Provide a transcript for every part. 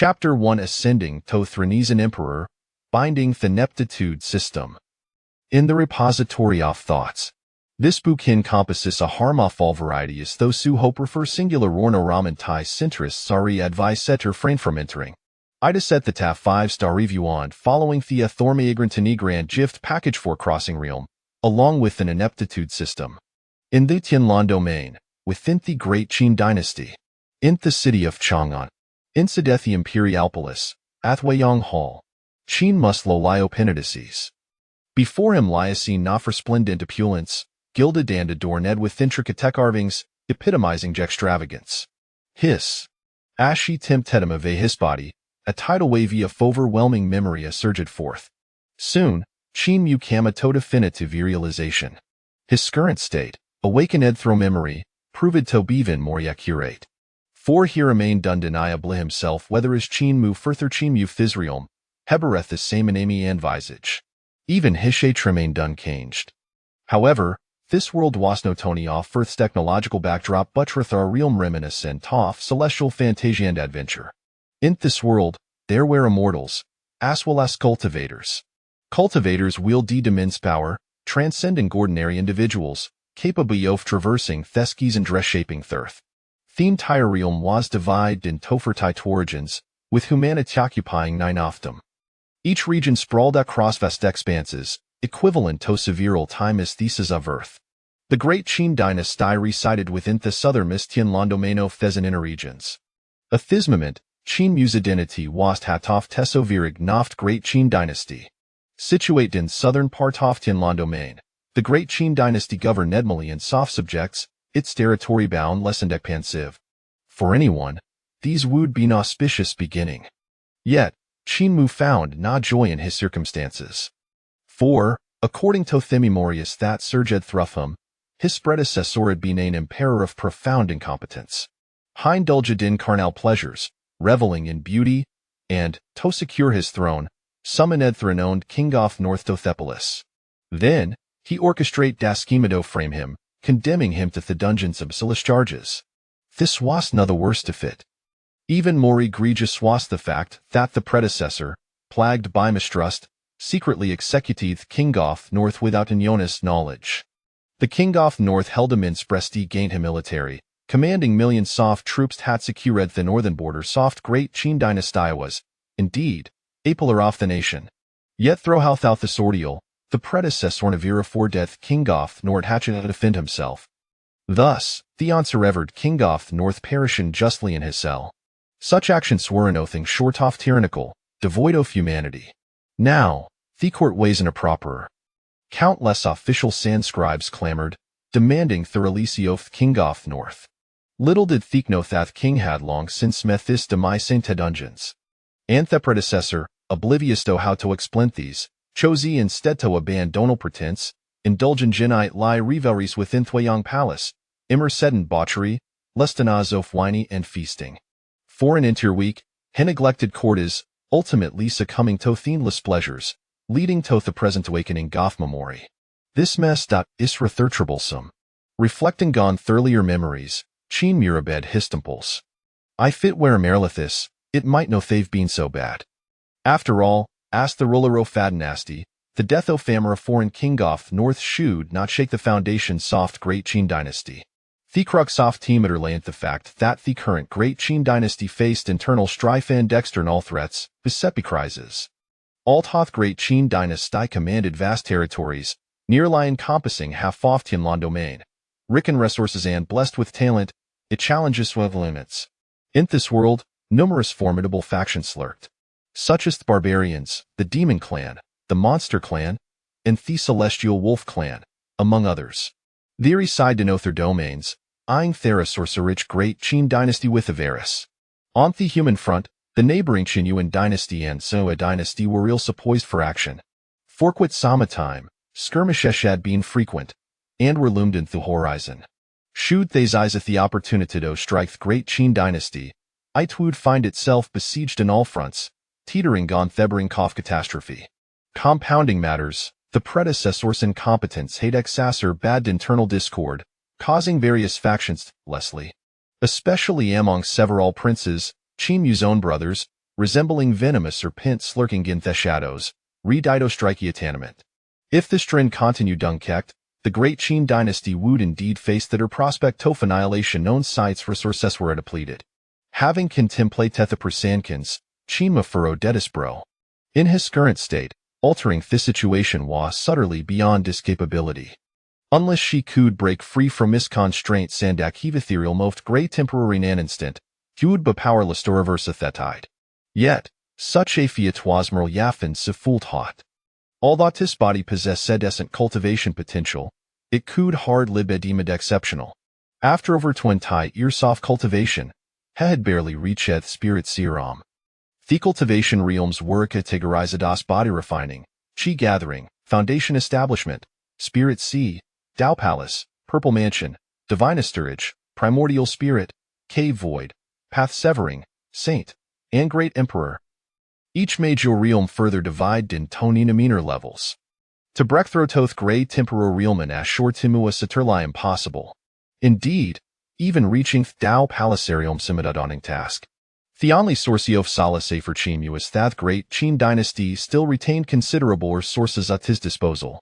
Chapter 1 Ascending to Thronesian Emperor, Binding the Neptitude System. In the Repository of Thoughts. This book encompasses a harm of all varieties, those who hope refer singular orno ramen tai centris sorry advice setter frame from entering. I set the TAF 5-star review on following the Thormeagrantin Grand Gift package for Crossing Realm, along with an ineptitude system. In the Tianlan domain, within the Great Qin Dynasty, in the city of Chang'an, in Sidethi Imperialpolis, Athwayong Hall, Qin Muslo Liopenidices. Before him lie a scene not resplendent opulence, gilded and adorned with intricate carvings, epitomizing extravagance. His ashy temptetum of his body, a tidal wave of overwhelming memory surged forth. Soon, Qin mu came to definitive realization. His current state, awakened through memory, proved to be even more accurate. For he remained undeniably himself, whether as Qin mu further Qin mu Thizrealm, Hebereth the same enemy and visage. Even his shape remained unchanged. However, this world was no Tony off Earth's technological backdrop but with our realm reminiscent of celestial fantasy and adventure. In this world, there were immortals, as well as cultivators. Cultivators wield immense power, transcending ordinary individuals, capable of traversing Theskis and dress-shaping Earth. The entire realm was divided into fertile origins, with humanity occupying 9 of them. Each region sprawled across vast expanses, equivalent to several times theses of Earth. The Great Qin Dynasty resided within the southernmost Tianlan domain of Thezan inner regions. At this moment, Qin mu's identity was that of Tesovirig Noft Great Qin Dynasty. Situate in southern part of Tianlan domain, the Great Qin Dynasty governed Nedmali and soft subjects, its territory bound less and expansive. For anyone, these would be an auspicious beginning. Yet, Qin mu found no joy in his circumstances. For, according to Themimorius that surged through him, his predecessor had been an emperor of profound incompetence. He indulged in carnal pleasures, reveling in beauty, and, to secure his throne, summoned the renowned king of North Tothepolis. Then, he orchestrated das scheme to frame him, condemning him to the dungeons of basilisk charges. This was not the worst of it. Even more egregious was the fact that the predecessor, plagued by mistrust, secretly executed King of North without Inyonis knowledge. The King of North held immense prestige in him military, commanding millions soft troops that secured the northern border soft Great Qin Dynasty was, indeed, a pillar of the nation. Yet through health out this ordeal, the predecessor Navira for death King of North had to defend himself. Thus, the once-revered King of North perishing justly in his cell. Such actions were nothing short of tyrannical, devoid of humanity. Now, the court weighs in a proper. Countless official scribes clamored, demanding the release of King of North. Little did they know that King had long since met this demise into dungeons. And the predecessor, oblivious to how to explain these, chose instead to abandon all pretense, indulge in genite lie revelries within Thwayong Palace, immersed in debauchery, lestonaz of whiny and feasting. For an entire week, he neglected court is, ultimately succumbing to thinless pleasures, leading to the present awakening of memory. This mess is rather troublesome. Reflecting on earlier memories, Qin Mirabed his temples. I fit where Merlithis, it might no they've been so bad. After all, as the ruler of Fadnasty, the death of Famara foreign King of North should not shake the foundation soft Great Qin Dynasty. The crux of teameter lay in the fact that the current Great Qin Dynasty faced internal strife and external threats, Bisepi crises. Although Great Qin Dynasty commanded vast territories, nearly encompassing half of Tianlan domain, rich in resources and blessed with talent, it challenges with limits. In this world, numerous formidable factions lurked, such as the Barbarians, the Demon Clan, the Monster Clan, and the Celestial Wolf Clan, among others. They reside in their domains, eyeing Theros or rich Great Qin Dynasty with avarice. On the human front, the neighboring Qinyuan Dynasty and Soa Dynasty were also poised for action. For quite some time, skirmishes had been frequent, and were loomed in the horizon. Should they seize the opportunity to strike the Great Qin Dynasty, it would find itself besieged on all fronts, teetering on the brink of catastrophe. Compounding matters, the predecessor's incompetence had exacerbated internal discord, causing various factions, especially among several princes, Qin mu's own brothers, resembling venomous serpents lurking in the shadows, redito strikiataniment. If this trend continued unkekt, the Great Qin dynasty would indeed face the prospect of annihilation. Known sites resources were depleted. Having contemplated the persankins, Qin Mafuro Dedisbro. In his current state, altering this situation was utterly beyond his capability. Unless she could break free from his constraints and achieve ethereal moved great temporary in an instant, he would be powerless to reverse that tide. Yet, such a fiat was more yafin sefult hot. Although his body possessed sedescent cultivation potential, it could hardly be deemed exceptional. After over 20 years of cultivation, he had barely reached the spirit serum. The cultivation realms were categorized as body refining, chi gathering, foundation establishment, spirit sea, Tao palace, purple mansion, divine asturage, primordial spirit, cave void, path severing, saint, and great emperor. Each major realm further divided in tone meaner levels. To breakthrough great temporal realm as short timua saturli impossible. Indeed, even reaching Tao palacerium simidadawning task. The only source of solace for Qin was that great Qin dynasty still retained considerable resources at his disposal.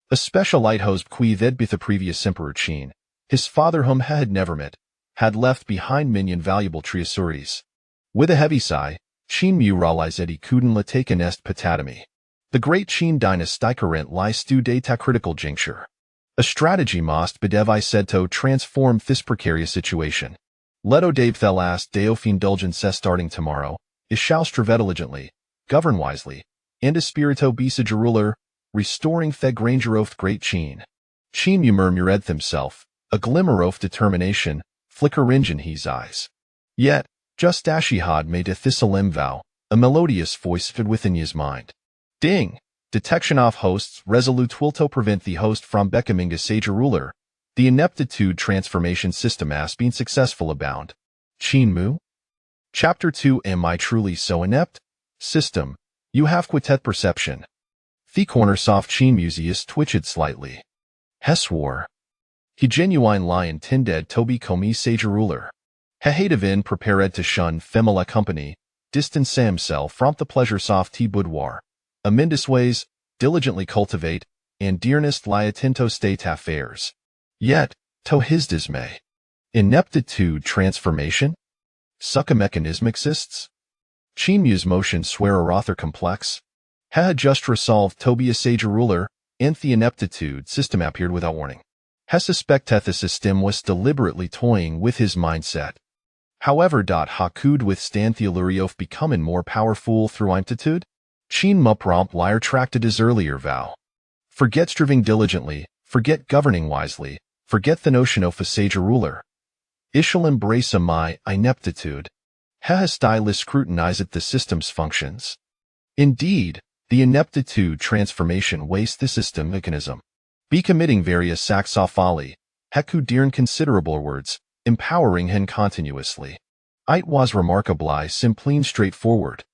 A special lighthouse qui that be the previous emperor Qin, his father whom he had never met, had left behind many invaluable treasuries. With a heavy sigh, Qin Mu realized that he couldn't let take an est patatomy. The great Qin dynasty current lies to data critical juncture. A strategy must be devised to transform this precarious situation. Leto Dave the last day of indulgence starting tomorrow, is shall strive diligently, govern wisely, and a spirito besage ruler, restoring the grandeur of great Qin. Qin Mu murmured himself, a glimmer of determination, flicker in his eyes. Yet, just as he had made a solemn vow, a melodious voice fit within his mind. Ding! Detection of hosts resolute will to prevent the host from becoming a sage ruler. The ineptitude transformation system has been successful abound. Qin Mu? Chapter 2 Am I truly so inept? System, you have quitted perception. The corner soft Qin Museus twitched slightly. He swore. He genuine lion tinded to become a sage ruler. He hated prepared to shun female company, distance himself from the pleasure soft boudoir. Amend his ways, diligently cultivate, and dearnest lie atento state affairs. Yet, to his dismay, ineptitude transformation? Such a mechanism exists? Qin Mu's motion swear a rather complex. He had just resolved to be a sage ruler, and the ineptitude system appeared without warning. He suspected the system was deliberately toying with his mindset. However, ha could withstand the allure of becoming more powerful through ineptitude? Qin Mu promptly retracted his earlier vow. Forget striving diligently, forget governing wisely, forget the notion of a sage ruler. I shall embrace my ineptitude. He has stylist scrutinized the system's functions. Indeed, the ineptitude transformation wastes the system mechanism. Be committing various acts of folly, he could dearn considerable words, empowering him continuously. It was remarkably simple and straightforward.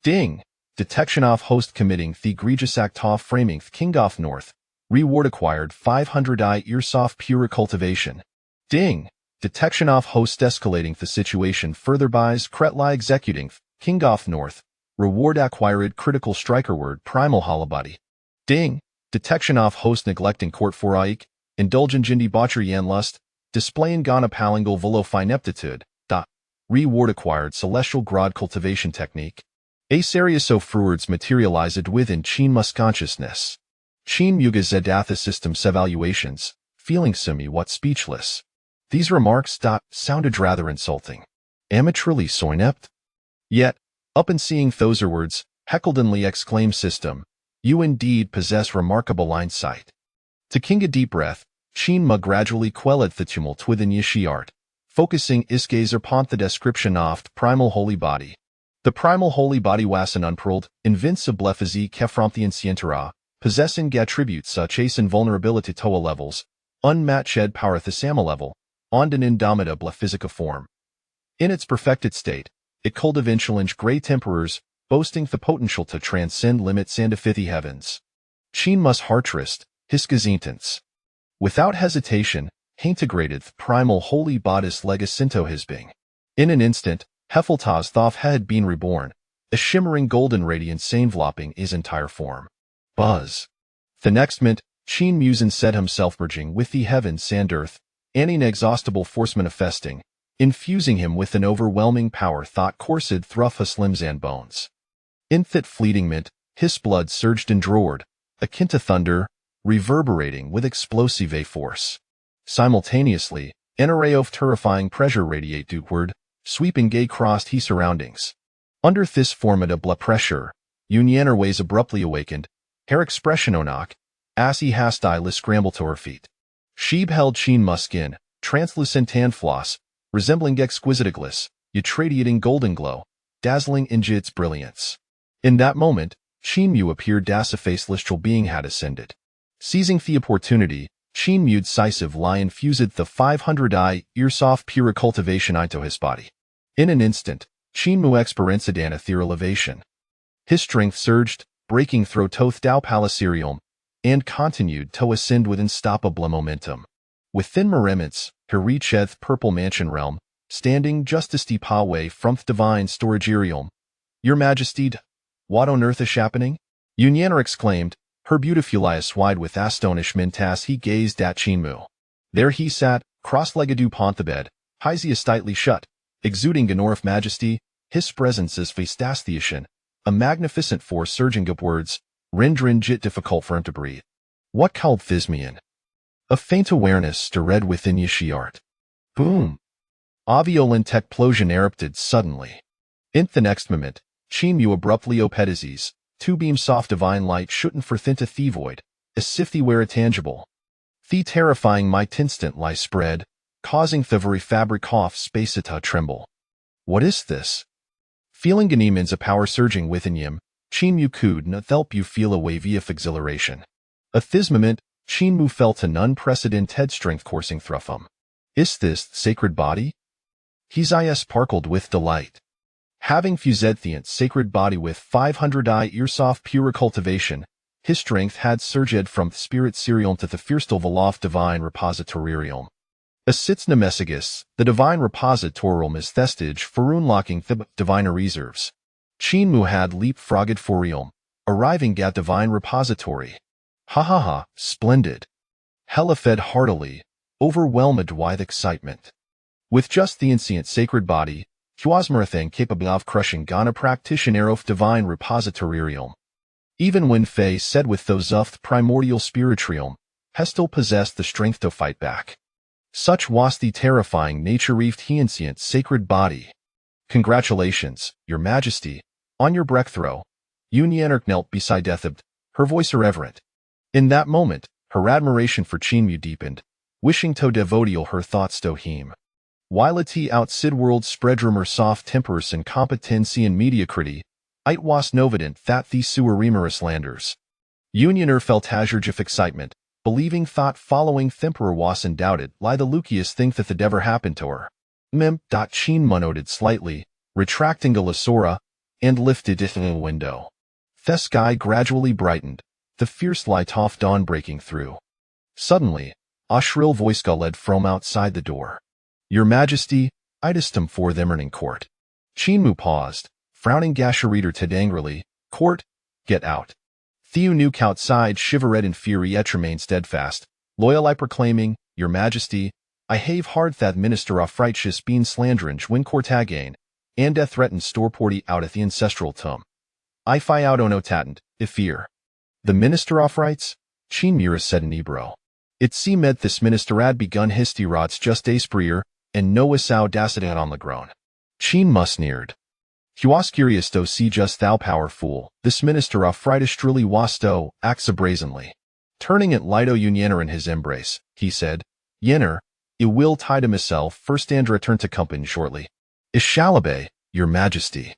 Ding! Detection of host committing the egregious act of framing King of North. Reward acquired 500 years of pure cultivation. Ding! Detection of host escalating the situation further buys Kretli executing King of North. Reward acquired critical striker word primal holobody. Ding! Detection of host neglecting court for Ike. Indulgent in debauchery and lust. Displaying Ghana palingal velo ineptitude. Reward acquired celestial grod cultivation technique. A series of fruits materialized within Qin Mu's consciousness. Qin Mu Zedatha system's evaluations, feeling somewhat speechless. These remarks sounded rather insulting. Amateurly so inept? Yet, up and seeing those words, heckledonly exclaimed system, you indeed possess remarkable insight. Taking a deep breath, Qin Mu gradually quelled the tumult within Yishiart, focusing his gaze upon the description of primal holy body. The primal holy body was an unpearled, invincible physique kefronthian scientera, possessing attributes such as invulnerability to all levels, unmatched power at the sama level, and an indomitable physical form. In its perfected state, it could eventually great emperors, boasting the potential to transcend limits and defy the heavens. Qin Mu's heartrist, his gazintance. Without hesitation, he integrated the primal holy bodice legacy into his being. In an instant, Heffeltaz Thoth had been reborn, a shimmering golden radiance enveloping his entire form. Buzz. The next minute, Qin Muzen set himself merging with the heavens and earth, an inexhaustible force manifesting, infusing him with an overwhelming power thought coursed through his limbs and bones. In that fleeting minute, his blood surged and roared, akin to thunder, reverberating with explosive force. Simultaneously, an array of terrifying pressure radiated outward, sweeping across his surroundings. Under this formidable pressure, Yunyan was abruptly awakened, her expression onak, as he hastily scrambled to her feet. She beheld Qin Muskin, translucent tan floss, resembling exquisite glass, yet radiating golden glow, dazzling in its brilliance. In that moment, Qin Mu appeared as a faceless being had ascended. Seizing the opportunity, Qin Mu decisive lie infused the 500 earsoft pure cultivation into his body. In an instant, Qin Mu experienced an ethereal elevation. His strength surged, breaking through Toth Dao Palacerium, and continued to ascend with unstoppable momentum. Within moments, he reached the purple mansion realm, standing just a steep away from the divine storagerium. Your Majesty, what on earth is happening? Yunyan exclaimed, her beautiful eyes wide with astonishment as he gazed at Qin Mu. There he sat, cross-legged upon the bed, his eyes tightly shut, exuding an aura of majesty. His presence is fastastation, a magnificent force surging upwards, rendering it difficult for him to breathe. What called Thizmian? A faint awareness stirred within Yishiart. Boom! A violent explosion erupted suddenly. In the next moment, Qin Mu abruptly opened his eyes. Two beams soft divine light shooting forth into the void, as if they were intangible. The terrifying might instantly spread, causing the very fabric of space to tremble. What is this? Feeling an immense power surging within him, Qin Mu could not help you feel a wave of exhilaration. At this moment, Qin Mu felt an unprecedented strength coursing through him. Is this the sacred body? His eyes sparkled with delight. Having fused the sacred body with 500 earsoft pure cultivation, his strength had surged from the spirit serium to the fierceful velof divine repositorium. Asits Nemesis, the divine repositorium is thestige for unlocking the divine reserves. Qin Mu had leapfrogged forium, arriving at divine repository. Ha ha ha, splendid. Hella fed heartily, overwhelmed with excitement. With just the inscient sacred body, Huasmarathang capable of crushing Ghana practitioner of divine repositorium. Even when Fei said with those of the primordial spiritrium, has still possessed the strength to fight back. Such was the terrifying nature of the inscient sacred body. Congratulations, Your Majesty, on your breakthrough. Yunyan knelt beside Ethib, her voice irreverent. In that moment, her admiration for Qin Mu deepened, wishing to devote her thoughts to him. While it outsid world spread rumor soft tempers and competency and mediocrity, it was novident that the sewer remerous landers. Unioner felt hazard of excitement, believing thought following Themperor was undoubted lie the luckiest thing that ever happened to her. Qin Mu noted slightly, retracting a lasora, and lifted it in a window. The sky gradually brightened, the fierce light of dawn breaking through. Suddenly, a shrill voice led from outside the door. Your Majesty, idistum for them in court. Qin Mu paused, frowning Gashariter ted angrily. Court, get out. Theo Nuke outside shivered in fury yet remained steadfast, loyal I proclaiming, Your Majesty, I have hard that minister of righteous been slanderinge when court again, and death threatened storeporty out at the ancestral tomb. I fi out ono tatent, if fear. The minister of rights? Qin Mura said in Ebro. It seemed this minister had begun histy rots just a spreer, and no sao dacidat on the groan. Qin Mu sneered. He was curious to see just thou powerful, this minister of frightish truly wasto, acts brazenly. Turning at Lido Unyener in his embrace, he said, Yener, I will tie to myself first and return to company shortly. Ishalabe, Your Majesty.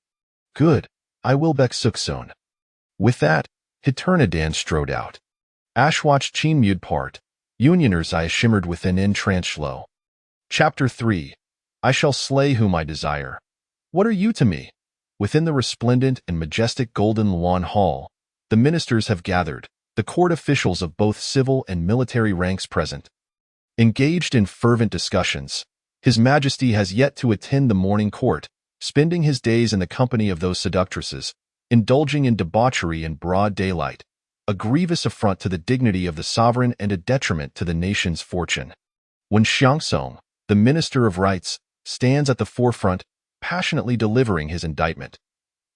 Good, I will beck soon. With that, Hiturnadan strode out. Ash watched Qin Mu part. Unioner's eyes shimmered with an entranced glow. Chapter 3. I shall slay whom I desire. What are you to me? Within the resplendent and majestic Golden Luan Hall, the ministers have gathered, the court officials of both civil and military ranks present. Engaged in fervent discussions, His Majesty has yet to attend the morning court, spending his days in the company of those seductresses, indulging in debauchery in broad daylight, a grievous affront to the dignity of the sovereign and a detriment to the nation's fortune. When Xiangsong, the Minister of Rights, stands at the forefront, passionately delivering his indictment.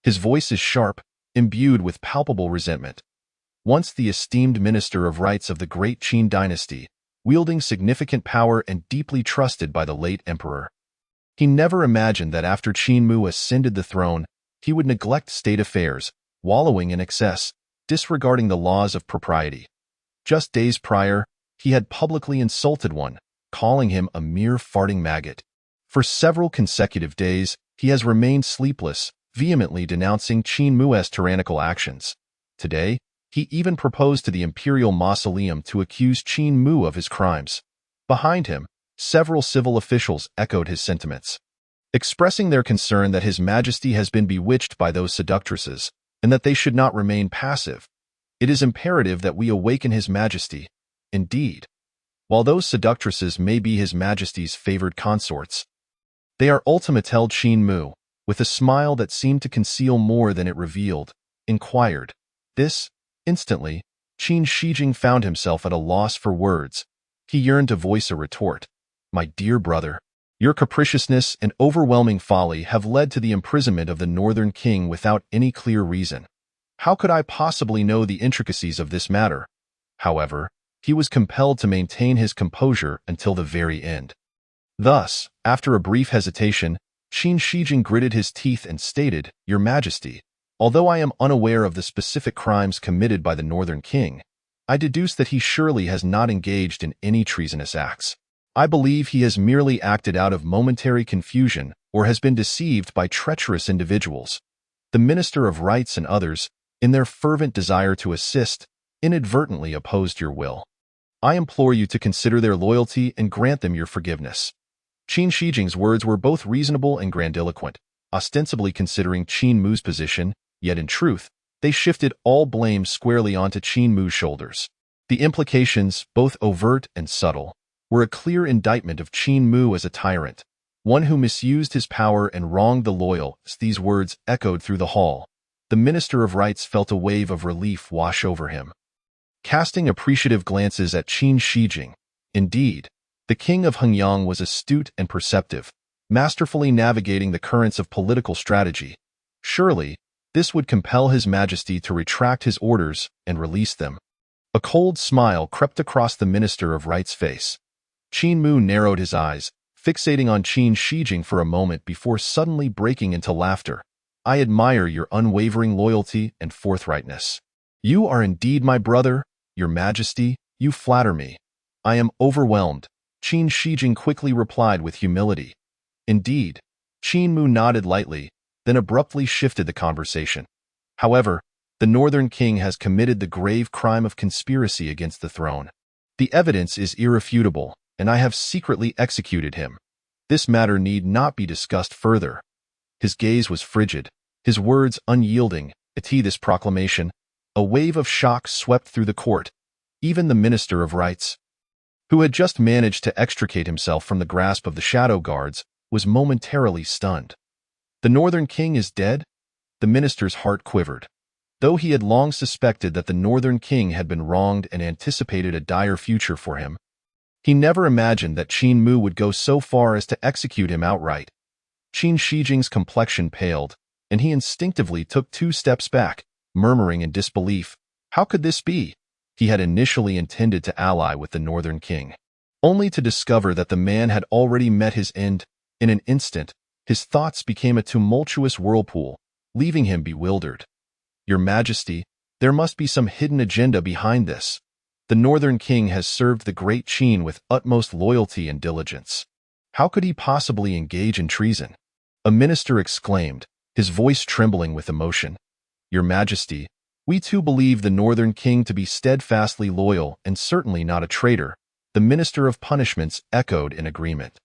His voice is sharp, imbued with palpable resentment. Once the esteemed Minister of Rights of the great Qin dynasty, wielding significant power and deeply trusted by the late emperor. He never imagined that after Qin Mu ascended the throne, he would neglect state affairs, wallowing in excess, disregarding the laws of propriety. Just days prior, he had publicly insulted one, calling him a mere farting maggot. For several consecutive days, he has remained sleepless, vehemently denouncing Qin Mu's tyrannical actions. Today, he even proposed to the imperial mausoleum to accuse Qin Mu of his crimes. Behind him, several civil officials echoed his sentiments, expressing their concern that His Majesty has been bewitched by those seductresses, and that they should not remain passive. It is imperative that we awaken His Majesty. Indeed, while those seductresses may be His Majesty's favored consorts, they are ultimately Qin Mu, with a smile that seemed to conceal more than it revealed, inquired. This, instantly, Qin Shijing found himself at a loss for words. He yearned to voice a retort. My dear brother, your capriciousness and overwhelming folly have led to the imprisonment of the Northern King without any clear reason. How could I possibly know the intricacies of this matter? However, he was compelled to maintain his composure until the very end. Thus, after a brief hesitation, Qin Shijing gritted his teeth and stated, Your Majesty, although I am unaware of the specific crimes committed by the Northern King, I deduce that he surely has not engaged in any treasonous acts. I believe he has merely acted out of momentary confusion or has been deceived by treacherous individuals. The Minister of Rights and others, in their fervent desire to assist, inadvertently opposed your will. I implore you to consider their loyalty and grant them your forgiveness. Qin Shijing's words were both reasonable and grandiloquent, ostensibly considering Qin Mu's position, yet in truth, they shifted all blame squarely onto Qin Mu's shoulders. The implications, both overt and subtle, were a clear indictment of Qin Mu as a tyrant, one who misused his power and wronged the loyal. As these words echoed through the hall, the Minister of Rights felt a wave of relief wash over him. Casting appreciative glances at Qin Shijing, indeed, the king of Hengyang was astute and perceptive, masterfully navigating the currents of political strategy. Surely, this would compel His Majesty to retract his orders and release them. A cold smile crept across the Minister of Rights' face. Qin Mu narrowed his eyes, fixating on Qin Shijing for a moment before suddenly breaking into laughter. I admire your unwavering loyalty and forthrightness. You are indeed my brother, Your Majesty, you flatter me. I am overwhelmed, Qin Shijing quickly replied with humility. Indeed, Qin Mu nodded lightly, then abruptly shifted the conversation. However, the Northern King has committed the grave crime of conspiracy against the throne. The evidence is irrefutable, and I have secretly executed him. This matter need not be discussed further. His gaze was frigid, his words unyielding. At this proclamation, a wave of shock swept through the court. Even the Minister of Rights, who had just managed to extricate himself from the grasp of the shadow guards, was momentarily stunned. The Northern King is dead? The minister's heart quivered. Though he had long suspected that the Northern King had been wronged and anticipated a dire future for him, he never imagined that Qin Mu would go so far as to execute him outright. Qin Shijing's complexion paled, and he instinctively took 2 steps back, murmuring in disbelief. How could this be? He had initially intended to ally with the Northern King, only to discover that the man had already met his end. In an instant, his thoughts became a tumultuous whirlpool, leaving him bewildered. Your Majesty, there must be some hidden agenda behind this. The Northern King has served the great Qin with utmost loyalty and diligence. How could he possibly engage in treason? A minister exclaimed, his voice trembling with emotion. Your Majesty, we too believe the Northern King to be steadfastly loyal and certainly not a traitor. The Minister of Punishments echoed in agreement.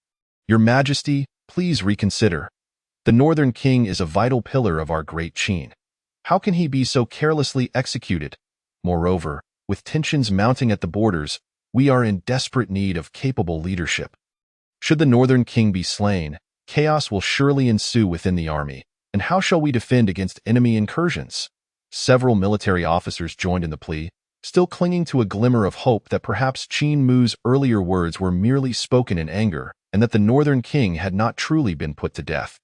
Your Majesty, please reconsider. The Northern King is a vital pillar of our great Qin. How can he be so carelessly executed? Moreover, with tensions mounting at the borders, we are in desperate need of capable leadership. Should the Northern King be slain, Chaos will surely ensue within the army, and how shall we defend against enemy incursions? Several military officers joined in the plea, still clinging to a glimmer of hope that perhaps Qin Mu's earlier words were merely spoken in anger and that the northern king had not truly been put to death.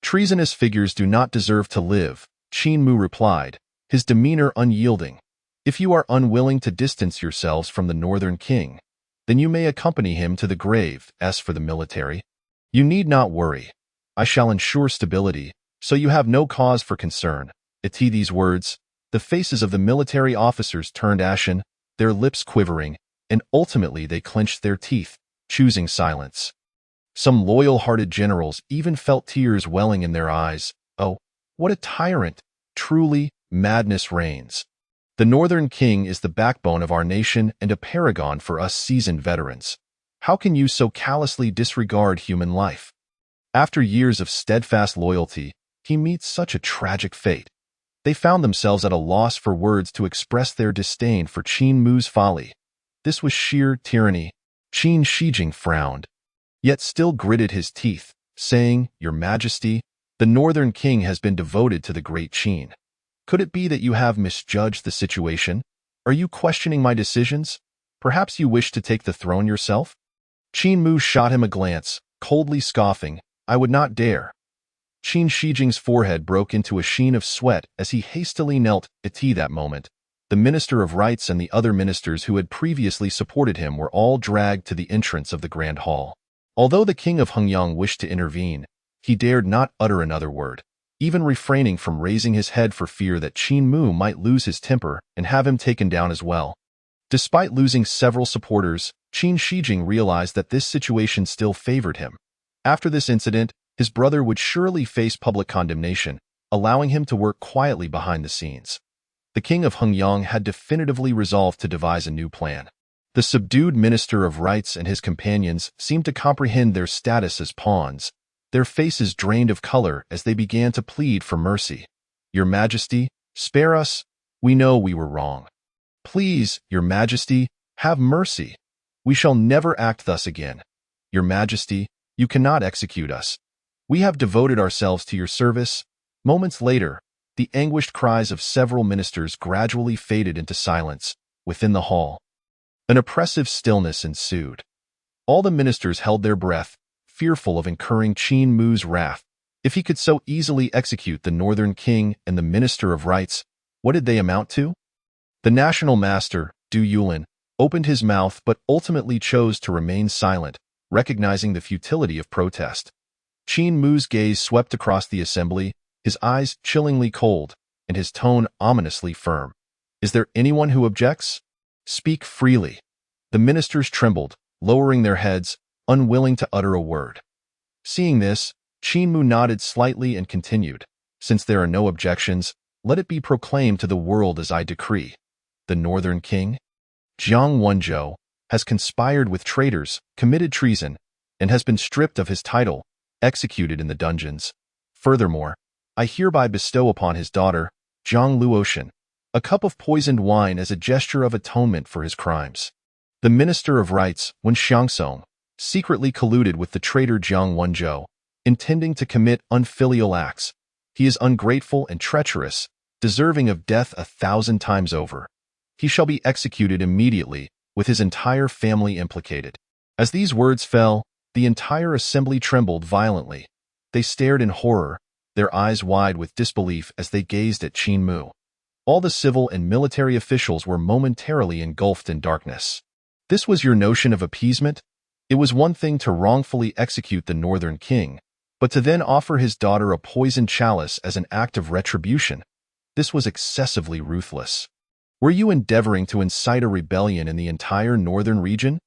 Treasonous figures do not deserve to live, Qin Mu replied, his demeanor unyielding. If you are unwilling to distance yourselves from the northern king, then you may accompany him to the grave. As for the military, you need not worry. I shall ensure stability, so you have no cause for concern. At these words, the faces of the military officers turned ashen, their lips quivering, and ultimately they clenched their teeth, choosing silence. Some loyal-hearted generals even felt tears welling in their eyes. Oh, what a tyrant! Truly, madness reigns. The Northern King is the backbone of our nation and a paragon for us seasoned veterans. How can you so callously disregard human life? After years of steadfast loyalty, he meets such a tragic fate. They found themselves at a loss for words to express their disdain for Qin Mu's folly. This was sheer tyranny. Qin Shijing frowned, yet still gritted his teeth, saying, Your Majesty, the Northern King has been devoted to the great Qin. Could it be that you have misjudged the situation? Are you questioning my decisions? Perhaps you wish to take the throne yourself? Qin Mu shot him a glance, coldly scoffing, I would not dare. Qin Shijing's forehead broke into a sheen of sweat as he hastily knelt at that moment. The Minister of Rights and the other ministers who had previously supported him were all dragged to the entrance of the Grand Hall. Although the King of Hengyang wished to intervene, he dared not utter another word, even refraining from raising his head for fear that Qin Mu might lose his temper and have him taken down as well. Despite losing several supporters, Qin Shijing realized that this situation still favored him. After this incident, his brother would surely face public condemnation, allowing him to work quietly behind the scenes. The King of Hengyang had definitively resolved to devise a new plan. The subdued Minister of Rights and his companions seemed to comprehend their status as pawns, their faces drained of color as they began to plead for mercy. Your Majesty, spare us. We know we were wrong. Please, Your Majesty, have mercy. We shall never act thus again. Your Majesty, you cannot execute us. We have devoted ourselves to your service. Moments later, the anguished cries of several ministers gradually faded into silence within the hall. An oppressive stillness ensued. All the ministers held their breath, fearful of incurring Qin Mu's wrath. If he could so easily execute the Northern King and the Minister of Rights, what did they amount to? The National Master, Du Yulin, opened his mouth but ultimately chose to remain silent, recognizing the futility of protest. Qin Mu's gaze swept across the assembly, his eyes chillingly cold, and his tone ominously firm. Is there anyone who objects? Speak freely. The ministers trembled, lowering their heads, unwilling to utter a word. Seeing this, Qin Mu nodded slightly and continued, Since there are no objections, let it be proclaimed to the world as I decree. The Northern King, Jiang Wenzhou, has conspired with traitors, committed treason, and has been stripped of his title, executed in the dungeons. Furthermore, I hereby bestow upon his daughter, Zhang Luotian, a cup of poisoned wine as a gesture of atonement for his crimes. The Minister of Rights, Wen Xiangsong, secretly colluded with the traitor Jiang Wenzhou, intending to commit unfilial acts. He is ungrateful and treacherous, deserving of death 1,000 times over. He shall be executed immediately, with his entire family implicated. As these words fell, the entire assembly trembled violently. They stared in horror, their eyes wide with disbelief as they gazed at Qin Mu. All the civil and military officials were momentarily engulfed in darkness. This was your notion of appeasement? It was one thing to wrongfully execute the Northern King, but to then offer his daughter a poisoned chalice as an act of retribution. This was excessively ruthless. Were you endeavoring to incite a rebellion in the entire northern region?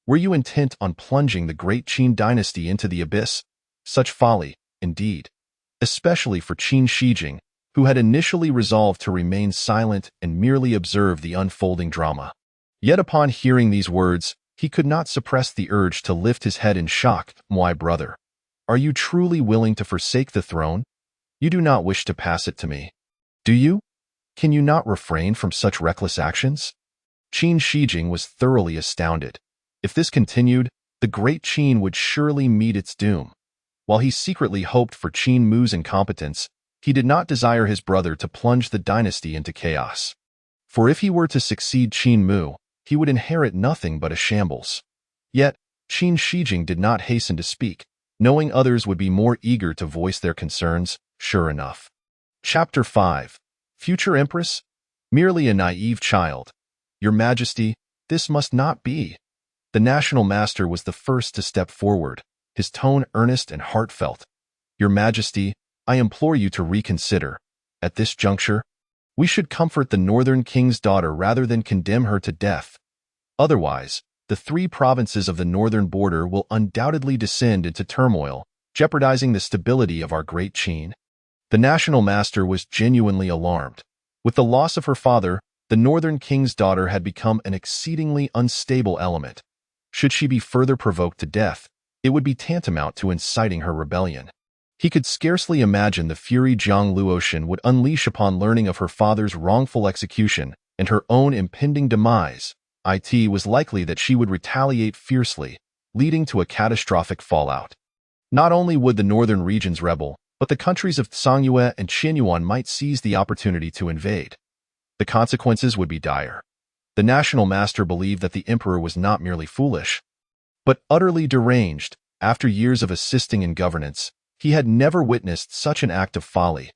Were you intent on plunging the great Qin dynasty into the abyss? Such folly, indeed. Especially for Qin Shijing, who had initially resolved to remain silent and merely observe the unfolding drama. Yet upon hearing these words, he could not suppress the urge to lift his head in shock. My brother, are you truly willing to forsake the throne? You do not wish to pass it to me, do you? Can you not refrain from such reckless actions? Qin Shijing was thoroughly astounded. If this continued, the great Qin would surely meet its doom. While he secretly hoped for Qin Mu's incompetence, he did not desire his brother to plunge the dynasty into chaos. For if he were to succeed Qin Mu, he would inherit nothing but a shambles. Yet, Qin Shijing did not hasten to speak, knowing others would be more eager to voice their concerns, sure enough. Chapter 5. Future Empress? Merely a naive child. Your Majesty, this must not be. The National Master was the first to step forward, his tone earnest and heartfelt. Your Majesty, I implore you to reconsider. At this juncture, we should comfort the Northern King's daughter rather than condemn her to death. Otherwise, the 3 provinces of the northern border will undoubtedly descend into turmoil, jeopardizing the stability of our great Qin. The National Master was genuinely alarmed. With the loss of her father, the Northern King's daughter had become an exceedingly unstable element. Should she be further provoked to death, it would be tantamount to inciting her rebellion. He could scarcely imagine the fury Jiang Luotian would unleash upon learning of her father's wrongful execution and her own impending demise. It was likely that she would retaliate fiercely, leading to a catastrophic fallout. Not only would the northern regions rebel, but the countries of Tsangyue and Qianyuan might seize the opportunity to invade. The consequences would be dire. The National Master believed that the emperor was not merely foolish, but utterly deranged. After years of assisting in governance, he had never witnessed such an act of folly.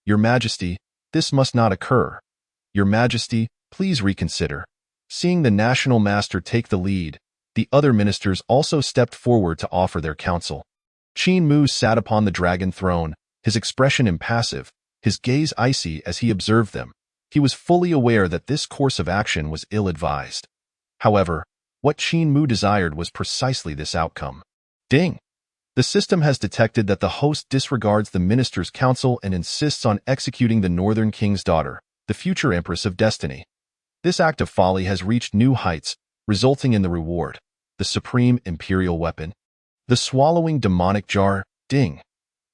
Your Majesty, this must not occur. Your Majesty, please reconsider. Seeing the National Master take the lead, the other ministers also stepped forward to offer their counsel. Qin Mu sat upon the dragon throne, his expression impassive, his gaze icy as he observed them. He was fully aware that this course of action was ill-advised. However, what Qin Mu desired was precisely this outcome. Ding! The system has detected that the host disregards the minister's counsel and insists on executing the Northern King's daughter, the future Empress of Destiny. This act of folly has reached new heights, resulting in the reward, the supreme imperial weapon. The swallowing demonic jar, ding!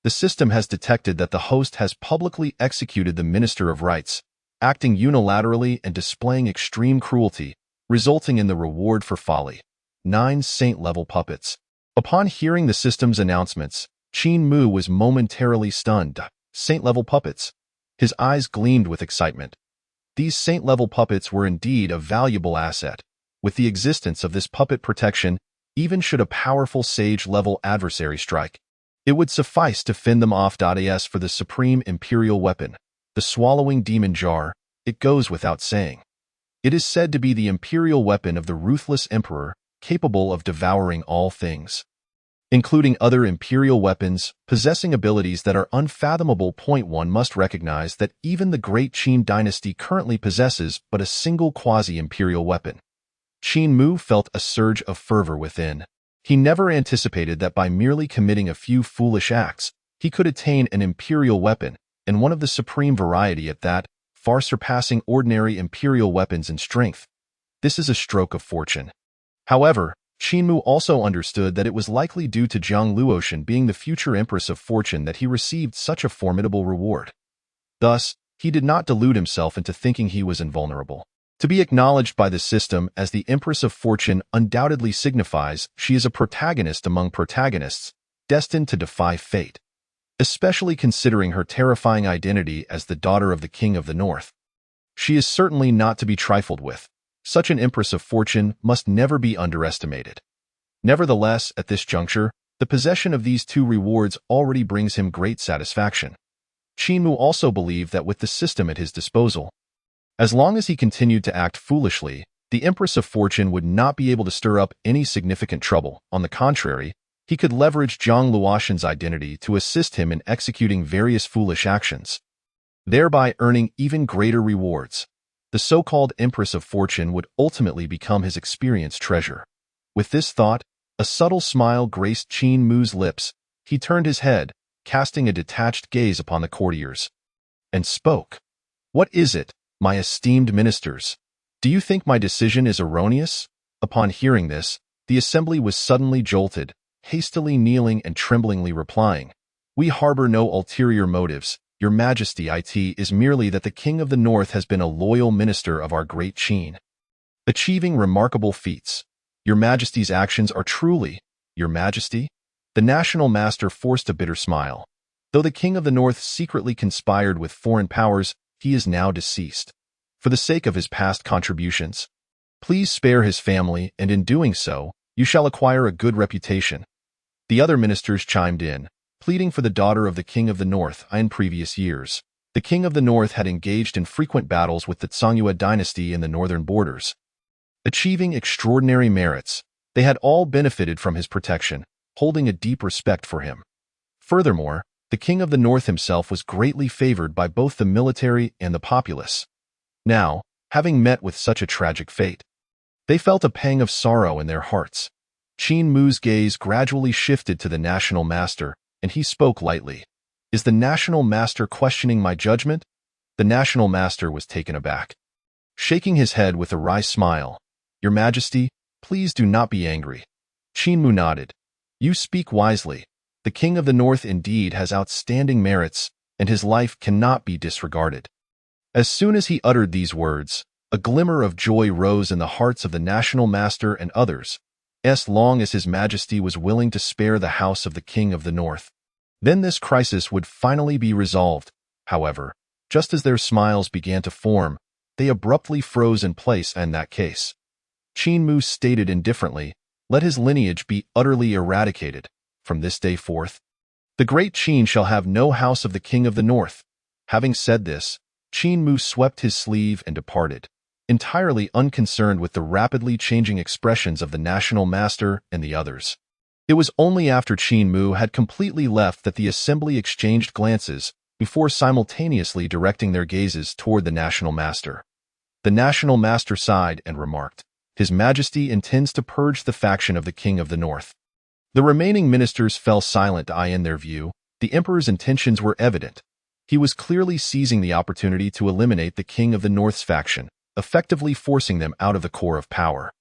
The system has detected that the host has publicly executed the Minister of Rights, acting unilaterally and displaying extreme cruelty, resulting in the reward for folly. 9 saint-level puppets. Upon hearing the system's announcements, Qin Mu was momentarily stunned. Saint-level puppets. His eyes gleamed with excitement. These saint-level puppets were indeed a valuable asset. With the existence of this puppet protection, even should a powerful sage-level adversary strike, it would suffice to fend them off. As for the supreme imperial weapon, the swallowing demon jar, it goes without saying. It is said to be the imperial weapon of the ruthless emperor, capable of devouring all things, including other imperial weapons, possessing abilities that are unfathomable. One must recognize that even the great Qin dynasty currently possesses but a single quasi-imperial weapon. Qin Mu felt a surge of fervor within. He never anticipated that by merely committing a few foolish acts, he could attain an imperial weapon, and one of the supreme variety at that, far surpassing ordinary imperial weapons in strength. This is a stroke of fortune. However, Qin Mu also understood that it was likely due to Jiang Luotian being the future Empress of Fortune that he received such a formidable reward. Thus, he did not delude himself into thinking he was invulnerable. To be acknowledged by the system as the Empress of Fortune undoubtedly signifies she is a protagonist among protagonists, destined to defy fate, especially considering her terrifying identity as the daughter of the King of the North. She is certainly not to be trifled with. Such an Empress of Fortune must never be underestimated. Nevertheless, at this juncture, the possession of these 2 rewards already brings him great satisfaction. Qin Mu also believed that with the system at his disposal, as long as he continued to act foolishly, the Empress of Fortune would not be able to stir up any significant trouble. On the contrary, he could leverage Jiang Luotian's identity to assist him in executing various foolish actions, thereby earning even greater rewards. The so-called Empress of Fortune would ultimately become his experienced treasure. With this thought, a subtle smile graced Qin Mu's lips. He turned his head, casting a detached gaze upon the courtiers, and spoke. "What is it, my esteemed ministers? Do you think my decision is erroneous?" Upon hearing this, the assembly was suddenly jolted, hastily kneeling and tremblingly replying, "We harbor no ulterior motives. Your Majesty, it is merely that the King of the North has been a loyal minister of our great Qin, achieving remarkable feats. Your Majesty's actions are truly, Your Majesty?" The national master forced a bitter smile. Though the king of the north secretly conspired with foreign powers, he is now deceased. For the sake of his past contributions, please spare his family, and in doing so, you shall acquire a good reputation. The other ministers chimed in, pleading for the daughter of the king of the north. In previous years, the king of the north had engaged in frequent battles with the Songyue dynasty in the northern borders. Achieving extraordinary merits, they had all benefited from his protection, holding a deep respect for him. Furthermore, the king of the north himself was greatly favored by both the military and the populace. Now, having met with such a tragic fate, they felt a pang of sorrow in their hearts. Qin Mu's gaze gradually shifted to the national master, and he spoke lightly. Is the national master questioning my judgment? The national master was taken aback. Shaking his head with a wry smile, Your Majesty, please do not be angry. Qin Mu nodded. You speak wisely. The king of the north indeed has outstanding merits, and his life cannot be disregarded. As soon as he uttered these words, a glimmer of joy rose in the hearts of the national master and others, as long as his majesty was willing to spare the house of the king of the north. Then this crisis would finally be resolved. However, just as their smiles began to form, they abruptly froze in place. In that case, Qin Mu stated indifferently, let his lineage be utterly eradicated. From this day forth, the great Qin shall have no house of the king of the north. Having said this, Qin Mu swept his sleeve and departed, entirely unconcerned with the rapidly changing expressions of the national master and the others. It was only after Qin Mu had completely left that the assembly exchanged glances, before simultaneously directing their gazes toward the national master. The national master sighed and remarked, His Majesty intends to purge the faction of the king of the north. The remaining ministers fell silent. In their view, the emperor's intentions were evident. He was clearly seizing the opportunity to eliminate the king of the north's faction, effectively forcing them out of the core of power.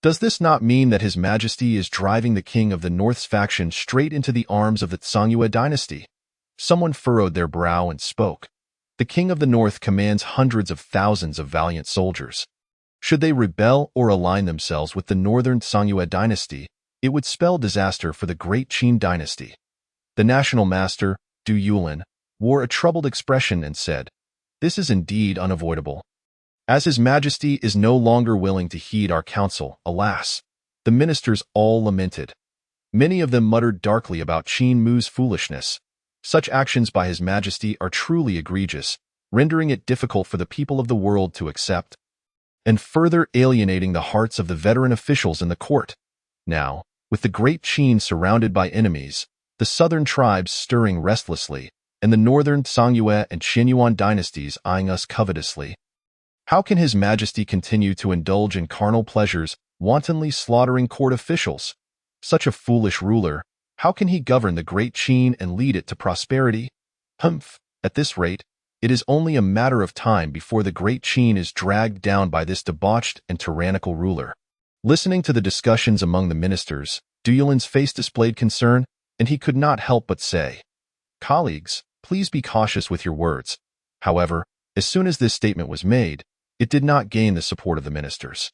Does this not mean that His Majesty is driving the king of the north's faction straight into the arms of the Songyue dynasty? Someone furrowed their brow and spoke. The king of the north commands hundreds of thousands of valiant soldiers. Should they rebel or align themselves with the northern Songyue dynasty, it would spell disaster for the great Qin dynasty. The national master, Du Yulin, wore a troubled expression and said, This is indeed unavoidable. As His Majesty is no longer willing to heed our counsel, alas, the ministers all lamented. Many of them muttered darkly about Qin Mu's foolishness. Such actions by His Majesty are truly egregious, rendering it difficult for the people of the world to accept, and further alienating the hearts of the veteran officials in the court. Now, with the great Qin surrounded by enemies, the southern tribes stirring restlessly, and the northern Songyue and Qianyuan dynasties eyeing us covetously, how can His Majesty continue to indulge in carnal pleasures, wantonly slaughtering court officials? Such a foolish ruler, how can he govern the great Qin and lead it to prosperity? Humph! At this rate, it is only a matter of time before the great Qin is dragged down by this debauched and tyrannical ruler. Listening to the discussions among the ministers, Du Yulin's face displayed concern, and he could not help but say, Colleagues, please be cautious with your words. However, as soon as this statement was made, it did not gain the support of the ministers.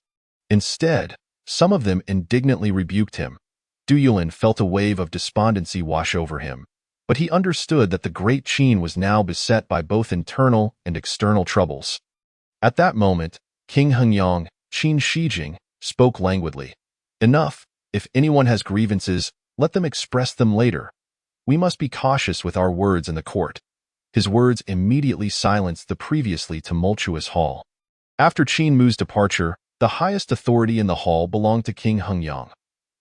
Instead, some of them indignantly rebuked him. Du Yulin felt a wave of despondency wash over him, but he understood that the great Qin was now beset by both internal and external troubles. At that moment, King Hengyang, Qin Shijing, spoke languidly. Enough. If anyone has grievances, let them express them later. We must be cautious with our words in the court. His words immediately silenced the previously tumultuous hall. After Qin Mu's departure, the highest authority in the hall belonged to King Hengyang.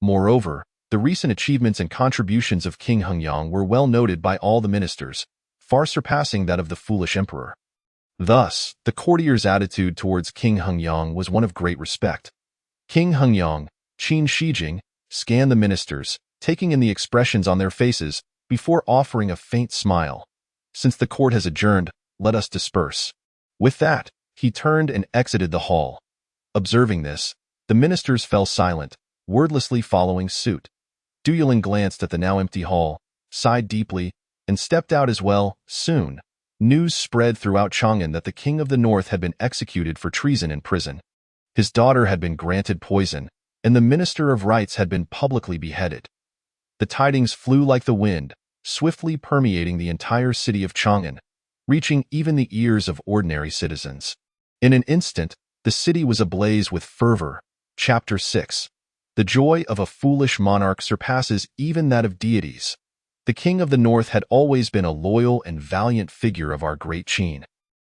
Moreover, the recent achievements and contributions of King Hengyang were well noted by all the ministers, far surpassing that of the foolish emperor. Thus, the courtiers' attitude towards King Hengyang was one of great respect. King Hengyang, Qin Shijing, scanned the ministers, taking in the expressions on their faces, before offering a faint smile. Since the court has adjourned, let us disperse. With that, he turned and exited the hall. Observing this, the ministers fell silent, wordlessly following suit. Du Yulin glanced at the now empty hall, sighed deeply, and stepped out as well. Soon, news spread throughout Chang'an that the king of the north had been executed for treason in prison. His daughter had been granted poison, and the minister of rites had been publicly beheaded. The tidings flew like the wind, swiftly permeating the entire city of Chang'an, reaching even the ears of ordinary citizens. In an instant, the city was ablaze with fervor. Chapter 6. The joy of a foolish monarch surpasses even that of deities. The king of the north had always been a loyal and valiant figure of our great Qin.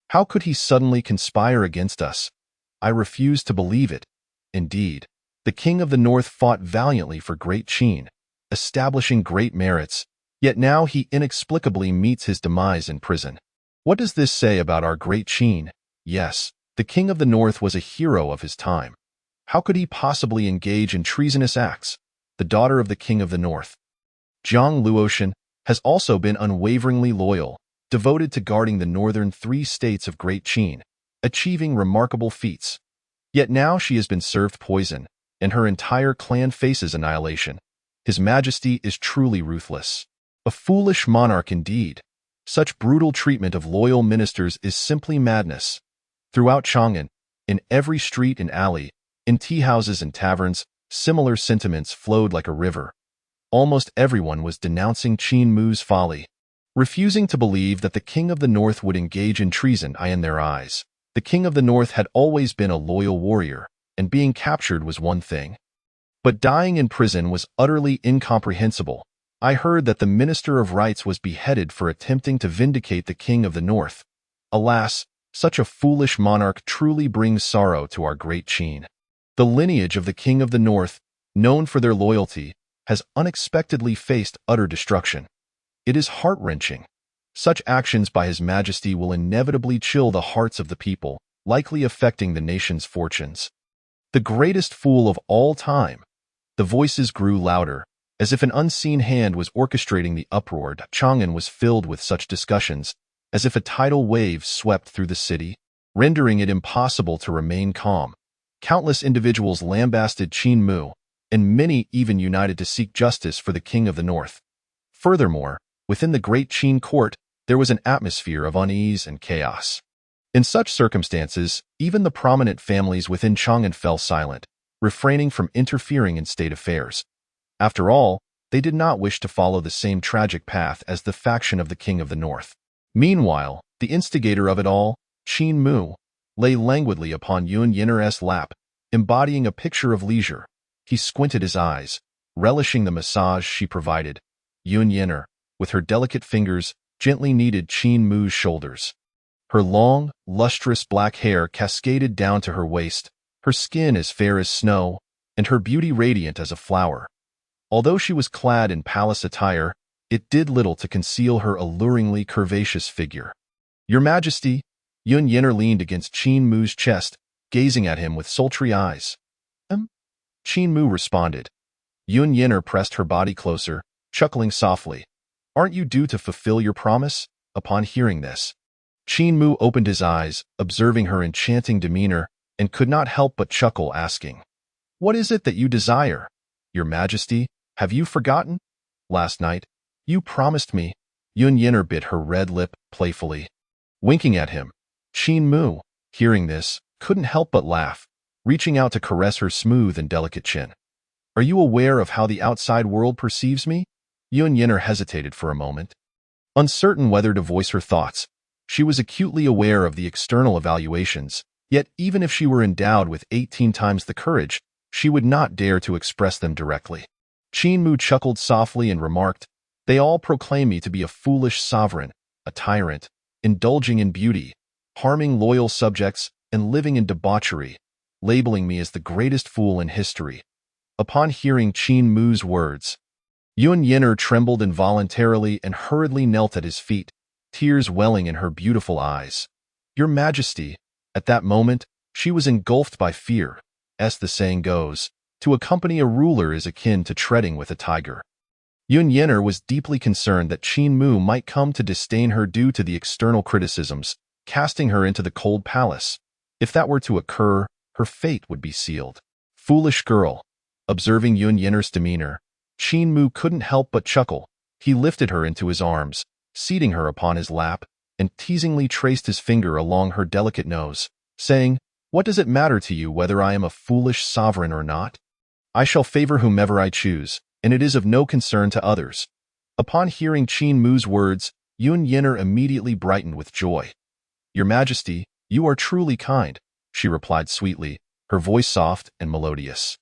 How could he suddenly conspire against us? I refused to believe it. Indeed, the king of the north fought valiantly for great Qin, establishing great merits, yet now he inexplicably meets his demise in prison. What does this say about our great Qin? Yes, the king of the north was a hero of his time. How could he possibly engage in treasonous acts? The daughter of the king of the north, Zhang Luotian, has also been unwaveringly loyal, devoted to guarding the northern 3 states of Great Qin, achieving remarkable feats. Yet now she has been served poison, and her entire clan faces annihilation. His Majesty is truly ruthless. A foolish monarch indeed. Such brutal treatment of loyal ministers is simply madness. Throughout Chang'an, in every street and alley, in tea-houses and taverns, similar sentiments flowed like a river. Almost everyone was denouncing Qin Mu's folly, refusing to believe that the king of the north would engage in treason in their eyes. The king of the north had always been a loyal warrior, and being captured was one thing. But dying in prison was utterly incomprehensible. I heard that the Minister of Rights was beheaded for attempting to vindicate the king of the north. Alas, such a foolish monarch truly brings sorrow to our great Qin. The lineage of the king of the north, known for their loyalty, has unexpectedly faced utter destruction. It is heart-wrenching. Such actions by His Majesty will inevitably chill the hearts of the people, likely affecting the nation's fortunes. The greatest fool of all time. The voices grew louder, as if an unseen hand was orchestrating the uproar. Chang'an was filled with such discussions, as if a tidal wave swept through the city, rendering it impossible to remain calm. Countless individuals lambasted Qin Mu, and many even united to seek justice for the king of the north. Furthermore, within the great Qin court, there was an atmosphere of unease and chaos. In such circumstances, even the prominent families within Chang'an fell silent, refraining from interfering in state affairs. After all, they did not wish to follow the same tragic path as the faction of the king of the north. Meanwhile, the instigator of it all, Qin Mu, lay languidly upon Yun Yinner's lap, embodying a picture of leisure. He squinted his eyes, relishing the massage she provided. Yun Yinner, with her delicate fingers, gently kneaded Qin Mu's shoulders. Her long, lustrous black hair cascaded down to her waist, her skin as fair as snow, and her beauty radiant as a flower. Although she was clad in palace attire, it did little to conceal her alluringly curvaceous figure. "Your Majesty," Yun Yinner leaned against Qin Mu's chest, gazing at him with sultry eyes. Qin Mu responded. Yun Yinner pressed her body closer, chuckling softly. "Aren't you due to fulfill your promise?" Upon hearing this, Qin Mu opened his eyes, observing her enchanting demeanor, and could not help but chuckle, asking, "What is it that you desire? Your Majesty, have you forgotten? Last night, you promised me." Yun Yinner bit her red lip playfully. Winking at him, Qin Mu, hearing this, couldn't help but laugh, reaching out to caress her smooth and delicate chin. "Are you aware of how the outside world perceives me?" Yun Yinner hesitated for a moment. Uncertain whether to voice her thoughts, she was acutely aware of the external evaluations, yet even if she were endowed with 18 times the courage, she would not dare to express them directly. Qin Mu chuckled softly and remarked, "They all proclaim me to be a foolish sovereign, a tyrant, indulging in beauty, harming loyal subjects, and living in debauchery, labeling me as the greatest fool in history." Upon hearing Qin Mu's words, Yun Yinner trembled involuntarily and hurriedly knelt at his feet, tears welling in her beautiful eyes. "Your Majesty," at that moment, she was engulfed by fear. As the saying goes, to accompany a ruler is akin to treading with a tiger. Yun Yinner was deeply concerned that Qin Mu might come to disdain her due to the external criticisms, casting her into the cold palace. If that were to occur, her fate would be sealed. Foolish girl. Observing Yun Yinner's demeanor, Qin Mu couldn't help but chuckle. He lifted her into his arms, seating her upon his lap, and teasingly traced his finger along her delicate nose, saying, "What does it matter to you whether I am a foolish sovereign or not? I shall favor whomever I choose, and it is of no concern to others. Upon hearing Qin Mu's words, Yun Yin'er immediately brightened with joy. Your Majesty, you are truly kind, she replied sweetly, her voice soft and melodious.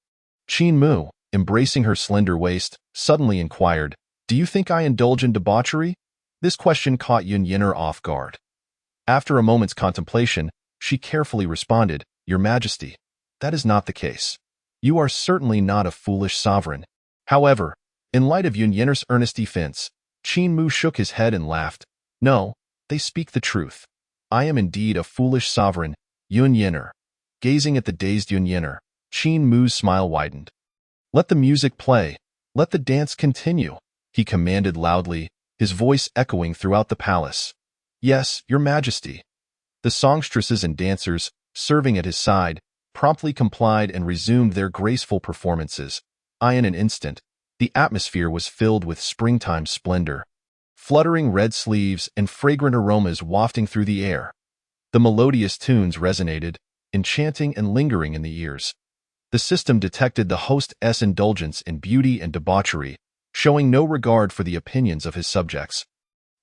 Qin Mu, embracing her slender waist, suddenly inquired, Do you think I indulge in debauchery? This question caught Yun Yin'er off guard. After a moment's contemplation, she carefully responded, Your Majesty, that is not the case. You are certainly not a foolish sovereign. However, in light of Yun Yin'er's earnest defense, Qin Mu shook his head and laughed. No, they speak the truth. I am indeed a foolish sovereign, Yun Yin'er. Gazing at the dazed Yun Yin'er, Qin Mu's smile widened. Let the music play. Let the dance continue, he commanded loudly, his voice echoing throughout the palace. Yes, Your Majesty. The songstresses and dancers, serving at his side, promptly complied and resumed their graceful performances. In an instant, the atmosphere was filled with springtime splendor. Fluttering red sleeves and fragrant aromas wafting through the air. The melodious tunes resonated, enchanting and lingering in the ears. The system detected the host's indulgence in beauty and debauchery, showing no regard for the opinions of his subjects,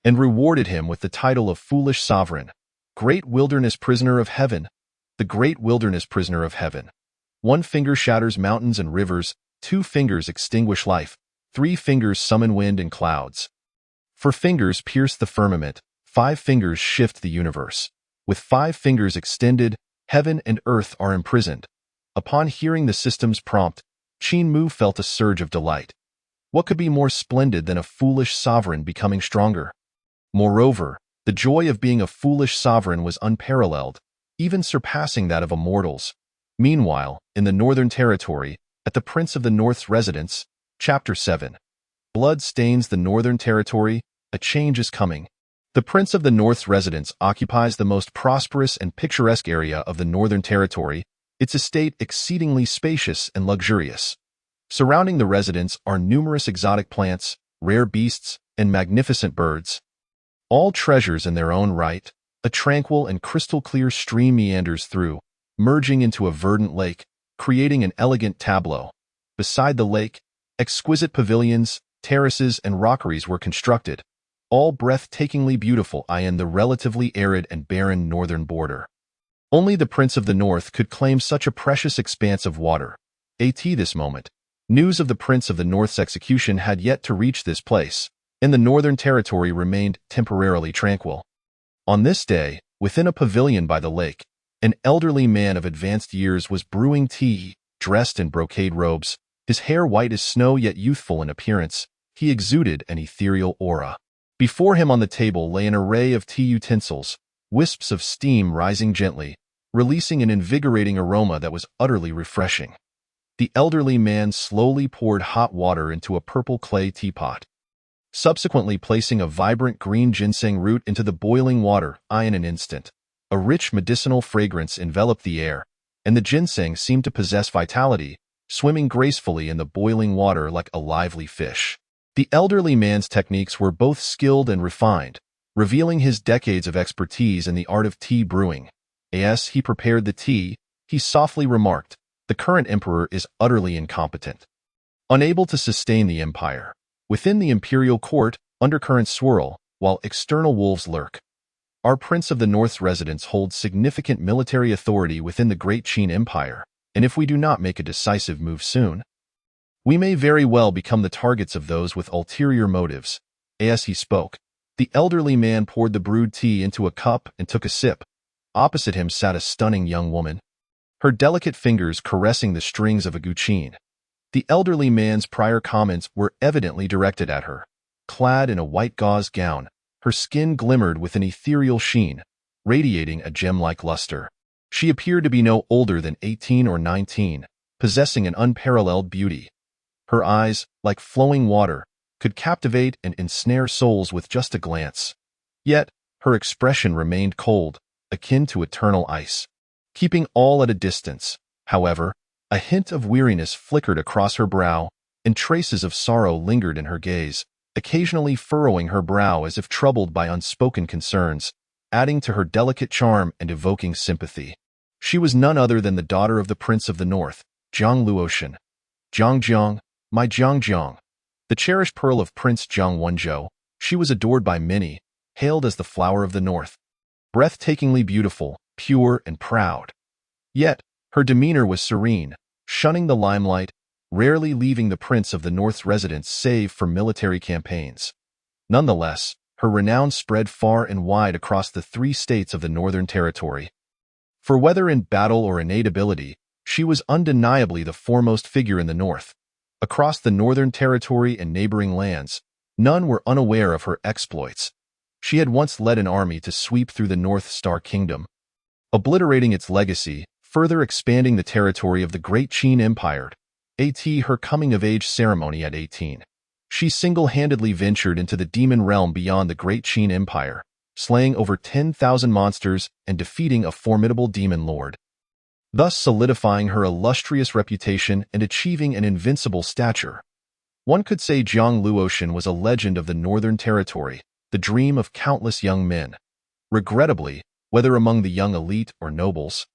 and rewarded him with the title of foolish sovereign, Great Wilderness Prisoner of Heaven. The Great Wilderness Prisoner of Heaven. 1 finger shatters mountains and rivers, 2 fingers extinguish life, 3 fingers summon wind and clouds. 4 fingers pierce the firmament, 5 fingers shift the universe. With 5 fingers extended, heaven and earth are imprisoned. Upon hearing the system's prompt, Qin Mu felt a surge of delight. What could be more splendid than a foolish sovereign becoming stronger? Moreover, the joy of being a foolish sovereign was unparalleled, even surpassing that of immortals. Meanwhile, in the Northern Territory, at the Prince of the North's residence, Chapter 7. Blood stains the Northern Territory, a change is coming. The Prince of the North's residence occupies the most prosperous and picturesque area of the Northern Territory, its estate exceedingly spacious and luxurious. Surrounding the residence are numerous exotic plants, rare beasts, and magnificent birds. All treasures in their own right, a tranquil and crystal-clear stream meanders through, merging into a verdant lake, creating an elegant tableau. Beside the lake, exquisite pavilions, terraces, and rockeries were constructed, all breathtakingly beautiful in the relatively arid and barren northern border. Only the Prince of the North could claim such a precious expanse of water. At this moment, news of the Prince of the North's execution had yet to reach this place, and the Northern Territory remained temporarily tranquil. On this day, within a pavilion by the lake, an elderly man of advanced years was brewing tea, dressed in brocade robes, his hair white as snow yet youthful in appearance. He exuded an ethereal aura. Before him on the table lay an array of tea utensils, wisps of steam rising gently, releasing an invigorating aroma that was utterly refreshing. The elderly man slowly poured hot water into a purple clay teapot, subsequently placing a vibrant green ginseng root into the boiling water. In an instant, a rich medicinal fragrance enveloped the air, and the ginseng seemed to possess vitality, swimming gracefully in the boiling water like a lively fish. The elderly man's techniques were both skilled and refined, revealing his decades of expertise in the art of tea brewing. As he prepared the tea, he softly remarked, The current emperor is utterly incompetent. Unable to sustain the empire. Within the imperial court, undercurrents swirl, while external wolves lurk. Our Prince of the North's residence holds significant military authority within the Great Qin Empire, and if we do not make a decisive move soon, we may very well become the targets of those with ulterior motives. As he spoke, the elderly man poured the brewed tea into a cup and took a sip. Opposite him sat a stunning young woman, her delicate fingers caressing the strings of a guqin. The elderly man's prior comments were evidently directed at her. Clad in a white gauze gown, her skin glimmered with an ethereal sheen, radiating a gem-like luster. She appeared to be no older than 18 or 19, possessing an unparalleled beauty. Her eyes, like flowing water, could captivate and ensnare souls with just a glance. Yet, her expression remained cold, akin to eternal ice. Keeping all at a distance, however, a hint of weariness flickered across her brow, and traces of sorrow lingered in her gaze, occasionally furrowing her brow as if troubled by unspoken concerns, adding to her delicate charm and evoking sympathy. She was none other than the daughter of the Prince of the North, Jiang Luotian. Jiang, my Jiang. The cherished pearl of Prince Jiang Wenzhou, she was adored by many, hailed as the flower of the north. Breathtakingly beautiful, pure, and proud. Yet, her demeanor was serene, shunning the limelight, rarely leaving the Prince of the North's residence save for military campaigns. Nonetheless, her renown spread far and wide across the 3 states of the Northern Territory. For whether in battle or innate ability, she was undeniably the foremost figure in the North. Across the Northern Territory and neighboring lands, none were unaware of her exploits. She had once led an army to sweep through the North Star Kingdom, obliterating its legacy, further expanding the territory of the Great Qin Empire. Her coming-of-age ceremony at 18. She single-handedly ventured into the demon realm beyond the Great Qin Empire, slaying over 10,000 monsters and defeating a formidable demon lord, thus solidifying her illustrious reputation and achieving an invincible stature. One could say Jiang Luotian was a legend of the Northern Territory, the dream of countless young men. Regrettably, whether among the young elite or nobles,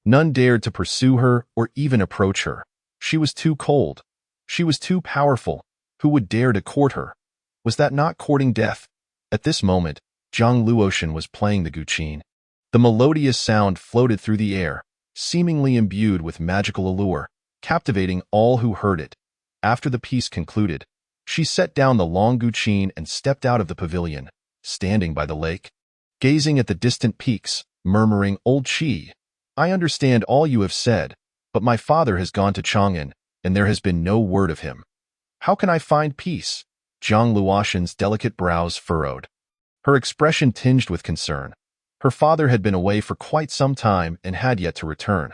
none dared to pursue her or even approach her. She was too cold. She was too powerful. Who would dare to court her? Was that not courting death? At this moment, Jiang Luotian was playing the guqin. The melodious sound floated through the air, seemingly imbued with magical allure, captivating all who heard it. After the piece concluded, she set down the long guqin and stepped out of the pavilion, standing by the lake, gazing at the distant peaks, murmuring, "Old Qi, I understand all you have said, but my father has gone to Chang'an, and there has been no word of him. How can I find peace?" Jiang Luotian's delicate brows furrowed, her expression tinged with concern. Her father had been away for quite some time and had yet to return.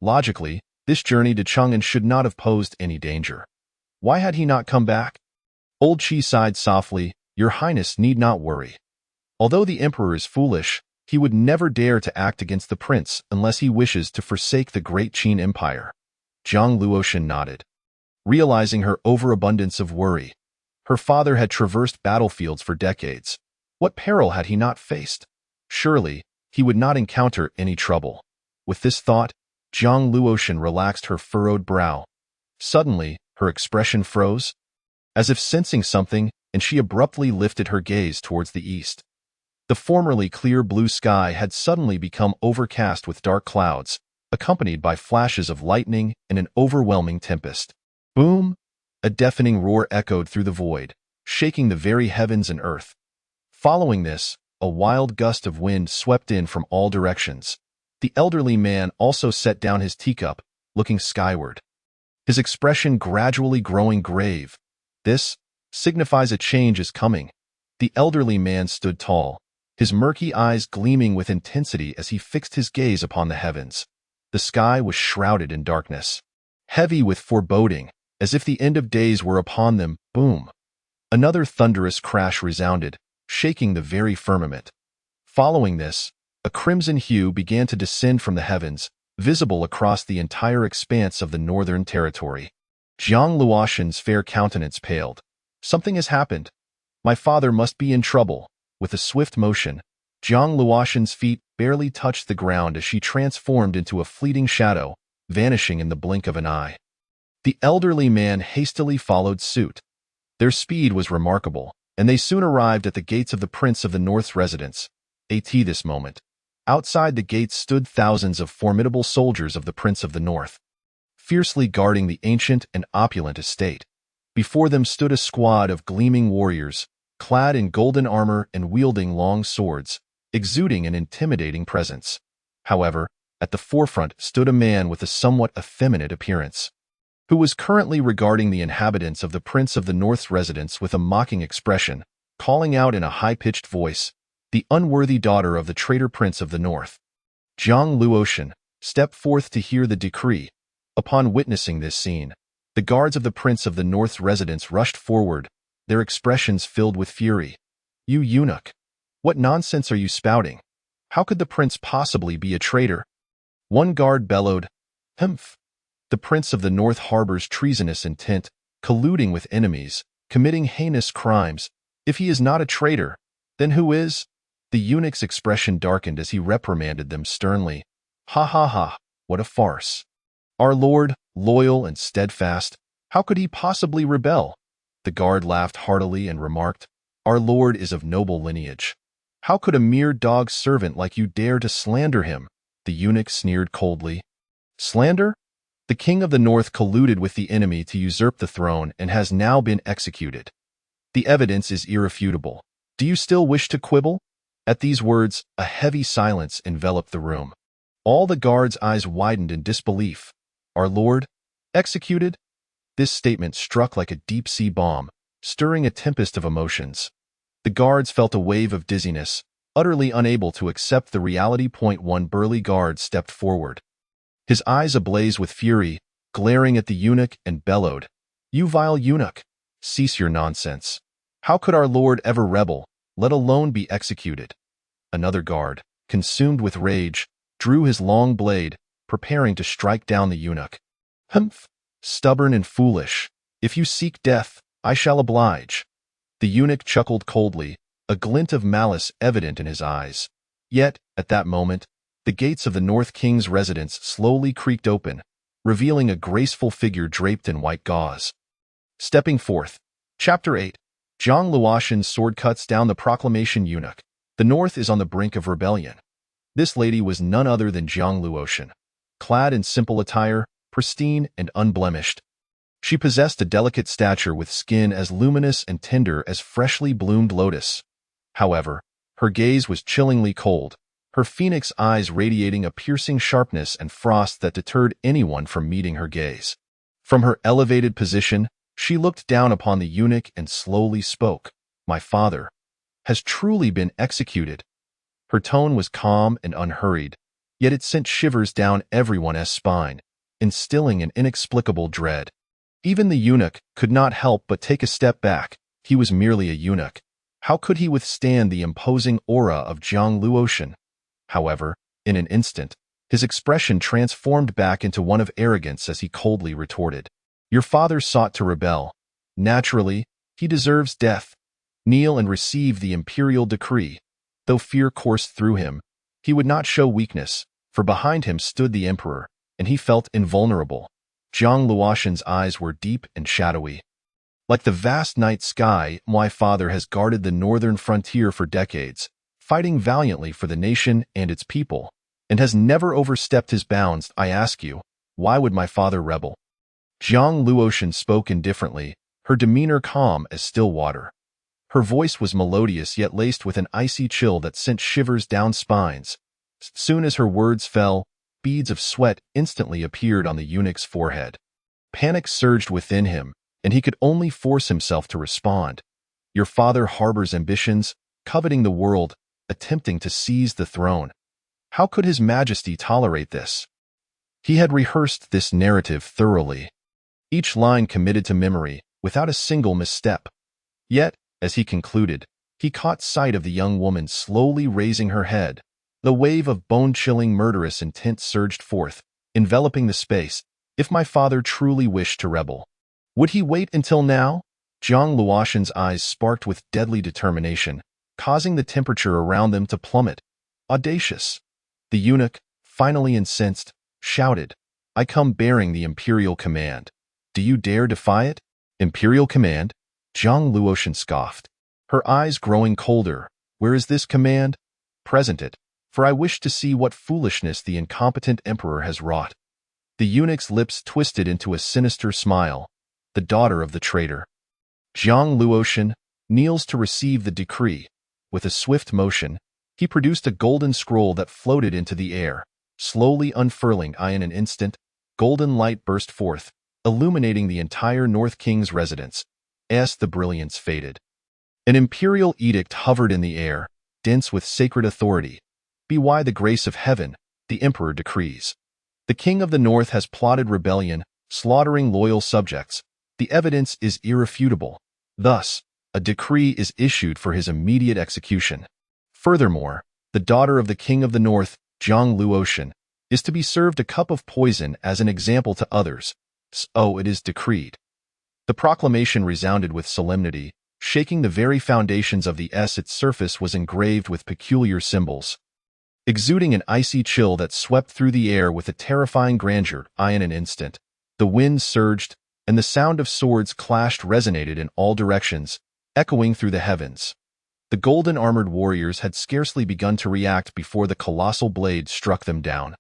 Logically, this journey to Chang'an should not have posed any danger. Why had he not come back? Old Qi sighed softly, "Your Highness need not worry. Although the Emperor is foolish, he would never dare to act against the prince unless he wishes to forsake the Great Qin Empire." Jiang Luotian nodded, realizing her overabundance of worry. Her father had traversed battlefields for decades. What peril had he not faced? Surely, he would not encounter any trouble. With this thought, Jiang Luotian relaxed her furrowed brow. Suddenly, her expression froze, as if sensing something, and she abruptly lifted her gaze towards the east. The formerly clear blue sky had suddenly become overcast with dark clouds, accompanied by flashes of lightning and an overwhelming tempest. Boom! A deafening roar echoed through the void, shaking the very heavens and earth. Following this, a wild gust of wind swept in from all directions. The elderly man also set down his teacup, looking skyward, his expression gradually growing grave. This signifies a change is coming. The elderly man stood tall, his murky eyes gleaming with intensity as he fixed his gaze upon the heavens. The sky was shrouded in darkness, heavy with foreboding, as if the end of days were upon them. Boom! Another thunderous crash resounded, shaking the very firmament. Following this, a crimson hue began to descend from the heavens, visible across the entire expanse of the Northern Territory. Jiang Luotian's fair countenance paled. "Something has happened. My father must be in trouble." With a swift motion, Jiang Luotian's feet barely touched the ground as she transformed into a fleeting shadow, vanishing in the blink of an eye. The elderly man hastily followed suit. Their speed was remarkable, and they soon arrived at the gates of the Prince of the North's residence. This moment, outside the gates stood thousands of formidable soldiers of the Prince of the North, fiercely guarding the ancient and opulent estate. Before them stood a squad of gleaming warriors, clad in golden armor and wielding long swords, exuding an intimidating presence. However, at the forefront stood a man with a somewhat effeminate appearance, who was currently regarding the inhabitants of the Prince of the North's residence with a mocking expression, calling out in a high-pitched voice, "The unworthy daughter of the traitor Prince of the North." Jiang Luotian stepped forth to hear the decree. Upon witnessing this scene, the guards of the Prince of the North's residence rushed forward, their expressions filled with fury. "You eunuch! What nonsense are you spouting? How could the prince possibly be a traitor?" One guard bellowed, "Humph! The Prince of the North harbors treasonous intent, colluding with enemies, committing heinous crimes. If he is not a traitor, then who is?" The eunuch's expression darkened as he reprimanded them sternly. "Ha ha ha, what a farce! Our lord, loyal and steadfast, how could he possibly rebel?" The guard laughed heartily and remarked, "Our lord is of noble lineage. How could a mere dog servant like you dare to slander him?" The eunuch sneered coldly. "Slander? The king of the north colluded with the enemy to usurp the throne and has now been executed. The evidence is irrefutable. Do you still wish to quibble?" At these words, a heavy silence enveloped the room. All the guards' eyes widened in disbelief. "Our lord? Executed?" This statement struck like a deep-sea bomb, stirring a tempest of emotions. The guards felt a wave of dizziness, utterly unable to accept the reality. One burly guard stepped forward. His eyes ablaze with fury, glaring at the eunuch and bellowed, "You vile eunuch! Cease your nonsense. How could our lord ever rebel, let alone be executed?" Another guard, consumed with rage, drew his long blade, preparing to strike down the eunuch. "Humph! Stubborn and foolish. If you seek death, I shall oblige." The eunuch chuckled coldly, a glint of malice evident in his eyes. Yet, at that moment, the gates of the North King's residence slowly creaked open, revealing a graceful figure draped in white gauze. Stepping forth. Chapter 8. Zhang Luoshan's sword cuts down the proclamation. Eunuch. The North is on the brink of rebellion. This lady was none other than Zhang Luoshan. Clad in simple attire, pristine and unblemished, she possessed a delicate stature with skin as luminous and tender as freshly bloomed lotus. However, her gaze was chillingly cold, her phoenix eyes radiating a piercing sharpness and frost that deterred anyone from meeting her gaze. From her elevated position, she looked down upon the eunuch and slowly spoke, "My father has truly been executed." Her tone was calm and unhurried, yet it sent shivers down everyone's spine, instilling an inexplicable dread. Even the eunuch could not help but take a step back. He was merely a eunuch. How could he withstand the imposing aura of Zhang Luoshan? However, in an instant, his expression transformed back into one of arrogance as he coldly retorted, "Your father sought to rebel. Naturally, he deserves death. Kneel and receive the imperial decree." Though fear coursed through him, he would not show weakness, for behind him stood the emperor, and he felt invulnerable. Zhang Luoshan's eyes were deep and shadowy. Like the vast night sky, my father has guarded the northern frontier for decades, fighting valiantly for the nation and its people, and has never overstepped his bounds. I ask you, why would my father rebel? Zhang Luoshan spoke indifferently, her demeanor calm as still water. Her voice was melodious yet laced with an icy chill that sent shivers down spines. Soon as her words fell, beads of sweat instantly appeared on the eunuch's forehead. Panic surged within him, and he could only force himself to respond. "Your father harbors ambitions, coveting the world, attempting to seize the throne. How could His Majesty tolerate this?" He had rehearsed this narrative thoroughly, each line committed to memory, without a single misstep. Yet, as he concluded, he caught sight of the young woman slowly raising her head. The wave of bone-chilling murderous intent surged forth, enveloping the space. If my father truly wished to rebel, would he wait until now? Zhang Luoshan's eyes sparked with deadly determination, causing the temperature around them to plummet. Audacious! The eunuch, finally incensed, shouted, "I come bearing the imperial command. Do you dare defy it?" "Imperial command?" Zhang Luoshan scoffed, her eyes growing colder. "Where is this command? Present it, for I wish to see what foolishness the incompetent emperor has wrought." The eunuch's lips twisted into a sinister smile. "The daughter of the traitor." Zhang Luoshan kneels to receive the decree. With a swift motion, he produced a golden scroll that floated into the air, slowly unfurling. In an instant, golden light burst forth, illuminating the entire North King's residence. The brilliance faded. An imperial edict hovered in the air, dense with sacred authority. "Be why the grace of heaven," the emperor decrees. "The king of the north has plotted rebellion, slaughtering loyal subjects. The evidence is irrefutable. Thus, a decree is issued for his immediate execution. Furthermore, the daughter of the king of the north, Zhang Luoshan, is to be served a cup of poison as an example to others. So it is decreed." The proclamation resounded with solemnity, shaking the very foundations of the S. Its surface was engraved with peculiar symbols, exuding an icy chill that swept through the air with a terrifying grandeur. In an instant, the wind surged, and the sound of swords clashed resonated in all directions, echoing through the heavens. The golden-armored warriors had scarcely begun to react before the colossal blade struck them down,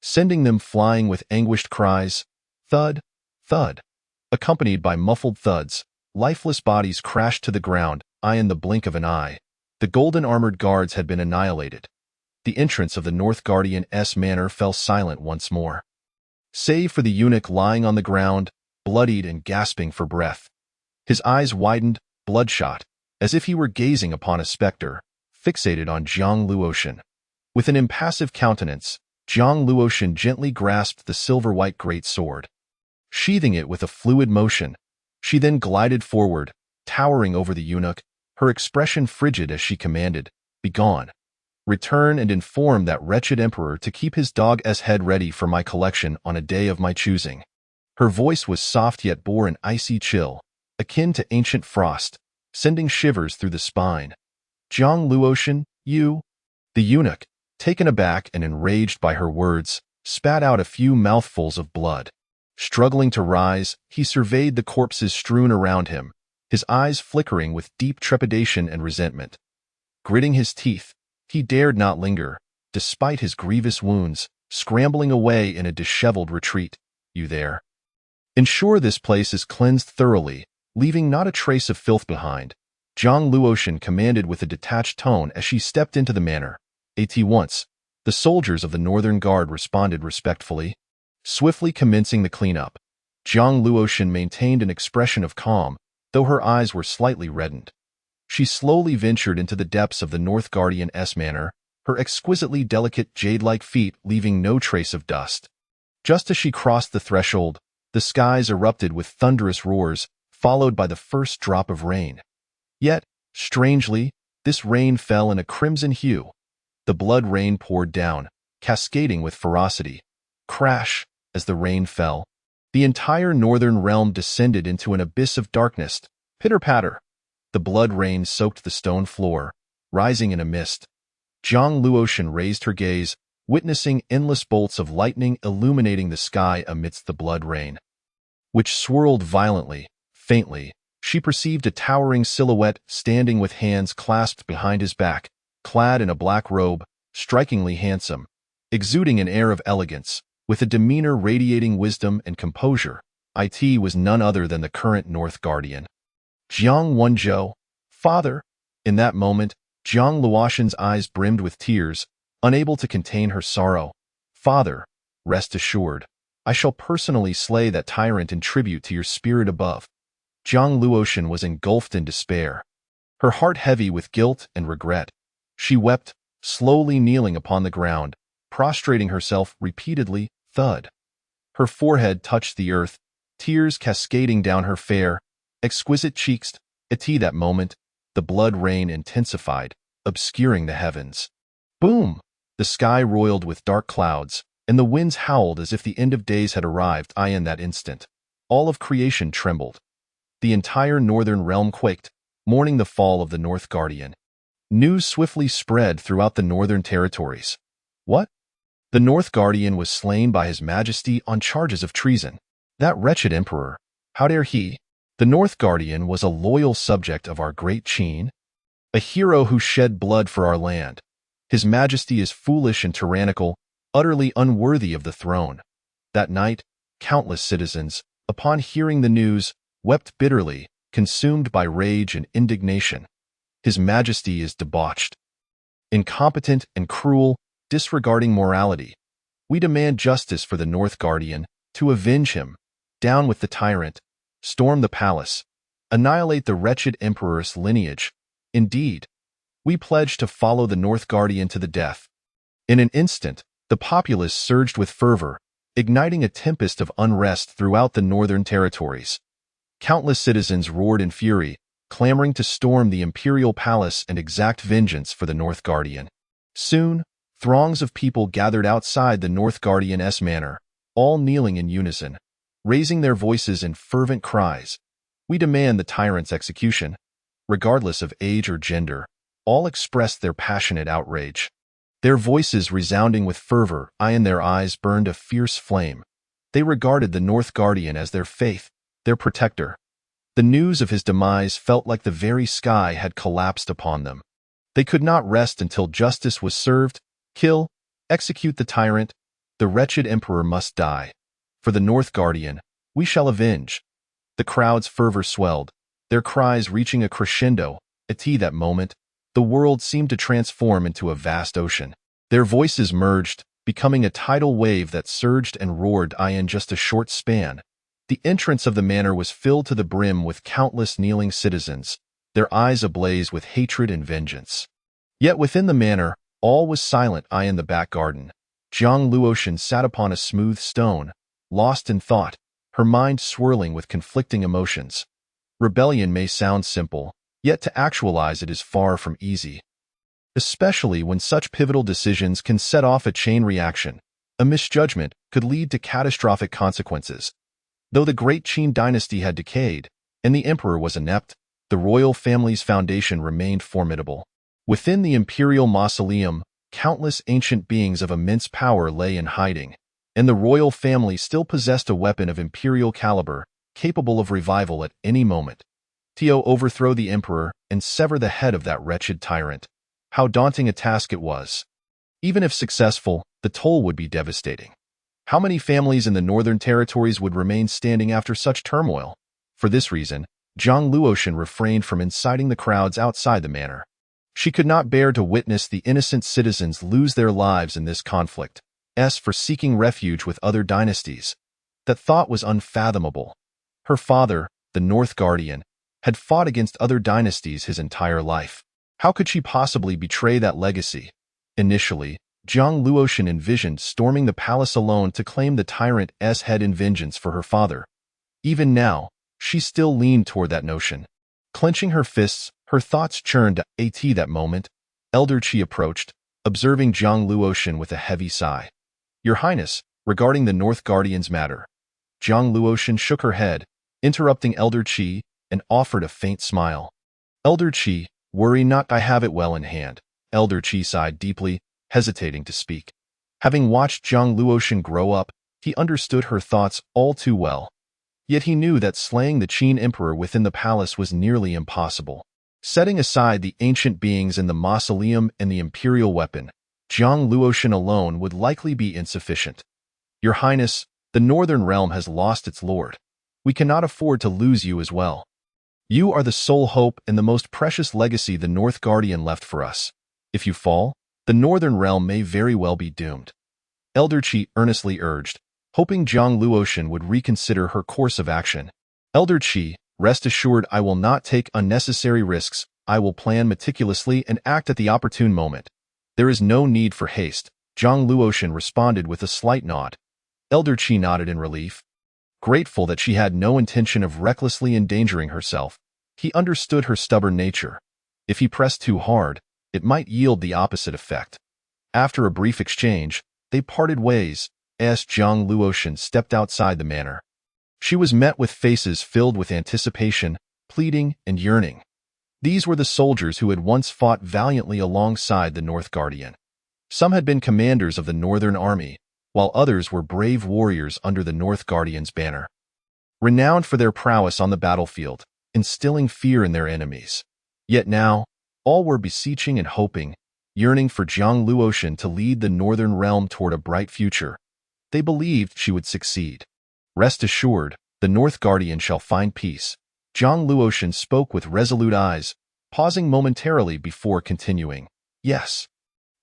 sending them flying with anguished cries, thud, thud. Accompanied by muffled thuds, lifeless bodies crashed to the ground, in the blink of an eye. The golden-armored guards had been annihilated. The entrance of the North Guardian's manor fell silent once more, save for the eunuch lying on the ground, bloodied and gasping for breath. His eyes widened, bloodshot, as if he were gazing upon a specter, fixated on Jiang Luotian. With an impassive countenance, Jiang Luotian gently grasped the silver-white great sword. Sheathing it with a fluid motion, she then glided forward, towering over the eunuch, her expression frigid as she commanded, "Begone. Return and inform that wretched emperor to keep his dog's head ready for my collection on a day of my choosing." Her voice was soft yet bore an icy chill, akin to ancient frost, sending shivers through the spine. "Jiang Luotian, you?" The eunuch, taken aback and enraged by her words, spat out a few mouthfuls of blood. Struggling to rise, he surveyed the corpses strewn around him, his eyes flickering with deep trepidation and resentment. Gritting his teeth, he dared not linger, despite his grievous wounds, scrambling away in a disheveled retreat. "You there? Ensure this place is cleansed thoroughly, leaving not a trace of filth behind," Jiang Luotian commanded with a detached tone as she stepped into the manor. "At once." The soldiers of the Northern Guard responded respectfully. Swiftly commencing the cleanup, Jiang Luotian maintained an expression of calm, though her eyes were slightly reddened. She slowly ventured into the depths of the North Guardian's manor, her exquisitely delicate jade-like feet leaving no trace of dust. Just as she crossed the threshold, the skies erupted with thunderous roars, followed by the first drop of rain. Yet, strangely, this rain fell in a crimson hue. The blood rain poured down, cascading with ferocity. Crash! As the rain fell, the entire northern realm descended into an abyss of darkness. Pitter-patter! The blood rain soaked the stone floor, rising in a mist. Jiang Luotian raised her gaze, witnessing endless bolts of lightning illuminating the sky amidst the blood rain, which swirled violently. Faintly, she perceived a towering silhouette standing with hands clasped behind his back, clad in a black robe, strikingly handsome, exuding an air of elegance, with a demeanor radiating wisdom and composure. It was none other than the current North Guardian, Jiang Wenzhou. "Father!" In that moment, Jiang Luotian's eyes brimmed with tears, unable to contain her sorrow. "Father, rest assured, I shall personally slay that tyrant in tribute to your spirit above." Jiang Luotian was engulfed in despair, her heart heavy with guilt and regret. She wept, slowly kneeling upon the ground, prostrating herself repeatedly. Thud. Her forehead touched the earth, tears cascading down her fair, exquisite cheeks. At that moment, the blood rain intensified, obscuring the heavens. Boom! The sky roiled with dark clouds, and the winds howled as if the end of days had arrived. In that instant, all of creation trembled. The entire northern realm quaked, mourning the fall of the North Guardian. News swiftly spread throughout the northern territories. What? The North Guardian was slain by His Majesty on charges of treason. That wretched emperor, how dare he? The North Guardian was a loyal subject of our great Qin, a hero who shed blood for our land. His Majesty is foolish and tyrannical, utterly unworthy of the throne. That night, countless citizens, upon hearing the news, wept bitterly, consumed by rage and indignation. His Majesty is debauched, incompetent and cruel, disregarding morality. We demand justice for the North Guardian, to avenge him. Down with the tyrant. Storm the palace. Annihilate the wretched emperor's lineage. Indeed, we pledge to follow the North Guardian to the death. In an instant, the populace surged with fervor, igniting a tempest of unrest throughout the northern territories. Countless citizens roared in fury, clamoring to storm the imperial palace and exact vengeance for the North Guardian. Soon, throngs of people gathered outside the North Guardian's manor, all kneeling in unison, raising their voices in fervent cries. We demand the tyrant's execution. Regardless of age or gender, all expressed their passionate outrage. Their voices resounding with fervor, in their eyes burned a fierce flame. They regarded the North Guardian as their faith, their protector. The news of his demise felt like the very sky had collapsed upon them. They could not rest until justice was served. Kill, execute the tyrant. The wretched emperor must die. For the North Guardian, we shall avenge. The crowd's fervor swelled, their cries reaching a crescendo. At that moment, the world seemed to transform into a vast ocean. Their voices merged, becoming a tidal wave that surged and roared in just a short span. The entrance of the manor was filled to the brim with countless kneeling citizens, their eyes ablaze with hatred and vengeance. Yet within the manor, all was silent. In the back garden, Jiang Luotian sat upon a smooth stone, lost in thought, her mind swirling with conflicting emotions. Rebellion may sound simple, yet to actualize it is far from easy. Especially when such pivotal decisions can set off a chain reaction. A misjudgment could lead to catastrophic consequences. Though the great Qin dynasty had decayed, and the emperor was inept, the royal family's foundation remained formidable. Within the imperial mausoleum, countless ancient beings of immense power lay in hiding, and the royal family still possessed a weapon of imperial caliber, capable of revival at any moment. To overthrow the emperor and sever the head of that wretched tyrant. How daunting a task it was. Even if successful, the toll would be devastating. How many families in the northern territories would remain standing after such turmoil? For this reason, Jiang Luotian refrained from inciting the crowds outside the manor. She could not bear to witness the innocent citizens lose their lives in this conflict. For seeking refuge with other dynasties. That thought was unfathomable. Her father, the North Guardian, had fought against other dynasties his entire life. How could she possibly betray that legacy? Initially, Jiang Luotian envisioned storming the palace alone to claim the tyrant's head in vengeance for her father. Even now, she still leaned toward that notion. Clenching her fists, her thoughts churned. At that moment, Elder Qi approached, observing Jiang Luotian with a heavy sigh. Your Highness, regarding the North Guardian's matter. Jiang Luotian shook her head, interrupting Elder Qi, and offered a faint smile. Elder Qi, worry not, I have it well in hand. Elder Qi sighed deeply, hesitating to speak. Having watched Jiang Luotian grow up, he understood her thoughts all too well. Yet he knew that slaying the Qin emperor within the palace was nearly impossible. Setting aside the ancient beings in the mausoleum and the imperial weapon, Jiang Luotian alone would likely be insufficient. Your Highness, the Northern Realm has lost its lord. We cannot afford to lose you as well. You are the sole hope and the most precious legacy the North Guardian left for us. If you fall, the Northern Realm may very well be doomed. Elder Qi earnestly urged, hoping Jiang Luotian would reconsider her course of action. Elder Qi, rest assured I will not take unnecessary risks. I will plan meticulously and act at the opportune moment. There is no need for haste, Jiang Luotian responded with a slight nod. Elder Qi nodded in relief. Grateful that she had no intention of recklessly endangering herself, he understood her stubborn nature. If he pressed too hard, it might yield the opposite effect. After a brief exchange, they parted ways, as Jiang Luotian stepped outside the manor. She was met with faces filled with anticipation, pleading, and yearning. These were the soldiers who had once fought valiantly alongside the North Guardian. Some had been commanders of the Northern Army, while others were brave warriors under the North Guardian's banner. Renowned for their prowess on the battlefield, instilling fear in their enemies. Yet now, all were beseeching and hoping, yearning for Jiang Luotian to lead the Northern Realm toward a bright future. They believed she would succeed. Rest assured, the North Guardian shall find peace. Jiang Luotian spoke with resolute eyes, pausing momentarily before continuing. Yes.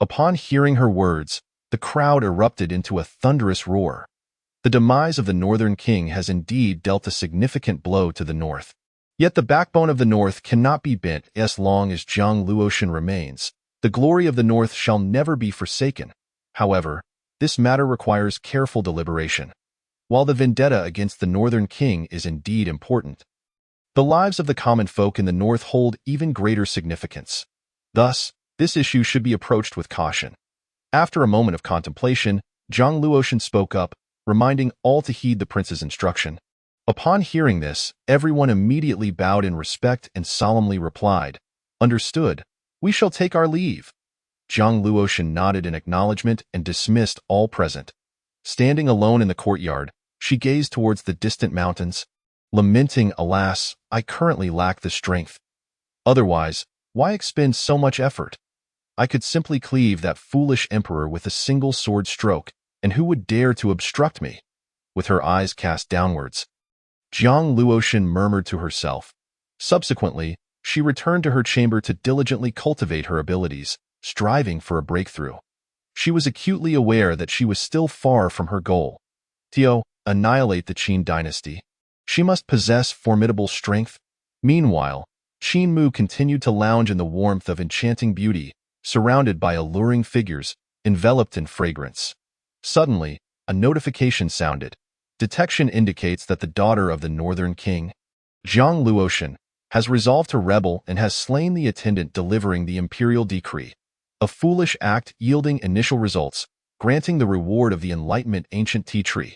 Upon hearing her words, the crowd erupted into a thunderous roar. The demise of the Northern King has indeed dealt a significant blow to the North. Yet the backbone of the North cannot be bent as long as Jiang Luotian remains. The glory of the North shall never be forsaken. However, this matter requires careful deliberation. While the vendetta against the Northern King is indeed important, the lives of the common folk in the North hold even greater significance. Thus, this issue should be approached with caution. After a moment of contemplation, Jiang Luotian spoke up, reminding all to heed the prince's instruction. Upon hearing this, everyone immediately bowed in respect and solemnly replied, Understood. We shall take our leave. Jiang Luotian nodded in acknowledgement and dismissed all present. Standing alone in the courtyard, she gazed towards the distant mountains. lamenting, "Alas, I currently lack the strength. Otherwise, why expend so much effort? I could simply cleave that foolish emperor with a single sword stroke, and who would dare to obstruct me?" With her eyes cast downwards, Jiang Luotian murmured to herself. Subsequently, she returned to her chamber to diligently cultivate her abilities, striving for a breakthrough. She was acutely aware that she was still far from her goal. To annihilate the Qin dynasty, she must possess formidable strength. Meanwhile, Qin Mu continued to lounge in the warmth of enchanting beauty, surrounded by alluring figures, enveloped in fragrance. Suddenly, a notification sounded. Detection indicates that the daughter of the Northern King, Jiang Luotian, has resolved to rebel and has slain the attendant delivering the imperial decree. A foolish act yielding initial results, granting the reward of the Enlightenment ancient tea tree.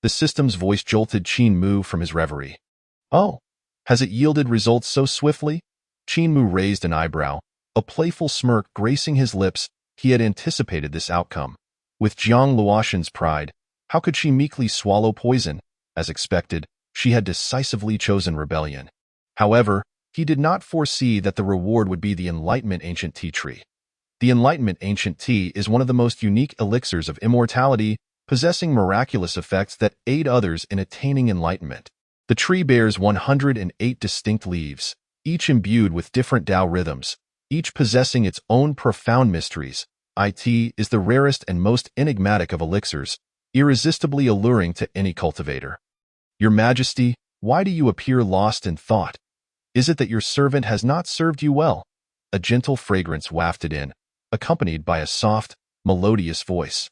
The system's voice jolted Qin Mu from his reverie. "Oh, has it yielded results so swiftly?" Qin Mu raised an eyebrow, a playful smirk gracing his lips. He had anticipated this outcome. With Jiang Luotian's pride, how could she meekly swallow poison? As expected, she had decisively chosen rebellion. However, he did not foresee that the reward would be the Enlightenment ancient tea tree. The Enlightenment ancient tea is one of the most unique elixirs of immortality, possessing miraculous effects that aid others in attaining enlightenment. The tree bears 108 distinct leaves, each imbued with different Tao rhythms, each possessing its own profound mysteries. It is the rarest and most enigmatic of elixirs, irresistibly alluring to any cultivator. "Your Majesty, why do you appear lost in thought? Is it that your servant has not served you well?" A gentle fragrance wafted in, accompanied by a soft, melodious voice.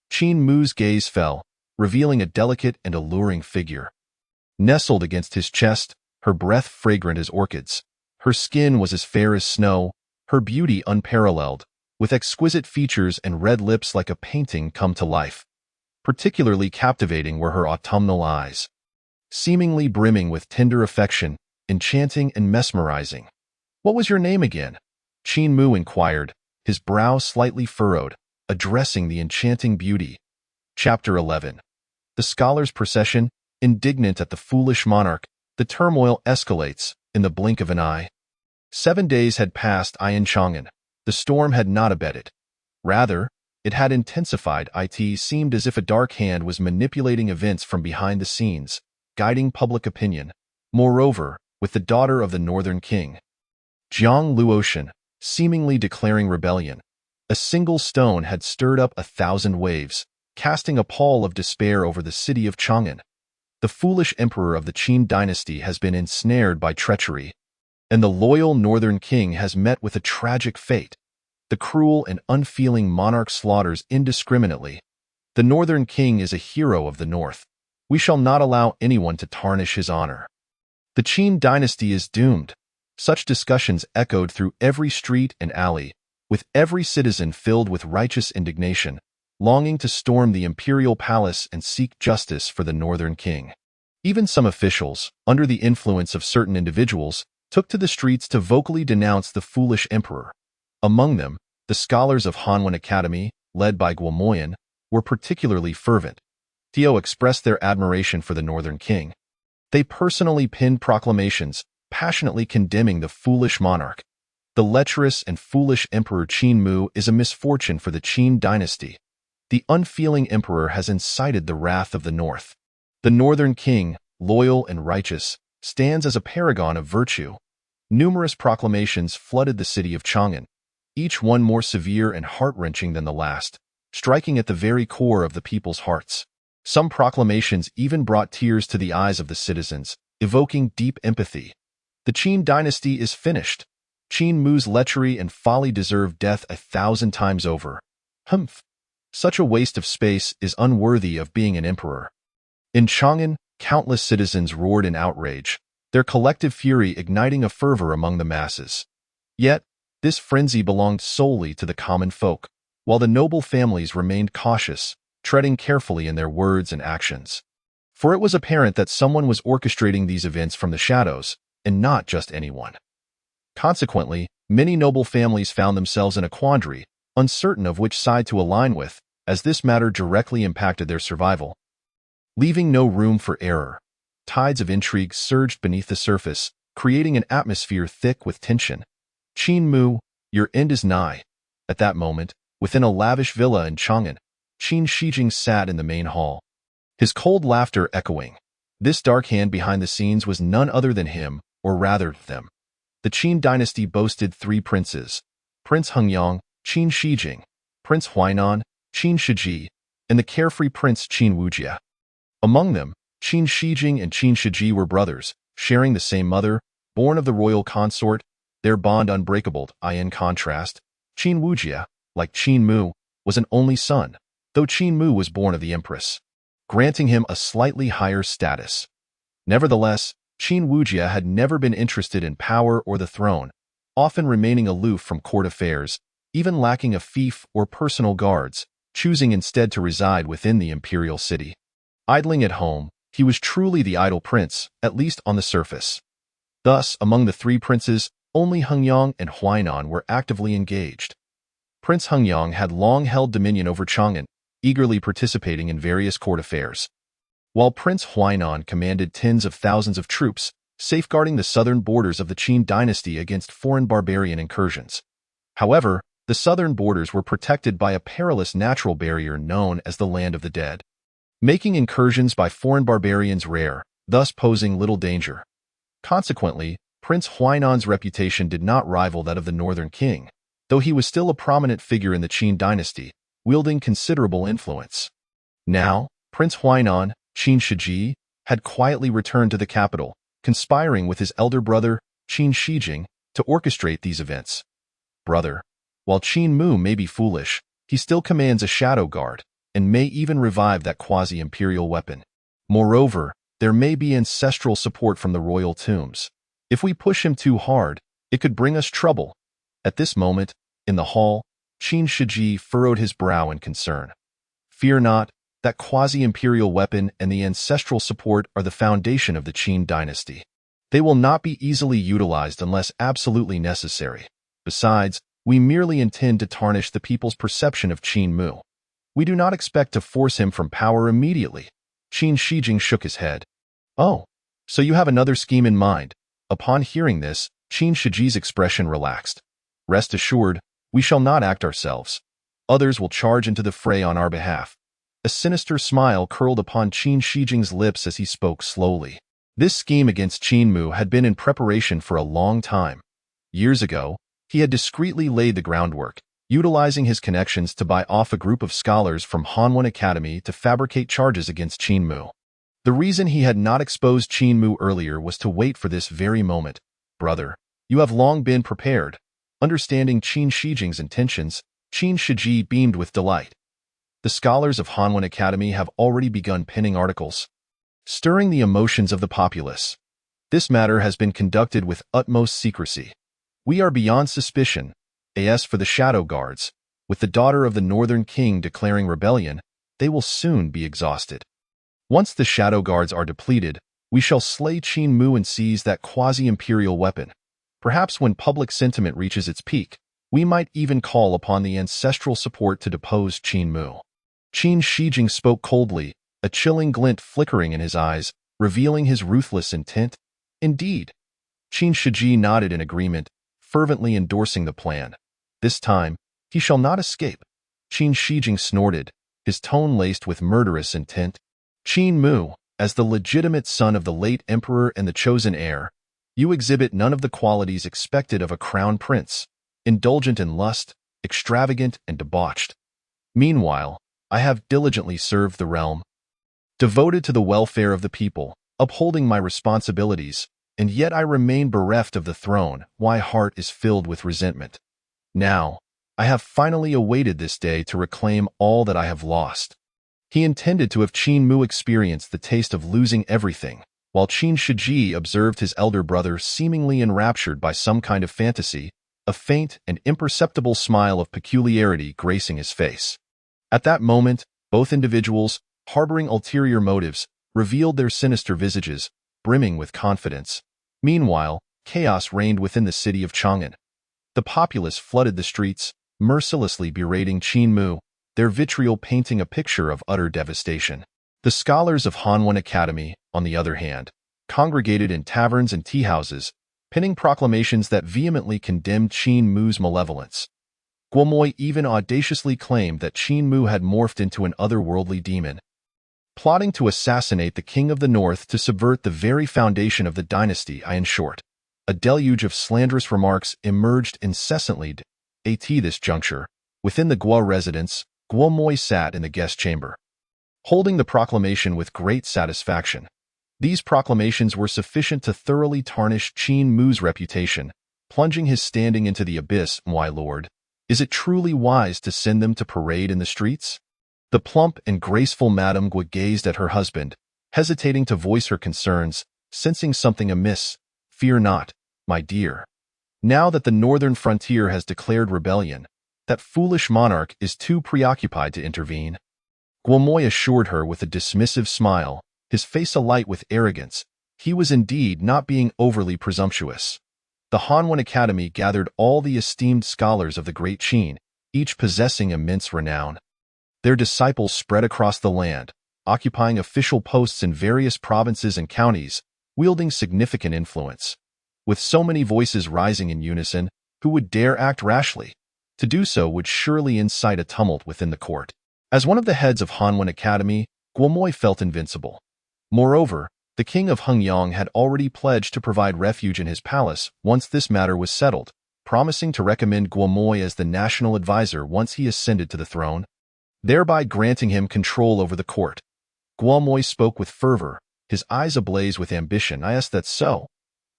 Qin Mu's gaze fell, revealing a delicate and alluring figure. Nestled against his chest, her breath fragrant as orchids. Her skin was as fair as snow, her beauty unparalleled, with exquisite features and red lips like a painting come to life. Particularly captivating were her autumnal eyes, seemingly brimming with tender affection, enchanting and mesmerizing. "What was your name again?" Qin Mu inquired, his brow slightly furrowed, addressing the enchanting beauty. Chapter 11. The scholars' procession, indignant at the foolish monarch, the turmoil escalates in the blink of an eye. 7 days had passed in Chang'an. The storm had not abated. Rather, it had intensified. It seemed as if a dark hand was manipulating events from behind the scenes, guiding public opinion. Moreover, with the daughter of the Northern King, Jiang Luotian, seemingly declaring rebellion, a single stone had stirred up 1,000 waves, casting a pall of despair over the city of Chang'an. The foolish emperor of the Qin dynasty has been ensnared by treachery, and the loyal Northern King has met with a tragic fate. The cruel and unfeeling monarch slaughters indiscriminately. The Northern King is a hero of the North. We shall not allow anyone to tarnish his honor. The Qin dynasty is doomed. Such discussions echoed through every street and alley, with every citizen filled with righteous indignation, longing to storm the imperial palace and seek justice for the Northern King. Even some officials, under the influence of certain individuals, took to the streets to vocally denounce the foolish emperor. Among them, the scholars of Hanwen Academy, led by Guomoyan, were particularly fervent. Tio expressed their admiration for the Northern King. They personally penned proclamations, passionately condemning the foolish monarch. The lecherous and foolish Emperor Qin Mu is a misfortune for the Qin dynasty. The unfeeling emperor has incited the wrath of the North. The Northern King, loyal and righteous, stands as a paragon of virtue. Numerous proclamations flooded the city of Chang'an, each one more severe and heart-wrenching than the last, striking at the very core of the people's hearts. Some proclamations even brought tears to the eyes of the citizens, evoking deep empathy. The Qin dynasty is finished. Qin Mu's lechery and folly deserve death 1,000 times over. Humph! Such a waste of space is unworthy of being an emperor. In Chang'an, countless citizens roared in outrage, their collective fury igniting a fervor among the masses. Yet, this frenzy belonged solely to the common folk, while the noble families remained cautious, treading carefully in their words and actions. For it was apparent that someone was orchestrating these events from the shadows, and not just anyone. Consequently, many noble families found themselves in a quandary, uncertain of which side to align with, as this matter directly impacted their survival. Leaving no room for error, tides of intrigue surged beneath the surface, creating an atmosphere thick with tension. Qin Mu, your end is nigh. At that moment, within a lavish villa in Chang'an, Qin Shijing sat in the main hall, his cold laughter echoing. This dark hand behind the scenes was none other than him, or rather, them. The Qin dynasty boasted 3 princes: Prince Hengyang, Qin Shijing, Prince Huainan, Qin Shiji, and the carefree Prince Qin Wujia. Among them, Qin Shijing and Qin Shiji were brothers, sharing the same mother, born of the royal consort, their bond unbreakable. In contrast, Qin Wujia, like Qin Mu, was an only son, though Qin Mu was born of the empress, granting him a slightly higher status. Nevertheless, Qin Wujia had never been interested in power or the throne, often remaining aloof from court affairs, even lacking a fief or personal guards, choosing instead to reside within the imperial city. Idling at home, he was truly the idle prince, at least on the surface. Thus, among the 3 princes, only Hengyang and Huainan were actively engaged. Prince Hengyang had long held dominion over Chang'an, eagerly participating in various court affairs, while Prince Huainan commanded tens of thousands of troops, safeguarding the southern borders of the Qin dynasty against foreign barbarian incursions. However, the southern borders were protected by a perilous natural barrier known as the Land of the Dead, making incursions by foreign barbarians rare, thus posing little danger. Consequently, Prince Huainan's reputation did not rival that of the northern king, though he was still a prominent figure in the Qin dynasty, wielding considerable influence. Now, Prince Huainan, Qin Shiji, had quietly returned to the capital, conspiring with his elder brother, Qin Shijing, to orchestrate these events. Brother, while Qin Mu may be foolish, he still commands a shadow guard, and may even revive that quasi-imperial weapon. Moreover, there may be ancestral support from the royal tombs. If we push him too hard, it could bring us trouble. At this moment, in the hall, Qin Shiji furrowed his brow in concern. Fear not, that quasi-imperial weapon and the ancestral support are the foundation of the Qin dynasty. They will not be easily utilized unless absolutely necessary. Besides, we merely intend to tarnish the people's perception of Qin Mu. We do not expect to force him from power immediately. Qin Shijing shook his head. Oh, so you have another scheme in mind. Upon hearing this, Qin Shiji's expression relaxed. Rest assured, we shall not act ourselves. Others will charge into the fray on our behalf. A sinister smile curled upon Qin Shijing's lips as he spoke slowly. This scheme against Qin Mu had been in preparation for a long time. Years ago, he had discreetly laid the groundwork, utilizing his connections to buy off a group of scholars from Hanwhan Academy to fabricate charges against Qin Mu. The reason he had not exposed Qin Mu earlier was to wait for this very moment. Brother, you have long been prepared. Understanding Qin Shijing's intentions, Qin Shiji beamed with delight. The scholars of Hanwhan Academy have already begun penning articles, stirring the emotions of the populace. This matter has been conducted with utmost secrecy. We are beyond suspicion. As for the Shadow Guards, with the daughter of the Northern King declaring rebellion, they will soon be exhausted. Once the Shadow Guards are depleted, we shall slay Qin Mu and seize that quasi-imperial weapon. Perhaps when public sentiment reaches its peak, we might even call upon the ancestral support to depose Qin Mu. Qin Shijing spoke coldly, a chilling glint flickering in his eyes, revealing his ruthless intent. Indeed. Qin Shiji nodded in agreement, fervently endorsing the plan. This time, he shall not escape. Qin Shijing snorted, his tone laced with murderous intent. Qin Mu, as the legitimate son of the late emperor and the chosen heir, you exhibit none of the qualities expected of a crown prince, indulgent in lust, extravagant and debauched. Meanwhile, I have diligently served the realm, devoted to the welfare of the people, upholding my responsibilities, and yet I remain bereft of the throne. My heart is filled with resentment. Now, I have finally awaited this day to reclaim all that I have lost. He intended to have Qin Mu experience the taste of losing everything, while Qin Shiji observed his elder brother seemingly enraptured by some kind of fantasy, a faint and imperceptible smile of peculiarity gracing his face. At that moment, both individuals, harboring ulterior motives, revealed their sinister visages, brimming with confidence. Meanwhile, chaos reigned within the city of Chang'an. The populace flooded the streets, mercilessly berating Qin Mu, their vitriol painting a picture of utter devastation. The scholars of Hanwhan Academy, on the other hand, congregated in taverns and tea-houses, penning proclamations that vehemently condemned Qin Mu's malevolence. Guo Moi even audaciously claimed that Qin Mu had morphed into an otherworldly demon, plotting to assassinate the king of the north to subvert the very foundation of the dynasty. In short, a deluge of slanderous remarks emerged incessantly. At this juncture, within the Guo residence, Guo Moi sat in the guest chamber, holding the proclamation with great satisfaction. These proclamations were sufficient to thoroughly tarnish Qin Mu's reputation, plunging his standing into the abyss. My lord, is it truly wise to send them to parade in the streets? The plump and graceful Madame Guo gazed at her husband, hesitating to voice her concerns, sensing something amiss. Fear not, my dear. Now that the northern frontier has declared rebellion, that foolish monarch is too preoccupied to intervene. Guo Moi assured her with a dismissive smile, his face alight with arrogance. He was indeed not being overly presumptuous. The Hanwen Academy gathered all the esteemed scholars of the Great Qin, each possessing immense renown. Their disciples spread across the land, occupying official posts in various provinces and counties, wielding significant influence. With so many voices rising in unison, who would dare act rashly? To do so would surely incite a tumult within the court. As one of the heads of Hanwen Academy, Guo Moi felt invincible. Moreover, the king of Hengyang had already pledged to provide refuge in his palace once this matter was settled, promising to recommend Guo Moi as the national advisor once he ascended to the throne, thereby granting him control over the court. Guo Moi spoke with fervor, his eyes ablaze with ambition. Is that so?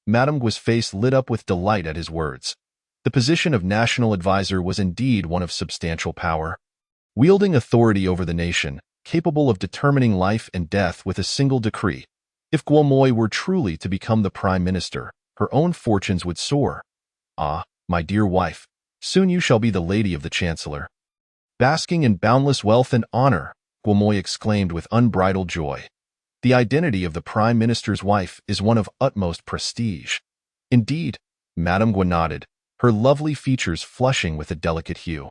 Madame Guo's face lit up with delight at his words. The position of national advisor was indeed one of substantial power, wielding authority over the nation, capable of determining life and death with a single decree. If Guo Moi were truly to become the prime minister, her own fortunes would soar. Ah, my dear wife, soon you shall be the lady of the chancellor. Basking in boundless wealth and honor, Guo Moi exclaimed with unbridled joy. The identity of the prime minister's wife is one of utmost prestige. Indeed, Madame Guo nodded, her lovely features flushing with a delicate hue.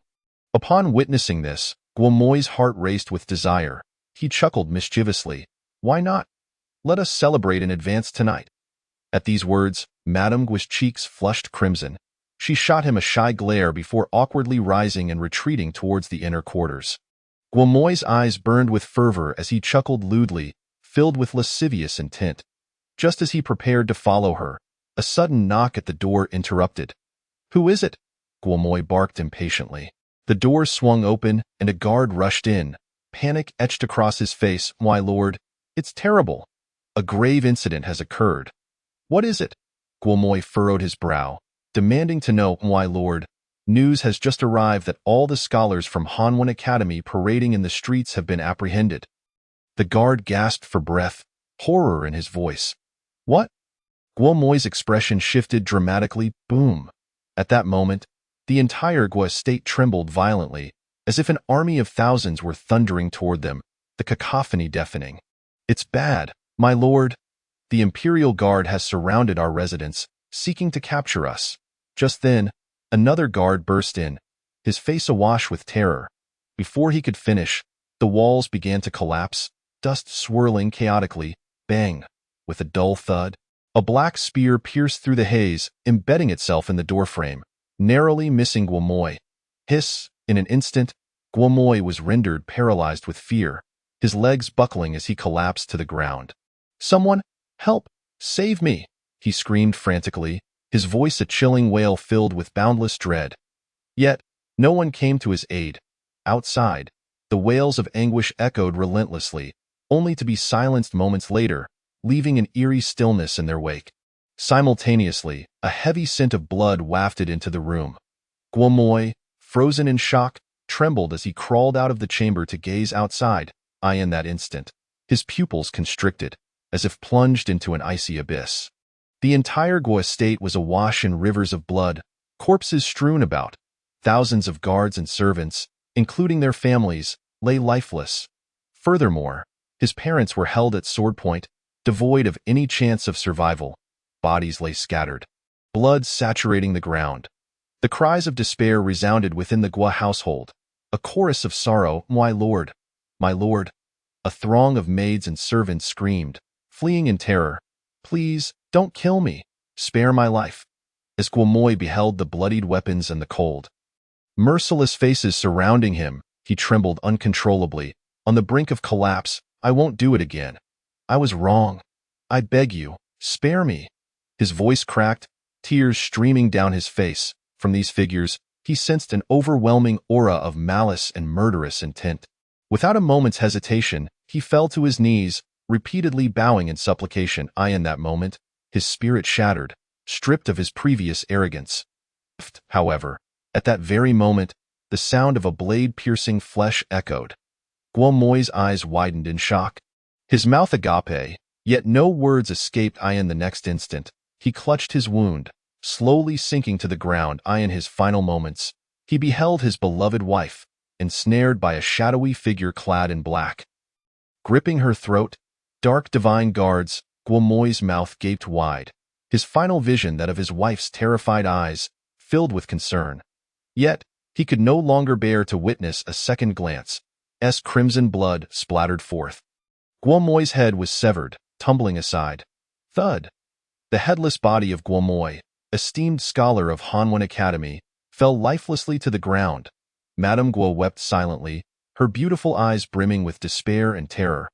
Upon witnessing this, Guo Moi's heart raced with desire. He chuckled mischievously. Why not? Let us celebrate in advance tonight. At these words, Madame Guo's cheeks flushed crimson. She shot him a shy glare before awkwardly rising and retreating towards the inner quarters. Guo Moi's eyes burned with fervor as he chuckled lewdly, filled with lascivious intent. Just as he prepared to follow her, a sudden knock at the door interrupted. Who is it? Guo Moi barked impatiently. The door swung open and a guard rushed in, panic etched across his face. My lord, it's terrible. A grave incident has occurred. What is it? Guo Moi furrowed his brow, demanding to know. My lord, news has just arrived that all the scholars from Hanwen Academy parading in the streets have been apprehended. The guard gasped for breath, horror in his voice. What? Guo Moi's expression shifted dramatically. Boom. At that moment, the entire Guo estate trembled violently, as if an army of thousands were thundering toward them, the cacophony deafening. It's bad, my lord. The Imperial Guard has surrounded our residence, seeking to capture us. Just then, another guard burst in, his face awash with terror. Before he could finish, the walls began to collapse, dust swirling chaotically. Bang! With a dull thud, a black spear pierced through the haze, embedding itself in the doorframe, narrowly missing Guo Moi. Hiss! In an instant, Guo Moi was rendered paralyzed with fear, his legs buckling as he collapsed to the ground. Someone! Help! Save me! He screamed frantically, his voice a chilling wail filled with boundless dread. Yet, no one came to his aid. Outside, the wails of anguish echoed relentlessly, only to be silenced moments later, leaving an eerie stillness in their wake. Simultaneously, a heavy scent of blood wafted into the room. Guo Moi, frozen in shock, trembled as he crawled out of the chamber to gaze outside. In that instant, his pupils constricted, as if plunged into an icy abyss. The entire Guo estate was awash in rivers of blood, corpses strewn about. Thousands of guards and servants, including their families, lay lifeless. Furthermore, his parents were held at sword point, devoid of any chance of survival. Bodies lay scattered, blood saturating the ground. The cries of despair resounded within the Guo household, a chorus of sorrow. My lord! My lord! A throng of maids and servants screamed, fleeing in terror. Please, don't kill me. Spare my life. As Guomoy beheld the bloodied weapons and the cold, merciless faces surrounding him, he trembled uncontrollably. On the brink of collapse, I won't do it again. I was wrong. I beg you, spare me. His voice cracked, tears streaming down his face. From these figures, he sensed an overwhelming aura of malice and murderous intent. Without a moment's hesitation, he fell to his knees, repeatedly bowing in supplication. In that moment, his spirit shattered, stripped of his previous arrogance. However, at that very moment, the sound of a blade piercing flesh echoed. Guomoy's eyes widened in shock. His mouth agape, yet no words escaped. In the next instant, he clutched his wound, slowly sinking to the ground. In his final moments, he beheld his beloved wife, ensnared by a shadowy figure clad in black. Gripping her throat, dark divine guards, Guomoy's mouth gaped wide, his final vision that of his wife's terrified eyes, filled with concern. Yet, he could no longer bear to witness a second glance, as crimson blood splattered forth. Guomoy's head was severed, tumbling aside. Thud! The headless body of Guomoy, esteemed scholar of Hanwen Academy, fell lifelessly to the ground. Madame Guo wept silently, her beautiful eyes brimming with despair and terror.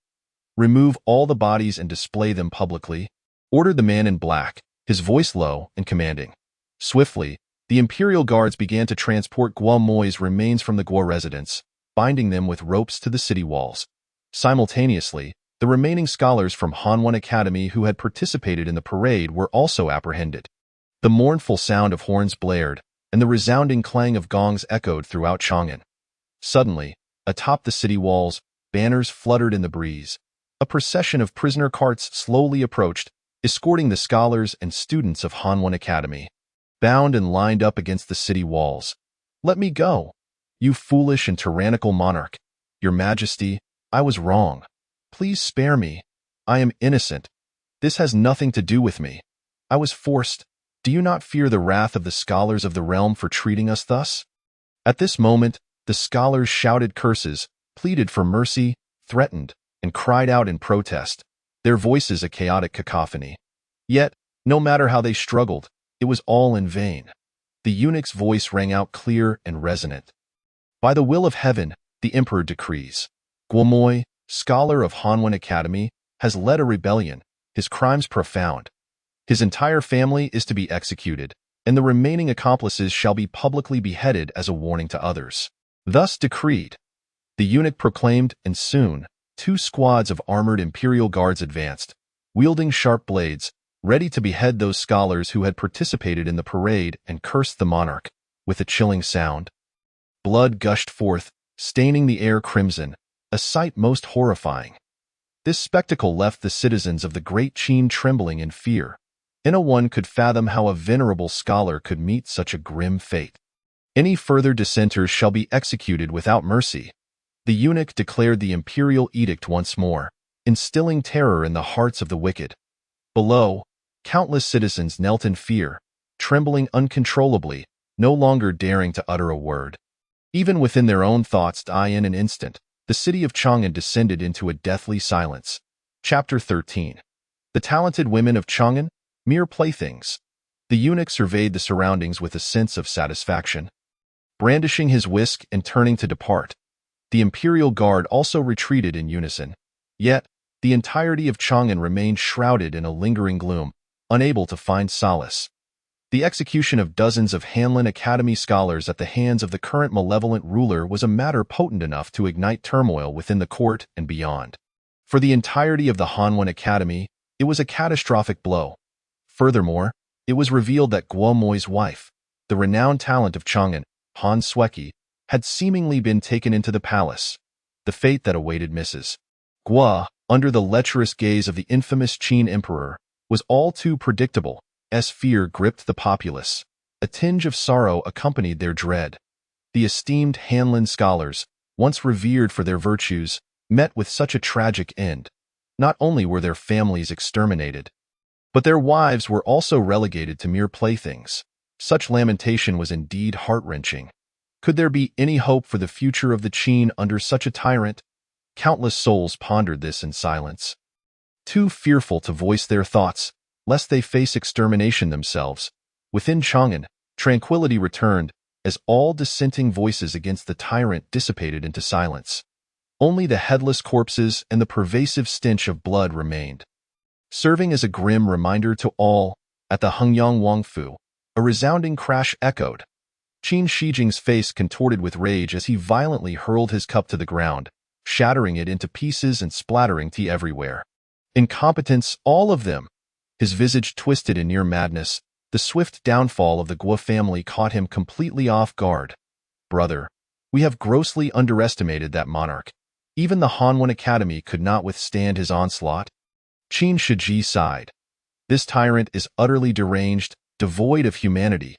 Remove all the bodies and display them publicly, ordered the man in black, his voice low and commanding. Swiftly, the Imperial Guards began to transport Guomoy's remains from the Guo residence, binding them with ropes to the city walls. Simultaneously, the remaining scholars from Hanwen Academy who had participated in the parade were also apprehended. The mournful sound of horns blared, and the resounding clang of gongs echoed throughout Chang'an. Suddenly, atop the city walls, banners fluttered in the breeze. A procession of prisoner carts slowly approached, escorting the scholars and students of Hanwen Academy. Bound and lined up against the city walls. Let me go, you foolish and tyrannical monarch. Your Majesty, I was wrong. Please spare me. I am innocent. This has nothing to do with me. I was forced. Do you not fear the wrath of the scholars of the realm for treating us thus? At this moment, the scholars shouted curses, pleaded for mercy, threatened, and cried out in protest, their voices a chaotic cacophony. Yet, no matter how they struggled, it was all in vain. The eunuch's voice rang out clear and resonant. By the will of heaven, the emperor decrees. Guomoy, scholar of Hanwen Academy, has led a rebellion, his crimes profound. His entire family is to be executed, and the remaining accomplices shall be publicly beheaded as a warning to others. Thus decreed. The eunuch proclaimed, and soon, 2 squads of armored Imperial Guards advanced, wielding sharp blades, ready to behead those scholars who had participated in the parade and cursed the monarch. With a chilling sound, blood gushed forth, staining the air crimson, a sight most horrifying. This spectacle left the citizens of the Great Qin trembling in fear. No one could fathom how a venerable scholar could meet such a grim fate. Any further dissenters shall be executed without mercy. The eunuch declared the imperial edict once more, instilling terror in the hearts of the wicked. Below, countless citizens knelt in fear, trembling uncontrollably, no longer daring to utter a word. Even within their own thoughts, in an instant, the city of Chang'an descended into a deathly silence. Chapter 13. The talented women of Chang'an, mere playthings. The eunuch surveyed the surroundings with a sense of satisfaction. Brandishing his whisk and turning to depart, the Imperial Guard also retreated in unison. Yet, the entirety of Chang'an remained shrouded in a lingering gloom, unable to find solace. The execution of dozens of Hanwen Academy scholars at the hands of the current malevolent ruler was a matter potent enough to ignite turmoil within the court and beyond. For the entirety of the Hanwen Academy, it was a catastrophic blow. Furthermore, it was revealed that Guomoy's wife, the renowned talent of Chang'an, Han Sueki, had seemingly been taken into the palace. The fate that awaited Mrs. Guo, under the lecherous gaze of the infamous Qin emperor, was all too predictable, as fear gripped the populace. A tinge of sorrow accompanied their dread. The esteemed Hanlin scholars, once revered for their virtues, met with such a tragic end. Not only were their families exterminated, but their wives were also relegated to mere playthings. Such lamentation was indeed heart-wrenching. Could there be any hope for the future of the Qin under such a tyrant? Countless souls pondered this in silence. too fearful to voice their thoughts, lest they face extermination themselves. Within Chang'an, tranquility returned, as all dissenting voices against the tyrant dissipated into silence. Only the headless corpses and the pervasive stench of blood remained. Serving as a grim reminder to all, at the Hengyang Wangfu, a resounding crash echoed. Qin Shijing's face contorted with rage as he violently hurled his cup to the ground, shattering it into pieces and splattering tea everywhere. Incompetence, all of them! His visage twisted in near madness. The swift downfall of the Guo family caught him completely off guard. Brother, we have grossly underestimated that monarch. Even the Hanwen Academy could not withstand his onslaught. Qin Shiji sighed. This tyrant is utterly deranged, devoid of humanity.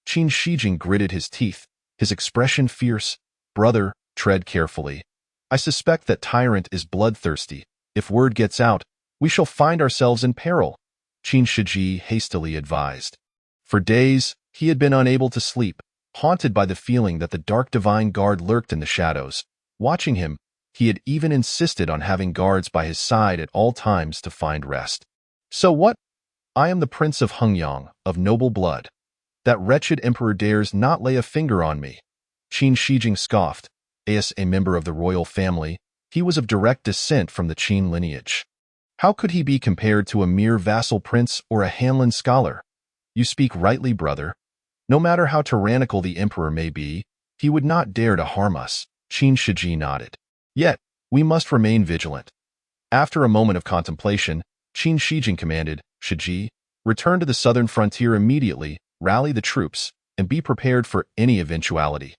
Qin Shijing gritted his teeth, his expression fierce. Brother, tread carefully. I suspect that tyrant is bloodthirsty. If word gets out, we shall find ourselves in peril, Qin Shiji hastily advised. For days, he had been unable to sleep, haunted by the feeling that the dark divine guard lurked in the shadows. Watching him, he had even insisted on having guards by his side at all times to find rest. So what? I am the Prince of Hengyang, of noble blood. That wretched emperor dares not lay a finger on me. Qin Shijing scoffed. As a member of the royal family, he was of direct descent from the Qin lineage. How could he be compared to a mere vassal prince or a Hanlin scholar? You speak rightly, brother. No matter how tyrannical the emperor may be, he would not dare to harm us, Qin Shiji nodded. Yet, we must remain vigilant. After a moment of contemplation, Qin Shijing commanded, Shiji, return to the southern frontier immediately, rally the troops, and be prepared for any eventuality.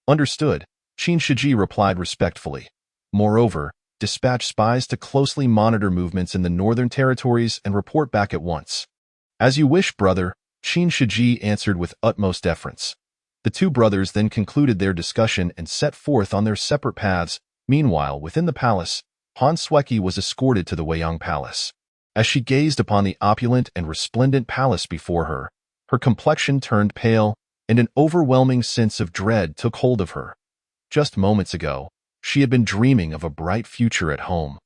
Understood, Qin Shiji replied respectfully. Moreover, dispatch spies to closely monitor movements in the northern territories and report back at once. As you wish, brother, Qin Shiji answered with utmost deference. The two brothers then concluded their discussion and set forth on their separate paths. Meanwhile, within the palace, Han Sueki was escorted to the Weiyang Palace. As she gazed upon the opulent and resplendent palace before her, her complexion turned pale, and an overwhelming sense of dread took hold of her. Just moments ago, she had been dreaming of a bright future at home,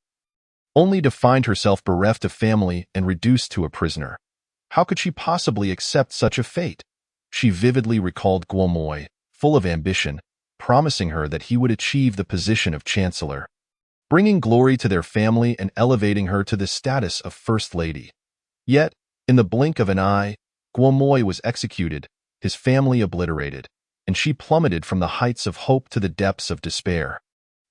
only to find herself bereft of family and reduced to a prisoner. How could she possibly accept such a fate? She vividly recalled Guo Moi, full of ambition, promising her that he would achieve the position of chancellor, bringing glory to their family and elevating her to the status of first lady. Yet, in the blink of an eye, Guo Moi was executed, his family obliterated, and she plummeted from the heights of hope to the depths of despair.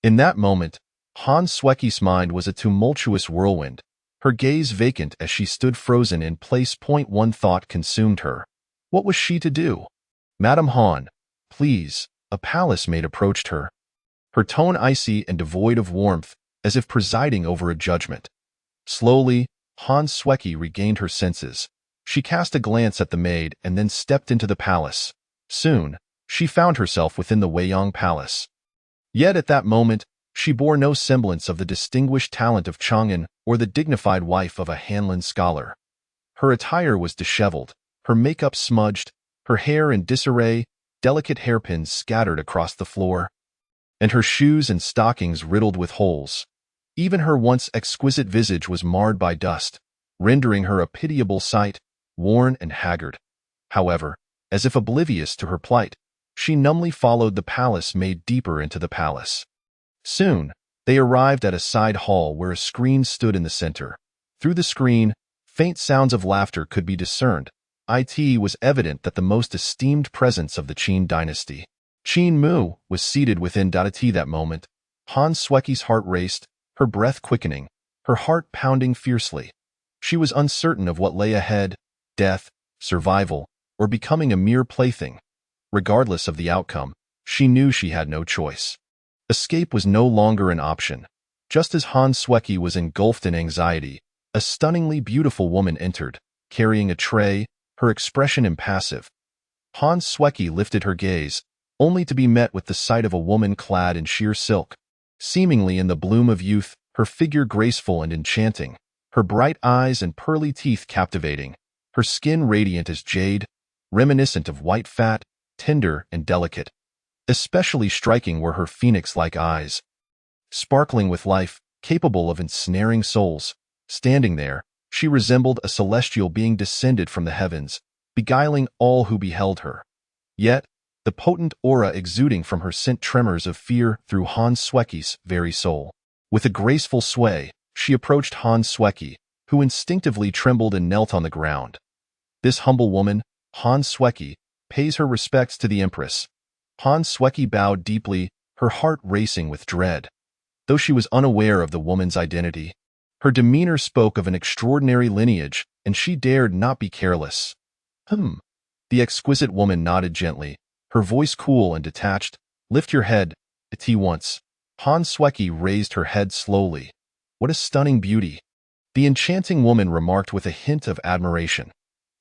In that moment, Han Sueki's mind was a tumultuous whirlwind, her gaze vacant as she stood frozen in place. One thought consumed her. What was she to do? Madam Han, please, a palace maid approached her, her tone icy and devoid of warmth, as if presiding over a judgment. Slowly, Han Sueki regained her senses. She cast a glance at the maid and then stepped into the palace. Soon, she found herself within the Weiyang Palace. Yet at that moment, she bore no semblance of the distinguished talent of Chang'an or the dignified wife of a Hanlin scholar. Her attire was disheveled, her makeup smudged, her hair in disarray, delicate hairpins scattered across the floor, and her shoes and stockings riddled with holes. Even her once exquisite visage was marred by dust, rendering her a pitiable sight, worn and haggard. However, as if oblivious to her plight, she numbly followed the palace maid deeper into the palace. Soon, they arrived at a side hall where a screen stood in the center. Through the screen, faint sounds of laughter could be discerned. It was evident that the most esteemed presence of the Qin dynasty, Qin Mu, was seated within Dati that moment. Han Sueki's heart raced, her breath quickening, her heart pounding fiercely. She was uncertain of what lay ahead, death, survival, or becoming a mere plaything. Regardless of the outcome, she knew she had no choice. Escape was no longer an option. Just as Han Sueki was engulfed in anxiety, a stunningly beautiful woman entered, carrying a tray, her expression impassive. Han Sueki lifted her gaze, only to be met with the sight of a woman clad in sheer silk. Seemingly in the bloom of youth, her figure graceful and enchanting, her bright eyes and pearly teeth captivating, her skin radiant as jade, reminiscent of white fat, tender and delicate. Especially striking were her phoenix-like eyes, sparkling with life, capable of ensnaring souls. Standing there, she resembled a celestial being descended from the heavens, beguiling all who beheld her. Yet, the potent aura exuding from her sent tremors of fear through Hans Swecky's very soul. With a graceful sway, she approached Hans Swecky, who instinctively trembled and knelt on the ground. This humble woman, Hans Swecky, pays her respects to the Empress. Hans Swecky bowed deeply, her heart racing with dread. Though she was unaware of the woman's identity, her demeanor spoke of an extraordinary lineage, and she dared not be careless. The exquisite woman nodded gently, her voice cool and detached. Lift your head, at once. Hans Swecky raised her head slowly. What a stunning beauty! The enchanting woman remarked with a hint of admiration.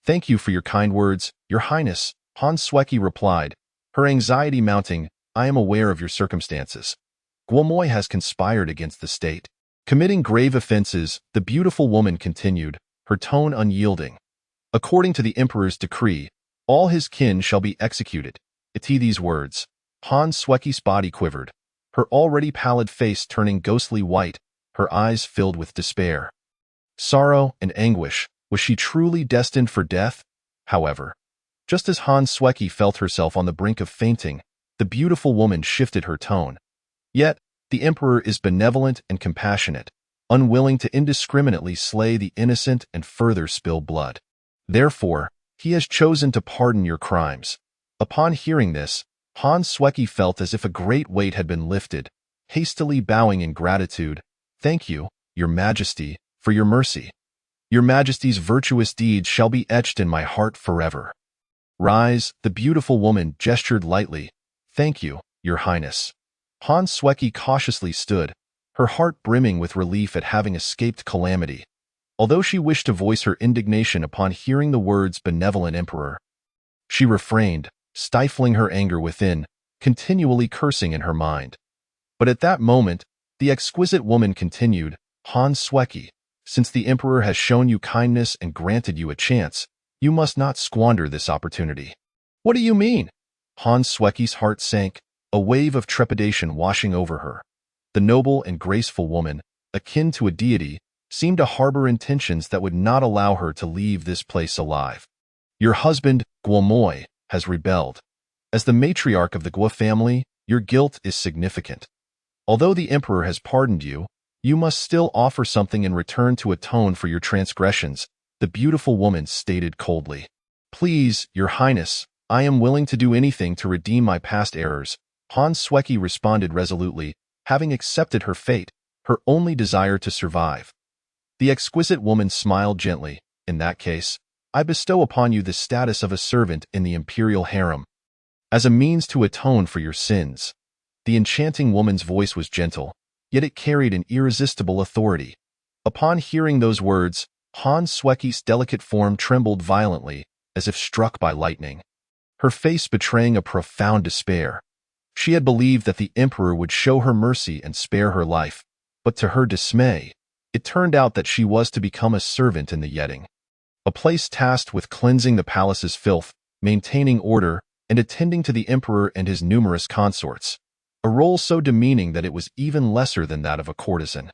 Thank you for your kind words, Your Highness, Hans Swecky replied, her anxiety mounting. I am aware of your circumstances. Guomoy has conspired against the state, committing grave offenses, the beautiful woman continued, her tone unyielding. According to the Emperor's decree, all his kin shall be executed. At these words, Hans Swecky's body quivered, her already pallid face turning ghostly white, her eyes filled with despair. Sorrow and anguish, was she truly destined for death? However, just as Hans Swecky felt herself on the brink of fainting, the beautiful woman shifted her tone. Yet, the Emperor is benevolent and compassionate, unwilling to indiscriminately slay the innocent and further spill blood. Therefore, he has chosen to pardon your crimes. Upon hearing this, Hans Swecky felt as if a great weight had been lifted, hastily bowing in gratitude. Thank you, Your Majesty, for your mercy. Your Majesty's virtuous deeds shall be etched in my heart forever. Rise, the beautiful woman gestured lightly. Thank you, Your Highness. Hans Swecky cautiously stood, her heart brimming with relief at having escaped calamity. Although she wished to voice her indignation upon hearing the words benevolent Emperor, she refrained, stifling her anger within, continually cursing in her mind. But at that moment, the exquisite woman continued, Hans Swecky, since the Emperor has shown you kindness and granted you a chance, you must not squander this opportunity. What do you mean? Hans Swecky's heart sank, a wave of trepidation washing over her. The noble and graceful woman, akin to a deity, seemed to harbor intentions that would not allow her to leave this place alive. Your husband, Guomoy, has rebelled. As the matriarch of the Guo family, your guilt is significant. Although the Emperor has pardoned you, you must still offer something in return to atone for your transgressions, the beautiful woman stated coldly. Please, Your Highness, I am willing to do anything to redeem my past errors, Hans Swecky responded resolutely, having accepted her fate, her only desire to survive. The exquisite woman smiled gently. In that case, I bestow upon you the status of a servant in the imperial harem, as a means to atone for your sins. The enchanting woman's voice was gentle, yet it carried an irresistible authority. Upon hearing those words, Hans Swecky's delicate form trembled violently, as if struck by lightning, her face betraying a profound despair. She had believed that the Emperor would show her mercy and spare her life, but to her dismay, it turned out that she was to become a servant in the Yetting, a place tasked with cleansing the palace's filth, maintaining order, and attending to the Emperor and his numerous consorts, a role so demeaning that it was even lesser than that of a courtesan.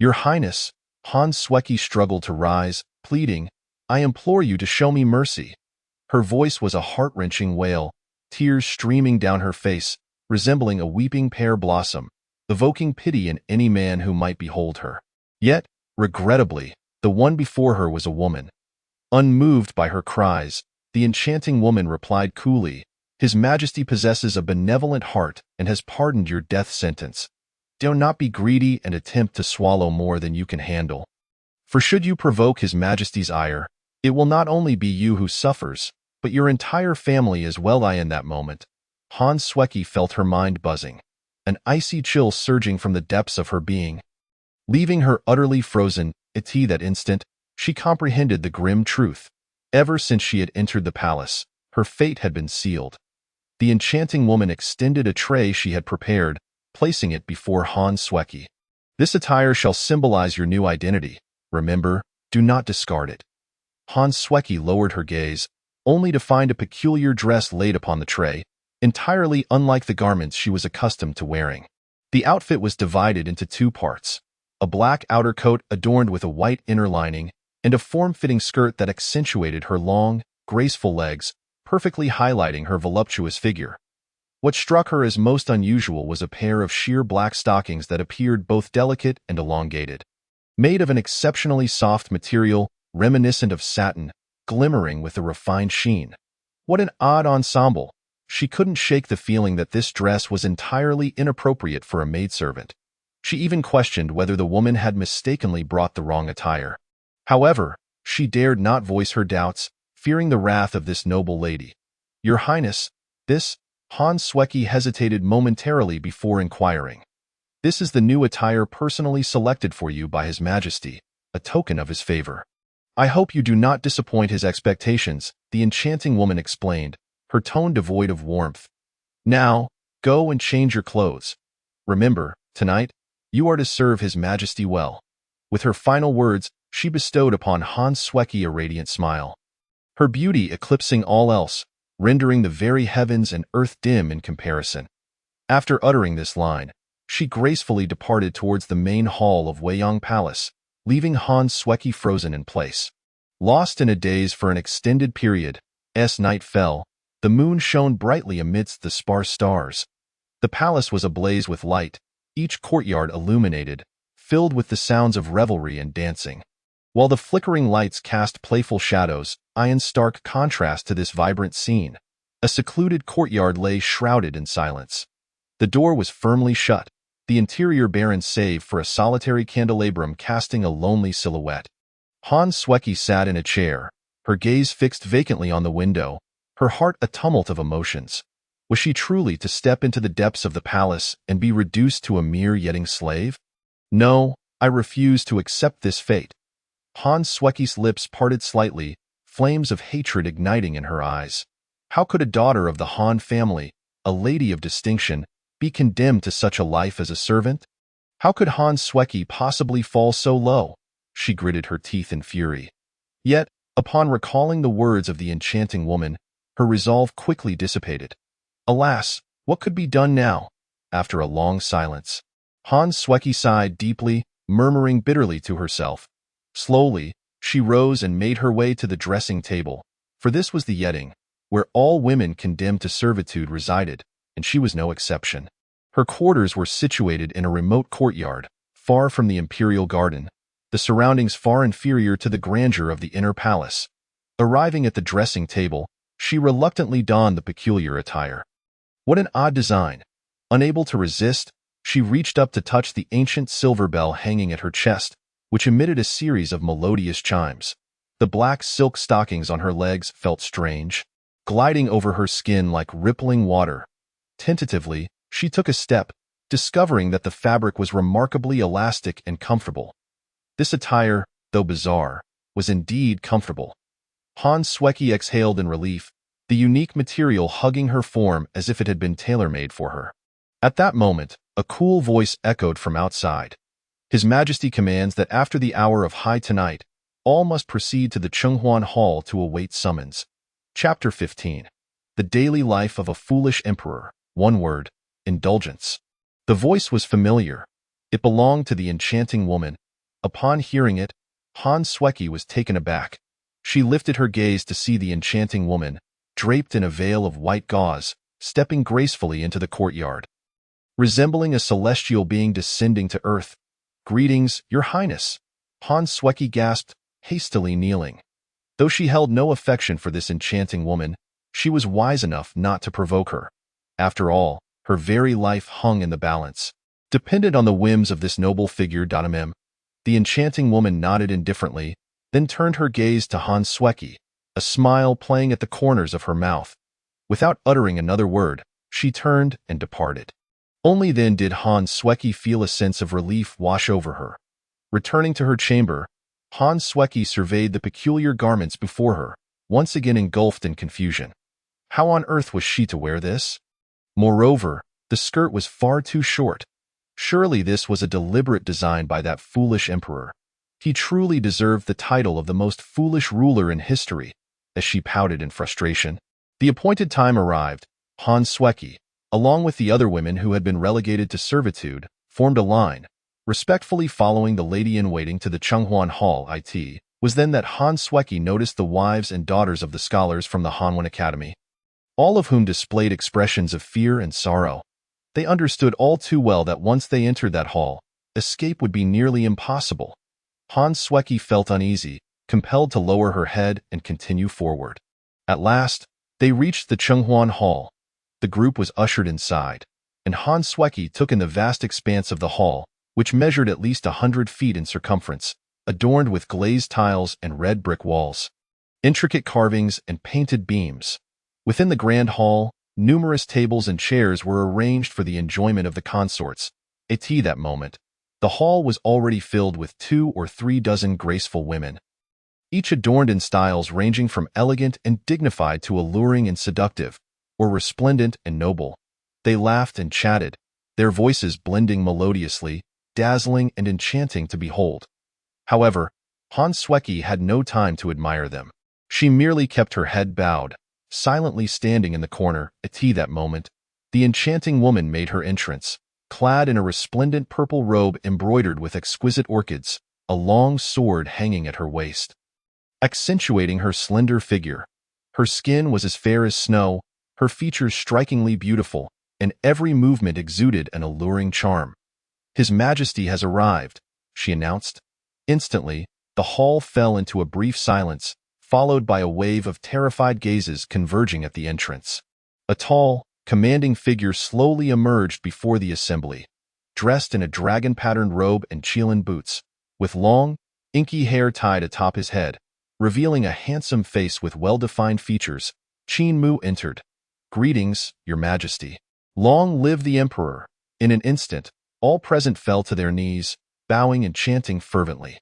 Your Highness, Hans Swecky struggled to rise, pleading, I implore you to show me mercy. Her voice was a heart-wrenching wail, tears streaming down her face, resembling a weeping pear blossom, evoking pity in any man who might behold her. Yet, regrettably, the one before her was a woman. Unmoved by her cries, the enchanting woman replied coolly, His Majesty possesses a benevolent heart and has pardoned your death sentence. Do not be greedy and attempt to swallow more than you can handle. For should you provoke His Majesty's ire, it will not only be you who suffers, but your entire family as well. In that moment, Hans Swecky felt her mind buzzing, an icy chill surging from the depths of her being. Leaving her utterly frozen, at that instant, she comprehended the grim truth. Ever since she had entered the palace, her fate had been sealed. The enchanting woman extended a tray she had prepared, placing it before Hans Swecky. This attire shall symbolize your new identity. Remember, do not discard it. Hans Swecky lowered her gaze, only to find a peculiar dress laid upon the tray, entirely unlike the garments she was accustomed to wearing. The outfit was divided into two parts. a black outer coat adorned with a white inner lining, and a form-fitting skirt that accentuated her long, graceful legs, perfectly highlighting her voluptuous figure. What struck her as most unusual was a pair of sheer black stockings that appeared both delicate and elongated. Made of an exceptionally soft material, reminiscent of satin, glimmering with a refined sheen. What an odd ensemble! She couldn't shake the feeling that this dress was entirely inappropriate for a maidservant. She even questioned whether the woman had mistakenly brought the wrong attire. However, she dared not voice her doubts, fearing the wrath of this noble lady. "Your Highness, this..." Hans Swecki hesitated momentarily before inquiring. "This is the new attire personally selected for you by His Majesty, a token of his favor. I hope you do not disappoint his expectations," the enchanting woman explained, her tone devoid of warmth. "Now, go and change your clothes. Remember, tonight, you are to serve His Majesty well." With her final words, she bestowed upon Hans Swecki a radiant smile. Her beauty eclipsing all else, rendering the very heavens and earth dim in comparison. After uttering this line, she gracefully departed towards the main hall of Weiyang Palace, leaving Hans Swecki frozen in place. Lost in a daze for an extended period, as night fell, the moon shone brightly amidst the sparse stars. The palace was ablaze with light, each courtyard illuminated, filled with the sounds of revelry and dancing. While the flickering lights cast playful shadows, in stark contrast to this vibrant scene, a secluded courtyard lay shrouded in silence. The door was firmly shut, the interior barren save for a solitary candelabrum casting a lonely silhouette. Hans Swecki sat in a chair, her gaze fixed vacantly on the window, her heart a tumult of emotions. Was she truly to step into the depths of the palace and be reduced to a mere yetting slave? "No, I refuse to accept this fate." Hans Swecki's lips parted slightly, flames of hatred igniting in her eyes. How could a daughter of the Han family, a lady of distinction, be condemned to such a life as a servant? How could Hans Swecki possibly fall so low? She gritted her teeth in fury. Yet, upon recalling the words of the enchanting woman, her resolve quickly dissipated. Alas, what could be done now? After a long silence, Hans Swecki sighed deeply, murmuring bitterly to herself. Slowly, she rose and made her way to the dressing table, for this was the yetting, where all women condemned to servitude resided, and she was no exception. Her quarters were situated in a remote courtyard, far from the imperial garden, the surroundings far inferior to the grandeur of the inner palace. Arriving at the dressing table, she reluctantly donned the peculiar attire. What an odd design! Unable to resist, she reached up to touch the ancient silver bell hanging at her chest, which emitted a series of melodious chimes. The black silk stockings on her legs felt strange, gliding over her skin like rippling water. Tentatively, she took a step, discovering that the fabric was remarkably elastic and comfortable. This attire, though bizarre, was indeed comfortable. Hans Swecki exhaled in relief, the unique material hugging her form as if it had been tailor-made for her. At that moment, a cool voice echoed from outside. His Majesty commands that after the hour of high tonight, all must proceed to the Chenghuan Hall to await summons. Chapter 15. The Daily Life of a Foolish Emperor. One word: indulgence. The voice was familiar. It belonged to the enchanting woman. Upon hearing it, Hans Swecki was taken aback. She lifted her gaze to see the enchanting woman, draped in a veil of white gauze, stepping gracefully into the courtyard. Resembling a celestial being descending to earth. "Greetings, Your Highness," Hans Swecki gasped, hastily kneeling. Though she held no affection for this enchanting woman, she was wise enough not to provoke her. After all, her very life hung in the balance, dependent on the whims of this noble figure. The enchanting woman nodded indifferently, then turned her gaze to Hans Swecki, a smile playing at the corners of her mouth. Without uttering another word, she turned and departed. Only then did Hans Swecki feel a sense of relief wash over her. Returning to her chamber, Hans Swecki surveyed the peculiar garments before her, once again engulfed in confusion. How on earth was she to wear this? Moreover, the skirt was far too short. Surely this was a deliberate design by that foolish emperor. He truly deserved the title of the most foolish ruler in history, as she pouted in frustration. The appointed time arrived. Hans Swecki, along with the other women who had been relegated to servitude, formed a line. Respectfully following the lady-in-waiting to the Chenghuan Hall, it was then that Han Sueki noticed the wives and daughters of the scholars from the Hanwen Academy, all of whom displayed expressions of fear and sorrow. They understood all too well that once they entered that hall, escape would be nearly impossible. Han Sueki felt uneasy, compelled to lower her head and continue forward. At last, they reached the Chenghuan Hall. The group was ushered inside, and Han Sueki took in the vast expanse of the hall, which measured at least 100 feet in circumference, adorned with glazed tiles and red brick walls, intricate carvings and painted beams. Within the grand hall, numerous tables and chairs were arranged for the enjoyment of the consorts. At that moment, the hall was already filled with 2 or 3 dozen graceful women, each adorned in styles ranging from elegant and dignified to alluring and seductive, or resplendent and noble. They laughed and chatted, their voices blending melodiously, dazzling and enchanting to behold. However, Han Sueki had no time to admire them. She merely kept her head bowed, silently standing in the corner. At that moment, the enchanting woman made her entrance, clad in a resplendent purple robe embroidered with exquisite orchids, a long sword hanging at her waist, accentuating her slender figure. Her skin was as fair as snow, her features strikingly beautiful, and every movement exuded an alluring charm. "His Majesty has arrived," she announced. Instantly, the hall fell into a brief silence, followed by a wave of terrified gazes converging at the entrance. A tall, commanding figure slowly emerged before the assembly, dressed in a dragon-patterned robe and Qilin boots, with long, inky hair tied atop his head, revealing a handsome face with well-defined features. Qin Mu entered. "Greetings, Your Majesty." "Long live the Emperor." In an instant, all present fell to their knees, bowing and chanting fervently.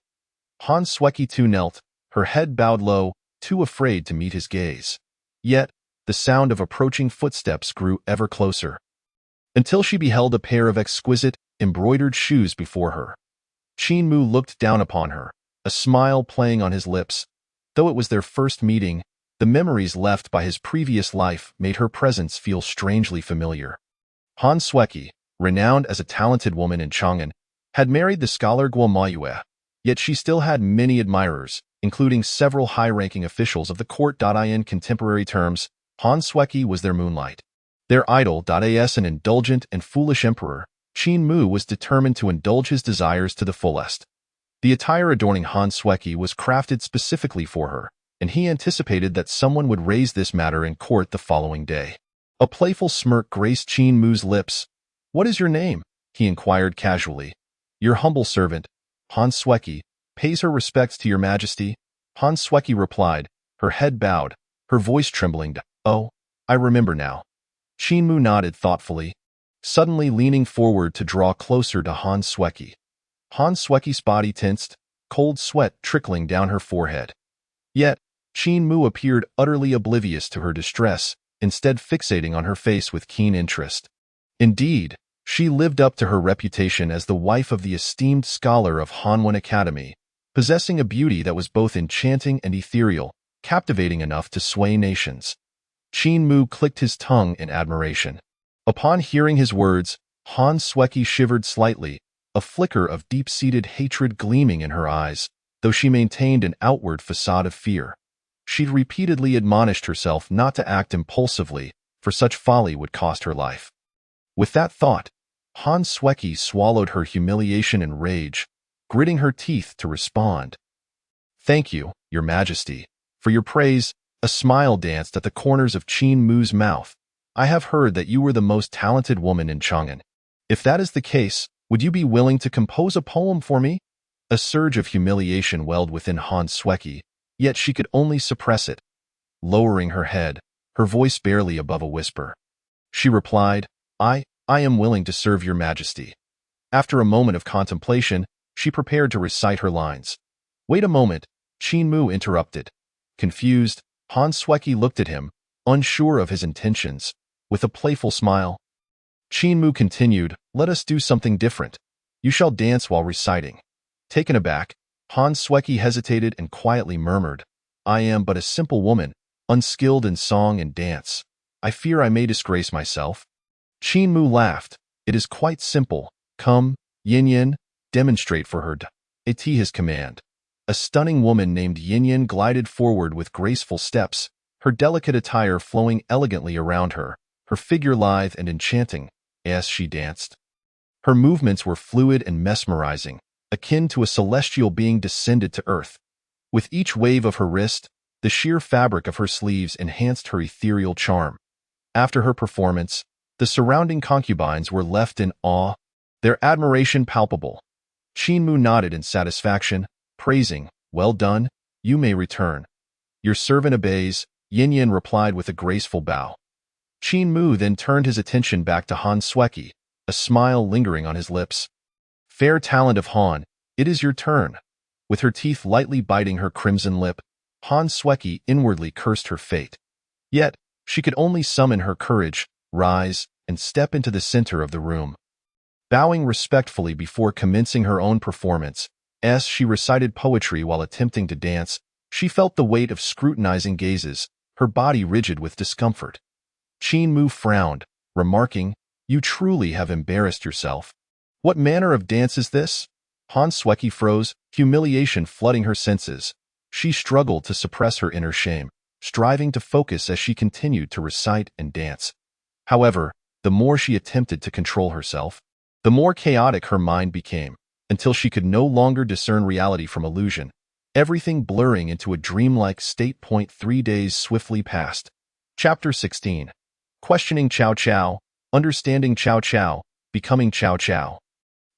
Han Sueki too knelt, her head bowed low, too afraid to meet his gaze. Yet, the sound of approaching footsteps grew ever closer, until she beheld a pair of exquisite, embroidered shoes before her. Qin Mu looked down upon her, a smile playing on his lips. Though it was their first meeting, the memories left by his previous life made her presence feel strangely familiar. Han Sueki, renowned as a talented woman in Chang'an, had married the scholar Guo Maiyue, yet she still had many admirers, including several high-ranking officials of the court. In contemporary terms, Han Sueki was their moonlight. Their idol. As an indulgent and foolish emperor, Qin Mu was determined to indulge his desires to the fullest. The attire adorning Han Sueki was crafted specifically for her, and he anticipated that someone would raise this matter in court the following day. A playful smirk graced Qin Mu's lips. "What is your name?" he inquired casually. "Your humble servant, Han Sueki, pays her respects to Your Majesty." Han Sueki replied, her head bowed, her voice trembling. "Oh, I remember now." Qin Mu nodded thoughtfully, suddenly leaning forward to draw closer to Han Sueki. Han Sueki's body tensed, cold sweat trickling down her forehead. Yet, Qin Mu appeared utterly oblivious to her distress, instead fixating on her face with keen interest. Indeed, she lived up to her reputation as the wife of the esteemed scholar of Hanwen Academy, possessing a beauty that was both enchanting and ethereal, captivating enough to sway nations. Qin Mu clicked his tongue in admiration. Upon hearing his words, Han Sueki shivered slightly, a flicker of deep-seated hatred gleaming in her eyes, though she maintained an outward facade of fear. She'd repeatedly admonished herself not to act impulsively, for such folly would cost her life. With that thought, Han Sueki swallowed her humiliation and rage, gritting her teeth to respond. "Thank you, Your Majesty, for your praise." A smile danced at the corners of Qin Mu's mouth. "I have heard that you were the most talented woman in Chang'an. If that is the case, would you be willing to compose a poem for me?" A surge of humiliation welled within Han Sueki, yet she could only suppress it. Lowering her head, her voice barely above a whisper, she replied, I am willing to serve Your Majesty." After a moment of contemplation, she prepared to recite her lines. "Wait a moment," Qin Mu interrupted. Confused, Han Sueki looked at him, unsure of his intentions, with a playful smile. Qin Mu continued, "Let us do something different. You shall dance while reciting." Taken aback, Han Sueki hesitated and quietly murmured, "I am but a simple woman, unskilled in song and dance. I fear I may disgrace myself." Qin Mu laughed. "It is quite simple. Come, Yin Yin, demonstrate for her at his command. A stunning woman named Yin glided forward with graceful steps, her delicate attire flowing elegantly around her, her figure lithe and enchanting as she danced. Her movements were fluid and mesmerizing, akin to a celestial being descended to earth. With each wave of her wrist, the sheer fabric of her sleeves enhanced her ethereal charm. After her performance, the surrounding concubines were left in awe, their admiration palpable. Qin nodded in satisfaction, praising, "Well done, you may return." "Your servant obeys," Yin replied with a graceful bow. Qin then turned his attention back to Han Sueki, a smile lingering on his lips. "Fair talent of Han, it is your turn." With her teeth lightly biting her crimson lip, Han Sueki inwardly cursed her fate. Yet, she could only summon her courage, rise, and step into the center of the room. Bowing respectfully before commencing her own performance, as she recited poetry while attempting to dance, she felt the weight of scrutinizing gazes, her body rigid with discomfort. Qin frowned, remarking, "You truly have embarrassed yourself. What manner of dance is this?" Han Sueki froze, humiliation flooding her senses. She struggled to suppress her inner shame, striving to focus as she continued to recite and dance. However, the more she attempted to control herself, the more chaotic her mind became, until she could no longer discern reality from illusion, everything blurring into a dreamlike state. 3 days swiftly passed. Chapter 16. Questioning Cao Cao, Understanding Cao Cao, Becoming Cao Cao.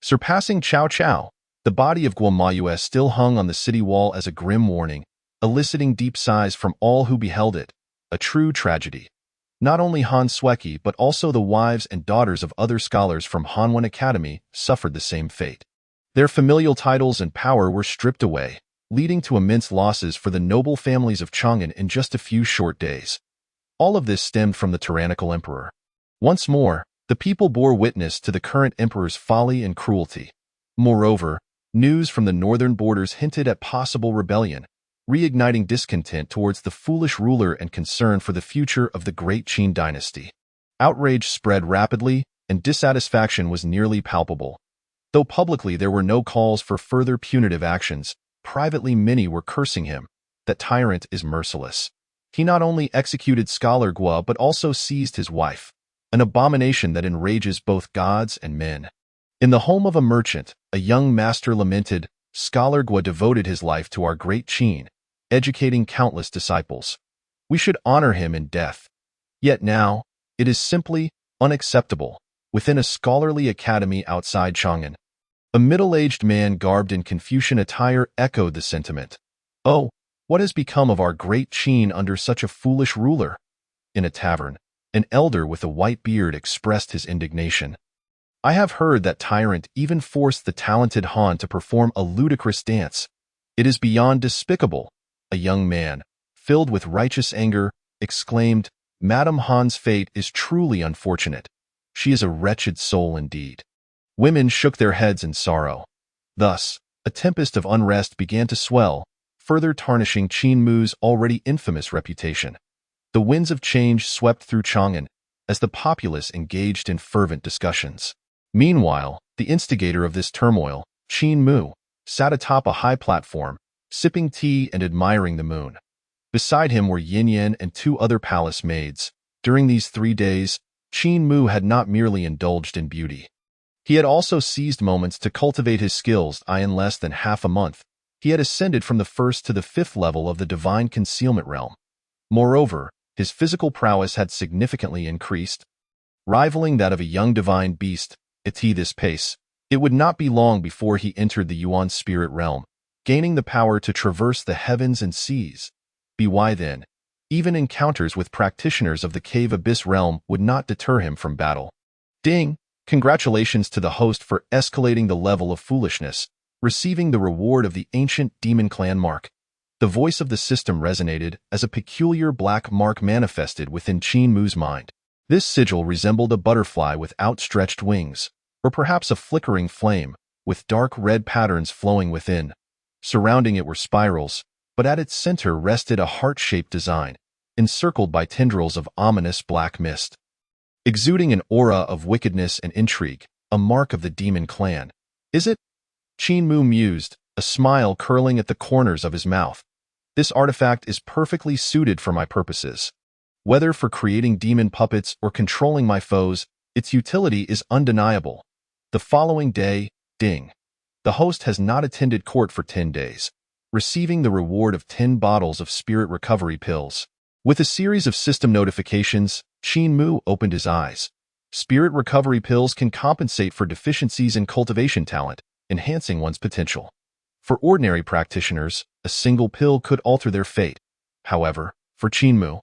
Surpassing Cao Cao, the body of Guomayue still hung on the city wall as a grim warning, eliciting deep sighs from all who beheld it, a true tragedy. Not only Han Sueki but also the wives and daughters of other scholars from Hanwen Academy suffered the same fate. Their familial titles and power were stripped away, leading to immense losses for the noble families of Chang'an in just a few short days. All of this stemmed from the tyrannical emperor. Once more, the people bore witness to the current emperor's folly and cruelty. Moreover, news from the northern borders hinted at possible rebellion, reigniting discontent towards the foolish ruler and concern for the future of the great Qin dynasty. Outrage spread rapidly, and dissatisfaction was nearly palpable. Though publicly there were no calls for further punitive actions, privately many were cursing him. That tyrant is merciless. He not only executed Scholar Gua but also seized his wife, an abomination that enrages both gods and men. In the home of a merchant, a young master lamented, "Scholar Gua devoted his life to our great Qin, educating countless disciples. We should honor him in death. Yet now, it is simply unacceptable." Within a scholarly academy outside Chang'an, a middle-aged man garbed in Confucian attire echoed the sentiment. "Oh, what has become of our great Qin under such a foolish ruler?" In a tavern, an elder with a white beard expressed his indignation. "I have heard that tyrant even forced the talented Han to perform a ludicrous dance. It is beyond despicable." A young man, filled with righteous anger, exclaimed, "Madame Han's fate is truly unfortunate. She is a wretched soul indeed." Women shook their heads in sorrow. Thus, a tempest of unrest began to swell, further tarnishing Qin already infamous reputation. The winds of change swept through Chang'an, as the populace engaged in fervent discussions. Meanwhile, the instigator of this turmoil, Qin, sat atop a high platform, sipping tea and admiring the moon. Beside him were Yin and 2 other palace maids. During these 3 days, Qin had not merely indulged in beauty. He had also seized moments to cultivate his skills. In less than half a month, he had ascended from the 1st to the 5th level of the divine concealment realm. Moreover, his physical prowess had significantly increased, rivaling that of a young divine beast. At this pace, it would not be long before he entered the Yuan spirit realm, gaining the power to traverse the heavens and seas. By then, even encounters with practitioners of the Cave Abyss realm would not deter him from battle. Ding! Congratulations to the host for escalating the level of foolishness, receiving the reward of the ancient demon clan mark. The voice of the system resonated as a peculiar black mark manifested within Qin mind. This sigil resembled a butterfly with outstretched wings, or perhaps a flickering flame, with dark red patterns flowing within. Surrounding it were spirals, but at its center rested a heart-shaped design, encircled by tendrils of ominous black mist. Exuding an aura of wickedness and intrigue, a mark of the demon clan. "Is it?" Qin Mu mused, a smile curling at the corners of his mouth. This artifact is perfectly suited for my purposes. Whether for creating demon puppets or controlling my foes, its utility is undeniable. The following day, ding. The host has not attended court for 10 days, receiving the reward of 10 bottles of spirit recovery pills. With a series of system notifications, Qin Mu opened his eyes. Spirit recovery pills can compensate for deficiencies in cultivation talent, enhancing one's potential. For ordinary practitioners, a single pill could alter their fate. However, for Qin Mu,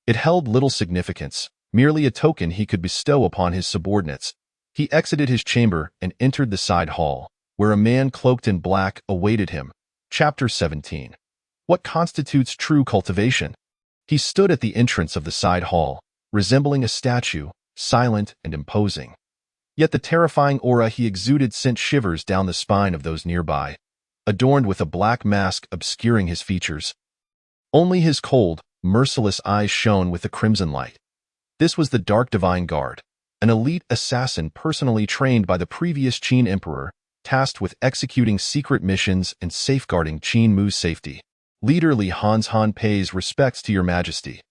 it held little significance, merely a token he could bestow upon his subordinates. He exited his chamber and entered the side hall, where a man cloaked in black awaited him. Chapter 17. What constitutes true cultivation? He stood at the entrance of the side hall, resembling a statue, silent and imposing. Yet the terrifying aura he exuded sent shivers down the spine of those nearby, adorned with a black mask obscuring his features. Only his cold, merciless eyes shone with the crimson light. This was the Dark Divine Guard, an elite assassin personally trained by the previous Qin Emperor, tasked with executing secret missions and safeguarding Qin Mu's safety. Leader Li Hanzhan pays respects to your majesty.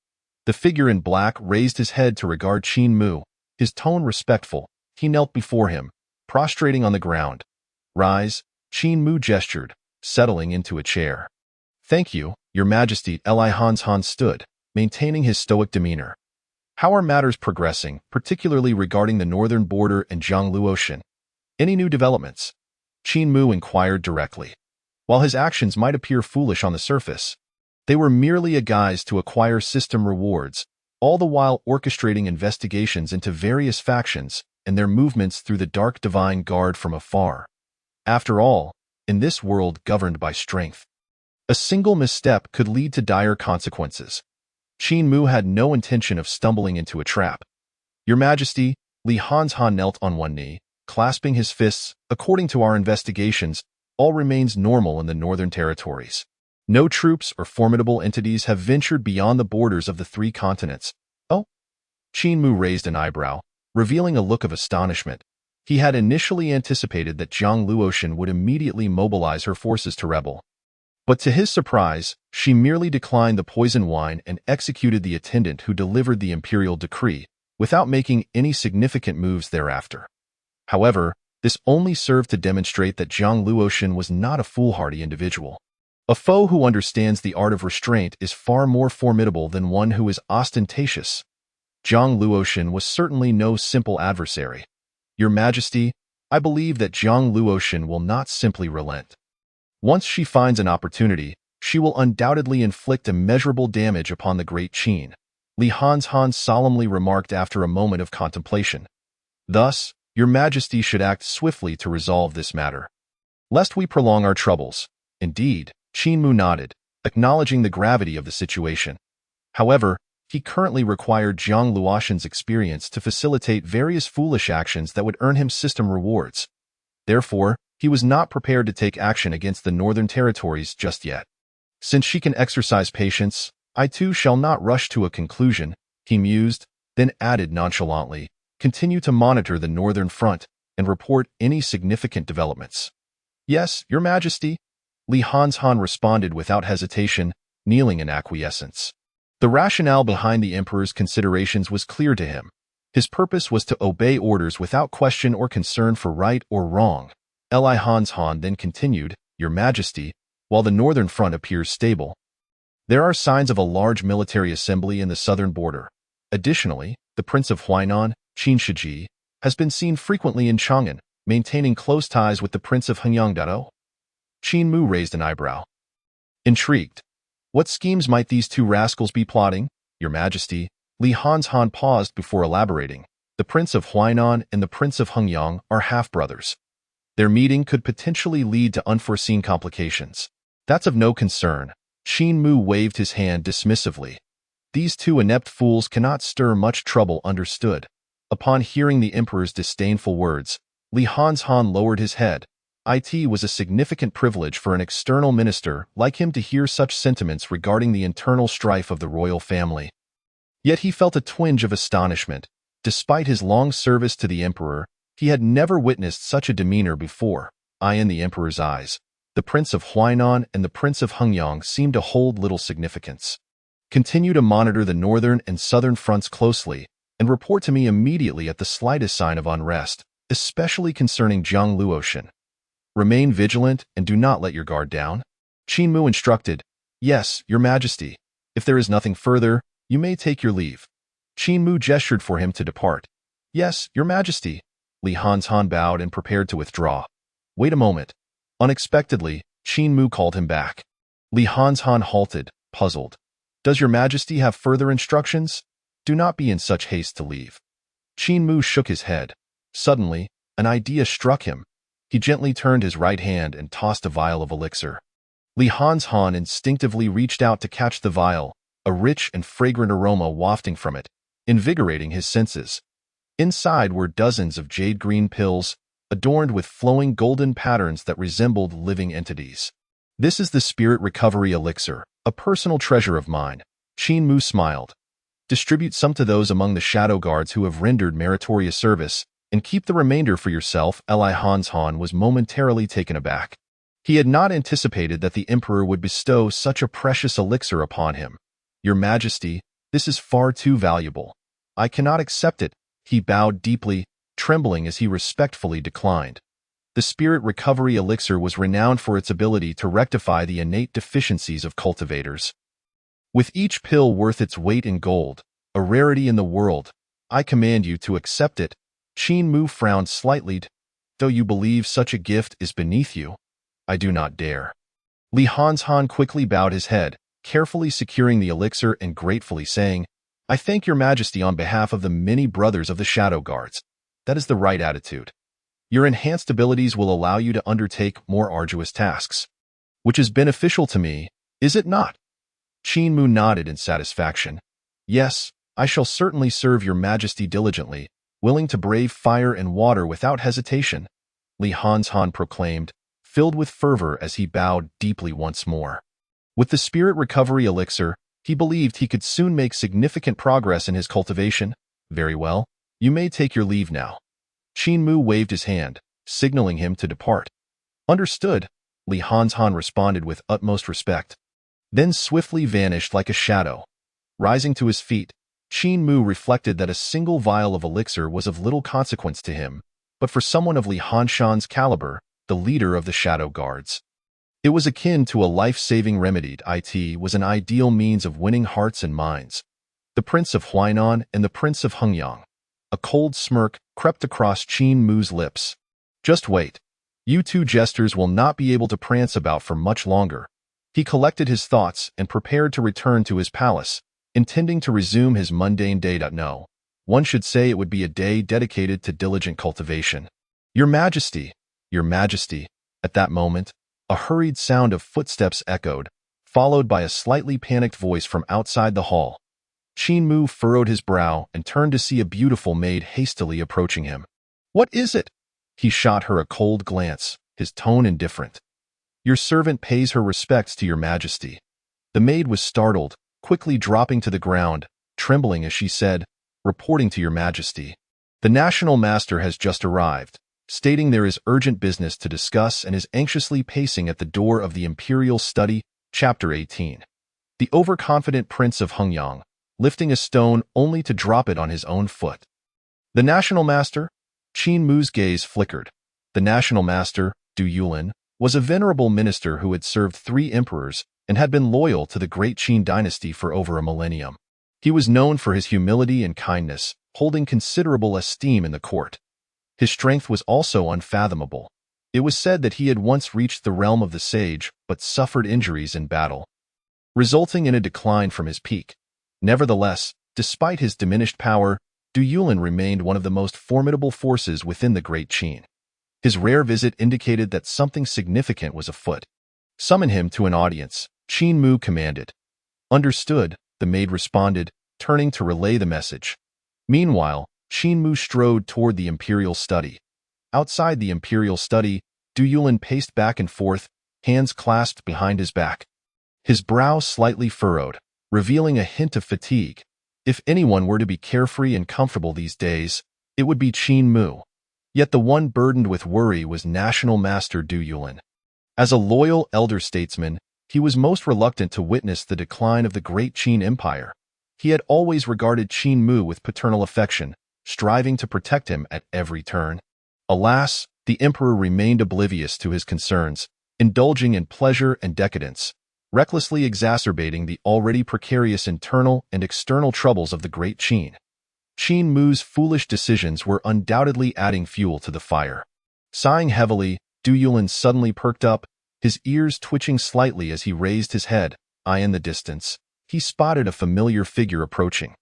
The figure in black raised his head to regard Qin Mu, his tone respectful. He knelt before him, prostrating on the ground. Rise, Qin Mu gestured, settling into a chair. Thank you, your majesty. Li Hanzhan stood, maintaining his stoic demeanor. How are matters progressing, particularly regarding the northern border and Zhangluotian? Any new developments? Qin Mu inquired directly. While his actions might appear foolish on the surface, they were merely a guise to acquire system rewards, all the while orchestrating investigations into various factions and their movements through the Dark Divine Guard from afar. After all, in this world governed by strength, a single misstep could lead to dire consequences. Qin Mu had no intention of stumbling into a trap. Your Majesty, Li Hanzhan knelt on one knee, clasping his fists. According to our investigations, all remains normal in the northern territories. No troops or formidable entities have ventured beyond the borders of the 3 continents. Oh? Qin Mu raised an eyebrow, revealing a look of astonishment. He had initially anticipated that Zhang Luotian would immediately mobilize her forces to rebel. But to his surprise, she merely declined the poison wine and executed the attendant who delivered the imperial decree, without making any significant moves thereafter. However, this only served to demonstrate that Zhang Luotian was not a foolhardy individual. A foe who understands the art of restraint is far more formidable than one who is ostentatious. Zhang Luotian was certainly no simple adversary. Your Majesty, I believe that Zhang Luotian will not simply relent. Once she finds an opportunity, she will undoubtedly inflict immeasurable damage upon the Great Qin, Li Hanzhan solemnly remarked after a moment of contemplation. Thus, Your Majesty should act swiftly to resolve this matter, lest we prolong our troubles. Indeed, Qin Mu nodded, acknowledging the gravity of the situation. However, he currently required Zhang Luotian's experience to facilitate various foolish actions that would earn him system rewards. Therefore, he was not prepared to take action against the northern territories just yet. Since she can exercise patience, I too shall not rush to a conclusion, he mused, then added nonchalantly, continue to monitor the northern front and report any significant developments. Yes, Your Majesty, Li Hanzhan responded without hesitation, kneeling in acquiescence. The rationale behind the emperor's considerations was clear to him. His purpose was to obey orders without question or concern for right or wrong. Li Hanzhan then continued, Your Majesty, while the northern front appears stable, there are signs of a large military assembly in the southern border. Additionally, the Prince of Huainan, Qin Shiji, has been seen frequently in Chang'an, maintaining close ties with the Prince of Henyang. Qin Mu raised an eyebrow. Intrigued. What schemes might these 2 rascals be plotting, Your Majesty? Li Hanzhan paused before elaborating. The Prince of Huainan and the Prince of Henyang are half-brothers. Their meeting could potentially lead to unforeseen complications. That's of no concern. Qin Mu waved his hand dismissively. These 2 inept fools cannot stir much trouble. Understood. Upon hearing the emperor's disdainful words, Li Hanzhan lowered his head. It was a significant privilege for an external minister like him to hear such sentiments regarding the internal strife of the royal family. Yet he felt a twinge of astonishment. Despite his long service to the emperor, he had never witnessed such a demeanor before. eye in the emperor's eyes. The Prince of Huainan and the Prince of Hengyang seemed to hold little significance. Continue to monitor the northern and southern fronts closely, and report to me immediately at the slightest sign of unrest, especially concerning Jiang Luoshan. Remain vigilant and do not let your guard down. Qin Mu instructed. Yes, Your Majesty. If there is nothing further, you may take your leave. Qin Mu gestured for him to depart. Yes, Your Majesty. Li Hanzhan bowed and prepared to withdraw. Wait a moment. Unexpectedly, Qin Mu called him back. Li Hanzhan halted, puzzled. Does Your Majesty have further instructions? Do not be in such haste to leave. Qin Mu shook his head. Suddenly, an idea struck him. He gently turned his right hand and tossed a vial of elixir. Li Hanzhan instinctively reached out to catch the vial, a rich and fragrant aroma wafting from it, invigorating his senses. Inside were dozens of jade-green pills, adorned with flowing golden patterns that resembled living entities. This is the Spirit Recovery Elixir, a personal treasure of mine. Qin Mu smiled. Distribute some to those among the shadow guards who have rendered meritorious service, and keep the remainder for yourself. Li Hanzhan was momentarily taken aback. He had not anticipated that the emperor would bestow such a precious elixir upon him. Your Majesty, this is far too valuable. I cannot accept it. He bowed deeply, trembling as he respectfully declined. The Spirit Recovery Elixir was renowned for its ability to rectify the innate deficiencies of cultivators. With each pill worth its weight in gold, a rarity in the world, I command you to accept it. Qin Mu frowned slightly. Though you believe such a gift is beneath you, I do not dare. Li Hanzhan quickly bowed his head, carefully securing the elixir and gratefully saying, I thank Your Majesty on behalf of the many brothers of the Shadow Guards. That is the right attitude. Your enhanced abilities will allow you to undertake more arduous tasks, which is beneficial to me, is it not? Qin Mu nodded in satisfaction. Yes, I shall certainly serve Your Majesty diligently, willing to brave fire and water without hesitation, Li Hanzhan proclaimed, filled with fervor as he bowed deeply once more. With the Spirit Recovery Elixir, he believed he could soon make significant progress in his cultivation. Very well, you may take your leave now. Qin Mu waved his hand, signaling him to depart. Understood, Li Hanzhan responded with utmost respect, then swiftly vanished like a shadow. Rising to his feet, Qin Mu reflected that a single vial of elixir was of little consequence to him, but for someone of Li Hanzhan's caliber, the leader of the Shadow Guards, it was akin to a life-saving remedy. It was an ideal means of winning hearts and minds. The Prince of Huainan and the Prince of Hengyang. A cold smirk crept across Qin Mu's lips. Just wait. You two jesters will not be able to prance about for much longer. He collected his thoughts and prepared to return to his palace, intending to resume his mundane day. No, one should say it would be a day dedicated to diligent cultivation. Your Majesty, Your Majesty. At that moment, a hurried sound of footsteps echoed, followed by a slightly panicked voice from outside the hall. Qin Mu furrowed his brow and turned to see a beautiful maid hastily approaching him. What is it? He shot her a cold glance, his tone indifferent. Your servant pays her respects to Your Majesty. The maid was startled, quickly dropping to the ground, trembling as she said, reporting to Your Majesty. The National Master has just arrived, stating there is urgent business to discuss and is anxiously pacing at the door of the Imperial Study. Chapter 18. The overconfident Prince of Hengyang, lifting a stone only to drop it on his own foot. The National Master? Qin Mu's gaze flickered. The National Master, Du Yulin, was a venerable minister who had served 3 emperors and had been loyal to the great Qin dynasty for over a millennium. He was known for his humility and kindness, holding considerable esteem in the court. His strength was also unfathomable. It was said that he had once reached the realm of the sage, but suffered injuries in battle, resulting in a decline from his peak. Nevertheless, despite his diminished power, Du Yulin remained one of the most formidable forces within the Great Qin. His rare visit indicated that something significant was afoot. Summon him to an audience, Qin Mu commanded. Understood, the maid responded, turning to relay the message. Meanwhile, Qin Mu strode toward the Imperial Study. Outside the Imperial Study, Du Yulin paced back and forth, hands clasped behind his back. His brow slightly furrowed, revealing a hint of fatigue. If anyone were to be carefree and comfortable these days, it would be Qin Mu. Yet the one burdened with worry was National Master Du Yulin. As a loyal elder statesman, he was most reluctant to witness the decline of the great Qin Empire. He had always regarded Qin Mu with paternal affection, striving to protect him at every turn. Alas, the emperor remained oblivious to his concerns, indulging in pleasure and decadence, recklessly exacerbating the already precarious internal and external troubles of the great Qin. Qin Mu's foolish decisions were undoubtedly adding fuel to the fire. Sighing heavily, Du Yulin suddenly perked up, his ears twitching slightly as he raised his head. In the distance, he spotted a familiar figure approaching.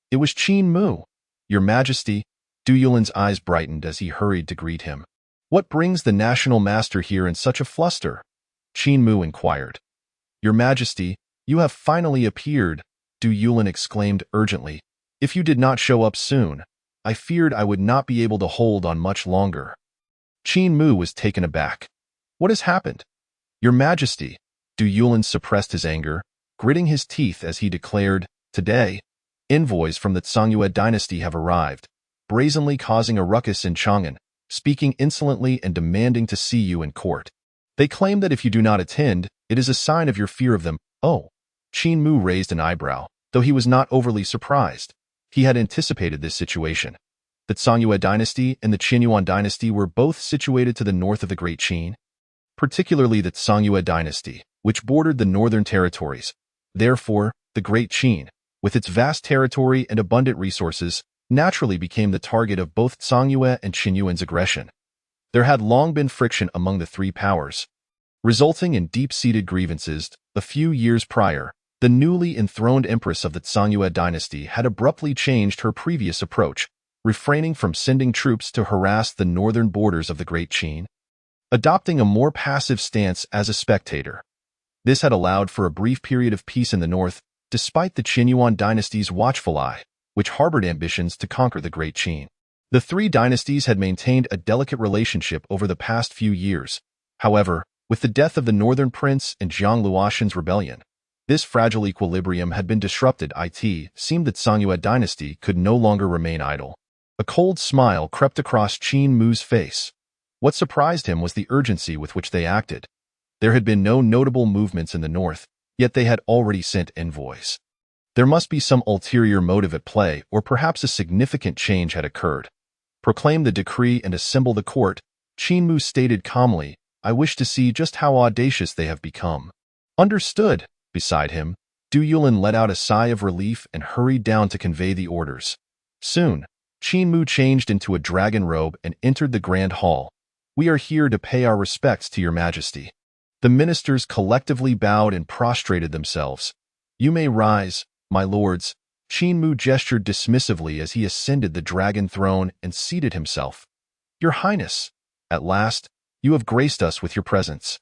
It was Qin Mu. "Your Majesty," Du Yulin's eyes brightened as he hurried to greet him. "What brings the National Master here in such a fluster?" Qin Mu inquired. "Your Majesty, you have finally appeared," Du Yulin exclaimed urgently. "If you did not show up soon, I feared I would not be able to hold on much longer." Qin Mu was taken aback. "What has happened?" "Your Majesty," Du Yulin suppressed his anger, gritting his teeth as he declared, "Today, envoys from the Songyue dynasty have arrived, brazenly causing a ruckus in Chang'an, speaking insolently and demanding to see you in court. They claim that if you do not attend, it is a sign of your fear of them." "Oh." Qin Mu raised an eyebrow, though he was not overly surprised. He had anticipated this situation. The Songyue dynasty and the Qinyuan dynasty were both situated to the north of the Great Qin, particularly the Songyue dynasty, which bordered the northern territories. Therefore, the Great Qin, with its vast territory and abundant resources, naturally became the target of both Songyue and Qinyuan's aggression. There had long been friction among the three powers, resulting in deep-seated grievances. A few years prior, the newly enthroned empress of the Songyue dynasty had abruptly changed her previous approach, refraining from sending troops to harass the northern borders of the Great Qin, adopting a more passive stance as a spectator. This had allowed for a brief period of peace in the north, despite the Qinyuan dynasty's watchful eye, which harbored ambitions to conquer the Great Qin. The three dynasties had maintained a delicate relationship over the past few years. However, with the death of the northern prince and Jiang Luoshan's rebellion, this fragile equilibrium had been disrupted. It seemed that Songyue dynasty could no longer remain idle. A cold smile crept across Qin Mu's face. What surprised him was the urgency with which they acted. There had been no notable movements in the north, yet they had already sent envoys. There must be some ulterior motive at play, or perhaps a significant change had occurred. "Proclaim the decree and assemble the court," Qin Mu stated calmly. "I wish to see just how audacious they have become." "Understood." Beside him, Du Yulin let out a sigh of relief and hurried down to convey the orders. Soon, Qin Mu changed into a dragon robe and entered the grand hall. "We are here to pay our respects to your Majesty." The ministers collectively bowed and prostrated themselves. "You may rise, my lords." Qin Mu gestured dismissively as he ascended the dragon throne and seated himself. "Your Highness, at last, you have graced us with your presence."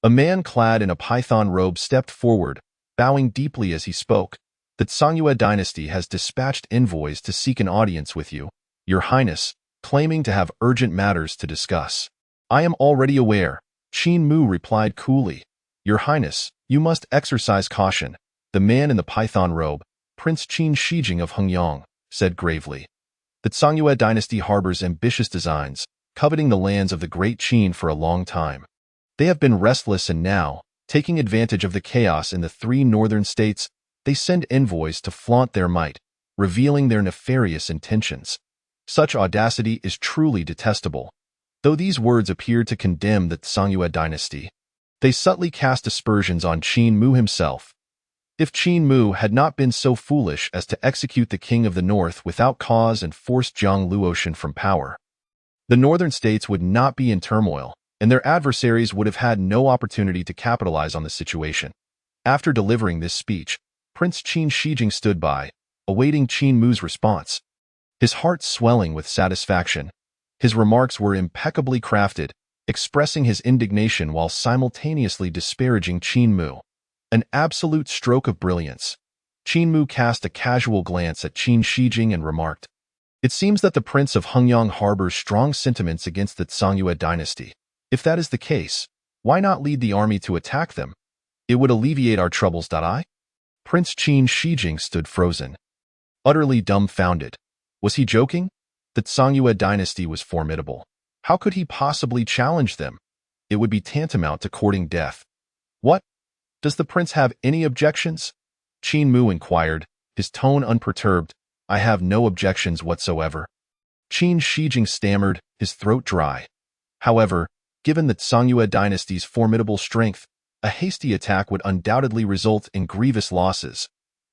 A man clad in a python robe stepped forward, bowing deeply as he spoke. "The Songyue dynasty has dispatched envoys to seek an audience with you, Your Highness, claiming to have urgent matters to discuss." "I am already aware," Qin Mu replied coolly. "Your Highness, you must exercise caution." The man in the python robe, Prince Qin Shijing of Hengyang, said gravely. "The Songyue dynasty harbors ambitious designs, coveting the lands of the Great Qin for a long time. They have been restless and now, taking advantage of the chaos in the three northern states, they send envoys to flaunt their might, revealing their nefarious intentions. Such audacity is truly detestable." Though these words appeared to condemn the Songyue dynasty, they subtly cast aspersions on Qin Mu himself. If Qin Mu had not been so foolish as to execute the king of the north without cause and force Jiang Luoshan from power, the northern states would not be in turmoil, and their adversaries would have had no opportunity to capitalize on the situation. After delivering this speech, Prince Qin Shijing stood by, awaiting Qin Mu's response. His heart swelling with satisfaction, his remarks were impeccably crafted, expressing his indignation while simultaneously disparaging Qin Mu. An absolute stroke of brilliance. Qin Mu cast a casual glance at Qin Shijing and remarked, "It seems that the Prince of Hengyang harbors strong sentiments against the Songyue dynasty. If that is the case, why not lead the army to attack them? It would alleviate our troubles." Prince Qin Shijing stood frozen, utterly dumbfounded. Was he joking? The Songyue dynasty was formidable. How could he possibly challenge them? It would be tantamount to courting death. What? Does the prince have any objections? Qin Mu inquired, his tone unperturbed. I have no objections whatsoever. Qin Shijing stammered, his throat dry. However, given the Songyue dynasty's formidable strength, a hasty attack would undoubtedly result in grievous losses.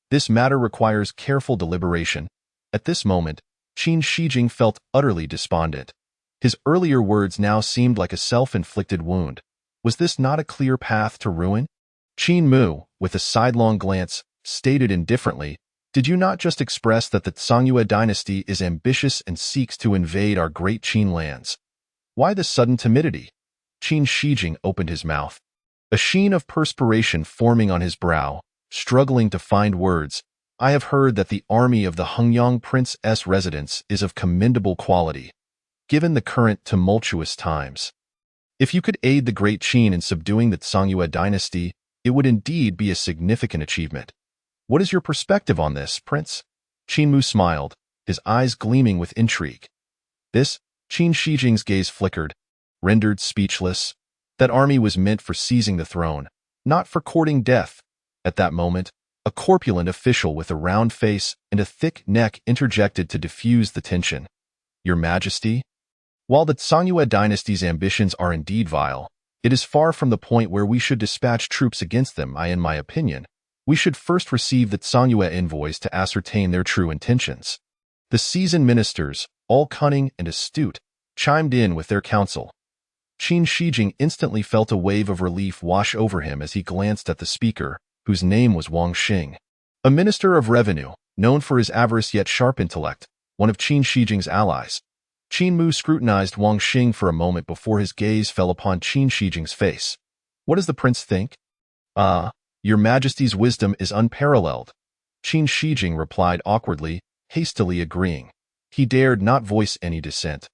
This matter requires careful deliberation. At this moment, Qin Shijing felt utterly despondent. His earlier words now seemed like a self-inflicted wound. Was this not a clear path to ruin? Qin Mu, with a sidelong glance, stated indifferently, did you not just express that the Songyue dynasty is ambitious and seeks to invade our great Qin lands? Why the sudden timidity? Qin Shijing opened his mouth. A sheen of perspiration forming on his brow, struggling to find words. I have heard that the army of the Hengyang Prince's residence is of commendable quality, given the current tumultuous times. If you could aid the Great Qin in subduing the Songyue dynasty, it would indeed be a significant achievement. What is your perspective on this, Prince? Qin Mu smiled, his eyes gleaming with intrigue. This, Qin Shijing's gaze flickered, rendered speechless. That army was meant for seizing the throne, not for courting death. At that moment, a corpulent official with a round face and a thick neck interjected to diffuse the tension. Your Majesty? While the Songyue dynasty's ambitions are indeed vile, it is far from the point where we should dispatch troops against them. In my opinion, we should first receive the Songyue envoys to ascertain their true intentions. The seasoned ministers, all cunning and astute, chimed in with their counsel. Qin Shijing instantly felt a wave of relief wash over him as he glanced at the speaker, whose name was Wang Xing. A minister of revenue, known for his avarice yet sharp intellect, one of Qin Shijing's allies. Qin Mu scrutinized Wang Xing for a moment before his gaze fell upon Qin Shijing's face. What does the prince think? Your Majesty's wisdom is unparalleled. Qin Shijing replied awkwardly, hastily agreeing. He dared not voice any dissent.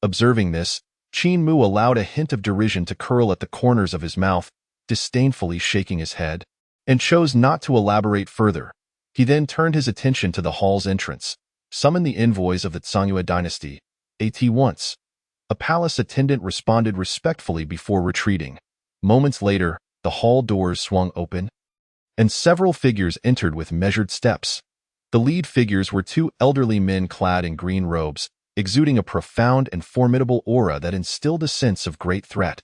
Observing this, Qin Mu allowed a hint of derision to curl at the corners of his mouth, disdainfully shaking his head, and chose not to elaborate further. He then turned his attention to the hall's entrance, summoned the envoys of the Songyue dynasty, at once. A palace attendant responded respectfully before retreating. Moments later, the hall doors swung open, and several figures entered with measured steps. The lead figures were two elderly men clad in green robes, exuding a profound and formidable aura that instilled a sense of great threat.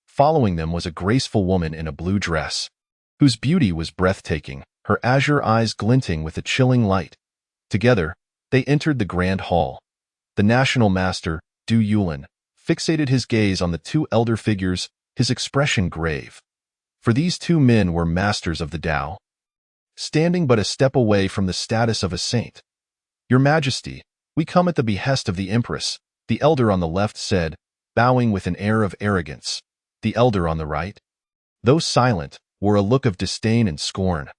Following them was a graceful woman in a blue dress, whose beauty was breathtaking, her azure eyes glinting with a chilling light. Together, they entered the grand hall. The national master, Du Yulin, fixated his gaze on the two elder figures, his expression grave. For these two men were masters of the Tao, standing but a step away from the status of a saint. Your Majesty, we come at the behest of the Empress, the elder on the left said, bowing with an air of arrogance. The elder on the right, though silent, wore a look of disdain and scorn.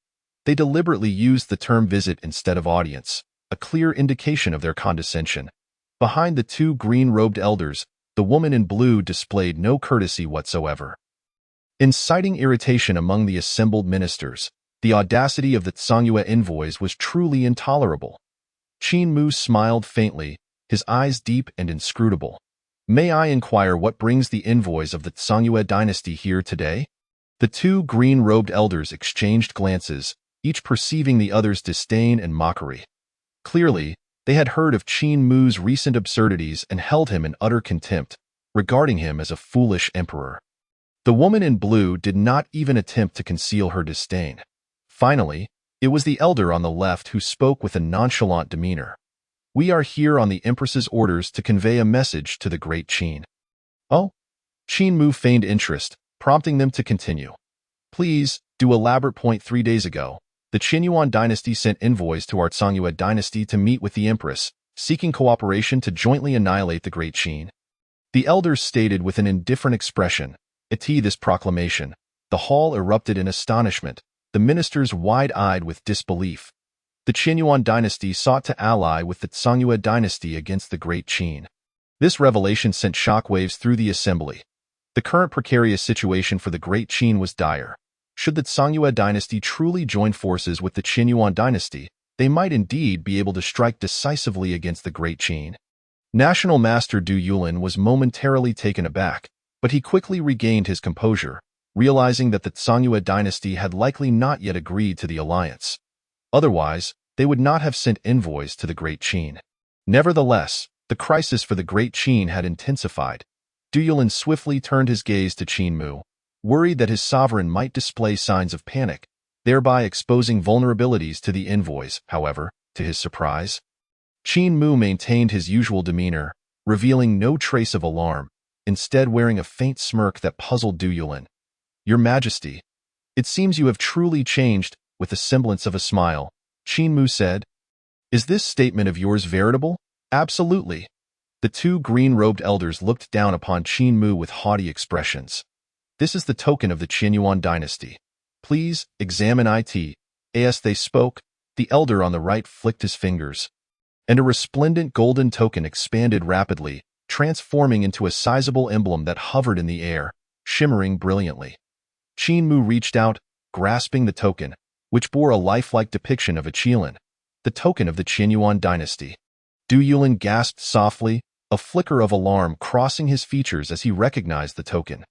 They deliberately used the term visit instead of audience, a clear indication of their condescension. Behind the two green-robed elders, the woman in blue displayed no courtesy whatsoever, inciting irritation among the assembled ministers. The audacity of the Songyue envoys was truly intolerable. Qin Mu smiled faintly, his eyes deep and inscrutable. May I inquire what brings the envoys of the Songyue dynasty here today? The two green-robed elders exchanged glances, each perceiving the other's disdain and mockery. Clearly, they had heard of Qin Mu's recent absurdities and held him in utter contempt, regarding him as a foolish emperor. The woman in blue did not even attempt to conceal her disdain. Finally, it was the elder on the left who spoke with a nonchalant demeanor. We are here on the Empress's orders to convey a message to the Great Qin. Oh? Qin Mu feigned interest, prompting them to continue. Please, do elaborate. 3 days ago, the Qinyuan dynasty sent envoys to our Songyue dynasty to meet with the Empress, seeking cooperation to jointly annihilate the Great Qin. The elders stated with an indifferent expression. At this proclamation, the hall erupted in astonishment, the ministers wide-eyed with disbelief. The Qinyuan dynasty sought to ally with the Songyue dynasty against the Great Qin. This revelation sent shockwaves through the assembly. The current precarious situation for the Great Qin was dire. Should the Songyue dynasty truly join forces with the Qinyuan dynasty, they might indeed be able to strike decisively against the Great Qin. National Master Du Yulin was momentarily taken aback, but he quickly regained his composure, realizing that the Sangye dynasty had likely not yet agreed to the alliance. Otherwise, they would not have sent envoys to the Great Qin. Nevertheless, the crisis for the Great Qin had intensified. Du Yulin swiftly turned his gaze to Qin Mu, worried that his sovereign might display signs of panic, thereby exposing vulnerabilities to the envoys. However, to his surprise, Qin Mu maintained his usual demeanor, revealing no trace of alarm, instead wearing a faint smirk that puzzled Du Yulin. "Your Majesty, it seems you have truly changed," with the semblance of a smile, Qin Mu said. "Is this statement of yours veritable?" "Absolutely." The two green-robed elders looked down upon Qin Mu with haughty expressions. "This is the token of the Qianyuan dynasty. Please examine it." As they spoke, the elder on the right flicked his fingers, and a resplendent golden token expanded rapidly, transforming into a sizable emblem that hovered in the air, shimmering brilliantly. Qin Mu reached out, grasping the token, which bore a lifelike depiction of a qilin, the token of the Qianyuan dynasty. Du Yulin gasped softly, a flicker of alarm crossing his features as he recognized the token.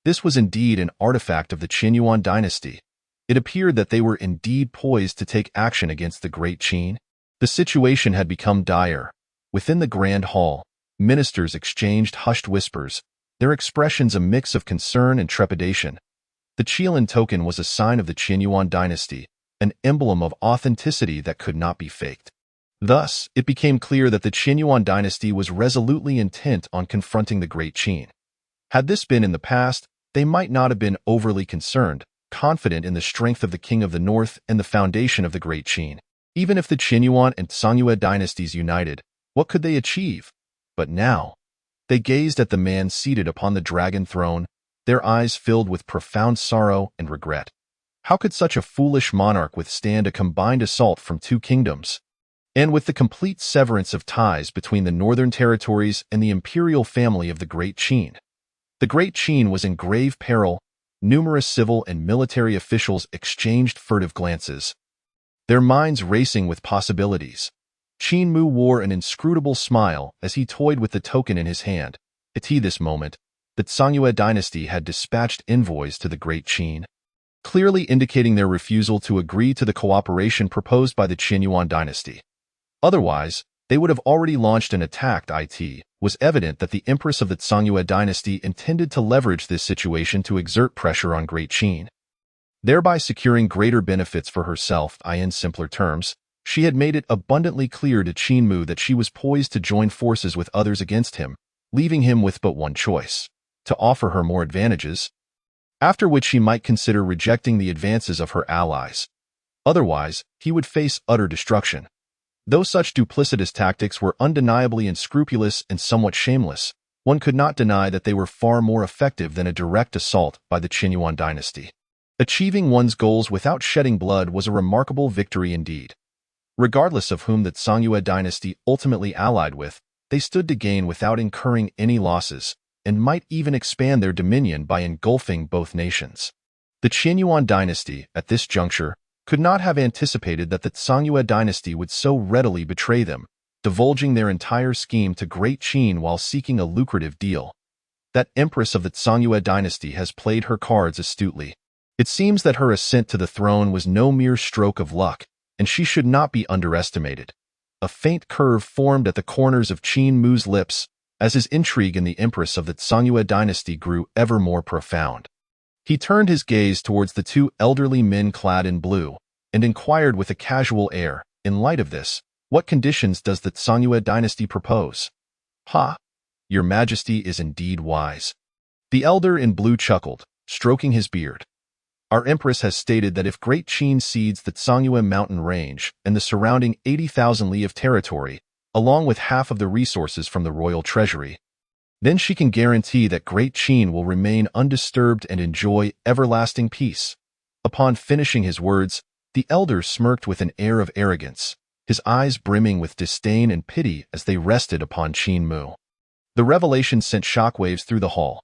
This was indeed an artifact of the Qianyuan dynasty. It appeared that they were indeed poised to take action against the Great Qin. The situation had become dire. Within the grand hall, ministers exchanged hushed whispers, their expressions a mix of concern and trepidation. The qilin token was a sign of the Qianyuan dynasty, an emblem of authenticity that could not be faked. Thus, it became clear that the Qianyuan dynasty was resolutely intent on confronting the Great Qin. Had this been in the past, they might not have been overly concerned, confident in the strength of the King of the North and the foundation of the Great Qin. Even if the Qianyuan and Sangye dynasties united, what could they achieve? But now, they gazed at the man seated upon the dragon throne, their eyes filled with profound sorrow and regret. How could such a foolish monarch withstand a combined assault from two kingdoms? And with the complete severance of ties between the northern territories and the imperial family of the Great Qin, the Great Qin was in grave peril. Numerous civil and military officials exchanged furtive glances, their minds racing with possibilities. Qin Mu wore an inscrutable smile as he toyed with the token in his hand. At this moment, the Sangye dynasty had dispatched envoys to the Great Qin, clearly indicating their refusal to agree to the cooperation proposed by the Qianyuan dynasty. Otherwise, they would have already launched and attacked. It was evident that the empress of the Sangye dynasty intended to leverage this situation to exert pressure on Great Qin, thereby securing greater benefits for herself. In simpler terms, she had made it abundantly clear to Qin Mu that she was poised to join forces with others against him, leaving him with but one choice: to offer her more advantages, after which he might consider rejecting the advances of her allies. Otherwise, he would face utter destruction. Though such duplicitous tactics were undeniably unscrupulous and somewhat shameless, one could not deny that they were far more effective than a direct assault by the Qianyuan dynasty. Achieving one's goals without shedding blood was a remarkable victory indeed. Regardless of whom the Sangye dynasty ultimately allied with, they stood to gain without incurring any losses, and might even expand their dominion by engulfing both nations. The Qianyuan dynasty, at this juncture, could not have anticipated that the Sangye dynasty would so readily betray them, divulging their entire scheme to Great Qin while seeking a lucrative deal. That empress of the Sangye dynasty has played her cards astutely. It seems that her ascent to the throne was no mere stroke of luck, and she should not be underestimated. A faint curve formed at the corners of Qin Mu's lips as his intrigue in the empress of the Sangye dynasty grew ever more profound. He turned his gaze towards the two elderly men clad in blue, and inquired with a casual air, "In light of this, what conditions does the Sangye dynasty propose?" "Ha! Your Majesty is indeed wise." The elder in blue chuckled, stroking his beard. "Our empress has stated that if Great Qin cedes the Sangye mountain range and the surrounding 80,000 li of territory, along with half of the resources from the royal treasury, then she can guarantee that Great Qin will remain undisturbed and enjoy everlasting peace." Upon finishing his words, the elder smirked with an air of arrogance, his eyes brimming with disdain and pity as they rested upon Qin Mu. The revelation sent shockwaves through the hall.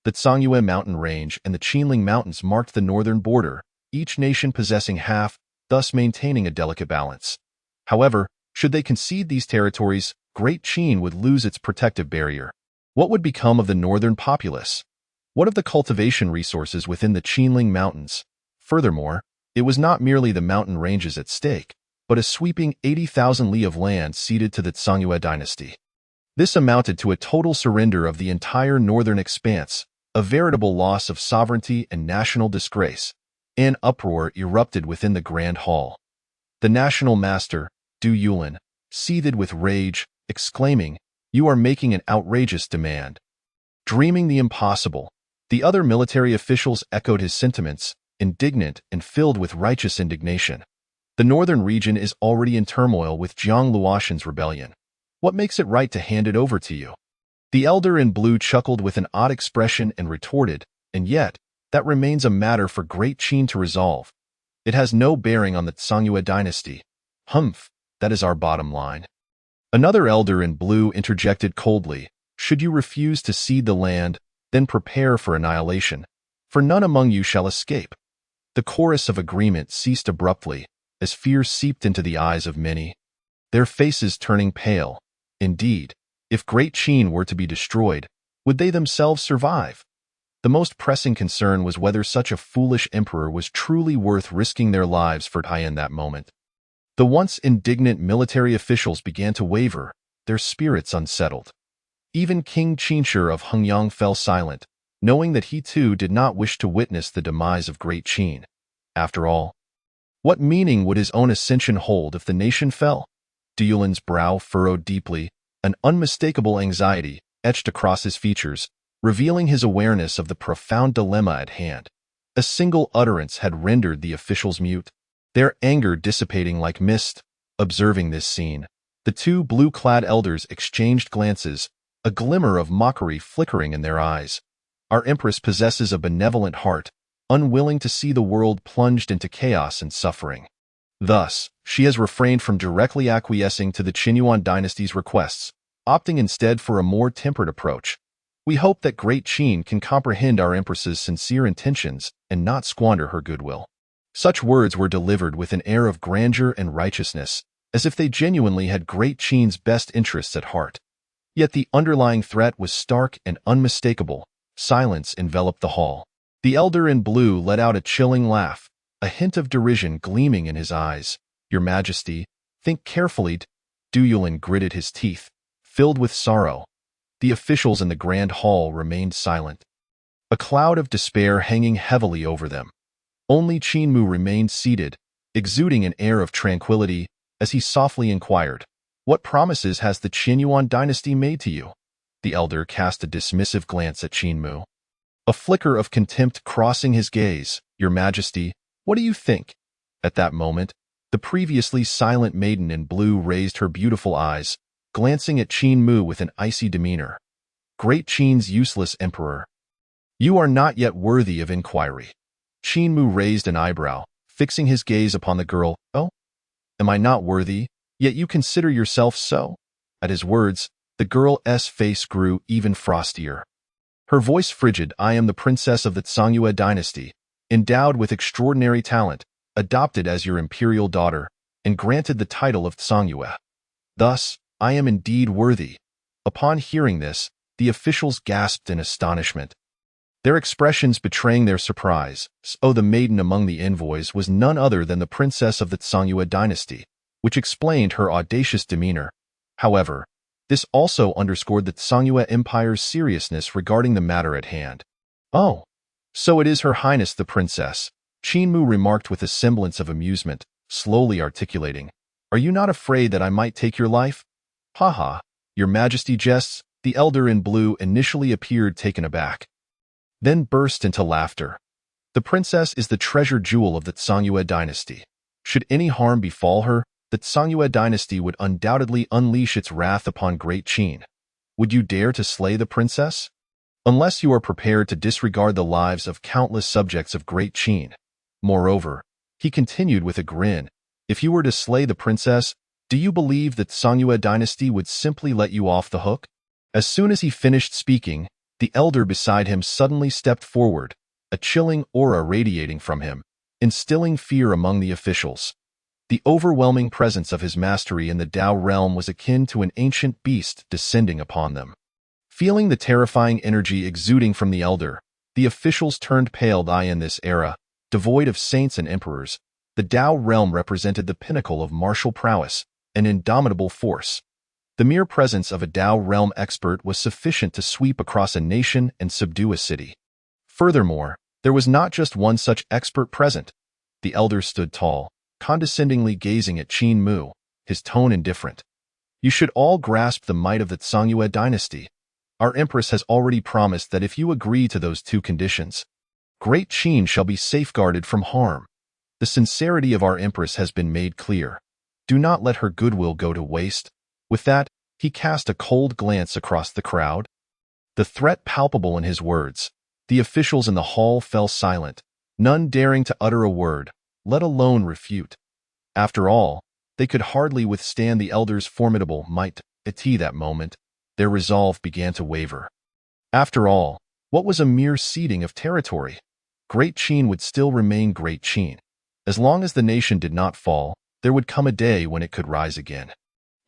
The Sangye mountain range and the Qinling Mountains marked the northern border, each nation possessing half, thus maintaining a delicate balance. However, should they concede these territories, Great Qin would lose its protective barrier. What would become of the northern populace? What of the cultivation resources within the Qinling Mountains? Furthermore, it was not merely the mountain ranges at stake, but a sweeping 80,000 li of land ceded to the Songyue dynasty. This amounted to a total surrender of the entire northern expanse, a veritable loss of sovereignty and national disgrace. An uproar erupted within the Grand Hall. The national master, Du Yulin, seethed with rage, exclaiming, "You are making an outrageous demand." Dreaming the impossible, the other military officials echoed his sentiments, indignant and filled with righteous indignation. The northern region is already in turmoil with Jiang Luoshan's rebellion. What makes it right to hand it over to you? The elder in blue chuckled with an odd expression and retorted, "And yet, that remains a matter for Great Qin to resolve. It has no bearing on the Songyue dynasty." "Humph, that is our bottom line." Another elder in blue interjected coldly, "Should you refuse to cede the land, then prepare for annihilation, for none among you shall escape." The chorus of agreement ceased abruptly, as fear seeped into the eyes of many, their faces turning pale. Indeed, if Great Qin were to be destroyed, would they themselves survive? The most pressing concern was whether such a foolish emperor was truly worth risking their lives for in that moment. The once indignant military officials began to waver, their spirits unsettled. Even King Qinshi of Hengyang fell silent, knowing that he too did not wish to witness the demise of Great Qin. After all, what meaning would his own ascension hold if the nation fell? Du Yulin's brow furrowed deeply, an unmistakable anxiety etched across his features, revealing his awareness of the profound dilemma at hand. A single utterance had rendered the officials mute, their anger dissipating like mist. Observing this scene, the two blue-clad elders exchanged glances, a glimmer of mockery flickering in their eyes. Our empress possesses a benevolent heart, unwilling to see the world plunged into chaos and suffering. Thus, she has refrained from directly acquiescing to the Qinyuan dynasty's requests, opting instead for a more tempered approach. We hope that Great Qin can comprehend our empress's sincere intentions and not squander her goodwill. Such words were delivered with an air of grandeur and righteousness, as if they genuinely had Great Qin's best interests at heart. Yet the underlying threat was stark and unmistakable. Silence enveloped the hall. The elder in blue let out a chilling laugh, a hint of derision gleaming in his eyes. "Your Majesty, think carefully." Du Yulin gritted his teeth, filled with sorrow. The officials in the grand hall remained silent, a cloud of despair hanging heavily over them. Only Qinmu remained seated, exuding an air of tranquility, as he softly inquired, "What promises has the Qinyuan dynasty made to you?" The elder cast a dismissive glance at Qinmu, a flicker of contempt crossing his gaze. "Your Majesty, what do you think?" At that moment, the previously silent maiden in blue raised her beautiful eyes, glancing at Qinmu with an icy demeanor. "Great Qin's useless emperor. You are not yet worthy of inquiry." Qinmu raised an eyebrow, fixing his gaze upon the girl. "Oh? Am I not worthy, yet you consider yourself so?" At his words, the girl's face grew even frostier. Her voice frigid. "I am the princess of the Songyue dynasty, endowed with extraordinary talent, adopted as your imperial daughter, and granted the title of Songyue. Thus, I am indeed worthy." Upon hearing this, the officials gasped in astonishment, their expressions betraying their surprise. So the maiden among the envoys was none other than the princess of the Songyue dynasty, which explained her audacious demeanor. However, this also underscored the Songyue Empire's seriousness regarding the matter at hand. "Oh, so it is Her Highness the Princess," Qinmu remarked with a semblance of amusement, slowly articulating. "Are you not afraid that I might take your life?" "Ha, Your Majesty jests." The elder in blue initially appeared taken aback, then burst into laughter. "The princess is the treasure jewel of the Songyue dynasty. Should any harm befall her, the Songyue dynasty would undoubtedly unleash its wrath upon Great Qin. Would you dare to slay the princess? Unless you are prepared to disregard the lives of countless subjects of Great Qin. Moreover," he continued with a grin, "if you were to slay the princess, do you believe that Songyue dynasty would simply let you off the hook?" As soon as he finished speaking, the elder beside him suddenly stepped forward, a chilling aura radiating from him, instilling fear among the officials. The overwhelming presence of his mastery in the Tao realm was akin to an ancient beast descending upon them. Feeling the terrifying energy exuding from the elder, the officials turned pale. In this era, devoid of saints and emperors, the Tao realm represented the pinnacle of martial prowess, an indomitable force. The mere presence of a Tao realm expert was sufficient to sweep across a nation and subdue a city. Furthermore, there was not just one such expert present. The elder stood tall, condescendingly gazing at Qin Mu, his tone indifferent. You should all grasp the might of the Songyue dynasty. Our empress has already promised that if you agree to those two conditions, Great Qin shall be safeguarded from harm. The sincerity of our empress has been made clear. Do not let her goodwill go to waste. With that, he cast a cold glance across the crowd. The threat palpable in his words, the officials in the hall fell silent, none daring to utter a word, let alone refute. After all, they could hardly withstand the elder's formidable might. At that moment, their resolve began to waver. After all, what was a mere ceding of territory? Great Qin would still remain Great Qin. As long as the nation did not fall, there would come a day when it could rise again.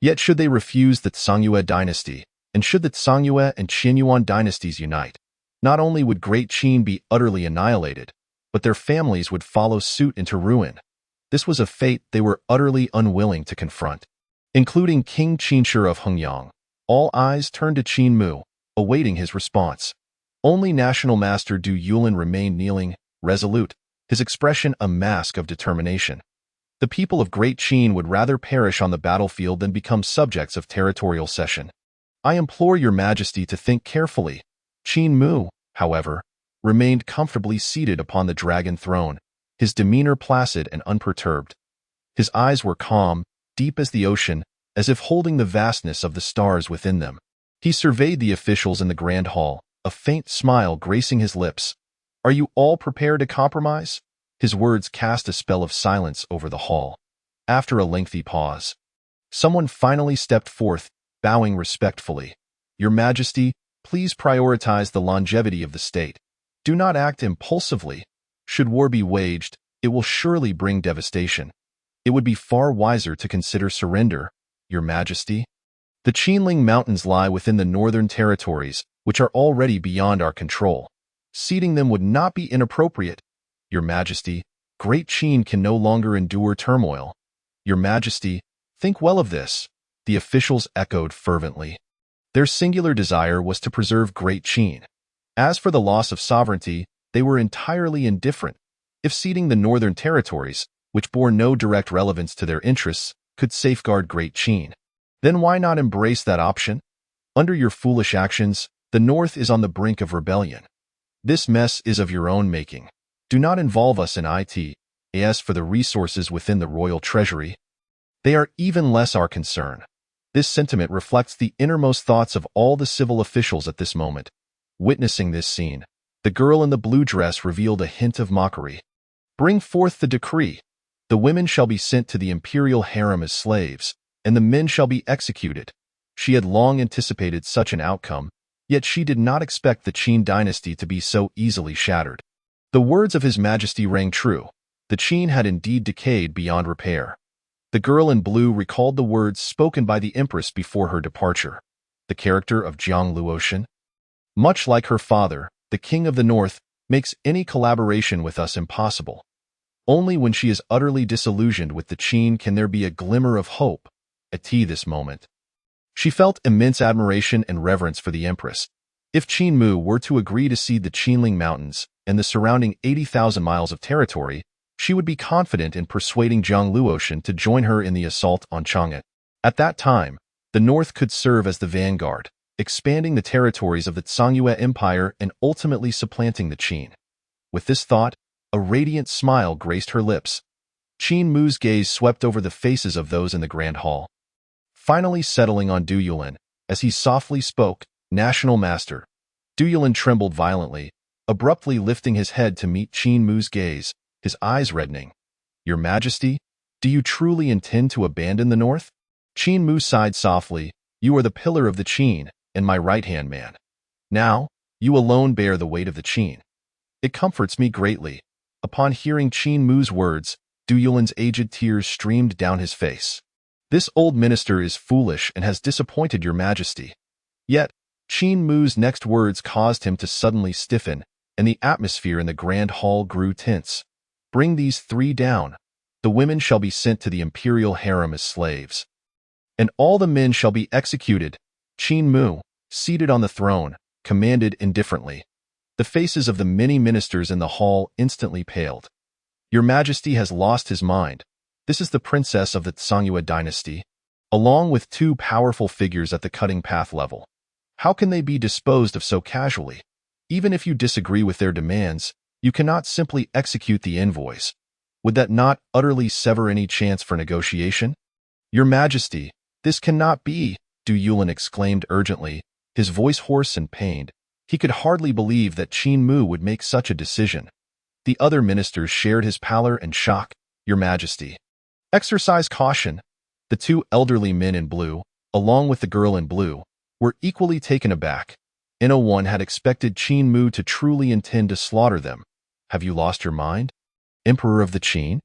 Yet should they refuse the Songyue dynasty, and should the Songyue and Qinyuan dynasties unite, not only would Great Qin be utterly annihilated, but their families would follow suit into ruin. This was a fate they were utterly unwilling to confront. Including King Qinshi of Hengyang, all eyes turned to Qin Mu, awaiting his response. Only National Master Du Yulin remained kneeling, resolute, his expression a mask of determination. The people of Great Qin would rather perish on the battlefield than become subjects of territorial cession. I implore your majesty to think carefully. Qin Mu, however, remained comfortably seated upon the dragon throne, his demeanor placid and unperturbed. His eyes were calm, deep as the ocean, as if holding the vastness of the stars within them. He surveyed the officials in the grand hall, a faint smile gracing his lips. Are you all prepared to compromise? His words cast a spell of silence over the hall. After a lengthy pause, someone finally stepped forth, bowing respectfully. Your Majesty, please prioritize the longevity of the state. Do not act impulsively. Should war be waged, it will surely bring devastation. It would be far wiser to consider surrender, Your Majesty. The Qinling Mountains lie within the northern territories, which are already beyond our control. Ceding them would not be inappropriate. Your Majesty, Great Qin can no longer endure turmoil. Your Majesty, think well of this, the officials echoed fervently. Their singular desire was to preserve Great Qin. As for the loss of sovereignty, they were entirely indifferent. If ceding the northern territories, which bore no direct relevance to their interests, could safeguard Great Qin, then why not embrace that option? Under your foolish actions, the North is on the brink of rebellion. This mess is of your own making. Do not involve us in it. As for the resources within the royal treasury, they are even less our concern. This sentiment reflects the innermost thoughts of all the civil officials at this moment. Witnessing this scene, the girl in the blue dress revealed a hint of mockery. Bring forth the decree. The women shall be sent to the imperial harem as slaves, and the men shall be executed. She had long anticipated such an outcome, yet she did not expect the Qin dynasty to be so easily shattered. The words of His Majesty rang true. The Qin had indeed decayed beyond repair. The girl in blue recalled the words spoken by the Empress before her departure. The character of Jiang Luotian, much like her father, the King of the North, makes any collaboration with us impossible. Only when she is utterly disillusioned with the Qin can there be a glimmer of hope. At this moment, she felt immense admiration and reverence for the Empress. If Qin Mu were to agree to cede the Qinling Mountains and the surrounding 80,000 miles of territory, she would be confident in persuading Jiang Luotian to join her in the assault on Chang'an. At that time, the North could serve as the vanguard, expanding the territories of the Songyue Empire and ultimately supplanting the Qin. With this thought, a radiant smile graced her lips. Qin Mu's gaze swept over the faces of those in the grand hall, finally settling on Du Yulin, as he softly spoke, National Master. Du Yulin trembled violently, abruptly lifting his head to meet Qin Mu's gaze, his eyes reddening. Your Majesty, do you truly intend to abandon the North? Qin Mu sighed softly. You are the pillar of the Qin, and my right-hand man. Now, you alone bear the weight of the Qin. It comforts me greatly. Upon hearing Qin Mu's words, Du Yulin's aged tears streamed down his face. This old minister is foolish and has disappointed your majesty. Yet, Qin Mu's next words caused him to suddenly stiffen, and the atmosphere in the grand hall grew tense. Bring these three down. The women shall be sent to the imperial harem as slaves. And all the men shall be executed. Qin Mu, seated on the throne, commanded indifferently. The faces of the many ministers in the hall instantly paled. Your Majesty has lost his mind. This is the princess of the Sangua dynasty, along with two powerful figures at the cutting path level. How can they be disposed of so casually? Even if you disagree with their demands, you cannot simply execute the envoys. Would that not utterly sever any chance for negotiation? Your Majesty, this cannot be, Du Yulin exclaimed urgently, his voice hoarse and pained. He could hardly believe that Qin Mu would make such a decision. The other ministers shared his pallor and shock. Your Majesty, exercise caution. The two elderly men in blue, along with the girl in blue, were equally taken aback. One had expected Qin Mu to truly intend to slaughter them. Have you lost your mind, Emperor of the Qin?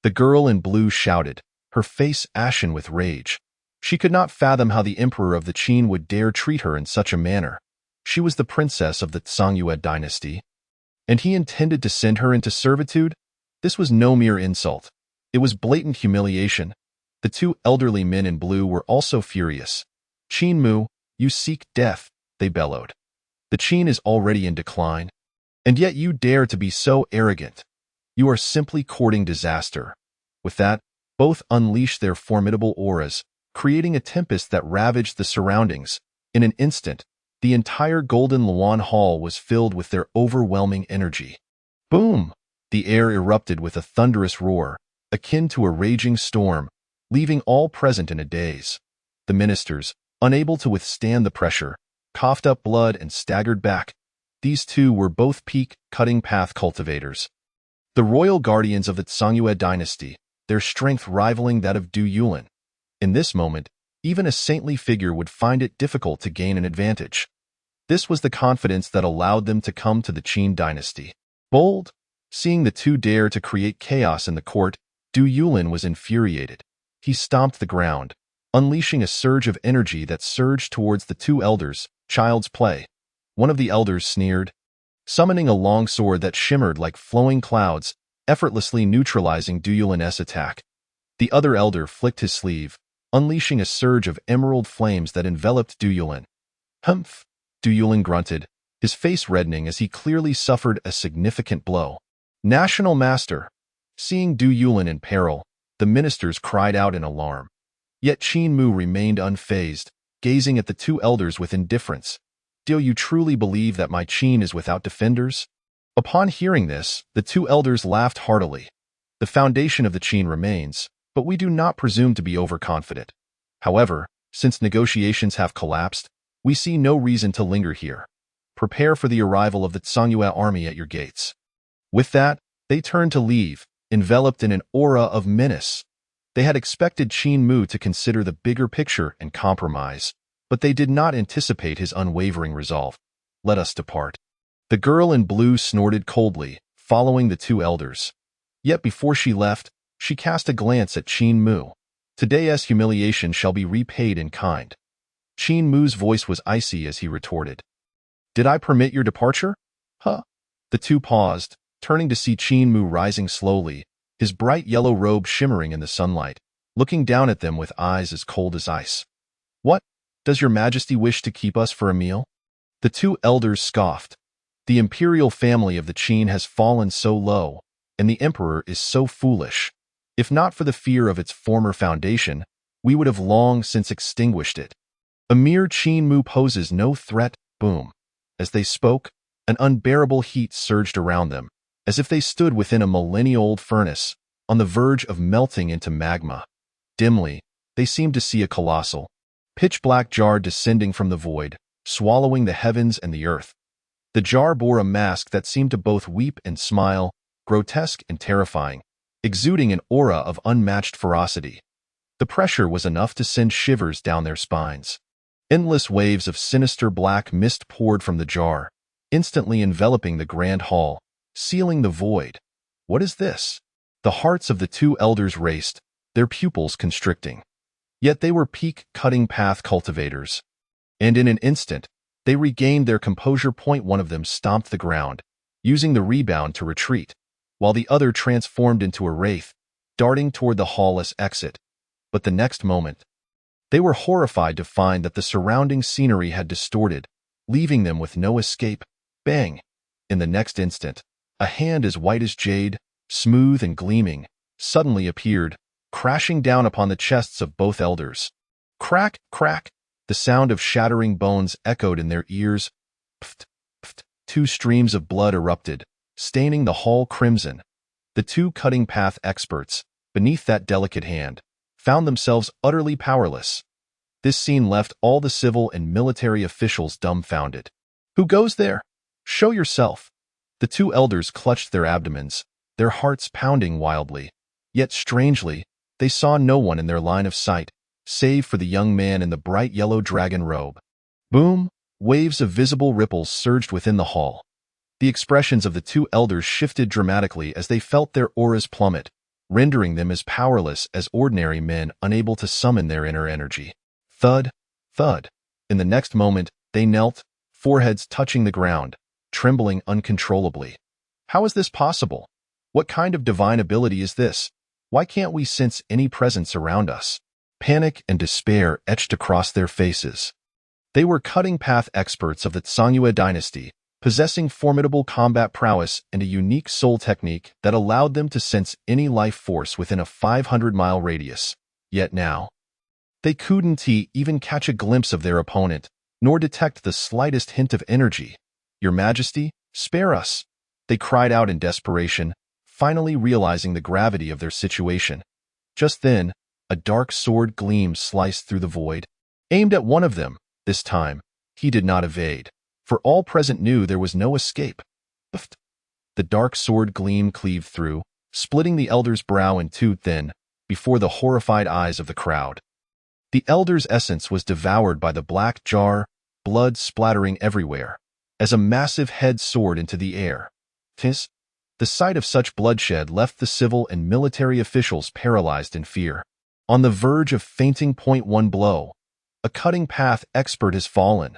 The girl in blue shouted, her face ashen with rage. She could not fathom how the Emperor of the Qin would dare treat her in such a manner. She was the princess of the Sangua dynasty, and he intended to send her into servitude? This was no mere insult. It was blatant humiliation. The two elderly men in blue were also furious. Qin Mu, you seek death, they bellowed. The Qin is already in decline, and yet you dare to be so arrogant. You are simply courting disaster. With that, both unleashed their formidable auras, creating a tempest that ravaged the surroundings. In an instant, the entire Golden Luan Hall was filled with their overwhelming energy. Boom! The air erupted with a thunderous roar, akin to a raging storm, leaving all present in a daze. The ministers, unable to withstand the pressure, coughed up blood and staggered back. These two were both peak cutting path cultivators. The royal guardians of the Sangua dynasty, their strength rivaling that of Du Yulin. In this moment, even a saintly figure would find it difficult to gain an advantage. This was the confidence that allowed them to come to the Qin dynasty. Bold, seeing the two dare to create chaos in the court, Du Yulin was infuriated. He stomped the ground, unleashing a surge of energy that surged towards the two elders. Child's play. One of the elders sneered, summoning a long sword that shimmered like flowing clouds, effortlessly neutralizing Du Yulin's attack. The other elder flicked his sleeve, unleashing a surge of emerald flames that enveloped Du Yulin. Humph! Du Yulin grunted, his face reddening as he clearly suffered a significant blow. National Master! Seeing Du Yulin in peril, the ministers cried out in alarm. Yet Qin Mu remained unfazed, gazing at the two elders with indifference. Do you truly believe that my Qin is without defenders? Upon hearing this, the two elders laughed heartily. The foundation of the Qin remains, but we do not presume to be overconfident. However, since negotiations have collapsed, we see no reason to linger here. Prepare for the arrival of the Sangua army at your gates. With that, they turned to leave, enveloped in an aura of menace. They had expected Qin Mu to consider the bigger picture and compromise, but they did not anticipate his unwavering resolve. Let us depart. The girl in blue snorted coldly, following the two elders. Yet before she left, she cast a glance at Qin Mu. Today's humiliation shall be repaid in kind. Qin Mu's voice was icy as he retorted. Did I permit your departure? Huh? The two paused, turning to see Qin Mu rising slowly, his bright yellow robe shimmering in the sunlight, looking down at them with eyes as cold as ice. What? Does your Majesty wish to keep us for a meal? The two elders scoffed. The imperial family of the Qin has fallen so low, and the emperor is so foolish. If not for the fear of its former foundation, we would have long since extinguished it. A mere Qin Mu poses no threat. Boom. As they spoke, an unbearable heat surged around them, as if they stood within a millennia-old furnace, on the verge of melting into magma. Dimly, they seemed to see a colossal, pitch-black jar descending from the void, swallowing the heavens and the earth. The jar bore a mask that seemed to both weep and smile, grotesque and terrifying, exuding an aura of unmatched ferocity. The pressure was enough to send shivers down their spines. Endless waves of sinister black mist poured from the jar, instantly enveloping the grand hall, sealing the void. What is this? The hearts of the two elders raced, their pupils constricting. Yet they were peak cutting path cultivators. And in an instant, they regained their composure. One of them stomped the ground, using the rebound to retreat, while the other transformed into a wraith, darting toward the hall-less exit. But the next moment, they were horrified to find that the surrounding scenery had distorted, leaving them with no escape. Bang! In the next instant, a hand as white as jade, smooth and gleaming, suddenly appeared, crashing down upon the chests of both elders. Crack, crack! The sound of shattering bones echoed in their ears. Pft, pft! 2 streams of blood erupted, staining the hall crimson. The 2 cutting path experts, beneath that delicate hand, found themselves utterly powerless. This scene left all the civil and military officials dumbfounded. Who goes there? Show yourself! The 2 elders clutched their abdomens, their hearts pounding wildly. Yet strangely, they saw no one in their line of sight, save for the young man in the bright yellow dragon robe. Boom! Waves of visible ripples surged within the hall. The expressions of the 2 elders shifted dramatically as they felt their auras plummet, rendering them as powerless as ordinary men unable to summon their inner energy. Thud, thud. In the next moment, they knelt, foreheads touching the ground, trembling uncontrollably. How is this possible? What kind of divine ability is this? Why can't we sense any presence around us? Panic and despair etched across their faces. They were cutting path experts of the Songyue dynasty, possessing formidable combat prowess and a unique soul technique that allowed them to sense any life force within a 500-mile radius. Yet now, they couldn't even catch a glimpse of their opponent, nor detect the slightest hint of energy. Your Majesty, spare us! They cried out in desperation, finally realizing the gravity of their situation. Just then, a dark sword gleam sliced through the void, aimed at one of them. This time, he did not evade, for all present knew there was no escape. The dark sword gleam cleaved through, splitting the elder's brow in 2 thin, before the horrified eyes of the crowd. The elder's essence was devoured by the black jar, blood splattering everywhere, as a massive head soared into the air. The sight of such bloodshed left the civil and military officials paralyzed in fear. On the verge of fainting. 1 blow. A cutting path expert has fallen.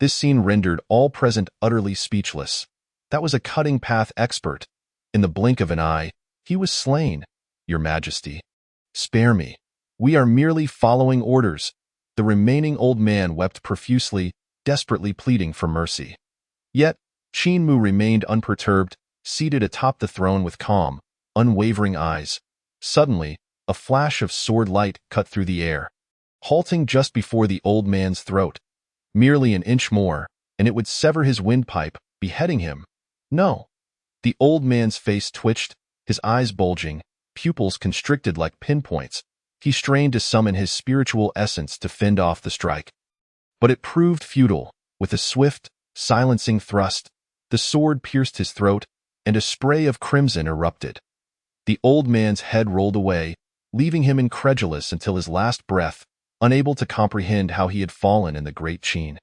This scene rendered all present utterly speechless. That was a cutting path expert. In the blink of an eye, he was slain. Your Majesty, spare me. We are merely following orders. The remaining old man wept profusely, desperately pleading for mercy. Yet, Qin Mu remained unperturbed, seated atop the throne with calm, unwavering eyes. Suddenly, a flash of sword light cut through the air, halting just before the old man's throat. Merely an inch more, and it would sever his windpipe, beheading him. No. The old man's face twitched, his eyes bulging, pupils constricted like pinpoints. He strained to summon his spiritual essence to fend off the strike. But it proved futile. With a swift, silencing thrust, the sword pierced his throat, and a spray of crimson erupted. The old man's head rolled away, leaving him incredulous until his last breath, unable to comprehend how he had fallen in the great Qin.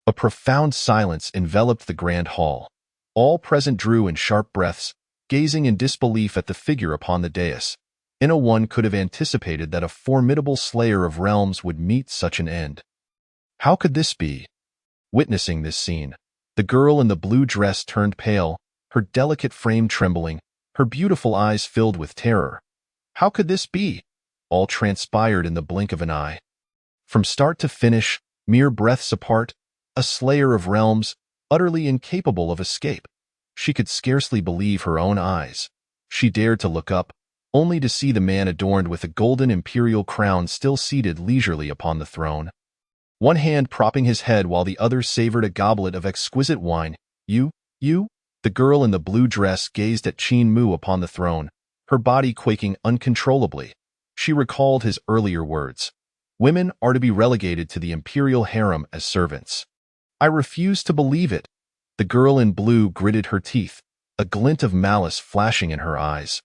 A profound silence enveloped the grand hall. All present drew in sharp breaths, gazing in disbelief at the figure upon the dais. No one could have anticipated that a formidable slayer of realms would meet such an end. How could this be? Witnessing this scene, the girl in the blue dress turned pale, her delicate frame trembling, her beautiful eyes filled with terror. How could this be? All transpired in the blink of an eye. From start to finish, mere breaths apart, a slayer of realms, utterly incapable of escape. She could scarcely believe her own eyes. She dared to look up, only to see the man adorned with a golden imperial crown still seated leisurely upon the throne. One hand propping his head while the other savored a goblet of exquisite wine. You? The girl in the blue dress gazed at Qin Mu upon the throne, her body quaking uncontrollably. She recalled his earlier words. Women are to be relegated to the imperial harem as servants. I refuse to believe it. The girl in blue gritted her teeth, a glint of malice flashing in her eyes.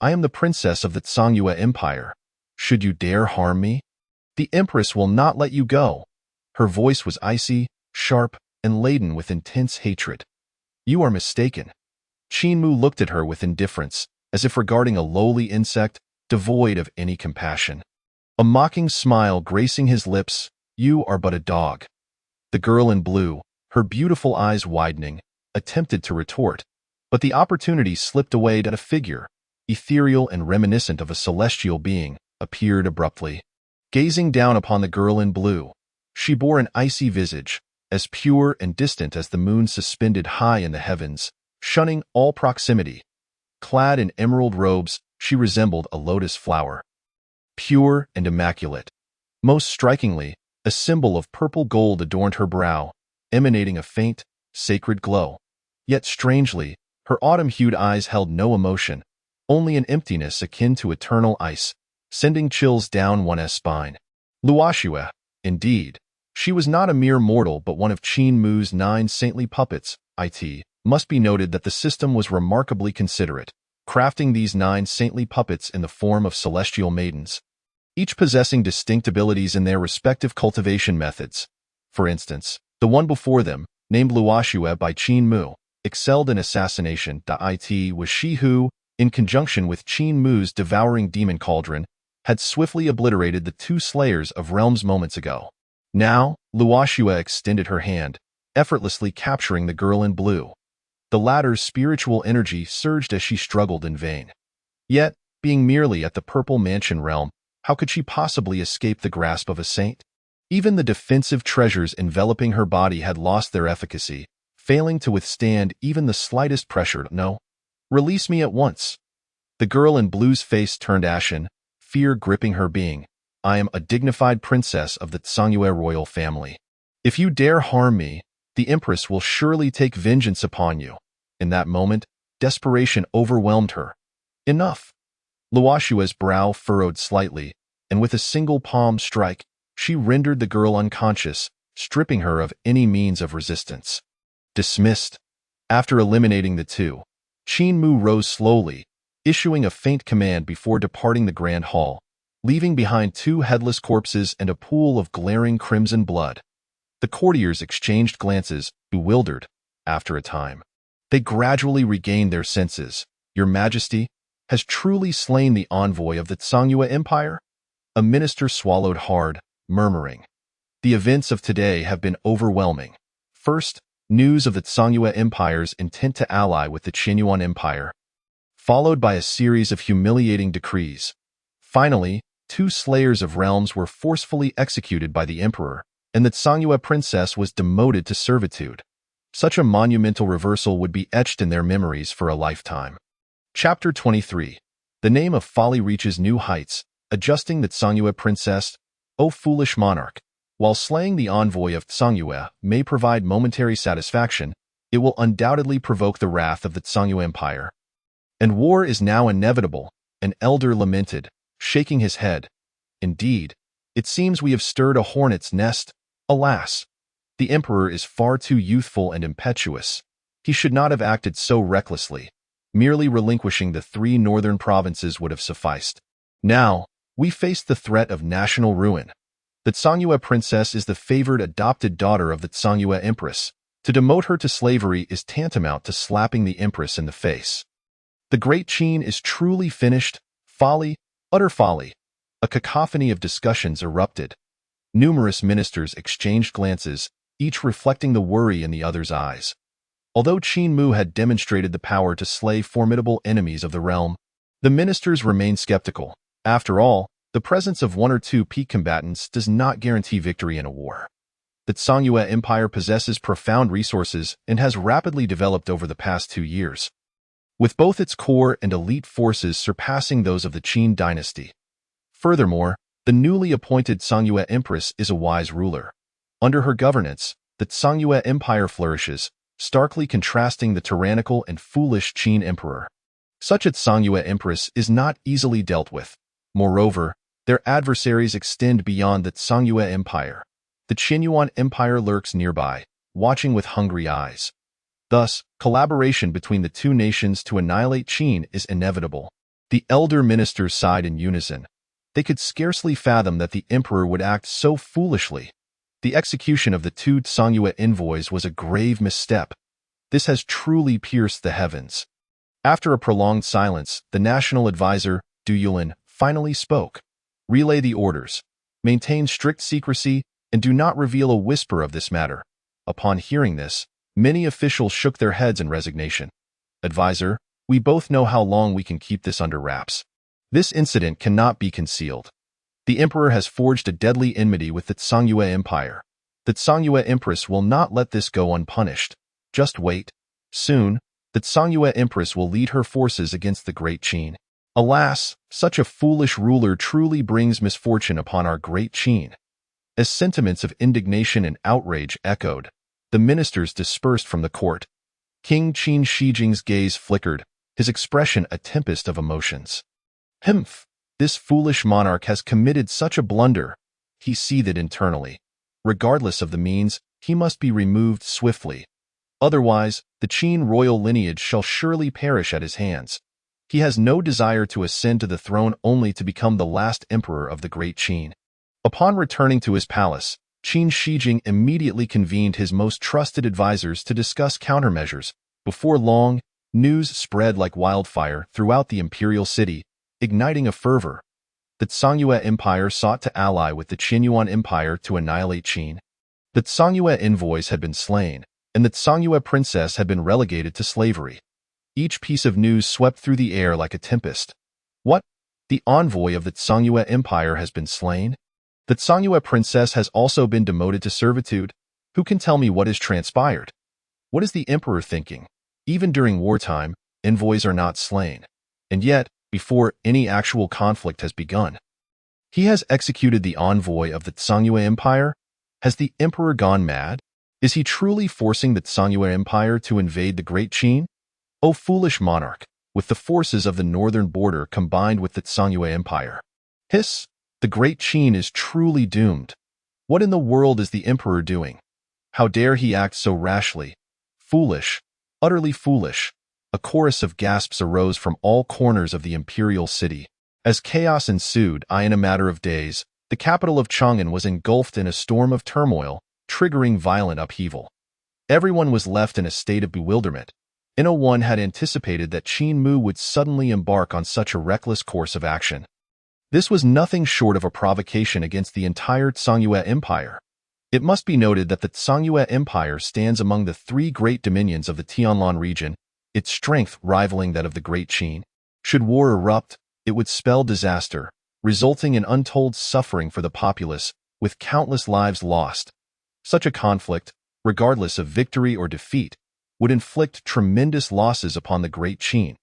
I am the princess of the Songyue Empire. Should you dare harm me, the empress will not let you go. Her voice was icy, sharp, and laden with intense hatred. You are mistaken. Qin Mu looked at her with indifference, as if regarding a lowly insect devoid of any compassion. A mocking smile gracing his lips. "You are but a dog." The girl in blue, her beautiful eyes widening, attempted to retort, but the opportunity slipped away as a figure, ethereal and reminiscent of a celestial being, appeared abruptly. Gazing down upon the girl in blue, she bore an icy visage, as pure and distant as the moon suspended high in the heavens, shunning all proximity. Clad in emerald robes, she resembled a lotus flower. Pure and immaculate. Most strikingly, a symbol of purple gold adorned her brow, emanating a faint, sacred glow. Yet strangely, her autumn-hued eyes held no emotion, only an emptiness akin to eternal ice, sending chills down one's spine. Luoxue, indeed. She was not a mere mortal but one of Qin Mu's 9 saintly puppets. It must be noted that the system was remarkably considerate, crafting these 9 saintly puppets in the form of celestial maidens, each possessing distinct abilities in their respective cultivation methods. For instance, the one before them, named Luoxue by Qin Mu, excelled in assassination. It was she who, in conjunction with Qin Mu's devouring demon cauldron, had swiftly obliterated the 2 slayers of realms moments ago. Now, Luoxue extended her hand, effortlessly capturing the girl in blue. The latter's spiritual energy surged as she struggled in vain. Yet, being merely at the Purple Mansion realm, how could she possibly escape the grasp of a saint? Even the defensive treasures enveloping her body had lost their efficacy, failing to withstand even the slightest pressure. "No. Release me at once." The girl in blue's face turned ashen, fear gripping her being. "I am a dignified princess of the Tsangyue royal family. If you dare harm me, the Empress will surely take vengeance upon you." In that moment, desperation overwhelmed her. Enough. Luoxue's brow furrowed slightly, and with a single palm strike, she rendered the girl unconscious, stripping her of any means of resistance. Dismissed. After eliminating the 2, Qin Mu rose slowly, issuing a faint command before departing the Grand Hall, leaving behind 2 headless corpses and a pool of glaring crimson blood. The courtiers exchanged glances, bewildered. After a time, they gradually regained their senses. "Your Majesty has truly slain the envoy of the Tsangyue Empire?" A minister swallowed hard, murmuring, "The events of today have been overwhelming. First, news of the Tsangyue Empire's intent to ally with the Qinyuan Empire, followed by a series of humiliating decrees. Finally, 2 slayers of realms were forcefully executed by the emperor, and the Tsangyue princess was demoted to servitude. Such a monumental reversal would be etched in their memories for a lifetime." Chapter 23. The name of folly reaches new heights, adjusting the Tsangyue princess. O foolish monarch! While slaying the envoy of Tsangyue may provide momentary satisfaction, it will undoubtedly provoke the wrath of the Tsangyue Empire. And war is now inevitable, an elder lamented, shaking his head. "Indeed, it seems we have stirred a hornet's nest. Alas! The emperor is far too youthful and impetuous. He should not have acted so recklessly. Merely relinquishing the 3 northern provinces would have sufficed. Now, we face the threat of national ruin. The Tsangyue princess is the favored adopted daughter of the Tsangyue empress. To demote her to slavery is tantamount to slapping the empress in the face. The great Qin is truly finished. Folly, utter folly." A cacophony of discussions erupted. Numerous ministers exchanged glances, each reflecting the worry in the other's eyes. Although Qin Mu had demonstrated the power to slay formidable enemies of the realm, the ministers remained skeptical. After all, the presence of 1 or 2 peak combatants does not guarantee victory in a war. The Tsangyue Empire possesses profound resources and has rapidly developed over the past 2 years, with both its core and elite forces surpassing those of the Qin dynasty. Furthermore, the newly appointed Tsangyue Empress is a wise ruler. Under her governance, the Tsangyue Empire flourishes, starkly contrasting the tyrannical and foolish Qin Emperor. Such a Tsangyue Empress is not easily dealt with. Moreover, their adversaries extend beyond the Tsangyue Empire. The Qinyuan Empire lurks nearby, watching with hungry eyes. Thus, collaboration between the 2 nations to annihilate Qin is inevitable. The elder ministers sighed in unison. They could scarcely fathom that the emperor would act so foolishly. The execution of the 2 Tsangyue envoys was a grave misstep. This has truly pierced the heavens. After a prolonged silence, the national advisor, Du Yulin, finally spoke. Relay the orders. Maintain strict secrecy and do not reveal a whisper of this matter. Upon hearing this, many officials shook their heads in resignation. Advisor, we both know how long we can keep this under wraps. This incident cannot be concealed. The emperor has forged a deadly enmity with the Tsangyue Empire. The Tsangyue Empress will not let this go unpunished. Just wait. Soon, the Tsangyue Empress will lead her forces against the Great Qin. Alas, such a foolish ruler truly brings misfortune upon our Great Qin. As sentiments of indignation and outrage echoed, the ministers dispersed from the court. King Qin Shijing's gaze flickered, his expression a tempest of emotions. Humph! This foolish monarch has committed such a blunder, he seethed internally. Regardless of the means, he must be removed swiftly. Otherwise, the Qin royal lineage shall surely perish at his hands. He has no desire to ascend to the throne only to become the last emperor of the Great Qin. Upon returning to his palace, Qin Shijing immediately convened his most trusted advisors to discuss countermeasures. Before long, news spread like wildfire throughout the imperial city, igniting a fervor. The Tsangyue Empire sought to ally with the Qinyuan Empire to annihilate Qin. The Tsangyue envoys had been slain, and the Tsangyue princess had been relegated to slavery. Each piece of news swept through the air like a tempest. What? The envoy of the Tsangyue Empire has been slain? The Tsangyue princess has also been demoted to servitude? Who can tell me what has transpired? What is the emperor thinking? Even during wartime, envoys are not slain. And yet, before any actual conflict has begun, he has executed the envoy of the Tsangyue Empire? Has the emperor gone mad? Is he truly forcing the Tsangyue Empire to invade the Great Qin? O foolish monarch, with the forces of the northern border combined with the Tsangyue Empire. Hiss! The Great Qin is truly doomed. What in the world is the emperor doing? How dare he act so rashly? Foolish, utterly foolish. A chorus of gasps arose from all corners of the imperial city. As chaos ensued, in a matter of days, the capital of Chang'an was engulfed in a storm of turmoil, triggering violent upheaval. Everyone was left in a state of bewilderment. No one had anticipated that Qin Mu would suddenly embark on such a reckless course of action. This was nothing short of a provocation against the entire Tsangyue Empire. It must be noted that the Tsangyue Empire stands among the three great dominions of the Tianlan region, its strength rivaling that of the Great Qin. Should war erupt, it would spell disaster, resulting in untold suffering for the populace, with countless lives lost. Such a conflict, regardless of victory or defeat, would inflict tremendous losses upon the Great Qin.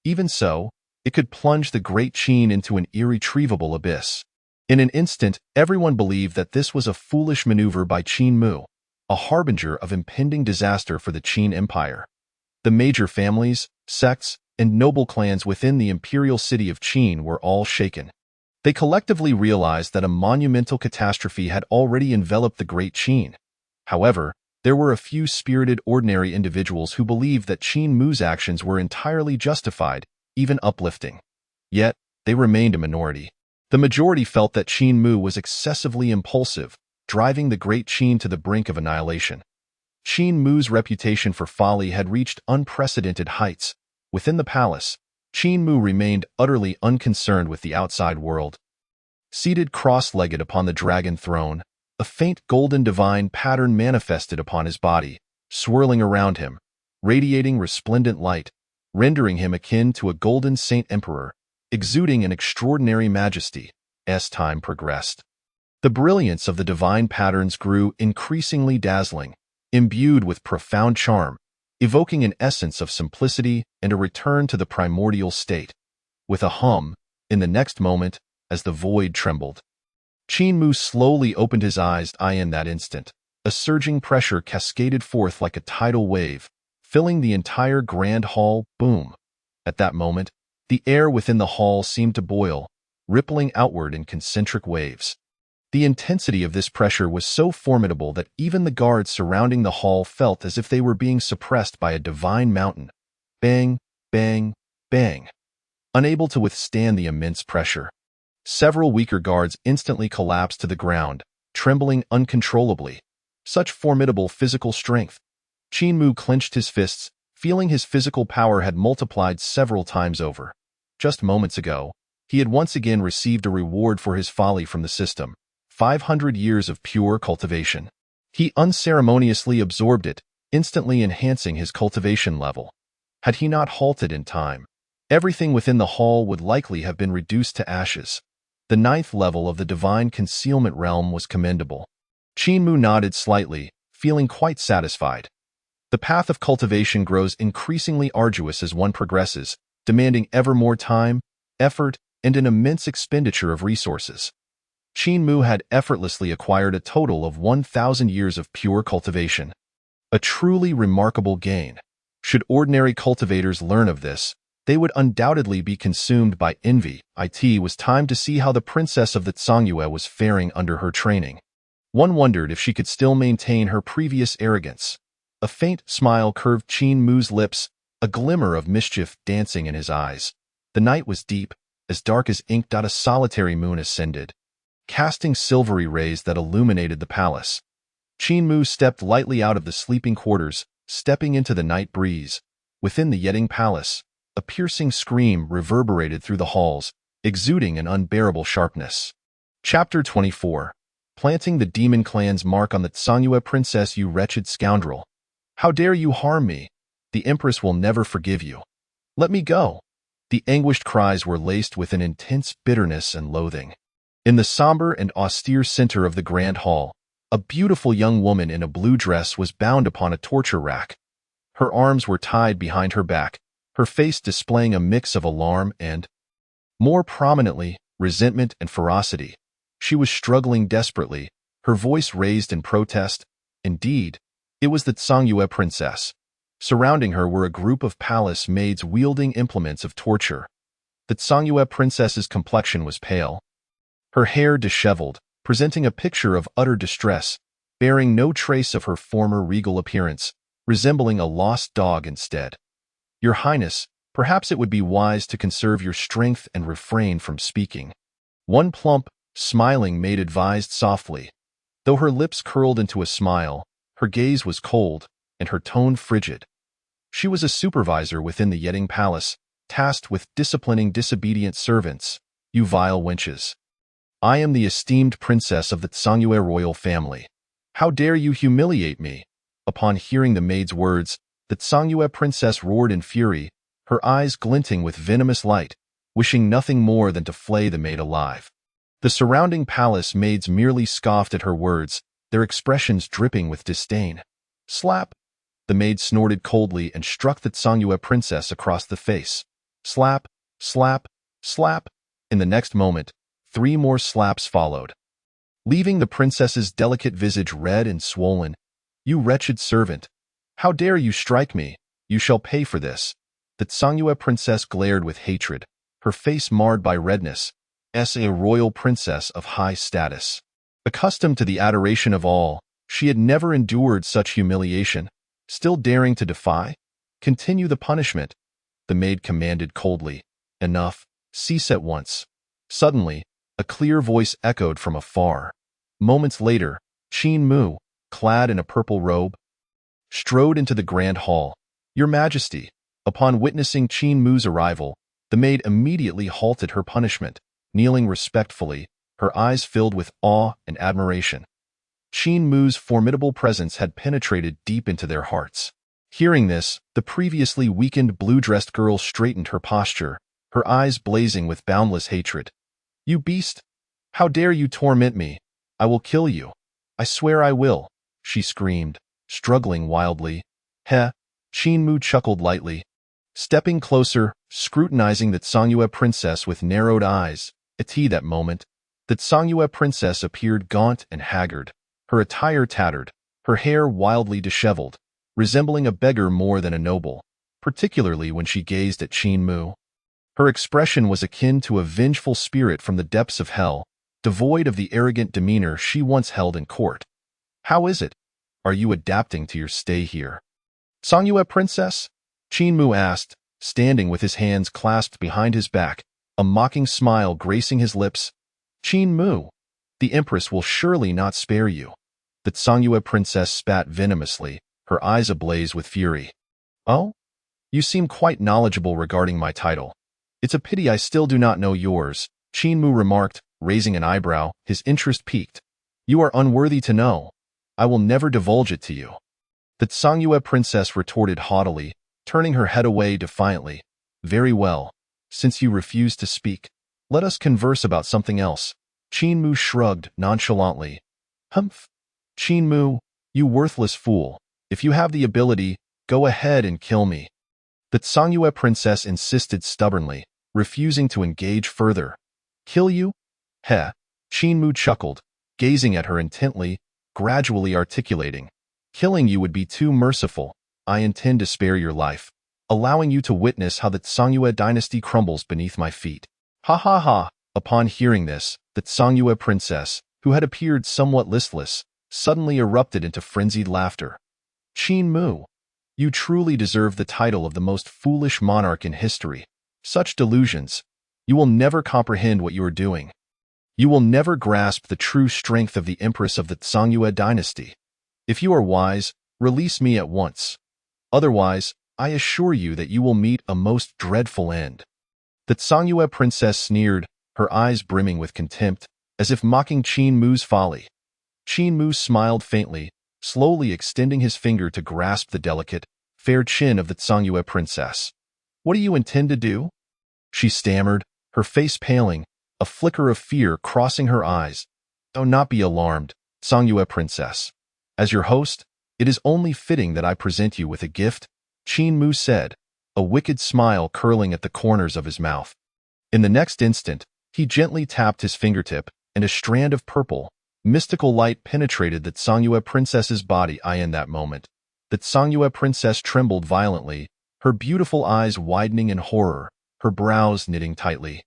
Even so, it could plunge the Great Qin into an irretrievable abyss. In an instant, everyone believed that this was a foolish maneuver by Qin Mu, a harbinger of impending disaster for the Qin Empire. The major families, sects, and noble clans within the imperial city of Qin were all shaken. They collectively realized that a monumental catastrophe had already enveloped the Great Qin. However, there were a few spirited ordinary individuals who believed that Qin Mu's actions were entirely justified, even uplifting. Yet, they remained a minority. The majority felt that Qin Mu was excessively impulsive, driving the Great Qin to the brink of annihilation. Qin Mu's reputation for folly had reached unprecedented heights. Within the palace, Qin Mu remained utterly unconcerned with the outside world. Seated cross-legged upon the dragon throne, a faint golden divine pattern manifested upon his body, swirling around him, radiating resplendent light, rendering him akin to a golden saint emperor, exuding an extraordinary majesty, as time progressed. The brilliance of the divine patterns grew increasingly dazzling, imbued with profound charm, evoking an essence of simplicity and a return to the primordial state. With a hum, in the next moment, as the void trembled, Qin Mu slowly opened his eyes. In that instant, a surging pressure cascaded forth like a tidal wave, filling the entire grand hall. Boom! At that moment, the air within the hall seemed to boil, rippling outward in concentric waves. The intensity of this pressure was so formidable that even the guards surrounding the hall felt as if they were being suppressed by a divine mountain. Bang, bang, bang. Unable to withstand the immense pressure, several weaker guards instantly collapsed to the ground, trembling uncontrollably. Such formidable physical strength. Qin Mu clenched his fists, feeling his physical power had multiplied several times over. Just moments ago, he had once again received a reward for his folly from the system, 500 years of pure cultivation. He unceremoniously absorbed it, instantly enhancing his cultivation level. Had he not halted in time, everything within the hall would likely have been reduced to ashes. The 9th level of the divine concealment realm was commendable. Qin Mu nodded slightly, feeling quite satisfied. The path of cultivation grows increasingly arduous as one progresses, demanding ever more time, effort, and an immense expenditure of resources. Qin Mu had effortlessly acquired a total of 1,000 years of pure cultivation. A truly remarkable gain. Should ordinary cultivators learn of this, they would undoubtedly be consumed by envy. It was time to see how the princess of the Tsangyue was faring under her training. One wondered if she could still maintain her previous arrogance. A faint smile curved Qin Mu's lips, a glimmer of mischief dancing in his eyes. The night was deep, as dark as ink. A solitary moon ascended, casting silvery rays that illuminated the palace. Qin Mu stepped lightly out of the sleeping quarters, stepping into the night breeze. Within the Yeding Palace, a piercing scream reverberated through the halls, exuding an unbearable sharpness. Chapter 24. Planting the Demon Clan's mark on the Tsangyue princess, you wretched scoundrel. How dare you harm me? The Empress will never forgive you. Let me go. The anguished cries were laced with an intense bitterness and loathing. In the somber and austere center of the grand hall, a beautiful young woman in a blue dress was bound upon a torture rack. Her arms were tied behind her back, her face displaying a mix of alarm and, more prominently, resentment and ferocity. She was struggling desperately, her voice raised in protest. Indeed, it was the Tsangyue princess. Surrounding her were a group of palace maids wielding implements of torture. The Tsangyue princess's complexion was pale, her hair disheveled, presenting a picture of utter distress, bearing no trace of her former regal appearance, resembling a lost dog instead. Your Highness, perhaps it would be wise to conserve your strength and refrain from speaking. One plump, smiling maid advised softly. Though her lips curled into a smile, her gaze was cold, and her tone frigid. She was a supervisor within the Yeding Palace, tasked with disciplining disobedient servants. You vile wenches. I am the esteemed princess of the Tsangyue royal family. How dare you humiliate me? Upon hearing the maid's words, the Tsangyue princess roared in fury, her eyes glinting with venomous light, wishing nothing more than to flay the maid alive. The surrounding palace maids merely scoffed at her words, their expressions dripping with disdain. Slap! The maid snorted coldly and struck the Tsangyue princess across the face. Slap, slap, slap. In the next moment, 3 more slaps followed, leaving the princess's delicate visage red and swollen. You wretched servant! How dare you strike me? You shall pay for this. The Tsangyue princess glared with hatred, her face marred by redness, as a royal princess of high status. Accustomed to the adoration of all, she had never endured such humiliation. Still daring to defy? Continue the punishment, the maid commanded coldly. Enough, cease at once. Suddenly, a clear voice echoed from afar. Moments later, Qin Mu, clad in a purple robe, strode into the grand hall. Your Majesty. Upon witnessing Qin Mu's arrival, the maid immediately halted her punishment, kneeling respectfully, her eyes filled with awe and admiration. Qin Mu's formidable presence had penetrated deep into their hearts. Hearing this, the previously weakened blue-dressed girl straightened her posture, her eyes blazing with boundless hatred. You beast! How dare you torment me? I will kill you. I swear I will, she screamed, struggling wildly. Heh! Qin Mu chuckled lightly, stepping closer, scrutinizing the Tsangyue princess with narrowed eyes. At that moment, the Tsangyue princess appeared gaunt and haggard, her attire tattered, her hair wildly disheveled, resembling a beggar more than a noble, particularly when she gazed at Qin Mu. Her expression was akin to a vengeful spirit from the depths of hell, devoid of the arrogant demeanor she once held in court. How is it? Are you adapting to your stay here? Tsangyue princess? Qin Mu asked, standing with his hands clasped behind his back, a mocking smile gracing his lips. Qin Mu, the Empress will surely not spare you. The Tsangyue princess spat venomously, her eyes ablaze with fury. Oh? You seem quite knowledgeable regarding my title. It's a pity I still do not know yours, Qin Mu remarked, raising an eyebrow, his interest piqued. You are unworthy to know. I will never divulge it to you. The Tsangyue princess retorted haughtily, turning her head away defiantly. Very well. Since you refuse to speak, let us converse about something else. Qin Mu shrugged nonchalantly. Humph. Qin Mu, you worthless fool. If you have the ability, go ahead and kill me. The Tsangyue princess insisted stubbornly, refusing to engage further. Kill you? Heh. Qin Mu chuckled, gazing at her intently, gradually articulating. Killing you would be too merciful. I intend to spare your life, allowing you to witness how the Tsangyue dynasty crumbles beneath my feet. Ha ha ha. Upon hearing this, the Tsangyue princess, who had appeared somewhat listless, suddenly erupted into frenzied laughter. Qin Mu, you truly deserve the title of the most foolish monarch in history. Such delusions. You will never comprehend what you are doing. You will never grasp the true strength of the empress of the Tsangyue dynasty. If you are wise, release me at once. Otherwise, I assure you that you will meet a most dreadful end. The Tsangyue princess sneered, her eyes brimming with contempt, as if mocking Qin Mu's folly. Qin Mu smiled faintly, slowly extending his finger to grasp the delicate, fair chin of the Tsangyue princess. What do you intend to do? She stammered, her face paling, a flicker of fear crossing her eyes. Do not be alarmed, Tsangyue princess. As your host, it is only fitting that I present you with a gift, Qin Mu said, a wicked smile curling at the corners of his mouth. In the next instant, he gently tapped his fingertip, and a strand of purple, mystical light penetrated the Tsangyue princess's body. In that moment, the Tsangyue princess trembled violently, her beautiful eyes widening in horror, her brows knitting tightly.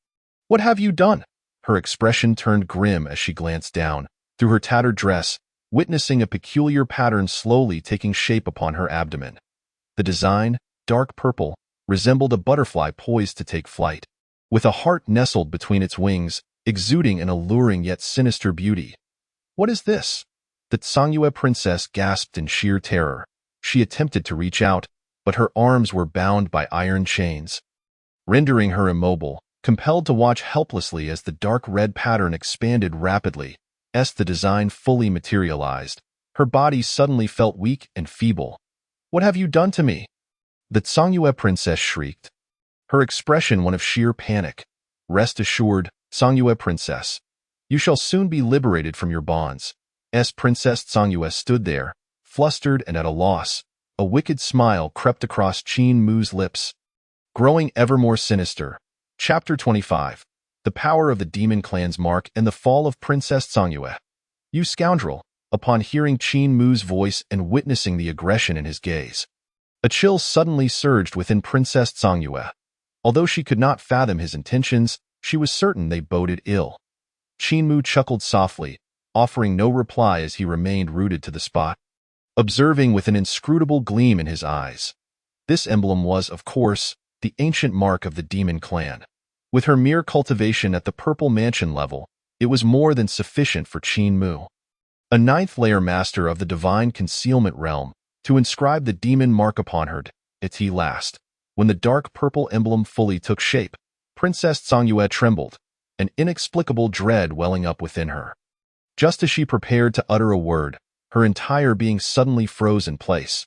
What have you done? Her expression turned grim as she glanced down, through her tattered dress, witnessing a peculiar pattern slowly taking shape upon her abdomen. The design, dark purple, resembled a butterfly poised to take flight, with a heart nestled between its wings, exuding an alluring yet sinister beauty. What is this? The Tsangyue princess gasped in sheer terror. She attempted to reach out, but her arms were bound by iron chains, rendering her immobile, compelled to watch helplessly as the dark red pattern expanded rapidly. As the design fully materialized, her body suddenly felt weak and feeble. What have you done to me? The Tsangyue princess shrieked, her expression one of sheer panic. Rest assured, Tsangyue princess, you shall soon be liberated from your bonds. As Princess Tsangyue stood there, flustered and at a loss, a wicked smile crept across Qin Mu's lips. Growing ever more sinister. Chapter 25. The Power of the Demon Clan's Mark and the Fall of Princess Tsangyue. You scoundrel! Upon hearing Qin Mu's voice and witnessing the aggression in his gaze, a chill suddenly surged within Princess Tsangyue. Although she could not fathom his intentions, she was certain they boded ill. Qin Mu chuckled softly, offering no reply as he remained rooted to the spot, observing with an inscrutable gleam in his eyes. This emblem was, of course, the ancient mark of the Demon Clan. With her mere cultivation at the Purple Mansion level, it was more than sufficient for Qin Mu, a ninth-layer master of the Divine Concealment Realm, to inscribe the demon mark upon her. At last, when the dark purple emblem fully took shape, Princess Tsangyue trembled, an inexplicable dread welling up within her. Just as she prepared to utter a word, her entire being suddenly froze in place.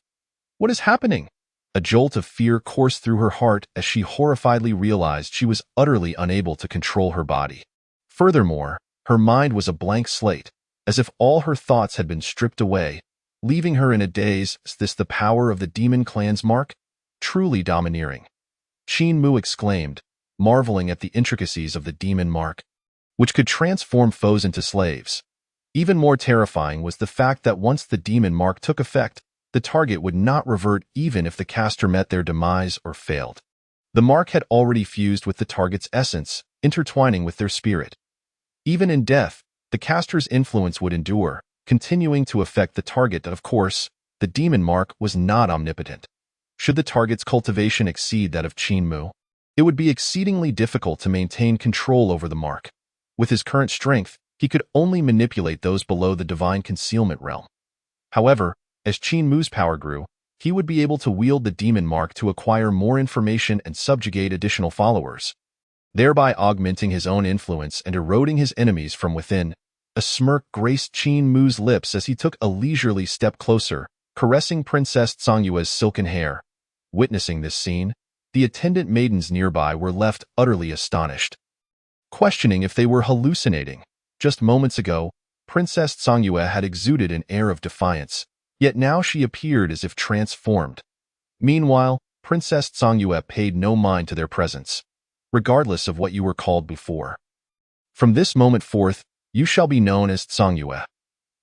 What is happening? A jolt of fear coursed through her heart as she horrifiedly realized she was utterly unable to control her body. Furthermore, her mind was a blank slate, as if all her thoughts had been stripped away, leaving her in a daze. Is this the power of the Demon Clan's mark? Truly domineering. Qin Mu exclaimed, marveling at the intricacies of the demon mark, which could transform foes into slaves. Even more terrifying was the fact that once the demon mark took effect, the target would not revert even if the caster met their demise or failed. The mark had already fused with the target's essence, intertwining with their spirit. Even in death, the caster's influence would endure, continuing to affect the target. Of course, the demon mark was not omnipotent. Should the target's cultivation exceed that of Qin Mu, it would be exceedingly difficult to maintain control over the mark. With his current strength, he could only manipulate those below the Divine Concealment Realm. However, as Qin Mu's power grew, he would be able to wield the demon mark to acquire more information and subjugate additional followers, thereby augmenting his own influence and eroding his enemies from within. A smirk graced Qin Mu's lips as he took a leisurely step closer, caressing Princess Songyue's silken hair. Witnessing this scene, the attendant maidens nearby were left utterly astonished, questioning if they were hallucinating. Just moments ago, Princess Songyue had exuded an air of defiance, yet now she appeared as if transformed. Meanwhile, Princess Songyue paid no mind to their presence, regardless of what you were called before. From this moment forth, you shall be known as Songyue.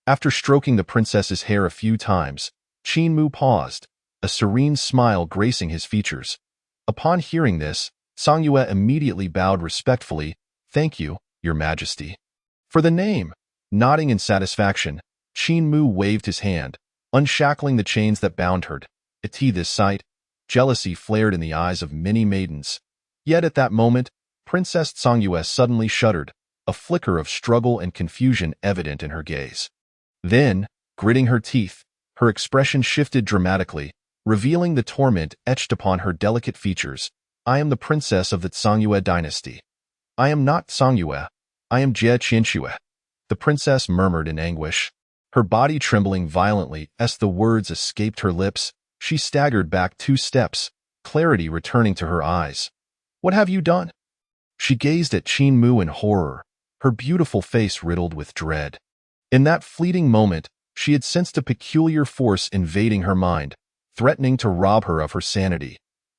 After stroking the princess's hair a few times, Qin Mu paused, a serene smile gracing his features. Upon hearing this, Songyue immediately bowed respectfully. "Thank you, Your Majesty." For the name. Nodding in satisfaction, Qin Mu waved his hand, unshackling the chains that bound her. At this sight, jealousy flared in the eyes of many maidens. Yet at that moment, Princess Songyue suddenly shuddered, a flicker of struggle and confusion evident in her gaze. Then, gritting her teeth, her expression shifted dramatically, revealing the torment etched upon her delicate features. "I am the princess of the Songyue dynasty. I am not Songyue. I am Jie Qianxue," the princess murmured in anguish. Her body trembling violently as the words escaped her lips, she staggered back 2 steps, clarity returning to her eyes. "What have you done?" She gazed at Qin Mu in horror, her beautiful face riddled with dread. In that fleeting moment, she had sensed a peculiar force invading her mind, threatening to rob her of her sanity.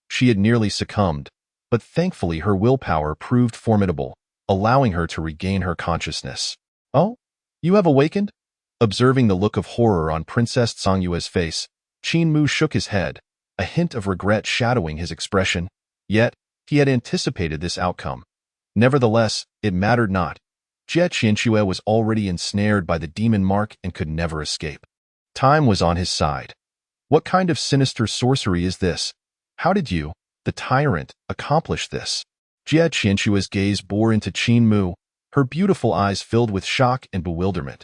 She had nearly succumbed, but thankfully her willpower proved formidable, allowing her to regain her consciousness. "Oh, you have awakened?" Observing the look of horror on Princess Songyue's face, Qin Mu shook his head, a hint of regret shadowing his expression. Yet, he had anticipated this outcome. Nevertheless, it mattered not. Jie Qianxue was already ensnared by the demon mark and could never escape. Time was on his side. What kind of sinister sorcery is this? How did you, the tyrant, accomplish this? Jie Qianxue's gaze bore into Qin Mu, her beautiful eyes filled with shock and bewilderment.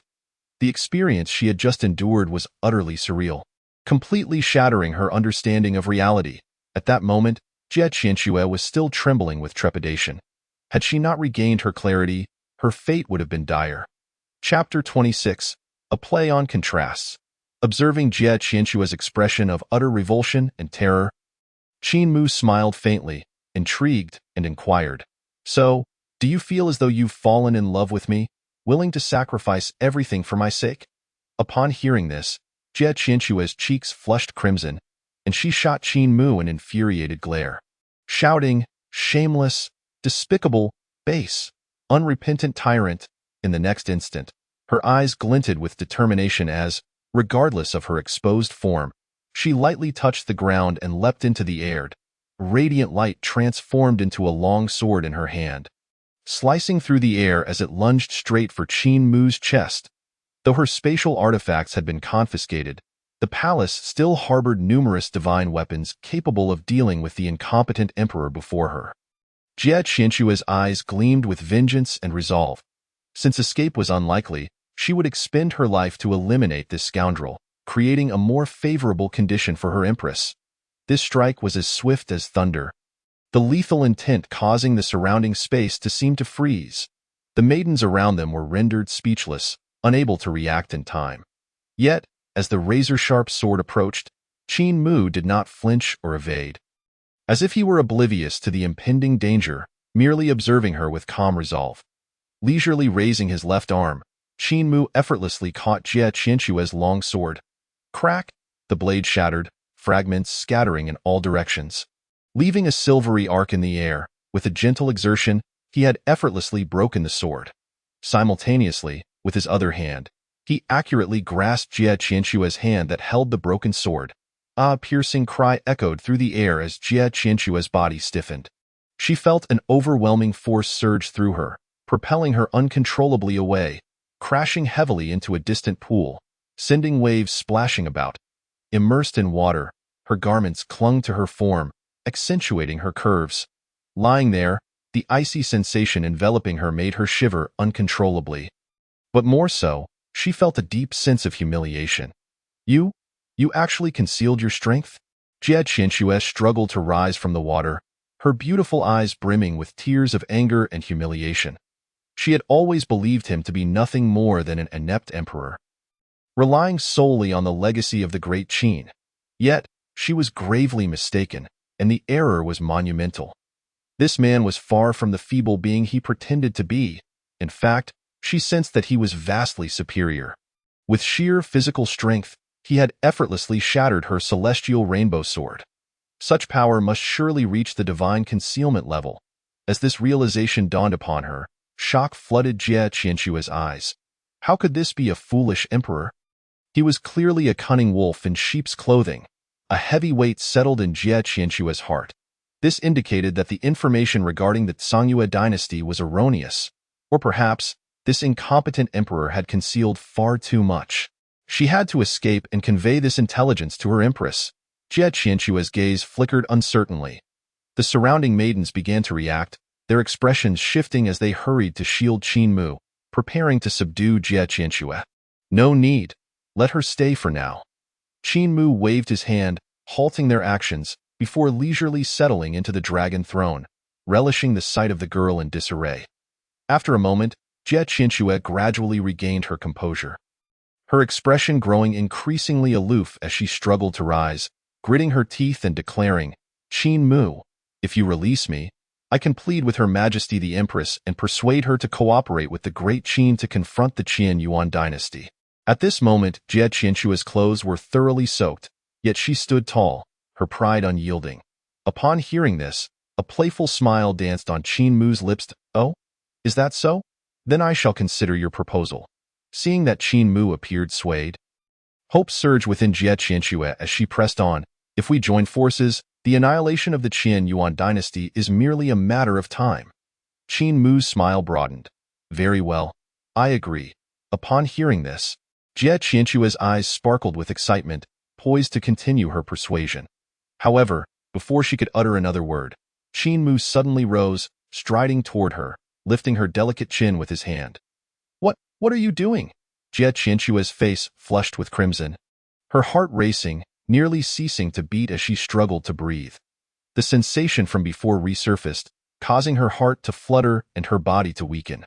The experience she had just endured was utterly surreal, completely shattering her understanding of reality. At that moment, Jie Qianxue was still trembling with trepidation. Had she not regained her clarity, her fate would have been dire. Chapter 26. A play on contrasts. Observing Jie Qianxue's expression of utter revulsion and terror, Qin Mu smiled faintly, intrigued, and inquired, "So, do you feel as though you've fallen in love with me, willing to sacrifice everything for my sake?" Upon hearing this, Jie Qianxue's cheeks flushed crimson, and she shot Qin Mu an infuriated glare, shouting, "Shameless, despicable, base, unrepentant tyrant." In the next instant, her eyes glinted with determination as, regardless of her exposed form, she lightly touched the ground and leapt into the air. Radiant light transformed into a long sword in her hand, slicing through the air as it lunged straight for Qin Mu's chest. Though her spatial artifacts had been confiscated, the palace still harbored numerous divine weapons capable of dealing with the incompetent emperor before her. Jie Qianxue's eyes gleamed with vengeance and resolve. Since escape was unlikely, she would expend her life to eliminate this scoundrel, creating a more favorable condition for her empress. This strike was as swift as thunder, the lethal intent causing the surrounding space to seem to freeze. The maidens around them were rendered speechless, unable to react in time. Yet, as the razor-sharp sword approached, Qin Mu did not flinch or evade. As if he were oblivious to the impending danger, merely observing her with calm resolve. Leisurely raising his left arm, Qin Mu effortlessly caught Jie Qianxue's long sword. Crack! The blade shattered, fragments scattering in all directions. Leaving a silvery arc in the air, with a gentle exertion, he had effortlessly broken the sword. Simultaneously, with his other hand, he accurately grasped Jie Qianxue's hand that held the broken sword. A piercing cry echoed through the air as Jie Qianxue's body stiffened. She felt an overwhelming force surge through her, propelling her uncontrollably away, crashing heavily into a distant pool, sending waves splashing about. Immersed in water, her garments clung to her form, accentuating her curves. Lying there, the icy sensation enveloping her made her shiver uncontrollably. But more so, she felt a deep sense of humiliation. "You? You actually concealed your strength? Jie Qianxue struggled to rise from the water, her beautiful eyes brimming with tears of anger and humiliation. She had always believed him to be nothing more than an inept emperor, relying solely on the legacy of the great Qin. Yet, she was gravely mistaken, and the error was monumental. This man was far from the feeble being he pretended to be. In fact, she sensed that he was vastly superior. With sheer physical strength, he had effortlessly shattered her celestial rainbow sword. Such power must surely reach the divine concealment level. As this realization dawned upon her, shock flooded Jie Qianxue's eyes. How could this be a foolish emperor? He was clearly a cunning wolf in sheep's clothing. A heavy weight settled in Jie Qianxue's heart. This indicated that the information regarding the Songyue dynasty was erroneous, or perhaps this incompetent emperor had concealed far too much. She had to escape and convey this intelligence to her empress. Jie Qianxue's gaze flickered uncertainly. The surrounding maidens began to react, their expressions shifting as they hurried to shield Qin Mu, preparing to subdue Jie Qianxue. No need. Let her stay for now. Qin Mu waved his hand, halting their actions, before leisurely settling into the dragon throne, relishing the sight of the girl in disarray. After a moment, Jie Qianxue gradually regained her composure, her expression growing increasingly aloof as she struggled to rise, gritting her teeth and declaring, "Qin Mu, if you release me, I can plead with Her Majesty the Empress and persuade her to cooperate with the great Qin to confront the Qian Yuan dynasty." At this moment, Jie Qianxue's clothes were thoroughly soaked, yet she stood tall, her pride unyielding. Upon hearing this, a playful smile danced on Qin Mu's lips. "Oh? Is that so? Then I shall consider your proposal." Seeing that Qin Mu appeared swayed, hope surged within Jie Qianxue as she pressed on. "If we join forces, the annihilation of the Qian Yuan dynasty is merely a matter of time." Qin Mu's smile broadened. "Very well. I agree." Upon hearing this, Jie Qianxue's eyes sparkled with excitement, poised to continue her persuasion. However, before she could utter another word, Qin Mu suddenly rose, striding toward her, lifting her delicate chin with his hand. What are you doing?" Jie Qianxue's face flushed with crimson, her heart racing, nearly ceasing to beat as she struggled to breathe. The sensation from before resurfaced, causing her heart to flutter and her body to weaken.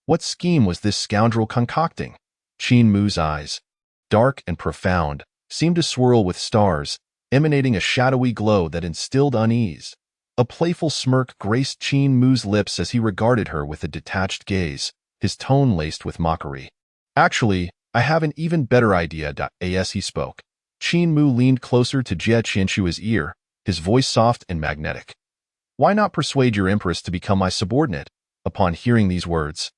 What scheme was this scoundrel concocting? Qin Mu's eyes, dark and profound, seemed to swirl with stars, emanating a shadowy glow that instilled unease. A playful smirk graced Qin Mu's lips as he regarded her with a detached gaze, his tone laced with mockery. "Actually, I have an even better idea." As he spoke, Qin Mu leaned closer to Jie Qianxue's ear, his voice soft and magnetic. "Why not persuade your empress to become my subordinate?" Upon hearing these words,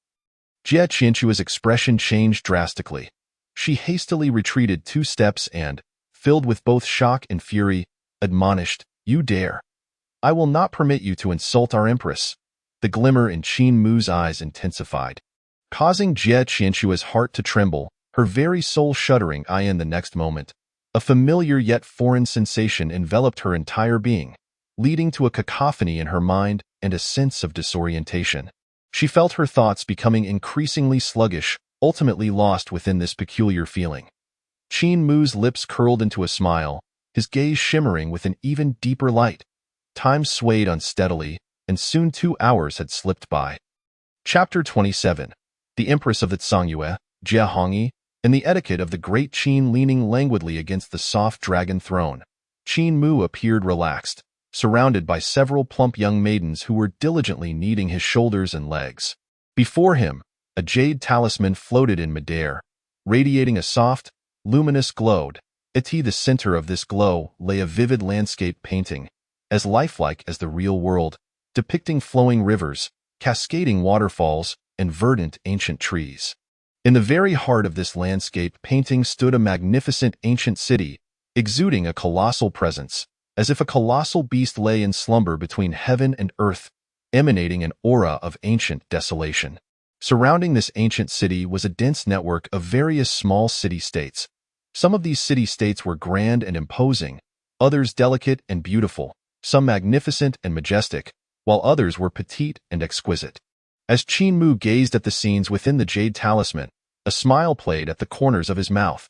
Jie Qianxue's expression changed drastically. She hastily retreated 2 steps and, filled with both shock and fury, admonished, "You dare! I will not permit you to insult our empress." The glimmer in Qin Mu's eyes intensified, causing Jie Qianxue's heart to tremble, her very soul shuddering. In the next moment, a familiar yet foreign sensation enveloped her entire being, leading to a cacophony in her mind and a sense of disorientation. She felt her thoughts becoming increasingly sluggish, ultimately lost within this peculiar feeling. Qin Mu's lips curled into a smile, his gaze shimmering with an even deeper light. Time swayed unsteadily, and soon 2 hours had slipped by. Chapter 27. The Empress of the Songyue, Jie Hongyi, and the etiquette of the great Qin. Leaning languidly against the soft dragon throne, Qin Mu appeared relaxed, surrounded by several plump young maidens who were diligently kneading his shoulders and legs. Before him, a jade talisman floated in midair, radiating a soft, luminous glow. At the center of this glow lay a vivid landscape painting, as lifelike as the real world, depicting flowing rivers, cascading waterfalls, and verdant ancient trees. In the very heart of this landscape painting stood a magnificent ancient city, exuding a colossal presence, as if a colossal beast lay in slumber between heaven and earth, emanating an aura of ancient desolation. Surrounding this ancient city was a dense network of various small city-states. Some of these city-states were grand and imposing, others delicate and beautiful, some magnificent and majestic, while others were petite and exquisite. As Qin Mu gazed at the scenes within the jade talisman, a smile played at the corners of his mouth.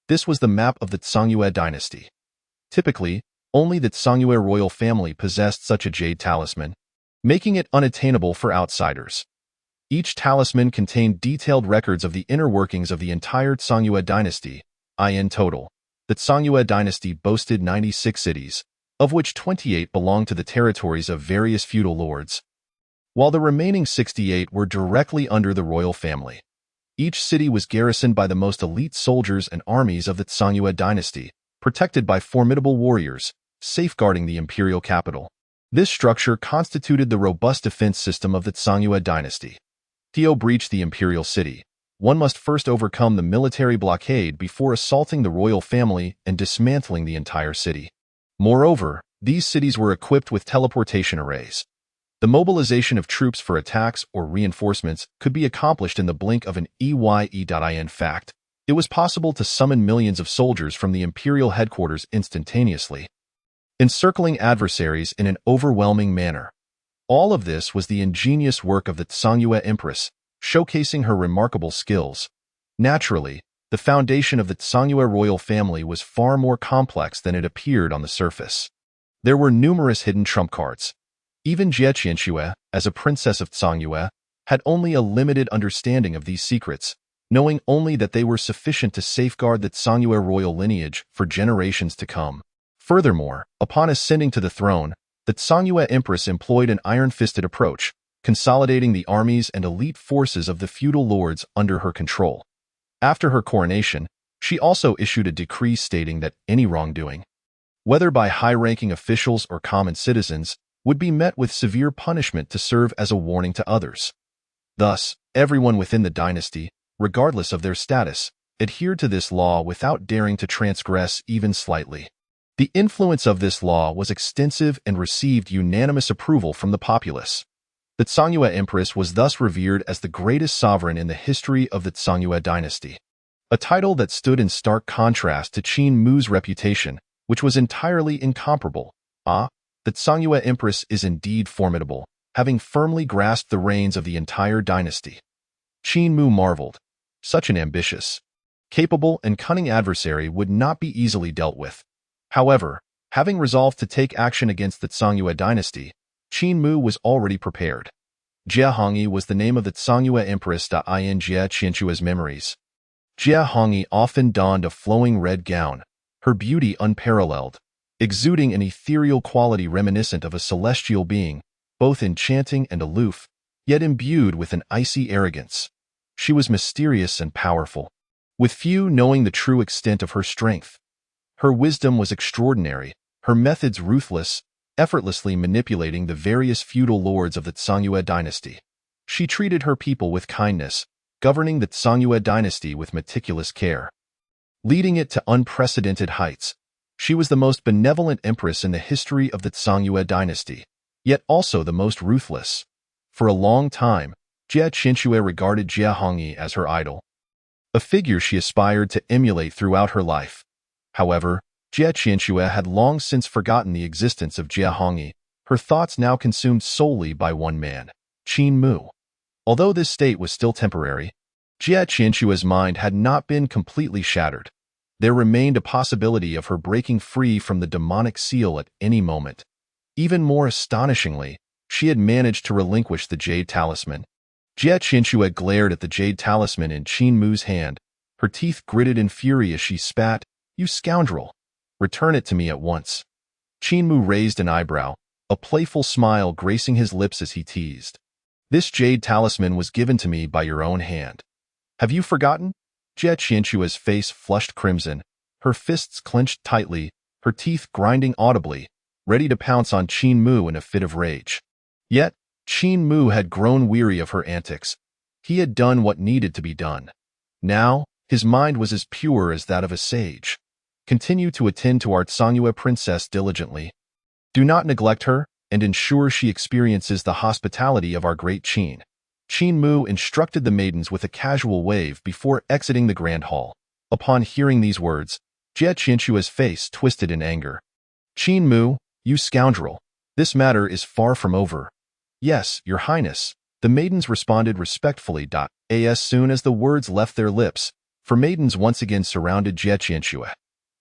This was the map of the Tsangyue dynasty. Typically, only the Tsangyue royal family possessed such a jade talisman, making it unattainable for outsiders. Each talisman contained detailed records of the inner workings of the entire Tsangyue dynasty. In total, the Tsangyue dynasty boasted 96 cities, of which 28 belonged to the territories of various feudal lords, while the remaining 68 were directly under the royal family. Each city was garrisoned by the most elite soldiers and armies of the Tsangyue dynasty, protected by formidable warriors, safeguarding the imperial capital. This structure constituted the robust defense system of the Tsangyue dynasty. To breach the imperial city, one must first overcome the military blockade before assaulting the royal family and dismantling the entire city. Moreover, these cities were equipped with teleportation arrays. The mobilization of troops for attacks or reinforcements could be accomplished in the blink of an eye. In fact, it was possible to summon millions of soldiers from the imperial headquarters instantaneously, encircling adversaries in an overwhelming manner. All of this was the ingenious work of the Tsangyue Empress, showcasing her remarkable skills. Naturally, the foundation of the Tsangyue royal family was far more complex than it appeared on the surface. There were numerous hidden trump cards. Even Jie Qianxue, as a princess of Tsangyue, had only a limited understanding of these secrets, knowing only that they were sufficient to safeguard the Tsangyue royal lineage for generations to come. Furthermore, upon ascending to the throne, the Tsangyue Empress employed an iron-fisted approach, consolidating the armies and elite forces of the feudal lords under her control. After her coronation, she also issued a decree stating that any wrongdoing, whether by high-ranking officials or common citizens, would be met with severe punishment to serve as a warning to others. Thus, everyone within the dynasty, regardless of their status, adhered to this law without daring to transgress even slightly. The influence of this law was extensive and received unanimous approval from the populace. The Tsangyue Empress was thus revered as the greatest sovereign in the history of the Tsangyue dynasty, a title that stood in stark contrast to Qin Mu's reputation, which was entirely incomparable. The Tsangyue Empress is indeed formidable, having firmly grasped the reins of the entire dynasty. Qin Mu marveled. Such an ambitious, capable, and cunning adversary would not be easily dealt with. However, having resolved to take action against the Tsangyue dynasty, Qin Mu was already prepared. Jie Hongyi was the name of the Tsangyue Empress. In Jie Qianxue's memories, Jie Hongyi often donned a flowing red gown, her beauty unparalleled, exuding an ethereal quality reminiscent of a celestial being, both enchanting and aloof, yet imbued with an icy arrogance. She was mysterious and powerful, with few knowing the true extent of her strength. Her wisdom was extraordinary, her methods ruthless, effortlessly manipulating the various feudal lords of the Tsangyue dynasty. She treated her people with kindness, governing the Tsangyue dynasty with meticulous care, leading it to unprecedented heights. She was the most benevolent empress in the history of the Tsangyue dynasty, yet also the most ruthless. For a long time, Jie Qianxue regarded Jie Hongyi as her idol, a figure she aspired to emulate throughout her life. However, Jie Qianxue had long since forgotten the existence of Jie Hongyi, her thoughts now consumed solely by one man, Qin Mu. Although this state was still temporary, Jie Qianxue's mind had not been completely shattered. There remained a possibility of her breaking free from the demonic seal at any moment. Even more astonishingly, she had managed to relinquish the jade talisman. Jie Qianxue glared at the jade talisman in Qin Mu's hand, her teeth gritted in fury as she spat, "You scoundrel! Return it to me at once." Qin Mu raised an eyebrow, a playful smile gracing his lips as he teased. "This jade talisman was given to me by your own hand. Have you forgotten?" Jie Qianxue's face flushed crimson, her fists clenched tightly, her teeth grinding audibly, ready to pounce on Qin Mu in a fit of rage. Yet, Qin Mu had grown weary of her antics. He had done what needed to be done. Now, his mind was as pure as that of a sage. Continue to attend to our Tsangyue princess diligently. Do not neglect her, and ensure she experiences the hospitality of our great Qin. Qin Mu instructed the maidens with a casual wave before exiting the grand hall. Upon hearing these words, Jie Qianxue's face twisted in anger. "Qin Mu, you scoundrel! This matter is far from over." "Yes, your highness," the maidens responded respectfully. As soon as the words left their lips, for maidens once again surrounded Jie Qianxue.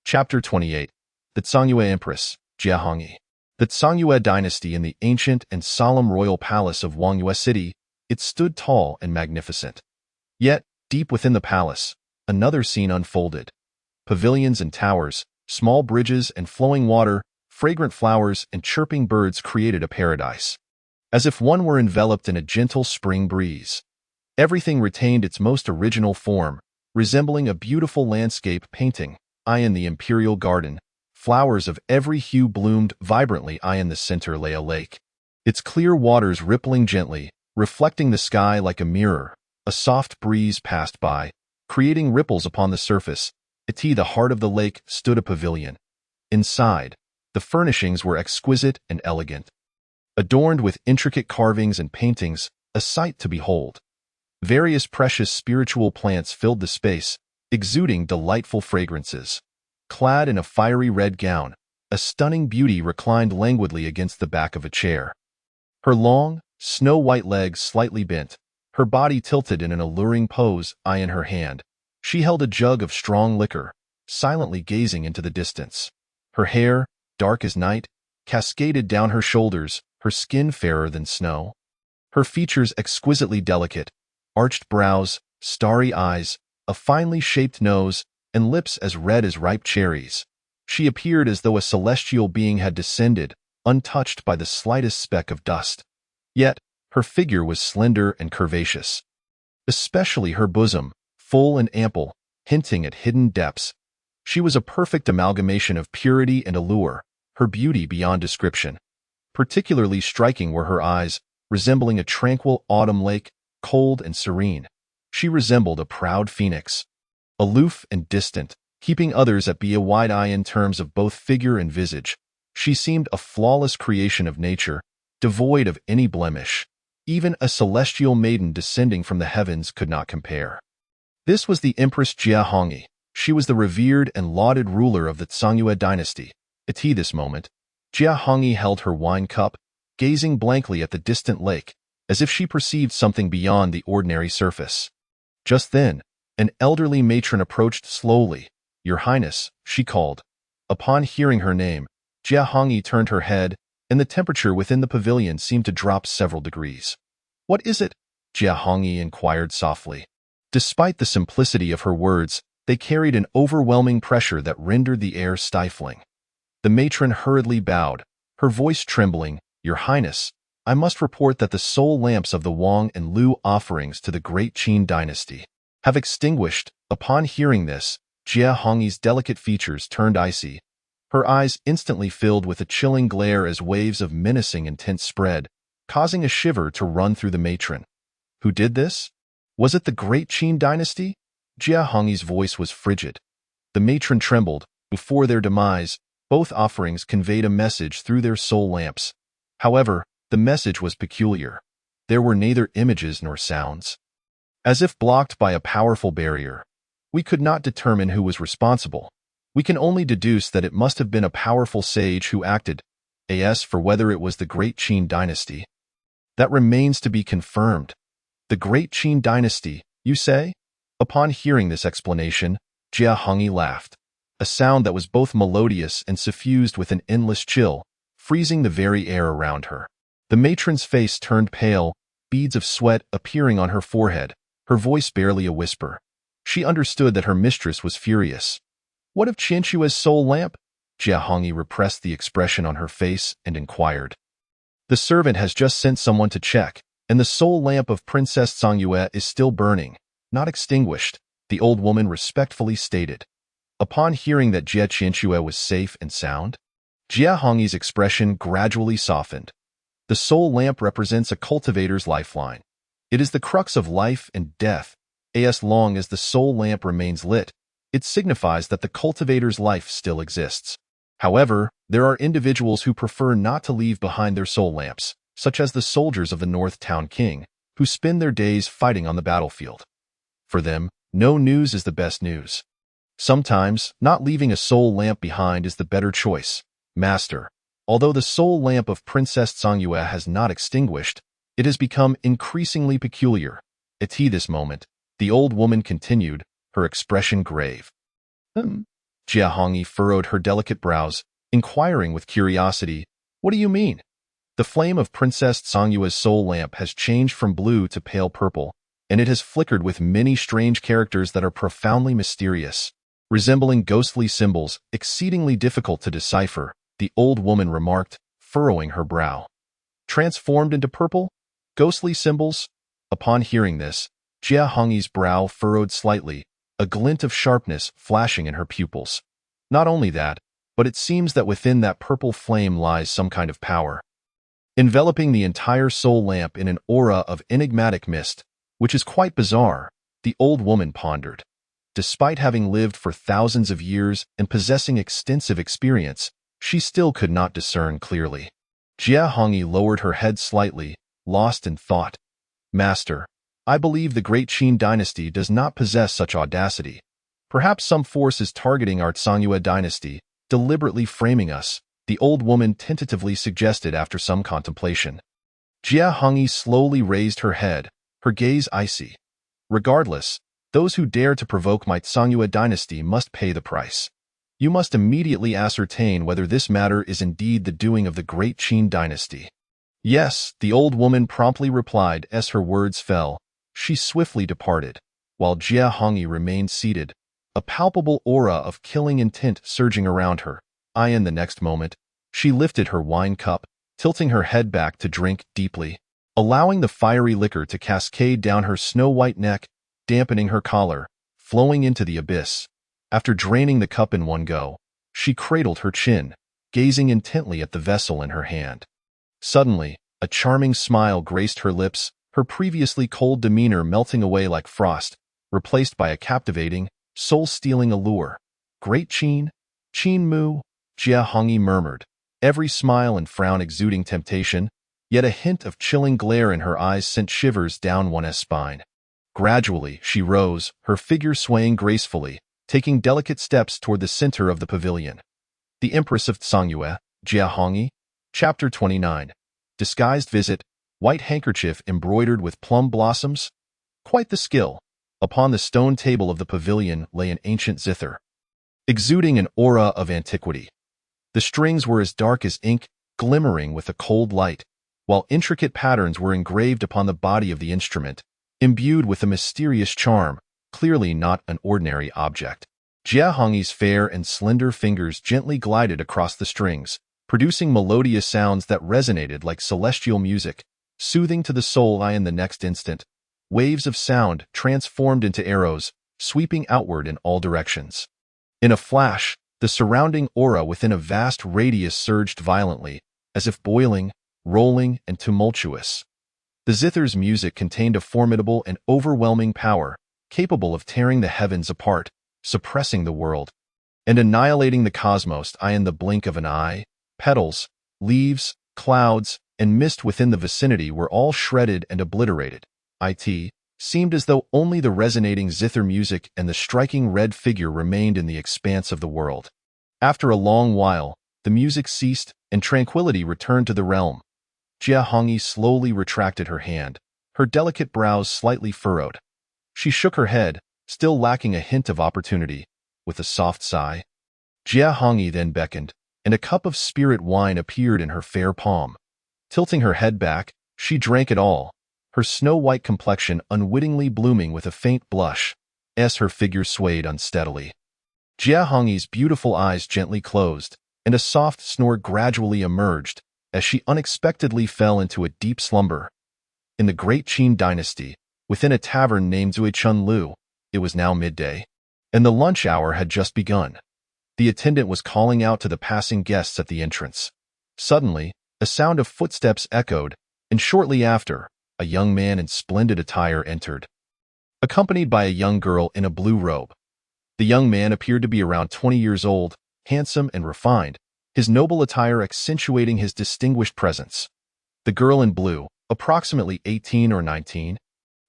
Chapter 28. The Tsangyue Empress, Jie Hongyi. The Tsangyue dynasty in the ancient and solemn royal palace of Wangyue City, it stood tall and magnificent. Yet, deep within the palace, another scene unfolded. Pavilions and towers, small bridges and flowing water, fragrant flowers and chirping birds created a paradise. As if one were enveloped in a gentle spring breeze. Everything retained its most original form, resembling a beautiful landscape painting. In the imperial garden, flowers of every hue bloomed vibrantly. In the center lay a lake, its clear waters rippling gently, reflecting the sky like a mirror. A soft breeze passed by, creating ripples upon the surface. At the heart of the lake stood a pavilion. Inside, the furnishings were exquisite and elegant, adorned with intricate carvings and paintings, a sight to behold. Various precious spiritual plants filled the space, exuding delightful fragrances. Clad in a fiery red gown, a stunning beauty reclined languidly against the back of a chair. Her long, snow-white legs slightly bent, her body tilted in an alluring pose. In her hand, she held a jug of strong liquor, silently gazing into the distance. Her hair, dark as night, cascaded down her shoulders, her skin fairer than snow. Her features exquisitely delicate, arched brows, starry eyes, a finely shaped nose, and lips as red as ripe cherries. She appeared as though a celestial being had descended, untouched by the slightest speck of dust. Yet, her figure was slender and curvaceous. Especially her bosom, full and ample, hinting at hidden depths. She was a perfect amalgamation of purity and allure, her beauty beyond description. Particularly striking were her eyes, resembling a tranquil autumn lake, cold and serene. She resembled a proud phoenix, aloof and distant, keeping others at bay. In terms of both figure and visage, she seemed a flawless creation of nature, devoid of any blemish. Even a celestial maiden descending from the heavens could not compare. This was the Empress Jie Hongyi. She was the revered and lauded ruler of the Tsangyue dynasty. At this moment, Jie Hongyi held her wine cup, gazing blankly at the distant lake, as if she perceived something beyond the ordinary surface. Just then, an elderly matron approached slowly. "Your Highness," she called. Upon hearing her name, Jie Hongyi turned her head, and the temperature within the pavilion seemed to drop several degrees. "What is it?" Jie Hongyi inquired softly. Despite the simplicity of her words, they carried an overwhelming pressure that rendered the air stifling. The matron hurriedly bowed, her voice trembling. "Your Highness, I must report that the soul lamps of the Wang and Liu offerings to the great Qin dynasty have extinguished." Upon hearing this, Jie Hongyi's delicate features turned icy. Her eyes instantly filled with a chilling glare as waves of menacing intent spread, causing a shiver to run through the matron. Who did this? Was it the great Qin dynasty? Jie Hongyi's voice was frigid. The matron trembled. Before their demise, both offerings conveyed a message through their soul lamps. However, the message was peculiar. There were neither images nor sounds. As if blocked by a powerful barrier, we could not determine who was responsible. We can only deduce that it must have been a powerful sage who acted. As for whether it was the great Qin dynasty, that remains to be confirmed. The great Qin dynasty, you say? Upon hearing this explanation, Jie Hongyi laughed, a sound that was both melodious and suffused with an endless chill, freezing the very air around her. The matron's face turned pale, beads of sweat appearing on her forehead, her voice barely a whisper. She understood that her mistress was furious. "What of Qianxue's soul lamp?" Jie Hongyi repressed the expression on her face and inquired. "The servant has just sent someone to check, and the soul lamp of Princess Tsangyue is still burning, not extinguished," the old woman respectfully stated. Upon hearing that Jie Qianxue was safe and sound, Jie Hongyi's expression gradually softened. The soul lamp represents a cultivator's lifeline. It is the crux of life and death. As long as the soul lamp remains lit, it signifies that the cultivator's life still exists. However, there are individuals who prefer not to leave behind their soul lamps, such as the soldiers of the North Town King, who spend their days fighting on the battlefield. For them, no news is the best news. Sometimes, not leaving a soul lamp behind is the better choice. Master, although the soul lamp of Princess Tsangyue has not extinguished, it has become increasingly peculiar. At this moment, the old woman continued, her expression grave. Jia Hongyi furrowed her delicate brows, inquiring with curiosity, "What do you mean?" The flame of Princess Songyue's soul lamp has changed from blue to pale purple, and it has flickered with many strange characters that are profoundly mysterious, resembling ghostly symbols, exceedingly difficult to decipher, the old woman remarked, furrowing her brow. Transformed into purple? Ghostly symbols? Upon hearing this, Jia Hongyi's brow furrowed slightly, a glint of sharpness flashing in her pupils. Not only that, but it seems that within that purple flame lies some kind of power, enveloping the entire soul lamp in an aura of enigmatic mist, which is quite bizarre, the old woman pondered. Despite having lived for thousands of years and possessing extensive experience, she still could not discern clearly. Jia Hongyi lowered her head slightly, lost in thought. "Master, I believe the great Qin dynasty does not possess such audacity. Perhaps some force is targeting our Songyue dynasty, deliberately framing us," the old woman tentatively suggested after some contemplation. Jia Hongyi slowly raised her head, her gaze icy. "Regardless, those who dare to provoke my Songyue dynasty must pay the price. You must immediately ascertain whether this matter is indeed the doing of the great Qin dynasty." "Yes," the old woman promptly replied as her words fell. She swiftly departed, while Jia Hongyi remained seated, a palpable aura of killing intent surging around her. In the next moment, she lifted her wine cup, tilting her head back to drink deeply, allowing the fiery liquor to cascade down her snow-white neck, dampening her collar, flowing into the abyss. After draining the cup in one go, she cradled her chin, gazing intently at the vessel in her hand. Suddenly, a charming smile graced her lips, her previously cold demeanor melting away like frost, replaced by a captivating, soul-stealing allure. "Great Qin? Qin Mu?" Jia Hongyi murmured, every smile and frown exuding temptation, yet a hint of chilling glare in her eyes sent shivers down one's spine. Gradually, she rose, her figure swaying gracefully, taking delicate steps toward the center of the pavilion. The Empress of Songyue, Jia Hongyi, Chapter 29. Disguised Visit, white handkerchief embroidered with plum blossoms. Quite the skill. Upon the stone table of the pavilion lay an ancient zither, exuding an aura of antiquity. The strings were as dark as ink, glimmering with a cold light, while intricate patterns were engraved upon the body of the instrument, imbued with a mysterious charm, clearly not an ordinary object. Jia Hongyi's fair and slender fingers gently glided across the strings, producing melodious sounds that resonated like celestial music, soothing to the soul. In the next instant, waves of sound transformed into arrows, sweeping outward in all directions. In a flash, the surrounding aura within a vast radius surged violently, as if boiling, rolling, and tumultuous. The zither's music contained a formidable and overwhelming power, capable of tearing the heavens apart, suppressing the world, and annihilating the cosmos in the blink of an eye. Petals, leaves, clouds, and mist within the vicinity were all shredded and obliterated. It seemed as though only the resonating zither music and the striking red figure remained in the expanse of the world. After a long while, the music ceased and tranquility returned to the realm. Jia Hongyi slowly retracted her hand, her delicate brows slightly furrowed. She shook her head, still lacking a hint of opportunity, with a soft sigh. Jia Hongyi then beckoned, and a cup of spirit wine appeared in her fair palm. Tilting her head back, she drank it all, her snow-white complexion unwittingly blooming with a faint blush, as her figure swayed unsteadily. Jia Hongyi's beautiful eyes gently closed, and a soft snore gradually emerged as she unexpectedly fell into a deep slumber. In the great Qin dynasty, within a tavern named Zuichun Lu, it was now midday, and the lunch hour had just begun. The attendant was calling out to the passing guests at the entrance. Suddenly, a sound of footsteps echoed, and shortly after, a young man in splendid attire entered, accompanied by a young girl in a blue robe. The young man appeared to be around 20 years old, handsome and refined, his noble attire accentuating his distinguished presence. The girl in blue, approximately 18 or 19,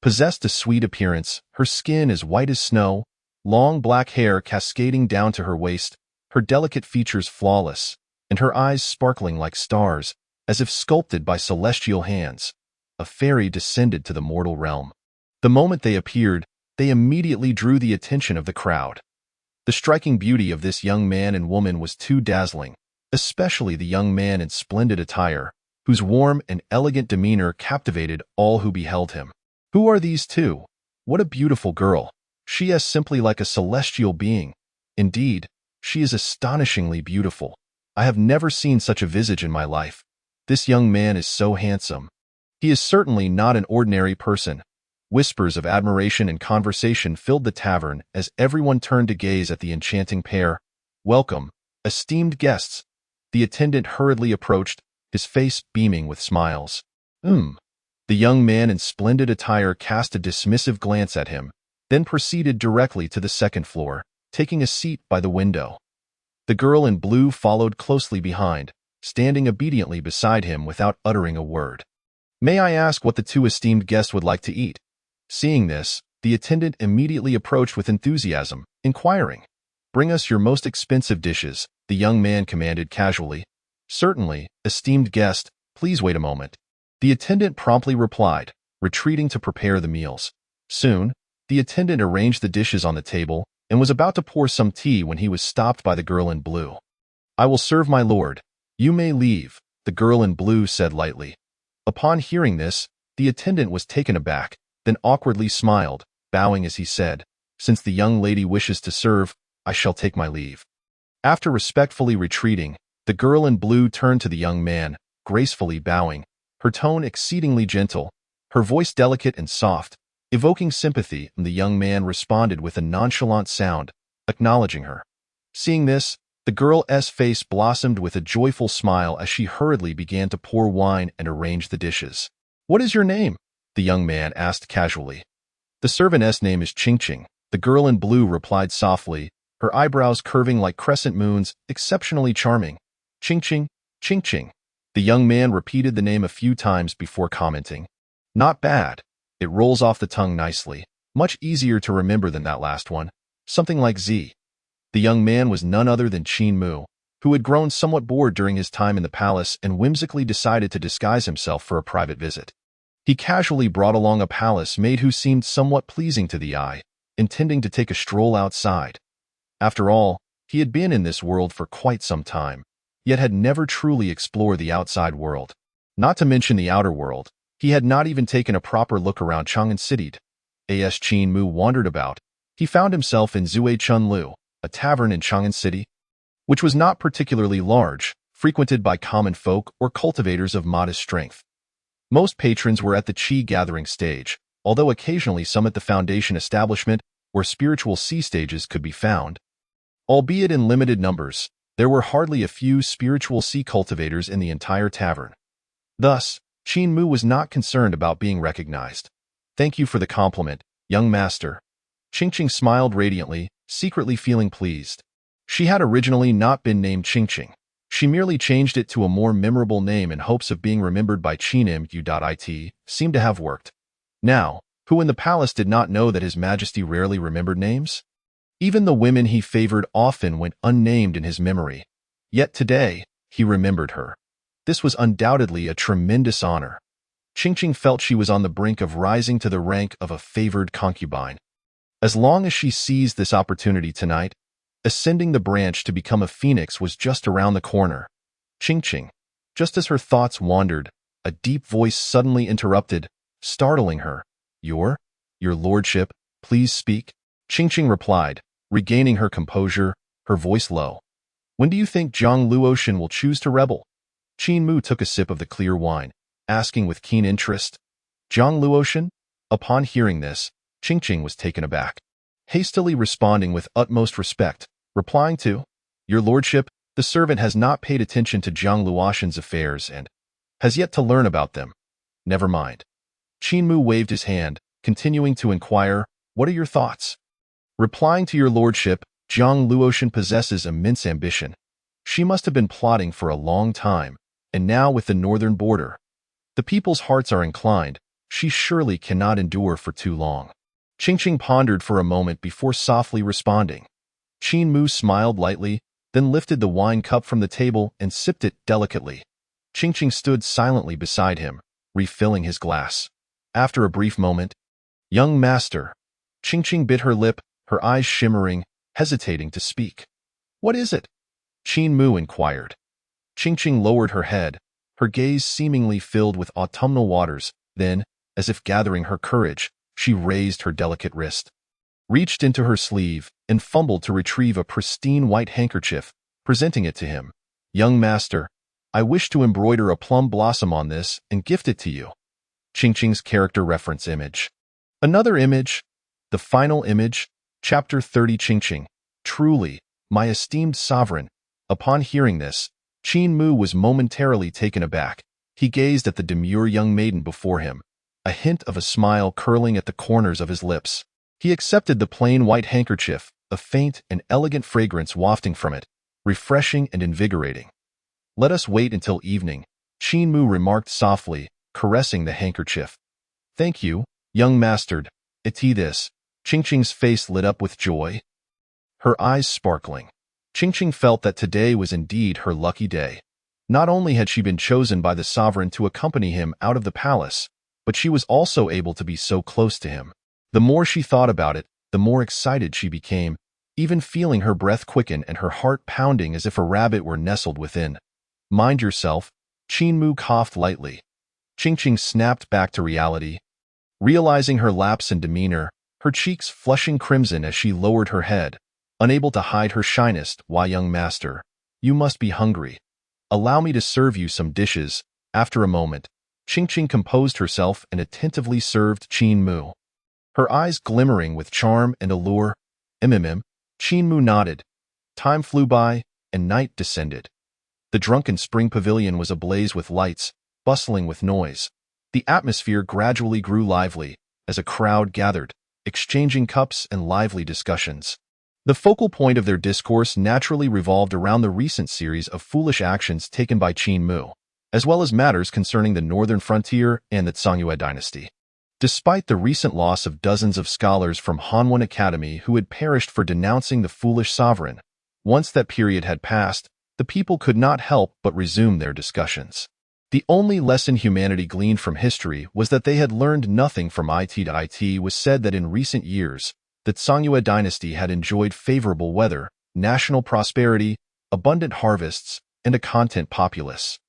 possessed a sweet appearance, her skin as white as snow, long black hair cascading down to her waist, her delicate features flawless, and her eyes sparkling like stars, as if sculpted by celestial hands. A fairy descended to the mortal realm. The moment they appeared, they immediately drew the attention of the crowd. The striking beauty of this young man and woman was too dazzling, especially the young man in splendid attire, whose warm and elegant demeanor captivated all who beheld him. Who are these two? What a beautiful girl! She is simply like a celestial being. Indeed, she is astonishingly beautiful. I have never seen such a visage in my life. This young man is so handsome. He is certainly not an ordinary person. Whispers of admiration and conversation filled the tavern as everyone turned to gaze at the enchanting pair. "Welcome, esteemed guests." The attendant hurriedly approached, his face beaming with smiles. The young man in splendid attire cast a dismissive glance at him, then proceeded directly to the second floor, taking a seat by the window. The girl in blue followed closely behind, standing obediently beside him without uttering a word. "May I ask what the two esteemed guests would like to eat?" Seeing this, the attendant immediately approached with enthusiasm, inquiring. "Bring us your most expensive dishes," the young man commanded casually. "Certainly, esteemed guest, please wait a moment." The attendant promptly replied, retreating to prepare the meals. Soon, the attendant arranged the dishes on the table and was about to pour some tea when he was stopped by the girl in blue. "I will serve my lord. You may leave," the girl in blue said lightly. Upon hearing this, the attendant was taken aback, then awkwardly smiled, bowing as he said, "Since the young lady wishes to serve, I shall take my leave." After respectfully retreating, the girl in blue turned to the young man, gracefully bowing, her tone exceedingly gentle, her voice delicate and soft, evoking sympathy, and the young man responded with a nonchalant sound, acknowledging her. Seeing this, the girl's face blossomed with a joyful smile as she hurriedly began to pour wine and arrange the dishes. "What is your name?" the young man asked casually. "The servant's name is Ching-Ching," the girl in blue replied softly, her eyebrows curving like crescent moons, exceptionally charming. "Ching-Ching, Ching-Ching." The young man repeated the name a few times before commenting. "Not bad. It rolls off the tongue nicely. Much easier to remember than that last one. Something like Z." The young man was none other than Qin Mu, who had grown somewhat bored during his time in the palace and whimsically decided to disguise himself for a private visit. He casually brought along a palace maid who seemed somewhat pleasing to the eye, intending to take a stroll outside. After all, he had been in this world for quite some time, yet had never truly explored the outside world. Not to mention the outer world, he had not even taken a proper look around Chang'an City. As Qin Mu wandered about, he found himself in Zui Chun Lu, a tavern in Chang'an City, which was not particularly large, frequented by common folk or cultivators of modest strength. Most patrons were at the Qi gathering stage, although occasionally some at the foundation establishment, where spiritual sea stages could be found. Albeit in limited numbers, there were hardly a few spiritual sea cultivators in the entire tavern. Thus, Qin Mu was not concerned about being recognized. "Thank you for the compliment, young master." Ching-Ching smiled radiantly, secretly feeling pleased. She had originally not been named Ching-Ching. She merely changed it to a more memorable name in hopes of being remembered by Qinmu.it, seemed to have worked. Now, who in the palace did not know that His Majesty rarely remembered names? Even the women he favored often went unnamed in his memory. Yet today, he remembered her. This was undoubtedly a tremendous honor. Ching-Ching felt she was on the brink of rising to the rank of a favored concubine. As long as she seized this opportunity tonight, ascending the branch to become a phoenix was just around the corner. Ching-Ching. Just as her thoughts wandered, a deep voice suddenly interrupted, startling her. Your lordship, please speak." Ching-Ching replied, regaining her composure, her voice low. "When do you think Zhang Luotian will choose to rebel?" Qin Mu took a sip of the clear wine, asking with keen interest. "Zhang Luotian?" Upon hearing this, Ching-Ching was taken aback, hastily responding with utmost respect, replying to, "Your lordship, the servant has not paid attention to Zhang Luotian's affairs and has yet to learn about them." "Never mind." Qin Mu waved his hand, continuing to inquire, "What are your thoughts?" Replying to your lordship, Zhang Luotian possesses immense ambition. She must have been plotting for a long time, and now with the northern border, the people's hearts are inclined, she surely cannot endure for too long. Ching-Ching pondered for a moment before softly responding. Qin Mu smiled lightly, then lifted the wine cup from the table and sipped it delicately. Ching-Ching stood silently beside him, refilling his glass. After a brief moment, "Young master." Qingqing bit her lip, her eyes shimmering, hesitating to speak. "What is it?" Qin Mu inquired. Qingqing lowered her head, her gaze seemingly filled with autumnal waters. Then, as if gathering her courage, she raised her delicate wrist, reached into her sleeve, and fumbled to retrieve a pristine white handkerchief, presenting it to him. "Young master, I wish to embroider a plum blossom on this and gift it to you." Qingqing's character reference image. Another image, the final image, Chapter 30. Qingqing, truly, my esteemed sovereign. Upon hearing this, Qin Mu was momentarily taken aback. He gazed at the demure young maiden before him, a hint of a smile curling at the corners of his lips. He accepted the plain white handkerchief, a faint and elegant fragrance wafting from it, refreshing and invigorating. "Let us wait until evening," Qin Mu remarked softly, caressing the handkerchief. "Thank you, young master. This." Qingqing's face lit up with joy, her eyes sparkling. Qingqing felt that today was indeed her lucky day. Not only had she been chosen by the sovereign to accompany him out of the palace, but she was also able to be so close to him. The more she thought about it, the more excited she became, even feeling her breath quicken and her heart pounding as if a rabbit were nestled within. "Mind yourself," Qin Mu coughed lightly. Qingqing snapped back to reality, realizing her lapse in demeanor, her cheeks flushing crimson as she lowered her head, unable to hide her shyness. "Why, young master, you must be hungry. Allow me to serve you some dishes." After a moment, Qingqing composed herself and attentively served Qin Mu, her eyes glimmering with charm and allure. Qin Mu nodded. Time flew by, and night descended. The drunken spring pavilion was ablaze with lights, bustling with noise. The atmosphere gradually grew lively, as a crowd gathered, exchanging cups and lively discussions. The focal point of their discourse naturally revolved around the recent series of foolish actions taken by Qin Mu, as well as matters concerning the northern frontier and the Songyue dynasty. Despite the recent loss of dozens of scholars from Hanwhan Academy who had perished for denouncing the foolish sovereign, once that period had passed, the people could not help but resume their discussions. The only lesson humanity gleaned from history was that they had learned nothing from it. It was said that in recent years, the Songyue dynasty had enjoyed favorable weather, national prosperity, abundant harvests, and a content populace.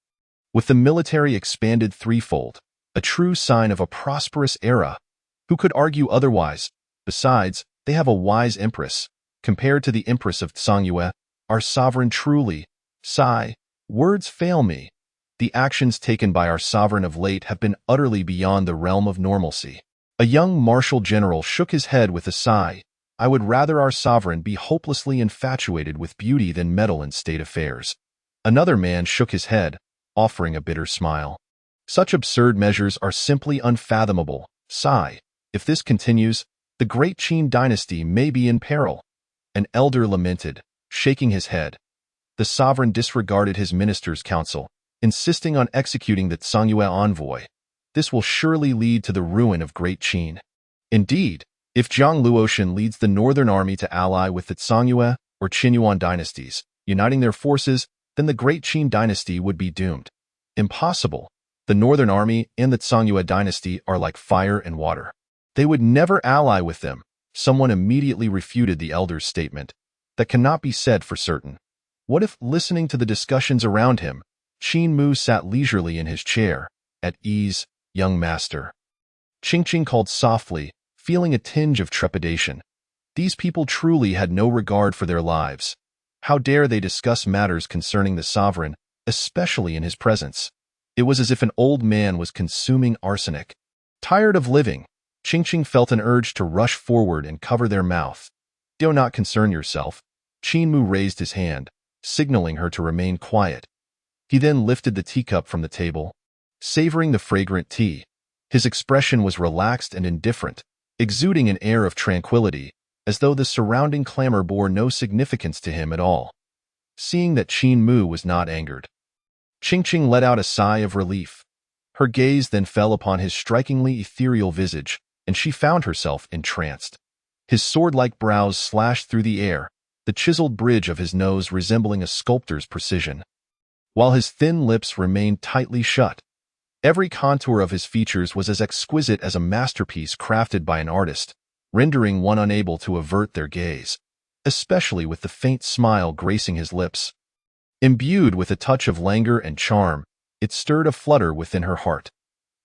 With the military expanded threefold, a true sign of a prosperous era. Who could argue otherwise? Besides, they have a wise empress. Compared to the empress of Songyue, our sovereign truly, words fail me. The actions taken by our sovereign of late have been utterly beyond the realm of normalcy. A young martial general shook his head with a sigh. "I would rather our sovereign be hopelessly infatuated with beauty than meddle in state affairs." Another man shook his head, offering a bitter smile. "Such absurd measures are simply unfathomable. If this continues, the great Qin dynasty may be in peril." An elder lamented, shaking his head. The sovereign disregarded his minister's counsel, insisting on executing the Songyue envoy. This will surely lead to the ruin of Great Qin. Indeed, if Zhang Luoshan leads the northern army to ally with the Songyue or Qinyuan dynasties, uniting their forces, then the Great Qin dynasty would be doomed. Impossible. The northern army and the Songyue dynasty are like fire and water. They would never ally with them. Someone immediately refuted the elder's statement. That cannot be said for certain. What if, listening to the discussions around him, Qin Mu sat leisurely in his chair, at ease? "Young master," Qingqing called softly, feeling a tinge of trepidation. These people truly had no regard for their lives. How dare they discuss matters concerning the sovereign, especially in his presence? It was as if an old man was consuming arsenic. Tired of living, Qingqing felt an urge to rush forward and cover their mouth. "Do not concern yourself." Qin Mu raised his hand, signaling her to remain quiet. He then lifted the teacup from the table, savoring the fragrant tea. His expression was relaxed and indifferent, exuding an air of tranquility, as though the surrounding clamor bore no significance to him at all. Seeing that Qin Mu was not angered, Qingqing let out a sigh of relief. Her gaze then fell upon his strikingly ethereal visage, and she found herself entranced. His sword-like brows slashed through the air, the chiseled bridge of his nose resembling a sculptor's precision, while his thin lips remained tightly shut. Every contour of his features was as exquisite as a masterpiece crafted by an artist, rendering one unable to avert their gaze, especially with the faint smile gracing his lips. Imbued with a touch of languor and charm, it stirred a flutter within her heart.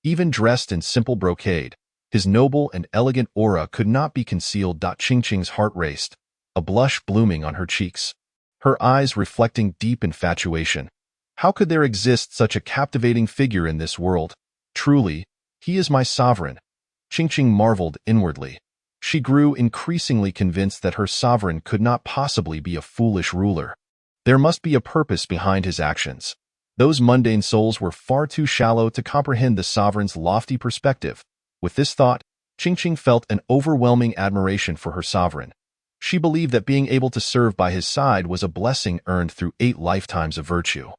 Even dressed in simple brocade, his noble and elegant aura could not be concealed. Qingqing's heart raced, a blush blooming on her cheeks, her eyes reflecting deep infatuation. How could there exist such a captivating figure in this world? Truly, he is my sovereign. Qingqing marveled inwardly. She grew increasingly convinced that her sovereign could not possibly be a foolish ruler. There must be a purpose behind his actions. Those mundane souls were far too shallow to comprehend the sovereign's lofty perspective. With this thought, Qingqing felt an overwhelming admiration for her sovereign. She believed that being able to serve by his side was a blessing earned through 8 lifetimes of virtue.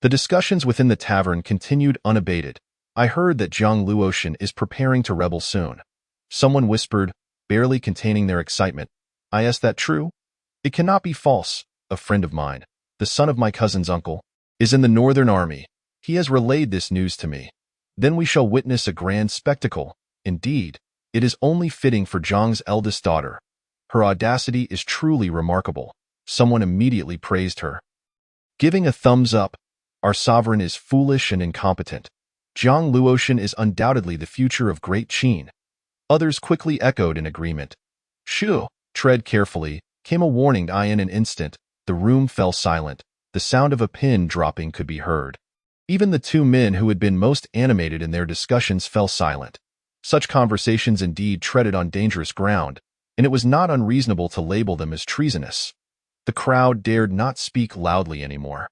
The discussions within the tavern continued unabated. I heard that Zhang Luotian is preparing to rebel soon. Someone whispered, barely containing their excitement. Is that true? It cannot be false. A friend of mine, the son of my cousin's uncle, is in the Northern Army. He has relayed this news to me. Then we shall witness a grand spectacle. Indeed, it is only fitting for Zhang's eldest daughter. Her audacity is truly remarkable. Someone immediately praised her, giving a thumbs up. Our sovereign is foolish and incompetent. Zhang Luotian is undoubtedly the future of Great Qin. Others quickly echoed in agreement. Shoo! Tread carefully, came a warning. In an instant, the room fell silent. The sound of a pin dropping could be heard. Even the 2 men who had been most animated in their discussions fell silent. Such conversations indeed treaded on dangerous ground, and it was not unreasonable to label them as treasonous. The crowd dared not speak loudly anymore.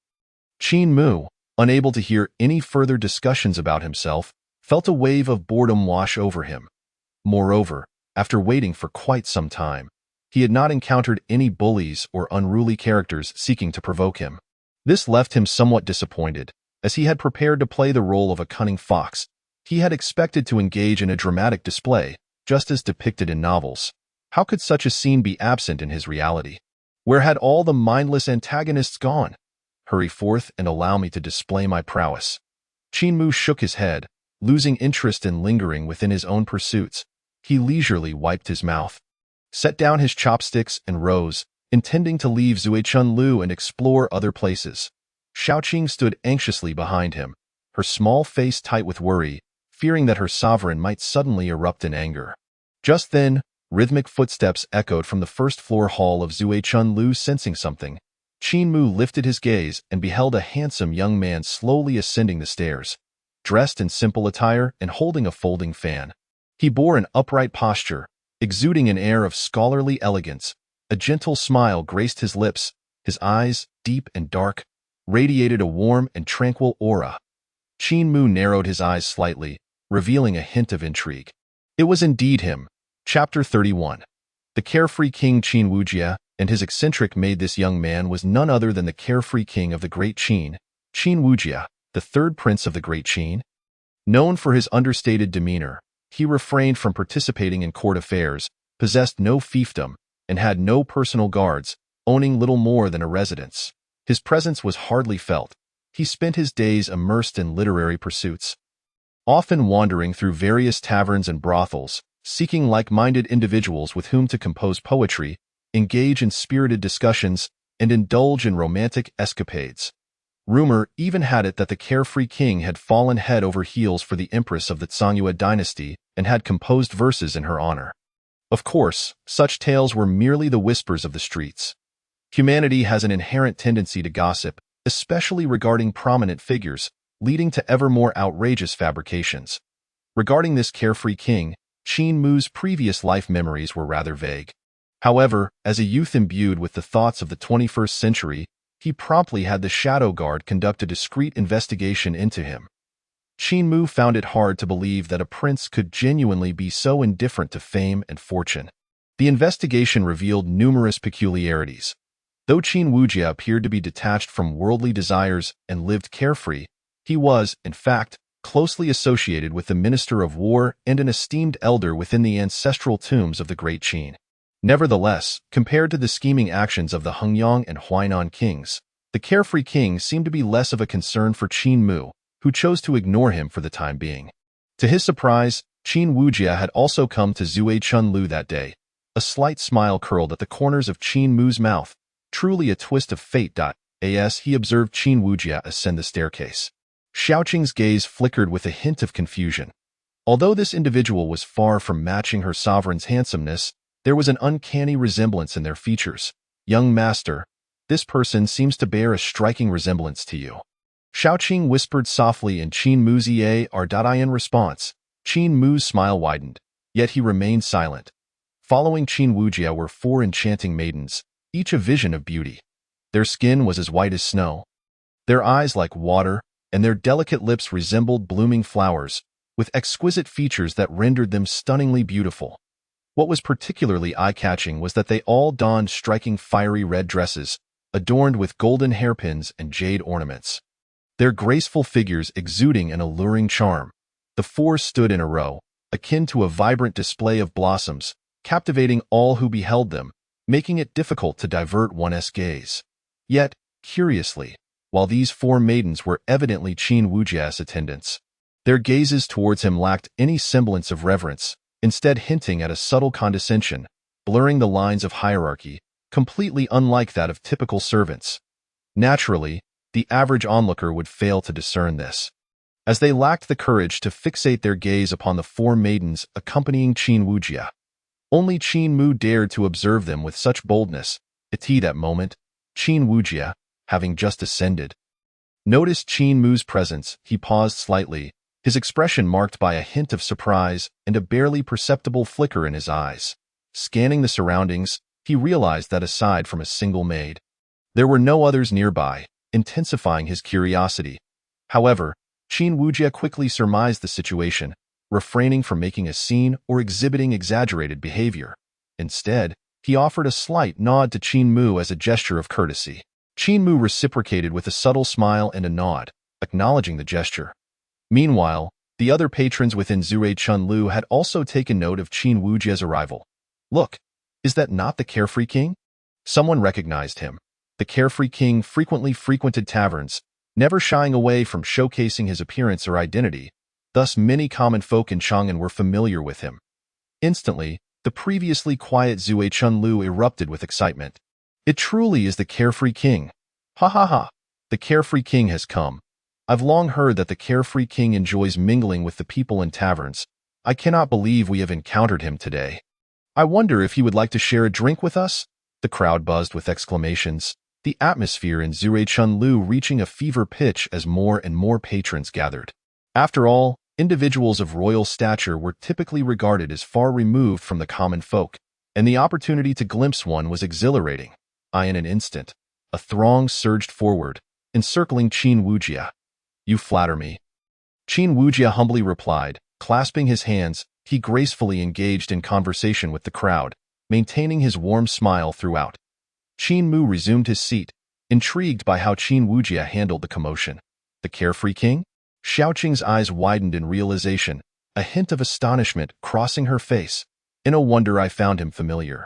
Qin Mu, unable to hear any further discussions about himself, felt a wave of boredom wash over him. Moreover, after waiting for quite some time, he had not encountered any bullies or unruly characters seeking to provoke him. This left him somewhat disappointed, as he had prepared to play the role of a cunning fox. He had expected to engage in a dramatic display, just as depicted in novels. How could such a scene be absent in his reality? Where had all the mindless antagonists gone? Hurry forth and allow me to display my prowess. Qin Mu shook his head, losing interest in lingering within his own pursuits. He leisurely wiped his mouth, set down his chopsticks, and rose, intending to leave Zuichunlu and explore other places. Shaoqing stood anxiously behind him, her small face tight with worry, fearing that her sovereign might suddenly erupt in anger. Just then, rhythmic footsteps echoed from the first-floor hall of Zuichunlu. Sensing something, Qin Mu lifted his gaze and beheld a handsome young man slowly ascending the stairs, dressed in simple attire and holding a folding fan. He bore an upright posture, exuding an air of scholarly elegance. A gentle smile graced his lips. His eyes, deep and dark, radiated a warm and tranquil aura. Qin Mu narrowed his eyes slightly, revealing a hint of intrigue. It was indeed him. Chapter 31. The carefree king Qin Wujia and his eccentric maid. This young man was none other than the carefree king of the Great Qin, Qin Wujia, the 3rd prince of the Great Qin. Known for his understated demeanor, he refrained from participating in court affairs, possessed no fiefdom, and had no personal guards, owning little more than a residence. His presence was hardly felt. He spent his days immersed in literary pursuits, often wandering through various taverns and brothels, seeking like-minded individuals with whom to compose poetry, engage in spirited discussions, and indulge in romantic escapades. Rumor even had it that the carefree king had fallen head over heels for the empress of the Zhongyue dynasty and had composed verses in her honor. Of course, such tales were merely the whispers of the streets. Humanity has an inherent tendency to gossip, especially regarding prominent figures, leading to ever more outrageous fabrications. Regarding this carefree king, Qin Mu's previous life memories were rather vague. However, as a youth imbued with the thoughts of the 21st century, he promptly had the Shadow Guard conduct a discreet investigation into him. Qin Mu found it hard to believe that a prince could genuinely be so indifferent to fame and fortune. The investigation revealed numerous peculiarities. Though Qin Wujia appeared to be detached from worldly desires and lived carefree, he was, in fact, closely associated with the Minister of War and an esteemed elder within the ancestral tombs of the Great Qin. Nevertheless, compared to the scheming actions of the Hengyang and Huainan kings, the carefree king seemed to be less of a concern for Qin Mu, who chose to ignore him for the time being. To his surprise, Qin Wujia had also come to Zuichunlu that day, A slight smile curled at the corners of Qin Mu's mouth. Truly a twist of fate. As he observed Qin Wujia ascend the staircase. Xiaoqing's gaze flickered with a hint of confusion. Although this individual was far from matching her sovereign's handsomeness, there was an uncanny resemblance in their features. Young master, this person seems to bear a striking resemblance to you. Xiaoqing whispered softly in Qin Mu's ear. In response, Qin Mu's smile widened, yet he remained silent. Following Qin Wujia were 4 enchanting maidens, each a vision of beauty. Their skin was as white as snow, their eyes like water, and their delicate lips resembled blooming flowers, with exquisite features that rendered them stunningly beautiful. What was particularly eye-catching was that they all donned striking fiery red dresses, adorned with golden hairpins and jade ornaments. Their graceful figures exuding an alluring charm. The 4 stood in a row, akin to a vibrant display of blossoms, captivating all who beheld them, making it difficult to divert one's gaze. Yet, curiously, while these 4 maidens were evidently Qin Wujia's attendants, their gazes towards him lacked any semblance of reverence, instead hinting at a subtle condescension, blurring the lines of hierarchy, completely unlike that of typical servants. Naturally, the average onlooker would fail to discern this, as they lacked the courage to fixate their gaze upon the 4 maidens accompanying Qin Wujia. Only Qin Mu dared to observe them with such boldness. At that moment, Qin Wujia, having just ascended, noticed Qin Mu's presence. He paused slightly, his expression marked by a hint of surprise and a barely perceptible flicker in his eyes. Scanning the surroundings, he realized that aside from a single maid, there were no others nearby, intensifying his curiosity. However, Qin Wujia quickly surmised the situation, refraining from making a scene or exhibiting exaggerated behavior. Instead, he offered a slight nod to Qin Mu as a gesture of courtesy. Qin Mu reciprocated with a subtle smile and a nod, acknowledging the gesture. Meanwhile, the other patrons within Zurui Chunlu had also taken note of Qin Wujia's arrival. Look, is that not the Carefree King? Someone recognized him. The Carefree King frequently frequented taverns, never shying away from showcasing his appearance or identity. Thus, many common folk in Chang'an were familiar with him. Instantly, the previously quiet Zurui Chunlu erupted with excitement. It truly is the Carefree King. Ha ha ha! The Carefree King has come. I've long heard that the Carefree King enjoys mingling with the people in taverns. I cannot believe we have encountered him today. I wonder if he would like to share a drink with us? The crowd buzzed with exclamations, the atmosphere in Zurui Chunlu reaching a fever pitch as more and more patrons gathered. After all, individuals of royal stature were typically regarded as far removed from the common folk, and the opportunity to glimpse one was exhilarating. In an instant, a throng surged forward, encircling Qin Wujia. You flatter me. Qin Wujia humbly replied, clasping his hands. He gracefully engaged in conversation with the crowd, maintaining his warm smile throughout. Qin Mu resumed his seat, intrigued by how Qin Wujia handled the commotion. The Carefree King? Xiaoqing's eyes widened in realization, a hint of astonishment crossing her face. In a wonder I found him familiar.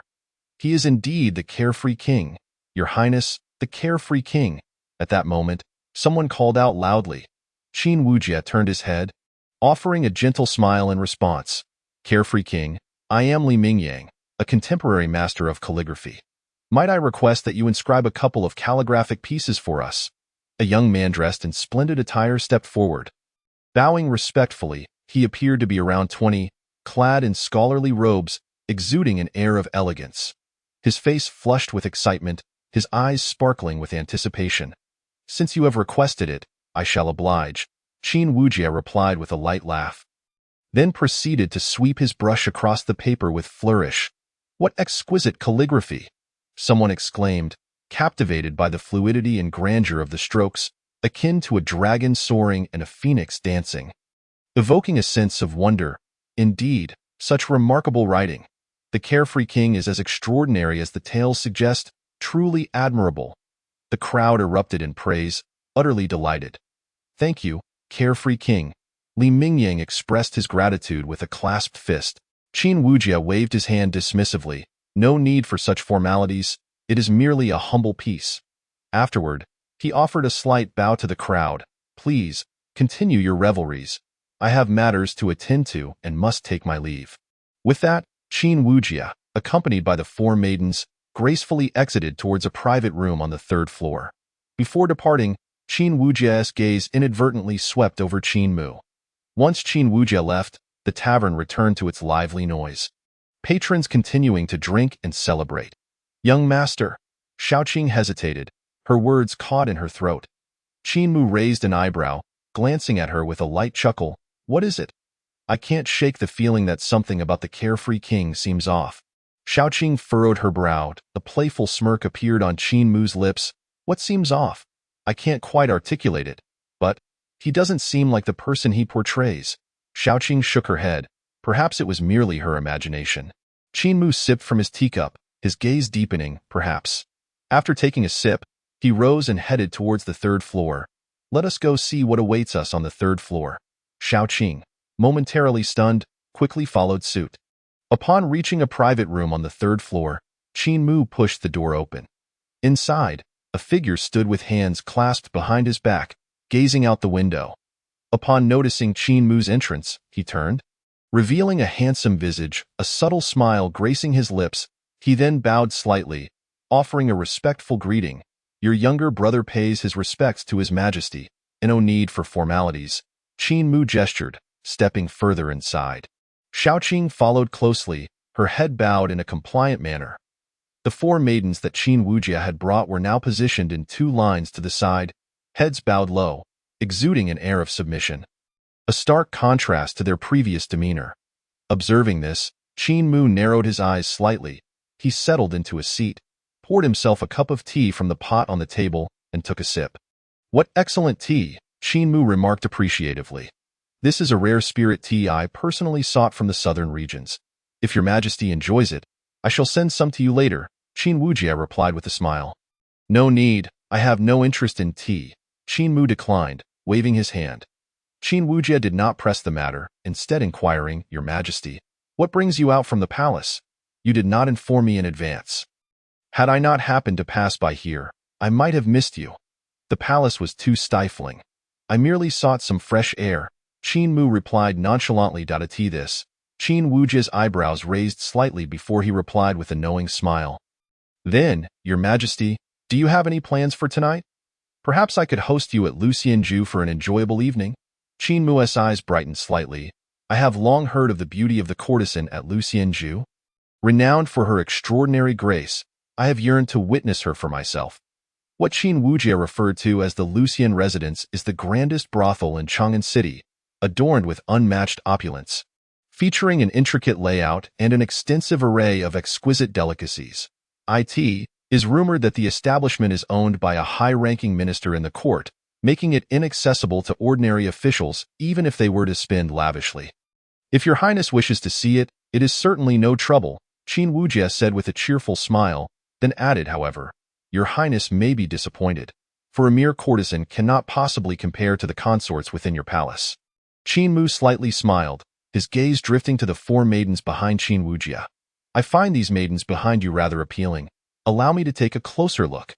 He is indeed the Carefree King. Your Highness, the Carefree King. At that moment, someone called out loudly. Qin Wujia turned his head, offering a gentle smile in response. Carefree King, I am Li Mingyang, a contemporary master of calligraphy. Might I request that you inscribe a couple of calligraphic pieces for us? A young man dressed in splendid attire stepped forward. Bowing respectfully, he appeared to be around 20, clad in scholarly robes, exuding an air of elegance. His face flushed with excitement, his eyes sparkling with anticipation. Since you have requested it, I shall oblige, Qin Wujia replied with a light laugh. Then proceeded to sweep his brush across the paper with flourish. What exquisite calligraphy! Someone exclaimed, captivated by the fluidity and grandeur of the strokes, akin to a dragon soaring and a phoenix dancing, evoking a sense of wonder. Indeed, such remarkable writing. The Carefree King is as extraordinary as the tales suggest, truly admirable. The crowd erupted in praise, utterly delighted. Thank you, Carefree King. Li Mingyang expressed his gratitude with a clasped fist. Qin Wujia waved his hand dismissively. No need for such formalities, it is merely a humble piece. Afterward, he offered a slight bow to the crowd. Please, continue your revelries. I have matters to attend to and must take my leave. With that, Qin Wujia, accompanied by the four maidens, gracefully exited towards a private room on the third floor. Before departing, Qin Wujia's gaze inadvertently swept over Qin Mu. Once Qin Wujia left, the tavern returned to its lively noise. Patrons continuing to drink and celebrate. "Young master," Xiaoqing hesitated, her words caught in her throat. Qin Mu raised an eyebrow, glancing at her with a light chuckle. "What is it?" "I can't shake the feeling that something about the carefree king seems off." Xiaoqing furrowed her brow. A playful smirk appeared on Qin Mu's lips. "What seems off? I can't quite articulate it, but he doesn't seem like the person he portrays." Xiaoqing shook her head. Perhaps it was merely her imagination. Qin Mu sipped from his teacup, his gaze deepening, perhaps. After taking a sip, he rose and headed towards the third floor. "Let us go see what awaits us on the third floor." Xiaoqing, momentarily stunned, quickly followed suit. Upon reaching a private room on the third floor, Qin Mu pushed the door open. Inside, a figure stood with hands clasped behind his back, gazing out the window. Upon noticing Qin Mu's entrance, he turned. Revealing a handsome visage, a subtle smile gracing his lips, he then bowed slightly, offering a respectful greeting. "Your younger brother pays his respects to His Majesty, and no need for formalities." Qin Mu gestured, stepping further inside. Xiaoqing followed closely, her head bowed in a compliant manner. The four maidens that Qin Wujia had brought were now positioned in two lines to the side, heads bowed low, exuding an air of submission. A stark contrast to their previous demeanor. Observing this, Qin Mu narrowed his eyes slightly. He settled into a seat, poured himself a cup of tea from the pot on the table, and took a sip. "What excellent tea," Qin Mu remarked appreciatively. "This is a rare spirit tea I personally sought from the southern regions. If your majesty enjoys it, I shall send some to you later," Qin Wujia replied with a smile. "No need, I have no interest in tea," Qin Mu declined, waving his hand. Qin Wujia did not press the matter, instead inquiring, "Your majesty, what brings you out from the palace? You did not inform me in advance." "Had I not happened to pass by here, I might have missed you. The palace was too stifling. I merely sought some fresh air," Qin Mu replied nonchalantly. To this, Qin Wujia's eyebrows raised slightly before he replied with a knowing smile. "Then, your majesty, do you have any plans for tonight? Perhaps I could host you at Lucianju for an enjoyable evening?" Qin Mu's eyes brightened slightly. "I have long heard of the beauty of the courtesan at Lucianju. Renowned for her extraordinary grace, I have yearned to witness her for myself." What Qin Wujia referred to as the Lucian residence is the grandest brothel in Chang'an City, adorned with unmatched opulence, featuring an intricate layout and an extensive array of exquisite delicacies. It is rumored that the establishment is owned by a high-ranking minister in the court, making it inaccessible to ordinary officials even if they were to spend lavishly. "If your highness wishes to see it, it is certainly no trouble," Qin Wujia said with a cheerful smile, then added, "However, your highness may be disappointed, for a mere courtesan cannot possibly compare to the consorts within your palace." Qin Mu slightly smiled, his gaze drifting to the four maidens behind Qin Wujia. "I find these maidens behind you rather appealing. Allow me to take a closer look."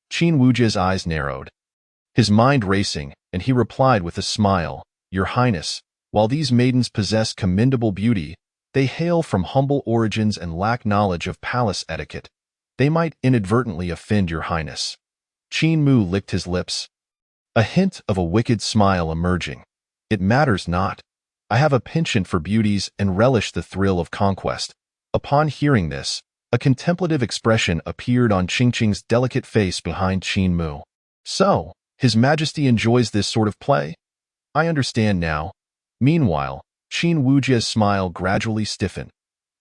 Qin Wujia's eyes narrowed, his mind racing, and he replied with a smile, "Your highness, while these maidens possess commendable beauty, they hail from humble origins and lack knowledge of palace etiquette. They might inadvertently offend your highness." Qin Mu licked his lips, a hint of a wicked smile emerging. "It matters not. I have a penchant for beauties and relish the thrill of conquest." Upon hearing this, a contemplative expression appeared on Qingqing's delicate face behind Qin Mu. "So, His Majesty enjoys this sort of play? I understand now." Meanwhile, Qin Wujia's smile gradually stiffened.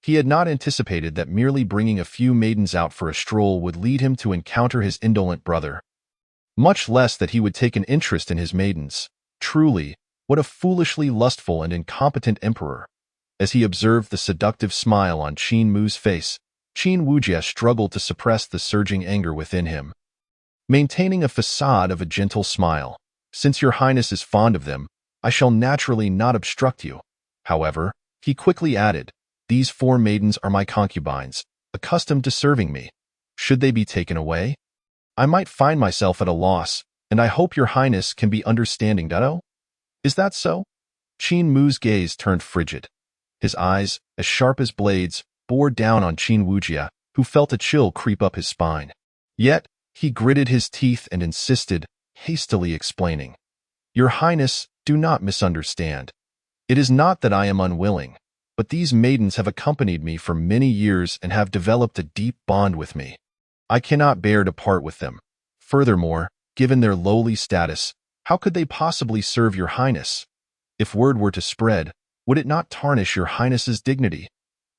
He had not anticipated that merely bringing a few maidens out for a stroll would lead him to encounter his indolent brother, much less that he would take an interest in his maidens. Truly, what a foolishly lustful and incompetent emperor. As he observed the seductive smile on Qin Mu's face, Qin Wujia struggled to suppress the surging anger within him. Maintaining a facade of a gentle smile, "Since your highness is fond of them, I shall naturally not obstruct you." However, he quickly added, "These four maidens are my concubines, accustomed to serving me. Should they be taken away, I might find myself at a loss, and I hope your highness can be understanding. Is that so?" Qin Mu's gaze turned frigid. His eyes, as sharp as blades, bore down on Qin Wujie, who felt a chill creep up his spine. Yet, he gritted his teeth and insisted, hastily explaining, "Your Highness, do not misunderstand. It is not that I am unwilling, but these maidens have accompanied me for many years and have developed a deep bond with me. I cannot bear to part with them. Furthermore, given their lowly status, how could they possibly serve your Highness? If word were to spread, would it not tarnish your Highness's dignity?"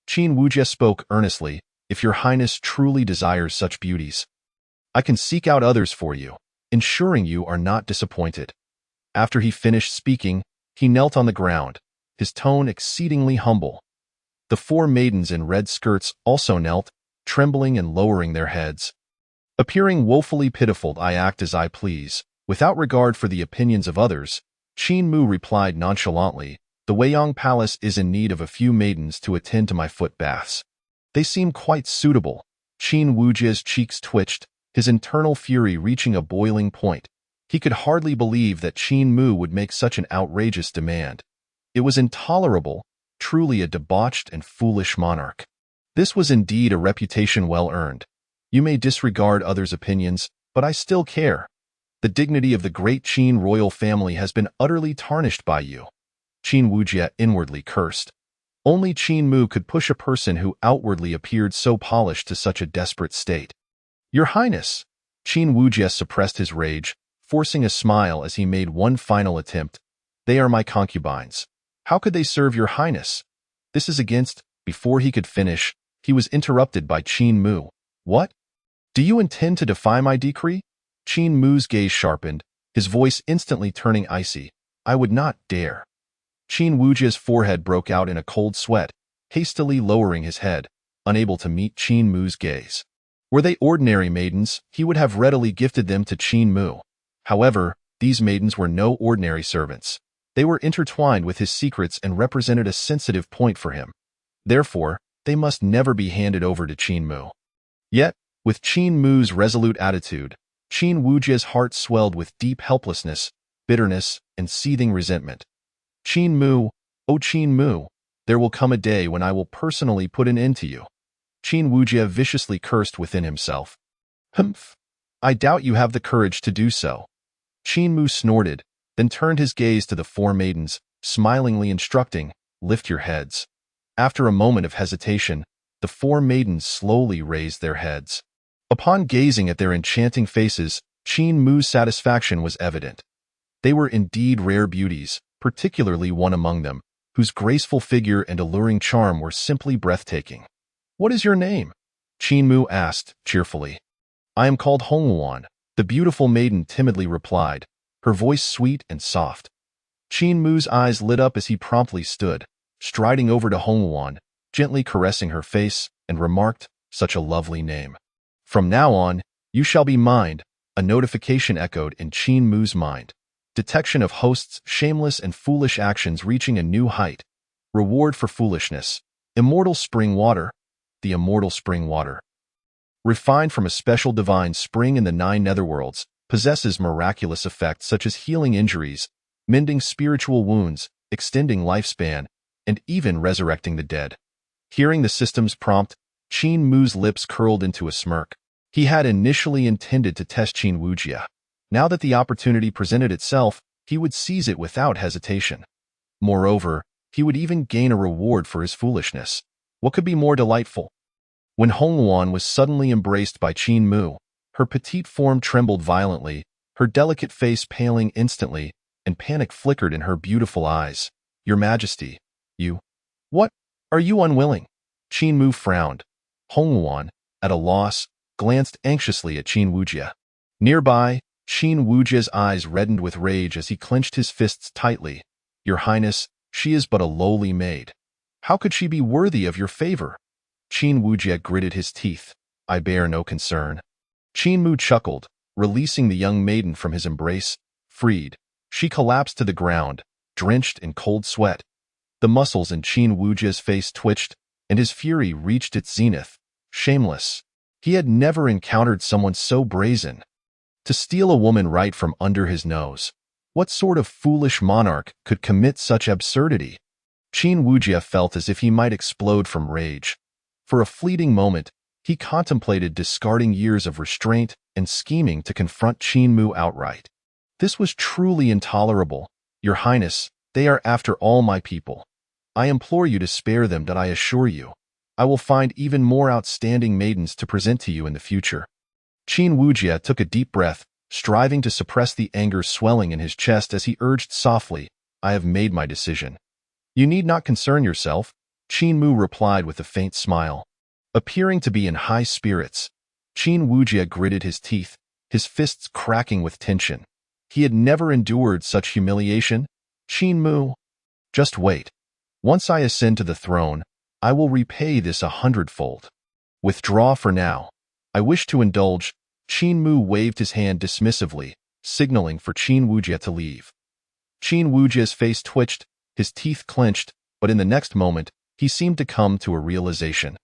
Qin Wujie spoke earnestly, "If your Highness truly desires such beauties, I can seek out others for you, ensuring you are not disappointed." After he finished speaking, he knelt on the ground, his tone exceedingly humble. The 4 maidens in red skirts also knelt, trembling and lowering their heads. Appearing woefully pitiful, "I act as I please, without regard for the opinions of others," Qin Mu replied nonchalantly, "The Weiyang Palace is in need of a few maidens to attend to my foot baths. They seem quite suitable." Qin Wujie's cheeks twitched, his internal fury reaching a boiling point. He could hardly believe that Qin Mu would make such an outrageous demand. It was intolerable, truly a debauched and foolish monarch. This was indeed a reputation well earned. "You may disregard others' opinions, but I still care. The dignity of the great Qin royal family has been utterly tarnished by you." Qin Wujie inwardly cursed. Only Qin Mu could push a person who outwardly appeared so polished to such a desperate state. "Your Highness!" Qin Wujie suppressed his rage, forcing a smile as he made one final attempt. "They are my concubines. How could they serve your Highness? This is against—" Before he could finish, he was interrupted by Qin Mu. "What? Do you intend to defy my decree?" Qin Mu's gaze sharpened, his voice instantly turning icy. "I would not dare." Qin Wujie's forehead broke out in a cold sweat, hastily lowering his head, unable to meet Qin Mu's gaze. Were they ordinary maidens, he would have readily gifted them to Qin Mu. However, these maidens were no ordinary servants. They were intertwined with his secrets and represented a sensitive point for him. Therefore, they must never be handed over to Qin Mu. Yet, with Qin Mu's resolute attitude, Qin Wujie's heart swelled with deep helplessness, bitterness, and seething resentment. "Qin Mu, oh Qin Mu, there will come a day when I will personally put an end to you." Qin Wujie viciously cursed within himself. "Humph! I doubt you have the courage to do so." Qin Mu snorted, then turned his gaze to the 4 maidens, smilingly instructing, "Lift your heads." After a moment of hesitation, the 4 maidens slowly raised their heads. Upon gazing at their enchanting faces, Qin Mu's satisfaction was evident. They were indeed rare beauties, particularly one among them, whose graceful figure and alluring charm were simply breathtaking. "What is your name?" Qin Mu asked, cheerfully. "I am called Hongluan," the beautiful maiden timidly replied, her voice sweet and soft. Qin Mu's eyes lit up as he promptly stood, striding over to Hongluan, gently caressing her face, and remarked, "Such a lovely name. From now on, you shall be mine." A notification echoed in Qin Mu's mind. Detection of hosts' shameless and foolish actions reaching a new height. Reward for foolishness. Immortal spring water. The immortal spring water, refined from a special divine spring in the 9 netherworlds, possesses miraculous effects such as healing injuries, mending spiritual wounds, extending lifespan, and even resurrecting the dead. Hearing the system's prompt, Qin Mu's lips curled into a smirk. He had initially intended to test Qin Wujie. Now that the opportunity presented itself, he would seize it without hesitation. Moreover, he would even gain a reward for his foolishness. What could be more delightful? When Hongluan was suddenly embraced by Qin Mu, her petite form trembled violently, her delicate face paling instantly, and panic flickered in her beautiful eyes. "Your Majesty, you... What? Are you unwilling?" Qin Mu frowned. Hongluan, at a loss, glanced anxiously at Qin Wujie. Nearby, Qin Wujie's eyes reddened with rage as he clenched his fists tightly. "Your Highness, she is but a lowly maid. How could she be worthy of your favor?" Qin Wujie gritted his teeth. "I bear no concern." Qin Mu chuckled, releasing the young maiden from his embrace. Freed, she collapsed to the ground, drenched in cold sweat. The muscles in Qin Wujie's face twitched, and his fury reached its zenith. Shameless. He had never encountered someone so brazen. To steal a woman right from under his nose. What sort of foolish monarch could commit such absurdity? Qin Wujie felt as if he might explode from rage. For a fleeting moment, he contemplated discarding years of restraint and scheming to confront Qin Mu outright. This was truly intolerable. Your Highness, they are after all my people. I implore you to spare them, that I assure you. I will find even more outstanding maidens to present to you in the future. Qin Wujie took a deep breath, striving to suppress the anger swelling in his chest as he urged softly, I have made my decision. You need not concern yourself, Qin Mu replied with a faint smile. Appearing to be in high spirits, Qin Wujie gritted his teeth, his fists cracking with tension. He had never endured such humiliation. Qin Mu, just wait. Once I ascend to the throne, I will repay this 100-fold. Withdraw for now. I wish to indulge. Qin Mu waved his hand dismissively, signaling for Qin Wujie to leave. Qin Wujie's face twitched, his teeth clenched, but in the next moment, he seemed to come to a realization.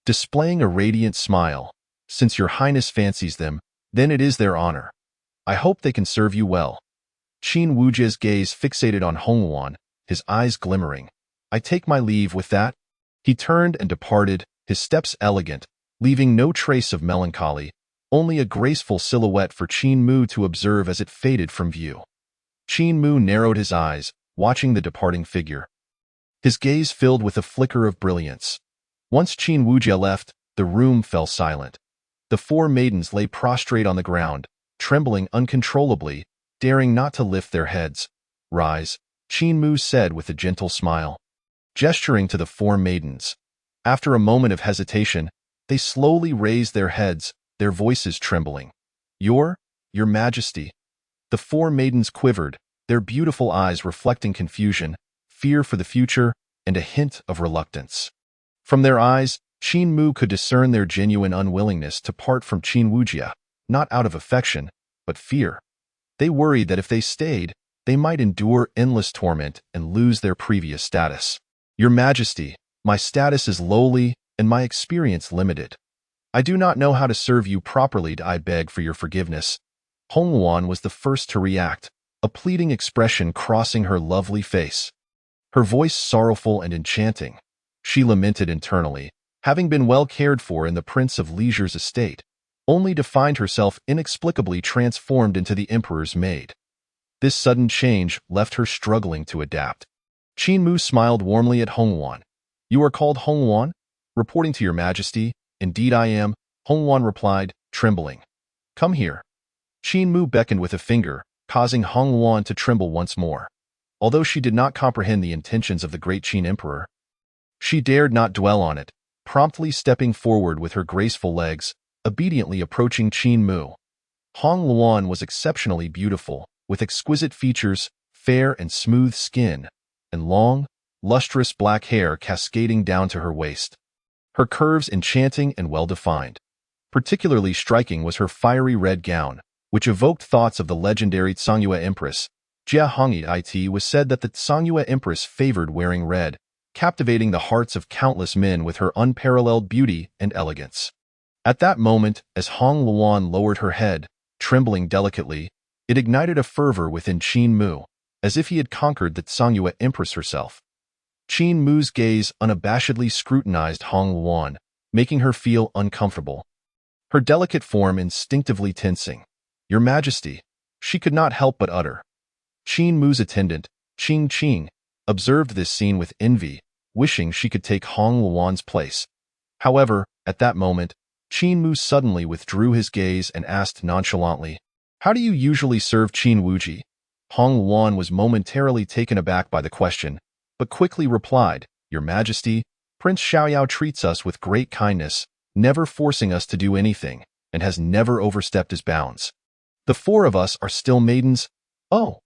Displaying a radiant smile, since your Highness fancies them, then it is their honor. I hope they can serve you well. Qin Wujie's gaze fixated on Hong Wuan, his eyes glimmering. I take my leave with that. He turned and departed, his steps elegant, leaving no trace of melancholy, only a graceful silhouette for Qin Mu to observe as it faded from view. Qin Mu narrowed his eyes, watching the departing figure. His gaze filled with a flicker of brilliance. Once Qin Wujie left, the room fell silent. The four maidens lay prostrate on the ground, trembling uncontrollably, daring not to lift their heads. Rise, Qin Mu said with a gentle smile. Gesturing to the four maidens. After a moment of hesitation, they slowly raised their heads, their voices trembling. Your Majesty. The four maidens quivered, their beautiful eyes reflecting confusion, fear for the future, and a hint of reluctance. From their eyes, Qin Mu could discern their genuine unwillingness to part from Qin Wujie, not out of affection, but fear. They worried that if they stayed, they might endure endless torment and lose their previous status. Your Majesty, my status is lowly and my experience limited. I do not know how to serve you properly. I beg for your forgiveness. Hong Wuan was the first to react, a pleading expression crossing her lovely face. Her voice sorrowful and enchanting. She lamented internally, having been well cared for in the Prince of Leisure's estate, only to find herself inexplicably transformed into the Emperor's maid. This sudden change left her struggling to adapt. Qin Mu smiled warmly at Hong Wuan. You are called Hong Wuan? Reporting to your Majesty. Indeed I am, Hong Wuan replied, trembling. Come here. Qin Mu beckoned with a finger, causing Hong Wuan to tremble once more. Although she did not comprehend the intentions of the great Qin Emperor, she dared not dwell on it, promptly stepping forward with her graceful legs, obediently approaching Qin Mu. Hong Wuan was exceptionally beautiful, with exquisite features, fair and smooth skin, and long, lustrous black hair cascading down to her waist. Her curves enchanting and well-defined. Particularly striking was her fiery red gown, which evoked thoughts of the legendary Songyue Empress. Jia Hongyi it was said that the Songyue Empress favored wearing red, captivating the hearts of countless men with her unparalleled beauty and elegance. At that moment, as Hong Wuan lowered her head, trembling delicately, it ignited a fervor within Qin Mu, as if he had conquered the Songyue Empress herself. Qin Mu's gaze unabashedly scrutinized Hong Wuan, making her feel uncomfortable. Her delicate form instinctively tensing. Your Majesty, she could not help but utter. Qin Mu's attendant, Qing Qing, observed this scene with envy, wishing she could take Hong Wuan's place. However, at that moment, Qin Mu suddenly withdrew his gaze and asked nonchalantly, How do you usually serve Qin Wujie? Hong Wuan was momentarily taken aback by the question, but quickly replied, Your Majesty, Prince Xiaoyao treats us with great kindness, never forcing us to do anything, and has never overstepped his bounds. The four of us are still maidens. Oh.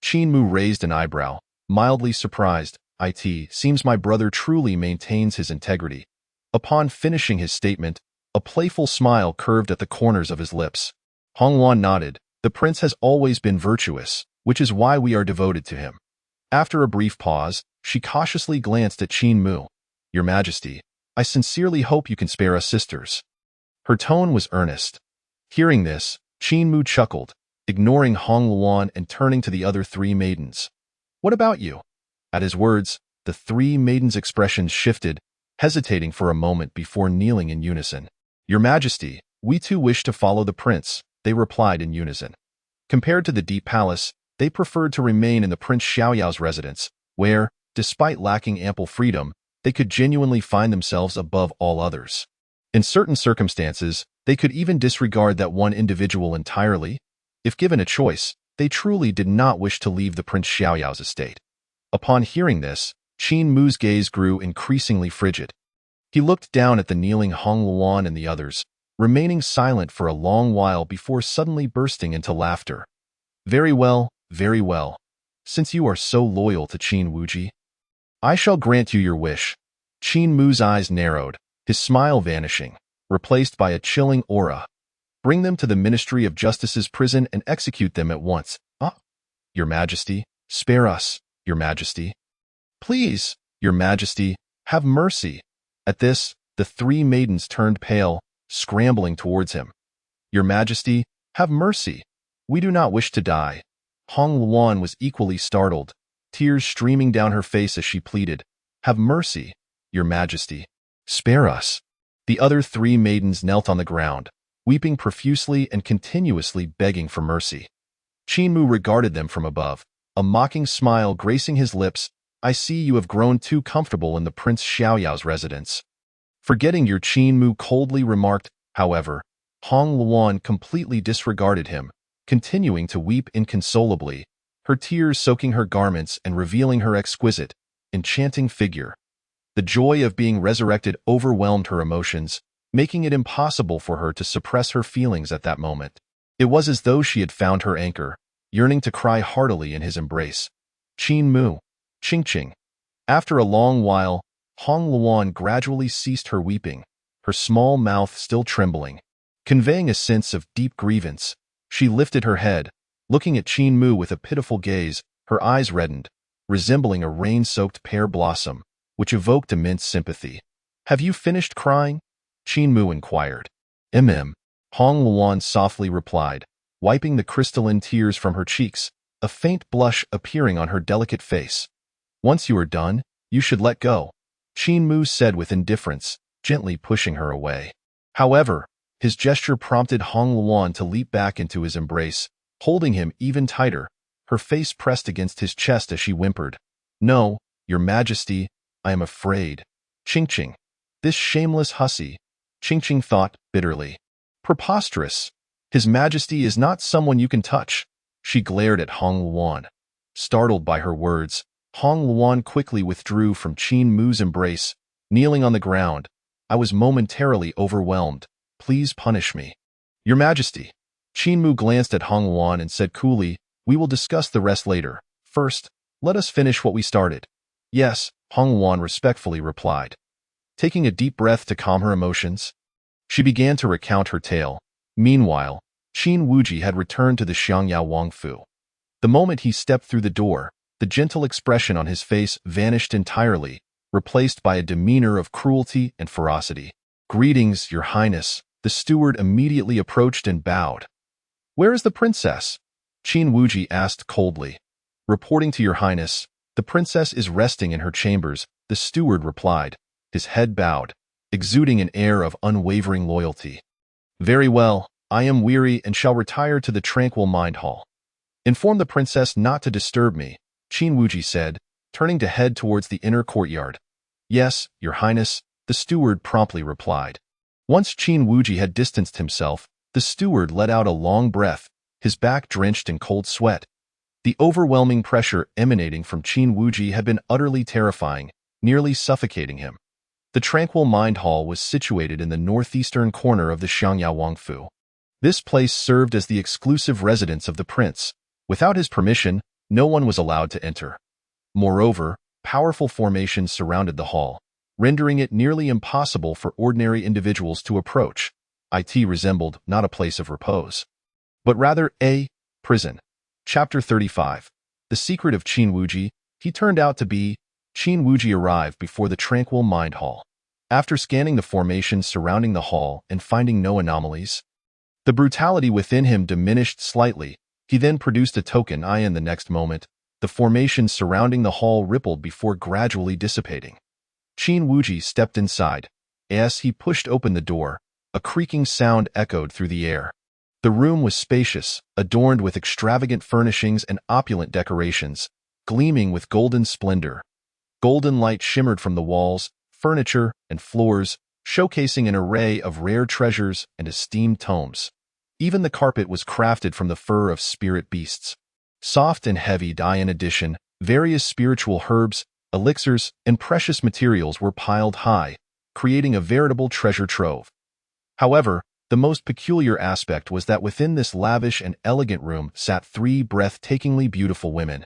Qin Mu raised an eyebrow, mildly surprised. It seems my brother truly maintains his integrity. Upon finishing his statement, a playful smile curved at the corners of his lips. Hong Wuan nodded. The prince has always been virtuous, which is why we are devoted to him. After a brief pause, she cautiously glanced at Qin Mu. Your Majesty, I sincerely hope you can spare us sisters. Her tone was earnest. Hearing this, Qin Mu chuckled, ignoring Hong Wuan and turning to the other three maidens. What about you? At his words, the three maidens' expressions shifted, hesitating for a moment before kneeling in unison. "Your Majesty, we too wish to follow the prince," they replied in unison. Compared to the Deep Palace, they preferred to remain in the Prince Xiaoyao's residence, where, despite lacking ample freedom, they could genuinely find themselves above all others. In certain circumstances, they could even disregard that one individual entirely. If given a choice, they truly did not wish to leave the Prince Xiaoyao's estate. Upon hearing this, Qin Mu's gaze grew increasingly frigid. He looked down at the kneeling Hong Luan and the others, remaining silent for a long while before suddenly bursting into laughter. Very well, since you are so loyal to Qin Wuji, I shall grant you your wish." Qin Mu's eyes narrowed, his smile vanishing, replaced by a chilling aura. "Bring them to the Ministry of Justice's prison and execute them at once." "Ah, Your Majesty, spare us, Your Majesty. Please, Your Majesty, have mercy." At this, the three maidens turned pale, scrambling towards him. "Your Majesty, have mercy. We do not wish to die." Hong Luan was equally startled, tears streaming down her face as she pleaded, "Have mercy, Your Majesty. Spare us." The other three maidens knelt on the ground, weeping profusely and continuously begging for mercy. Qin Mu regarded them from above, a mocking smile gracing his lips. "I see you have grown too comfortable in the Prince Xiaoyao's residence." Forgetting your Qin Mu coldly remarked, however. Hong Luan completely disregarded him, continuing to weep inconsolably, her tears soaking her garments and revealing her exquisite, enchanting figure. The joy of being resurrected overwhelmed her emotions, making it impossible for her to suppress her feelings at that moment. It was as though she had found her anchor, yearning to cry heartily in his embrace. "Qin Mu, Qingqing." After a long while, Hong Luan gradually ceased her weeping, her small mouth still trembling. Conveying a sense of deep grievance, she lifted her head, looking at Qin Mu with a pitiful gaze, her eyes reddened, resembling a rain-soaked pear blossom, which evoked immense sympathy. "Have you finished crying?" Qin Mu inquired. Hong Luan softly replied, wiping the crystalline tears from her cheeks, a faint blush appearing on her delicate face. "Once you are done, you should let go," Qin Mu said with indifference, gently pushing her away. However, his gesture prompted Hong Luan to leap back into his embrace, holding him even tighter, her face pressed against his chest as she whimpered, "No, Your Majesty, I am afraid." "Qingqing, this shameless hussy," Qingqing thought bitterly. "Preposterous. His Majesty is not someone you can touch." She glared at Hong Luan. Startled by her words, Hong Luan quickly withdrew from Qin Mu's embrace, kneeling on the ground. "I was momentarily overwhelmed. Please punish me." "Your Majesty." Qin Mu glanced at Hong Luan and said coolly, "We will discuss the rest later. First, let us finish what we started." "Yes," Hong Luan respectfully replied. Taking a deep breath to calm her emotions, she began to recount her tale. Meanwhile, Qin Wuji had returned to the Xiangyao Wangfu. The moment he stepped through the door, the gentle expression on his face vanished entirely, replaced by a demeanor of cruelty and ferocity. "Greetings, Your Highness." The steward immediately approached and bowed. "Where is the princess?" Qin Wuji asked coldly. "Reporting to Your Highness, the princess is resting in her chambers," the steward replied, his head bowed, exuding an air of unwavering loyalty. "Very well, I am weary and shall retire to the tranquil mind hall. Inform the princess not to disturb me," Qin Wuji said, turning to head towards the inner courtyard. "Yes, Your Highness," the steward promptly replied. Once Qin Wuji had distanced himself, the steward let out a long breath, his back drenched in cold sweat. The overwhelming pressure emanating from Qin Wuji had been utterly terrifying, nearly suffocating him. The tranquil mind hall was situated in the northeastern corner of the Xiangyao Wangfu. This place served as the exclusive residence of the prince. Without his permission, no one was allowed to enter. Moreover, powerful formations surrounded the hall, rendering it nearly impossible for ordinary individuals to approach. It resembled not a place of repose, but rather a prison. Chapter 35. The Secret of Qin Wuji. He turned out to be. Qin Wuji arrived before the tranquil mind hall. After scanning the formations surrounding the hall and finding no anomalies, the brutality within him diminished slightly. He then produced a token and the next moment, the formations surrounding the hall rippled before gradually dissipating. Qin Wuji stepped inside. As he pushed open the door, a creaking sound echoed through the air. The room was spacious, adorned with extravagant furnishings and opulent decorations, gleaming with golden splendor. Golden light shimmered from the walls, furniture, and floors, showcasing an array of rare treasures and esteemed tomes. Even the carpet was crafted from the fur of spirit beasts. Soft and heavy dye in addition, various spiritual herbs, elixirs, and precious materials were piled high, creating a veritable treasure trove. However, the most peculiar aspect was that within this lavish and elegant room sat three breathtakingly beautiful women,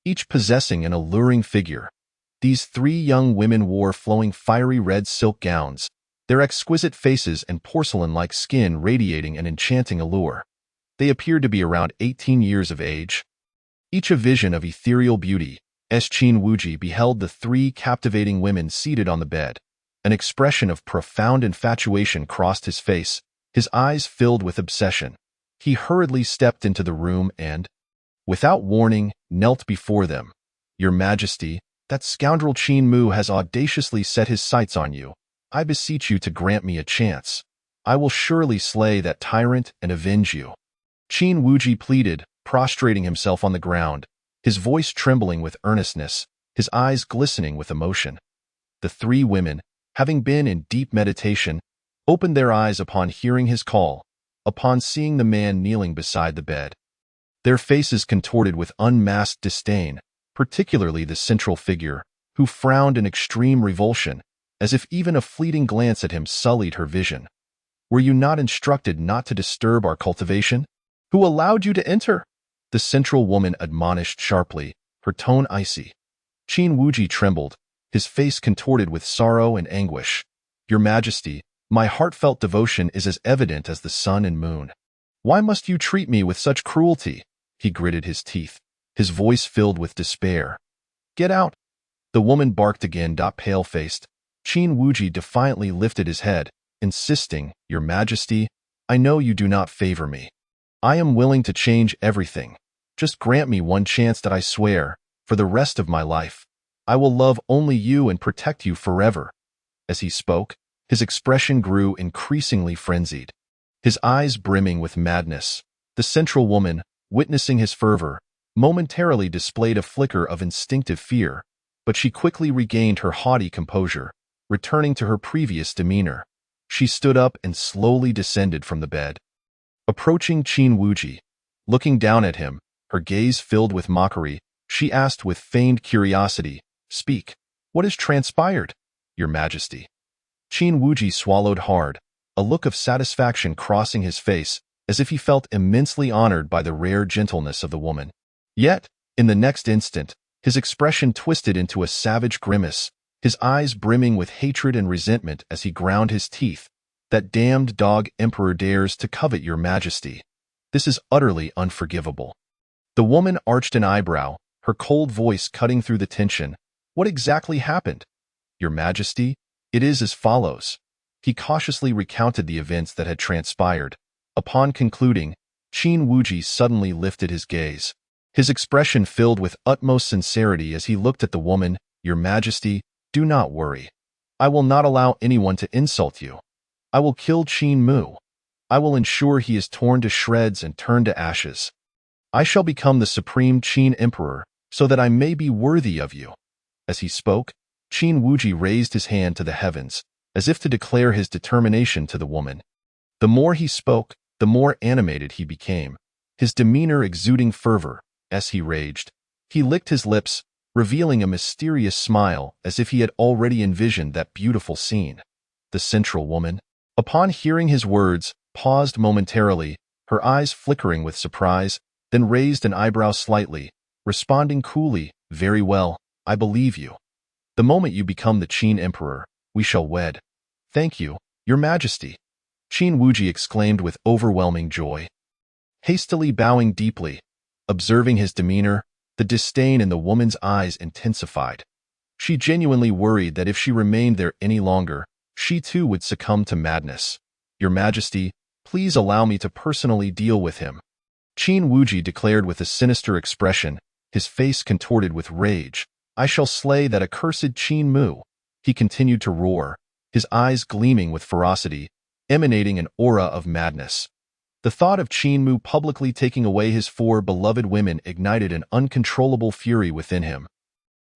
each possessing an alluring figure. These three young women wore flowing fiery red silk gowns, their exquisite faces and porcelain-like skin radiating an enchanting allure. They appeared to be around 18 years of age. Each a vision of ethereal beauty, as Qin Wuji beheld the three captivating women seated on the bed. An expression of profound infatuation crossed his face, his eyes filled with obsession. He hurriedly stepped into the room and, without warning, knelt before them. "Your Majesty, that scoundrel Qin Mu has audaciously set his sights on you. I beseech you to grant me a chance. I will surely slay that tyrant and avenge you." Qin Wuji pleaded, prostrating himself on the ground, his voice trembling with earnestness, his eyes glistening with emotion. The three women, having been in deep meditation, opened their eyes upon hearing his call, upon seeing the man kneeling beside the bed. Their faces contorted with unmasked disdain, particularly the central figure, who frowned in extreme revulsion, as if even a fleeting glance at him sullied her vision. "Were you not instructed not to disturb our cultivation? Who allowed you to enter?" The central woman admonished sharply, her tone icy. Qin Wuji trembled, his face contorted with sorrow and anguish. "Your Majesty, my heartfelt devotion is as evident as the sun and moon. Why must you treat me with such cruelty?" He gritted his teeth, his voice filled with despair. "Get out!" The woman barked again, pale-faced. Qin Wuji defiantly lifted his head, insisting, "Your Majesty, I know you do not favor me. I am willing to change everything. Just grant me one chance that I swear, for the rest of my life, I will love only you and protect you forever." As he spoke, his expression grew increasingly frenzied, his eyes brimming with madness. The central woman, witnessing his fervor, momentarily displayed a flicker of instinctive fear, but she quickly regained her haughty composure, returning to her previous demeanor. She stood up and slowly descended from the bed. Approaching Qin Wuji, looking down at him, her gaze filled with mockery, she asked with feigned curiosity, "Speak, what has transpired, Your Majesty?" Qin Wuji swallowed hard, a look of satisfaction crossing his face, as if he felt immensely honored by the rare gentleness of the woman. Yet, in the next instant, his expression twisted into a savage grimace, his eyes brimming with hatred and resentment as he ground his teeth. "That damned dog emperor dares to covet Your Majesty. This is utterly unforgivable." The woman arched an eyebrow, her cold voice cutting through the tension. "What exactly happened, Your Majesty?" "It is as follows." He cautiously recounted the events that had transpired. Upon concluding, Qin Wuji suddenly lifted his gaze. His expression filled with utmost sincerity as he looked at the woman. "Your Majesty, do not worry. I will not allow anyone to insult you. I will kill Qin Mu. I will ensure he is torn to shreds and turned to ashes. I shall become the supreme Qin Emperor, so that I may be worthy of you." As he spoke, Qin Wuji raised his hand to the heavens, as if to declare his determination to the woman. The more he spoke, the more animated he became, his demeanor exuding fervor. As he raged, he licked his lips, revealing a mysterious smile as if he had already envisioned that beautiful scene. The central woman, upon hearing his words, paused momentarily, her eyes flickering with surprise, then raised an eyebrow slightly, responding coolly, "Very well, I believe you. The moment you become the Qin Emperor, we shall wed." "Thank you, Your Majesty," Qin Wuji exclaimed with overwhelming joy. Hastily bowing deeply, observing his demeanor, the disdain in the woman's eyes intensified. She genuinely worried that if she remained there any longer, she too would succumb to madness. "Your Majesty, please allow me to personally deal with him," Qin Wuji declared with a sinister expression, his face contorted with rage. "I shall slay that accursed Qin Mu." he continued to roar, his eyes gleaming with ferocity, emanating an aura of madness. The thought of Qin Mu publicly taking away his 4 beloved women ignited an uncontrollable fury within him.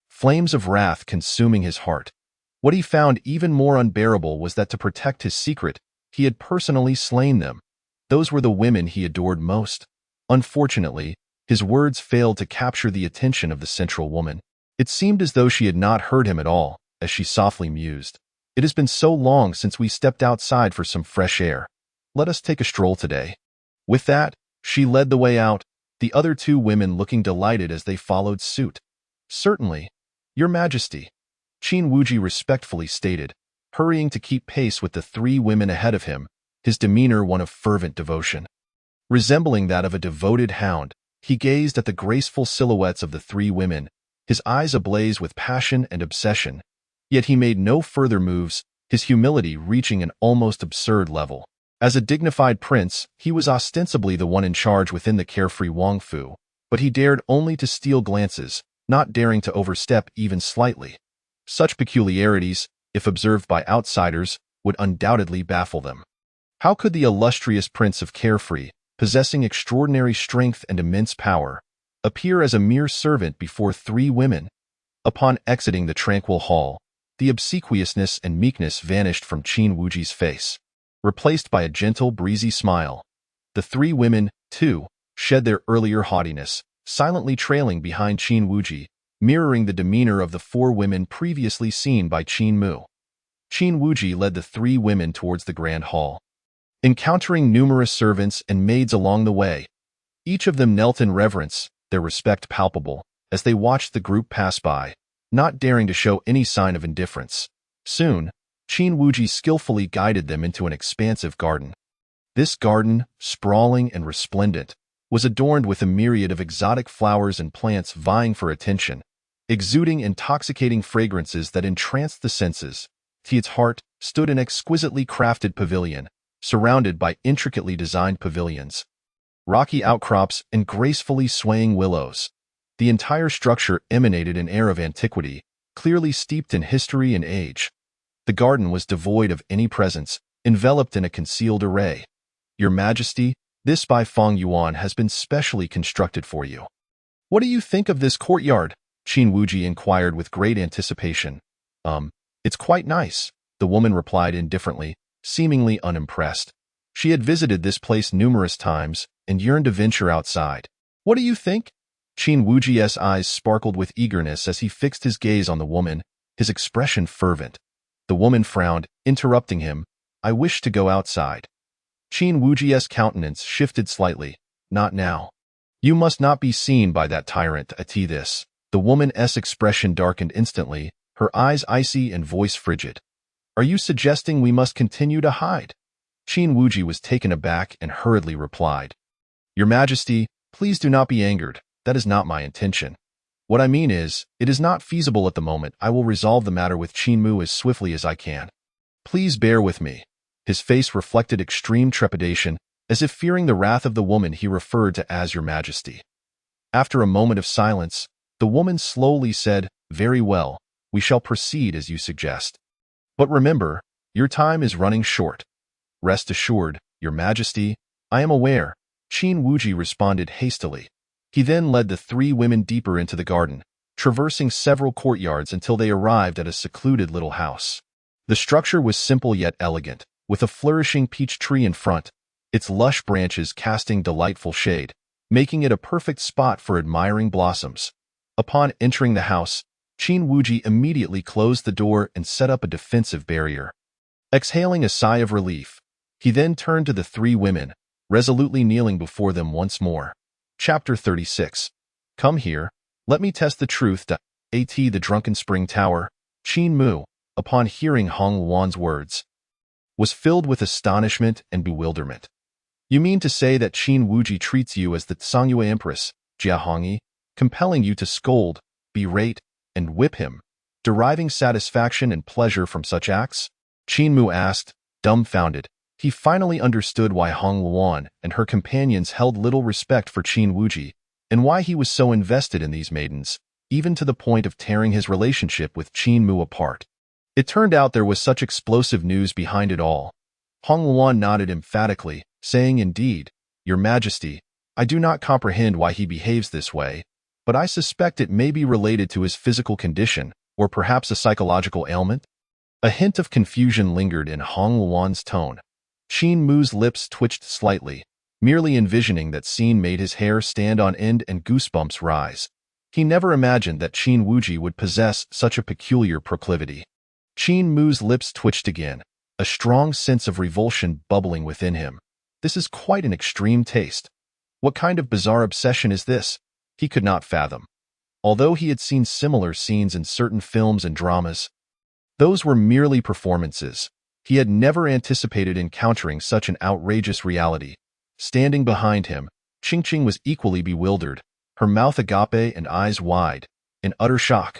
Flames of wrath consuming his heart. What he found even more unbearable was that to protect his secret, he had personally slain them. Those were the women he adored most. Unfortunately, his words failed to capture the attention of the central woman. It seemed as though she had not heard him at all, as she softly mused. It has been so long since we stepped outside for some fresh air. Let us take a stroll today. With that, she led the way out, the other 2 women looking delighted as they followed suit. Certainly, Your Majesty, Qin Wuji respectfully stated, hurrying to keep pace with the 3 women ahead of him, his demeanor one of fervent devotion. Resembling that of a devoted hound, he gazed at the graceful silhouettes of the 3 women, his eyes ablaze with passion and obsession. Yet he made no further moves, his humility reaching an almost absurd level. As a dignified prince, he was ostensibly the one in charge within the carefree Wang Fu, but he dared only to steal glances, not daring to overstep even slightly. Such peculiarities, if observed by outsiders, would undoubtedly baffle them. How could the illustrious prince of Carefree, possessing extraordinary strength and immense power, appear as a mere servant before 3 women? Upon exiting the tranquil hall, the obsequiousness and meekness vanished from Qin Wuji's face, replaced by a gentle, breezy smile. The 3 women, too, shed their earlier haughtiness, silently trailing behind Qin Wuji, mirroring the demeanor of the 4 women previously seen by Qin Mu. Qin Wuji led the 3 women towards the grand hall. Encountering numerous servants and maids along the way, each of them knelt in reverence, their respect palpable, as they watched the group pass by, not daring to show any sign of indifference. Soon, Qin Wuji skillfully guided them into an expansive garden. This garden, sprawling and resplendent, was adorned with a myriad of exotic flowers and plants vying for attention, exuding intoxicating fragrances that entranced the senses. To its heart stood an exquisitely crafted pavilion, surrounded by intricately designed pavilions, rocky outcrops, and gracefully swaying willows. The entire structure emanated an air of antiquity, clearly steeped in history and age. The garden was devoid of any presence, enveloped in a concealed array. Your Majesty, this by Feng Yuan has been specially constructed for you. What do you think of this courtyard? Qin Wuji inquired with great anticipation. It's quite nice, the woman replied indifferently, seemingly unimpressed. She had visited this place numerous times and yearned to venture outside. What do you think? Qin Wuji's eyes sparkled with eagerness as he fixed his gaze on the woman, his expression fervent. The woman frowned, interrupting him. I wish to go outside. Qin Wuji's countenance shifted slightly. Not now. You must not be seen by that tyrant, Ati this. The woman's expression darkened instantly, her eyes icy and voice frigid. Are you suggesting we must continue to hide? Qin Wuji was taken aback and hurriedly replied. Your Majesty, please do not be angered. That is not my intention. What I mean is, it is not feasible at the moment. I will resolve the matter with Qin Mu as swiftly as I can. Please bear with me. His face reflected extreme trepidation, as if fearing the wrath of the woman he referred to as Your Majesty. After a moment of silence, the woman slowly said, Very well, we shall proceed as you suggest. But remember, your time is running short. Rest assured, Your Majesty, I am aware. Qin Wuji responded hastily. He then led the 3 women deeper into the garden, traversing several courtyards until they arrived at a secluded little house. The structure was simple yet elegant, with a flourishing peach tree in front, its lush branches casting delightful shade, making it a perfect spot for admiring blossoms. Upon entering the house, Qin Wuji immediately closed the door and set up a defensive barrier. Exhaling a sigh of relief, he then turned to the 3 women, resolutely kneeling before them once more. Chapter 36. Come here, let me test the truth. At the Drunken Spring Tower, Qin Mu, upon hearing Hong Luan's words, was filled with astonishment and bewilderment. You mean to say that Qin Wuji treats you as the Songyue Empress, Jia Hongyi, compelling you to scold, berate, and whip him, deriving satisfaction and pleasure from such acts? Qin Mu asked, dumbfounded. He finally understood why Hong Luan and her companions held little respect for Qin Wuji, and why he was so invested in these maidens, even to the point of tearing his relationship with Qin Mu apart. It turned out there was such explosive news behind it all. Hong Luan nodded emphatically, saying, "Indeed, Your Majesty, I do not comprehend why he behaves this way, but I suspect it may be related to his physical condition, or perhaps a psychological ailment." A hint of confusion lingered in Hong Luan's tone. Qin Mu's lips twitched slightly. Merely envisioning that scene made his hair stand on end and goosebumps rise. He never imagined that Qin Wuji would possess such a peculiar proclivity. Qin Mu's lips twitched again, a strong sense of revulsion bubbling within him. This is quite an extreme taste. What kind of bizarre obsession is this? He could not fathom. Although he had seen similar scenes in certain films and dramas, those were merely performances. He had never anticipated encountering such an outrageous reality. Standing behind him, Qingqing was equally bewildered, her mouth agape and eyes wide, in utter shock.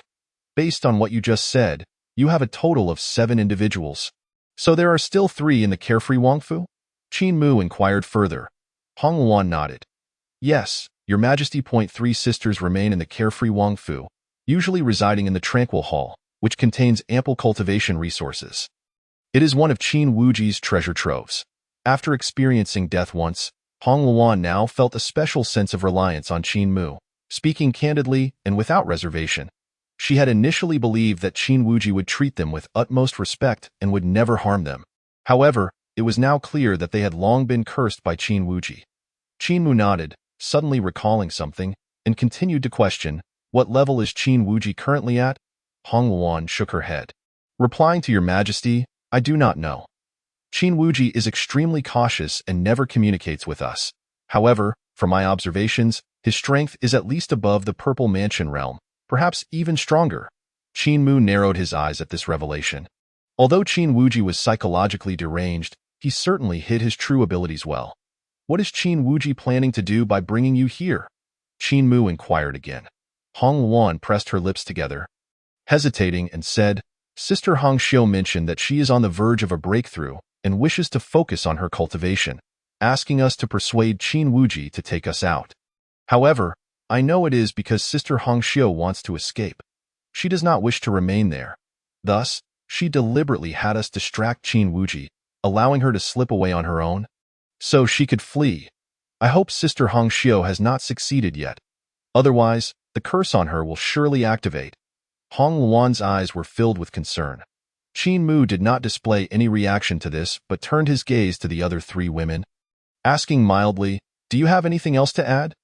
"Based on what you just said, you have a total of 7 individuals. So there are still 3 in the carefree Wangfu?" Qin Mu inquired further. Hong Luan nodded. "Yes, Your Majesty. 3 sisters remain in the carefree Wangfu, usually residing in the Tranquil Hall, which contains ample cultivation resources. It is one of Qin Wuji's treasure troves." After experiencing death once, Hong Luan now felt a special sense of reliance on Qin Mu. Speaking candidly and without reservation, she had initially believed that Qin Wuji would treat them with utmost respect and would never harm them. However, it was now clear that they had long been cursed by Qin Wuji. Qin Mu nodded, suddenly recalling something, and continued to question, "What level is Qin Wuji currently at?" Hong Luan shook her head. Replying to Your Majesty, "I do not know. Qin Wuji is extremely cautious and never communicates with us. However, from my observations, his strength is at least above the Purple Mansion realm, perhaps even stronger." Qin Mu narrowed his eyes at this revelation. Although Qin Wuji was psychologically deranged, he certainly hid his true abilities well. "What is Qin Wuji planning to do by bringing you here?" Qin Mu inquired again. Hong Luan pressed her lips together, hesitating, and said, "Sister Hong Xiu mentioned that she is on the verge of a breakthrough and wishes to focus on her cultivation, asking us to persuade Qin Wuji to take us out. However, I know it is because Sister Hong Xiu wants to escape. She does not wish to remain there. Thus, she deliberately had us distract Qin Wuji, allowing her to slip away on her own, so she could flee. I hope Sister Hong Xiu has not succeeded yet. Otherwise, the curse on her will surely activate." Hong Luan's eyes were filled with concern. Qin Mu did not display any reaction to this but turned his gaze to the other 3 women, asking mildly, "Do you have anything else to add?"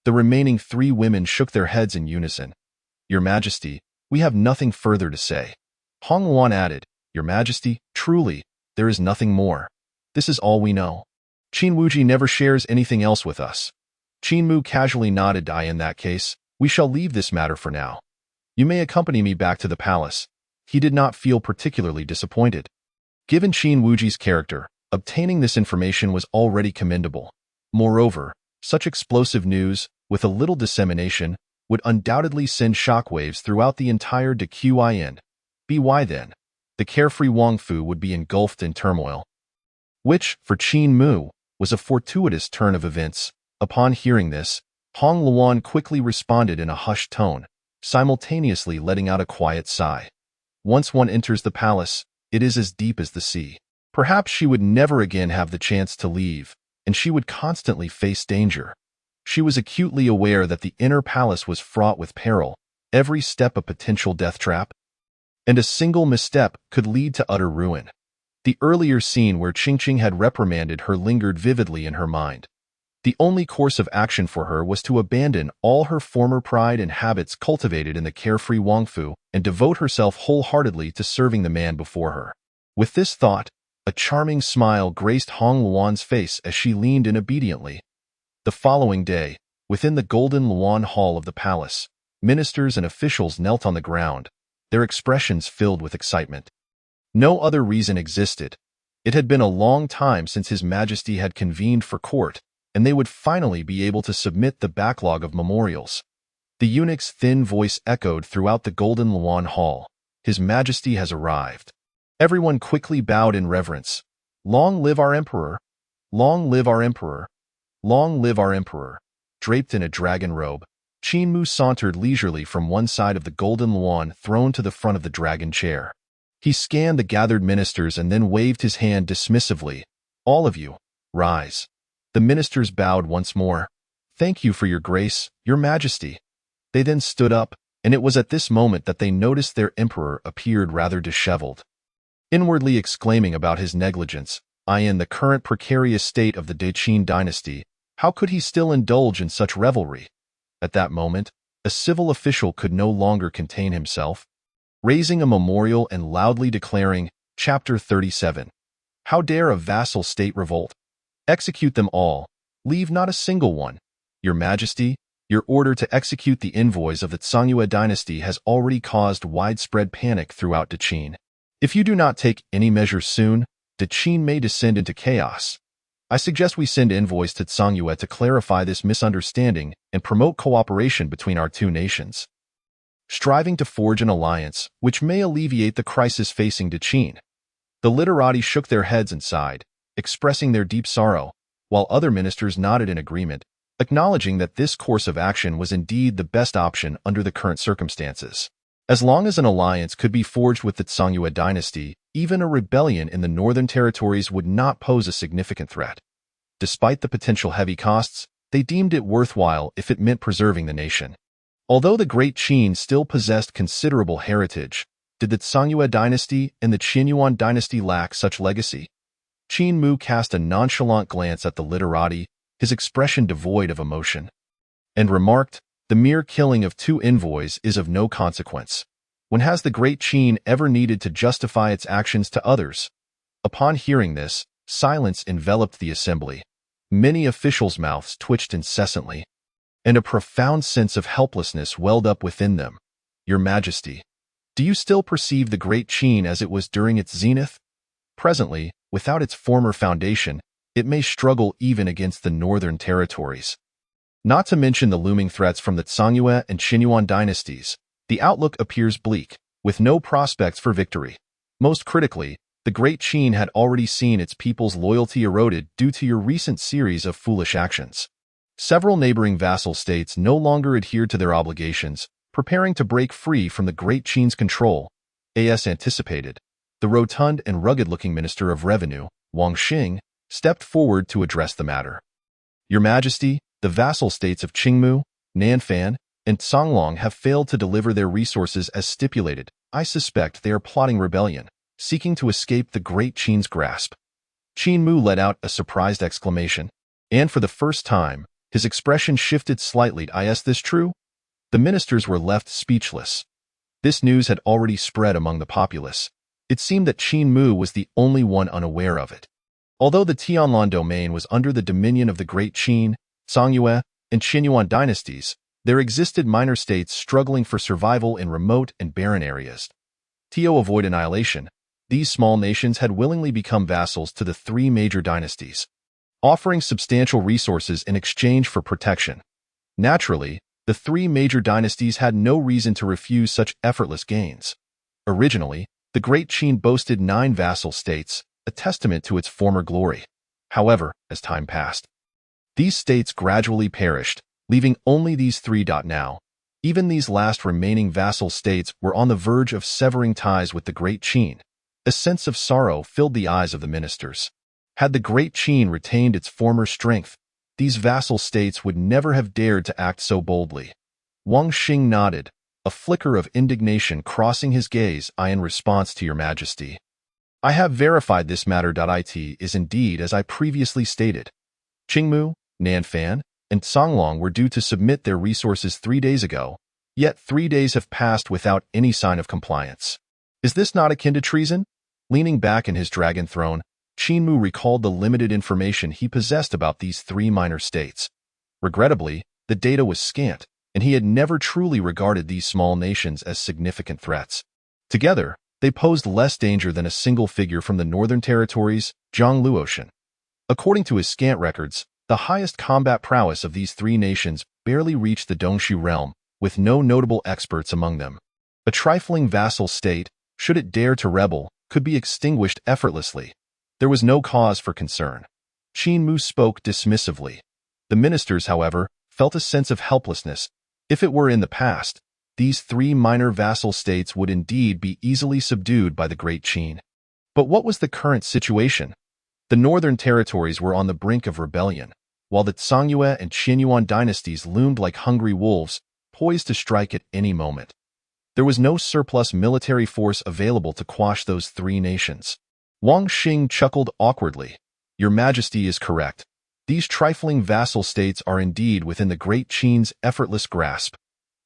The remaining 3 women shook their heads in unison. "Your Majesty, we have nothing further to say." Hong Luan added, "Your Majesty, truly, there is nothing more. This is all we know. Qin Wuji never shares anything else with us." Qin Mu casually nodded. "In that case, we shall leave this matter for now. You may accompany me back to the palace." He did not feel particularly disappointed. Given Qin Wuji's character, obtaining this information was already commendable. Moreover, such explosive news, with a little dissemination, would undoubtedly send shockwaves throughout the entire Deqin. By then, the carefree Wangfu would be engulfed in turmoil. Which, for Qin Mu, was a fortuitous turn of events. Upon hearing this, Hong Luan quickly responded in a hushed tone, simultaneously letting out a quiet sigh. Once one enters the palace, it is as deep as the sea. Perhaps she would never again have the chance to leave, and she would constantly face danger. She was acutely aware that the inner palace was fraught with peril, every step a potential death trap, and a single misstep could lead to utter ruin. The earlier scene where Qingqing had reprimanded her lingered vividly in her mind. The only course of action for her was to abandon all her former pride and habits cultivated in the carefree Wangfu and devote herself wholeheartedly to serving the man before her. With this thought, a charming smile graced Hong Luan's face as she leaned in obediently. The following day, within the Golden Luan Hall of the palace, ministers and officials knelt on the ground, their expressions filled with excitement. No other reason existed. It had been a long time since His Majesty had convened for court, and they would finally be able to submit the backlog of memorials. The eunuch's thin voice echoed throughout the Golden Luan Hall. "His Majesty has arrived." Everyone quickly bowed in reverence. "Long live our Emperor! Long live our Emperor! Long live our Emperor!" Draped in a dragon robe, Qin Mu sauntered leisurely from one side of the Golden Luan throne to the front of the dragon chair. He scanned the gathered ministers and then waved his hand dismissively. "All of you, rise." The ministers bowed once more. "Thank you for your grace, your majesty." They then stood up, and it was at this moment that they noticed their emperor appeared rather disheveled. Inwardly exclaiming about his negligence, in the current precarious state of the Qin dynasty, how could he still indulge in such revelry? At that moment, a civil official could no longer contain himself, raising a memorial and loudly declaring, Chapter 37. How dare a vassal state revolt? Execute them all. Leave not a single one. Your Majesty, your order to execute the envoys of the Songyue dynasty has already caused widespread panic throughout Qin. If you do not take any measures soon, Qin may descend into chaos. I suggest we send envoys to Songyue to clarify this misunderstanding and promote cooperation between our two nations, striving to forge an alliance which may alleviate the crisis facing Qin. The literati shook their heads and sighed, expressing their deep sorrow, while other ministers nodded in agreement, acknowledging that this course of action was indeed the best option under the current circumstances. As long as an alliance could be forged with the Songyue dynasty, even a rebellion in the northern territories would not pose a significant threat. Despite the potential heavy costs, they deemed it worthwhile if it meant preserving the nation. Although the Great Qin still possessed considerable heritage, did the Songyue dynasty and the Qinyuan dynasty lack such legacy? Qin Mu cast a nonchalant glance at the literati, his expression devoid of emotion, and remarked, "The mere killing of 2 envoys is of no consequence. When has the Great Qin ever needed to justify its actions to others?" Upon hearing this, silence enveloped the assembly. Many officials' mouths twitched incessantly, and a profound sense of helplessness welled up within them. "Your Majesty, do you still perceive the Great Qin as it was during its zenith? Presently, without its former foundation, it may struggle even against the northern territories. Not to mention the looming threats from the Songyue and Qinyuan dynasties, the outlook appears bleak, with no prospects for victory. Most critically, the Great Qin had already seen its people's loyalty eroded due to your recent series of foolish actions. Several neighboring vassal states no longer adhered to their obligations, preparing to break free from the Great Qin's control. As anticipated, the rotund and rugged-looking Minister of Revenue, Wang Xing, stepped forward to address the matter. "Your Majesty, the vassal states of Qingmu, Nanfan, and Songlong have failed to deliver their resources as stipulated. I suspect they are plotting rebellion, seeking to escape the Great Qin's grasp." Qin Mu let out a surprised exclamation, and for the first time, his expression shifted slightly. "Is this true?" The ministers were left speechless. This news had already spread among the populace. It seemed that Qin Mu was the only one unaware of it. Although the Tianlan domain was under the dominion of the Great Qin, Songyue, and Qinyuan dynasties, there existed minor states struggling for survival in remote and barren areas. To avoid annihilation, these small nations had willingly become vassals to the 3 major dynasties, offering substantial resources in exchange for protection. Naturally, the 3 major dynasties had no reason to refuse such effortless gains. Originally, the Great Qin boasted 9 vassal states, a testament to its former glory. However, as time passed, these states gradually perished, leaving only these 3. Now, even these last remaining vassal states were on the verge of severing ties with the Great Qin. A sense of sorrow filled the eyes of the ministers. Had the Great Qin retained its former strength, these vassal states would never have dared to act so boldly. Wang Xing nodded, a flicker of indignation crossing his gaze. "In response to your Majesty, I have verified this matter. It is indeed as I previously stated. Qingmu, Nanfan, and Songlong were due to submit their resources 3 days ago, yet 3 days have passed without any sign of compliance. Is this not akin to treason?" Leaning back in his dragon throne, Qin Mu recalled the limited information he possessed about these 3 minor states. Regrettably, the data was scant, and he had never truly regarded these small nations as significant threats. Together, they posed less danger than a single figure from the northern territories, Zhang Luotian. According to his scant records, the highest combat prowess of these 3 nations barely reached the Dongshu realm, with no notable experts among them. A trifling vassal state, should it dare to rebel, could be extinguished effortlessly. There was no cause for concern. Qin Mu spoke dismissively. The ministers, however, felt a sense of helplessness. If it were in the past, these three minor vassal states would indeed be easily subdued by the Great Qin. But what was the current situation? The northern territories were on the brink of rebellion, while the Songyue and Qianyuan dynasties loomed like hungry wolves, poised to strike at any moment. There was no surplus military force available to quash those three nations. Wang Xing chuckled awkwardly. Your Majesty is correct. These trifling vassal states are indeed within the Great Qin's effortless grasp.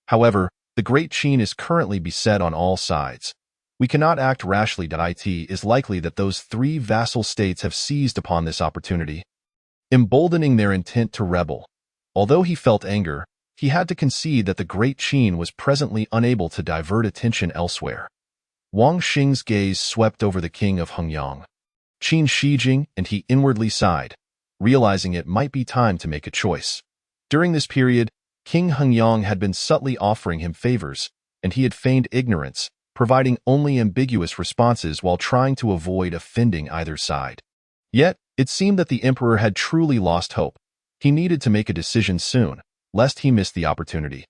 However, the Great Qin is currently beset on all sides. We cannot act rashly. It is likely that those three vassal states have seized upon this opportunity, emboldening their intent to rebel. Although he felt anger, he had to concede that the Great Qin was presently unable to divert attention elsewhere. Wang Xing's gaze swept over the king of Hengyang, Qin Shijing, and he inwardly sighed, realizing it might be time to make a choice. During this period, King Hengyang had been subtly offering him favors, and he had feigned ignorance, providing only ambiguous responses while trying to avoid offending either side. Yet, it seemed that the emperor had truly lost hope. He needed to make a decision soon, lest he miss the opportunity.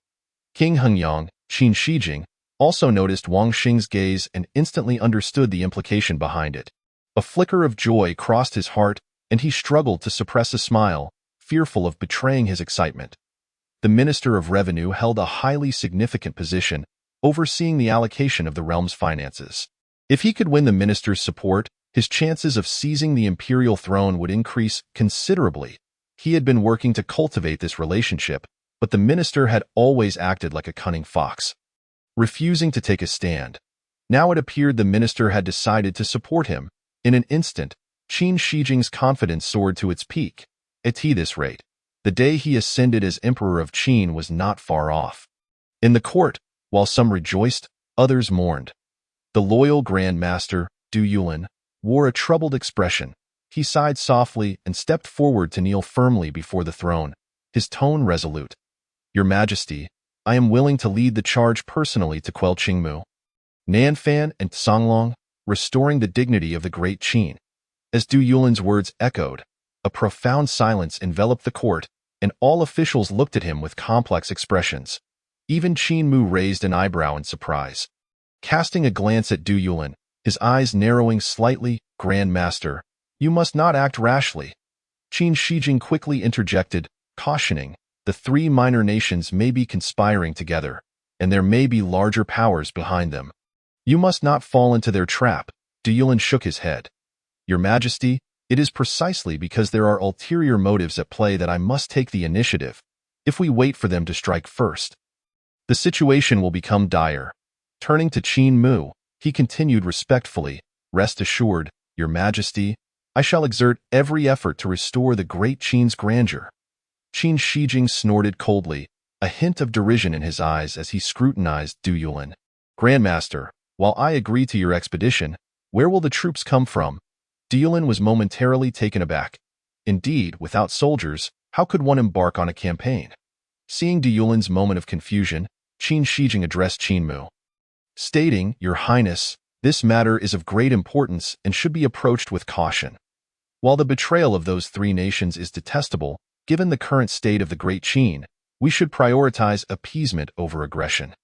King Hengyang, Qin Shijing, also noticed Wang Xing's gaze and instantly understood the implication behind it. A flicker of joy crossed his heart, and he struggled to suppress a smile, fearful of betraying his excitement. The Minister of Revenue held a highly significant position, overseeing the allocation of the realm's finances. If he could win the minister's support, his chances of seizing the imperial throne would increase considerably. He had been working to cultivate this relationship, but the minister had always acted like a cunning fox, refusing to take a stand. Now it appeared the minister had decided to support him. In an instant, Qin Shijing's confidence soared to its peak. At this rate, the day he ascended as Emperor of Qin was not far off. In the court, while some rejoiced, others mourned. The loyal Grand Master, Du Yulin, wore a troubled expression. He sighed softly and stepped forward to kneel firmly before the throne, his tone resolute. Your Majesty, I am willing to lead the charge personally to quell Qingmu, Nanfan, and Songlong, restoring the dignity of the Great Qin. As Du Yulin's words echoed, a profound silence enveloped the court, and all officials looked at him with complex expressions. Even Qingmu raised an eyebrow in surprise. Casting a glance at Du Yulin, his eyes narrowing slightly, Grand Master, you must not act rashly. Qin Shijing quickly interjected, cautioning, the three minor nations may be conspiring together, and there may be larger powers behind them. You must not fall into their trap. Du Yulin shook his head. Your Majesty, it is precisely because there are ulterior motives at play that I must take the initiative. If we wait for them to strike first, the situation will become dire. Turning to Qingmu, he continued respectfully, rest assured, Your Majesty, I shall exert every effort to restore the Great Qin's grandeur. Qin Shijing snorted coldly, a hint of derision in his eyes as he scrutinized Du Yulin. Grandmaster, while I agree to your expedition, where will the troops come from? Du Yulin was momentarily taken aback. Indeed, without soldiers, how could one embark on a campaign? Seeing Du Yulin's moment of confusion, Qin Shijing addressed Qingmu, stating, Your Highness, this matter is of great importance and should be approached with caution. While the betrayal of those three nations is detestable, given the current state of the Great Qin, we should prioritize appeasement over aggression.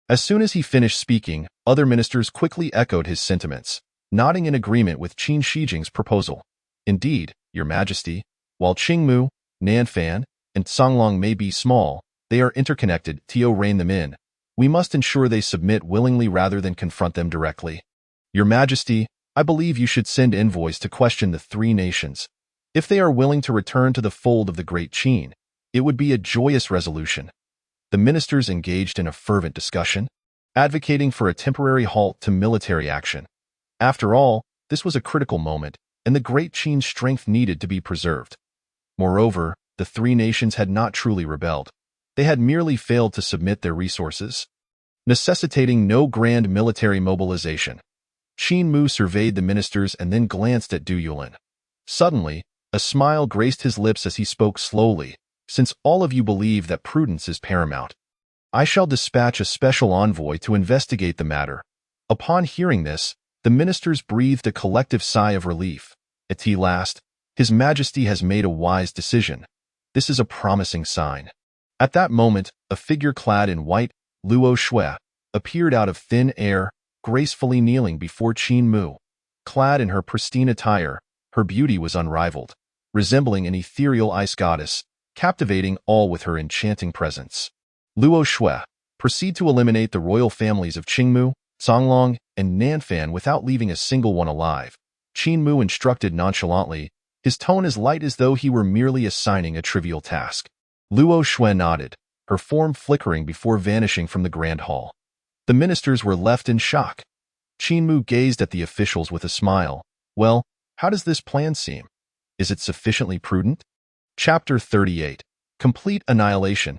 As soon as he finished speaking, other ministers quickly echoed his sentiments, nodding in agreement with Qin Shijing's proposal. Indeed, Your Majesty, while Qingmu, Nanfan, and Songlong may be small, they are interconnected. To rein them in, we must ensure they submit willingly rather than confront them directly. Your Majesty, I believe you should send envoys to question the three nations. If they are willing to return to the fold of the Great Qin, it would be a joyous resolution. The ministers engaged in a fervent discussion, advocating for a temporary halt to military action. After all, this was a critical moment, and the Great Qin's strength needed to be preserved. Moreover, the three nations had not truly rebelled. They had merely failed to submit their resources, necessitating no grand military mobilization. Qingmu surveyed the ministers and then glanced at Du Yulin. Suddenly, a smile graced his lips as he spoke slowly, Since all of you believe that prudence is paramount, I shall dispatch a special envoy to investigate the matter. Upon hearing this, the ministers breathed a collective sigh of relief. At last, His Majesty has made a wise decision. This is a promising sign. At that moment, a figure clad in white, Luo Shui, appeared out of thin air, gracefully kneeling before Qin Mu. Clad in her pristine attire, her beauty was unrivaled, resembling an ethereal ice goddess, captivating all with her enchanting presence. Luo Shui, proceed to eliminate the royal families of Qingmu, Songlong, and Nanfan without leaving a single one alive. Qin Mu instructed nonchalantly, his tone as light as though he were merely assigning a trivial task. Luo Shui nodded, her form flickering before vanishing from the grand hall. The ministers were left in shock. Qin Mu gazed at the officials with a smile. Well, how does this plan seem? Is it sufficiently prudent? Chapter 38. Complete Annihilation.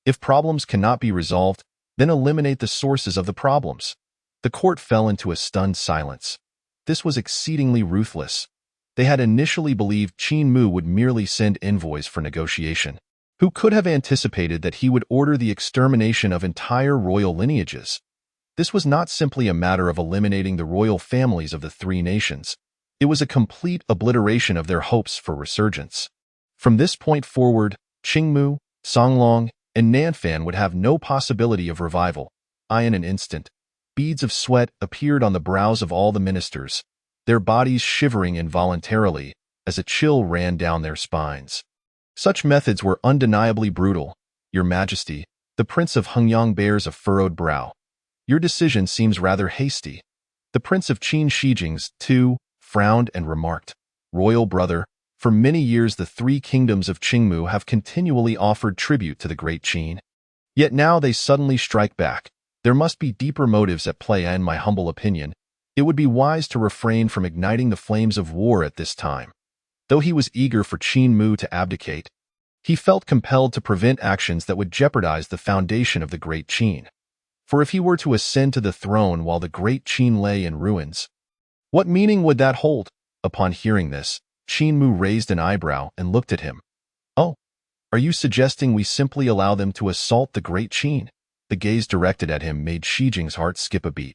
If problems cannot be resolved, then eliminate the sources of the problems. The court fell into a stunned silence. This was exceedingly ruthless. They had initially believed Qin Mu would merely send envoys for negotiation. Who could have anticipated that he would order the extermination of entire royal lineages? This was not simply a matter of eliminating the royal families of the three nations. It was a complete obliteration of their hopes for resurgence. From this point forward, Qingmu, Songlong, and Nanfan would have no possibility of revival. In an instant, beads of sweat appeared on the brows of all the ministers, their bodies shivering involuntarily as a chill ran down their spines. Such methods were undeniably brutal. Your Majesty, the Prince of Hengyang bears a furrowed brow. Your decision seems rather hasty. The Prince of Qin Shijings, too, frowned and remarked, Royal brother, for many years the three kingdoms of Qingmu have continually offered tribute to the great Qin. Yet now they suddenly strike back. There must be deeper motives at play, and in my humble opinion, it would be wise to refrain from igniting the flames of war at this time. Though he was eager for Qin Mu to abdicate, he felt compelled to prevent actions that would jeopardize the foundation of the great Qin. For if he were to ascend to the throne while the great Qin lay in ruins, what meaning would that hold? Upon hearing this, Qin Mu raised an eyebrow and looked at him. Oh, are you suggesting we simply allow them to assault the great Qin? The gaze directed at him made Shijing's heart skip a beat.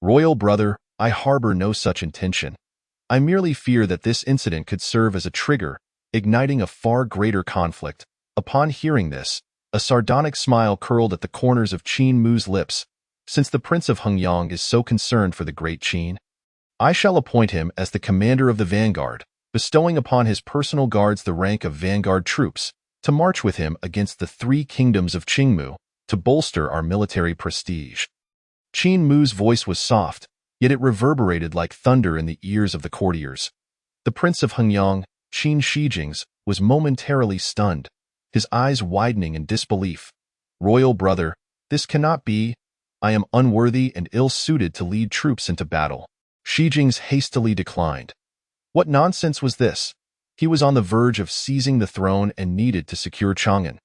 Royal brother, I harbor no such intention. I merely fear that this incident could serve as a trigger, igniting a far greater conflict. Upon hearing this, a sardonic smile curled at the corners of Qin Mu's lips. Since the Prince of Hengyang is so concerned for the great Qin, I shall appoint him as the commander of the vanguard, bestowing upon his personal guards the rank of vanguard troops, to march with him against the three kingdoms of Qingmu, to bolster our military prestige. Qin Mu's voice was soft, yet it reverberated like thunder in the ears of the courtiers. The Prince of Hengyang, Qin Shijings, was momentarily stunned, his eyes widening in disbelief. Royal brother, this cannot be. I am unworthy and ill-suited to lead troops into battle. Shijings hastily declined. What nonsense was this? He was on the verge of seizing the throne and needed to secure Chang'an.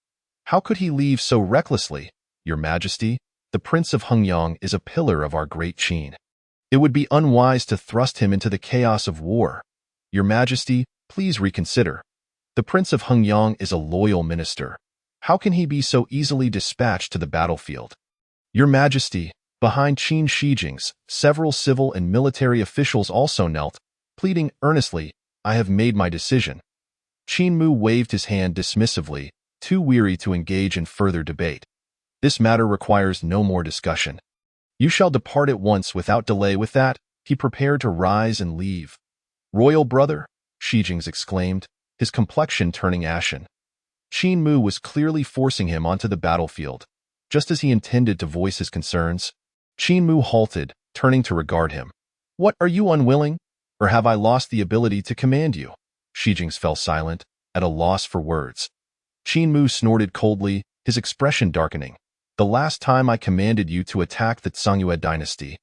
How could he leave so recklessly? Your Majesty, the Prince of Hengyang is a pillar of our great Qin. It would be unwise to thrust him into the chaos of war. Your Majesty, please reconsider. The Prince of Hengyang is a loyal minister. How can he be so easily dispatched to the battlefield? Your Majesty, behind Qin Shijings, several civil and military officials also knelt, pleading earnestly, I have made my decision. Qin Mu waved his hand dismissively, too weary to engage in further debate. This matter requires no more discussion. You shall depart at once without delay. With that, he prepared to rise and leave. Royal brother, Shijings exclaimed, his complexion turning ashen. Qin Mu was clearly forcing him onto the battlefield, just as he intended to voice his concerns. Qin Mu halted, turning to regard him. What, are you unwilling? Or have I lost the ability to command you? Shijings fell silent, at a loss for words. Qin Mu snorted coldly, his expression darkening. The last time I commanded you to attack the Zhongyue dynasty,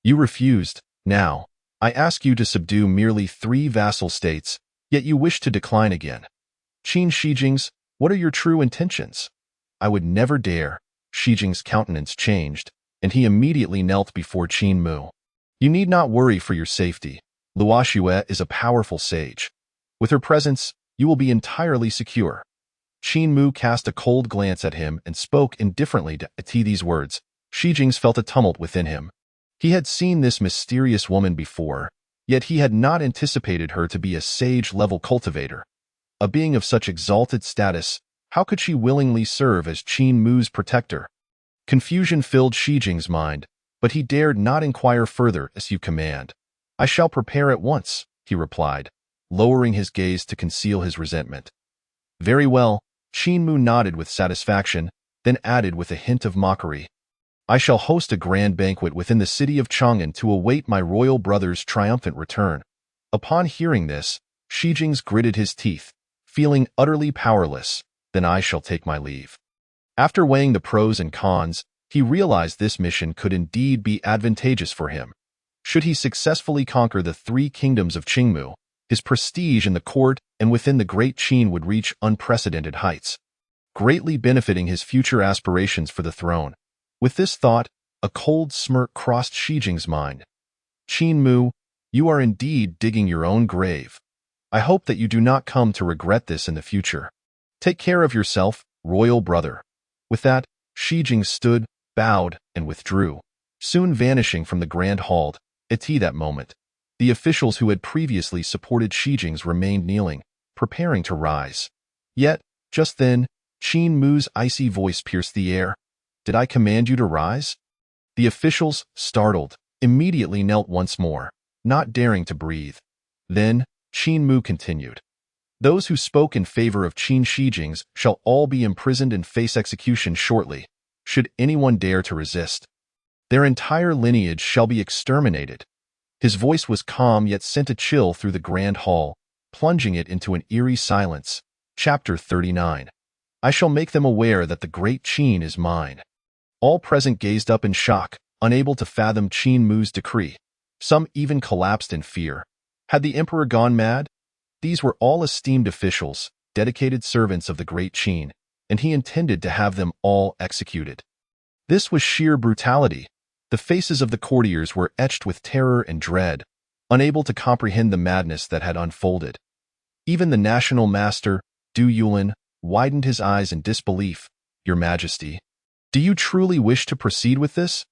you refused. Now, I ask you to subdue merely 3 vassal states, yet you wish to decline again. Qin Shijings, what are your true intentions? I would never dare. Shijing's countenance changed, and he immediately knelt before Qin Mu. You need not worry for your safety. Luo Shui is a powerful sage. With her presence, you will be entirely secure. Qin Mu cast a cold glance at him and spoke indifferently to these words. Shijings felt a tumult within him. He had seen this mysterious woman before, yet he had not anticipated her to be a sage-level cultivator. A being of such exalted status, how could she willingly serve as Qin Mu's protector? Confusion filled Shi Jing's mind, but he dared not inquire further. As you command. I shall prepare at once, he replied, lowering his gaze to conceal his resentment. Very well, Qin Mu nodded with satisfaction, then added with a hint of mockery. I shall host a grand banquet within the city of Chang'an to await my royal brother's triumphant return. Upon hearing this, Shi Jing gritted his teeth, feeling utterly powerless. Then I shall take my leave. After weighing the pros and cons, he realized this mission could indeed be advantageous for him. Should he successfully conquer the 3 kingdoms of Qingmu, his prestige in the court and within the Great Qin would reach unprecedented heights, greatly benefiting his future aspirations for the throne. With this thought, a cold smirk crossed Shi Jing's mind. Qin Mu, you are indeed digging your own grave. I hope that you do not come to regret this in the future. Take care of yourself, royal brother. With that, Shi Jing stood, bowed, and withdrew, soon vanishing from the grand hall. At that moment, the officials who had previously supported Shi Jing remained kneeling, preparing to rise. Yet, just then, Qin Mu's icy voice pierced the air. Did I command you to rise? The officials, startled, immediately knelt once more, not daring to breathe. Then, Qin Mu continued. Those who spoke in favor of Qin Shi Jing shall all be imprisoned and face execution shortly, should anyone dare to resist. Their entire lineage shall be exterminated. His voice was calm yet sent a chill through the grand hall, plunging it into an eerie silence. Chapter 39. I shall make them aware that the Great Qin is mine. All present gazed up in shock, unable to fathom Qin Mu's decree. Some even collapsed in fear. Had the emperor gone mad? These were all esteemed officials, dedicated servants of the Great Qin, and he intended to have them all executed. This was sheer brutality. The faces of the courtiers were etched with terror and dread, unable to comprehend the madness that had unfolded. Even the national master, Du Yulin, widened his eyes in disbelief. Your Majesty, do you truly wish to proceed with this?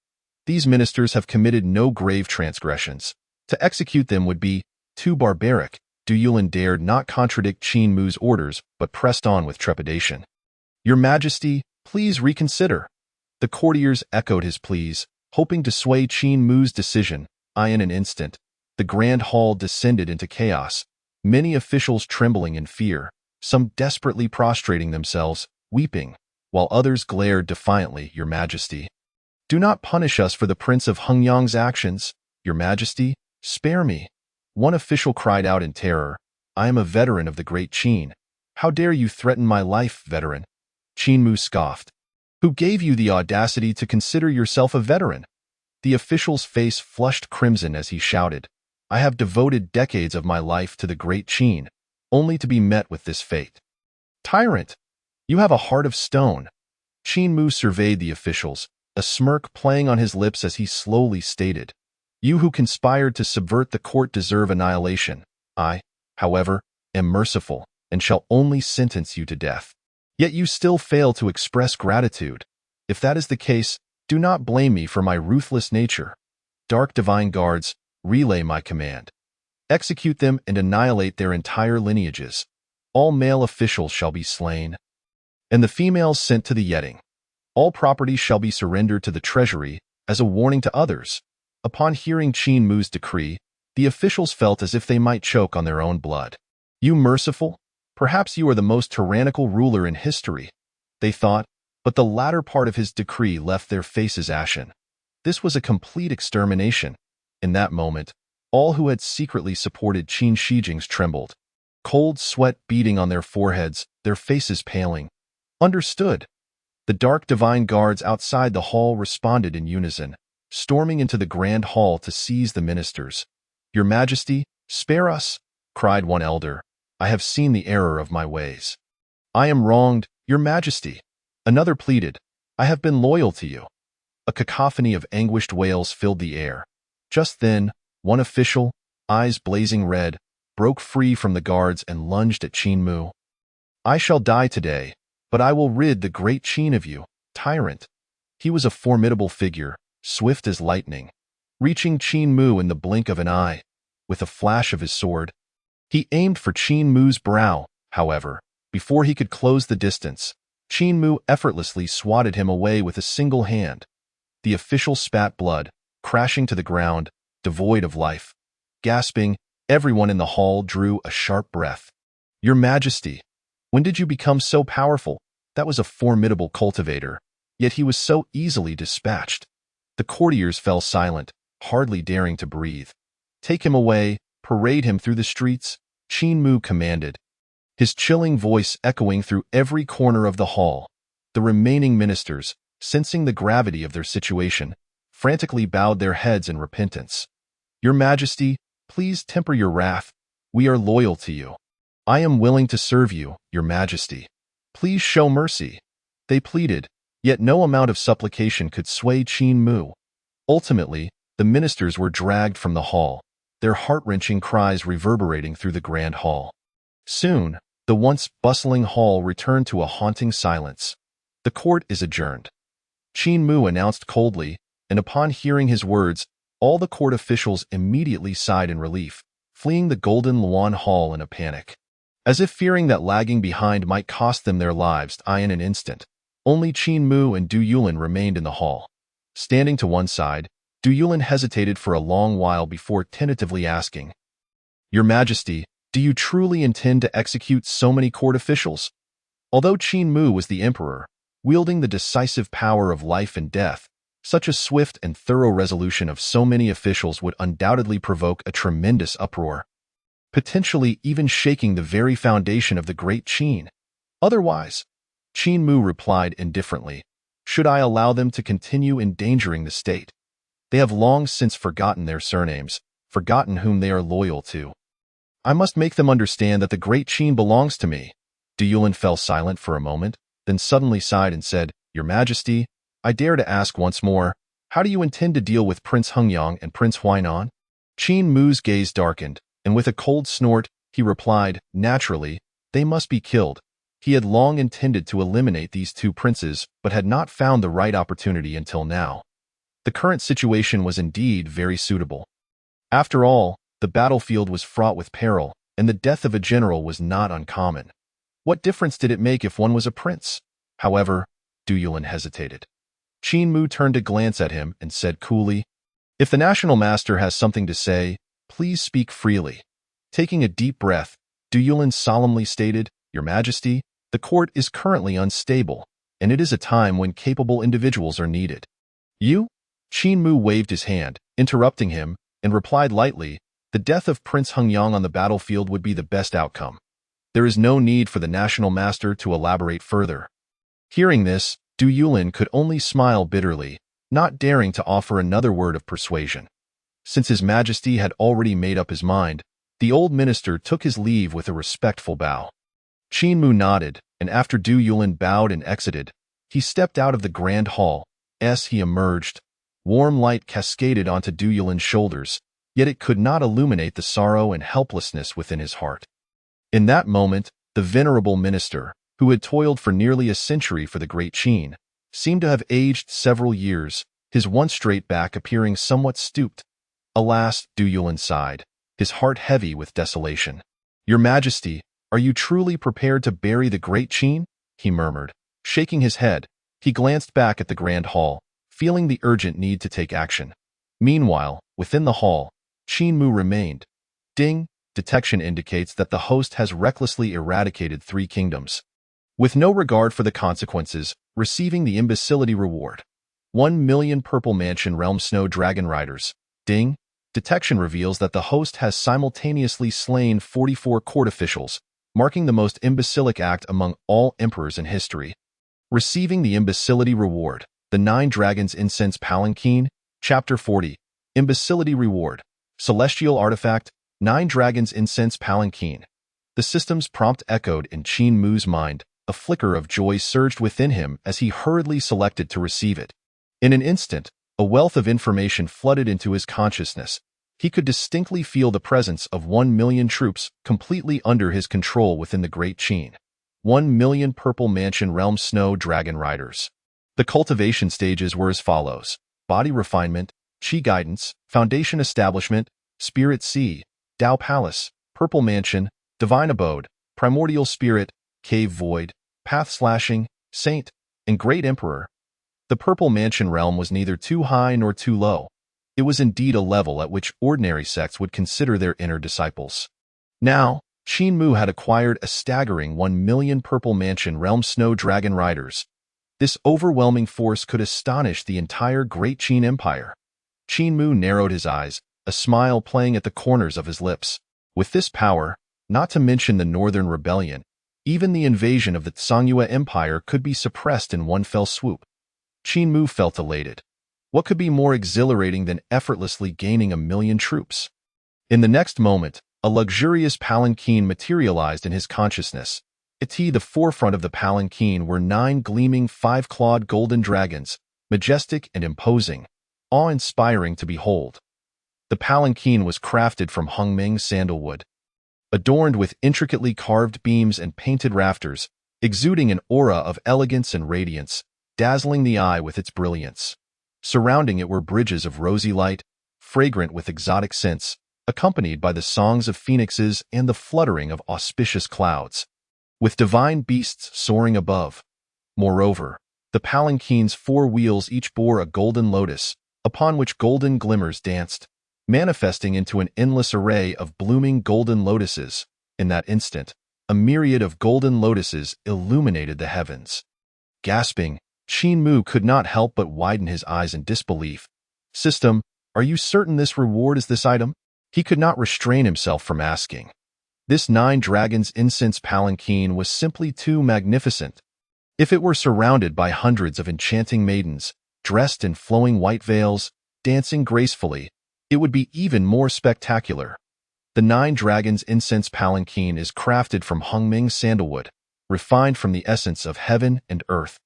These ministers have committed no grave transgressions. To execute them would be too barbaric. Du Yulin dared not contradict Qin Mu's orders, but pressed on with trepidation. Your Majesty, please reconsider. The courtiers echoed his pleas, hoping to sway Qin Mu's decision. In an instant, the grand hall descended into chaos, many officials trembling in fear, some desperately prostrating themselves, weeping, while others glared defiantly. Your Majesty, do not punish us for the Prince of Hengyang's actions. Your Majesty, spare me. One official cried out in terror. I am a veteran of the Great Qin. How dare you threaten my life, veteran? Qin Mu scoffed. Who gave you the audacity to consider yourself a veteran? The official's face flushed crimson as he shouted. I have devoted decades of my life to the Great Qin, only to be met with this fate. Tyrant! You have a heart of stone. Qin Mu surveyed the officials, a smirk playing on his lips as he slowly stated. You who conspired to subvert the court deserve annihilation. I, however, am merciful, and shall only sentence you to death. Yet you still fail to express gratitude. If that is the case, do not blame me for my ruthless nature. Dark Divine Guards, relay my command. Execute them and annihilate their entire lineages. All male officials shall be slain, and the females sent to the Yeting. All property shall be surrendered to the treasury as a warning to others. Upon hearing Qin Mu's decree, the officials felt as if they might choke on their own blood. You merciful? Perhaps you are the most tyrannical ruler in history, they thought, but the latter part of his decree left their faces ashen. This was a complete extermination. In that moment, all who had secretly supported Qin Shi Jing trembled, cold sweat beading on their foreheads, their faces paling. Understood. The Dark Divine Guards outside the hall responded in unison, storming into the grand hall to seize the ministers. Your Majesty, spare us, cried one elder. I have seen the error of my ways. I am wronged, Your Majesty. Another pleaded. I have been loyal to you. A cacophony of anguished wails filled the air. Just then, one official, eyes blazing red, broke free from the guards and lunged at Qin Mu. I shall die today, but I will rid the Great Qin of you, tyrant. He was a formidable figure, swift as lightning, reaching Qin Mu in the blink of an eye. With a flash of his sword, he aimed for Qin Mu's brow. However, before he could close the distance, Qin Mu effortlessly swatted him away with a single hand. The official spat blood, crashing to the ground, devoid of life. Gasping, everyone in the hall drew a sharp breath. Your Majesty, when did you become so powerful? That was a formidable cultivator, yet he was so easily dispatched. The courtiers fell silent, hardly daring to breathe. Take him away, parade him through the streets, Qin Mu commanded, his chilling voice echoing through every corner of the hall. The remaining ministers, sensing the gravity of their situation, frantically bowed their heads in repentance. Your Majesty, please temper your wrath. We are loyal to you. I am willing to serve you, Your Majesty. Please show mercy. They pleaded, yet no amount of supplication could sway Qin Mu. Ultimately, the ministers were dragged from the hall, their heart-wrenching cries reverberating through the grand hall. Soon, the once bustling hall returned to a haunting silence. The court is adjourned. Qin Mu announced coldly, and upon hearing his words, all the court officials immediately sighed in relief, fleeing the Golden Luan Hall in a panic. As if fearing that lagging behind might cost them their lives in an instant, only Qin Mu and Du Yulin remained in the hall. Standing to one side, Du Yulin hesitated for a long while before tentatively asking, Your Majesty, do you truly intend to execute so many court officials? Although Qin Mu was the emperor, wielding the decisive power of life and death, such a swift and thorough resolution of so many officials would undoubtedly provoke a tremendous uproar, potentially even shaking the very foundation of the great Qin. Otherwise, Qin Mu replied indifferently, should I allow them to continue endangering the state? They have long since forgotten their surnames, forgotten whom they are loyal to. I must make them understand that the great Qin belongs to me. Du Yulin fell silent for a moment, then suddenly sighed and said, Your Majesty, I dare to ask once more, how do you intend to deal with Prince Hengyang and Prince Huainan? Qin Mu's gaze darkened, and with a cold snort, he replied, naturally, they must be killed. He had long intended to eliminate these two princes, but had not found the right opportunity until now. The current situation was indeed very suitable. After all, the battlefield was fraught with peril, and the death of a general was not uncommon. What difference did it make if one was a prince? However, Du Yulin hesitated. Qin Mu turned to glance at him and said coolly, If the national master has something to say, please speak freely. Taking a deep breath, Du Yulin solemnly stated, Your Majesty, the court is currently unstable, and it is a time when capable individuals are needed. You? Qin Mu waved his hand, interrupting him, and replied lightly, the death of Prince Hengyang on the battlefield would be the best outcome. There is no need for the national master to elaborate further. Hearing this, Du Yulin could only smile bitterly, not daring to offer another word of persuasion. Since His Majesty had already made up his mind, the old minister took his leave with a respectful bow. Qin Mu nodded, and after Du Yulin bowed and exited, he stepped out of the grand hall. As he emerged, warm light cascaded onto Du Yulin's shoulders, yet it could not illuminate the sorrow and helplessness within his heart. In that moment, the venerable minister, who had toiled for nearly a century for the great Qin, seemed to have aged several years, his once straight back appearing somewhat stooped. Alas, Du Yulin sighed, his heart heavy with desolation. Your Majesty, are you truly prepared to bury the great Qin? He murmured. Shaking his head, he glanced back at the grand hall, feeling the urgent need to take action. Meanwhile, within the hall, Qin Mu remained. Ding! Detection indicates that the host has recklessly eradicated 3 kingdoms. With no regard for the consequences, receiving the imbecility reward. 1 million Purple Mansion Realm Snow Dragon Riders. Ding! Detection reveals that the host has simultaneously slain 44 court officials, marking the most imbecilic act among all emperors in history. Receiving the imbecility reward. The 9 Dragons Incense Palanquin, Chapter 40. Imbecility Reward. Celestial Artifact, 9 Dragons Incense Palanquin. The system's prompt echoed in Qin Mu's mind. A flicker of joy surged within him as he hurriedly selected to receive it. In an instant, a wealth of information flooded into his consciousness. He could distinctly feel the presence of 1 million troops completely under his control within the great Qin. 1 million Purple Mansion Realm Snow Dragon Riders. The cultivation stages were as follows: Body Refinement, Qi Guidance, Foundation Establishment, Spirit Sea, Dao Palace, Purple Mansion, Divine Abode, Primordial Spirit, Cave Void, Path Slashing, saint, and great emperor. The Purple Mansion realm was neither too high nor too low. It was indeed a level at which ordinary sects would consider their inner disciples. Now, Qin Mu had acquired a staggering 1 million Purple Mansion realm snow dragon riders. This overwhelming force could astonish the entire Great Qin Empire. Qin Mu narrowed his eyes, a smile playing at the corners of his lips. With this power, not to mention the Northern Rebellion, even the invasion of the Songyue Empire could be suppressed in one fell swoop. Qin Mu felt elated. What could be more exhilarating than effortlessly gaining 1 million troops? In the next moment, a luxurious palanquin materialized in his consciousness. At the forefront of the palanquin were 9 gleaming 5-clawed golden dragons, majestic and imposing, awe-inspiring to behold. The palanquin was crafted from Hongmeng sandalwood, adorned with intricately carved beams and painted rafters, exuding an aura of elegance and radiance, dazzling the eye with its brilliance. Surrounding it were bridges of rosy light, fragrant with exotic scents, accompanied by the songs of phoenixes and the fluttering of auspicious clouds, with divine beasts soaring above. Moreover, the palanquin's 4 wheels each bore a golden lotus, upon which golden glimmers danced, manifesting into an endless array of blooming golden lotuses. In that instant, a myriad of golden lotuses illuminated the heavens. Gasping, Qin Mu could not help but widen his eyes in disbelief. "System, are you certain this reward is this item?" He could not restrain himself from asking. This 9 dragons incense palanquin was simply too magnificent. If it were surrounded by hundreds of enchanting maidens, dressed in flowing white veils, dancing gracefully, it would be even more spectacular. The 9 dragons incense palanquin is crafted from Hongmeng sandalwood, refined from the essence of heaven and earth.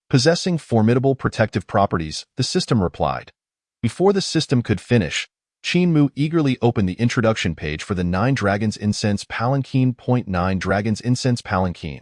Possessing formidable protective properties, the system replied. Before the system could finish, Qin Mu eagerly opened the introduction page for the 9 Dragons Incense Palanquin. 9 Dragons Incense Palanquin.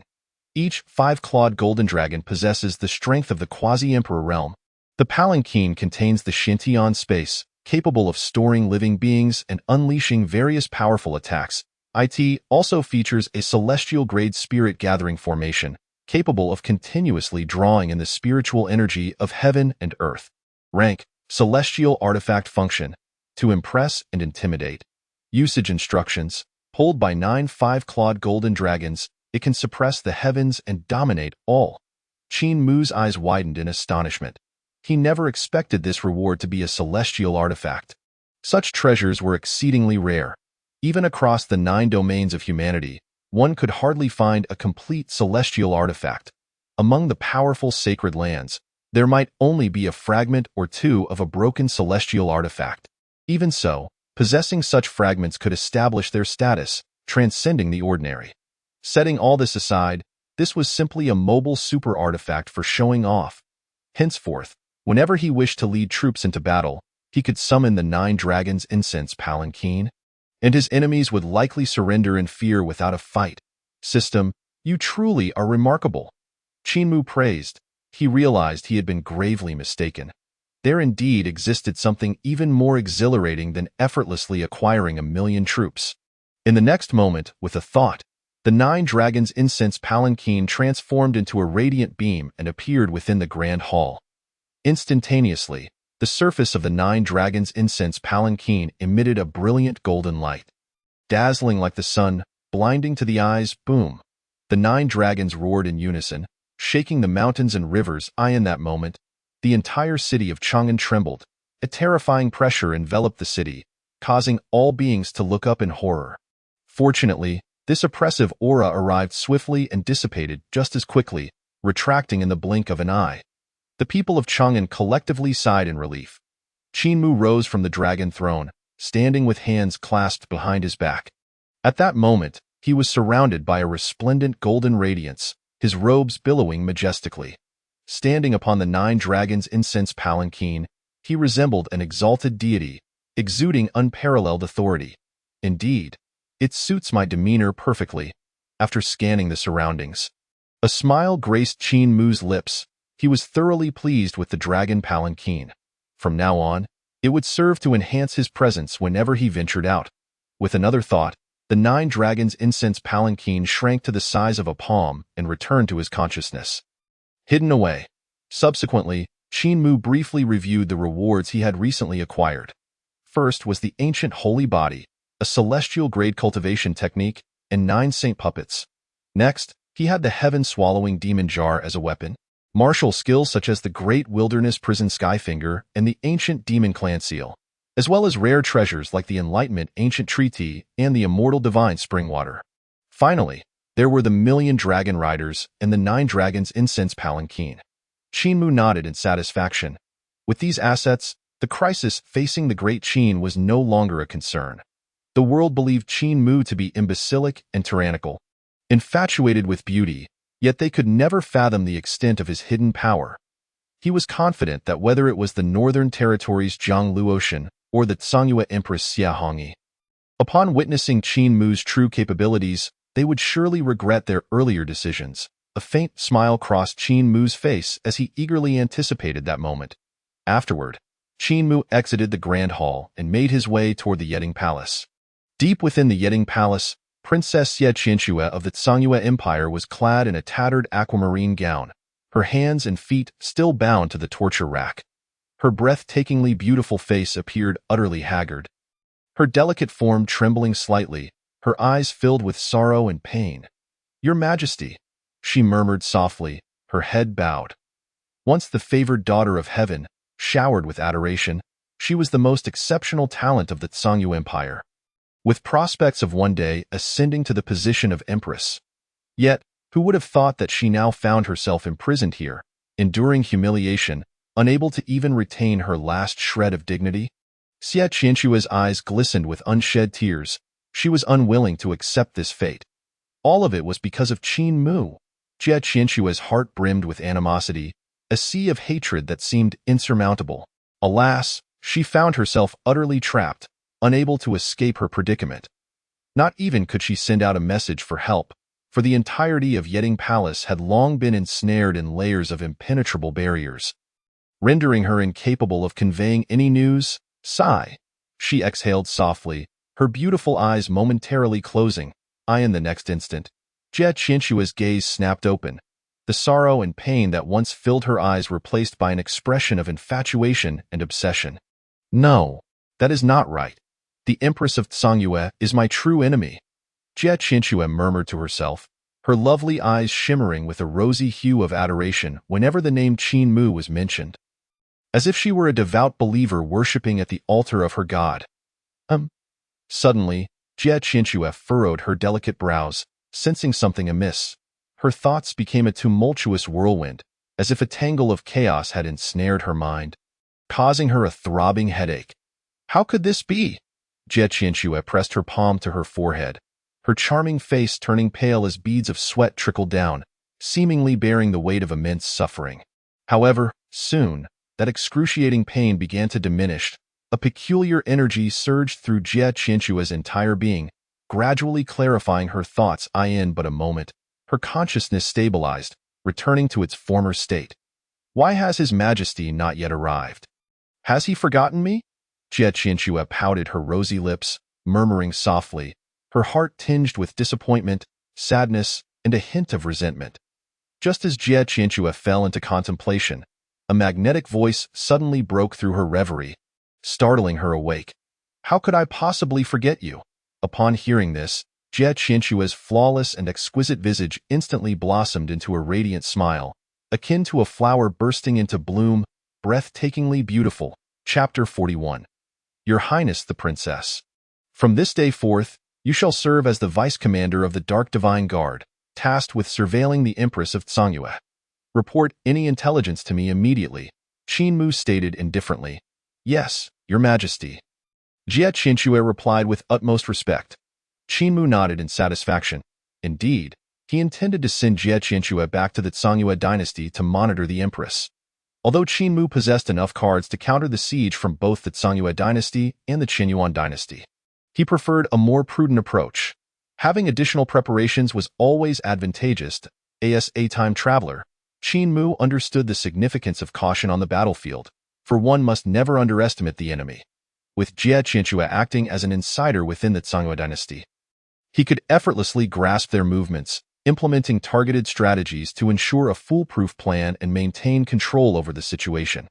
Each 5-clawed golden dragon possesses the strength of the Quasi-Emperor realm. The palanquin contains the Shintian space, capable of storing living beings and unleashing various powerful attacks. It also features a celestial-grade spirit-gathering formation, capable of continuously drawing in the spiritual energy of heaven and earth. Rank: Celestial Artifact Function: to impress and intimidate. Usage instructions: pulled by 9 5-clawed golden dragons, it can suppress the heavens and dominate all. Qin Mu's eyes widened in astonishment. He never expected this reward to be a celestial artifact. Such treasures were exceedingly rare. Even across the 9 domains of humanity, one could hardly find a complete celestial artifact. Among the powerful sacred lands, there might only be a fragment or 2 of a broken celestial artifact. Even so, possessing such fragments could establish their status, transcending the ordinary. Setting all this aside, this was simply a mobile super artifact for showing off. Henceforth, whenever he wished to lead troops into battle, he could summon the 9 Dragons Incense Palanquin, and his enemies would likely surrender in fear without a fight. System, you truly are remarkable. Qin Mu praised. He realized he had been gravely mistaken. There indeed existed something even more exhilarating than effortlessly acquiring 1 million troops. In the next moment, with a thought, the 9 Dragons Incense Palanquin transformed into a radiant beam and appeared within the grand hall. Instantaneously, the surface of the 9 Dragons Incense Palanquin emitted a brilliant golden light. Dazzling like the sun, blinding to the eyes, boom! The 9 dragons roared in unison, shaking the mountains and rivers. In that moment, the entire city of Chang'an trembled. A terrifying pressure enveloped the city, causing all beings to look up in horror. Fortunately, this oppressive aura arrived swiftly and dissipated just as quickly, retracting in the blink of an eye. The people of Chang'an collectively sighed in relief. Qin Mu rose from the dragon throne, standing with hands clasped behind his back. At that moment, he was surrounded by a resplendent golden radiance, his robes billowing majestically. Standing upon the 9 Dragons Incense Palanquin, he resembled an exalted deity, exuding unparalleled authority. Indeed, it suits my demeanor perfectly. After scanning the surroundings, a smile graced Qin Mu's lips. He was thoroughly pleased with the dragon palanquin. From now on, it would serve to enhance his presence whenever he ventured out. With another thought, the 9 Dragons Incense Palanquin shrank to the size of a palm and returned to his consciousness. hidden away. Subsequently, Qin Mu briefly reviewed the rewards he had recently acquired. First was the ancient holy body, a celestial-grade cultivation technique, and 9 saint puppets. Next, he had the heaven-swallowing demon jar as a weapon, martial skills such as the Great Wilderness Prison Skyfinger and the ancient demon clan seal, as well as rare treasures like the Enlightenment Ancient Treaty and the Immortal Divine Springwater. Finally, there were the Million Dragon Riders and the 9 Dragons Incense Palanquin. Qin Mu nodded in satisfaction. With these assets, the crisis facing the Great Qin was no longer a concern. The world believed Qin Mu to be imbecilic and tyrannical, infatuated with beauty, yet they could never fathom the extent of his hidden power. He was confident that whether it was the Northern Territories' Jiang Luotian or the Tsangyue Empress Xia Hongyi, upon witnessing Qin Mu's true capabilities, they would surely regret their earlier decisions. A faint smile crossed Qin Mu's face as he eagerly anticipated that moment. Afterward, Qin Mu exited the Grand Hall and made his way toward the Yeding Palace. Deep within the Yeding Palace, Princess Xie Qianxue of the Tsangyue Empire was clad in a tattered aquamarine gown, her hands and feet still bound to the torture rack. Her breathtakingly beautiful face appeared utterly haggard, her delicate form trembling slightly, her eyes filled with sorrow and pain. "Your Majesty," she murmured softly, her head bowed. Once the favored daughter of heaven, showered with adoration, she was the most exceptional talent of the Tsangyue Empire, with prospects of one day ascending to the position of empress. Yet, who would have thought that she now found herself imprisoned here, enduring humiliation, unable to even retain her last shred of dignity? Xie Qianxue's eyes glistened with unshed tears. She was unwilling to accept this fate. All of it was because of Qin Mu. Xie Qianxue's heart brimmed with animosity, a sea of hatred that seemed insurmountable. Alas, she found herself utterly trapped, unable to escape her predicament. Not even could she send out a message for help, for the entirety of Yeding Palace had long been ensnared in layers of impenetrable barriers, rendering her incapable of conveying any news. Sigh. She exhaled softly, her beautiful eyes momentarily closing. In the next instant, Xie Qianxue's gaze snapped open. The sorrow and pain that once filled her eyes replaced by an expression of infatuation and obsession. "No, that is not right. The Empress of Tsangyue is my true enemy," Xie Qianxue murmured to herself, her lovely eyes shimmering with a rosy hue of adoration whenever the name Qin Mu was mentioned, as if she were a devout believer worshipping at the altar of her god. Suddenly, Xie Qianxue furrowed her delicate brows, sensing something amiss. Her thoughts became a tumultuous whirlwind, as if a tangle of chaos had ensnared her mind, causing her a throbbing headache. How could this be? Xie Qianxue pressed her palm to her forehead, her charming face turning pale as beads of sweat trickled down, seemingly bearing the weight of immense suffering. However, soon, that excruciating pain began to diminish. A peculiar energy surged through Xie Qianxue's entire being, gradually clarifying her thoughts. In but a moment, her consciousness stabilized, returning to its former state. Why has His Majesty not yet arrived? Has he forgotten me? Xie Qianxue pouted her rosy lips, murmuring softly, her heart tinged with disappointment, sadness, and a hint of resentment. Just as Xie Qianxue fell into contemplation, a magnetic voice suddenly broke through her reverie, startling her awake. "How could I possibly forget you?" Upon hearing this, Xie Qianxue's flawless and exquisite visage instantly blossomed into a radiant smile, akin to a flower bursting into bloom, breathtakingly beautiful. Chapter 41. Your Highness the Princess. From this day forth, you shall serve as the Vice Commander of the Dark Divine Guard, tasked with surveilling the Empress of Tsangyue. Report any intelligence to me immediately, Qin Mu stated indifferently. Yes, Your Majesty. Xie Qianxue replied with utmost respect. Qin Mu nodded in satisfaction. Indeed, he intended to send Xie Qianxue back to the Tsangyue dynasty to monitor the Empress. Although Qin Mu possessed enough cards to counter the siege from both the Tsangyue dynasty and the Qinyuan dynasty, he preferred a more prudent approach. Having additional preparations was always advantageous. As a time traveler, Qin Mu understood the significance of caution on the battlefield, for one must never underestimate the enemy. With Xie Qianxue acting as an insider within the Tsangyue dynasty, he could effortlessly grasp their movements, implementing targeted strategies to ensure a foolproof plan and maintain control over the situation.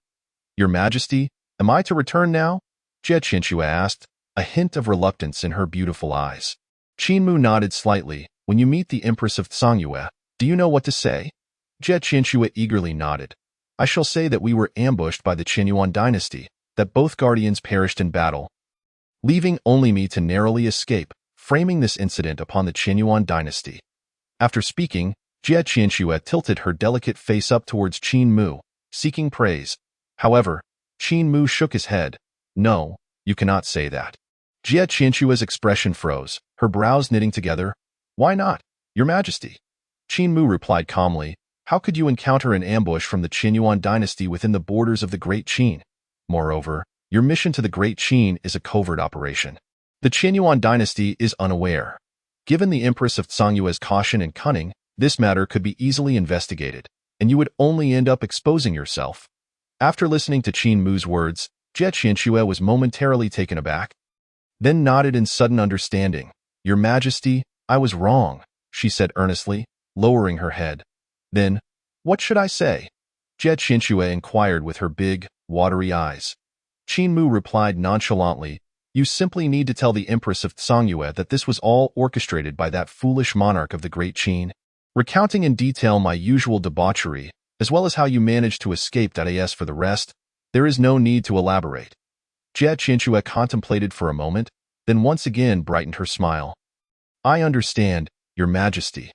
Your Majesty, am I to return now? Jie Qianxue asked, a hint of reluctance in her beautiful eyes. Qin Mu nodded slightly. When you meet the Empress of Tsangyue, do you know what to say? Jie Qianxue eagerly nodded. I shall say that we were ambushed by the Qinyuan dynasty, that both guardians perished in battle, leaving only me to narrowly escape, framing this incident upon the Qinyuan dynasty. After speaking, Jie Qianxue tilted her delicate face up towards Qin Mu, seeking praise. However, Qin Mu shook his head. No, you cannot say that. Jie Qianxue's expression froze, her brows knitting together. Why not, Your Majesty? Qin Mu replied calmly. How could you encounter an ambush from the Qinyuan dynasty within the borders of the Great Qin? Moreover, your mission to the Great Qin is a covert operation. The Qinyuan dynasty is unaware. Given the Empress of Tsangyue's caution and cunning, this matter could be easily investigated, and you would only end up exposing yourself. After listening to Qin Mu's words, Jie Qianxue was momentarily taken aback, then nodded in sudden understanding. Your Majesty, I was wrong, she said earnestly, lowering her head. Then, what should I say? Jie Qianxue inquired with her big, watery eyes. Qin Mu replied nonchalantly, you simply need to tell the Empress of Tsangyue that this was all orchestrated by that foolish monarch of the Great Qin, recounting in detail my usual debauchery, as well as how you managed to escape. As for the rest, there is no need to elaborate. Jie Qianxue contemplated for a moment, then once again brightened her smile. I understand, Your Majesty.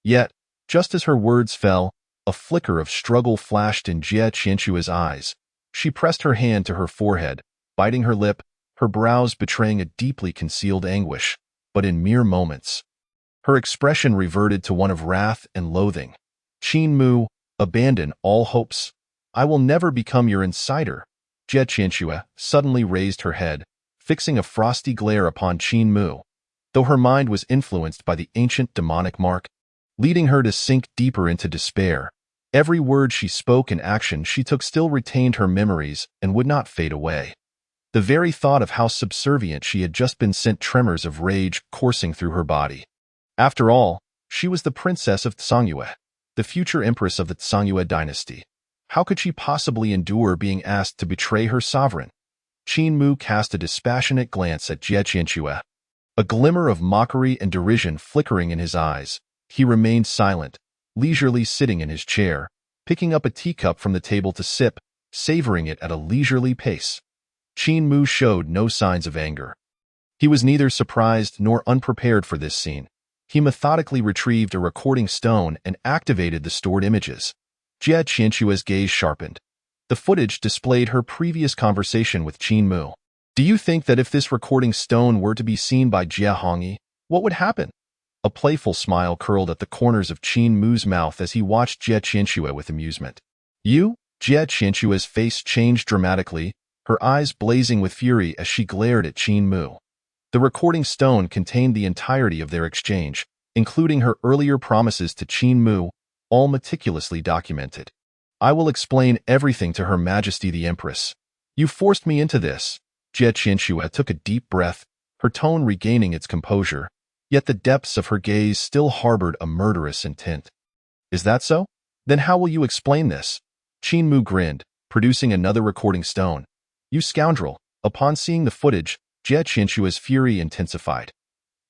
Yet, just as her words fell, a flicker of struggle flashed in Jie Qianxue's eyes. She pressed her hand to her forehead, biting her lip, her brows betraying a deeply concealed anguish. But in mere moments, her expression reverted to one of wrath and loathing. Qin Mu, abandon all hopes. I will never become your insider. Jie Qianxue suddenly raised her head, fixing a frosty glare upon Qin Mu, though her mind was influenced by the ancient demonic mark, leading her to sink deeper into despair. Every word she spoke and action she took still retained her memories and would not fade away. The very thought of how subservient she had just been sent tremors of rage coursing through her body. After all, she was the princess of Tsangyue, the future empress of the Tsangyue dynasty. How could she possibly endure being asked to betray her sovereign? Qin Mu cast a dispassionate glance at Jie Qianxue, a glimmer of mockery and derision flickering in his eyes. He remained silent, leisurely sitting in his chair, picking up a teacup from the table to sip, savoring it at a leisurely pace. Qin Mu showed no signs of anger. He was neither surprised nor unprepared for this scene. He methodically retrieved a recording stone and activated the stored images. Jie Qianxue's gaze sharpened. The footage displayed her previous conversation with Qin Mu. Do you think that if this recording stone were to be seen by Jie Hongyi, what would happen? A playful smile curled at the corners of Qin Mu's mouth as he watched Jie Qianxue with amusement. You? Jie Qianxue's face changed dramatically, her eyes blazing with fury as she glared at Qin Mu. The recording stone contained the entirety of their exchange, including her earlier promises to Qin Mu, all meticulously documented. I will explain everything to Her Majesty the Empress. You forced me into this. Jie Qianxue took a deep breath, her tone regaining its composure, yet the depths of her gaze still harbored a murderous intent. Is that so? Then how will you explain this? Qin Mu grinned, producing another recording stone. You scoundrel! Upon seeing the footage, Jie Qianxue's fury intensified.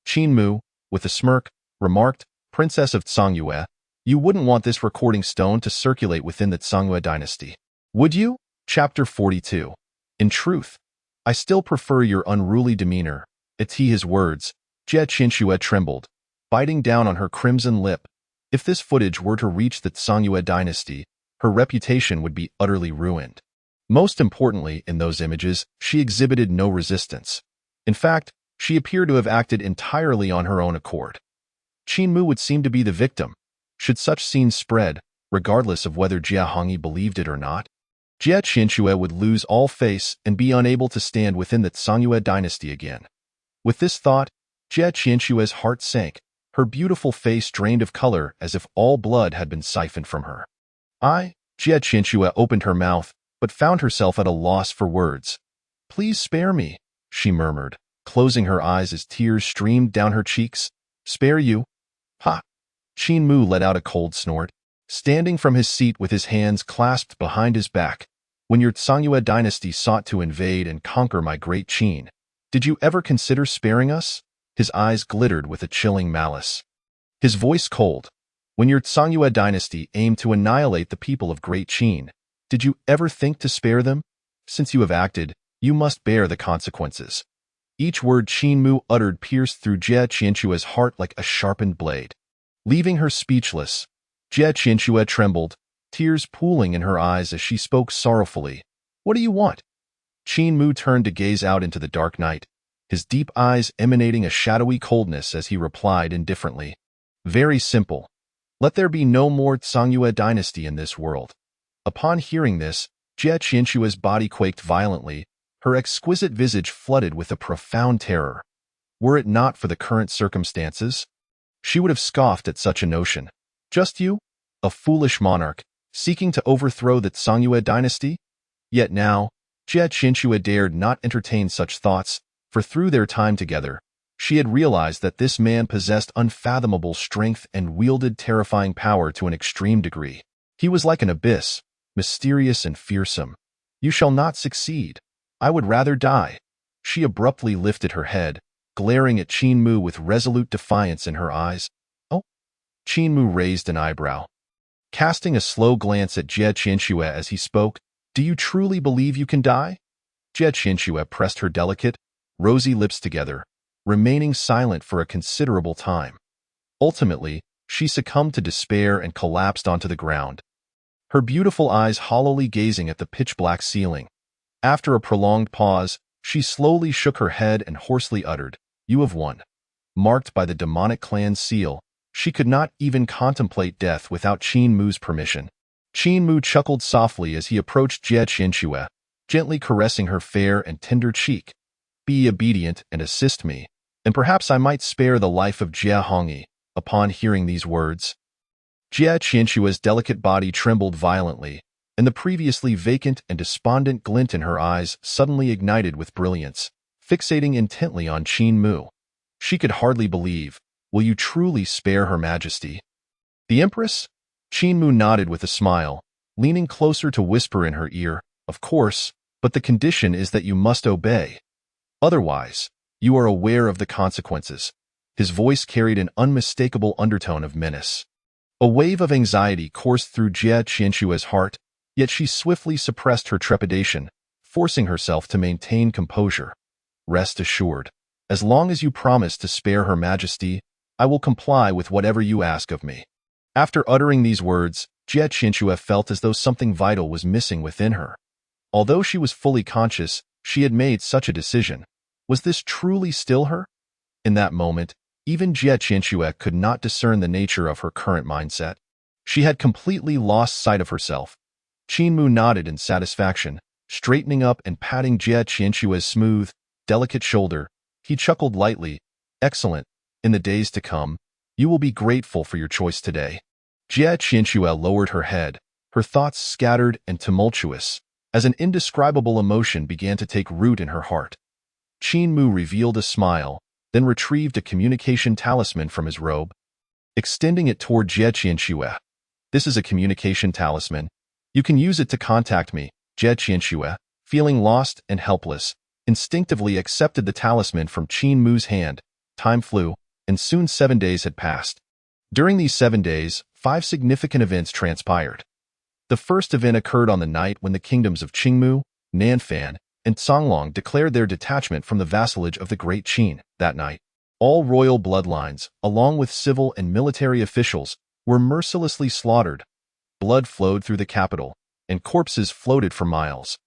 Qin Mu, with a smirk, remarked, Princess of Tsangyue, you wouldn't want this recording stone to circulate within the Tsangyue dynasty, would you? Chapter 42. In truth, I still prefer your unruly demeanor. It's his words. Jie Qianxue trembled, biting down on her crimson lip. If this footage were to reach the Tsangyue dynasty, her reputation would be utterly ruined. Most importantly, in those images, she exhibited no resistance. In fact, she appeared to have acted entirely on her own accord. Qin Mu would seem to be the victim, should such scenes spread, regardless of whether Jie Hongyi believed it or not. Jie Qianxue would lose all face and be unable to stand within the Tsangyue dynasty again. With this thought, Jie Qianxue's heart sank, her beautiful face drained of color as if all blood had been siphoned from her. Jie Qianxue opened her mouth, but found herself at a loss for words. Please spare me, she murmured, closing her eyes as tears streamed down her cheeks. Spare you? Ha! Qin Mu let out a cold snort, standing from his seat with his hands clasped behind his back. When your Sangye dynasty sought to invade and conquer my great Qin, did you ever consider sparing us? His eyes glittered with a chilling malice. His voice cold. When your Sangye dynasty aimed to annihilate the people of Great Qin, did you ever think to spare them? Since you have acted, you must bear the consequences. Each word Qin Mu uttered pierced through Jie Qianxue's heart like a sharpened blade. Leaving her speechless, Jie Qianxue trembled, tears pooling in her eyes as she spoke sorrowfully. What do you want? Qin Mu turned to gaze out into the dark night, his deep eyes emanating a shadowy coldness as he replied indifferently. Very simple. Let there be no more Sangye dynasty in this world. Upon hearing this, Jie Qianxue's body quaked violently, her exquisite visage flooded with a profound terror. Were it not for the current circumstances, she would have scoffed at such a notion. Just you? A foolish monarch, seeking to overthrow the Sangye dynasty? Yet now, Jie Qianxue dared not entertain such thoughts, for through their time together, she had realized that this man possessed unfathomable strength and wielded terrifying power to an extreme degree. He was like an abyss, mysterious and fearsome. You shall not succeed. I would rather die. She abruptly lifted her head, glaring at Qin Mu with resolute defiance in her eyes. Oh? Qin Mu raised an eyebrow. Casting a slow glance at Jie Qianxue as he spoke, do you truly believe you can die? Jie Qianxue pressed her delicate, rosy lips together, remaining silent for a considerable time. Ultimately, she succumbed to despair and collapsed onto the ground, her beautiful eyes hollowly gazing at the pitch-black ceiling. After a prolonged pause, she slowly shook her head and hoarsely uttered, "You have won." Marked by the demonic clan's seal, she could not even contemplate death without Qin Mu's permission. Qin Mu chuckled softly as he approached Jie Qianxue, gently caressing her fair and tender cheek. Be obedient and assist me, and perhaps I might spare the life of Jie Hongyi. Upon hearing these words, Jie Qianxue's delicate body trembled violently, and the previously vacant and despondent glint in her eyes suddenly ignited with brilliance, fixating intently on Qin Mu. She could hardly believe, will you truly spare Her Majesty? The Empress? Qin Mu nodded with a smile, leaning closer to whisper in her ear, of course, but the condition is that you must obey. Otherwise, you are aware of the consequences. His voice carried an unmistakable undertone of menace. A wave of anxiety coursed through Jie Qianxue's heart, yet she swiftly suppressed her trepidation, forcing herself to maintain composure. Rest assured, as long as you promise to spare Her Majesty, I will comply with whatever you ask of me. After uttering these words, Jie Qianxue felt as though something vital was missing within her. Although she was fully conscious she had made such a decision, was this truly still her? In that moment, even Jie Qianxue could not discern the nature of her current mindset. She had completely lost sight of herself. Qin Mu nodded in satisfaction, straightening up and patting Jie Qianxue's smooth, delicate shoulder. He chuckled lightly. Excellent. In the days to come, you will be grateful for your choice today. Jie Qianxue lowered her head, her thoughts scattered and tumultuous, as an indescribable emotion began to take root in her heart. Qin Mu revealed a smile, then retrieved a communication talisman from his robe, extending it toward Jie Qianxue. This is a communication talisman. You can use it to contact me. Jie Qianxue, feeling lost and helpless, instinctively accepted the talisman from Qin Mu's hand. Time flew, and soon 7 days had passed. During these 7 days, 5 significant events transpired. The first event occurred on the night when the kingdoms of Qingmu, Nanfan, and Songlong declared their detachment from the vassalage of the Great Qin. That night, all royal bloodlines, along with civil and military officials, were mercilessly slaughtered. Blood flowed through the capital, and corpses floated for miles.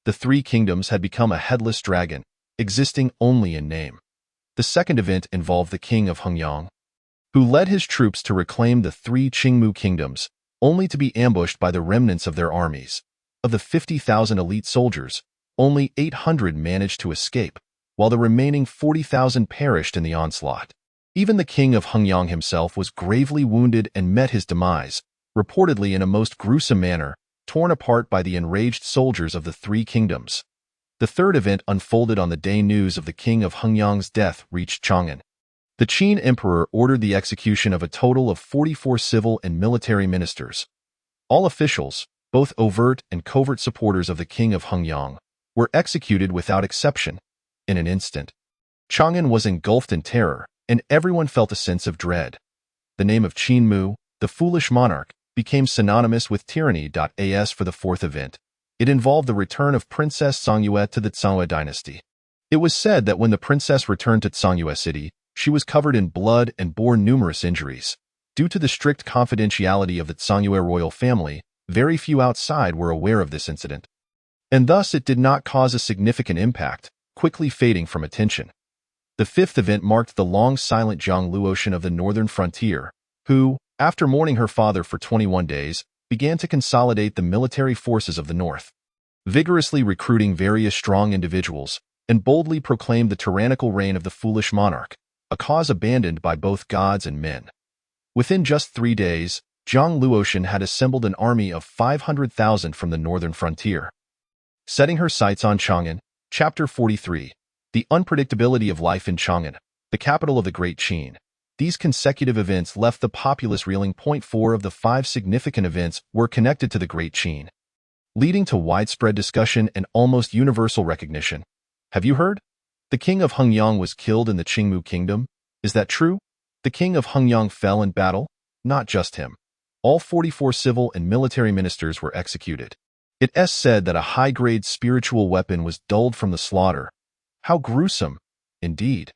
The 3 kingdoms had become a headless dragon, existing only in name. The second event involved the king of Hengyang, who led his troops to reclaim the 3 Qingmu kingdoms, only to be ambushed by the remnants of their armies. Of the 50,000 elite soldiers, only 800 managed to escape, while the remaining 40,000 perished in the onslaught. Even the king of Hengyang himself was gravely wounded and met his demise, reportedly in a most gruesome manner, torn apart by the enraged soldiers of the 3 kingdoms. The third event unfolded on the day news of the king of Hengyang's death reached Chang'an. The Qin emperor ordered the execution of a total of 44 civil and military ministers. All officials, both overt and covert supporters of the king of Hengyang, were executed without exception. In an instant, Chang'an was engulfed in terror, and everyone felt a sense of dread. The name of Qin Mu, the foolish monarch, became synonymous with tyranny. As for the fourth event, it involved the return of Princess Songyue to the Zhongyue dynasty. It was said that when the princess returned to Zhongyue city, she was covered in blood and bore numerous injuries. Due to the strict confidentiality of the Zhongyue royal family, very few outside were aware of this incident. And thus it did not cause a significant impact, quickly fading from attention. The fifth event marked the long-silent Zhang Luotian of the northern frontier, who, after mourning her father for 21 days, began to consolidate the military forces of the north, vigorously recruiting various strong individuals, and boldly proclaimed the tyrannical reign of the foolish monarch, a cause abandoned by both gods and men. Within just 3 days, Zhang Luotian had assembled an army of 500,000 from the northern frontier. Setting her sights on Chang'an, Chapter 43. The unpredictability of life in Chang'an, the capital of the Great Qin. These consecutive events left the populace reeling. 4 of the 5 significant events were connected to the Great Qin, leading to widespread discussion and almost universal recognition. Have you heard? The king of Hengyang was killed in the Qingmu kingdom. Is that true? The king of Hengyang fell in battle? Not just him. All 44 civil and military ministers were executed. It is said that a high-grade spiritual weapon was dulled from the slaughter. How gruesome! Indeed.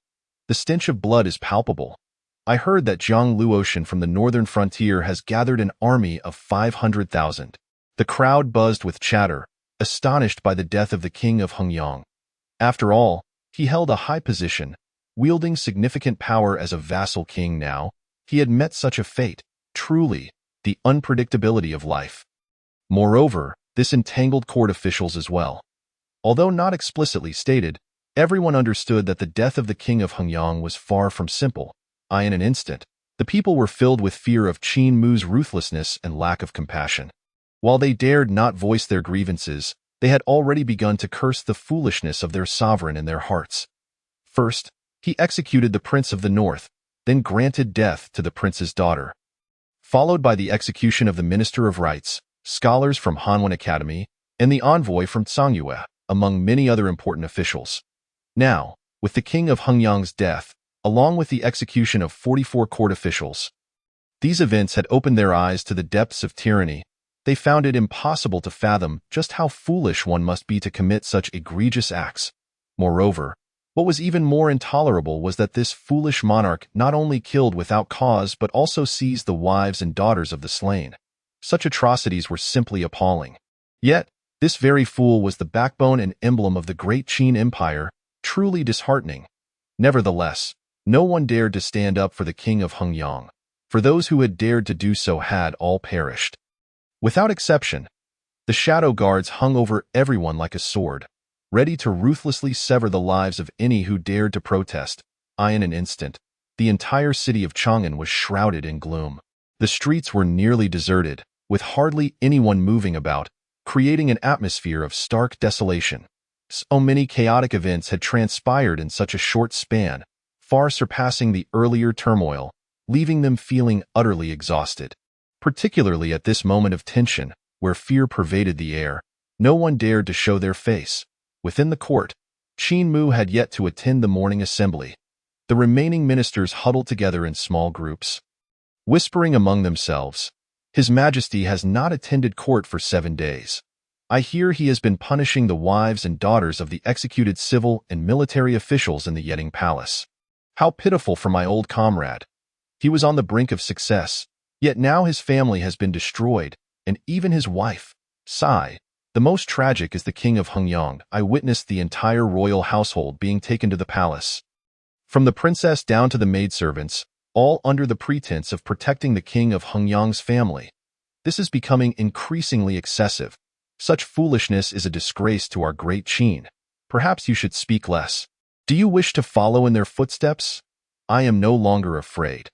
The stench of blood is palpable. I heard that Zhang Luotian from the northern frontier has gathered an army of 500,000. The crowd buzzed with chatter, astonished by the death of the king of Hengyang. After all, he held a high position, wielding significant power as a vassal king. Now, he had met such a fate. Truly, the unpredictability of life. Moreover, this entangled court officials as well. Although not explicitly stated, everyone understood that the death of the king of Hengyang was far from simple. In an instant, the people were filled with fear of Qin Mu's ruthlessness and lack of compassion. While they dared not voice their grievances, they had already begun to curse the foolishness of their sovereign in their hearts. First, he executed the prince of the north, then granted death to the prince's daughter, followed by the execution of the minister of rites, scholars from Hanwen Academy, and the envoy from Zhongyue, among many other important officials. Now, with the king of Hengyang's death, along with the execution of 44 court officials, these events had opened their eyes to the depths of tyranny. They found it impossible to fathom just how foolish one must be to commit such egregious acts. Moreover, what was even more intolerable was that this foolish monarch not only killed without cause but also seized the wives and daughters of the slain. Such atrocities were simply appalling. Yet, this very fool was the backbone and emblem of the great Qin Empire, truly disheartening. Nevertheless, no one dared to stand up for the king of Hengyang, for those who had dared to do so had all perished. Without exception, the shadow guards hung over everyone like a sword, ready to ruthlessly sever the lives of any who dared to protest. In an instant, the entire city of Chang'an was shrouded in gloom. The streets were nearly deserted, with hardly anyone moving about, creating an atmosphere of stark desolation. So many chaotic events had transpired in such a short span, far surpassing the earlier turmoil, leaving them feeling utterly exhausted. Particularly at this moment of tension, where fear pervaded the air, no one dared to show their face. Within the court, Qin Mu had yet to attend the morning assembly. The remaining ministers huddled together in small groups, whispering among themselves, "His Majesty has not attended court for 7 days. I hear he has been punishing the wives and daughters of the executed civil and military officials in the Yeding Palace. How pitiful for my old comrade. He was on the brink of success, yet now his family has been destroyed, and even his wife. Sigh. The most tragic is the king of Hengyang. I witnessed the entire royal household being taken to the palace, from the princess down to the maidservants, all under the pretense of protecting the king of Hengyang's family. This is becoming increasingly excessive. Such foolishness is a disgrace to our great Qin. Perhaps you should speak less. Do you wish to follow in their footsteps? I am no longer afraid.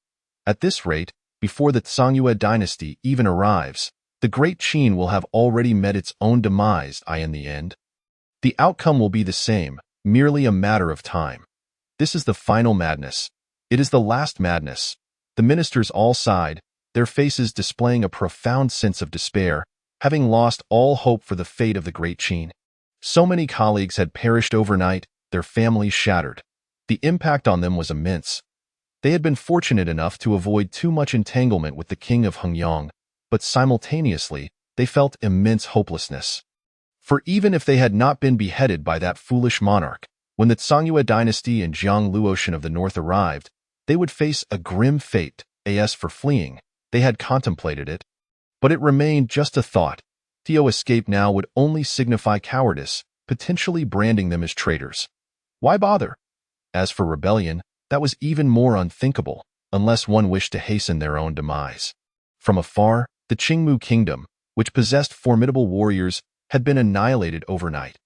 At this rate, before the Zhongyue dynasty even arrives, the great Qin will have already met its own demise. In the end, the outcome will be the same, merely a matter of time. This is the final madness. It is the last madness. The ministers all sighed, their faces displaying a profound sense of despair, having lost all hope for the fate of the great Qin. So many colleagues had perished overnight, their families shattered. The impact on them was immense. They had been fortunate enough to avoid too much entanglement with the king of Hengyang, but simultaneously, they felt immense hopelessness. For even if they had not been beheaded by that foolish monarch, when the Songyue dynasty and Jiang Luotian of the north arrived, they would face a grim fate. As for fleeing, they had contemplated it. But it remained just a thought. To escape now would only signify cowardice, potentially branding them as traitors. Why bother? As for rebellion, that was even more unthinkable, unless one wished to hasten their own demise. From afar, the Qingmu kingdom, which possessed formidable warriors, had been annihilated overnight.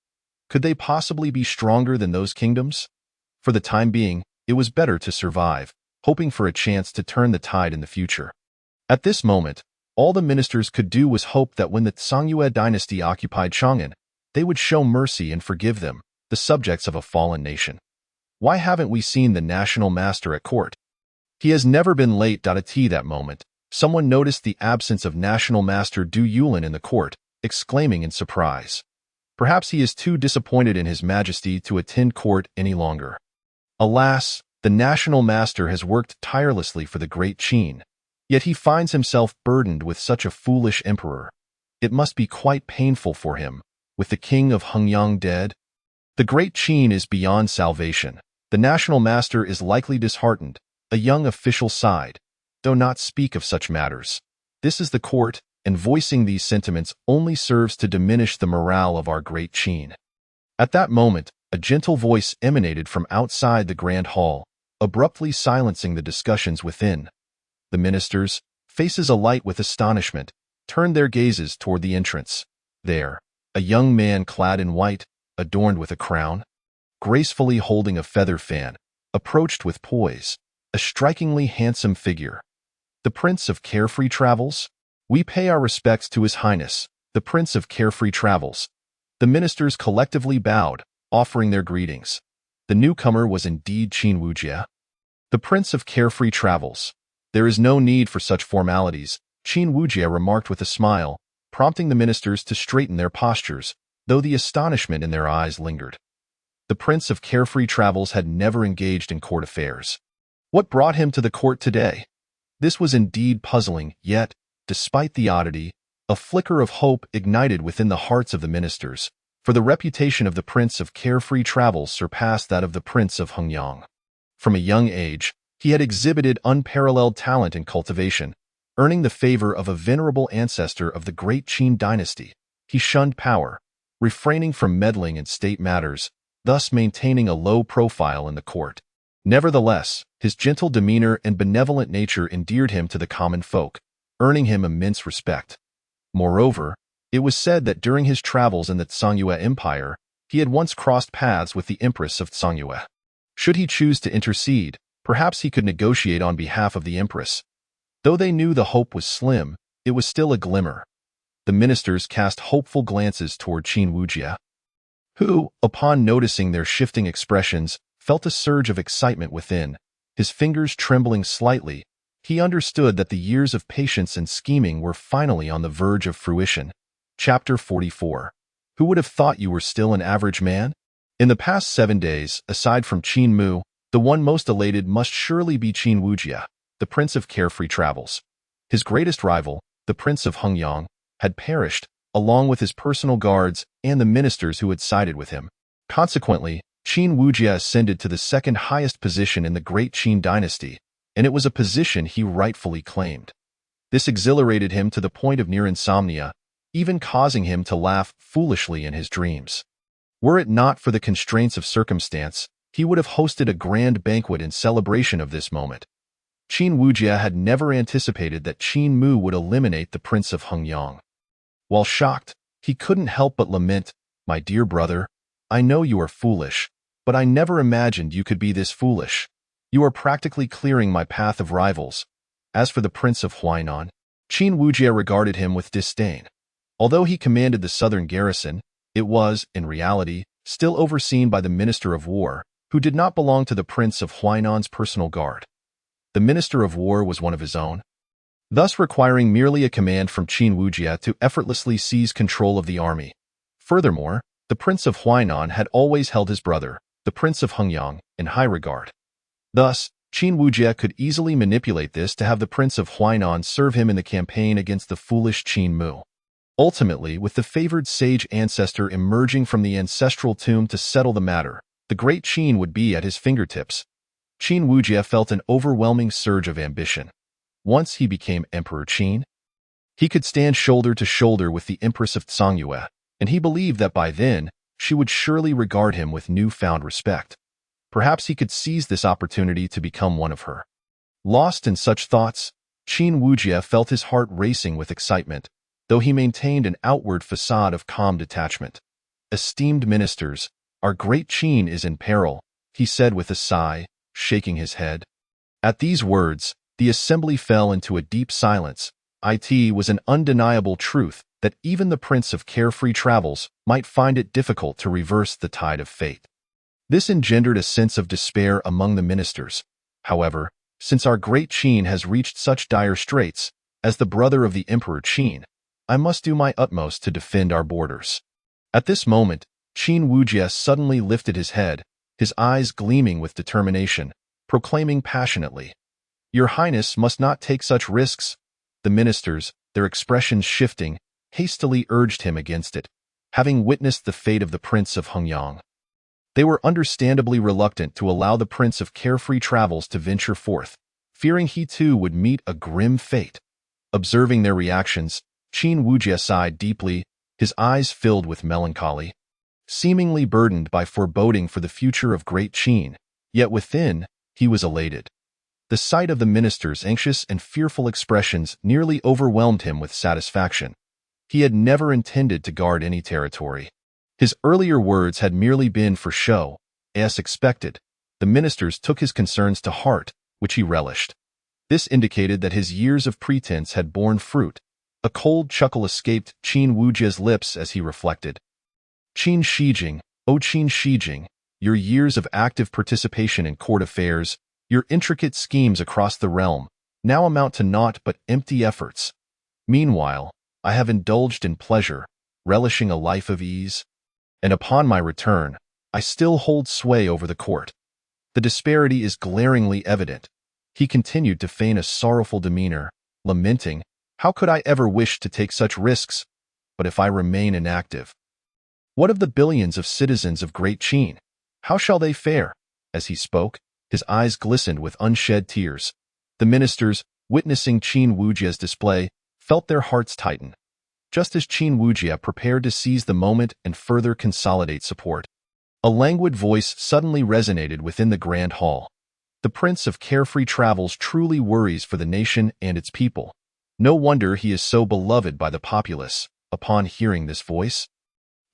Could they possibly be stronger than those kingdoms? For the time being, it was better to survive, hoping for a chance to turn the tide in the future. At this moment, all the ministers could do was hope that when the Songyue dynasty occupied Chang'an, they would show mercy and forgive them, the subjects of a fallen nation. Why haven't we seen the national master at court? He has never been late. At that moment, someone noticed the absence of national master Du Yulin in the court, exclaiming in surprise. Perhaps he is too disappointed in His Majesty to attend court any longer. Alas, the national master has worked tirelessly for the great Qin, yet he finds himself burdened with such a foolish emperor. It must be quite painful for him, with the king of Hengyang dead. The great Qin is beyond salvation. The national master is likely disheartened, a young official sighed. Do not speak of such matters. This is the court, and voicing these sentiments only serves to diminish the morale of our great Qin. At that moment, a gentle voice emanated from outside the grand hall, abruptly silencing the discussions within. The ministers, faces alight with astonishment, turned their gazes toward the entrance. There, a young man clad in white, adorned with a crown, gracefully holding a feather fan, approached with poise, a strikingly handsome figure. The Prince of Carefree Travels? We pay our respects to His Highness, the Prince of Carefree Travels. The ministers collectively bowed, offering their greetings. The newcomer was indeed Qin Wujie. The Prince of Carefree Travels. There is no need for such formalities, Qin Wujie remarked with a smile, prompting the ministers to straighten their postures, though the astonishment in their eyes lingered. The Prince of Carefree Travels had never engaged in court affairs. What brought him to the court today? This was indeed puzzling, yet, despite the oddity, a flicker of hope ignited within the hearts of the ministers, for the reputation of the Prince of Carefree Travels surpassed that of the Prince of Hengyang. From a young age, he had exhibited unparalleled talent and cultivation, earning the favor of a venerable ancestor of the great Qin dynasty. He shunned power, refraining from meddling in state matters, thus maintaining a low profile in the court. Nevertheless, his gentle demeanor and benevolent nature endeared him to the common folk, earning him immense respect. Moreover, it was said that during his travels in the Songyue Empire, he had once crossed paths with the Empress of Songyue. Should he choose to intercede, perhaps he could negotiate on behalf of the Empress. Though they knew the hope was slim, it was still a glimmer. The ministers cast hopeful glances toward Qin Wujie, who, upon noticing their shifting expressions, felt a surge of excitement within. His fingers trembling slightly, he understood that the years of patience and scheming were finally on the verge of fruition. Chapter 44. Who would have thought you were still an average man? In the past 7 days, aside from Qin Mu, the one most elated must surely be Qin Wujie, the Prince of Carefree Travels. His greatest rival, the Prince of Hengyang, had perished, along with his personal guards and the ministers who had sided with him. Consequently, Qin Wujie ascended to the second highest position in the great Qin dynasty, and it was a position he rightfully claimed. This exhilarated him to the point of near insomnia, even causing him to laugh foolishly in his dreams. Were it not for the constraints of circumstance, he would have hosted a grand banquet in celebration of this moment. Qin Wujie had never anticipated that Qin Mu would eliminate the Prince of Hengyang. While shocked, he couldn't help but lament, "My dear brother, I know you are foolish, but I never imagined you could be this foolish. You are practically clearing my path of rivals." As for the Prince of Huainan, Qin Wujie regarded him with disdain. Although he commanded the southern garrison, it was, in reality, still overseen by the Minister of War, who did not belong to the Prince of Huainan's personal guard. the Minister of War was one of his own, thus requiring merely a command from Qin Wujie to effortlessly seize control of the army. Furthermore, the Prince of Huainan had always held his brother, the Prince of Hengyang, in high regard. Thus, Qin Wujie could easily manipulate this to have the Prince of Huainan serve him in the campaign against the foolish Qin Mu. Ultimately, with the favored sage ancestor emerging from the ancestral tomb to settle the matter, the great Qin would be at his fingertips. Qin Wujie felt an overwhelming surge of ambition. Once he became Emperor Qin, he could stand shoulder to shoulder with the Empress of Tsangyue, and he believed that by then, she would surely regard him with newfound respect. Perhaps he could seize this opportunity to become one of her. Lost in such thoughts, Qin Wujie felt his heart racing with excitement, though he maintained an outward facade of calm detachment. "Esteemed ministers, our great Qin is in peril," he said with a sigh, shaking his head. At these words, the assembly fell into a deep silence. It was an undeniable truth that even the Prince of Carefree Travels might find it difficult to reverse the tide of fate. This engendered a sense of despair among the ministers. However, since our great Qin has reached such dire straits, as the brother of the Emperor Qin, I must do my utmost to defend our borders. At this moment, Qin Wujie suddenly lifted his head, his eyes gleaming with determination, proclaiming passionately, "Your Highness must not take such risks." The ministers, their expressions shifting, hastily urged him against it, having witnessed the fate of the Prince of Hengyang. They were understandably reluctant to allow the Prince of Carefree Travels to venture forth, fearing he too would meet a grim fate. Observing their reactions, Qin Wujie sighed deeply, his eyes filled with melancholy, seemingly burdened by foreboding for the future of great Qin, yet within, he was elated. The sight of the minister's anxious and fearful expressions nearly overwhelmed him with satisfaction. He had never intended to guard any territory. His earlier words had merely been for show. As expected, the ministers took his concerns to heart, which he relished. This indicated that his years of pretense had borne fruit. A cold chuckle escaped Qin Wujie's lips as he reflected. "Qin Shijing, O Qin Shijing, your years of active participation in court affairs, your intricate schemes across the realm, now amount to naught but empty efforts. Meanwhile, I have indulged in pleasure, relishing a life of ease, and upon my return, I still hold sway over the court. The disparity is glaringly evident." He continued to feign a sorrowful demeanor, lamenting, "How could I ever wish to take such risks? But if I remain inactive, what of the billions of citizens of Great Qin? How shall they fare?" As he spoke, his eyes glistened with unshed tears. The ministers, witnessing Qin Wujie's display, felt their hearts tighten. Just as Qin Wujie prepared to seize the moment and further consolidate support, a languid voice suddenly resonated within the grand hall. "The Prince of Carefree Travels truly worries for the nation and its people. No wonder he is so beloved by the populace." Upon hearing this voice,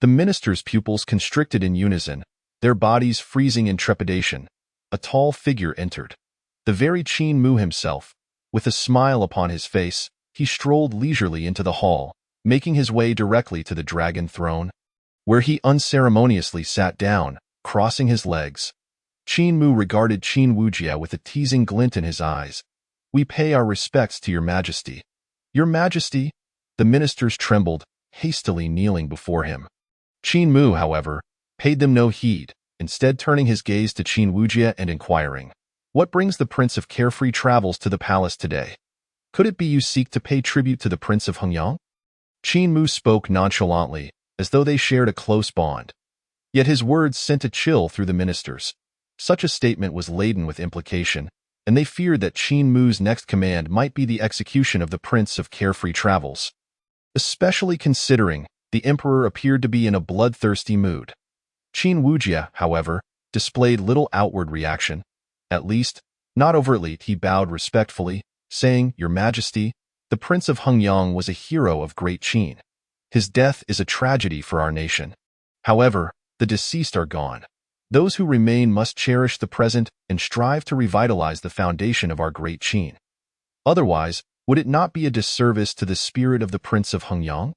the minister's pupils constricted in unison, their bodies freezing in trepidation. A tall figure entered. The very Qin Mu himself. With a smile upon his face, he strolled leisurely into the hall, making his way directly to the dragon throne, where he unceremoniously sat down, crossing his legs. Qin Mu regarded Qin Wujie with a teasing glint in his eyes. "We pay our respects to your majesty." "Your majesty?" The ministers trembled, hastily kneeling before him. Qin Mu, however, paid them no heed, instead turning his gaze to Qin Wujie and inquiring, "What brings the Prince of Carefree Travels to the palace today? Could it be you seek to pay tribute to the Prince of Hengyang?" Qin Mu spoke nonchalantly, as though they shared a close bond. Yet his words sent a chill through the ministers. Such a statement was laden with implication, and they feared that Qin Mu's next command might be the execution of the Prince of Carefree Travels. Especially considering the emperor appeared to be in a bloodthirsty mood. Qin Wujie, however, displayed little outward reaction. At least, not overtly. He bowed respectfully, saying, "Your Majesty, the Prince of Hengyang was a hero of Great Qin. His death is a tragedy for our nation. However, the deceased are gone. Those who remain must cherish the present and strive to revitalize the foundation of our Great Qin. Otherwise, would it not be a disservice to the spirit of the Prince of Hengyang?"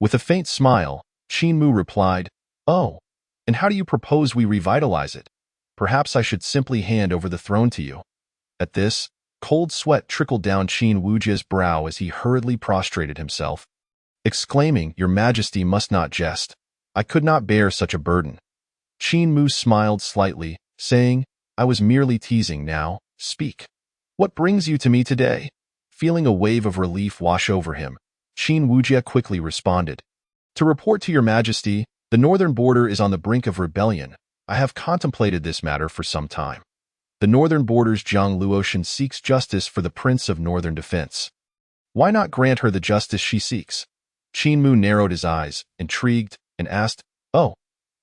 With a faint smile, Qin Mu replied, "Oh, and how do you propose we revitalize it? Perhaps I should simply hand over the throne to you." At this, Cold sweat trickled down Qin Wujie's brow as he hurriedly prostrated himself, exclaiming, "Your Majesty must not jest. I could not bear such a burden." Qin Mu smiled slightly, saying, "I was merely teasing. Now, speak. What brings you to me today?" Feeling a wave of relief wash over him, Qin Wujie quickly responded, "To report to your Majesty, the northern border is on the brink of rebellion. I have contemplated this matter for some time. The northern border's Zhang Luotian seeks justice for the Prince of Northern Defense. Why not grant her the justice she seeks?" Qin Mu narrowed his eyes, intrigued, and asked, "Oh,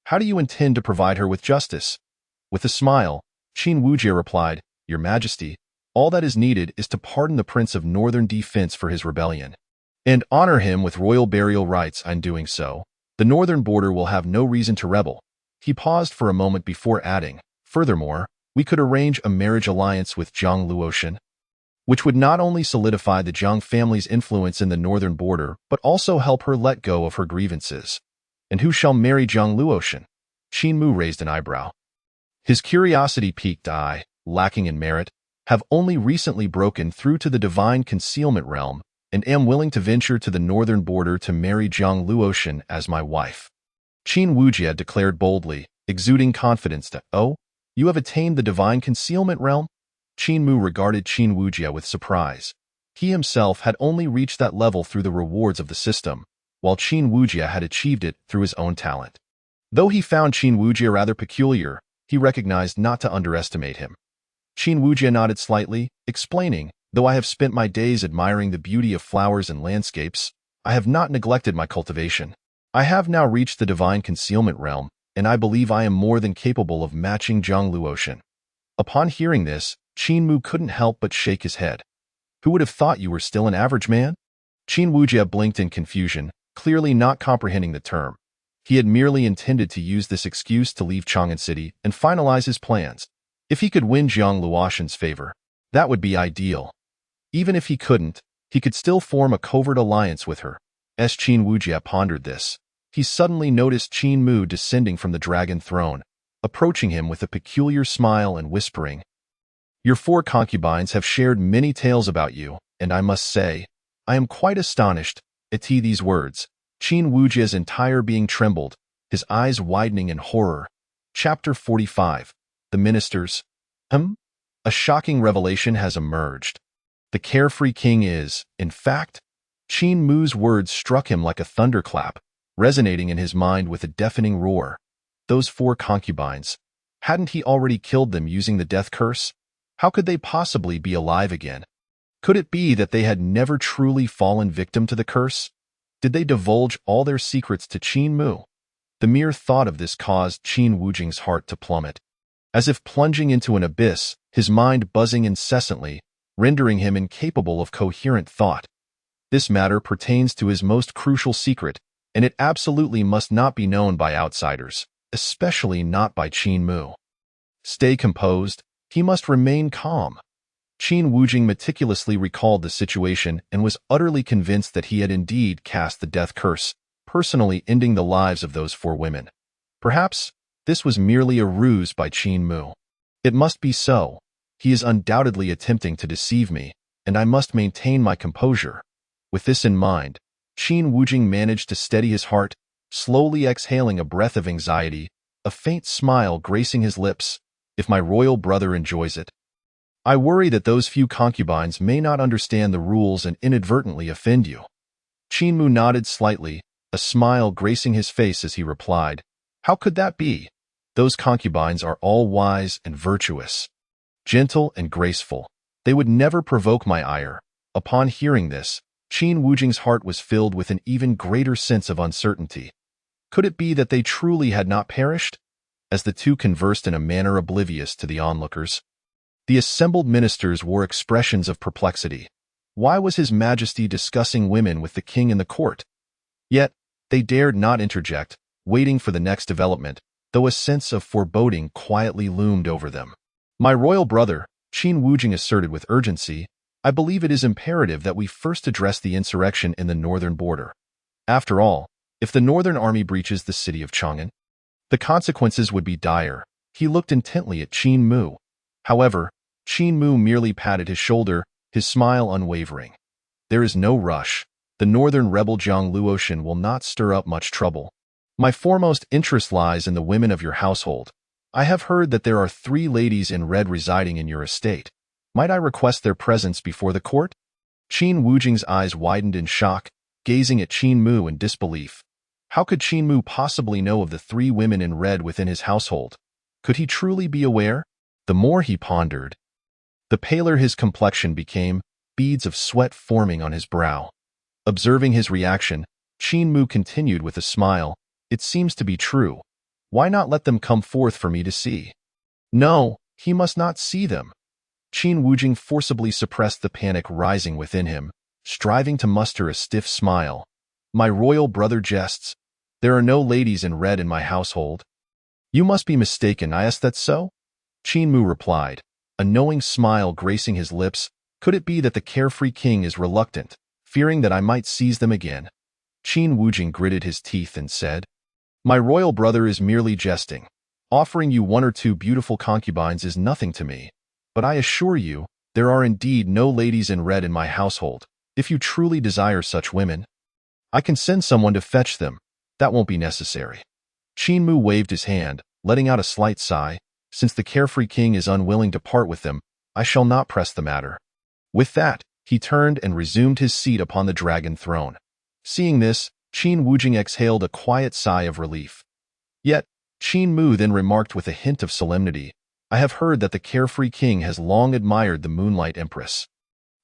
how do you intend to provide her with justice?" With a smile, Qin Wujie replied, "Your Majesty, all that is needed is to pardon the Prince of Northern Defense for his rebellion, and honor him with royal burial rites. In doing so, the northern border will have no reason to rebel." He paused for a moment before adding, "Furthermore, we could arrange a marriage alliance with Zhang Luotian, which would not only solidify the Zhang family's influence in the northern border, but also help her let go of her grievances." "And who shall marry Zhang Luotian?" Qin Mu raised an eyebrow. His curiosity piqued. "I, lacking in merit, have only recently broken through to the divine concealment realm, and am willing to venture to the northern border to marry Zhang Luotian as my wife." Qin Wujie declared boldly, exuding confidence that, "Oh, you have attained the divine concealment realm?" Qin Mu regarded Qin Wujie with surprise. He himself had only reached that level through the rewards of the system, while Qin Wujie had achieved it through his own talent. Though he found Qin Wujie rather peculiar, he recognized not to underestimate him. Qin Wujie nodded slightly, explaining, "Though I have spent my days admiring the beauty of flowers and landscapes, I have not neglected my cultivation. I have now reached the divine concealment realm, and I believe I am more than capable of matching Zhang Luotian." Upon hearing this, Qin Mu couldn't help but shake his head. "Who would have thought you were still an average man?" Qin Wujie blinked in confusion, clearly not comprehending the term. He had merely intended to use this excuse to leave Chang'an City and finalize his plans. If he could win Zhang Luotian's favor, that would be ideal. Even if he couldn't, he could still form a covert alliance with her. As Qin Wujie pondered this, he suddenly noticed Qin Mu descending from the dragon throne, approaching him with a peculiar smile and whispering, "Your 4 concubines have shared many tales about you, and I must say, I am quite astonished." At these words, Qin Wujie's entire being trembled, his eyes widening in horror. Chapter 45. The Ministers. A shocking revelation has emerged. The carefree king is, in fact, Qin Mu's words struck him like a thunderclap, resonating in his mind with a deafening roar. Those 4 concubines. Hadn't he already killed them using the death curse? How could they possibly be alive again? Could it be that they had never truly fallen victim to the curse? Did they divulge all their secrets to Qin Mu? The mere thought of this caused Qin Wujing's heart to plummet. As if plunging into an abyss, his mind buzzing incessantly, rendering him incapable of coherent thought. This matter pertains to his most crucial secret, and it absolutely must not be known by outsiders, especially not by Qin Mu. Stay composed. He must remain calm. Qin Wujing meticulously recalled the situation and was utterly convinced that he had indeed cast the death curse, personally ending the lives of those 4 women. Perhaps this was merely a ruse by Qin Mu. It must be so. He is undoubtedly attempting to deceive me, and I must maintain my composure. With this in mind, Qin Wujing managed to steady his heart, slowly exhaling a breath of anxiety, a faint smile gracing his lips. "If my royal brother enjoys it. I worry that those few concubines may not understand the rules and inadvertently offend you." Qin Mu nodded slightly, a smile gracing his face as he replied, "How could that be? Those concubines are all wise and virtuous, gentle and graceful. They would never provoke my ire." Upon hearing this, Qin Wujing's heart was filled with an even greater sense of uncertainty. Could it be that they truly had not perished? As the 2 conversed in a manner oblivious to the onlookers, the assembled ministers wore expressions of perplexity. Why was His Majesty discussing women with the king in the court? Yet, they dared not interject, waiting for the next development, though a sense of foreboding quietly loomed over them. "My royal brother," Qin Wujing asserted with urgency, "I believe it is imperative that we first address the insurrection in the northern border. After all, if the northern army breaches the city of Chang'an, the consequences would be dire." He looked intently at Qin Mu. However, Qin Mu merely patted his shoulder, his smile unwavering. There is no rush. The northern rebel Jiang Luoshan will not stir up much trouble. My foremost interest lies in the women of your household. I have heard that there are 3 ladies in red residing in your estate. Might I request their presence before the court? Qin Wujing's eyes widened in shock, gazing at Qin Mu in disbelief. How could Qin Mu possibly know of the 3 women in red within his household? Could he truly be aware? The more he pondered, the paler his complexion became, beads of sweat forming on his brow. Observing his reaction, Qin Mu continued with a smile, "It seems to be true. Why not let them come forth for me to see?" No, he must not see them. Qin Wujing forcibly suppressed the panic rising within him, striving to muster a stiff smile. "My royal brother jests. There are no ladies in red in my household." "You must be mistaken, is that so?" Qin Mu replied, a knowing smile gracing his lips. "Could it be that the carefree king is reluctant, fearing that I might seize them again?" Qin Wujing gritted his teeth and said, "My royal brother is merely jesting. Offering you 1 or 2 beautiful concubines is nothing to me. But I assure you, there are indeed no ladies in red in my household. If you truly desire such women, I can send someone to fetch them. That won't be necessary." Qin Mu waved his hand, letting out a slight sigh. "Since the carefree king is unwilling to part with them, I shall not press the matter." With that, he turned and resumed his seat upon the dragon throne. Seeing this, Qin Wujing exhaled a quiet sigh of relief. Yet, Qin Mu then remarked with a hint of solemnity, "I have heard that the carefree king has long admired the Moonlight Empress.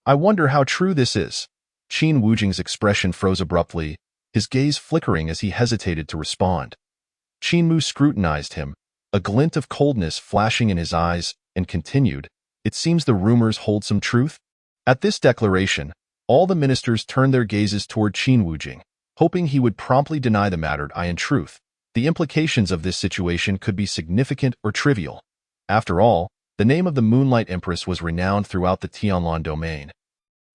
I wonder how true this is." Qin Wujing's expression froze abruptly, his gaze flickering as he hesitated to respond. Qin Mu scrutinized him, a glint of coldness flashing in his eyes, and continued, "It seems the rumors hold some truth?" At this declaration, all the ministers turned their gazes toward Qin Wujing, hoping he would promptly deny the matter. In truth, the implications of this situation could be significant or trivial. After all, the name of the Moonlight Empress was renowned throughout the Tianlan domain,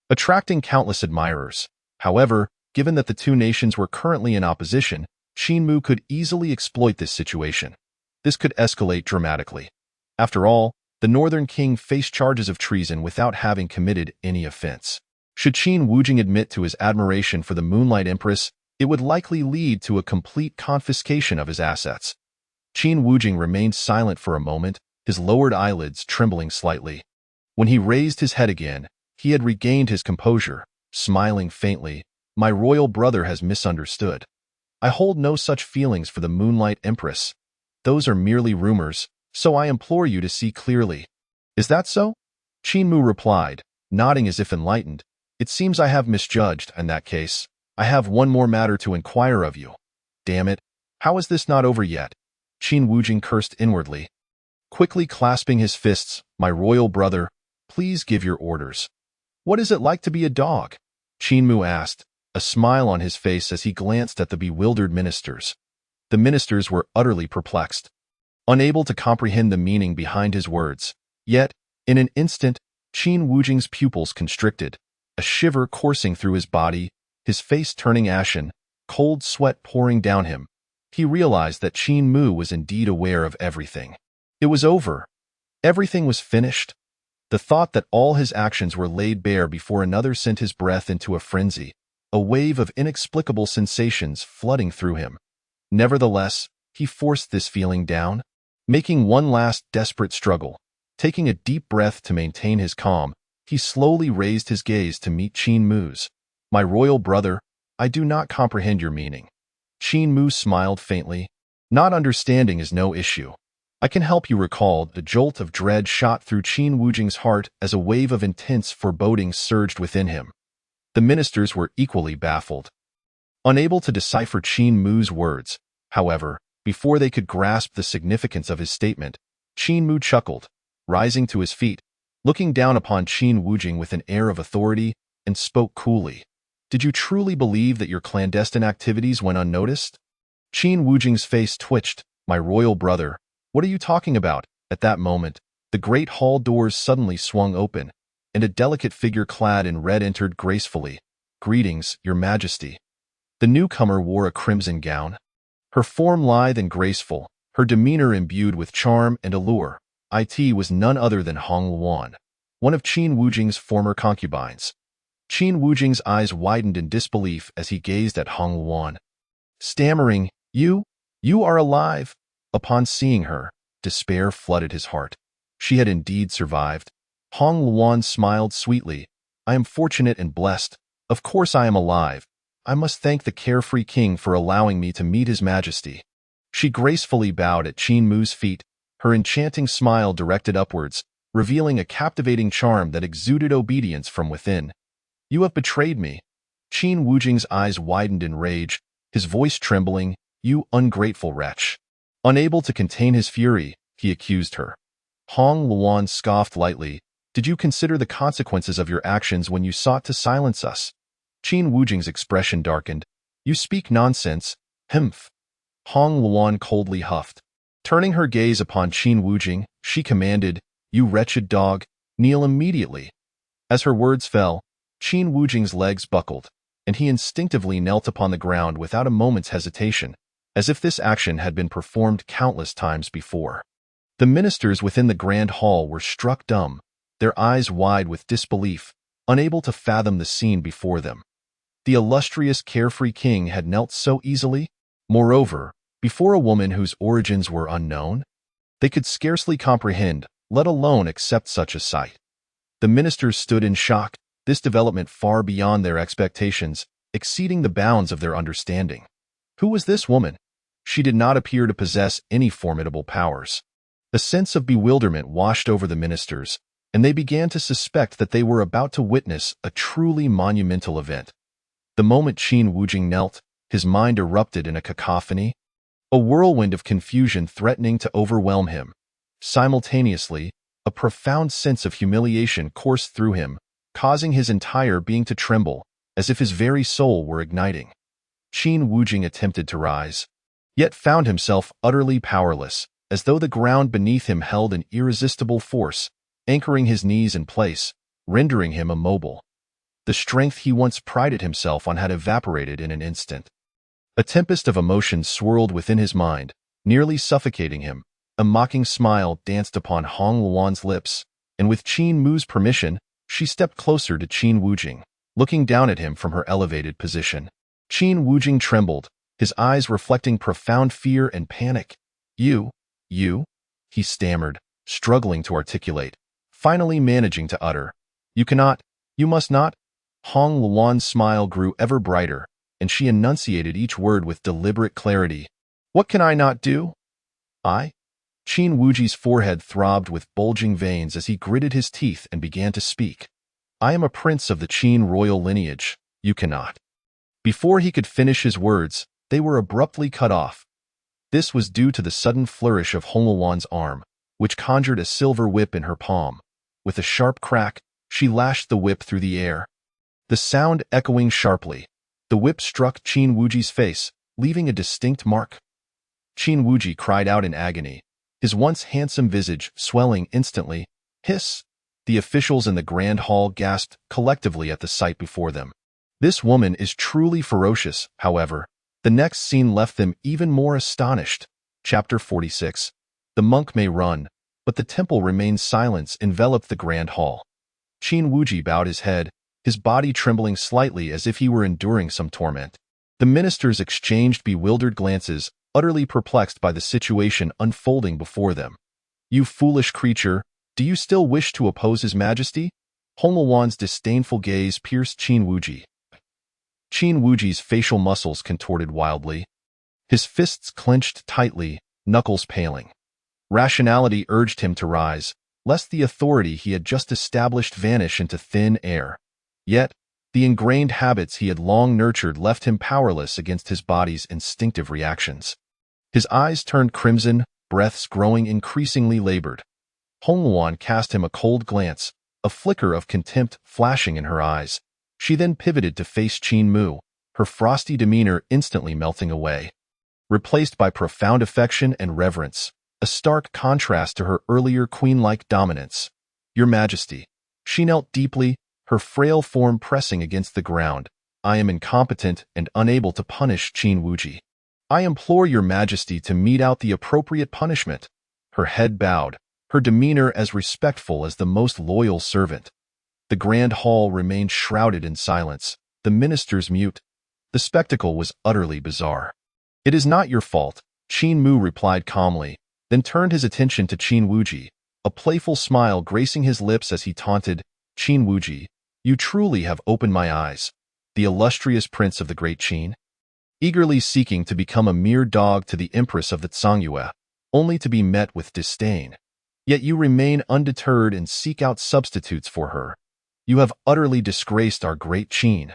attracting countless admirers. However, given that the 2 nations were currently in opposition, Qin Mu could easily exploit this situation. This could escalate dramatically. After all, the northern king faced charges of treason without having committed any offense. Should Qin Wujing admit to his admiration for the Moonlight Empress, it would likely lead to a complete confiscation of his assets. Qin Wujing remained silent for a moment, his lowered eyelids trembling slightly. When he raised his head again, he had regained his composure, smiling faintly. "My royal brother has misunderstood. I hold no such feelings for the Moonlight Empress. Those are merely rumors, so I implore you to see clearly." "Is that so?" Qin Mu replied, nodding as if enlightened. "It seems I have misjudged. In that case, I have one more matter to inquire of you." "Damn it, how is this not over yet?" Qin Wujing cursed inwardly. Quickly clasping his fists, "My royal brother, please give your orders." "What is it like to be a dog?" Qin Mu asked, a smile on his face as he glanced at the bewildered ministers. The ministers were utterly perplexed, unable to comprehend the meaning behind his words. Yet, in an instant, Qin Wujing's pupils constricted, a shiver coursing through his body, his face turning ashen, cold sweat pouring down him. He realized that Qin Mu was indeed aware of everything. It was over. Everything was finished. The thought that all his actions were laid bare before another sent his breath into a frenzy, a wave of inexplicable sensations flooding through him. Nevertheless, he forced this feeling down, making one last desperate struggle. Taking a deep breath to maintain his calm, he slowly raised his gaze to meet Qin Mu's. "My royal brother, I do not comprehend your meaning." Qin Mu smiled faintly. "Not understanding is no issue. I can help you recall." The jolt of dread shot through Qin Wujing's heart as a wave of intense foreboding surged within him. The ministers were equally baffled, unable to decipher Qin Mu's words. However, before they could grasp the significance of his statement, Qin Mu chuckled, rising to his feet, looking down upon Qin Wujing with an air of authority, and spoke coolly. "Did you truly believe that your clandestine activities went unnoticed?" Qin Wujing's face twitched. "My royal brother, what are you talking about?" At that moment, the great hall doors suddenly swung open, and a delicate figure clad in red entered gracefully. "Greetings, your majesty." The newcomer wore a crimson gown, her form lithe and graceful, her demeanor imbued with charm and allure. It was none other than Hong Luan, one of Qin Wujing's former concubines. Qin Wujing's eyes widened in disbelief as he gazed at Hong Luan. Stammering, You are alive! Upon seeing her, despair flooded his heart. She had indeed survived. Hong Luan smiled sweetly. I am fortunate and blessed. Of course I am alive. I must thank the carefree king for allowing me to meet his majesty. She gracefully bowed at Qin Mu's feet, her enchanting smile directed upwards, revealing a captivating charm that exuded obedience from within. You have betrayed me. Qin Wujing's eyes widened in rage, his voice trembling. You ungrateful wretch. Unable to contain his fury, he accused her. Hong Luan scoffed lightly. Did you consider the consequences of your actions when you sought to silence us? Qin Wujing's expression darkened. You speak nonsense. Humph. Hong Luan coldly huffed. Turning her gaze upon Qin Wujing, she commanded, You wretched dog, kneel immediately. As her words fell, Qin Wujing's legs buckled, and he instinctively knelt upon the ground without a moment's hesitation, as if this action had been performed countless times before. The ministers within the grand hall were struck dumb, their eyes wide with disbelief, unable to fathom the scene before them. The illustrious carefree king had knelt so easily, moreover, before a woman whose origins were unknown? They could scarcely comprehend, let alone accept such a sight. The ministers stood in shock, this development far beyond their expectations, exceeding the bounds of their understanding. Who was this woman? She did not appear to possess any formidable powers. A sense of bewilderment washed over the ministers, and they began to suspect that they were about to witness a truly monumental event. The moment Qin Wujing knelt, his mind erupted in a cacophony, a whirlwind of confusion threatening to overwhelm him. Simultaneously, a profound sense of humiliation coursed through him, causing his entire being to tremble, as if his very soul were igniting. Qin Wujing attempted to rise, yet found himself utterly powerless, as though the ground beneath him held an irresistible force, anchoring his knees in place, rendering him immobile. The strength he once prided himself on had evaporated in an instant. A tempest of emotions swirled within his mind, nearly suffocating him. A mocking smile danced upon Hong Luan's lips, and with Qin Mu's permission, she stepped closer to Qin Wujing, looking down at him from her elevated position. Qin Wujing trembled, his eyes reflecting profound fear and panic. You, he stammered, struggling to articulate, finally managing to utter. You cannot, you must not. Hong Luan's smile grew ever brighter, and she enunciated each word with deliberate clarity. What can I not do? I? Qin Wujing's forehead throbbed with bulging veins as he gritted his teeth and began to speak. I am a prince of the Qin royal lineage. You cannot. Before he could finish his words, they were abruptly cut off. This was due to the sudden flourish of Hong Luan's arm, which conjured a silver whip in her palm. With a sharp crack, she lashed the whip through the air. The sound echoing sharply, the whip struck Qin Wujing's face, leaving a distinct mark. Qin Wujing cried out in agony, his once handsome visage swelling instantly. Hiss! The officials in the grand hall gasped collectively at the sight before them. This woman is truly ferocious, however. The next scene left them even more astonished. Chapter 46. The monk may run, but the temple remains. Silence enveloped the grand hall. Qin Wujing bowed his head, his body trembling slightly as if he were enduring some torment. The ministers exchanged bewildered glances, utterly perplexed by the situation unfolding before them. You foolish creature, do you still wish to oppose his majesty? Hong Luan's disdainful gaze pierced Qin Wujing. Qin Wujing's facial muscles contorted wildly. His fists clenched tightly, knuckles paling. Rationality urged him to rise, lest the authority he had just established vanish into thin air. Yet, the ingrained habits he had long nurtured left him powerless against his body's instinctive reactions. His eyes turned crimson, breaths growing increasingly labored. Hong Luan cast him a cold glance, a flicker of contempt flashing in her eyes. She then pivoted to face Qin Mu, her frosty demeanor instantly melting away, replaced by profound affection and reverence, a stark contrast to her earlier queen-like dominance. Your Majesty. She knelt deeply, her frail form pressing against the ground. I am incompetent and unable to punish Qin Wujing. I implore your Majesty to mete out the appropriate punishment. Her head bowed, her demeanor as respectful as the most loyal servant. The grand hall remained shrouded in silence, the ministers mute. The spectacle was utterly bizarre. "It is not your fault," Qin Mu replied calmly, then turned his attention to Qin Wuji, a playful smile gracing his lips as he taunted, "Qin Wuji, you truly have opened my eyes. The illustrious prince of the great Qin, eagerly seeking to become a mere dog to the empress of the Zhongyue, only to be met with disdain. Yet you remain undeterred and seek out substitutes for her. You have utterly disgraced our great Qin."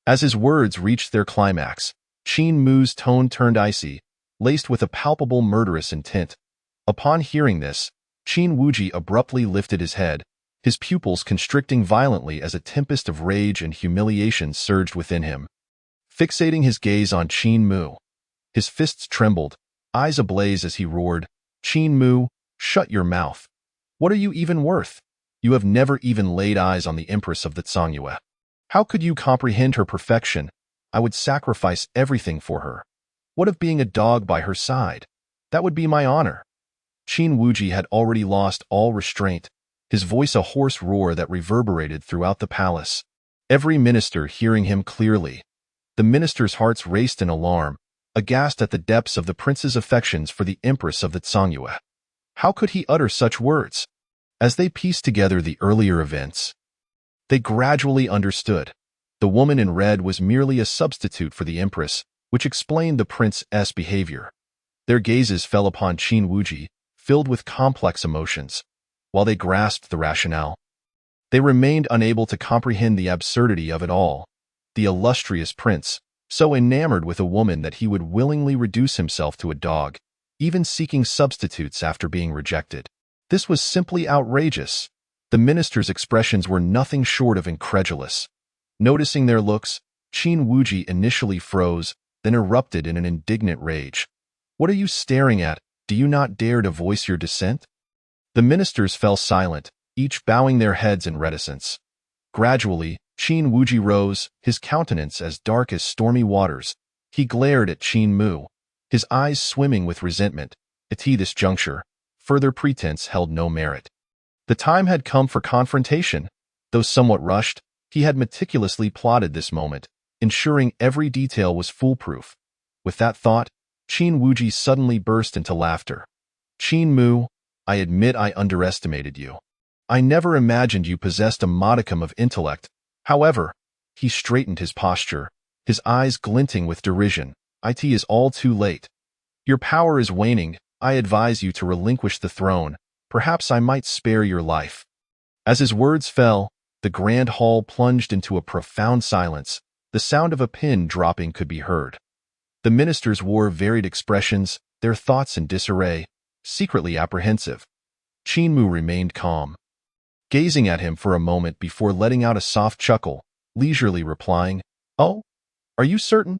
As his words reached their climax, Qin Mu's tone turned icy, laced with a palpable murderous intent. Upon hearing this, Qin Wuji abruptly lifted his head, his pupils constricting violently as a tempest of rage and humiliation surged within him. Fixating his gaze on Qin Mu, his fists trembled, eyes ablaze as he roared, "Qin Mu, shut your mouth. What are you even worth? You have never even laid eyes on the empress of the Zhongyue. How could you comprehend her perfection? I would sacrifice everything for her. What of being a dog by her side? That would be my honor." Qin Wuji had already lost all restraint, his voice a hoarse roar that reverberated throughout the palace. Every minister hearing him clearly. The ministers' hearts raced in alarm, aghast at the depths of the prince's affections for the empress of the Zhongyue. How could he utter such words? As they pieced together the earlier events, they gradually understood. The woman in red was merely a substitute for the empress, which explained the prince's behavior. Their gazes fell upon Qin Wuji, filled with complex emotions. While they grasped the rationale, they remained unable to comprehend the absurdity of it all. The illustrious prince, so enamored with a woman that he would willingly reduce himself to a dog, even seeking substitutes after being rejected. This was simply outrageous. The minister's expressions were nothing short of incredulous. Noticing their looks, Qin Wuji initially froze, then erupted in an indignant rage. "What are you staring at? Do you not dare to voice your dissent?" The ministers fell silent, each bowing their heads in reticence. Gradually, Qin Wuji rose, his countenance as dark as stormy waters. He glared at Qin Mu, his eyes swimming with resentment. At this juncture, further pretense held no merit. The time had come for confrontation. Though somewhat rushed, he had meticulously plotted this moment, ensuring every detail was foolproof. With that thought, Qin Wuji suddenly burst into laughter. "Qin Mu, I admit I underestimated you. I never imagined you possessed a modicum of intellect. However," he straightened his posture, his eyes glinting with derision, "it is all too late. Your power is waning. I advise you to relinquish the throne. Perhaps I might spare your life." As his words fell, the grand hall plunged into a profound silence. The sound of a pin dropping could be heard. The ministers wore varied expressions, their thoughts in disarray, secretly apprehensive. Qin Mu remained calm, gazing at him for a moment before letting out a soft chuckle, leisurely replying, "Oh, are you certain?"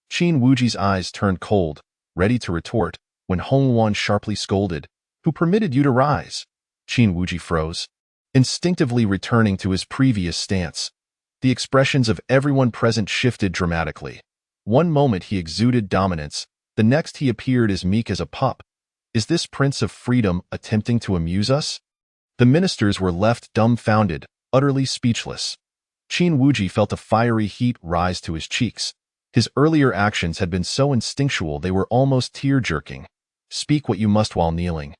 Qin Wuji's eyes turned cold, ready to retort, when Hong Wan sharply scolded, "Who permitted you to rise?" Qin Wuji froze, instinctively returning to his previous stance. The expressions of everyone present shifted dramatically. One moment he exuded dominance, the next he appeared as meek as a pup. Is this Prince of Freedom attempting to amuse us? The ministers were left dumbfounded, utterly speechless. Qin Wuji felt a fiery heat rise to his cheeks. His earlier actions had been so instinctual they were almost tear-jerking. "Speak what you must while kneeling."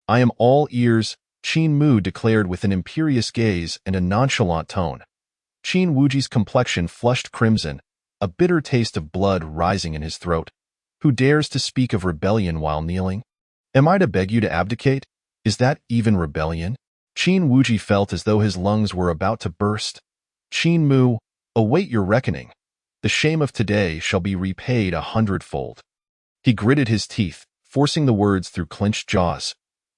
"I am all ears," Qin Mu declared with an imperious gaze and a nonchalant tone. Qin Wuji's complexion flushed crimson, a bitter taste of blood rising in his throat. "Who dares to speak of rebellion while kneeling? Am I to beg you to abdicate? Is that even rebellion?" Qin Wuji felt as though his lungs were about to burst. "Qin Mu, await your reckoning. The shame of today shall be repaid 100-fold." He gritted his teeth, forcing the words through clenched jaws.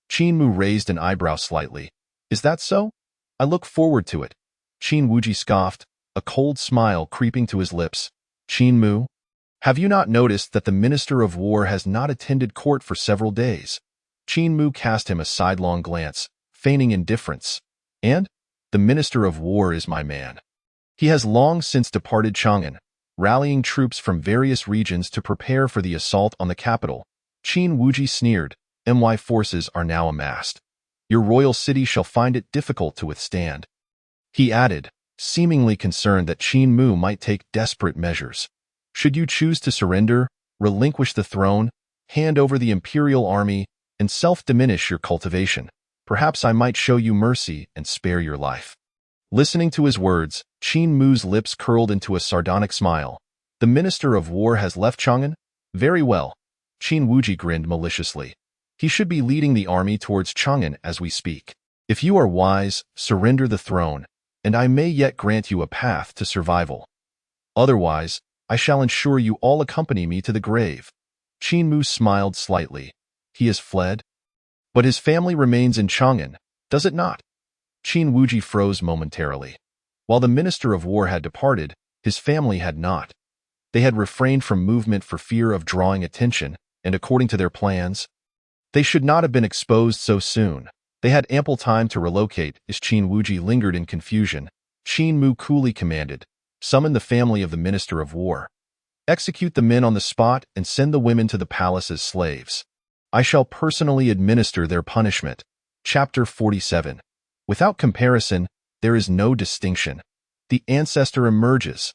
Qin Mu raised an eyebrow slightly. "Is that so? I look forward to it." Qin Wuji scoffed, a cold smile creeping to his lips. "Qin Mu, have you not noticed that the Minister of War has not attended court for several days?" Qin Mu cast him a sidelong glance, feigning indifference. "And? The Minister of War is my man. He has long since departed Chang'an, rallying troops from various regions to prepare for the assault on the capital." Qin Wuji sneered. "My forces are now amassed. Your royal city shall find it difficult to withstand." He added, seemingly concerned that Qin Mu might take desperate measures. "Should you choose to surrender, relinquish the throne, hand over the imperial army, and self-diminish your cultivation, perhaps I might show you mercy and spare your life." Listening to his words, Qin Mu's lips curled into a sardonic smile. "The Minister of War has left Chang'an? Very well." Qin Wuji grinned maliciously. "He should be leading the army towards Chang'an as we speak. If you are wise, surrender the throne, and I may yet grant you a path to survival. Otherwise, I shall ensure you all accompany me to the grave." Qin Mu smiled slightly. "He has fled? But his family remains in Chang'an, does it not?" Qin Wuji froze momentarily. While the Minister of War had departed, his family had not. They had refrained from movement for fear of drawing attention, and according to their plans, they should not have been exposed so soon. They had ample time to relocate. As Qin Wuji lingered in confusion, Qin Mu coolly commanded, "Summon the family of the Minister of War. Execute the men on the spot and send the women to the palace as slaves. I shall personally administer their punishment." Chapter 47. Without comparison, there is no distinction. The ancestor emerges.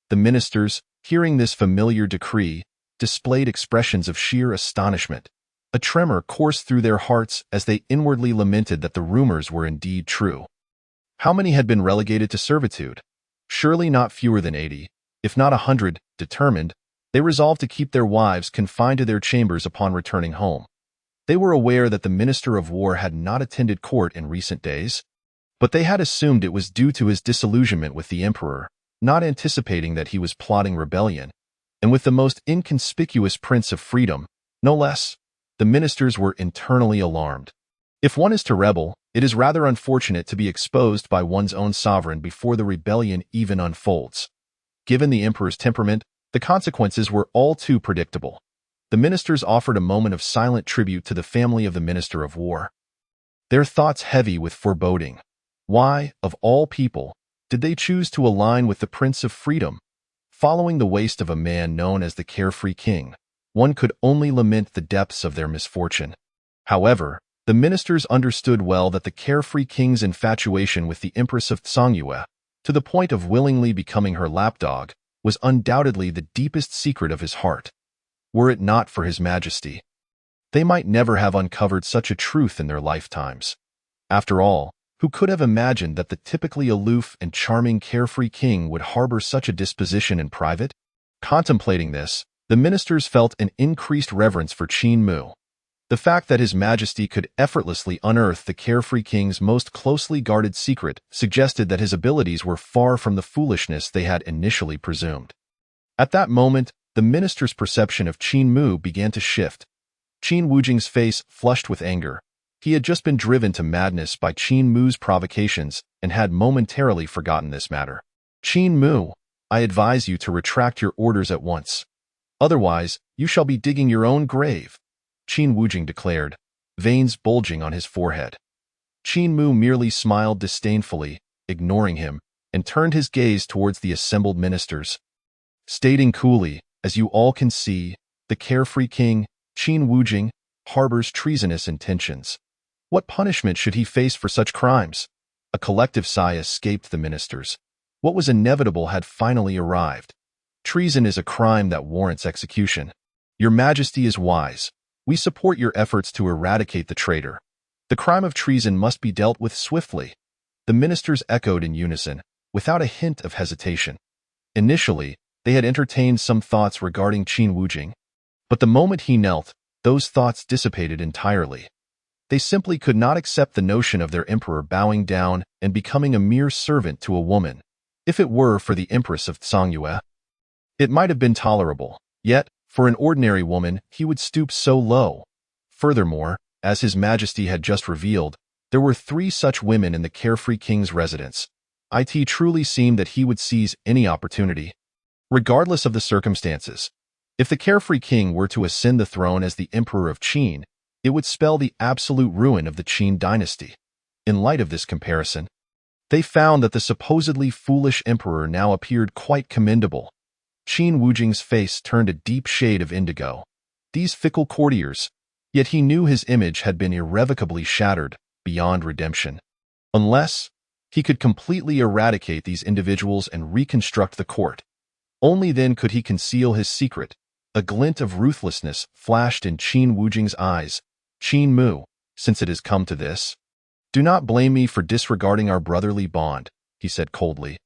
The ministers, hearing this familiar decree, displayed expressions of sheer astonishment. A tremor coursed through their hearts as they inwardly lamented that the rumors were indeed true. How many had been relegated to servitude? Surely not fewer than 80, if not 100. Determined, they resolved to keep their wives confined to their chambers upon returning home. They were aware that the Minister of War had not attended court in recent days, but they had assumed it was due to his disillusionment with the emperor, not anticipating that he was plotting rebellion, and with the most inconspicuous Prince of Freedom, no less. The ministers were internally alarmed. If one is to rebel, it is rather unfortunate to be exposed by one's own sovereign before the rebellion even unfolds. Given the emperor's temperament, the consequences were all too predictable. The ministers offered a moment of silent tribute to the family of the Minister of War, their thoughts heavy with foreboding. Why, of all people, did they choose to align with the Prince of Freedom? Following the waste of a man known as the Carefree King, one could only lament the depths of their misfortune. However, the ministers understood well that the Carefree King's infatuation with the Empress of Tsangyue, to the point of willingly becoming her lapdog, was undoubtedly the deepest secret of his heart. Were it not for His Majesty, they might never have uncovered such a truth in their lifetimes. After all, who could have imagined that the typically aloof and charming Carefree King would harbor such a disposition in private? Contemplating this, the ministers felt an increased reverence for Qin Mu. The fact that His Majesty could effortlessly unearth the Carefree King's most closely guarded secret suggested that his abilities were far from the foolishness they had initially presumed. At that moment, the minister's perception of Qin Mu began to shift. Qin Wujing's face flushed with anger. He had just been driven to madness by Qin Mu's provocations and had momentarily forgotten this matter. "Qin Mu, I advise you to retract your orders at once. Otherwise, you shall be digging your own grave," Qin Wujing declared, veins bulging on his forehead. Qin Mu merely smiled disdainfully, ignoring him, and turned his gaze towards the assembled ministers, stating coolly, "As you all can see, the Carefree King, Qin Wujing, harbors treasonous intentions. What punishment should he face for such crimes?" A collective sigh escaped the ministers. What was inevitable had finally arrived. Treason is a crime that warrants execution. Your Majesty is wise. We support your efforts to eradicate the traitor. The crime of treason must be dealt with swiftly. The ministers echoed in unison, without a hint of hesitation. Initially, they had entertained some thoughts regarding Qin Wujing, but the moment he knelt, those thoughts dissipated entirely. They simply could not accept the notion of their emperor bowing down and becoming a mere servant to a woman. If it were for the Empress of Tsangyue, it might have been tolerable, yet, for an ordinary woman, he would stoop so low. Furthermore, as His Majesty had just revealed, there were 3 such women in the Carefree King's residence. It truly seemed that he would seize any opportunity, regardless of the circumstances. If the Carefree King were to ascend the throne as the Emperor of Qin, it would spell the absolute ruin of the Qin dynasty. In light of this comparison, they found that the supposedly foolish emperor now appeared quite commendable. Qin Wujing's face turned a deep shade of indigo. These fickle courtiers, yet he knew his image had been irrevocably shattered, beyond redemption. Unless he could completely eradicate these individuals and reconstruct the court. Only then could he conceal his secret. A glint of ruthlessness flashed in Qin Wujing's eyes. Qin Mu, since it has come to this, do not blame me for disregarding our brotherly bond, he said coldly.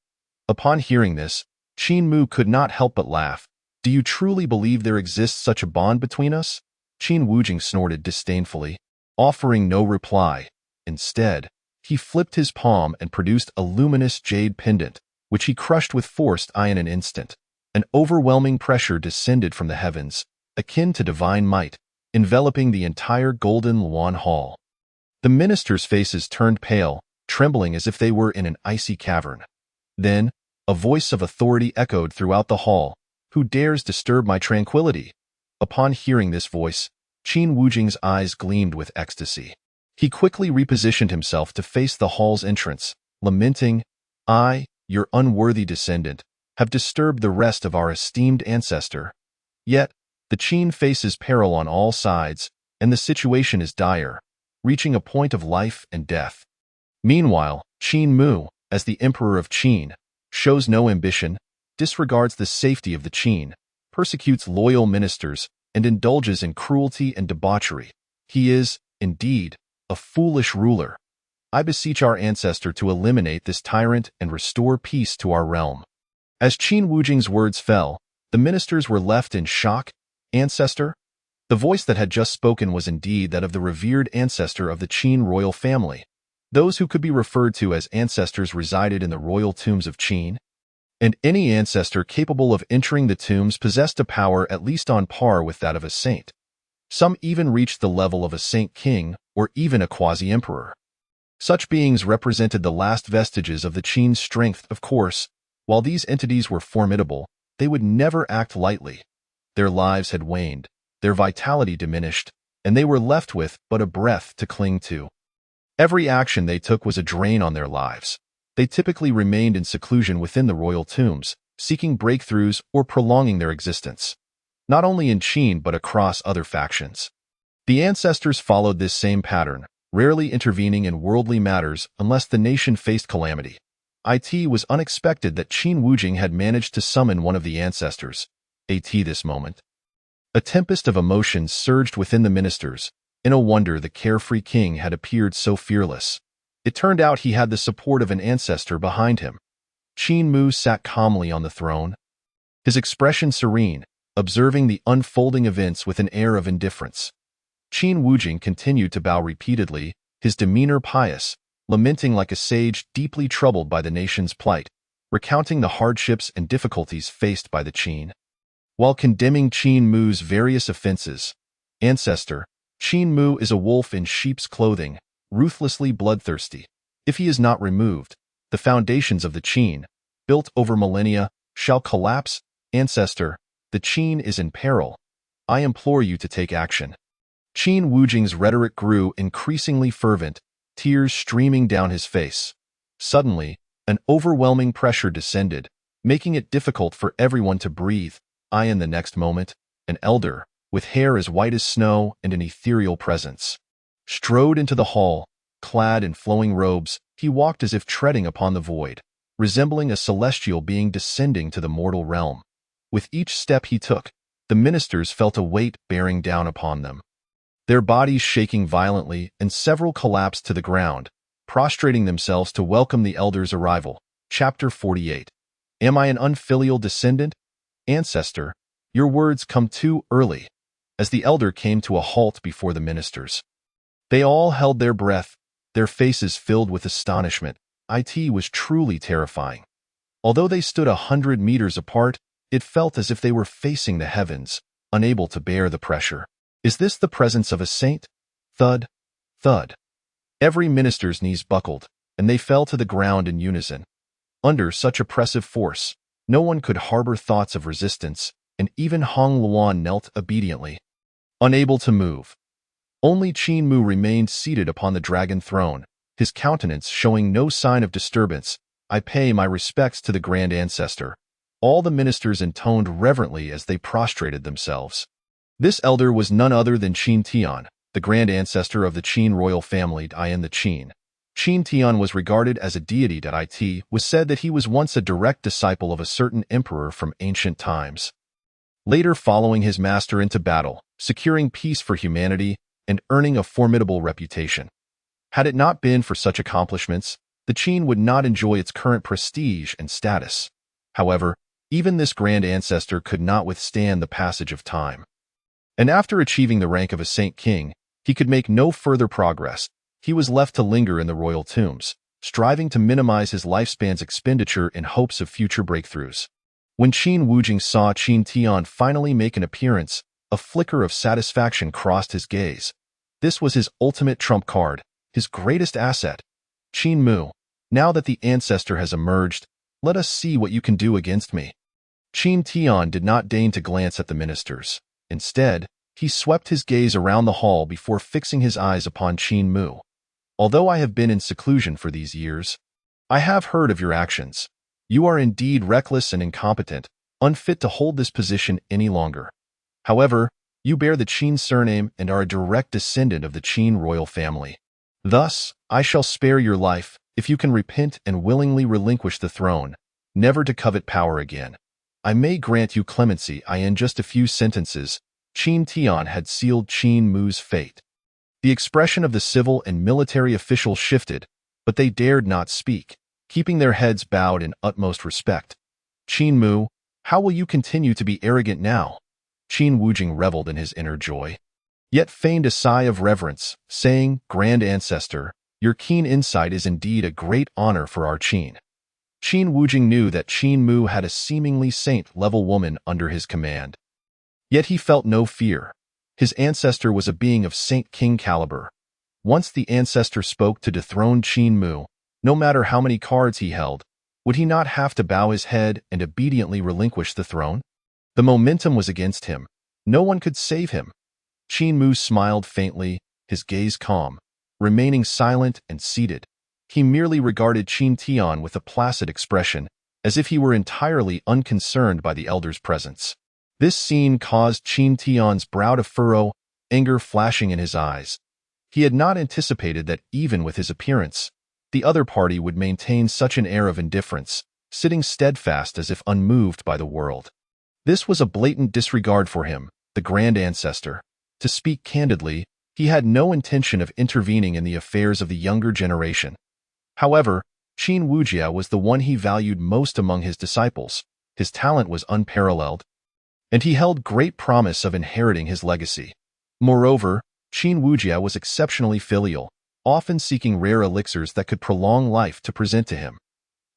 Upon hearing this, Qin Mu could not help but laugh. Do you truly believe there exists such a bond between us? Qin Wujing snorted disdainfully, offering no reply. Instead, he flipped his palm and produced a luminous jade pendant, which he crushed with force in an instant. An overwhelming pressure descended from the heavens, akin to divine might, enveloping the entire Golden Luan Hall. The ministers' faces turned pale, trembling as if they were in an icy cavern. Then, a voice of authority echoed throughout the hall. Who dares disturb my tranquility? Upon hearing this voice, Qin Wujing's eyes gleamed with ecstasy. He quickly repositioned himself to face the hall's entrance, lamenting, I, your unworthy descendant, have disturbed the rest of our esteemed ancestor. Yet, the Qin faces peril on all sides, and the situation is dire, reaching a point of life and death. Meanwhile, Qin Mu, as the Emperor of Qin, shows no ambition, disregards the safety of the Qin, persecutes loyal ministers, and indulges in cruelty and debauchery. He is, indeed, a foolish ruler. I beseech our ancestor to eliminate this tyrant and restore peace to our realm. As Qin Wujing's words fell, the ministers were left in shock. Ancestor? The voice that had just spoken was indeed that of the revered ancestor of the Qin royal family. Those who could be referred to as ancestors resided in the royal tombs of Qin, and any ancestor capable of entering the tombs possessed a power at least on par with that of a saint. Some even reached the level of a saint-king or even a quasi-emperor. Such beings represented the last vestiges of the Qin's strength. Of course, while these entities were formidable, they would never act lightly. Their lives had waned, their vitality diminished, and they were left with but a breath to cling to. Every action they took was a drain on their lives. They typically remained in seclusion within the royal tombs, seeking breakthroughs or prolonging their existence, not only in Qin but across other factions. The ancestors followed this same pattern, rarely intervening in worldly matters unless the nation faced calamity. It was unexpected that Qin Wujing had managed to summon one of the ancestors. This moment. A tempest of emotions surged within the ministers. No wonder the carefree king had appeared so fearless. It turned out he had the support of an ancestor behind him. Qin Mu sat calmly on the throne, his expression serene, observing the unfolding events with an air of indifference. Qin Wujing continued to bow repeatedly, his demeanor pious, lamenting like a sage deeply troubled by the nation's plight, recounting the hardships and difficulties faced by the Qin. While condemning Qin Mu's various offenses, ancestor, Qin Mu is a wolf in sheep's clothing, ruthlessly bloodthirsty. If he is not removed, the foundations of the Qin, built over millennia, shall collapse. Ancestor, the Qin is in peril. I implore you to take action. Qin Wujing's rhetoric grew increasingly fervent, tears streaming down his face. Suddenly, an overwhelming pressure descended, making it difficult for everyone to breathe. In the next moment, an elder, with hair as white as snow and an ethereal presence, strode into the hall. Clad in flowing robes, he walked as if treading upon the void, resembling a celestial being descending to the mortal realm. With each step he took, the ministers felt a weight bearing down upon them, their bodies shaking violently, and several collapsed to the ground, prostrating themselves to welcome the elder's arrival. Chapter 48. Am I an unfilial descendant? Ancestor, your words come too early. As the elder came to a halt before the ministers, they all held their breath, their faces filled with astonishment. It was truly terrifying. Although they stood 100 meters apart, it felt as if they were facing the heavens, unable to bear the pressure. Is this the presence of a saint? Thud, thud. Every minister's knees buckled, and they fell to the ground in unison. Under such oppressive force, no one could harbor thoughts of resistance, and even Hong Luan knelt obediently, unable to move. Only Qin Mu remained seated upon the dragon throne, his countenance showing no sign of disturbance. I pay my respects to the grand ancestor. All the ministers intoned reverently as they prostrated themselves. This elder was none other than Qin Tian, the grand ancestor of the Qin royal family, Dian the Qin. Qin Tian was regarded as a deity. It was said that he was once a direct disciple of a certain emperor from ancient times, later following his master into battle, securing peace for humanity, and earning a formidable reputation. Had it not been for such accomplishments, the Qin would not enjoy its current prestige and status. However, even this grand ancestor could not withstand the passage of time. And after achieving the rank of a saint king, he could make no further progress. He was left to linger in the royal tombs, striving to minimize his lifespan's expenditure in hopes of future breakthroughs. When Qin Wujing saw Qin Tian finally make an appearance, a flicker of satisfaction crossed his gaze. This was his ultimate trump card, his greatest asset. Qin Mu, now that the ancestor has emerged, let us see what you can do against me. Qin Tian did not deign to glance at the ministers. Instead, he swept his gaze around the hall before fixing his eyes upon Qin Mu. Although I have been in seclusion for these years, I have heard of your actions. You are indeed reckless and incompetent, unfit to hold this position any longer. However, you bear the Qin surname and are a direct descendant of the Qin royal family. Thus, I shall spare your life if you can repent and willingly relinquish the throne, never to covet power again. I may grant you clemency. In just a few sentences, Qin Tian had sealed Qin Mu's fate. The expression of the civil and military officials shifted, but they dared not speak, keeping their heads bowed in utmost respect. Qin Mu, how will you continue to be arrogant now? Qin Wujing reveled in his inner joy, yet feigned a sigh of reverence, saying, Grand Ancestor, your keen insight is indeed a great honor for our Qin. Qin Wujing knew that Qin Mu had a seemingly saint-level woman under his command. Yet he felt no fear. His ancestor was a being of saint-king caliber. Once the ancestor spoke to dethrone Qin Mu, no matter how many cards he held, would he not have to bow his head and obediently relinquish the throne? The momentum was against him. No one could save him. Qin Mu smiled faintly, his gaze calm, remaining silent and seated. He merely regarded Qin Tian with a placid expression, as if he were entirely unconcerned by the elder's presence. This scene caused Qin Tian's brow to furrow, anger flashing in his eyes. He had not anticipated that even with his appearance, the other party would maintain such an air of indifference, sitting steadfast as if unmoved by the world. This was a blatant disregard for him, the grand ancestor. To speak candidly, he had no intention of intervening in the affairs of the younger generation. However, Qin Wujia was the one he valued most among his disciples. His talent was unparalleled, and he held great promise of inheriting his legacy. Moreover, Qin Wujia was exceptionally filial, often seeking rare elixirs that could prolong life to present to him.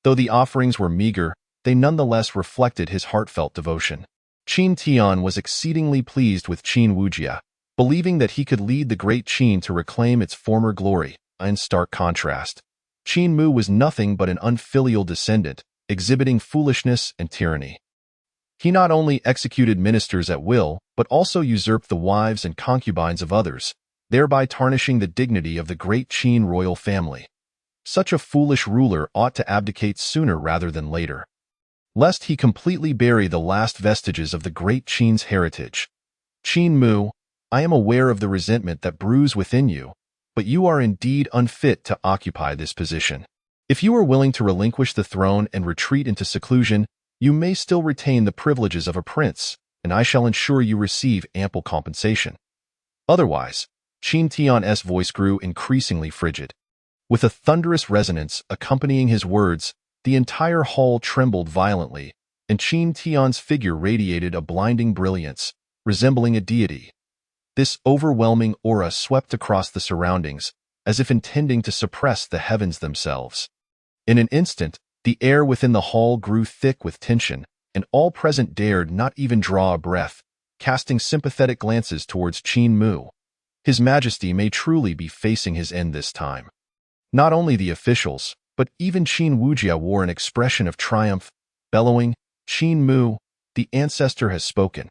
Though the offerings were meager, they nonetheless reflected his heartfelt devotion. Qin Tian was exceedingly pleased with Qin Wujia, believing that he could lead the great Qin to reclaim its former glory. In stark contrast, Qin Mu was nothing but an unfilial descendant, exhibiting foolishness and tyranny. He not only executed ministers at will, but also usurped the wives and concubines of others, thereby tarnishing the dignity of the great Qin royal family. Such a foolish ruler ought to abdicate sooner rather than later, lest he completely bury the last vestiges of the great Qin's heritage. Qin Mu, I am aware of the resentment that brews within you, but you are indeed unfit to occupy this position. If you are willing to relinquish the throne and retreat into seclusion, you may still retain the privileges of a prince, and I shall ensure you receive ample compensation. Otherwise, Qin Tian's voice grew increasingly frigid. With a thunderous resonance accompanying his words, the entire hall trembled violently, and Qin Tian's figure radiated a blinding brilliance, resembling a deity. This overwhelming aura swept across the surroundings, as if intending to suppress the heavens themselves. In an instant, the air within the hall grew thick with tension, and all present dared not even draw a breath, casting sympathetic glances towards Qin Mu. His Majesty may truly be facing his end this time. Not only the officials, but even Qin Wujia wore an expression of triumph, bellowing, Qin Mu, the ancestor has spoken.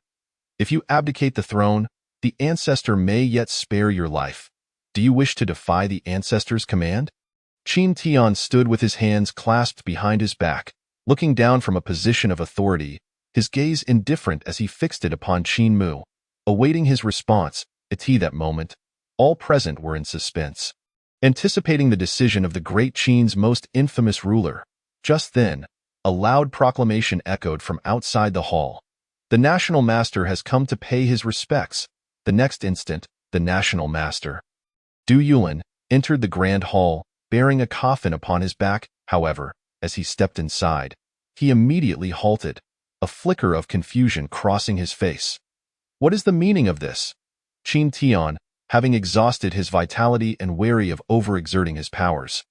If you abdicate the throne, the ancestor may yet spare your life. Do you wish to defy the ancestor's command? Qin Tian stood with his hands clasped behind his back, looking down from a position of authority, his gaze indifferent as he fixed it upon Qin Mu, awaiting his response. At that moment, All present were in suspense, anticipating the decision of the Great Qin's most infamous ruler. Just then, a loud proclamation echoed from outside the hall. The National Master has come to pay his respects. The next instant, the National Master, Du Yulin, entered the grand hall, bearing a coffin upon his back. However, as he stepped inside, he immediately halted, a flicker of confusion crossing his face. What is the meaning of this? Qin Tian, having exhausted his vitality and wary of overexerting his powers,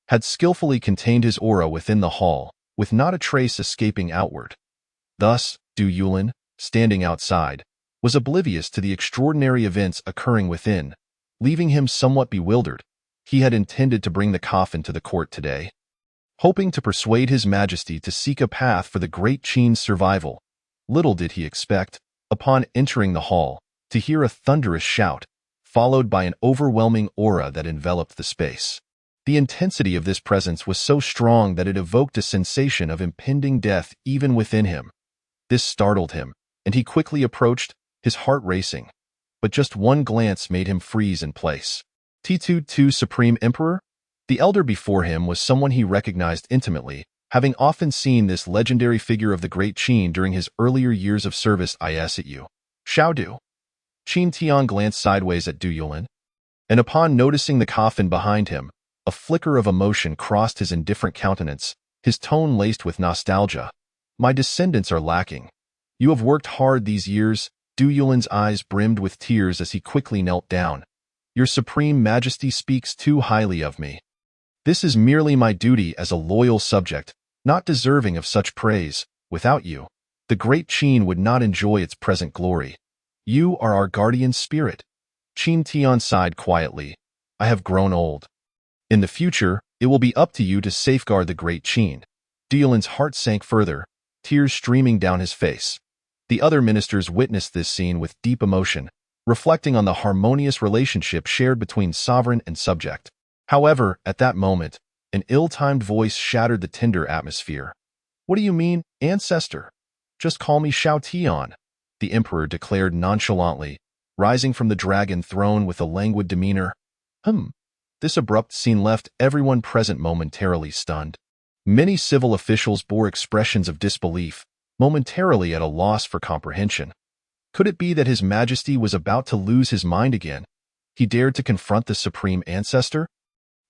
had skillfully contained his aura within the hall, with not a trace escaping outward. Thus, Du Yulin, standing outside, was oblivious to the extraordinary events occurring within, leaving him somewhat bewildered. He had intended to bring the coffin to the court today, hoping to persuade His Majesty to seek a path for the Great Qin's survival. Little did he expect, upon entering the hall, to hear a thunderous shout, followed by an overwhelming aura that enveloped the space. The intensity of this presence was so strong that it evoked a sensation of impending death even within him. This startled him, and he quickly approached, his heart racing. But just one glance made him freeze in place. T2 Supreme Emperor? The elder before him was someone he recognized intimately, having often seen this legendary figure of the Great Qin during his earlier years of service. At you, Xiaodu. Qin Tian glanced sideways at Du Yulin, and upon noticing the coffin behind him, a flicker of emotion crossed his indifferent countenance, his tone laced with nostalgia. My descendants are lacking. You have worked hard these years. Du Yulin's eyes brimmed with tears as he quickly knelt down. Your Supreme Majesty speaks too highly of me. This is merely my duty as a loyal subject, not deserving of such praise. Without you, the Great Qin would not enjoy its present glory. You are our guardian spirit. Qin Tian sighed quietly. I have grown old. In the future, it will be up to you to safeguard the Great Qin. Du Yulin's heart sank further, tears streaming down his face. The other ministers witnessed this scene with deep emotion, reflecting on the harmonious relationship shared between sovereign and subject. However, at that moment, an ill-timed voice shattered the tender atmosphere. What do you mean, ancestor? Just call me Xiao Tian, the emperor declared nonchalantly, rising from the dragon throne with a languid demeanor. This abrupt scene left everyone present momentarily stunned. Many civil officials bore expressions of disbelief, momentarily at a loss for comprehension. Could it be that His Majesty was about to lose his mind again? He dared to confront the Supreme Ancestor?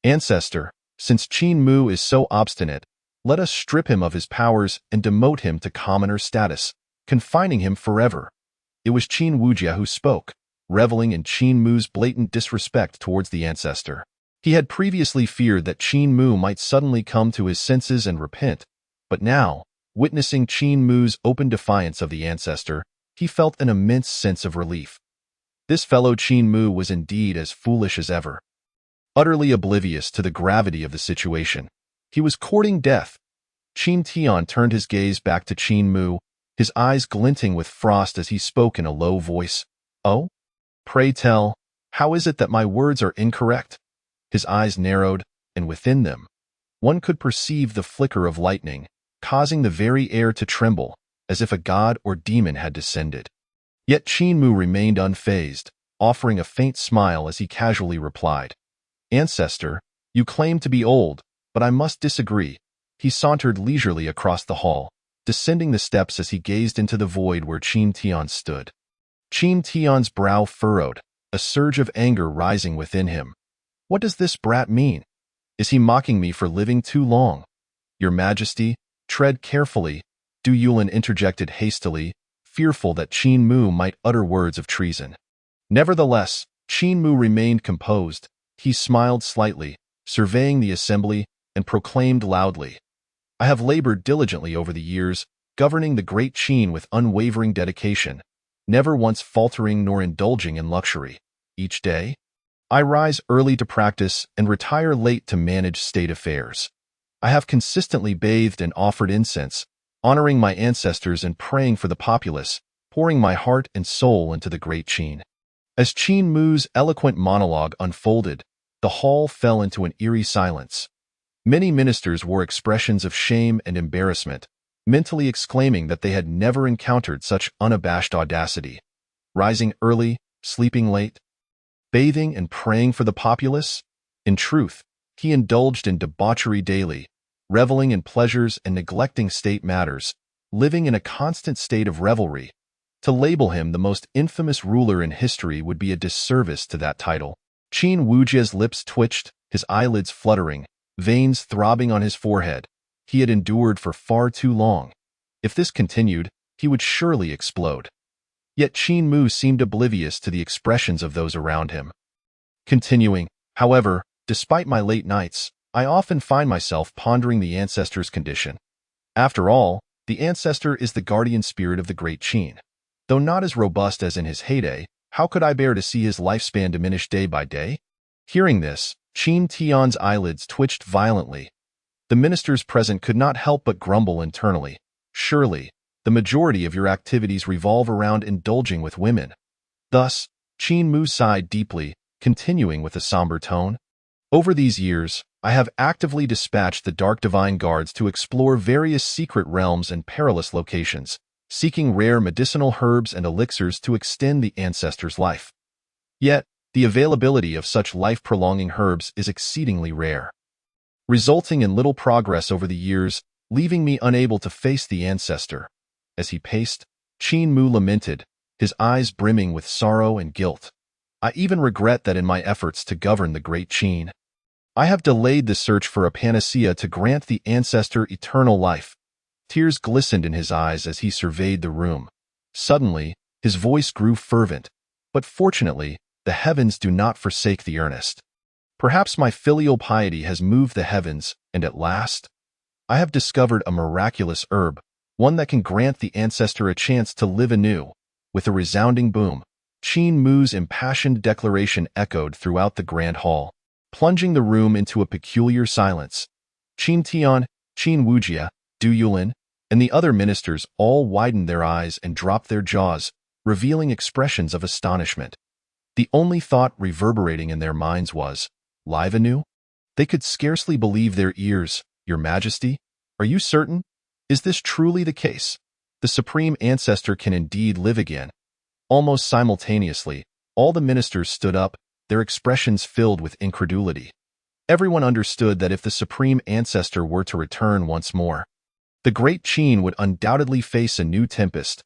Ancestor, since Qin Mu is so obstinate, let us strip him of his powers and demote him to commoner status, confining him forever. It was Qin Wujia who spoke, reveling in Qin Mu's blatant disrespect towards the ancestor. He had previously feared that Qin Mu might suddenly come to his senses and repent, but now, witnessing Qin Mu's open defiance of the ancestor, he felt an immense sense of relief. This fellow Qin Mu was indeed as foolish as ever. Utterly oblivious to the gravity of the situation, he was courting death. Qin Tian turned his gaze back to Qin Mu, his eyes glinting with frost as he spoke in a low voice. Oh? Pray tell, how is it that my words are incorrect? His eyes narrowed, and within them, one could perceive the flicker of lightning, causing the very air to tremble, as if a god or demon had descended. Yet Qin Mu remained unfazed, offering a faint smile as he casually replied, Ancestor, you claim to be old, but I must disagree. He sauntered leisurely across the hall, descending the steps as he gazed into the void where Qin Tian stood. Qin Tian's brow furrowed, a surge of anger rising within him. What does this brat mean? Is he mocking me for living too long? Your Majesty, tread carefully, Du Yulin interjected hastily, fearful that Qin Mu might utter words of treason. Nevertheless, Qin Mu remained composed. He smiled slightly, surveying the assembly, and proclaimed loudly, I have labored diligently over the years, governing the Great Qin with unwavering dedication, never once faltering nor indulging in luxury. Each day, I rise early to practice and retire late to manage state affairs. I have consistently bathed and offered incense, honoring my ancestors and praying for the populace, pouring my heart and soul into the Great Qin. As Qin Mu's eloquent monologue unfolded, the hall fell into an eerie silence. Many ministers wore expressions of shame and embarrassment, mentally exclaiming that they had never encountered such unabashed audacity. Rising early, sleeping late. bathing and praying for the populace? In truth, he indulged in debauchery daily, reveling in pleasures and neglecting state matters, living in a constant state of revelry. To label him the most infamous ruler in history would be a disservice to that title. Qin Wujia's lips twitched, his eyelids fluttering, veins throbbing on his forehead. He had endured for far too long. If this continued, he would surely explode. Yet Qin Mu seemed oblivious to the expressions of those around him. Continuing, however, despite my late nights, I often find myself pondering the ancestor's condition. After all, the ancestor is the guardian spirit of the great Qin. Though not as robust as in his heyday, how could I bear to see his lifespan diminish day by day? Hearing this, Qin Tian's eyelids twitched violently. The ministers present could not help but grumble internally. Surely, the majority of your activities revolve around indulging with women. Thus, Qin Mu sighed deeply, continuing with a somber tone. Over these years, I have actively dispatched the Dark Divine Guards to explore various secret realms and perilous locations, seeking rare medicinal herbs and elixirs to extend the ancestor's life. Yet, the availability of such life-prolonging herbs is exceedingly rare, resulting in little progress over the years, leaving me unable to face the ancestor. As he paced, Qin Mu lamented, his eyes brimming with sorrow and guilt. I even regret that in my efforts to govern the great Qin, I have delayed the search for a panacea to grant the ancestor eternal life. Tears glistened in his eyes as he surveyed the room. Suddenly, his voice grew fervent. But fortunately, the heavens do not forsake the earnest. Perhaps my filial piety has moved the heavens, and at last, I have discovered a miraculous herb, one that can grant the ancestor a chance to live anew. With a resounding boom, Qin Mu's impassioned declaration echoed throughout the grand hall, plunging the room into a peculiar silence. Qin Tian, Qin Wujia, Du Yulin, and the other ministers all widened their eyes and dropped their jaws, revealing expressions of astonishment. The only thought reverberating in their minds was, live anew? They could scarcely believe their ears. Your Majesty, are you certain? Is this truly the case? The Supreme Ancestor can indeed live again. Almost simultaneously, all the ministers stood up, their expressions filled with incredulity. Everyone understood that if the Supreme Ancestor were to return once more, the great Qin would undoubtedly face a new tempest.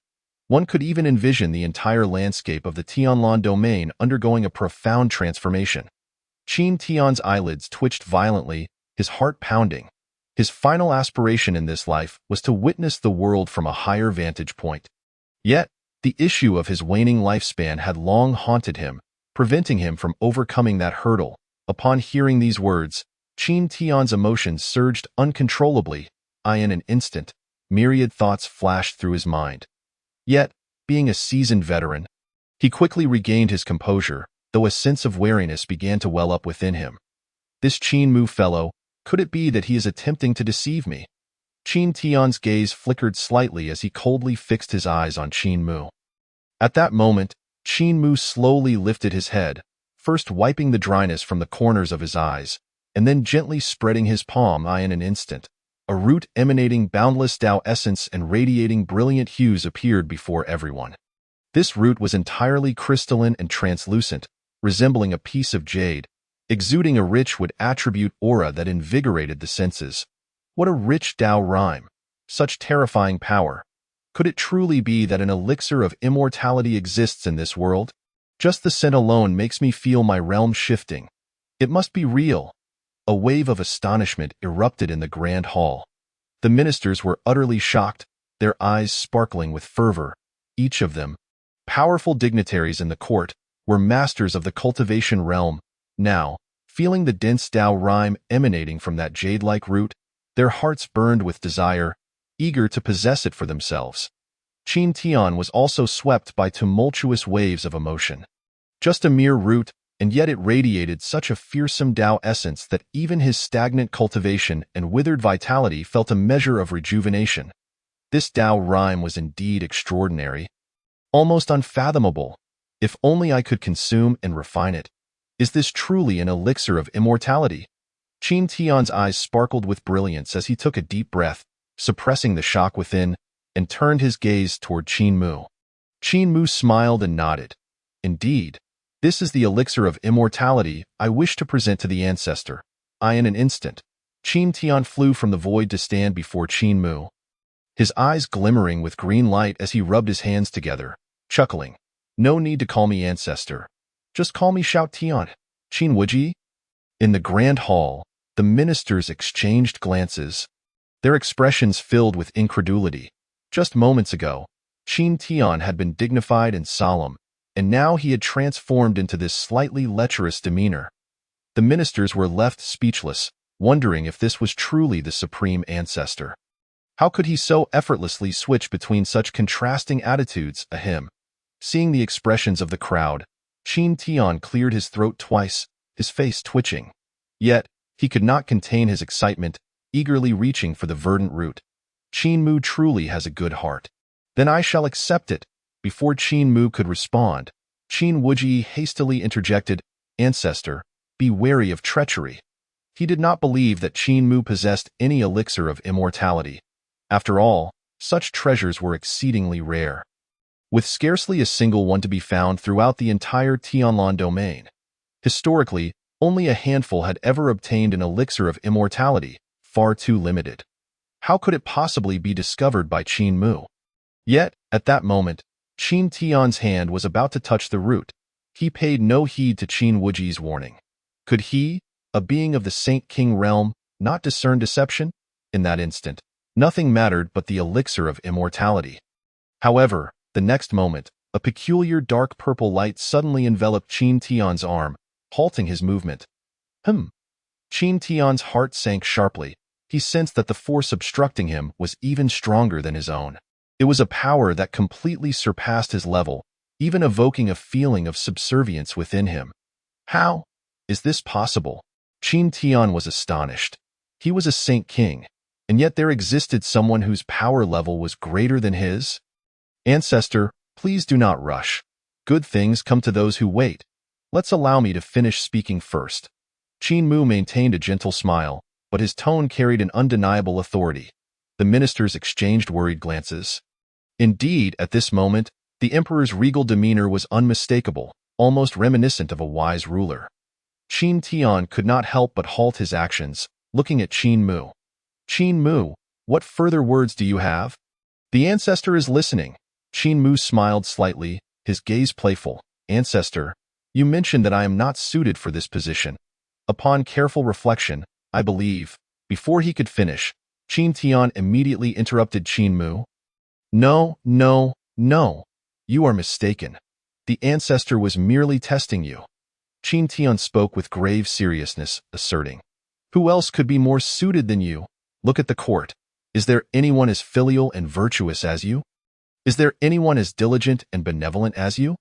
One could even envision the entire landscape of the Tianlan domain undergoing a profound transformation. Qin Tian's eyelids twitched violently, his heart pounding. His final aspiration in this life was to witness the world from a higher vantage point. Yet, the issue of his waning lifespan had long haunted him, preventing him from overcoming that hurdle. Upon hearing these words, Qin Tian's emotions surged uncontrollably. In an instant, myriad thoughts flashed through his mind. Yet, being a seasoned veteran, he quickly regained his composure, though a sense of wariness began to well up within him. This Qin Mu fellow, could it be that he is attempting to deceive me? Qin Tian's gaze flickered slightly as he coldly fixed his eyes on Qin Mu. At that moment, Qin Mu slowly lifted his head, first wiping the dryness from the corners of his eyes, and then gently spreading his palm. In an instant, a root emanating boundless Tao essence and radiating brilliant hues appeared before everyone. This root was entirely crystalline and translucent, resembling a piece of jade, exuding a rich wood attribute aura that invigorated the senses. What a rich Tao rhyme! Such terrifying power! Could it truly be that an elixir of immortality exists in this world? Just the scent alone makes me feel my realm shifting. It must be real. A wave of astonishment erupted in the grand hall. The ministers were utterly shocked, their eyes sparkling with fervor. Each of them, powerful dignitaries in the court, were masters of the cultivation realm. Now, feeling the dense Tao rhyme emanating from that jade-like root, their hearts burned with desire, eager to possess it for themselves. Qin Tian was also swept by tumultuous waves of emotion. Just a mere root, and yet it radiated such a fearsome Tao essence that even his stagnant cultivation and withered vitality felt a measure of rejuvenation. This Tao rhyme was indeed extraordinary, almost unfathomable. If only I could consume and refine it. Is this truly an elixir of immortality? Qin Tian's eyes sparkled with brilliance as he took a deep breath, suppressing the shock within, and turned his gaze toward Qin Mu. Qin Mu smiled and nodded. Indeed, This is the elixir of immortality I wish to present to the ancestor. In an instant, Qin Tian flew from the void to stand before Qin Mu, his eyes glimmering with green light as he rubbed his hands together, chuckling. No need to call me ancestor. Just call me Shao Tian, Qin Wuji. In the grand hall, the ministers exchanged glances, their expressions filled with incredulity. Just moments ago, Qin Tian had been dignified and solemn, and now he had transformed into this slightly lecherous demeanor. The ministers were left speechless, wondering if this was truly the supreme ancestor. How could he so effortlessly switch between such contrasting attitudes? Seeing the expressions of the crowd, Qin Tian cleared his throat twice, his face twitching. Yet, he could not contain his excitement, eagerly reaching for the verdant root. Qin Mu truly has a good heart. Then I shall accept it. Before Qin Mu could respond, Qin Wuji hastily interjected, Ancestor, be wary of treachery. He did not believe that Qin Mu possessed any elixir of immortality. After all, such treasures were exceedingly rare, with scarcely a single one to be found throughout the entire Tianlan domain. Historically, only a handful had ever obtained an elixir of immortality, far too limited. How could it possibly be discovered by Qin Mu? Yet, at that moment, Qin Tian's hand was about to touch the root. He paid no heed to Qin Wuji's warning. Could he, a being of the Saint King realm, not discern deception? In that instant, nothing mattered but the elixir of immortality. However, the next moment, a peculiar dark purple light suddenly enveloped Qin Tian's arm, halting his movement. Qin Tian's heart sank sharply. He sensed that the force obstructing him was even stronger than his own. It was a power that completely surpassed his level, even evoking a feeling of subservience within him. How is this possible? Qin Tian was astonished. He was a Saint King, and yet there existed someone whose power level was greater than his? Ancestor, please do not rush. Good things come to those who wait. Let's allow me to finish speaking first. Qin Mu maintained a gentle smile, but his tone carried an undeniable authority. The ministers exchanged worried glances. Indeed, at this moment, the emperor's regal demeanor was unmistakable, almost reminiscent of a wise ruler. Qin Tian could not help but halt his actions, looking at Qin Mu. Qin Mu, what further words do you have? The ancestor is listening. Qin Mu smiled slightly, his gaze playful. Ancestor, you mentioned that I am not suited for this position. Upon careful reflection, I believe. Before he could finish, Qin Tian immediately interrupted Qin Mu. No. You are mistaken. The ancestor was merely testing you. Qin Tian spoke with grave seriousness, asserting, who else could be more suited than you? Look at the court. Is there anyone as filial and virtuous as you? Is there anyone as diligent and benevolent as you?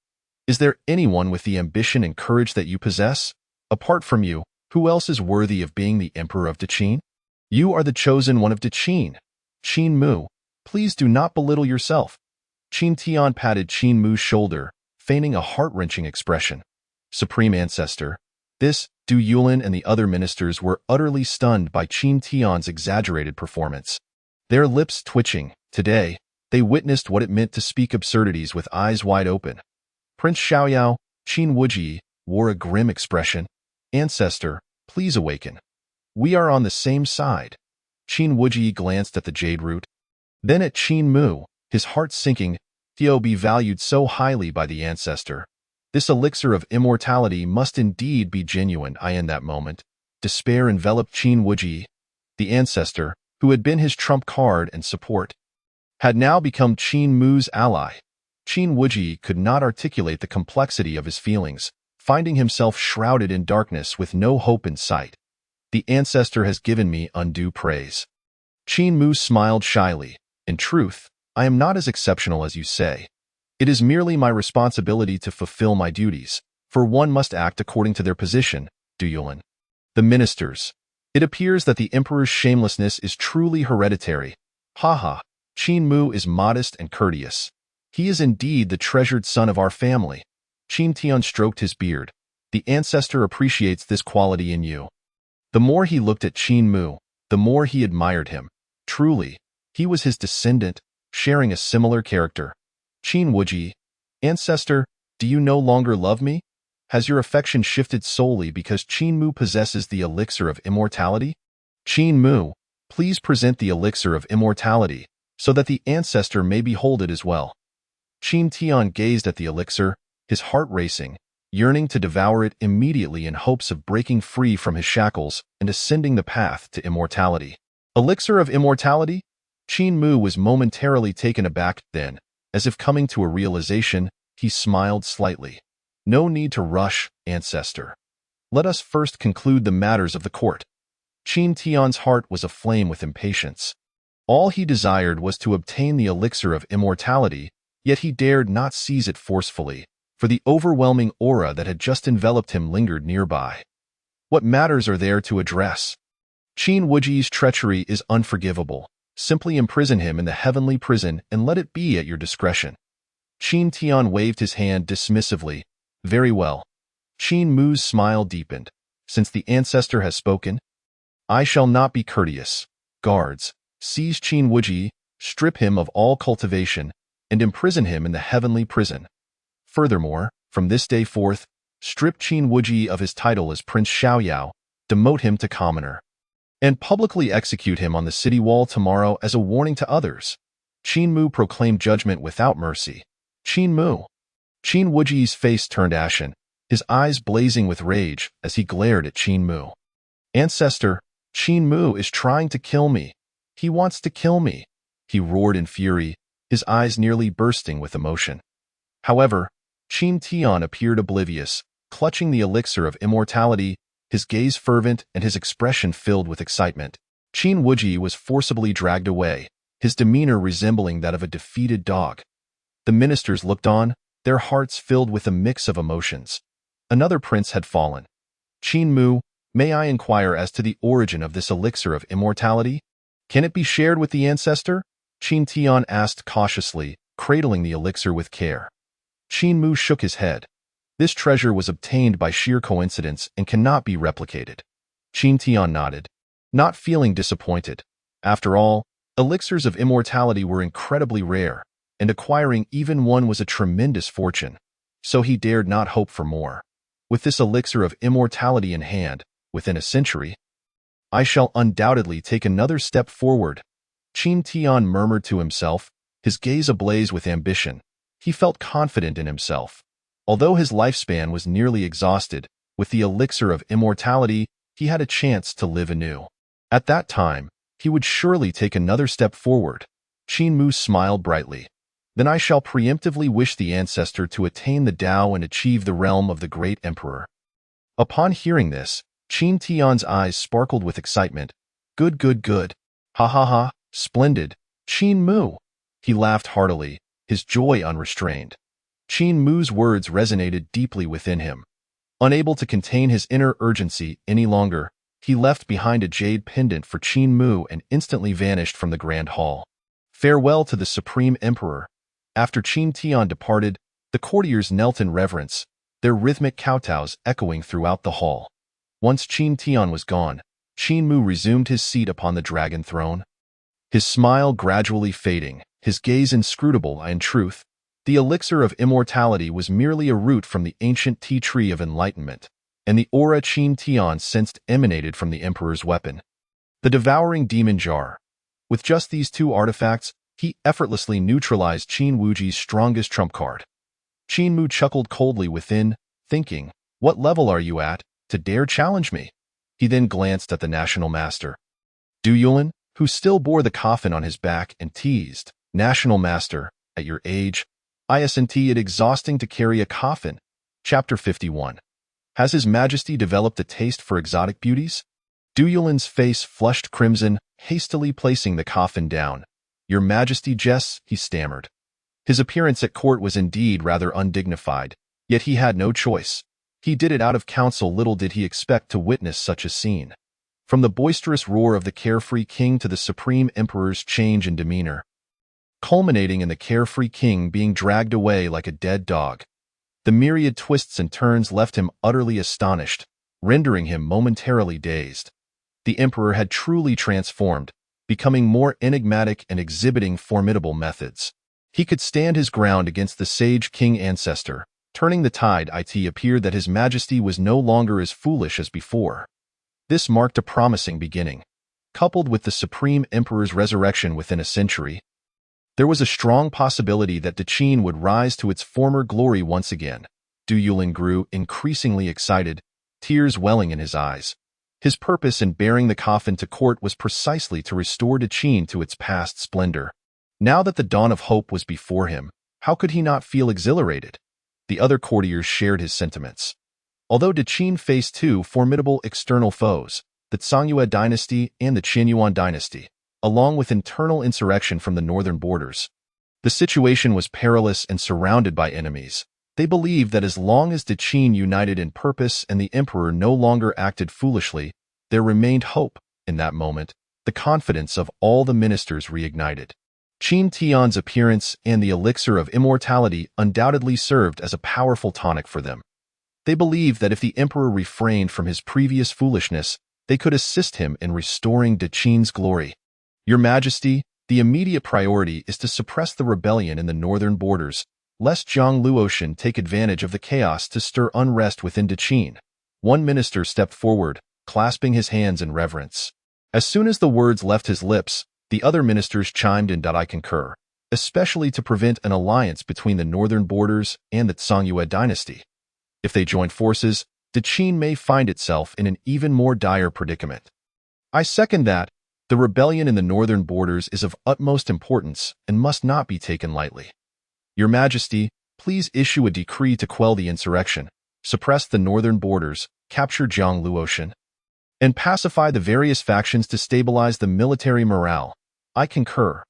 Is there anyone with the ambition and courage that you possess? Apart from you, who else is worthy of being the emperor of Deqin? You are the chosen one of Deqin. Qin Mu, please do not belittle yourself. Qin Tian patted Qin Mu's shoulder, feigning a heart-wrenching expression. Supreme Ancestor, this, Du Yulin and the other ministers were utterly stunned by Qin Tian's exaggerated performance. Their lips twitching, today, they witnessed what it meant to speak absurdities with eyes wide open. Prince Xiaoyao, Qin Wuji, wore a grim expression. Ancestor, please awaken. We are on the same side. Qin Wuji glanced at the jade root, then at Qin Mu, his heart sinking. Theo be valued so highly by the ancestor. This elixir of immortality must indeed be genuine. In that moment, despair enveloped Qin Wuji. The ancestor, who had been his trump card and support, had now become Qin Mu's ally. Qin Wuji could not articulate the complexity of his feelings, finding himself shrouded in darkness with no hope in sight. The ancestor has given me undue praise. Qin Mu smiled shyly. In truth, I am not as exceptional as you say. It is merely my responsibility to fulfill my duties, for one must act according to their position, Du Yulin. The ministers. It appears that the emperor's shamelessness is truly hereditary. Qin Mu is modest and courteous. He is indeed the treasured son of our family. Qin Tian stroked his beard. The ancestor appreciates this quality in you. The more he looked at Qin Mu, the more he admired him. Truly, he was his descendant, sharing a similar character. Qin Wuji, ancestor, do you no longer love me? Has your affection shifted solely because Qin Mu possesses the elixir of immortality? Qin Mu, please present the elixir of immortality, so that the ancestor may behold it as well. Qin Tian gazed at the elixir, his heart racing, yearning to devour it immediately in hopes of breaking free from his shackles and ascending the path to immortality. Elixir of immortality? Qin Mu was momentarily taken aback then, as if coming to a realization, he smiled slightly. No need to rush, ancestor. Let us first conclude the matters of the court. Qin Tian's heart was aflame with impatience. All he desired was to obtain the elixir of immortality, yet he dared not seize it forcefully, for the overwhelming aura that had just enveloped him lingered nearby. What matters are there to address? Qin Wuji's treachery is unforgivable. Simply imprison him in the heavenly prison and let it be at your discretion. Qin Tian waved his hand dismissively. Very well. Qin Mu's smile deepened. Since the ancestor has spoken, I shall not be courteous. Guards, seize Qin Wuji, strip him of all cultivation, and imprison him in the heavenly prison. Furthermore, from this day forth, strip Qin Wuji of his title as Prince Xiaoyao, demote him to commoner, and publicly execute him on the city wall tomorrow as a warning to others. Qin Mu proclaimed judgment without mercy. Qin Mu. Qin Wuji's face turned ashen, his eyes blazing with rage as he glared at Qin Mu. Ancestor, Qin Mu is trying to kill me. He wants to kill me. He roared in fury, his eyes nearly bursting with emotion. However, Qin Tian appeared oblivious, clutching the elixir of immortality, his gaze fervent and his expression filled with excitement. Qin Wuji was forcibly dragged away, his demeanor resembling that of a defeated dog. The ministers looked on, their hearts filled with a mix of emotions. Another prince had fallen. Qin Mu, may I inquire as to the origin of this elixir of immortality? Can it be shared with the ancestor? Qin Tian asked cautiously, cradling the elixir with care. Qin Mu shook his head. This treasure was obtained by sheer coincidence and cannot be replicated. Qin Tian nodded, not feeling disappointed. After all, elixirs of immortality were incredibly rare, and acquiring even one was a tremendous fortune, so he dared not hope for more. With this elixir of immortality in hand, within a century, I shall undoubtedly take another step forward. Qin Tian murmured to himself, his gaze ablaze with ambition. He felt confident in himself. Although his lifespan was nearly exhausted, with the elixir of immortality, he had a chance to live anew. At that time, he would surely take another step forward. Qin Mu smiled brightly. Then I shall preemptively wish the ancestor to attain the Tao and achieve the realm of the great emperor. Upon hearing this, Qin Tian's eyes sparkled with excitement. Good, good, good. Ha ha ha, splendid. Qin Mu. He laughed heartily, his joy unrestrained. Qin Mu's words resonated deeply within him. Unable to contain his inner urgency any longer, he left behind a jade pendant for Qin Mu and instantly vanished from the grand hall. Farewell to the Supreme Emperor. After Qin Tian departed, the courtiers knelt in reverence, their rhythmic kowtows echoing throughout the hall. Once Qin Tian was gone, Qin Mu resumed his seat upon the dragon throne. His smile gradually fading, his gaze inscrutable. In truth, the elixir of immortality was merely a root from the ancient tea tree of enlightenment, and the aura Qin Tian sensed emanated from the emperor's weapon, the devouring demon jar. With just these two artifacts, he effortlessly neutralized Qin Wuji's strongest trump card. Qin Mu chuckled coldly within, thinking, what level are you at, to dare challenge me? He then glanced at the national master, Du Yulin, who still bore the coffin on his back, and teased, National Master, at your age, isn't it exhausting to carry a coffin? Chapter 51. Has His Majesty developed a taste for exotic beauties? Du Yulin's face flushed crimson, hastily placing the coffin down. Your Majesty jests, he stammered. His appearance at court was indeed rather undignified, yet he had no choice. He did it out of counsel. Little did he expect to witness such a scene. From the boisterous roar of the carefree king to the supreme emperor's change in demeanor, culminating in the carefree king being dragged away like a dead dog. The myriad twists and turns left him utterly astonished, rendering him momentarily dazed. The emperor had truly transformed, becoming more enigmatic and exhibiting formidable methods. He could stand his ground against the sage king ancestor, Turning the tide, it appeared that His Majesty was no longer as foolish as before. This marked a promising beginning. Coupled with the Supreme Emperor's resurrection within a century, there was a strong possibility that Deqin would rise to its former glory once again. Du Yulin grew increasingly excited, tears welling in his eyes. His purpose in bearing the coffin to court was precisely to restore Deqin to its past splendor. Now that the dawn of hope was before him, how could he not feel exhilarated? The other courtiers shared his sentiments. Although Deqin faced two formidable external foes, the Songyue dynasty and the Qinyuan dynasty, along with internal insurrection from the northern borders, the situation was perilous and surrounded by enemies. They believed that as long as Deqin united in purpose and the emperor no longer acted foolishly, there remained hope. In that moment, the confidence of all the ministers reignited. Qin Tian's appearance and the elixir of immortality undoubtedly served as a powerful tonic for them. They believed that if the emperor refrained from his previous foolishness, they could assist him in restoring Deqin's glory. Your Majesty, the immediate priority is to suppress the rebellion in the northern borders, lest Zhang Luotian take advantage of the chaos to stir unrest within Deqin. One minister stepped forward, clasping his hands in reverence. As soon as the words left his lips, the other ministers chimed in. I concur, especially to prevent an alliance between the northern borders and the Songyue dynasty. If they join forces, Deqin may find itself in an even more dire predicament. I second that. The rebellion in the northern borders is of utmost importance and must not be taken lightly. Your Majesty, please issue a decree to quell the insurrection, suppress the northern borders, capture Zhang Luotian, and pacify the various factions to stabilize the military morale. I concur.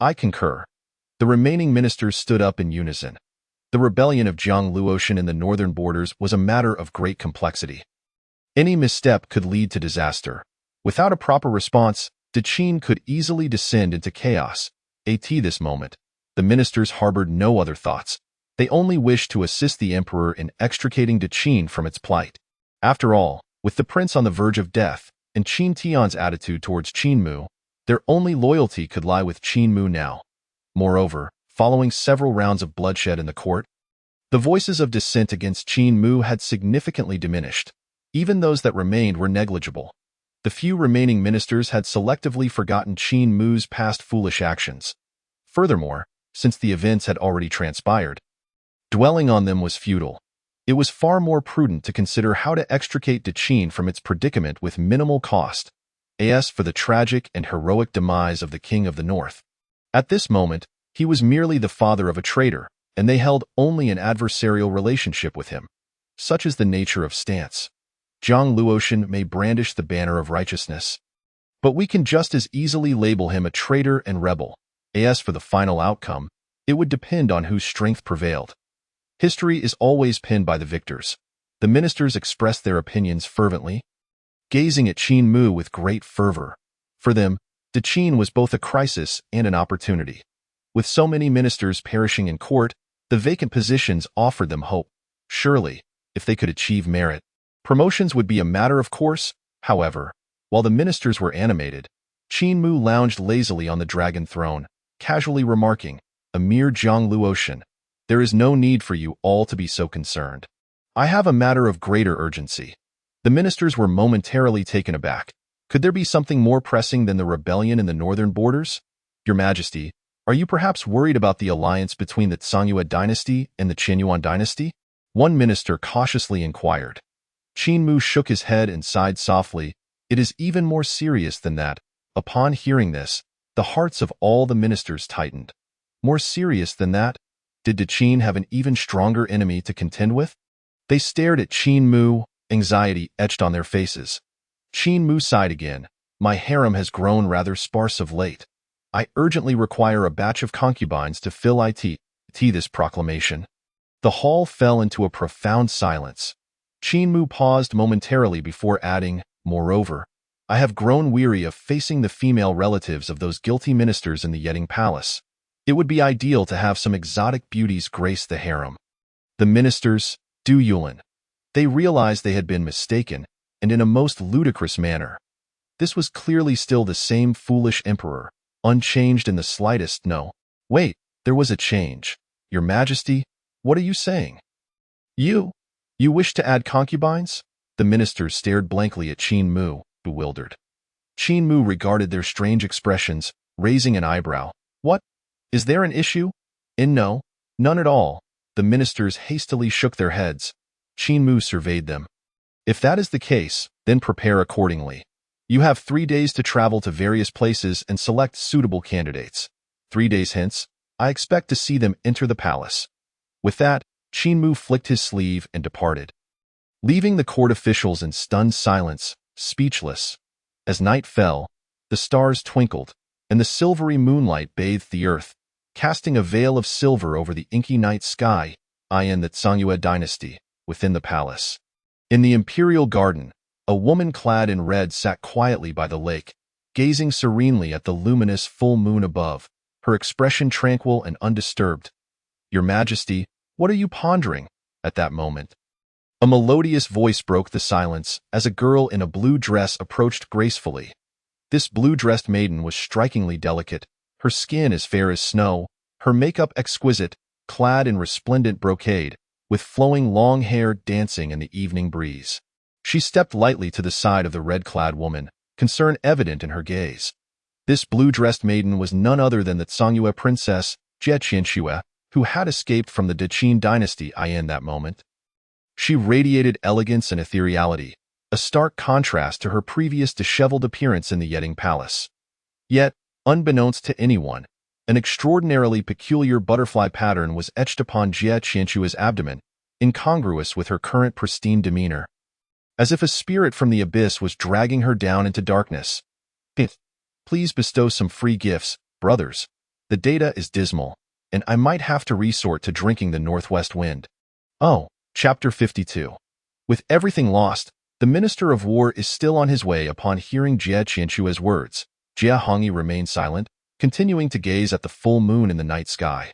I concur. The remaining ministers stood up in unison. The rebellion of Zhang Luotian in the northern borders was a matter of great complexity. Any misstep could lead to disaster. Without a proper response, Deqin could easily descend into chaos. At this moment, the ministers harbored no other thoughts. They only wished to assist the emperor in extricating Deqin from its plight. After all, with the prince on the verge of death, and Qin Tian's attitude towards Qinmu, their only loyalty could lie with Qinmu now. Moreover, following several rounds of bloodshed in the court, the voices of dissent against Qinmu had significantly diminished. Even those that remained were negligible. The few remaining ministers had selectively forgotten Qinmu's past foolish actions. Furthermore, since the events had already transpired, dwelling on them was futile. It was far more prudent to consider how to extricate Deqin from its predicament with minimal cost. As for the tragic and heroic demise of the King of the North, at this moment, he was merely the father of a traitor, and they held only an adversarial relationship with him. Such is the nature of stance. Zhang Luotian may brandish the banner of righteousness, but we can just as easily label him a traitor and rebel. As for the final outcome, it would depend on whose strength prevailed. History is always pinned by the victors. The ministers expressed their opinions fervently, gazing at Qinmu with great fervor. For them, Deqin was both a crisis and an opportunity. With so many ministers perishing in court, the vacant positions offered them hope. Surely, if they could achieve merit, promotions would be a matter of course. However, while the ministers were animated, Qinmu lounged lazily on the dragon throne, casually remarking, "A mere Zhang Luotian. There is no need for you all to be so concerned. I have a matter of greater urgency." The ministers were momentarily taken aback. Could there be something more pressing than the rebellion in the northern borders? Your Majesty, are you perhaps worried about the alliance between the Songyue dynasty and the Qinyuan dynasty? One minister cautiously inquired. Qinmu shook his head and sighed softly. It is even more serious than that. Upon hearing this, the hearts of all the ministers tightened. More serious than that? Did Deqin have an even stronger enemy to contend with? They stared at Qinmu, anxiety etched on their faces. Qinmu sighed again. My harem has grown rather sparse of late. I urgently require a batch of concubines to fill this proclamation. The hall fell into a profound silence. Qinmu paused momentarily before adding, moreover, I have grown weary of facing the female relatives of those guilty ministers in the Yeting Palace. It would be ideal to have some exotic beauties grace the harem. The ministers, Du Yulin. They realized they had been mistaken, and in a most ludicrous manner. This was clearly still the same foolish emperor, unchanged in the slightest. No. Wait, there was a change. Your Majesty, what are you saying? You? You wish to add concubines? The ministers stared blankly at Qin Mu, bewildered. Qin Mu regarded their strange expressions, raising an eyebrow. What? Is there an issue? No, none at all. The ministers hastily shook their heads. Qin Mu surveyed them. If that is the case, then prepare accordingly. You have 3 days to travel to various places and select suitable candidates. 3 days hence, I expect to see them enter the palace. With that, Qin Mu flicked his sleeve and departed, leaving the court officials in stunned silence, speechless. As night fell, the stars twinkled, and the silvery moonlight bathed the earth, casting a veil of silver over the inky night sky, in the Tsangyue dynasty, within the palace. In the imperial garden, a woman clad in red sat quietly by the lake, gazing serenely at the luminous full moon above, her expression tranquil and undisturbed. Your Majesty, what are you pondering? At that moment, a melodious voice broke the silence as a girl in a blue dress approached gracefully. This blue-dressed maiden was strikingly delicate, her skin as fair as snow, her makeup exquisite, clad in resplendent brocade, with flowing long hair dancing in the evening breeze. She stepped lightly to the side of the red-clad woman, concern evident in her gaze. This blue-dressed maiden was none other than the Tsangyue princess, Jie Qianxue, who had escaped from the Qin dynasty in that moment. She radiated elegance and ethereality, a stark contrast to her previous disheveled appearance in the Yeding Palace. Yet, unbeknownst to anyone, an extraordinarily peculiar butterfly pattern was etched upon Jie Qianxue's abdomen, incongruous with her current pristine demeanor. As if a spirit from the abyss was dragging her down into darkness. Please bestow some free gifts, brothers. The data is dismal, and I might have to resort to drinking the northwest wind. Oh, Chapter 52. With everything lost, the Minister of War is still on his way. Upon hearing Jie Qianxue's words, Jie Hongyi remained silent, continuing to gaze at the full moon in the night sky.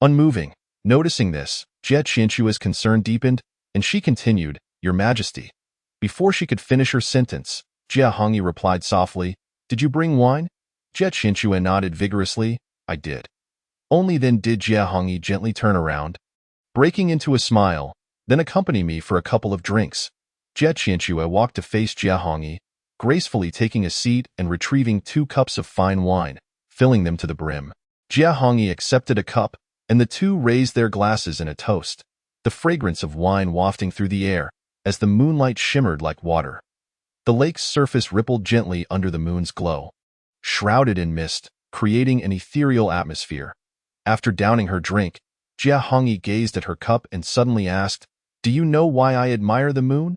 Unmoving, noticing this, Jie Qianxue's concern deepened, and she continued, Your Majesty. Before she could finish her sentence, Jie Hongyi replied softly, Did you bring wine? Jie Qianxue nodded vigorously, I did. Only then did Jie Hongyi gently turn around, breaking into a smile, then accompany me for a couple of drinks. Jie Qianxue walked to face Jie Hongyi, gracefully taking a seat and retrieving 2 cups of fine wine, filling them to the brim. Jie Hongyi accepted a cup, and the two raised their glasses in a toast, the fragrance of wine wafting through the air as the moonlight shimmered like water. The lake's surface rippled gently under the moon's glow, shrouded in mist, creating an ethereal atmosphere. After downing her drink, Jie Hongyi gazed at her cup and suddenly asked, Do you know why I admire the moon?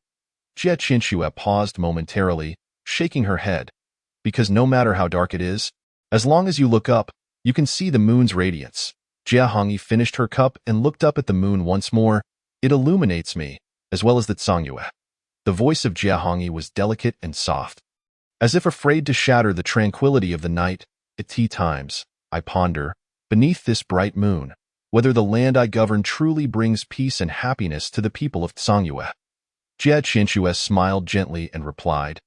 Jie Qianxue paused momentarily, shaking her head. Because no matter how dark it is, as long as you look up, you can see the moon's radiance. Jie Hongyi finished her cup and looked up at the moon once more. It illuminates me, as well as the Tsangyue. The voice of Jie Hongyi was delicate and soft. As if afraid to shatter the tranquility of the night, at tea times, I ponder, beneath this bright moon, whether the land I govern truly brings peace and happiness to the people of Tsangyue. Jie Qianxue smiled gently and replied,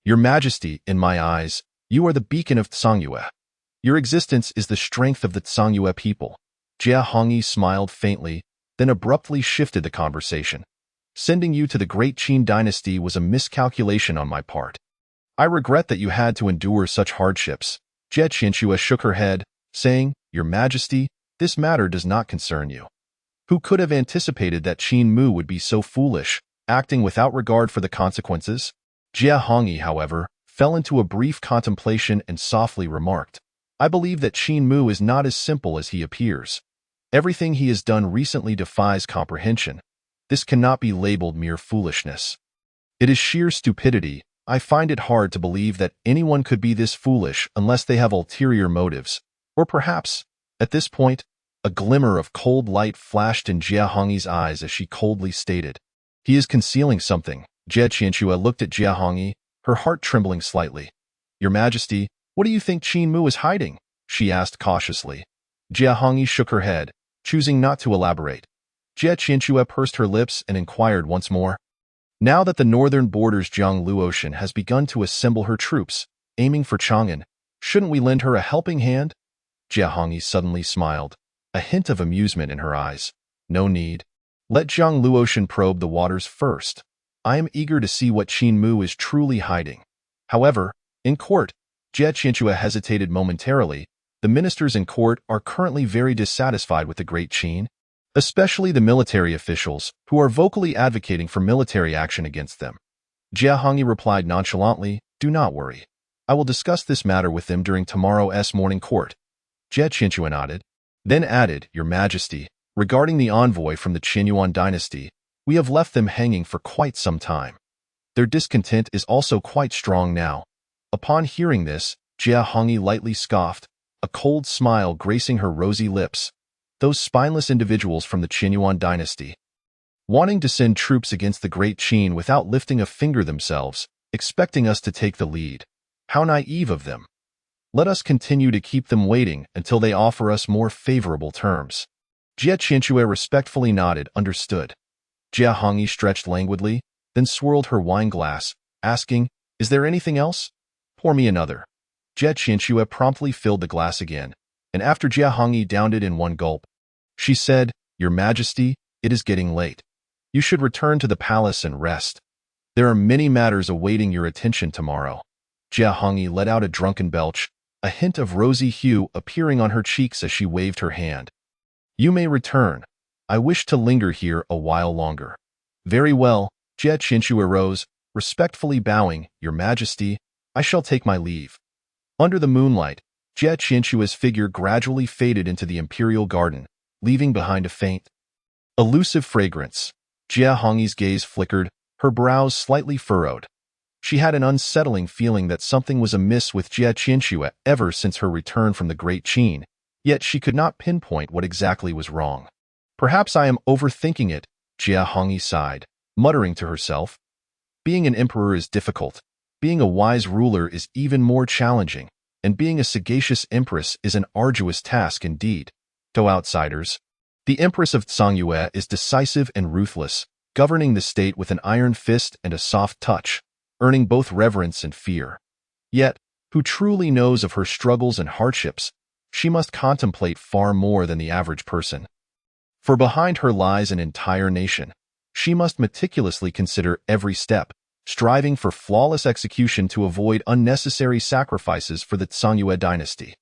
Your Majesty, in my eyes, you are the beacon of Tsangyue. Your existence is the strength of the Tsangyue people. Jie Hongyi smiled faintly, then abruptly shifted the conversation. Sending you to the great Qin dynasty was a miscalculation on my part. I regret that you had to endure such hardships. Jie Qianxue shook her head, saying, Your Majesty, this matter does not concern you. Who could have anticipated that Qin Mu would be so foolish, acting without regard for the consequences? Jie Hongyi, however, fell into a brief contemplation and softly remarked, I believe that Qin Mu is not as simple as he appears. Everything he has done recently defies comprehension. This cannot be labeled mere foolishness. It is sheer stupidity. I find it hard to believe that anyone could be this foolish unless they have ulterior motives, or perhaps, at this point, a glimmer of cold light flashed in Jie Hongyi's eyes as she coldly stated, He is concealing something. Jie Qianxue looked at Jie Hongyi, her heart trembling slightly. Your Majesty, what do you think Qin Mu is hiding? She asked cautiously. Jie Hongyi shook her head, choosing not to elaborate. Jie Qianxue pursed her lips and inquired once more. Now that the northern border's Jianglu Ocean has begun to assemble her troops, aiming for Chang'an, shouldn't we lend her a helping hand? Jie Hongyi suddenly smiled, a hint of amusement in her eyes. No need. Let Zhang Luotian probe the waters first. I am eager to see what Qin Mu is truly hiding. However, in court, Jie Qianxue hesitated momentarily. The ministers in court are currently very dissatisfied with the Great Qin, especially the military officials, who are vocally advocating for military action against them. Jie Hongyi replied nonchalantly, "Do not worry. I will discuss this matter with them during tomorrow's morning court." Jie Qianxue nodded, then added, "Your Majesty, regarding the envoy from the Qinyuan dynasty, we have left them hanging for quite some time. Their discontent is also quite strong now." Upon hearing this, Jie Hongyi lightly scoffed, a cold smile gracing her rosy lips. Those spineless individuals from the Qinyuan dynasty, wanting to send troops against the Great Qin without lifting a finger themselves, expecting us to take the lead. How naive of them. Let us continue to keep them waiting until they offer us more favorable terms. Jie Qianxue respectfully nodded, understood. Jie Hongyi stretched languidly, then swirled her wine glass, asking, "Is there anything else? Pour me another." Jie Qianxue promptly filled the glass again, and after Jie Hongyi downed it in one gulp, she said, "Your Majesty, it is getting late. You should return to the palace and rest. There are many matters awaiting your attention tomorrow." Jie Hongyi let out a drunken belch, a hint of rosy hue appearing on her cheeks as she waved her hand. "You may return. I wish to linger here a while longer." "Very well." Jie Qianxue rose, respectfully bowing, "Your Majesty, I shall take my leave." Under the moonlight, Jie Qianxue's figure gradually faded into the imperial garden, leaving behind a faint, elusive fragrance. Jie Hongyi's gaze flickered, her brows slightly furrowed. She had an unsettling feeling that something was amiss with Jie Qianxue ever since her return from the Great Qin, yet she could not pinpoint what exactly was wrong. "Perhaps I am overthinking it," Jie Hongyi sighed, muttering to herself. Being an emperor is difficult. Being a wise ruler is even more challenging, and being a sagacious empress is an arduous task indeed. To outsiders, the Empress of Tsangyue is decisive and ruthless, governing the state with an iron fist and a soft touch, earning both reverence and fear. Yet, who truly knows of her struggles and hardships, she must contemplate far more than the average person. For behind her lies an entire nation. She must meticulously consider every step, striving for flawless execution to avoid unnecessary sacrifices for the Tsangyue dynasty.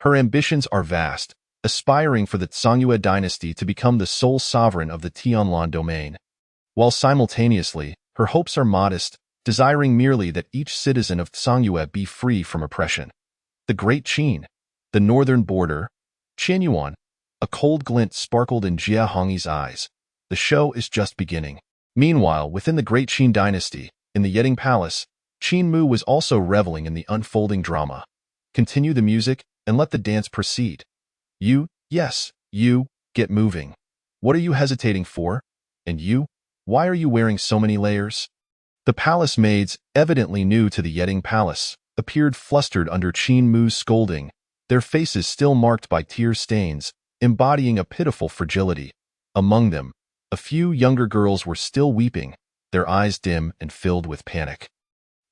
Her ambitions are vast, aspiring for the Tsangyue dynasty to become the sole sovereign of the Tianlan domain, while simultaneously, her hopes are modest, desiring merely that each citizen of Tsangyue be free from oppression. The Great Qin, the northern border, Qinyuan. A cold glint sparkled in Jie Hongyi's eyes. The show is just beginning. Meanwhile, within the Great Qin dynasty, in the Yeding Palace, Qin Mu was also reveling in the unfolding drama. "Continue the music, and let the dance proceed. You, yes, you, get moving. What are you hesitating for? And you, why are you wearing so many layers?" The palace maids, evidently new to the Yeding Palace, appeared flustered under Qin Mu's scolding, their faces still marked by tear stains, embodying a pitiful fragility. Among them, a few younger girls were still weeping, their eyes dim and filled with panic.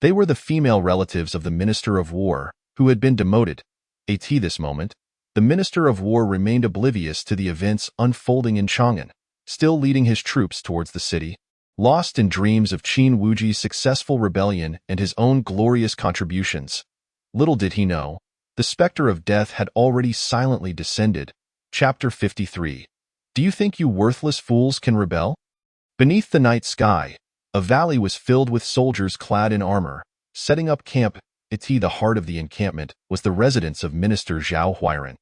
They were the female relatives of the Minister of War, who had been demoted. At this moment, the Minister of War remained oblivious to the events unfolding in Chang'an, still leading his troops towards the city, lost in dreams of Qin Wuji's successful rebellion and his own glorious contributions. Little did he know, the specter of death had already silently descended. Chapter 53. Do you think you worthless fools can rebel? Beneath the night sky, a valley was filled with soldiers clad in armor, setting up camp. The heart of the encampment was the residence of Minister Zhao Huairan.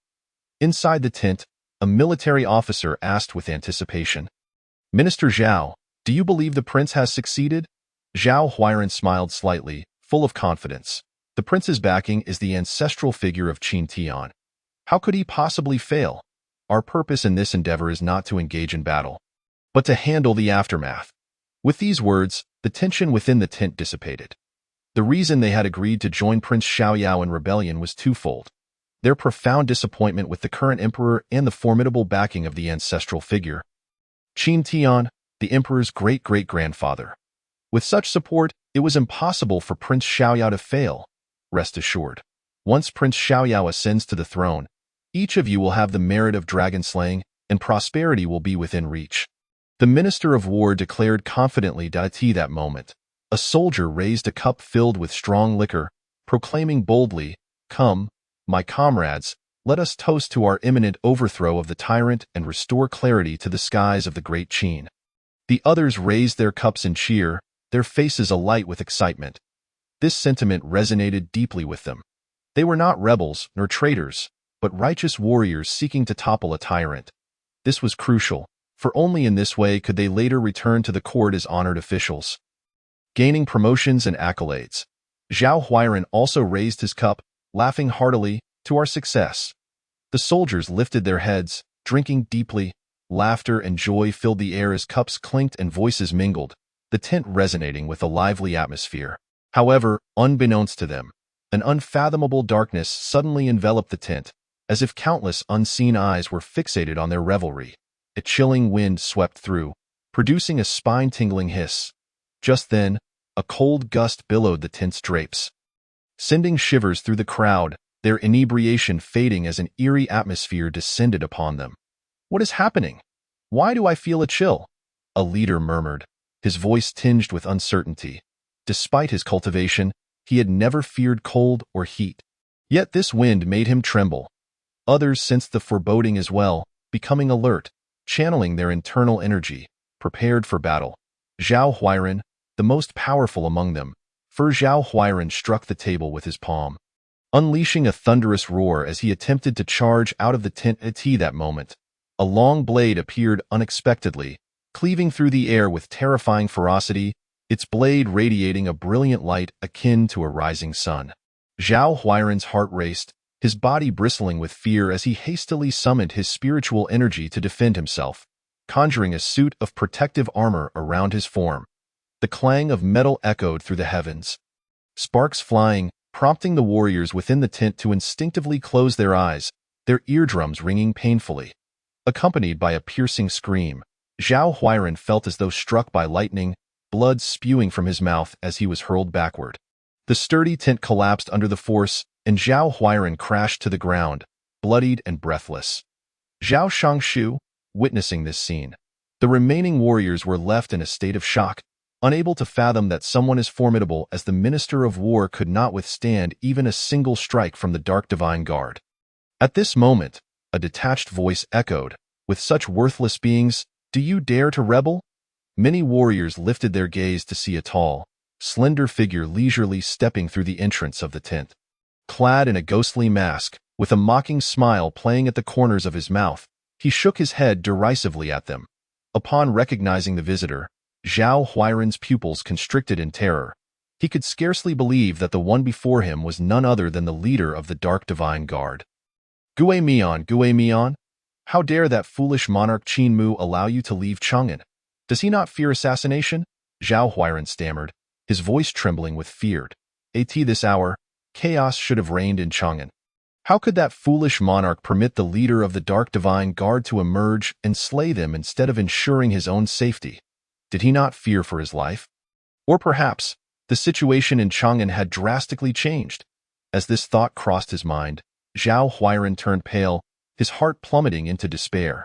Inside the tent, a military officer asked with anticipation, "Minister Zhao, do you believe the prince has succeeded?" Zhao Huairan smiled slightly, full of confidence. The prince's backing is the ancestral figure of Qin Tian. How could he possibly fail? Our purpose in this endeavor is not to engage in battle, but to handle the aftermath. With these words, the tension within the tent dissipated. The reason they had agreed to join Prince Xiaoyao in rebellion was twofold: their profound disappointment with the current emperor and the formidable backing of the ancestral figure, Qin Tian, the emperor's great-great-grandfather. With such support, it was impossible for Prince Xiaoyao to fail. Rest assured, once Prince Xiaoyao ascends to the throne, each of you will have the merit of dragon slaying, and prosperity will be within reach. The Minister of War declared confidently that moment. A soldier raised a cup filled with strong liquor, proclaiming boldly, "Come, my comrades, let us toast to our imminent overthrow of the tyrant and restore clarity to the skies of the Great Qin." The others raised their cups in cheer, their faces alight with excitement. This sentiment resonated deeply with them. They were not rebels nor traitors, but righteous warriors seeking to topple a tyrant. This was crucial, for only in this way could they later return to the court as honored officials. Gaining promotions and accolades, Zhao Huairan also raised his cup, laughing heartily, "To our success." The soldiers lifted their heads, drinking deeply. Laughter and joy filled the air as cups clinked and voices mingled, the tent resonating with a lively atmosphere. However, unbeknownst to them, an unfathomable darkness suddenly enveloped the tent, as if countless unseen eyes were fixated on their revelry. A chilling wind swept through, producing a spine-tingling hiss. Just then, a cold gust billowed the tent's drapes, sending shivers through the crowd, their inebriation fading as an eerie atmosphere descended upon them. "What is happening? Why do I feel a chill?" a leader murmured, his voice tinged with uncertainty. Despite his cultivation, he had never feared cold or heat. Yet this wind made him tremble. Others sensed the foreboding as well, becoming alert, channeling their internal energy, prepared for battle. Zhao Huairan, the most powerful among them, Zhao Huairan struck the table with his palm, unleashing a thunderous roar as he attempted to charge out of the tent at that moment. A long blade appeared unexpectedly, cleaving through the air with terrifying ferocity, its blade radiating a brilliant light akin to a rising sun. Zhao Huairan's heart raced, his body bristling with fear as he hastily summoned his spiritual energy to defend himself, conjuring a suit of protective armor around his form. The clang of metal echoed through the heavens, sparks flying, prompting the warriors within the tent to instinctively close their eyes, their eardrums ringing painfully. Accompanied by a piercing scream, Zhao Huairan felt as though struck by lightning, blood spewing from his mouth as he was hurled backward. The sturdy tent collapsed under the force, and Zhao Huairan crashed to the ground, bloodied and breathless. Zhao Shangshu, witnessing this scene, the remaining warriors were left in a state of shock, unable to fathom that someone as formidable as the Minister of War could not withstand even a single strike from the Dark Divine Guard. At this moment, a detached voice echoed, "With such worthless beings, do you dare to rebel?" Many warriors lifted their gaze to see a tall, slender figure leisurely stepping through the entrance of the tent. Clad in a ghostly mask, with a mocking smile playing at the corners of his mouth, he shook his head derisively at them. Upon recognizing the visitor, Zhao Huairan's pupils constricted in terror. He could scarcely believe that the one before him was none other than the leader of the Dark Divine Guard. Gui Mian, how dare that foolish monarch Qin Mu allow you to leave Chang'an? Does he not fear assassination?" Zhao Huairan stammered, his voice trembling with fear. "At this hour, chaos should have reigned in Chang'an. How could that foolish monarch permit the leader of the Dark Divine Guard to emerge and slay them instead of ensuring his own safety? Did he not fear for his life? Or perhaps, the situation in Chang'an had drastically changed. As this thought crossed his mind, Zhao Huairan turned pale, his heart plummeting into despair.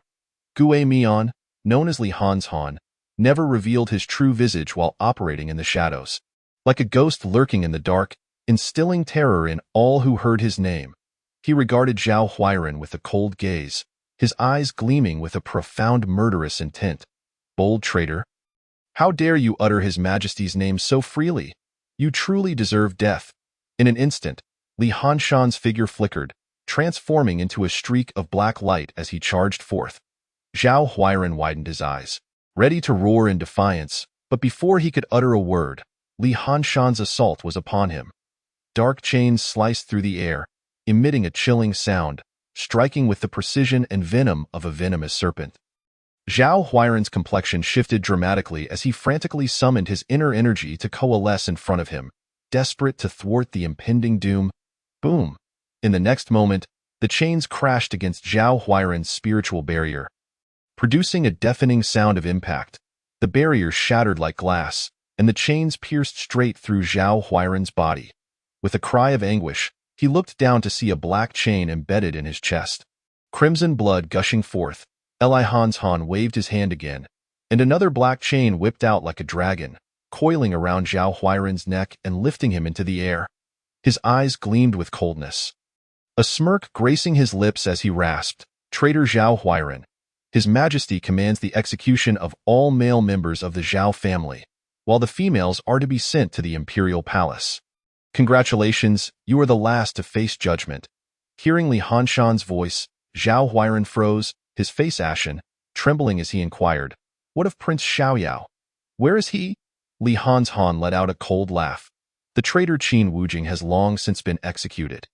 Gui Mian, known as Li Han's Han, never revealed his true visage while operating in the shadows. Like a ghost lurking in the dark, instilling terror in all who heard his name, he regarded Zhao Huairan with a cold gaze, his eyes gleaming with a profound murderous intent. "Bold traitor! How dare you utter His Majesty's name so freely? You truly deserve death." In an instant, Li Hanshan's figure flickered, transforming into a streak of black light as he charged forth. Zhao Huairan widened his eyes, ready to roar in defiance, but before he could utter a word, Li Hanshan's assault was upon him. Dark chains sliced through the air, emitting a chilling sound, striking with the precision and venom of a venomous serpent. Zhao Huairan's complexion shifted dramatically as he frantically summoned his inner energy to coalesce in front of him, desperate to thwart the impending doom. Boom! In the next moment, the chains crashed against Zhao Huairan's spiritual barrier, producing a deafening sound of impact. The barrier shattered like glass, and the chains pierced straight through Zhao Huairan's body. With a cry of anguish, he looked down to see a black chain embedded in his chest. Crimson blood gushing forth, Li Han's Han waved his hand again, and another black chain whipped out like a dragon, coiling around Zhao Huairan's neck and lifting him into the air. His eyes gleamed with coldness. A smirk gracing his lips as he rasped, "Traitor Zhao Huairan, His Majesty commands the execution of all male members of the Zhao family, while the females are to be sent to the imperial palace. Congratulations, you are the last to face judgment." Hearing Li Hanshan's voice, Zhao Huairan froze, his face ashen, trembling as he inquired, "What of Prince Xiaoyao? Where is he?" Li Hanshan let out a cold laugh. "The traitor Qin Wujing has long since been executed.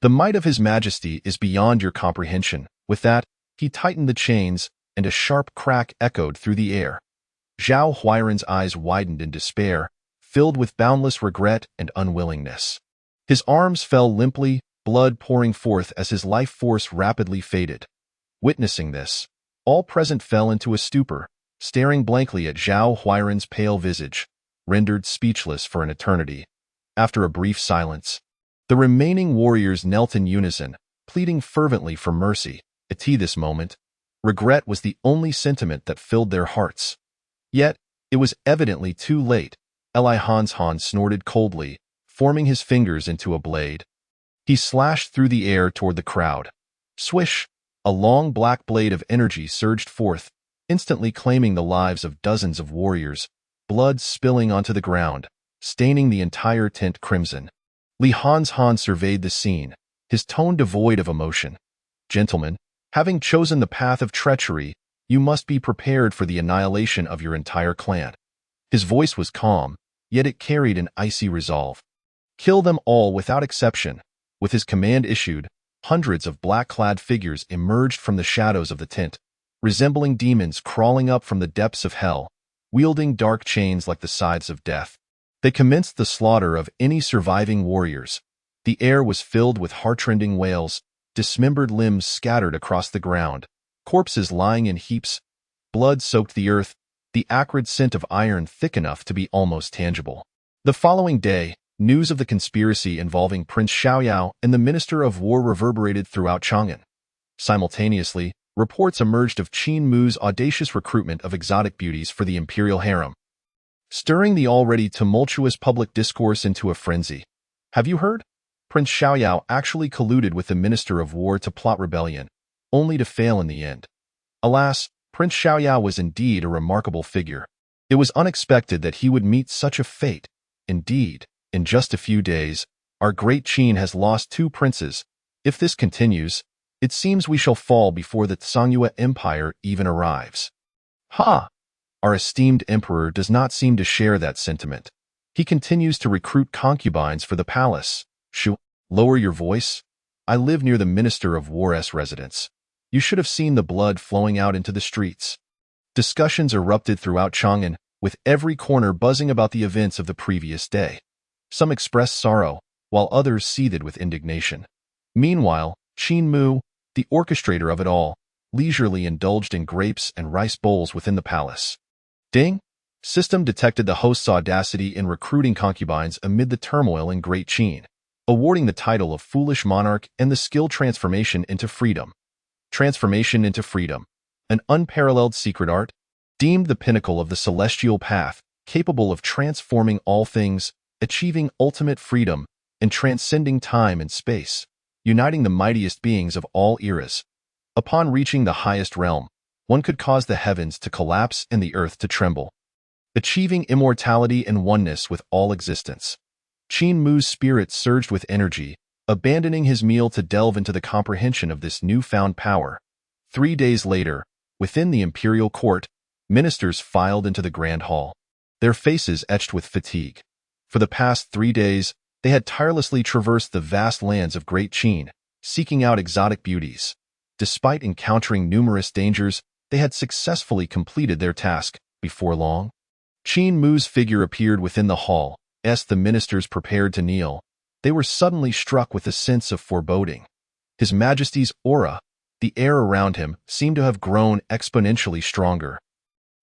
The might of His Majesty is beyond your comprehension." With that, he tightened the chains, and a sharp crack echoed through the air. Zhao Huairan's eyes widened in despair, filled with boundless regret and unwillingness. His arms fell limply, blood pouring forth as his life force rapidly faded. Witnessing this, all present fell into a stupor, staring blankly at Zhao Huairan's pale visage, rendered speechless for an eternity. After a brief silence, the remaining warriors knelt in unison, pleading fervently for mercy. At this moment, regret was the only sentiment that filled their hearts. Yet, it was evidently too late. Li Hanshan snorted coldly, forming his fingers into a blade. He slashed through the air toward the crowd. Swish! A long black blade of energy surged forth, instantly claiming the lives of dozens of warriors, blood spilling onto the ground, staining the entire tent crimson. Li Hanshan surveyed the scene, his tone devoid of emotion. "Gentlemen, having chosen the path of treachery, you must be prepared for the annihilation of your entire clan." His voice was calm, yet it carried an icy resolve. "Kill them all without exception." With his command issued, hundreds of black-clad figures emerged from the shadows of the tent, resembling demons crawling up from the depths of hell, wielding dark chains like the scythes of death. They commenced the slaughter of any surviving warriors. The air was filled with heartrending wails, dismembered limbs scattered across the ground, corpses lying in heaps, blood soaked the earth, the acrid scent of iron thick enough to be almost tangible. The following day, news of the conspiracy involving Prince Xiaoyao and the Minister of War reverberated throughout Chang'an. Simultaneously, reports emerged of Qin Mu's audacious recruitment of exotic beauties for the imperial harem, stirring the already tumultuous public discourse into a frenzy. "Have you heard? Prince Xiaoyao actually colluded with the Minister of War to plot rebellion, only to fail in the end." Alas, Prince Xiaoyao was indeed a remarkable figure. It was unexpected that he would meet such a fate. Indeed, in just a few days, our great Qin has lost 2 princes. If this continues, it seems we shall fall before the Songyue Empire even arrives. Ha! Our esteemed emperor does not seem to share that sentiment. He continues to recruit concubines for the palace. Shu, lower your voice. I live near the Minister of War's residence. You should have seen the blood flowing out into the streets. Discussions erupted throughout Chang'an, with every corner buzzing about the events of the previous day. Some expressed sorrow, while others seethed with indignation. Meanwhile, Qin Mu, the orchestrator of it all, leisurely indulged in grapes and rice bowls within the palace. Ding! System detected the host's audacity in recruiting concubines amid the turmoil in Great Qin, awarding the title of Foolish Monarch and the skill Transformation into Freedom. Transformation into Freedom, an unparalleled secret art, deemed the pinnacle of the celestial path, capable of transforming all things, achieving ultimate freedom, and transcending time and space, uniting the mightiest beings of all eras. Upon reaching the highest realm, one could cause the heavens to collapse and the earth to tremble, achieving immortality and oneness with all existence. Qin Mu's spirit surged with energy, abandoning his meal to delve into the comprehension of this newfound power. 3 days later, within the imperial court, ministers filed into the grand hall, their faces etched with fatigue. For the past 3 days, they had tirelessly traversed the vast lands of Great Qin, seeking out exotic beauties. Despite encountering numerous dangers, they had successfully completed their task. Before long, Qin Mu's figure appeared within the hall. As the ministers prepared to kneel, they were suddenly struck with a sense of foreboding. His Majesty's aura, the air around him, seemed to have grown exponentially stronger.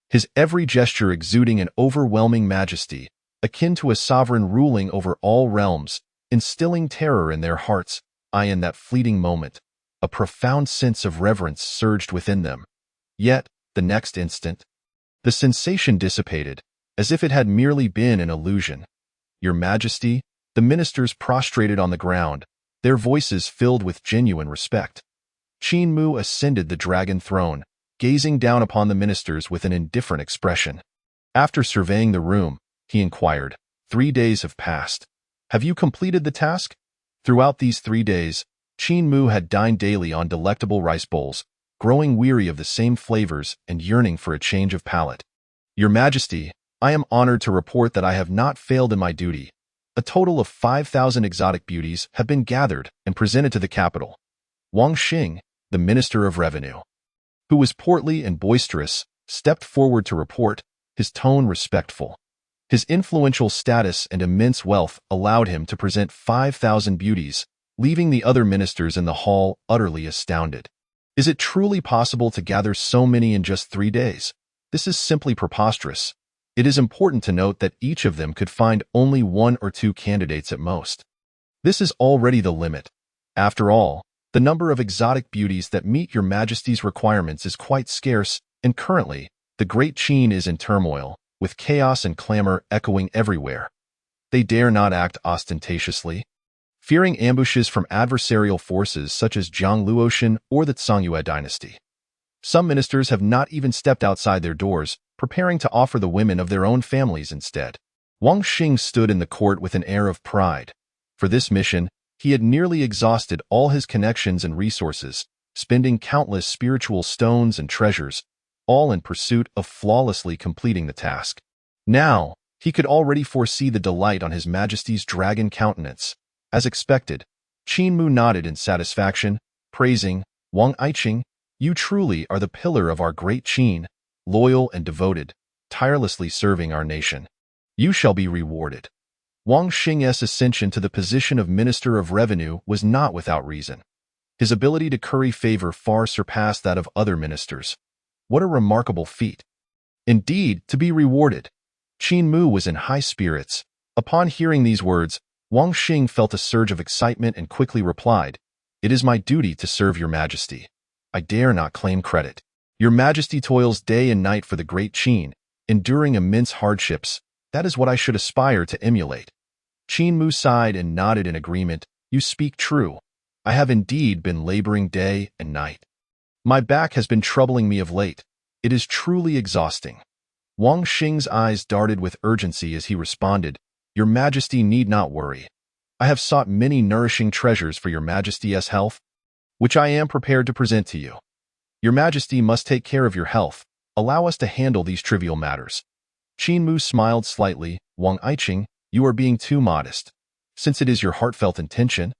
His every gesture exuding an overwhelming majesty, akin to a sovereign ruling over all realms, instilling terror in their hearts. In that fleeting moment, a profound sense of reverence surged within them. Yet, the next instant, The sensation dissipated, as if it had merely been an illusion. "Your Majesty," the ministers prostrated on the ground, their voices filled with genuine respect. Qin Mu ascended the dragon throne, gazing down upon the ministers with an indifferent expression. After surveying the room, he inquired, 3 days have passed. Have you completed the task? Throughout these 3 days, Qin Mu had dined daily on delectable rice bowls, growing weary of the same flavors and yearning for a change of palate. "Your Majesty, I am honored to report that I have not failed in my duty. A total of 5,000 exotic beauties have been gathered and presented to the capital." Wang Xing, the Minister of Revenue, who was portly and boisterous, stepped forward to report, his tone respectful. His influential status and immense wealth allowed him to present 5,000 beauties, leaving the other ministers in the hall utterly astounded. Is it truly possible to gather so many in just 3 days? This is simply preposterous. It is important to note that each of them could find only 1 or 2 candidates at most. This is already the limit. After all, the number of exotic beauties that meet your Majesty's requirements is quite scarce, and currently, the Great Qin is in turmoil, with chaos and clamor echoing everywhere. They dare not act ostentatiously, fearing ambushes from adversarial forces such as Zhang Luoshan or the Songyue dynasty. Some ministers have not even stepped outside their doors, preparing to offer the women of their own families instead. Wang Xing stood in the court with an air of pride. For this mission, he had nearly exhausted all his connections and resources, spending countless spiritual stones and treasures, all in pursuit of flawlessly completing the task. Now, he could already foresee the delight on His Majesty's dragon countenance. As expected, Qin Mu nodded in satisfaction, praising, "Wang Aiqing, you truly are the pillar of our Great Qin, loyal and devoted, tirelessly serving our nation. You shall be rewarded." Wang Xing's ascension to the position of Minister of Revenue was not without reason. His ability to curry favor far surpassed that of other ministers. What a remarkable feat! Indeed, to be rewarded. Qin Mu was in high spirits. Upon hearing these words, Wang Xing felt a surge of excitement and quickly replied, "It is my duty to serve your Majesty. I dare not claim credit. Your Majesty toils day and night for the Great Qin, enduring immense hardships. That is what I should aspire to emulate." Qin Mu sighed and nodded in agreement. "You speak true. I have indeed been laboring day and night. My back has been troubling me of late. It is truly exhausting." Wang Xing's eyes darted with urgency as he responded, "Your Majesty need not worry. I have sought many nourishing treasures for your Majesty's health, which I am prepared to present to you. Your Majesty must take care of your health. Allow us to handle these trivial matters." Qin Mu smiled slightly. "Wang Aiqing, you are being too modest. Since it is your heartfelt intention,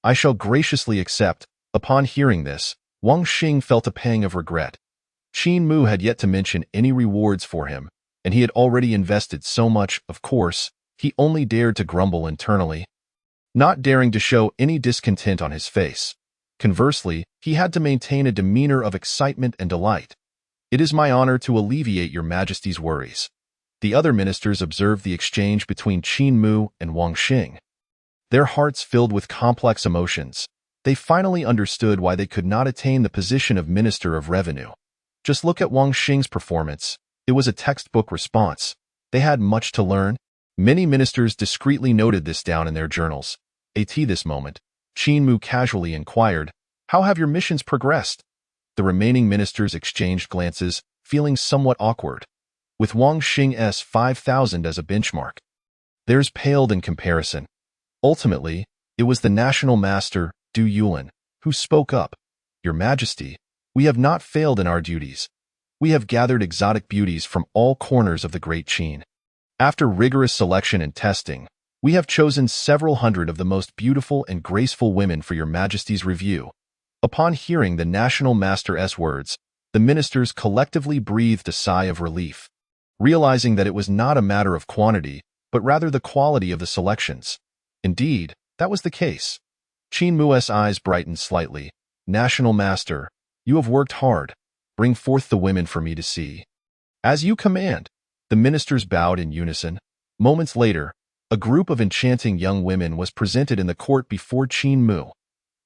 I shall graciously accept." Upon hearing this, Wang Xing felt a pang of regret. Qin Mu had yet to mention any rewards for him, and he had already invested so much. Of course, he only dared to grumble internally, not daring to show any discontent on his face. Conversely, he had to maintain a demeanor of excitement and delight. "It is my honor to alleviate your Majesty's worries." The other ministers observed the exchange between Qin Mu and Wang Xing. Their hearts filled with complex emotions. They finally understood why they could not attain the position of Minister of Revenue. Just look at Wang Xing's performance. It was a textbook response. They had much to learn. Many ministers discreetly noted this down in their journals. At this moment, Qin Mu casually inquired, "How have your missions progressed?" The remaining ministers exchanged glances, feeling somewhat awkward. With Wang Xing's 5,000 as a benchmark, theirs paled in comparison. Ultimately, it was the national master, Du Yuan, who spoke up. "Your Majesty, we have not failed in our duties. We have gathered exotic beauties from all corners of the Great Qin. After rigorous selection and testing, we have chosen several hundred of the most beautiful and graceful women for your Majesty's review." Upon hearing the national master's words, the ministers collectively breathed a sigh of relief, realizing that it was not a matter of quantity, but rather the quality of the selections. Indeed, that was the case. Qin Mu's eyes brightened slightly. "National Master, you have worked hard. Bring forth the women for me to see." "As you command." The ministers bowed in unison. Moments later, a group of enchanting young women was presented in the court before Qin Mu.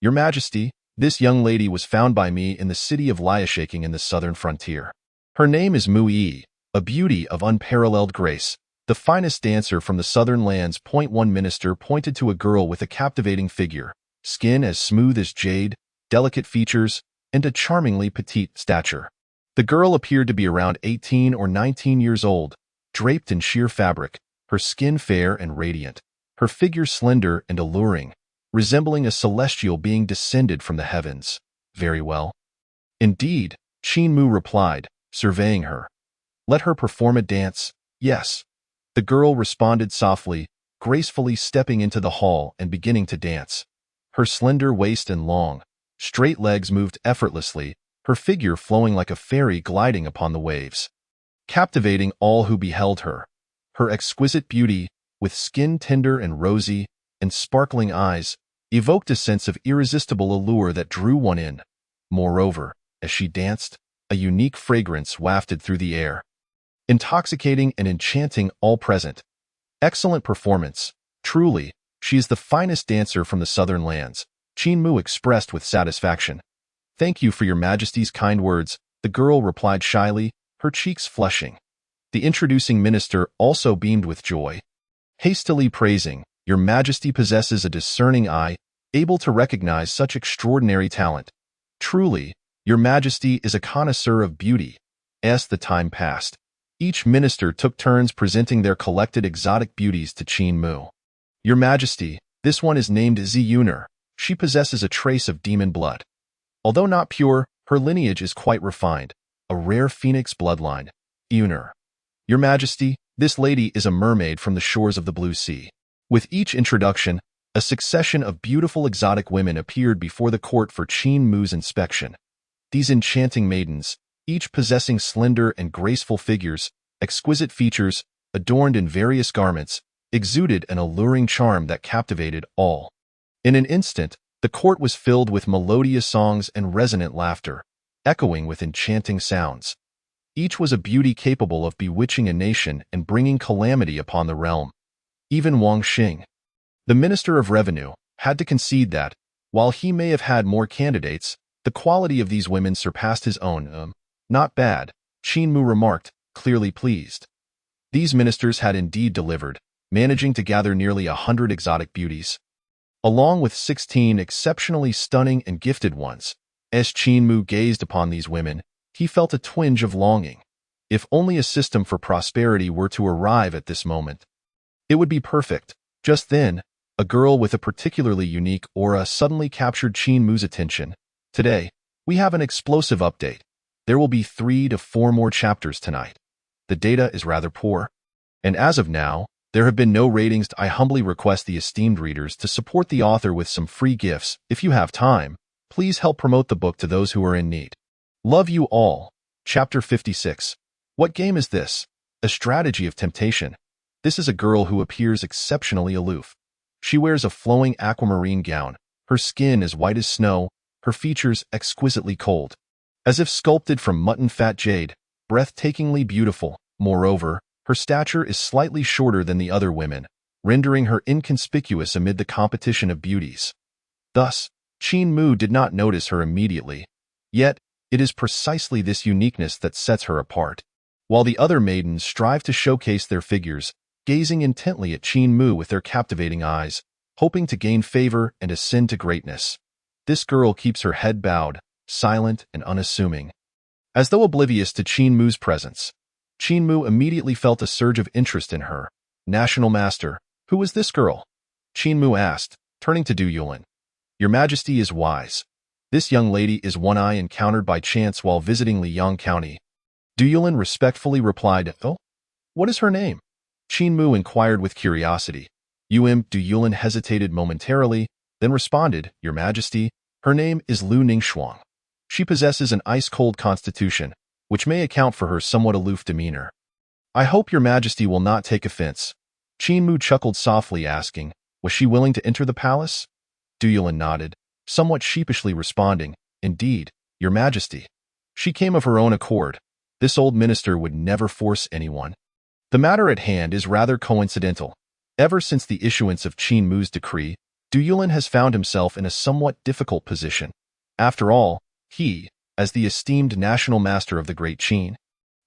"Your Majesty, this young lady was found by me in the city of Liashaking in the southern frontier. Her name is Mu Yi. a beauty of unparalleled grace, the finest dancer from the southern lands. One minister pointed to a girl with a captivating figure, skin as smooth as jade, delicate features, and a charmingly petite stature. The girl appeared to be around 18 or 19 years old, draped in sheer fabric, her skin fair and radiant, her figure slender and alluring, resembling a celestial being descended from the heavens. Very well. Indeed, Qin Mu replied, surveying her. Let her perform a dance. Yes. The girl responded softly, gracefully stepping into the hall and beginning to dance. Her slender waist and long, straight legs moved effortlessly, her figure flowing like a fairy gliding upon the waves, captivating all who beheld her. Her exquisite beauty, with skin tender and rosy, and sparkling eyes, evoked a sense of irresistible allure that drew one in. Moreover, as she danced, a unique fragrance wafted through the air, intoxicating and enchanting all present. Excellent performance. Truly, she is the finest dancer from the southern lands, Qin Mu expressed with satisfaction. Thank you for your majesty's kind words, the girl replied shyly, her cheeks flushing. The introducing minister also beamed with joy, hastily praising, Your Majesty possesses a discerning eye, able to recognize such extraordinary talent. Truly, Your Majesty is a connoisseur of beauty. As the time passed, each minister took turns presenting their collected exotic beauties to Qin Mu. Your Majesty, this one is named Ziyuner. She possesses a trace of demon blood. Although not pure, her lineage is quite refined, a rare phoenix bloodline. Yuner. Your Majesty, this lady is a mermaid from the shores of the Blue Sea. With each introduction, a succession of beautiful exotic women appeared before the court for Qin Mu's inspection. These enchanting maidens, each possessing slender and graceful figures, exquisite features, adorned in various garments, exuded an alluring charm that captivated all. In an instant, the court was filled with melodious songs and resonant laughter, echoing with enchanting sounds. Each was a beauty capable of bewitching a nation and bringing calamity upon the realm. Even Wang Xing, the Minister of Revenue, had to concede that, while he may have had more candidates, the quality of these women surpassed his own. Not bad, Qin Mu remarked, clearly pleased. These ministers had indeed delivered, managing to gather nearly 100 exotic beauties, along with 16 exceptionally stunning and gifted ones. As Qin Mu gazed upon these women, he felt a twinge of longing. If only a system for prosperity were to arrive at this moment, it would be perfect. Just then, a girl with a particularly unique aura suddenly captured Qin Mu's attention. Today, we have an explosive update. There will be 3 to 4 more chapters tonight. The data is rather poor, and as of now, there have been no ratings. I humbly request the esteemed readers to support the author with some free gifts. If you have time, please help promote the book to those who are in need. Love you all. Chapter 56. What game is this? A strategy of temptation. This is a girl who appears exceptionally aloof. She wears a flowing aquamarine gown, her skin as white as snow, her features exquisitely cold, as if sculpted from mutton fat jade, breathtakingly beautiful. Moreover, her stature is slightly shorter than the other women, rendering her inconspicuous amid the competition of beauties. Thus, Qin Mu did not notice her immediately. Yet, it is precisely this uniqueness that sets her apart. While the other maidens strive to showcase their figures, gazing intently at Qin Mu with their captivating eyes, hoping to gain favor and ascend to greatness, this girl keeps her head bowed, silent and unassuming. As though oblivious to Qin Mu's presence, Qin Mu immediately felt a surge of interest in her. National Master, who is this girl? Qin Mu asked, turning to Du Yulin. Your Majesty is wise. This young lady is one I encountered by chance while visiting Liang County. Du Yulin respectfully replied, Oh? What is her name? Qin Mu inquired with curiosity. Du Yulin hesitated momentarily, then responded, Your Majesty, her name is Lu Ningxuang. She possesses an ice-cold constitution, which may account for her somewhat aloof demeanor. I hope Your Majesty will not take offense. Qin Mu chuckled softly, asking, Was she willing to enter the palace? Du Yulin nodded, somewhat sheepishly responding, Indeed, Your Majesty. She came of her own accord. This old minister would never force anyone. The matter at hand is rather coincidental. Ever since the issuance of Qin Mu's decree, Du Yulin has found himself in a somewhat difficult position. After all, he, as the esteemed national master of the Great Qin,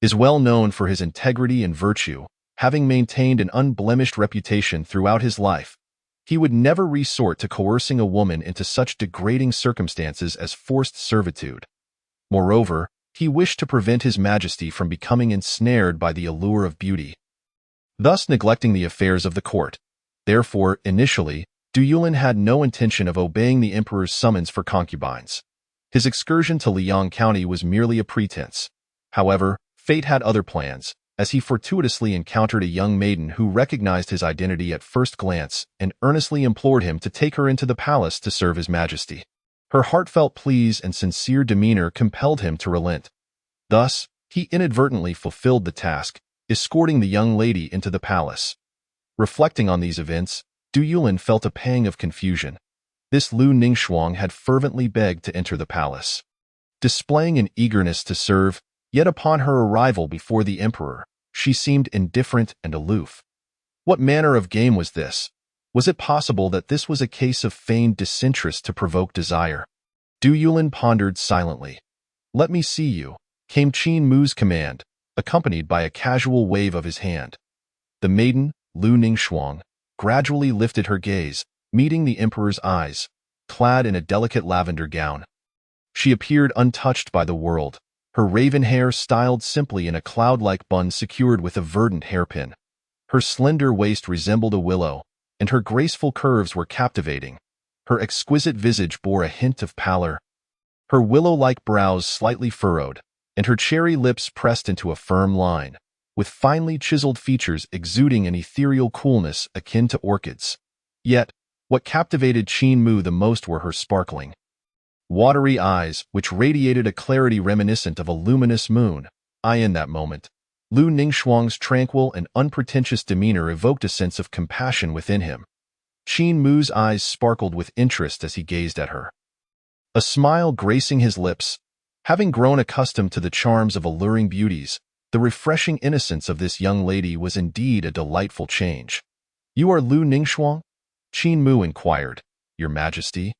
is well known for his integrity and virtue, having maintained an unblemished reputation throughout his life. He would never resort to coercing a woman into such degrading circumstances as forced servitude. Moreover, he wished to prevent His Majesty from becoming ensnared by the allure of beauty, thus neglecting the affairs of the court. Therefore, initially, Du Yulin had no intention of obeying the emperor's summons for concubines. His excursion to Liang County was merely a pretense. However, fate had other plans, as he fortuitously encountered a young maiden who recognized his identity at first glance and earnestly implored him to take her into the palace to serve His Majesty. Her heartfelt pleas and sincere demeanor compelled him to relent. Thus, he inadvertently fulfilled the task, escorting the young lady into the palace. Reflecting on these events, Du Yulin felt a pang of confusion. This Lu Ningxuang had fervently begged to enter the palace, displaying an eagerness to serve, yet upon her arrival before the emperor, she seemed indifferent and aloof. What manner of game was this? Was it possible that this was a case of feigned disinterest to provoke desire? Du Yulin pondered silently. "Let me see you," came Qin Mu's command, accompanied by a casual wave of his hand. The maiden, Lu Ningxuang, gradually lifted her gaze, meeting the emperor's eyes, clad in a delicate lavender gown. She appeared untouched by the world, her raven hair styled simply in a cloud-like bun secured with a verdant hairpin. Her slender waist resembled a willow, and her graceful curves were captivating. Her exquisite visage bore a hint of pallor, her willow-like brows slightly furrowed, and her cherry lips pressed into a firm line, with finely chiseled features exuding an ethereal coolness akin to orchids. Yet, what captivated Qin Mu the most were her sparkling, watery eyes, which radiated a clarity reminiscent of a luminous moon. In that moment, Lu Ningxuang's tranquil and unpretentious demeanor evoked a sense of compassion within him. Qin Mu's eyes sparkled with interest as he gazed at her, a smile gracing his lips. Having grown accustomed to the charms of alluring beauties, the refreshing innocence of this young lady was indeed a delightful change. "You are Lu Ningxuang?" Qin Mu inquired. "Your Majesty?"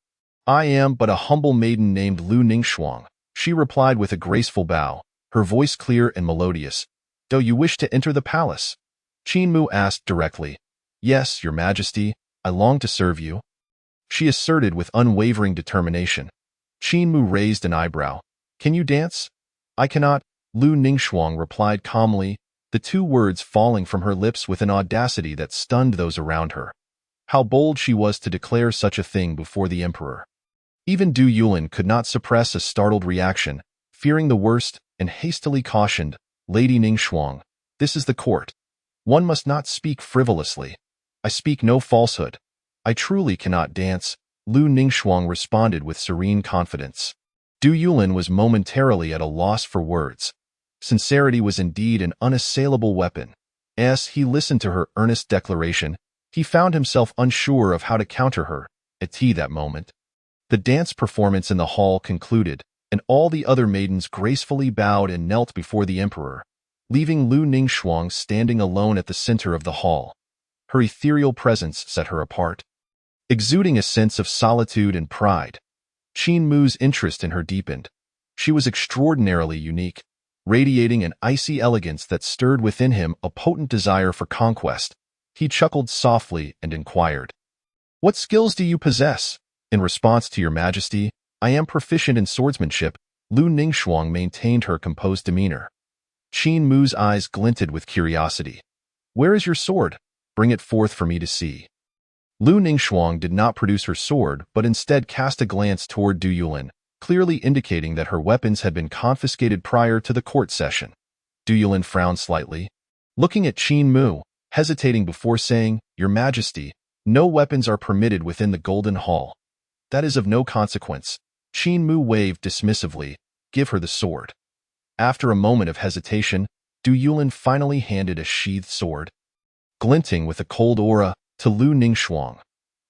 "I am but a humble maiden named Lu Ningxuang," she replied with a graceful bow, her voice clear and melodious. "Do you wish to enter the palace?" Qin Mu asked directly. "Yes, Your Majesty, I long to serve you," she asserted with unwavering determination. Qin Mu raised an eyebrow. "Can you dance?" "I cannot," Lu Ningxuang replied calmly, the two words falling from her lips with an audacity that stunned those around her. How bold she was to declare such a thing before the emperor. Even Du Yulin could not suppress a startled reaction, fearing the worst, and hastily cautioned, "Lady Ningxuang, this is the court. One must not speak frivolously. I speak no falsehood. I truly cannot dance," Lu Ningxuang responded with serene confidence. Du Yulin was momentarily at a loss for words. Sincerity was indeed an unassailable weapon. As he listened to her earnest declaration, he found himself unsure of how to counter her. At that moment, the dance performance in the hall concluded, and all the other maidens gracefully bowed and knelt before the emperor, leaving Lu Ningxuang standing alone at the center of the hall. Her ethereal presence set her apart, exuding a sense of solitude and pride. Qin Mu's interest in her deepened. She was extraordinarily unique, radiating an icy elegance that stirred within him a potent desire for conquest. He chuckled softly and inquired, "What skills do you possess?" "In response to Your Majesty, I am proficient in swordsmanship," Lu Ningxuang maintained her composed demeanor. Qin Mu's eyes glinted with curiosity. "Where is your sword? Bring it forth for me to see." Lu Ningxuang did not produce her sword, but instead cast a glance toward Du Yulin, clearly indicating that her weapons had been confiscated prior to the court session. Du Yulin frowned slightly, looking at Qin Mu, hesitating before saying, "Your Majesty, no weapons are permitted within the Golden Hall." "That is of no consequence." Qin Mu waved dismissively. "Give her the sword." After a moment of hesitation, Du Yulin finally handed a sheathed sword, glinting with a cold aura, to Lu Ningxuang.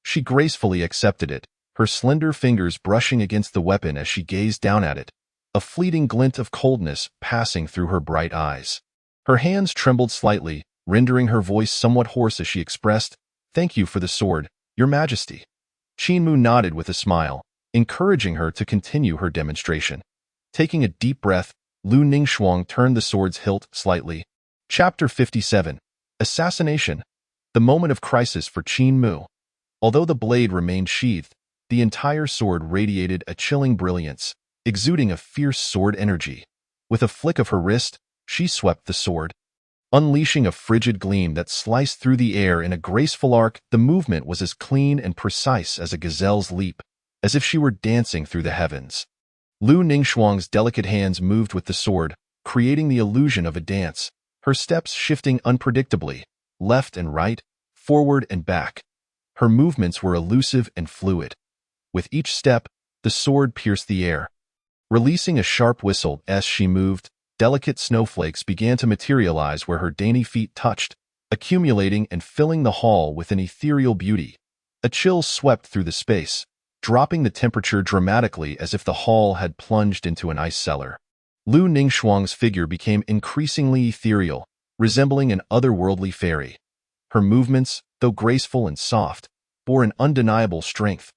She gracefully accepted it, her slender fingers brushing against the weapon as she gazed down at it, a fleeting glint of coldness passing through her bright eyes. Her hands trembled slightly, rendering her voice somewhat hoarse as she expressed, "Thank you for the sword, Your Majesty." Qin Mu nodded with a smile, encouraging her to continue her demonstration. Taking a deep breath, Lu Ningxuang turned the sword's hilt slightly. Chapter 57. Assassination. The moment of crisis for Qin Mu. Although the blade remained sheathed, the entire sword radiated a chilling brilliance, exuding a fierce sword energy. With a flick of her wrist, she swept the sword, unleashing a frigid gleam that sliced through the air in a graceful arc. The movement was as clean and precise as a gazelle's leap, as if she were dancing through the heavens. Lu Ningxuang's delicate hands moved with the sword, creating the illusion of a dance, her steps shifting unpredictably, left and right, forward and back. Her movements were elusive and fluid. With each step, the sword pierced the air. Releasing a sharp whistle as she moved, delicate snowflakes began to materialize where her dainty feet touched, accumulating and filling the hall with an ethereal beauty. A chill swept through the space, dropping the temperature dramatically as if the hall had plunged into an ice cellar. Lu Ningxuang's figure became increasingly ethereal, resembling an otherworldly fairy. Her movements, though graceful and soft, bore an undeniable strength.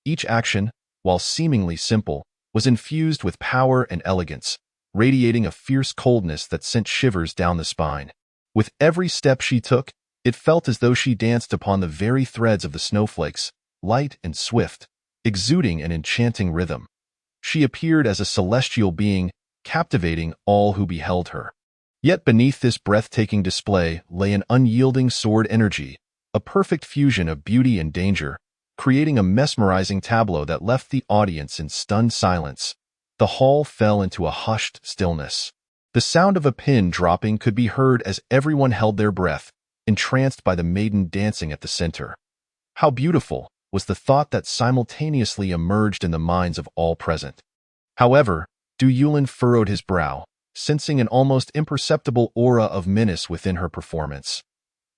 Each action, while seemingly simple, was infused with power and elegance, radiating a fierce coldness that sent shivers down the spine. With every step she took, it felt as though she danced upon the very threads of the snowflakes, light and swift, exuding an enchanting rhythm. She appeared as a celestial being, captivating all who beheld her. Yet beneath this breathtaking display lay an unyielding sword energy, a perfect fusion of beauty and danger, creating a mesmerizing tableau that left the audience in stunned silence. The hall fell into a hushed stillness. The sound of a pin dropping could be heard as everyone held their breath, entranced by the maiden dancing at the center. How beautiful was the thought that simultaneously emerged in the minds of all present. However, Du Yulin furrowed his brow, sensing an almost imperceptible aura of menace within her performance.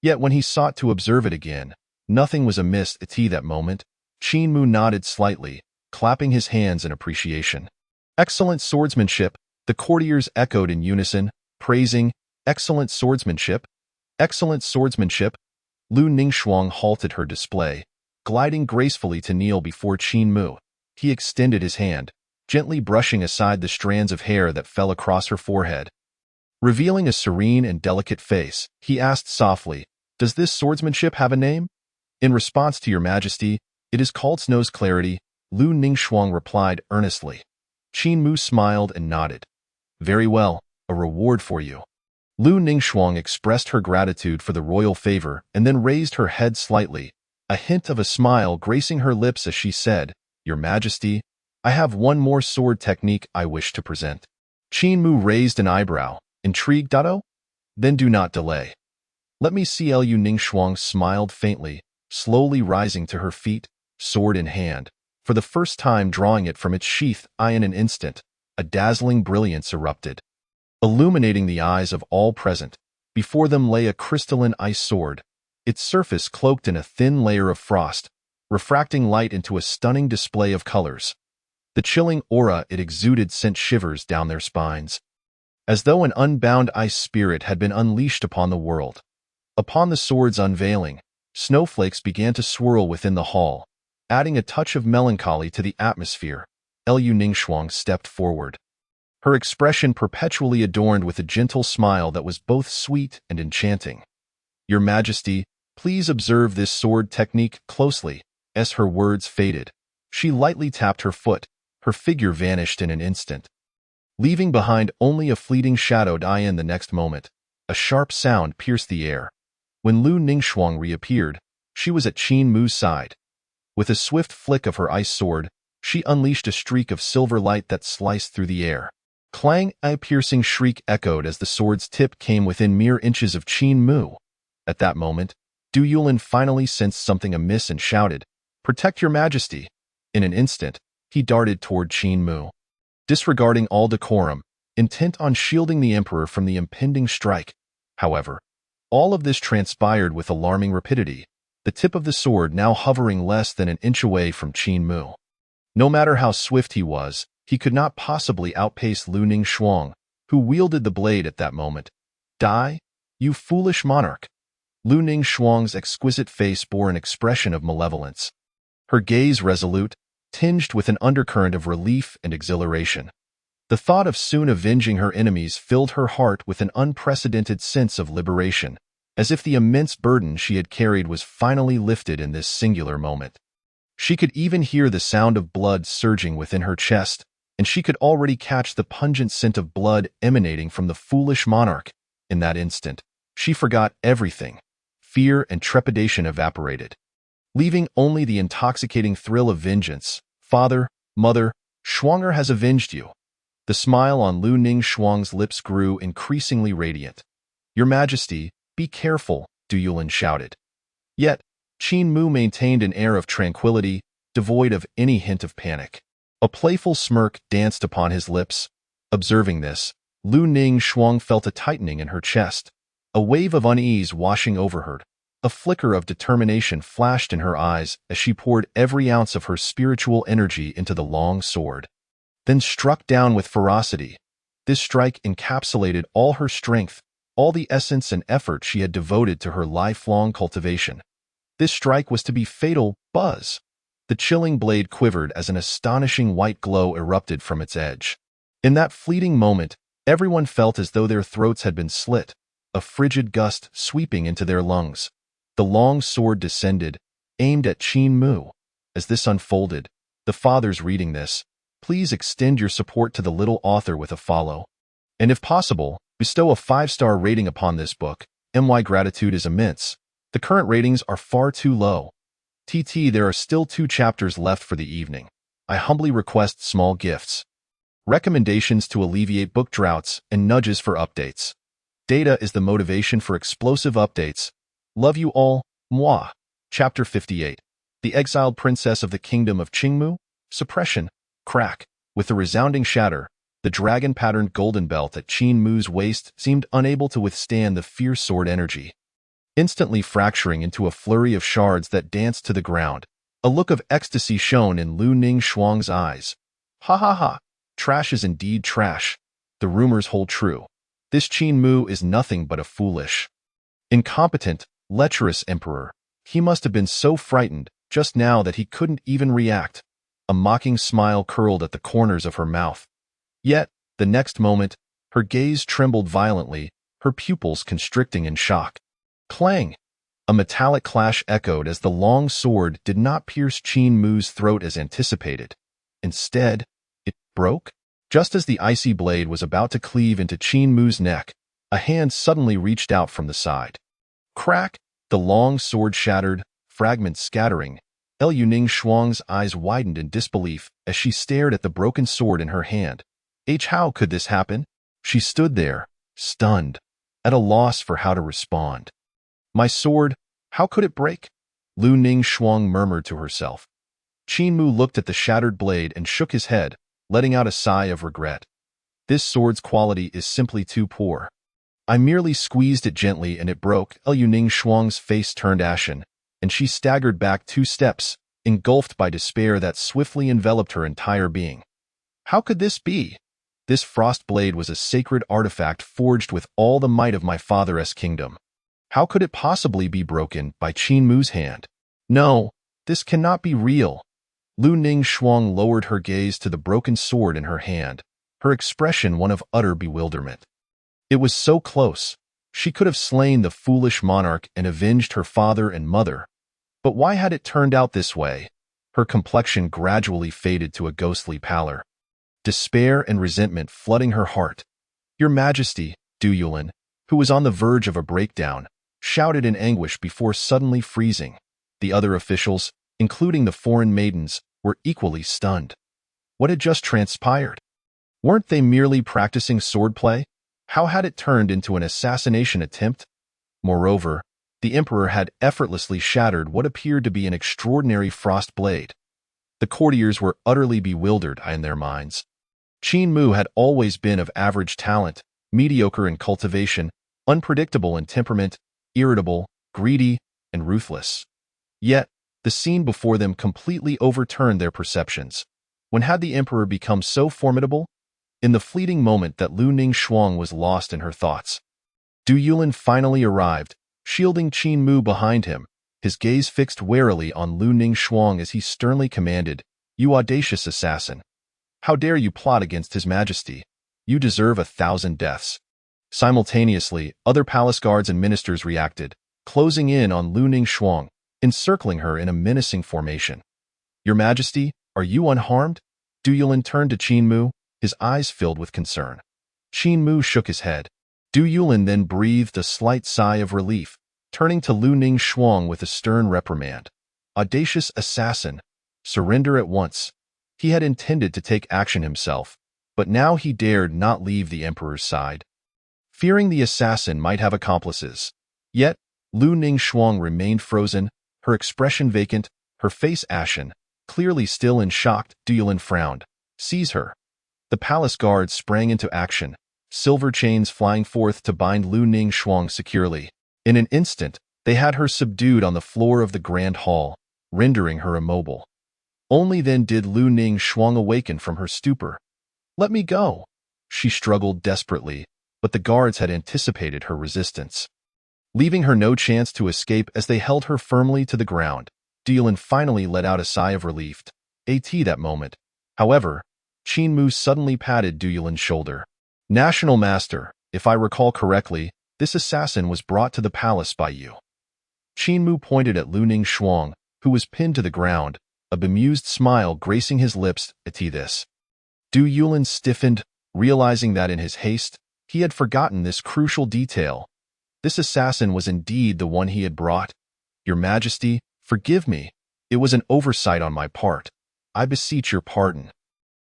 Yet when he sought to observe it again, nothing was amiss at that moment. Qin Mu nodded slightly, clapping his hands in appreciation. Excellent swordsmanship, the courtiers echoed in unison, praising, excellent swordsmanship, excellent swordsmanship. Lu Ningxuang halted her display, gliding gracefully to kneel before Qin Mu. He extended his hand, gently brushing aside the strands of hair that fell across her forehead. Revealing a serene and delicate face, he asked softly, "Does this swordsmanship have a name?" "In response to your majesty, it is called Snow's Clarity," Lu Ningxuang replied earnestly. Qin Mu smiled and nodded. "Very well, a reward for you." Lu Ningxuang expressed her gratitude for the royal favor and then raised her head slightly, a hint of a smile gracing her lips as she said, "Your Majesty, I have one more sword technique I wish to present." Qin Mu raised an eyebrow, intrigued. "Oh? Then do not delay. Let me see." Lu Ningxuang smiled faintly, slowly rising to her feet, sword in hand, for the first time drawing it from its sheath. In an instant, a dazzling brilliance erupted, illuminating the eyes of all present. Before them lay a crystalline ice sword, its surface cloaked in a thin layer of frost, refracting light into a stunning display of colors. The chilling aura it exuded sent shivers down their spines, as though an unbound ice spirit had been unleashed upon the world. Upon the sword's unveiling, snowflakes began to swirl within the hall, adding a touch of melancholy to the atmosphere. Lu Ningxuang stepped forward, her expression perpetually adorned with a gentle smile that was both sweet and enchanting. "Your Majesty, please observe this sword technique closely." As her words faded, she lightly tapped her foot. Her figure vanished in an instant, leaving behind only a fleeting shadow. In the next moment, a sharp sound pierced the air. When Lu Ningxuang reappeared, she was at Qin Mu's side. With a swift flick of her ice sword, she unleashed a streak of silver light that sliced through the air. Clang! A piercing shriek echoed as the sword's tip came within mere inches of Qin Mu. At that moment, Du Yulin finally sensed something amiss and shouted, "Protect your Majesty!" In an instant, he darted toward Qin Mu, disregarding all decorum, intent on shielding the emperor from the impending strike. However, all of this transpired with alarming rapidity, the tip of the sword now hovering less than an inch away from Qin Mu. No matter how swift he was, he could not possibly outpace Lu Ningxuang, who wielded the blade at that moment. "Die, you foolish monarch!" Lu Ningxuang's exquisite face bore an expression of malevolence, her gaze resolute, tinged with an undercurrent of relief and exhilaration. The thought of soon avenging her enemies filled her heart with an unprecedented sense of liberation, as if the immense burden she had carried was finally lifted in this singular moment. She could even hear the sound of blood surging within her chest, and she could already catch the pungent scent of blood emanating from the foolish monarch. In that instant, she forgot everything. Fear and trepidation evaporated, leaving only the intoxicating thrill of vengeance. Father, mother, Schwanger has avenged you. The smile on Lu Ningxuang's lips grew increasingly radiant. Your Majesty, be careful, Du Yulin shouted. Yet, Qin Mu maintained an air of tranquility, devoid of any hint of panic. A playful smirk danced upon his lips. Observing this, Lu Ningxuang felt a tightening in her chest, a wave of unease washing over her. A flicker of determination flashed in her eyes as she poured every ounce of her spiritual energy into the long sword, then struck down with ferocity. This strike encapsulated all her strength, all the essence and effort she had devoted to her lifelong cultivation. This strike was to be fatal. Buzz! The chilling blade quivered as an astonishing white glow erupted from its edge. In that fleeting moment, everyone felt as though their throats had been slit, a frigid gust sweeping into their lungs. The long sword descended, aimed at Qin Mu. As this unfolded, the fathers reading this, please extend your support to the little author with a follow. And if possible, bestow a 5-star rating upon this book. My gratitude is immense. The current ratings are far too low. There are still 2 chapters left for the evening. I humbly request small gifts. Recommendations to alleviate book droughts and nudges for updates. Data is the motivation for explosive updates. Love you all, moi. Chapter 58. The Exiled Princess of the Kingdom of Qingmu. Suppression. Crack. With a resounding shatter, the dragon-patterned golden belt at Qin Mu's waist seemed unable to withstand the fierce sword energy, instantly fracturing into a flurry of shards that danced to the ground. A look of ecstasy shone in Lu Ningxuang's eyes. Ha ha ha. Trash is indeed trash. The rumors hold true. This Qin Mu is nothing but a foolish, incompetent, lecherous emperor. He must have been so frightened just now that he couldn't even react. A mocking smile curled at the corners of her mouth. Yet, the next moment, her gaze trembled violently, her pupils constricting in shock. Clang! A metallic clash echoed as the long sword did not pierce Qin Mu's throat as anticipated. Instead, it broke. Just as the icy blade was about to cleave into Qin Mu's neck, a hand suddenly reached out from the side. Crack! The long sword shattered, fragments scattering. Lu Ningxuang's eyes widened in disbelief as she stared at the broken sword in her hand. How could this happen? She stood there, stunned, at a loss for how to respond. My sword, how could it break? Lu Ningxuang murmured to herself. Qin Mu looked at the shattered blade and shook his head, letting out a sigh of regret. This sword's quality is simply too poor. I merely squeezed it gently and it broke. Lu Ningxuang's face turned ashen, and she staggered back 2 steps, engulfed by despair that swiftly enveloped her entire being. How could this be? This frost blade was a sacred artifact forged with all the might of my father's kingdom. How could it possibly be broken by Qin Mu's hand? No, this cannot be real. Lu Ningxuang lowered her gaze to the broken sword in her hand, her expression one of utter bewilderment. It was so close. She could have slain the foolish monarch and avenged her father and mother. But why had it turned out this way? Her complexion gradually faded to a ghostly pallor, despair and resentment flooding her heart. Your Majesty, Du Yulin, who was on the verge of a breakdown, shouted in anguish before suddenly freezing. The other officials, including the foreign maidens, were equally stunned. What had just transpired? Weren't they merely practicing swordplay? How had it turned into an assassination attempt? Moreover, the emperor had effortlessly shattered what appeared to be an extraordinary frost blade. The courtiers were utterly bewildered in their minds. Qin Mu had always been of average talent, mediocre in cultivation, unpredictable in temperament, irritable, greedy, and ruthless. Yet, the scene before them completely overturned their perceptions. When had the emperor become so formidable? In the fleeting moment that Lu Ningxuang was lost in her thoughts, Du Yulin finally arrived, shielding Qin Mu behind him, his gaze fixed warily on Lu Ningxuang as he sternly commanded, You audacious assassin! How dare you plot against His Majesty? You deserve 1,000 deaths. Simultaneously, other palace guards and ministers reacted, closing in on Lu Ningshuang, encircling her in a menacing formation. Your Majesty, are you unharmed? Du Yulin turned to Qin Mu, his eyes filled with concern. Qin Mu shook his head. Du Yulin then breathed a slight sigh of relief, turning to Lu Ningshuang with a stern reprimand. Audacious assassin, surrender at once. He had intended to take action himself, but now he dared not leave the emperor's side, fearing the assassin might have accomplices. Yet, Lu Ningshuang remained frozen, her expression vacant, her face ashen, clearly still in shock. Du Yulin frowned. Seize her. The palace guards sprang into action, silver chains flying forth to bind Lu Ningshuang securely. In an instant, they had her subdued on the floor of the grand hall, rendering her immobile. Only then did Lu Ningshuang awaken from her stupor. Let me go. She struggled desperately, but the guards had anticipated her resistance, leaving her no chance to escape as they held her firmly to the ground. Du Yulin finally let out a sigh of relief. That moment. However, Qin Mu suddenly patted Du Yulin's shoulder. National Master, if I recall correctly, this assassin was brought to the palace by you. Qin Mu pointed at Lu Ningshuang, who was pinned to the ground, a bemused smile gracing his lips. This. Du Yulin stiffened, realizing that in his haste, he had forgotten this crucial detail. This assassin was indeed the one he had brought. Your Majesty, forgive me. It was an oversight on my part. I beseech your pardon.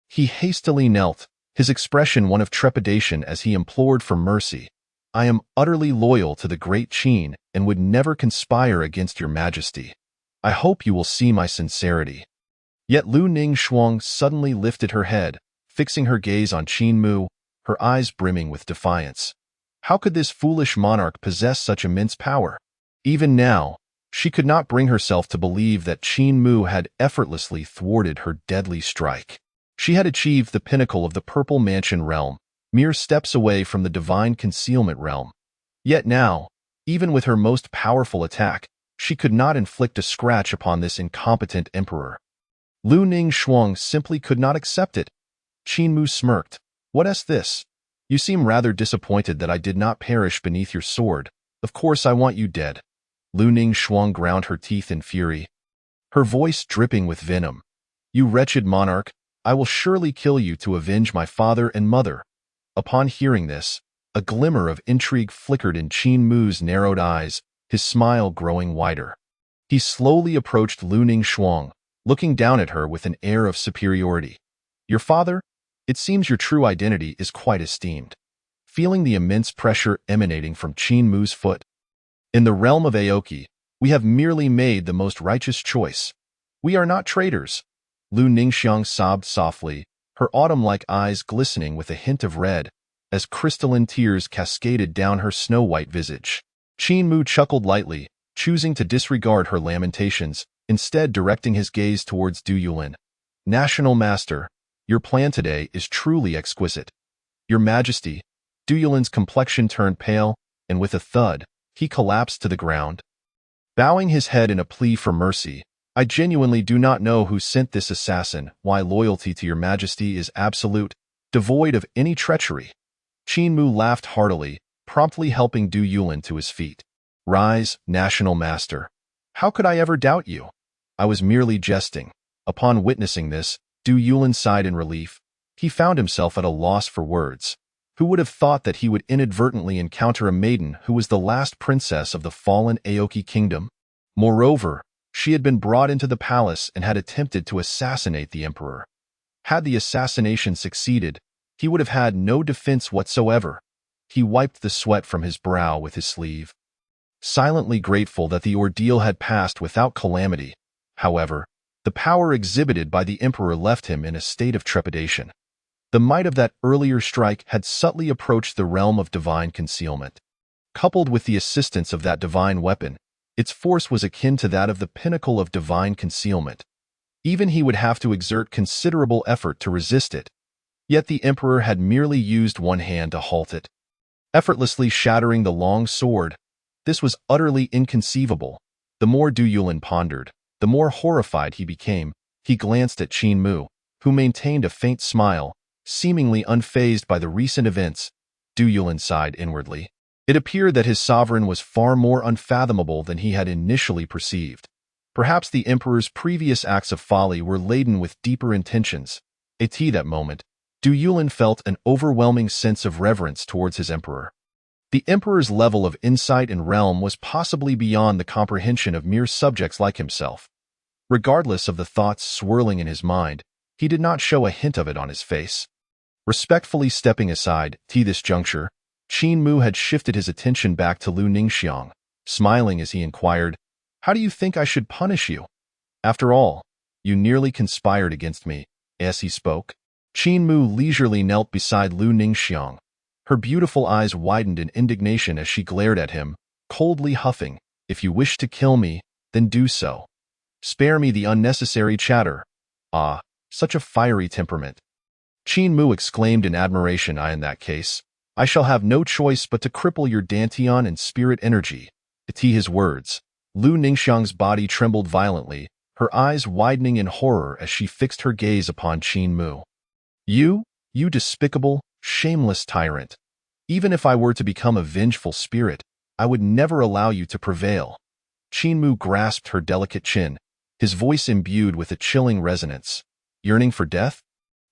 He hastily knelt, his expression one of trepidation as he implored for mercy. I am utterly loyal to the great Qin and would never conspire against your Majesty. I hope you will see my sincerity. Yet Lu Ningshuang suddenly lifted her head, fixing her gaze on Qin Mu, her eyes brimming with defiance. How could this foolish monarch possess such immense power? Even now, she could not bring herself to believe that Qin Mu had effortlessly thwarted her deadly strike. She had achieved the pinnacle of the Purple Mansion realm, mere steps away from the Divine Concealment realm. Yet now, even with her most powerful attack, she could not inflict a scratch upon this incompetent emperor. Lu Ningshuang simply could not accept it. Qin Mu smirked. What's this? You seem rather disappointed that I did not perish beneath your sword. Of course I want you dead. Lu Ningshuang ground her teeth in fury, her voice dripping with venom. You wretched monarch, I will surely kill you to avenge my father and mother. Upon hearing this, a glimmer of intrigue flickered in Qin Mu's narrowed eyes, his smile growing wider. He slowly approached Lu Ningshuang, looking down at her with an air of superiority. Your father? It seems your true identity is quite esteemed. Feeling the immense pressure emanating from Qin Mu's foot. In the realm of Aoki, we have merely made the most righteous choice. We are not traitors. Lu Ningshuang sobbed softly, her autumn-like eyes glistening with a hint of red, as crystalline tears cascaded down her snow-white visage. Qin Mu chuckled lightly, choosing to disregard her lamentations, instead directing his gaze towards Du Yulin. National Master, your plan today is truly exquisite. Your Majesty, Du Yulin's complexion turned pale, and with a thud, he collapsed to the ground. Bowing his head in a plea for mercy, I genuinely do not know who sent this assassin, why loyalty to your Majesty is absolute, devoid of any treachery. Qin Mu laughed heartily, promptly helping Du Yulin to his feet. Rise, National Master. How could I ever doubt you? I was merely jesting. Upon witnessing this, Du Yulin sighed in relief. He found himself at a loss for words. Who would have thought that he would inadvertently encounter a maiden who was the last princess of the fallen Aoki kingdom? Moreover, she had been brought into the palace and had attempted to assassinate the emperor. Had the assassination succeeded, he would have had no defense whatsoever. He wiped the sweat from his brow with his sleeve, silently grateful that the ordeal had passed without calamity. However, the power exhibited by the emperor left him in a state of trepidation. The might of that earlier strike had subtly approached the realm of divine concealment. Coupled with the assistance of that divine weapon, its force was akin to that of the pinnacle of divine concealment. Even he would have to exert considerable effort to resist it. Yet the emperor had merely used one hand to halt it, effortlessly shattering the long sword. This was utterly inconceivable. The more Du Yulin pondered, the more horrified he became. He glanced at Qin Mu, who maintained a faint smile, seemingly unfazed by the recent events. Du Yulin sighed inwardly. It appeared that his sovereign was far more unfathomable than he had initially perceived. Perhaps the emperor's previous acts of folly were laden with deeper intentions. At that moment, Du Yulin felt an overwhelming sense of reverence towards his emperor. The emperor's level of insight and realm was possibly beyond the comprehension of mere subjects like himself. Regardless of the thoughts swirling in his mind, he did not show a hint of it on his face. Respectfully stepping aside, at this juncture, Qin Mu had shifted his attention back to Lu Ningxiang, smiling as he inquired, "How do you think I should punish you? After all, you nearly conspired against me." As he spoke, Qin Mu leisurely knelt beside Lu Ningxiang. Her beautiful eyes widened in indignation as she glared at him, coldly huffing, "If you wish to kill me, then do so. Spare me the unnecessary chatter." Ah, such a fiery temperament. Qin Mu exclaimed in admiration. "In that case, I shall have no choice but to cripple your dantian and spirit energy." At his words, Lu Ningxiang's body trembled violently, her eyes widening in horror as she fixed her gaze upon Qin Mu. You despicable, shameless tyrant. Even if I were to become a vengeful spirit, I would never allow you to prevail." Qin Mu grasped her delicate chin, his voice imbued with a chilling resonance. "Yearning for death?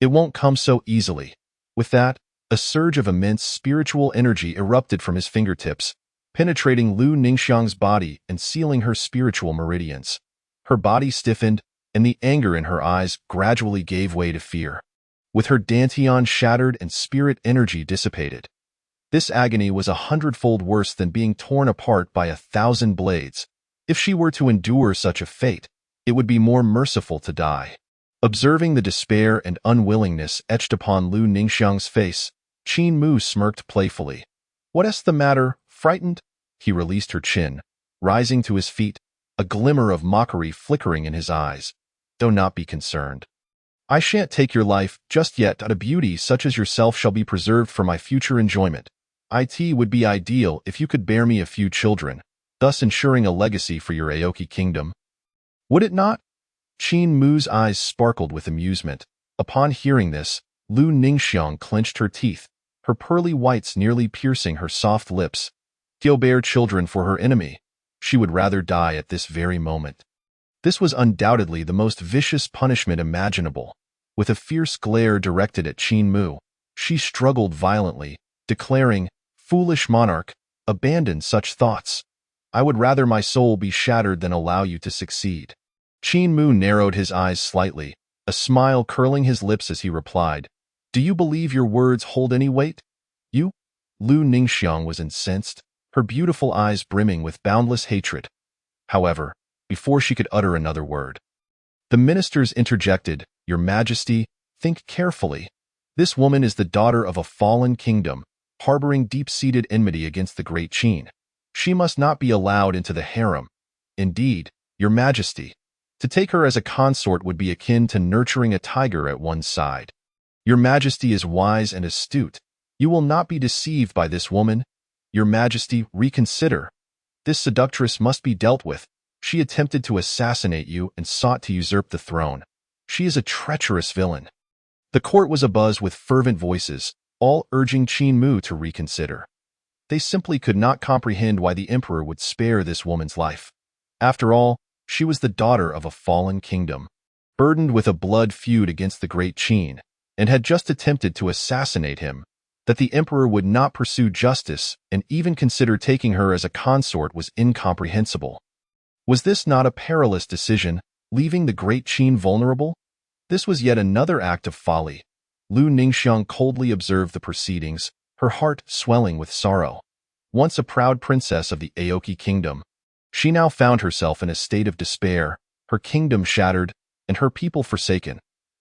It won't come so easily." With that, a surge of immense spiritual energy erupted from his fingertips, penetrating Lu Ningxiang's body and sealing her spiritual meridians. Her body stiffened, and the anger in her eyes gradually gave way to fear. With her dantian shattered and spirit energy dissipated, this agony was 100-fold worse than being torn apart by 1,000 blades. If she were to endure such a fate, it would be more merciful to die. Observing the despair and unwillingness etched upon Lu Ningxiang's face, Qin Mu smirked playfully. "What's the matter, frightened?" He released her chin, rising to his feet, a glimmer of mockery flickering in his eyes. "Do not be concerned. I shan't take your life just yet. A beauty such as yourself shall be preserved for my future enjoyment. It would be ideal if you could bear me a few children, thus ensuring a legacy for your Aoki kingdom. Would it not?" Qin Mu's eyes sparkled with amusement. Upon hearing this, Lu Ningxiang clenched her teeth, her pearly whites nearly piercing her soft lips. To bear children for her enemy. She would rather die at this very moment. This was undoubtedly the most vicious punishment imaginable. With a fierce glare directed at Qin Mu, she struggled violently, declaring, "Foolish monarch, abandon such thoughts. I would rather my soul be shattered than allow you to succeed." Qin Mu narrowed his eyes slightly, a smile curling his lips as he replied, "Do you believe your words hold any weight? You?" Lu Ningxiang was incensed, her beautiful eyes brimming with boundless hatred. However, before she could utter another word, the ministers interjected, "Your Majesty, think carefully. This woman is the daughter of a fallen kingdom, harboring deep-seated enmity against the great Qin. She must not be allowed into the harem. Indeed, Your Majesty, to take her as a consort would be akin to nurturing a tiger at one's side. Your Majesty is wise and astute. You will not be deceived by this woman. Your Majesty, reconsider. This seductress must be dealt with. She attempted to assassinate you and sought to usurp the throne. She is a treacherous villain." The court was abuzz with fervent voices, all urging Qin Mu to reconsider. They simply could not comprehend why the emperor would spare this woman's life. After all, she was the daughter of a fallen kingdom, burdened with a blood feud against the great Qin, and had just attempted to assassinate him. That the emperor would not pursue justice and even consider taking her as a consort was incomprehensible. Was this not a perilous decision, leaving the great Qin vulnerable? This was yet another act of folly. Lu Ningxiang coldly observed the proceedings, her heart swelling with sorrow. Once a proud princess of the Aoki kingdom, she now found herself in a state of despair, her kingdom shattered, and her people forsaken.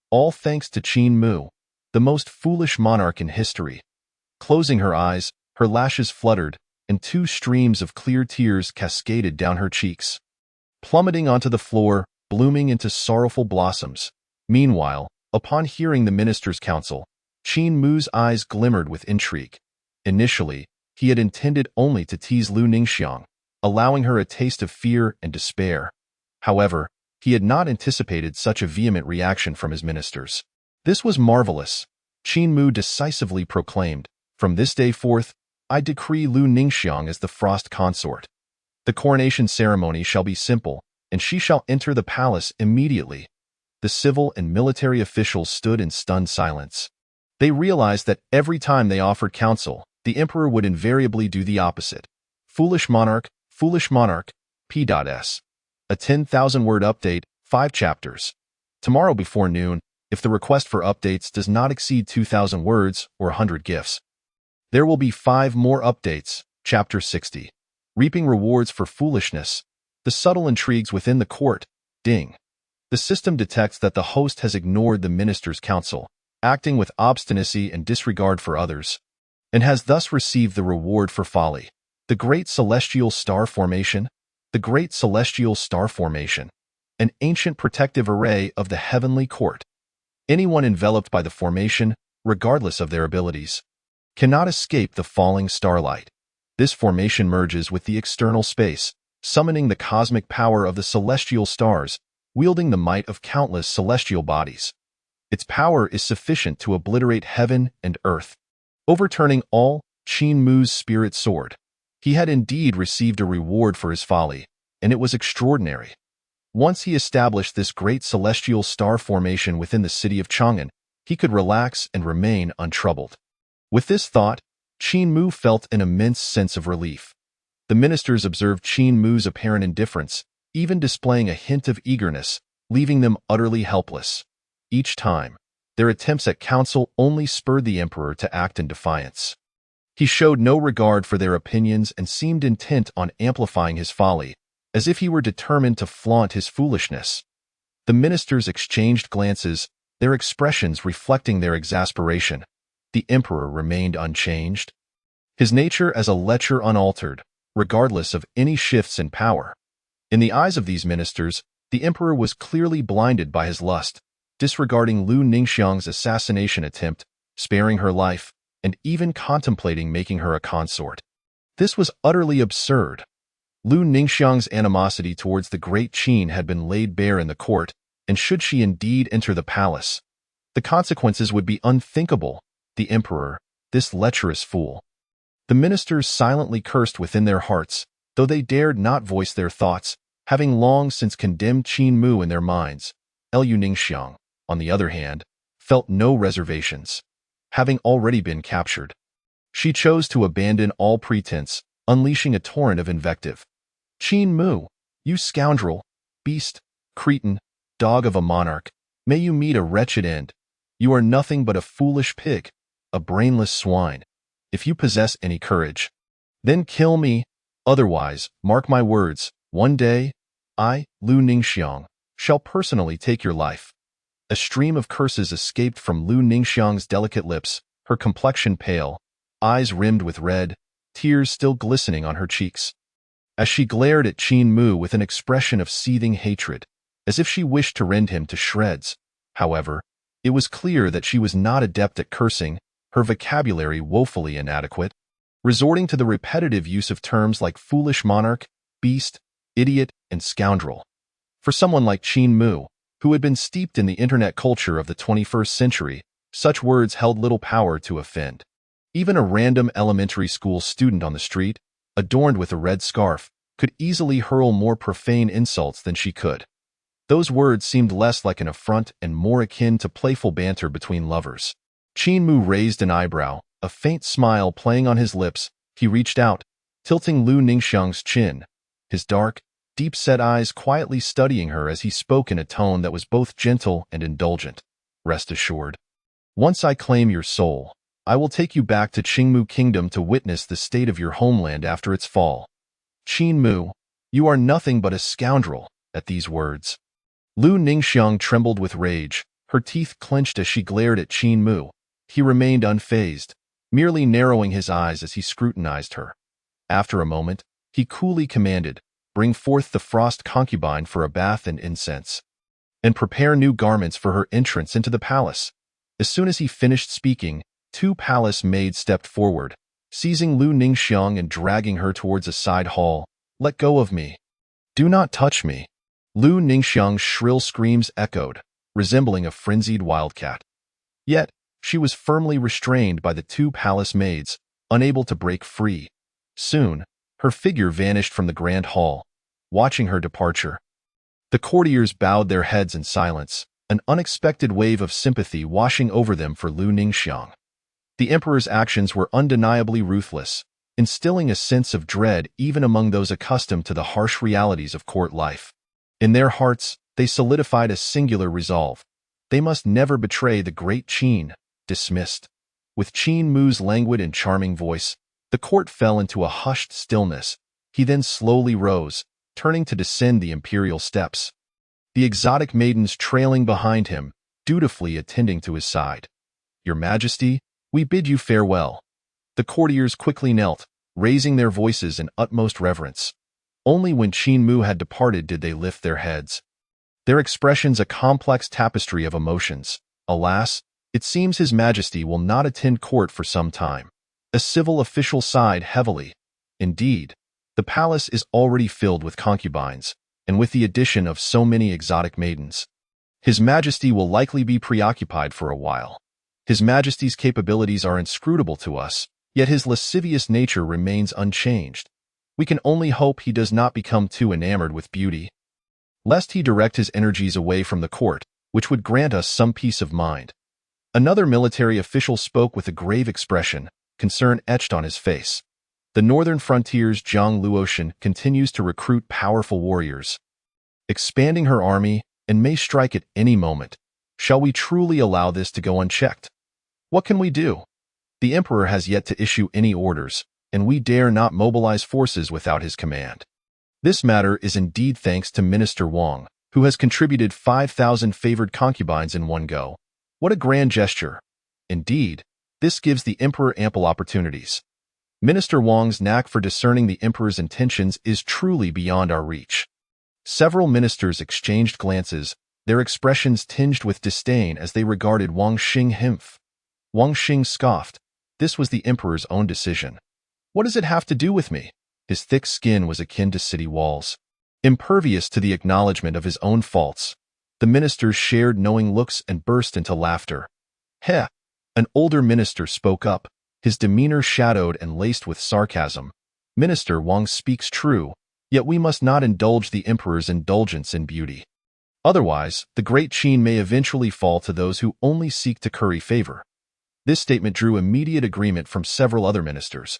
All thanks to Qin Mu, the most foolish monarch in history. Closing her eyes, her lashes fluttered, and 2 streams of clear tears cascaded down her cheeks, plummeting onto the floor, blooming into sorrowful blossoms. Meanwhile, upon hearing the minister's counsel, Qin Mu's eyes glimmered with intrigue. Initially, he had intended only to tease Lu Ningxiang, allowing her a taste of fear and despair. However, he had not anticipated such a vehement reaction from his ministers. This was marvelous. Qin Mu decisively proclaimed, "From this day forth, I decree Lu Ningxiang as the Frost Consort. The coronation ceremony shall be simple, and she shall enter the palace immediately." The civil and military officials stood in stunned silence. They realized that every time they offered counsel, the emperor would invariably do the opposite. Foolish monarch, P.S. A 10,000-word update, 5 chapters. Tomorrow before noon, if the request for updates does not exceed 2,000 words or 100 GIFs. There will be 5 more updates, Chapter 60. Reaping rewards for foolishness. The subtle intrigues within the court. Ding. The system detects that the host has ignored the minister's counsel, acting with obstinacy and disregard for others, and has thus received the reward for folly. The Great Celestial Star Formation. The Great Celestial Star Formation. An ancient protective array of the heavenly court. Anyone enveloped by the formation, regardless of their abilities, cannot escape the falling starlight. This formation merges with the external space, summoning the cosmic power of the celestial stars, wielding the might of countless celestial bodies. Its power is sufficient to obliterate heaven and earth, overturning all. Qin Mu's spirit soared. He had indeed received a reward for his folly, and it was extraordinary. Once he established this great celestial star formation within the city of Chang'an, he could relax and remain untroubled. With this thought, Qin Mu felt an immense sense of relief. The ministers observed Qin Mu's apparent indifference, even displaying a hint of eagerness, leaving them utterly helpless. Each time, their attempts at counsel only spurred the emperor to act in defiance. He showed no regard for their opinions and seemed intent on amplifying his folly, as if he were determined to flaunt his foolishness. The ministers exchanged glances, their expressions reflecting their exasperation. The emperor remained unchanged, his nature as a lecher unaltered, regardless of any shifts in power. In the eyes of these ministers, the emperor was clearly blinded by his lust, disregarding Lu Ningxiang's assassination attempt, sparing her life, and even contemplating making her a consort. This was utterly absurd. Lu Ningxiang's animosity towards the great Qin had been laid bare in the court, and should she indeed enter the palace, the consequences would be unthinkable. The emperor, this lecherous fool. The ministers silently cursed within their hearts, though they dared not voice their thoughts, having long since condemned Qin Mu in their minds. Lu Ningxiang, on the other hand, felt no reservations. Having already been captured, she chose to abandon all pretense, unleashing a torrent of invective. "Qin Mu, you scoundrel, beast, cretin, dog of a monarch, may you meet a wretched end. You are nothing but a foolish pig, a brainless swine. If you possess any courage, then kill me. Otherwise, mark my words, one day, I, Lu Ningxiang, shall personally take your life." A stream of curses escaped from Lu Ningxiang's delicate lips, her complexion pale, eyes rimmed with red, tears still glistening on her cheeks. As she glared at Qin Mu with an expression of seething hatred, as if she wished to rend him to shreds. However, it was clear that she was not adept at cursing, her vocabulary woefully inadequate, resorting to the repetitive use of terms like foolish monarch, beast, idiot, and scoundrel. For someone like Qin Mu, who had been steeped in the internet culture of the 21st century, such words held little power to offend. Even a random elementary school student on the street, adorned with a red scarf, could easily hurl more profane insults than she could. Those words seemed less like an affront and more akin to playful banter between lovers. Qin Mu raised an eyebrow, a faint smile playing on his lips. He reached out, tilting Lu Ningxiang's chin, his dark, deep-set eyes quietly studying her as he spoke in a tone that was both gentle and indulgent. "Rest assured, once I claim your soul, I will take you back to Qingmu Kingdom to witness the state of your homeland after its fall. Qin Mu, you are nothing but a scoundrel." At these words, Lu Ningxiang trembled with rage, her teeth clenched as she glared at Qin Mu. He remained unfazed, merely narrowing his eyes as he scrutinized her. After a moment, he coolly commanded, "Bring forth the frost concubine for a bath and incense, and prepare new garments for her entrance into the palace." As soon as he finished speaking, 2 palace maids stepped forward, seizing Lu Ningxiang and dragging her towards a side hall. "Let go of me. Do not touch me." Lu Ningxiang's shrill screams echoed, resembling a frenzied wildcat. Yet, she was firmly restrained by the two palace maids, unable to break free. Soon, her figure vanished from the grand hall, watching her departure. The courtiers bowed their heads in silence, an unexpected wave of sympathy washing over them for Lu Ningxiang. The emperor's actions were undeniably ruthless, instilling a sense of dread even among those accustomed to the harsh realities of court life. In their hearts, they solidified a singular resolve. They must never betray the great Qin. Dismissed. With Qin Mu's languid and charming voice, the court fell into a hushed stillness. He then slowly rose, turning to descend the imperial steps. The exotic maidens trailing behind him, dutifully attending to his side. "Your Majesty, we bid you farewell." The courtiers quickly knelt, raising their voices in utmost reverence. Only when Qin Mu had departed did they lift their heads. Their expressions a complex tapestry of emotions. Alas, it seems His Majesty will not attend court for some time. A civil official sighed heavily. Indeed, the palace is already filled with concubines, and with the addition of so many exotic maidens, His Majesty will likely be preoccupied for a while. His Majesty's capabilities are inscrutable to us, yet his lascivious nature remains unchanged. We can only hope he does not become too enamored with beauty, lest he direct his energies away from the court, which would grant us some peace of mind. Another military official spoke with a grave expression, concern etched on his face. The northern frontier's Zhang Luotian continues to recruit powerful warriors, expanding her army, and may strike at any moment. Shall we truly allow this to go unchecked? What can we do? The emperor has yet to issue any orders, and we dare not mobilize forces without his command. This matter is indeed thanks to Minister Wang, who has contributed 5,000 favored concubines in one go. What a grand gesture! Indeed, this gives the emperor ample opportunities. Minister Wang's knack for discerning the emperor's intentions is truly beyond our reach. Several ministers exchanged glances, their expressions tinged with disdain as they regarded Wang Xing. Wang Xing scoffed. This was the emperor's own decision. What does it have to do with me? His thick skin was akin to city walls, impervious to the acknowledgement of his own faults. The ministers shared knowing looks and burst into laughter. Heh! An older minister spoke up, his demeanor shadowed and laced with sarcasm. Minister Wang speaks true, yet we must not indulge the emperor's indulgence in beauty. Otherwise, the great Qin may eventually fall to those who only seek to curry favor. This statement drew immediate agreement from several other ministers.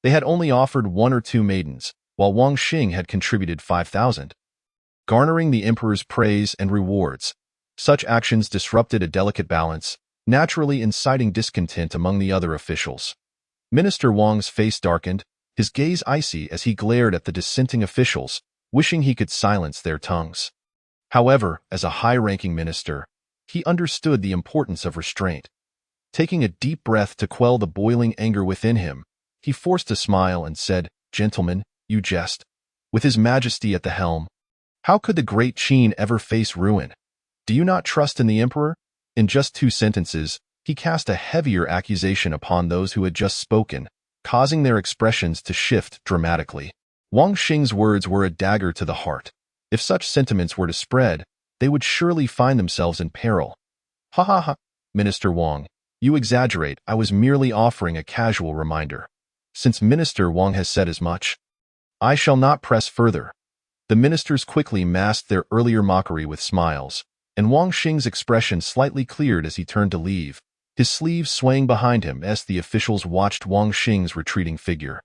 They had only offered 1 or 2 maidens, while Wang Xing had contributed 5,000. Garnering the emperor's praise and rewards, such actions disrupted a delicate balance, naturally inciting discontent among the other officials. Minister Wang's face darkened, his gaze icy as he glared at the dissenting officials, wishing he could silence their tongues. However, as a high-ranking minister, he understood the importance of restraint. Taking a deep breath to quell the boiling anger within him, he forced a smile and said, "Gentlemen, you jest. With His Majesty at the helm, how could the great Qin ever face ruin? Do you not trust in the emperor?" In just 2 sentences, he cast a heavier accusation upon those who had just spoken, causing their expressions to shift dramatically. Wang Xing's words were a dagger to the heart. If such sentiments were to spread, they would surely find themselves in peril. "Ha ha ha, Minister Wang, you exaggerate. I was merely offering a casual reminder. Since Minister Wang has said as much, I shall not press further." The ministers quickly masked their earlier mockery with smiles, and Wang Xing's expression slightly cleared as he turned to leave, his sleeves swaying behind him as the officials watched Wang Xing's retreating figure.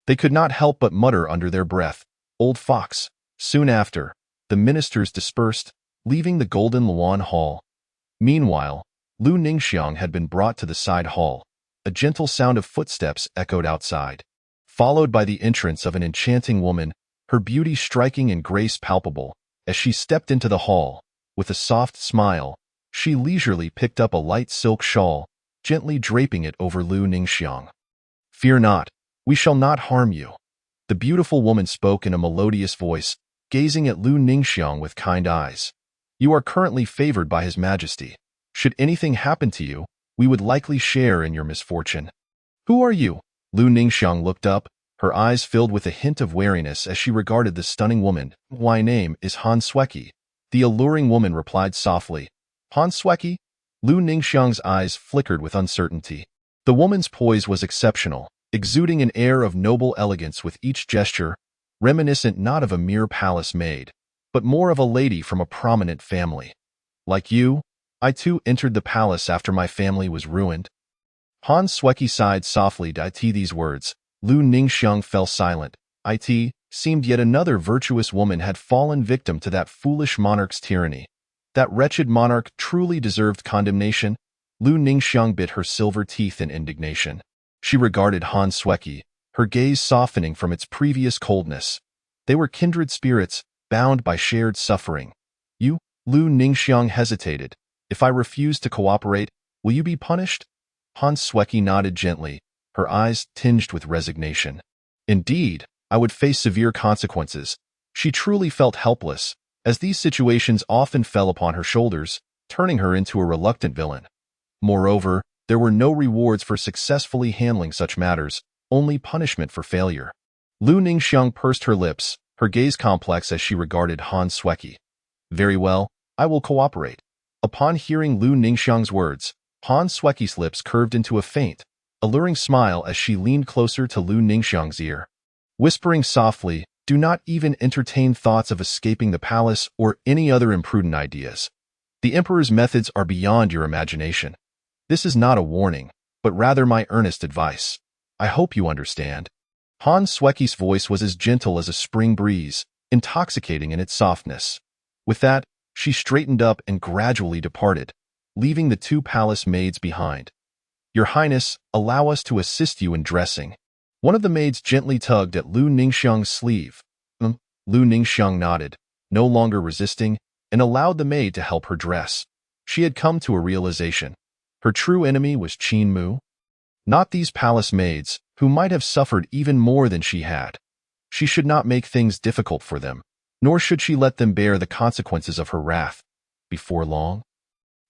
They could not help but mutter under their breath, "Old fox." Soon after, the ministers dispersed, leaving the Golden Luan Hall. Meanwhile, Lu Ningxiang had been brought to the side hall. A gentle sound of footsteps echoed outside, followed by the entrance of an enchanting woman, her beauty striking and grace palpable. As she stepped into the hall, with a soft smile, she leisurely picked up a light silk shawl, gently draping it over Lu Ningxiang. "Fear not, we shall not harm you." The beautiful woman spoke in a melodious voice, gazing at Lu Ningxiang with kind eyes. "You are currently favored by His Majesty. Should anything happen to you, we would likely share in your misfortune." "Who are you?" Lu Ningxiang looked up, her eyes filled with a hint of wariness as she regarded the stunning woman. "My name is Han Sueki." The alluring woman replied softly, "Han Sueki? Lu Ningxiang's eyes flickered with uncertainty. The woman's poise was exceptional, exuding an air of noble elegance with each gesture, reminiscent not of a mere palace maid, but more of a lady from a prominent family. Like you, I too entered the palace after my family was ruined. Han Sueki sighed softly to these words. Lu Ningxiang fell silent. It seemed yet another virtuous woman had fallen victim to that foolish monarch's tyranny. That wretched monarch truly deserved condemnation. Lu Ningxiang bit her silver teeth in indignation. She regarded Han Sueki, her gaze softening from its previous coldness. They were kindred spirits, bound by shared suffering. You, Lu Ningxiang hesitated. If I refuse to cooperate, will you be punished? Han Sueki nodded gently, her eyes tinged with resignation. Indeed, I would face severe consequences. She truly felt helpless, as these situations often fell upon her shoulders, turning her into a reluctant villain. Moreover, there were no rewards for successfully handling such matters, only punishment for failure. Lu Ningxiang pursed her lips, her gaze complex as she regarded Han Sueki. Very well, I will cooperate. Upon hearing Lu Ningxiang's words, Han Sueki's lips curved into a faint, alluring smile as she leaned closer to Lu Ningxiang's ear. Whispering softly, do not even entertain thoughts of escaping the palace or any other imprudent ideas. The Emperor's methods are beyond your imagination. This is not a warning, but rather my earnest advice. I hope you understand. Han Sueki's voice was as gentle as a spring breeze, intoxicating in its softness. With that, she straightened up and gradually departed, leaving the two palace maids behind. Your Highness, allow us to assist you in dressing. One of the maids gently tugged at Lu Ningxiang's sleeve. Lu Ningxiang nodded, no longer resisting, and allowed the maid to help her dress. She had come to a realization. Her true enemy was Qin Mu. Not these palace maids, who might have suffered even more than she had. She should not make things difficult for them, nor should she let them bear the consequences of her wrath. Before long,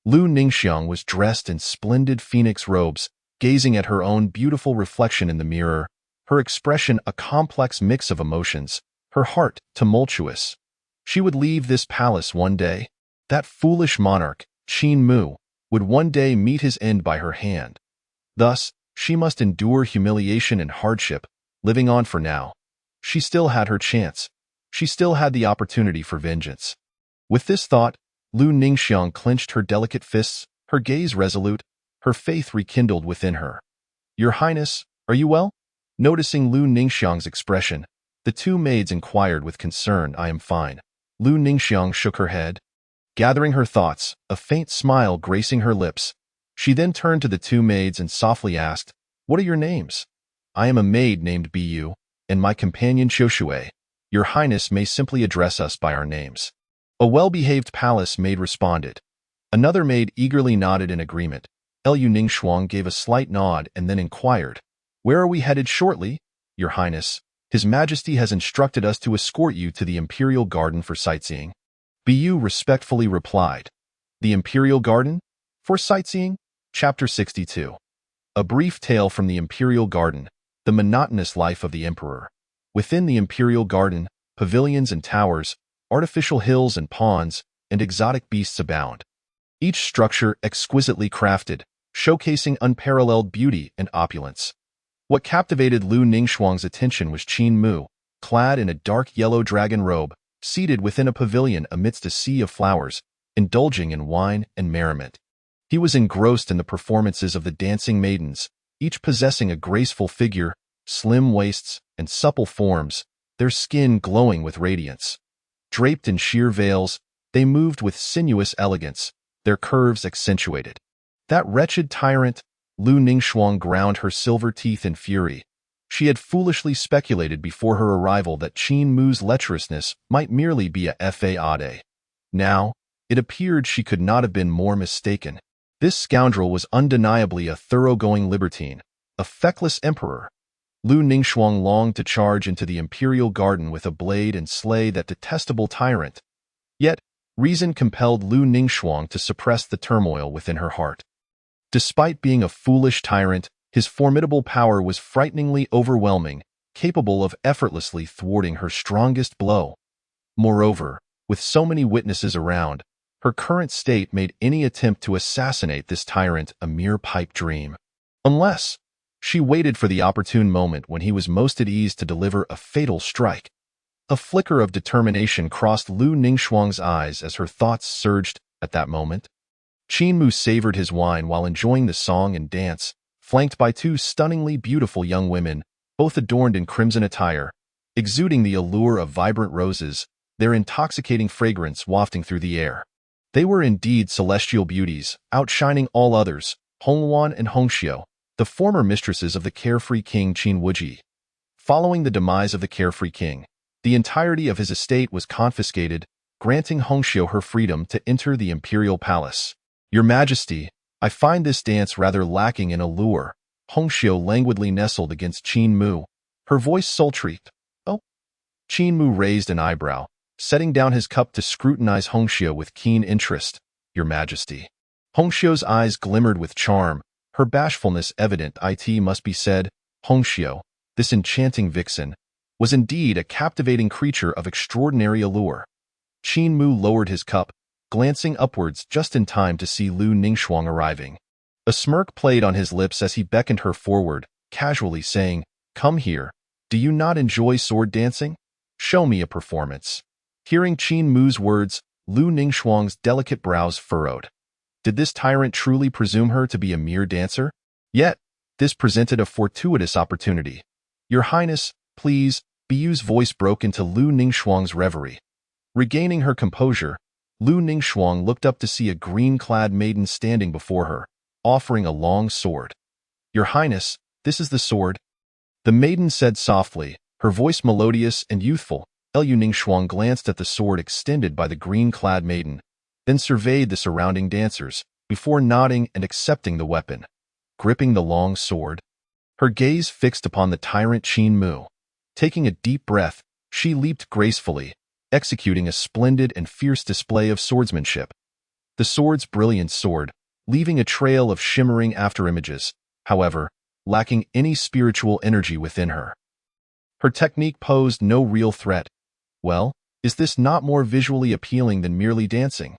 Lu Ningxiang was dressed in splendid phoenix robes, gazing at her own beautiful reflection in the mirror, her expression a complex mix of emotions, her heart tumultuous. She would leave this palace one day. That foolish monarch, Qin Mu, would one day meet his end by her hand. Thus, she must endure humiliation and hardship, living on for now. She still had her chance. She still had the opportunity for vengeance. With this thought, Lu Ningxiang clenched her delicate fists, her gaze resolute, her faith rekindled within her. Your Highness, are you well? Noticing Lu Ningxiang's expression, the two maids inquired with concern. I am fine. Lu Ningxiang shook her head. Gathering her thoughts, a faint smile gracing her lips, she then turned to the two maids and softly asked, What are your names? I am a maid named Bu, and my companion Qiushui. Your Highness may simply address us by our names. A well-behaved palace maid responded. Another maid eagerly nodded in agreement. Lu Ningxiang gave a slight nod and then inquired, Where are we headed shortly? Your Highness, His Majesty has instructed us to escort you to the Imperial Garden for sightseeing. Bu respectfully replied, The Imperial Garden? For sightseeing? Chapter 62. A brief tale from the Imperial Garden, the monotonous life of the Emperor. Within the Imperial Garden, pavilions and towers, artificial hills and ponds, and exotic beasts abound. Each structure exquisitely crafted, showcasing unparalleled beauty and opulence. What captivated Lu Ningxiang's attention was Qin Mu, clad in a dark yellow dragon robe, seated within a pavilion amidst a sea of flowers, indulging in wine and merriment. He was engrossed in the performances of the dancing maidens, each possessing a graceful figure, slim waists, and supple forms, their skin glowing with radiance. Draped in sheer veils, they moved with sinuous elegance, their curves accentuated. That wretched tyrant, Lu Ningxiang ground her silver teeth in fury. She had foolishly speculated before her arrival that Qin Mu's lecherousness might merely be a fade. Now, it appeared she could not have been more mistaken. This scoundrel was undeniably a thoroughgoing libertine, a feckless emperor. Lu Ningxiang longed to charge into the Imperial Garden with a blade and slay that detestable tyrant. Yet, reason compelled Lu Ningxiang to suppress the turmoil within her heart. Despite being a foolish tyrant, his formidable power was frighteningly overwhelming, capable of effortlessly thwarting her strongest blow. Moreover, with so many witnesses around, Her current state made any attempt to assassinate this tyrant a mere pipe dream. Unless she waited for the opportune moment when he was most at ease to deliver a fatal strike. A flicker of determination crossed Lu Ningxuang's eyes as her thoughts surged at that moment. Qin Mu savored his wine while enjoying the song and dance, flanked by two stunningly beautiful young women, both adorned in crimson attire, exuding the allure of vibrant roses, their intoxicating fragrance wafting through the air. They were indeed celestial beauties, outshining all others, Hongluan and Hongxiu, the former mistresses of the carefree king Qin Wuji. Following the demise of the carefree king, the entirety of his estate was confiscated, granting Hongxiu her freedom to enter the imperial palace. Your Majesty, I find this dance rather lacking in allure. Hongxiu languidly nestled against Qin Mu, her voice sultry. Oh? Qin Mu raised an eyebrow, setting down his cup to scrutinize Hongxiu with keen interest. Your Majesty. Hongxiu's eyes glimmered with charm, her bashfulness evident. It must be said, Hongxiu, this enchanting vixen, was indeed a captivating creature of extraordinary allure. Qin Mu lowered his cup, glancing upwards just in time to see Lu Ningxuang arriving. A smirk played on his lips as he beckoned her forward, casually saying, Come here. Do you not enjoy sword dancing? Show me a performance. Hearing Qin Mu's words, Lu Ningxuang's delicate brows furrowed. Did this tyrant truly presume her to be a mere dancer? Yet, this presented a fortuitous opportunity. Your Highness, please, Biyu's voice broke into Lu Ningxuang's reverie. Regaining her composure, Lu Ningxuang looked up to see a green-clad maiden standing before her, offering a long sword. Your Highness, this is the sword. The maiden said softly, her voice melodious and youthful. Lu Ningxuang glanced at the sword extended by the green-clad maiden, then surveyed the surrounding dancers, before nodding and accepting the weapon. Gripping the long sword, her gaze fixed upon the tyrant Qin Mu. Taking a deep breath, she leaped gracefully, executing a splendid and fierce display of swordsmanship. The sword's brilliant sword, leaving a trail of shimmering afterimages, however, lacking any spiritual energy within her. Her technique posed no real threat. Well, is this not more visually appealing than merely dancing?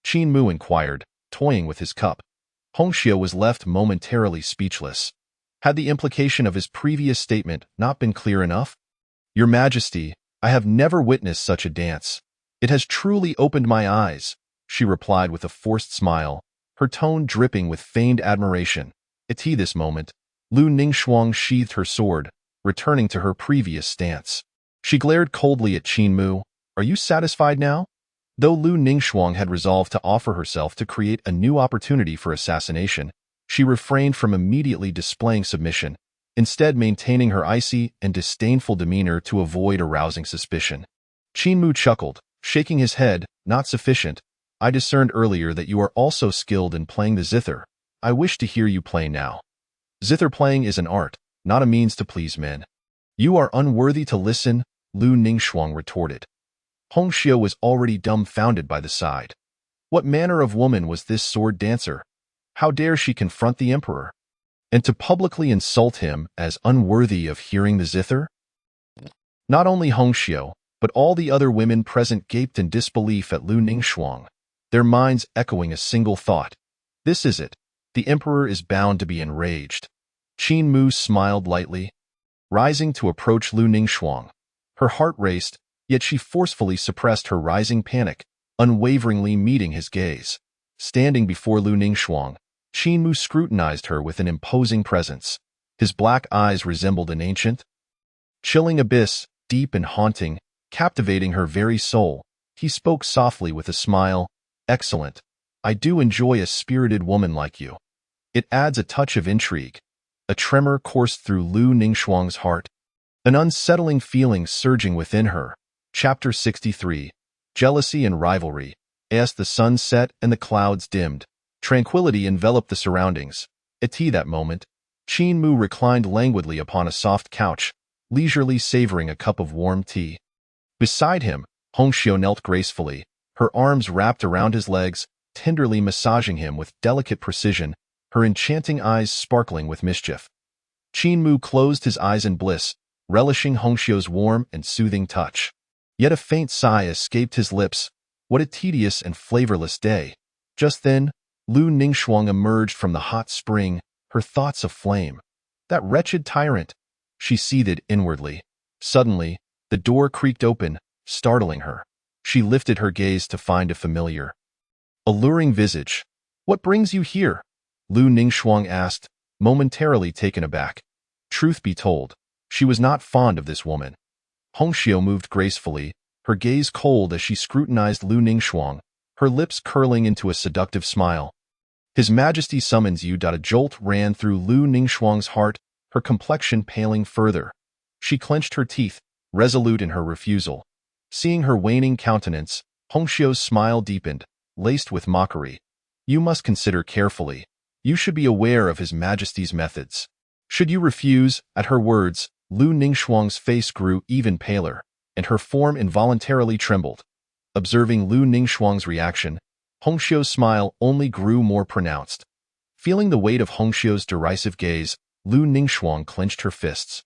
Qin Mu inquired, toying with his cup. Hongxiu was left momentarily speechless. Had the implication of his previous statement not been clear enough? Your Majesty, I have never witnessed such a dance. It has truly opened my eyes, she replied with a forced smile, her tone dripping with feigned admiration. At this moment, Lu Ningxuang sheathed her sword, returning to her previous stance. She glared coldly at Qin Mu. Are you satisfied now? Though Lu Ningxuang had resolved to offer herself to create a new opportunity for assassination, she refrained from immediately displaying submission, instead maintaining her icy and disdainful demeanor to avoid arousing suspicion. Qin Mu chuckled, shaking his head. Not sufficient. I discerned earlier that you are also skilled in playing the zither. I wish to hear you play now. Zither playing is an art, not a means to please men. You are unworthy to listen, Lu Ningxuang retorted. Hongxiu was already dumbfounded by the sight. What manner of woman was this sword dancer? How dare she confront the emperor? And to publicly insult him as unworthy of hearing the zither? Not only Hongxiu, but all the other women present gaped in disbelief at Lu Ningxuang, their minds echoing a single thought. This is it. The emperor is bound to be enraged. Qin Mu smiled lightly, rising to approach Lu Ningxuang. Her heart raced, yet she forcefully suppressed her rising panic, unwaveringly meeting his gaze. Standing before Lu Ningxuang, Qin Mu scrutinized her with an imposing presence. His black eyes resembled an ancient, chilling abyss, deep and haunting, captivating her very soul. He spoke softly with a smile. Excellent. I do enjoy a spirited woman like you. It adds a touch of intrigue. A tremor coursed through Lu Ningxuang's heart, an unsettling feeling surging within her. Chapter 63. Jealousy and Rivalry. As the sun set and the clouds dimmed, tranquility enveloped the surroundings. At that moment, Qin Mu reclined languidly upon a soft couch, leisurely savoring a cup of warm tea. Beside him, Hongxiu knelt gracefully, her arms wrapped around his legs, tenderly massaging him with delicate precision, her enchanting eyes sparkling with mischief. Qin Mu closed his eyes in bliss, relishing Hongxiu's warm and soothing touch. Yet a faint sigh escaped his lips, What a tedious and flavorless day. Just then, Lu Ningxuang emerged from the hot spring, her thoughts aflame. That wretched tyrant! She seethed inwardly. Suddenly, the door creaked open, startling her. She lifted her gaze to find a familiar, alluring visage. "What brings you here?" Lu Ningxuang asked, momentarily taken aback. Truth be told, she was not fond of this woman. Hongxiu moved gracefully, her gaze cold as she scrutinized Lu Ningxuang, her lips curling into a seductive smile. "His Majesty summons you." A jolt ran through Lu Ningxuang's heart, her complexion paling further. She clenched her teeth, resolute in her refusal. Seeing her waning countenance, Hongxiu's smile deepened, laced with mockery. "You must consider carefully. You should be aware of His Majesty's methods. Should you refuse?" At her words, Lu Ningxuang's face grew even paler, and her form involuntarily trembled. Observing Lu Ningxuang's reaction, Hongxiu's smile only grew more pronounced. Feeling the weight of Hongxiu's derisive gaze, Lu Ningxuang clenched her fists.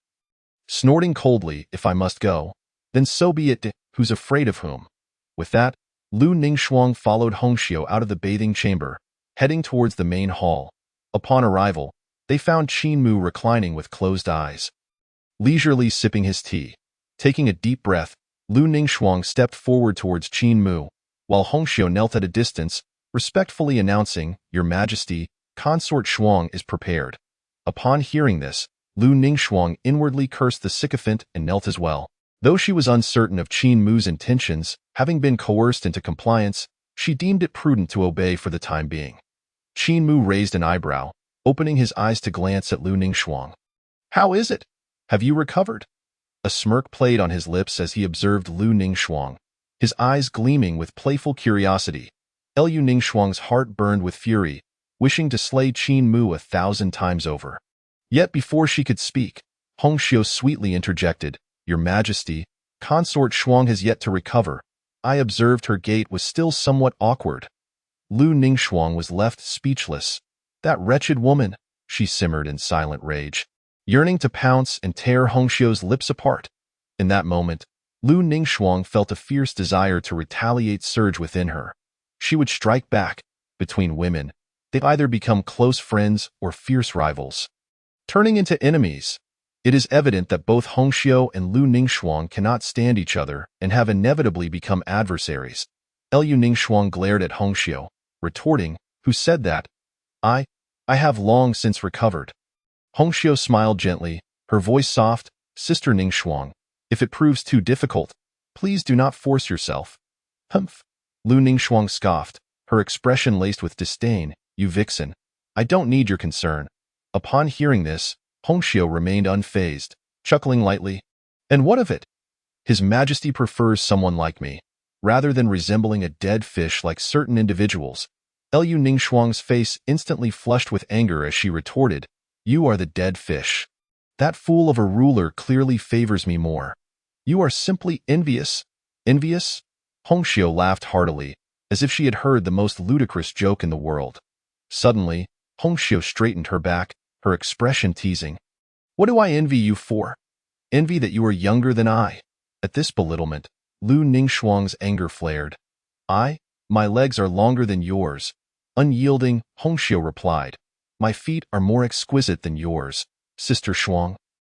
Snorting coldly, "If I must go, then so be it. Who's afraid of whom?" With that, Lu Ningxuang followed Hongxiu out of the bathing chamber, heading towards the main hall. Upon arrival, they found Qin Mu reclining with closed eyes, leisurely sipping his tea. Taking a deep breath, Lu Ningxuang stepped forward towards Qin Mu, while Hongxiu knelt at a distance, respectfully announcing, "Your Majesty, Consort Shuang is prepared." Upon hearing this, Lu Ningxuang inwardly cursed the sycophant and knelt as well. Though she was uncertain of Qin Mu's intentions, having been coerced into compliance, she deemed it prudent to obey for the time being. Qin Mu raised an eyebrow, opening his eyes to glance at Lu Ningxuang. "How is it? Have you recovered?" A smirk played on his lips as he observed Lu Ningxuang, his eyes gleaming with playful curiosity. Lu Ningxuang's heart burned with fury, wishing to slay Qin Mu 1,000 times over. Yet before she could speak, Hongxiu sweetly interjected, "Your Majesty, Consort Shuang has yet to recover. I observed her gait was still somewhat awkward." Lu Ningxuang was left speechless. "That wretched woman," she simmered in silent rage, yearning to pounce and tear Hongxiu's lips apart. In that moment, Lu Ningxuang felt a fierce desire to retaliate surge within her. She would strike back. Between women, they either become close friends or fierce rivals, turning into enemies. It is evident that both Hongxiu and Lu Ningxuang cannot stand each other and have inevitably become adversaries. Lu Ningxuang glared at Hongxiu, retorting, "Who said that? I have long since recovered." Hongxiu smiled gently, her voice soft, "Sister Ningxuang, if it proves too difficult, please do not force yourself." "Humph." Lu Ningxuang scoffed, her expression laced with disdain. "You vixen. I don't need your concern." Upon hearing this, Hongxiu remained unfazed, chuckling lightly. "And what of it? His Majesty prefers someone like me, rather than resembling a dead fish like certain individuals." Lu Ningxuang's face instantly flushed with anger as she retorted, "You are the dead fish. That fool of a ruler clearly favors me more. You are simply envious." "Envious?" Hongxiu laughed heartily, as if she had heard the most ludicrous joke in the world. Suddenly, Hongxiu straightened her back, her expression teasing. "What do I envy you for? Envy that you are younger than I." At this belittlement, Lu Ningxuang's anger flared. My legs are longer than yours." Unyielding, Hongxiu replied, "My feet are more exquisite than yours, Sister Shuang.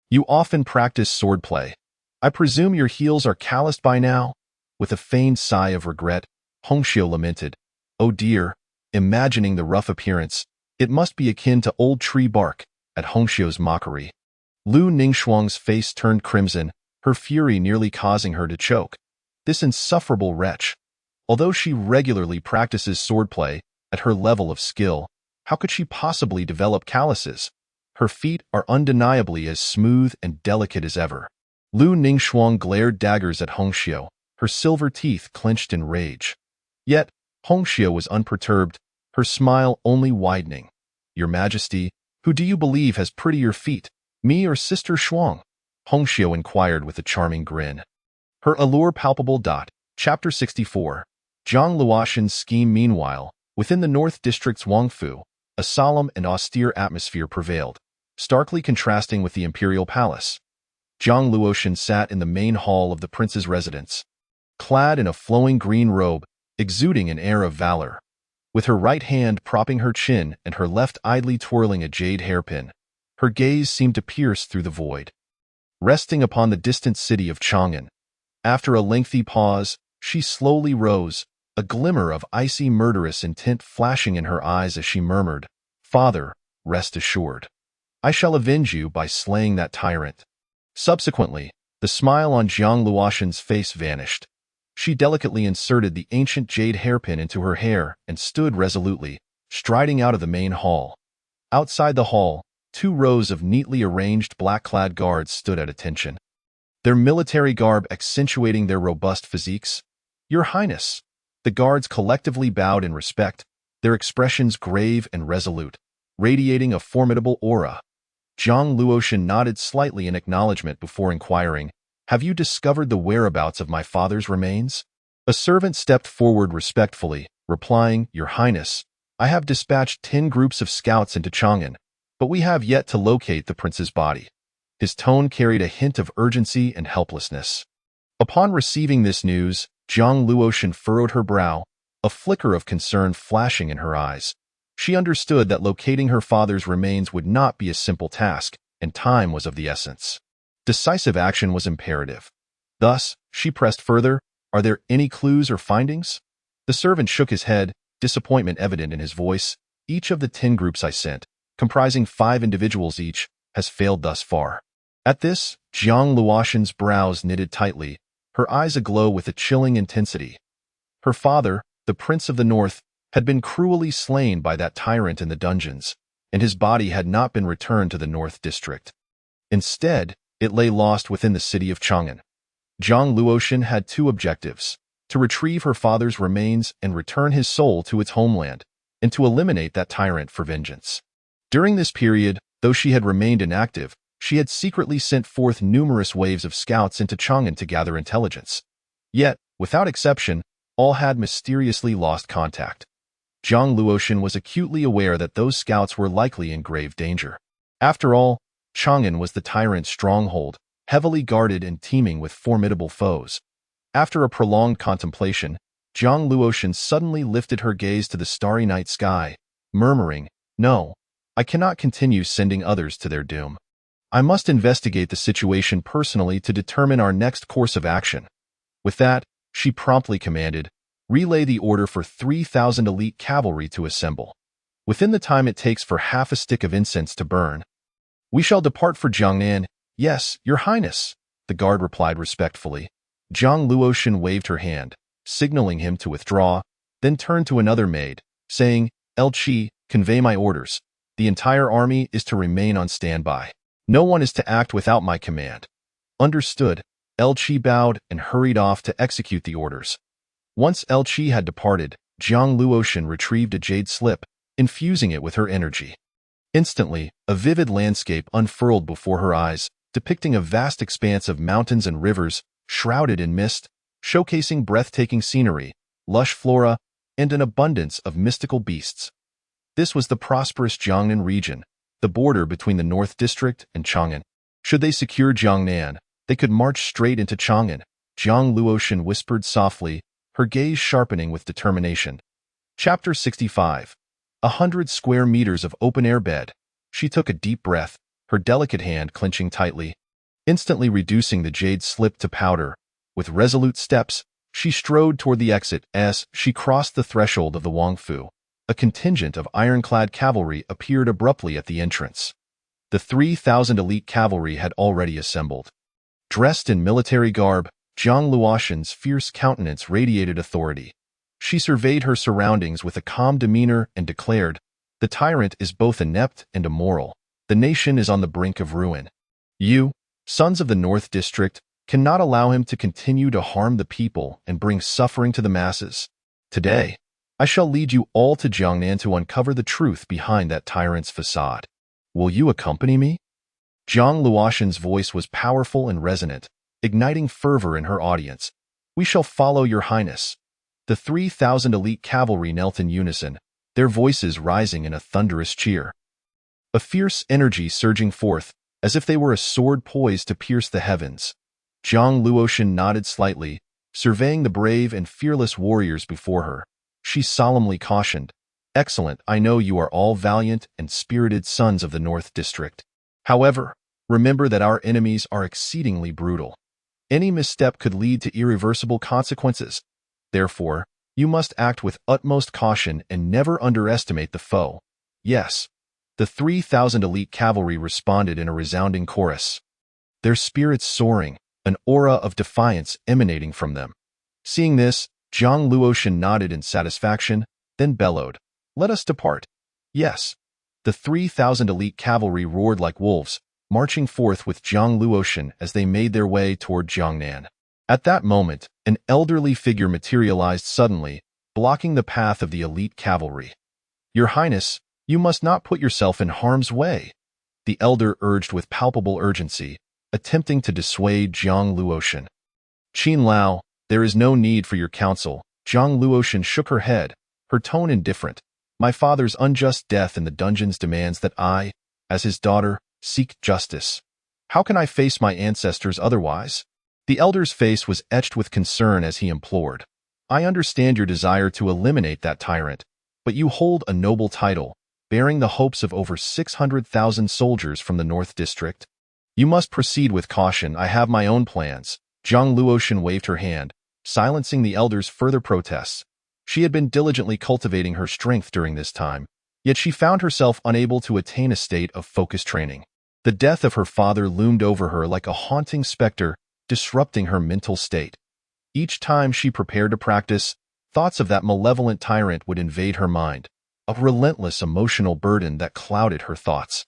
You often practice swordplay. I presume your heels are calloused by now?" With a feigned sigh of regret, Hongxiu lamented, "Oh dear, imagining the rough appearance, it must be akin to old tree bark." At Hongxiu's mockery, Lu Ningxuang's face turned crimson, her fury nearly causing her to choke. This insufferable wretch. Although she regularly practices swordplay at her level of skill, how could she possibly develop calluses? Her feet are undeniably as smooth and delicate as ever. Lu Ningxuang glared daggers at Hongxiu, her silver teeth clenched in rage. Yet, Hongxiu was unperturbed, her smile only widening. "Your Majesty, who do you believe has prettier feet, me or Sister Shuang?" Hongxiu inquired with a charming grin. Her allure palpable. Chapter 64. Zhang Luoshan's scheme. Meanwhile, within the North District's Wangfu, a solemn and austere atmosphere prevailed, starkly contrasting with the imperial palace. Zhang Luoshan sat in the main hall of the prince's residence. Clad in a flowing green robe, exuding an air of valor. With her right hand propping her chin and her left idly twirling a jade hairpin, her gaze seemed to pierce through the void. Resting upon the distant city of Chang'an, after a lengthy pause, she slowly rose, a glimmer of icy murderous intent flashing in her eyes as she murmured, "Father, rest assured. I shall avenge you by slaying that tyrant." Subsequently, the smile on Jiang Luoshan's face vanished. She delicately inserted the ancient jade hairpin into her hair and stood resolutely, striding out of the main hall. Outside the hall, 2 rows of neatly arranged black-clad guards stood at attention, their military garb accentuating their robust physiques. "Your Highness." The guards collectively bowed in respect, their expressions grave and resolute, radiating a formidable aura. Jiang Luoshan nodded slightly in acknowledgement before inquiring, "Have you discovered the whereabouts of my father's remains?" A servant stepped forward respectfully, replying, "Your Highness, I have dispatched 10 groups of scouts into Chang'an, but we have yet to locate the prince's body." His tone carried a hint of urgency and helplessness. Upon receiving this news, Jiang Luoshan furrowed her brow, a flicker of concern flashing in her eyes. She understood that locating her father's remains would not be a simple task, and time was of the essence. Decisive action was imperative. Thus, she pressed further, "Are there any clues or findings?" The servant shook his head, disappointment evident in his voice. "Each of the 10 groups I sent, comprising 5 individuals each, has failed thus far." At this, Jiang Luoshan's brows knitted tightly, her eyes aglow with a chilling intensity. Her father, the Prince of the North, had been cruelly slain by that tyrant in the dungeons, and his body had not been returned to the North District. Instead, it lay lost within the city of Chang'an. Jiang Luoshan had 2 objectives: to retrieve her father's remains and return his soul to its homeland, and to eliminate that tyrant for vengeance. During this period, though she had remained inactive, she had secretly sent forth numerous waves of scouts into Chang'an to gather intelligence. Yet, without exception, all had mysteriously lost contact. Jiang Luoshan was acutely aware that those scouts were likely in grave danger. After all, Chang'an was the tyrant's stronghold, heavily guarded and teeming with formidable foes. After a prolonged contemplation, Jiang Luoshan suddenly lifted her gaze to the starry night sky, murmuring, "No, I cannot continue sending others to their doom. I must investigate the situation personally to determine our next course of action." With that, she promptly commanded, "Relay the order for 3,000 elite cavalry to assemble. Within the time it takes for half a stick of incense to burn." "We shall depart for Jiangnan." "Yes, Your Highness," the guard replied respectfully. Jiang Luoshan waved her hand, signaling him to withdraw, then turned to another maid, saying, "El Chi, convey my orders. The entire army is to remain on standby. No one is to act without my command." "Understood." El Chi bowed and hurried off to execute the orders. Once El Chi had departed, Jiang Luoshan retrieved a jade slip, infusing it with her energy. Instantly, a vivid landscape unfurled before her eyes, depicting a vast expanse of mountains and rivers, shrouded in mist, showcasing breathtaking scenery, lush flora, and an abundance of mystical beasts. This was the prosperous Jiangnan region, the border between the North District and Chang'an. Should they secure Jiangnan, they could march straight into Chang'an. Jiang Luoshan whispered softly, her gaze sharpening with determination. Chapter 65. 100 square meters of open-air bed. She took a deep breath, her delicate hand clenching tightly, instantly reducing the jade slip to powder. With resolute steps, she strode toward the exit. As she crossed the threshold of the Wangfu, a contingent of ironclad cavalry appeared abruptly at the entrance. The 3,000 elite cavalry had already assembled. Dressed in military garb, Jiang Luoshan's fierce countenance radiated authority. She surveyed her surroundings with a calm demeanor and declared, "The tyrant is both inept and immoral. The nation is on the brink of ruin. You, sons of the North District, cannot allow him to continue to harm the people and bring suffering to the masses. Today, I shall lead you all to Jiangnan to uncover the truth behind that tyrant's facade. Will you accompany me?" Jiang Luoshan's voice was powerful and resonant, igniting fervor in her audience. "We shall follow Your Highness." The 3,000 elite cavalry knelt in unison, their voices rising in a thunderous cheer. A fierce energy surging forth, as if they were a sword poised to pierce the heavens. Jiang Luoshan nodded slightly, Surveying the brave and fearless warriors before her, she solemnly cautioned, "Excellent, I know you are all valiant and spirited sons of the North District. However, remember that our enemies are exceedingly brutal. Any misstep could lead to irreversible consequences. Therefore, you must act with utmost caution and never underestimate the foe." "Yes." The 3,000 elite cavalry responded in a resounding chorus, their spirits soaring, an aura of defiance emanating from them. Seeing this, Zhang Luoshan nodded in satisfaction, then bellowed, "Let us depart." "Yes." The 3,000 elite cavalry roared like wolves, marching forth with Zhang Luoshan as they made their way toward Jiangnan. At that moment, an elderly figure materialized suddenly, blocking the path of the elite cavalry. "Your Highness, you must not put yourself in harm's way," the elder urged with palpable urgency, attempting to dissuade Zhang Luoshan. "Qin Lao, there is no need for your counsel." Zhang Luoshan shook her head, her tone indifferent. "My father's unjust death in the dungeons demands that I, as his daughter, seek justice. How can I face my ancestors otherwise?" The elder's face was etched with concern as he implored, "I understand your desire to eliminate that tyrant, but you hold a noble title, bearing the hopes of over 600,000 soldiers from the North District. You must proceed with caution. I have my own plans." Zhang Luoshan waved her hand, silencing the elder's further protests. She had been diligently cultivating her strength during this time, yet she found herself unable to attain a state of focused training. The death of her father loomed over her like a haunting specter, disrupting her mental state. Each time she prepared to practice, thoughts of that malevolent tyrant would invade her mind, a relentless emotional burden that clouded her thoughts.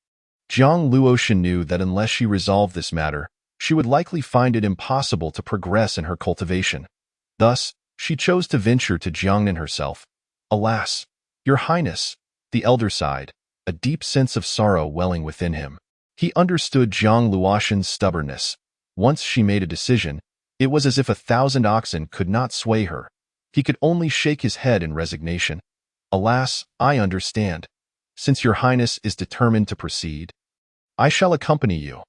Zhang Luoshan knew that unless she resolved this matter, she would likely find it impossible to progress in her cultivation. Thus, she chose to venture to Jiangnan herself. "Alas, Your Highness," the elder sighed, a deep sense of sorrow welling within him. He understood Zhang Luoshan's stubbornness. Once she made a decision, it was as if 1,000 oxen could not sway her. He could only shake his head in resignation. "Alas, I understand. Since Your Highness is determined to proceed, I shall accompany you."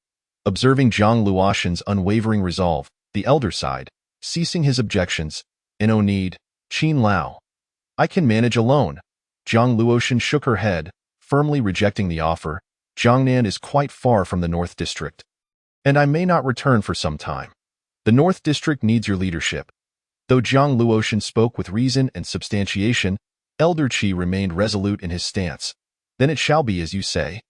Observing Zhang Luoshan's unwavering resolve, the elder sighed, ceasing his objections. "No need, Qin Lao. I can manage alone." Zhang Luoshan shook her head, firmly rejecting the offer. "Jiangnan is quite far from the North District, and I may not return for some time. The North District needs your leadership." Though Zhang Luoshan spoke with reason and substantiation, Elder Qi remained resolute in his stance. "Then it shall be as you say.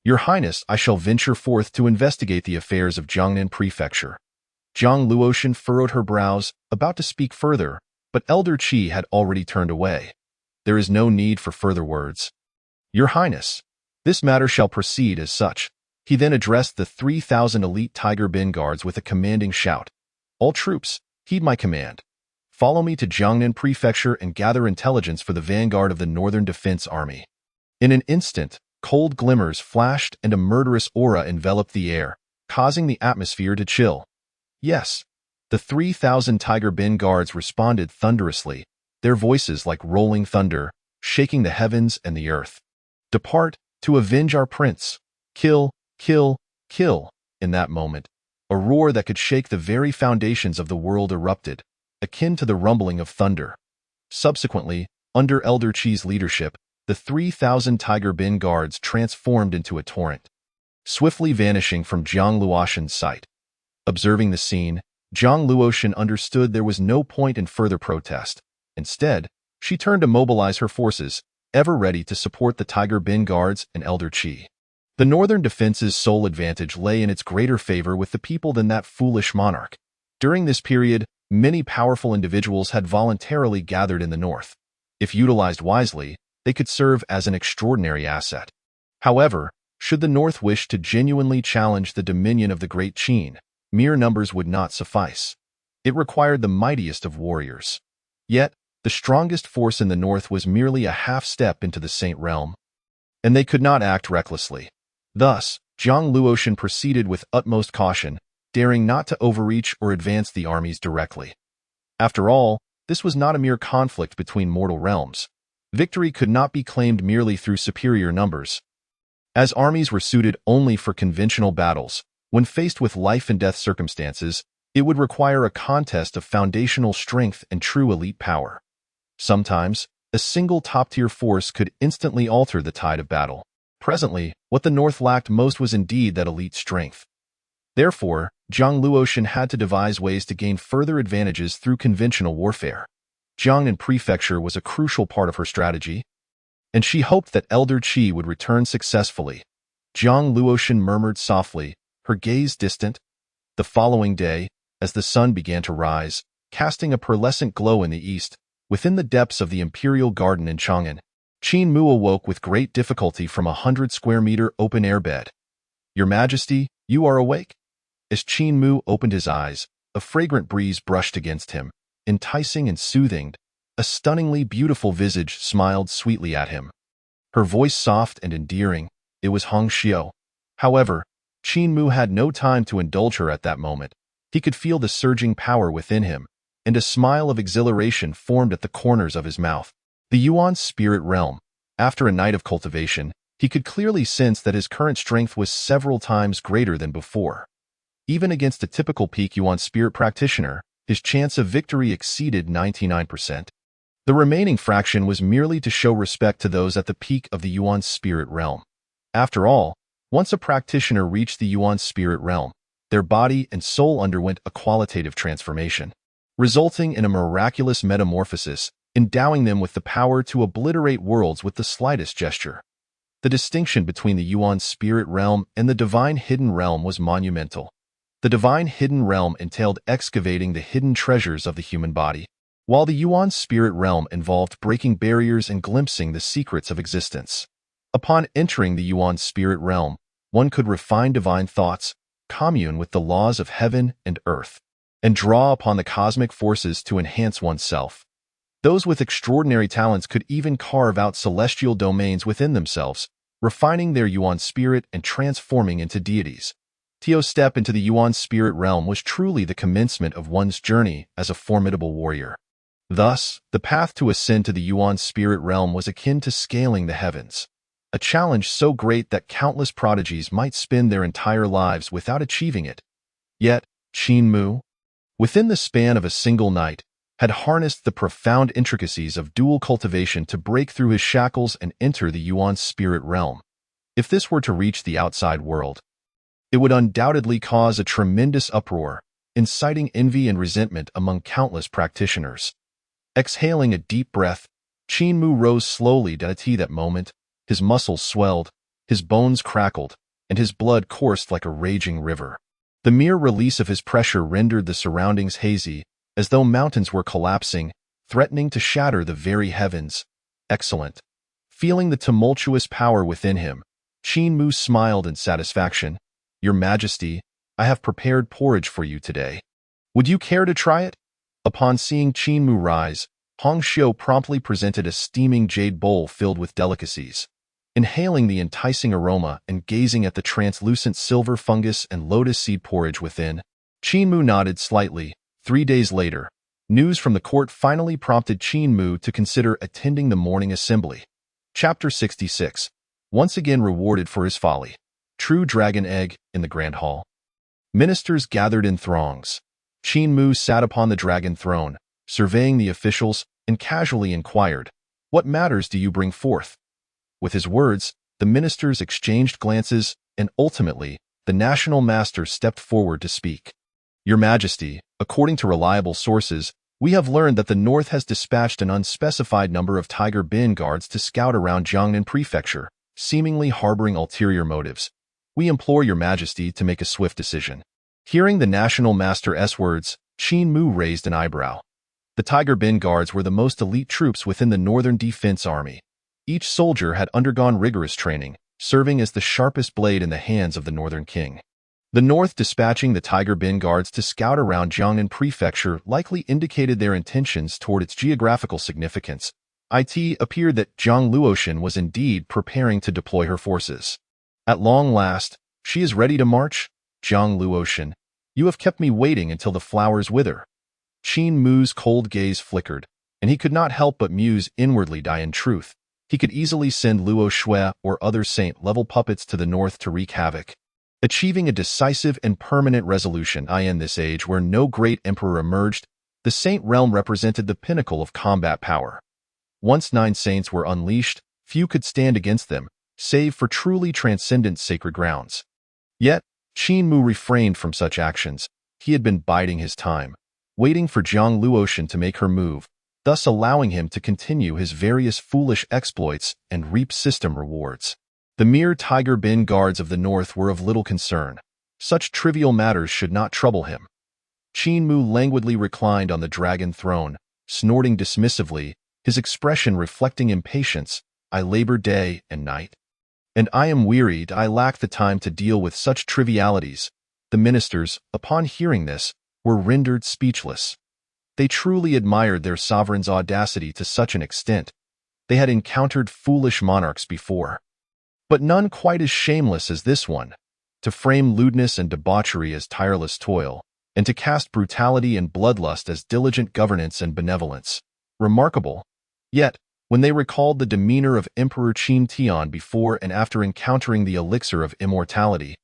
Your Highness, I shall venture forth to investigate the affairs of Jiangnan Prefecture." Zhang Luoshan furrowed her brows, about to speak further, but Elder Qi had already turned away. "There is no need for further words. Your Highness, this matter shall proceed as such." He then addressed the 3,000 elite Tiger Bin guards with a commanding shout. "All troops, heed my command. Follow me to Jiangnan Prefecture and gather intelligence for the vanguard of the Northern Defense Army." In an instant, cold glimmers flashed and a murderous aura enveloped the air, causing the atmosphere to chill. "Yes." The 3,000 Tiger Bin guards responded thunderously, their voices like rolling thunder, shaking the heavens and the earth. "Depart, to avenge our prince. Kill, kill, kill." In that moment, a roar that could shake the very foundations of the world erupted, akin to the rumbling of thunder. Subsequently, under Elder Qi's leadership, the 3,000 Tiger Bin guards transformed into a torrent, swiftly vanishing from Zhang Luoshan's sight. Observing the scene, Zhang Luoshan understood there was no point in further protest. Instead, she turned to mobilize her forces, ever ready to support the Tiger Bin guards and Elder Qi. The Northern Defense's sole advantage lay in its greater favor with the people than that foolish monarch. During this period, many powerful individuals had voluntarily gathered in the north. If utilized wisely, they could serve as an extraordinary asset. However, should the North wish to genuinely challenge the dominion of the Great Qin, mere numbers would not suffice. It required the mightiest of warriors. Yet, the strongest force in the North was merely a half-step into the Saint Realm, and they could not act recklessly. Thus, Zhang Luoshan proceeded with utmost caution, daring not to overreach or advance the armies directly. After all, this was not a mere conflict between mortal realms. Victory could not be claimed merely through superior numbers. As armies were suited only for conventional battles, when faced with life-and-death circumstances, It would require a contest of foundational strength and true elite power. Sometimes, a single top-tier force could instantly alter the tide of battle. Presently, what the North lacked most was indeed that elite strength. Therefore, Zhang Luotian had to devise ways to gain further advantages through conventional warfare. Jiangnan Prefecture was a crucial part of her strategy, and she hoped that Elder Qi would return successfully. Zhang Luotian murmured softly, her gaze distant. The following day, as the sun began to rise, casting a pearlescent glow in the east, within the depths of the imperial garden in Chang'an, Qin Mu awoke with great difficulty from 100-square-meter open-air bed. "Your Majesty, you are awake?" As Qin Mu opened his eyes, a fragrant breeze brushed against him, enticing and soothing. A stunningly beautiful visage smiled sweetly at him. Her voice soft and endearing, it was Hong Xiu. However, Qin Mu had no time to indulge her at that moment. He could feel the surging power within him, and a smile of exhilaration formed at the corners of his mouth. The Yuan spirit realm. After a night of cultivation, he could clearly sense that his current strength was several times greater than before. Even against a typical peak Yuan spirit practitioner, his chance of victory exceeded 99%. The remaining fraction was merely to show respect to those at the peak of the Yuan spirit realm. After all, once a practitioner reached the Yuan spirit realm, their body and soul underwent a qualitative transformation, resulting in a miraculous metamorphosis, endowing them with the power to obliterate worlds with the slightest gesture. The distinction between the Yuan spirit realm and the divine hidden realm was monumental. The divine hidden realm entailed excavating the hidden treasures of the human body, while the Yuan spirit realm involved breaking barriers and glimpsing the secrets of existence. Upon entering the Yuan spirit realm, one could refine divine thoughts, commune with the laws of heaven and earth, and draw upon the cosmic forces to enhance oneself. Those with extraordinary talents could even carve out celestial domains within themselves, refining their Yuan spirit and transforming into deities. Tio's step into the Yuan spirit realm was truly the commencement of one's journey as a formidable warrior. Thus, the path to ascend to the Yuan spirit realm was akin to scaling the heavens, a challenge so great that countless prodigies might spend their entire lives without achieving it. Yet, Qin Mu, within the span of a single night, had harnessed the profound intricacies of dual cultivation to break through his shackles and enter the Yuan spirit realm. If this were to reach the outside world, it would undoubtedly cause a tremendous uproar, inciting envy and resentment among countless practitioners. Exhaling a deep breath, Qin Mu rose slowly at that moment. His muscles swelled, his bones crackled, and his blood coursed like a raging river. The mere release of his pressure rendered the surroundings hazy, as though mountains were collapsing, threatening to shatter the very heavens. Excellent. Feeling the tumultuous power within him, Qin Mu smiled in satisfaction. "Your Majesty, I have prepared porridge for you today. Would you care to try it?" Upon seeing Qin Mu rise, Hong Xiu promptly presented a steaming jade bowl filled with delicacies. Inhaling the enticing aroma and gazing at the translucent silver fungus and lotus seed porridge within, Qin Mu nodded slightly. 3 days later, news from the court finally prompted Qin Mu to consider attending the morning assembly. Chapter 66. Once again rewarded for his folly. True dragon egg in the Grand Hall. Ministers gathered in throngs. Qin Mu sat upon the dragon throne, surveying the officials, and casually inquired, "What matters do you bring forth?" With his words, the ministers exchanged glances, and ultimately, the national master stepped forward to speak. "Your Majesty, according to reliable sources, we have learned that the North has dispatched an unspecified number of Tiger Bin guards to scout around Jiangnan Prefecture, seemingly harboring ulterior motives. We implore Your Majesty to make a swift decision." Hearing the national master's words, Qin Mu raised an eyebrow. The Tiger Bin guards were the most elite troops within the Northern Defense Army. Each soldier had undergone rigorous training, serving as the sharpest blade in the hands of the Northern King. The North dispatching the Tiger Bin guards to scout around Jiangnan Prefecture likely indicated their intentions toward its geographical significance. It appeared that Zhang Luotian was indeed preparing to deploy her forces. At long last, she is ready to march? Zhang Luotian, you have kept me waiting until the flowers wither. Qin Mu's cold gaze flickered, and he could not help but muse inwardly. In truth, he could easily send Luo Shui or other saint-level puppets to the north to wreak havoc. achieving a decisive and permanent resolution. In this age where no great emperor emerged, the Saint Realm represented the pinnacle of combat power. Once 9 saints were unleashed, few could stand against them, save for truly transcendent sacred grounds. Yet, Qin Mu refrained from such actions. He had been biding his time, waiting for Jiang Luotian to make her move, thus allowing him to continue his various foolish exploits and reap system rewards. The mere Tiger Bin guards of the north were of little concern. Such trivial matters should not trouble him. Qin Mu languidly reclined on the dragon throne, snorting dismissively, his expression reflecting impatience. I labor day and night, and I am wearied. I lack the time to deal with such trivialities. The ministers, upon hearing this, were rendered speechless. They truly admired their sovereign's audacity to such an extent. They had encountered foolish monarchs before, but none quite as shameless as this one. To frame lewdness and debauchery as tireless toil, and to cast brutality and bloodlust as diligent governance and benevolence. Remarkable. Yet, when they recalled the demeanor of Emperor Qin Tian before and after encountering the elixir of immortality,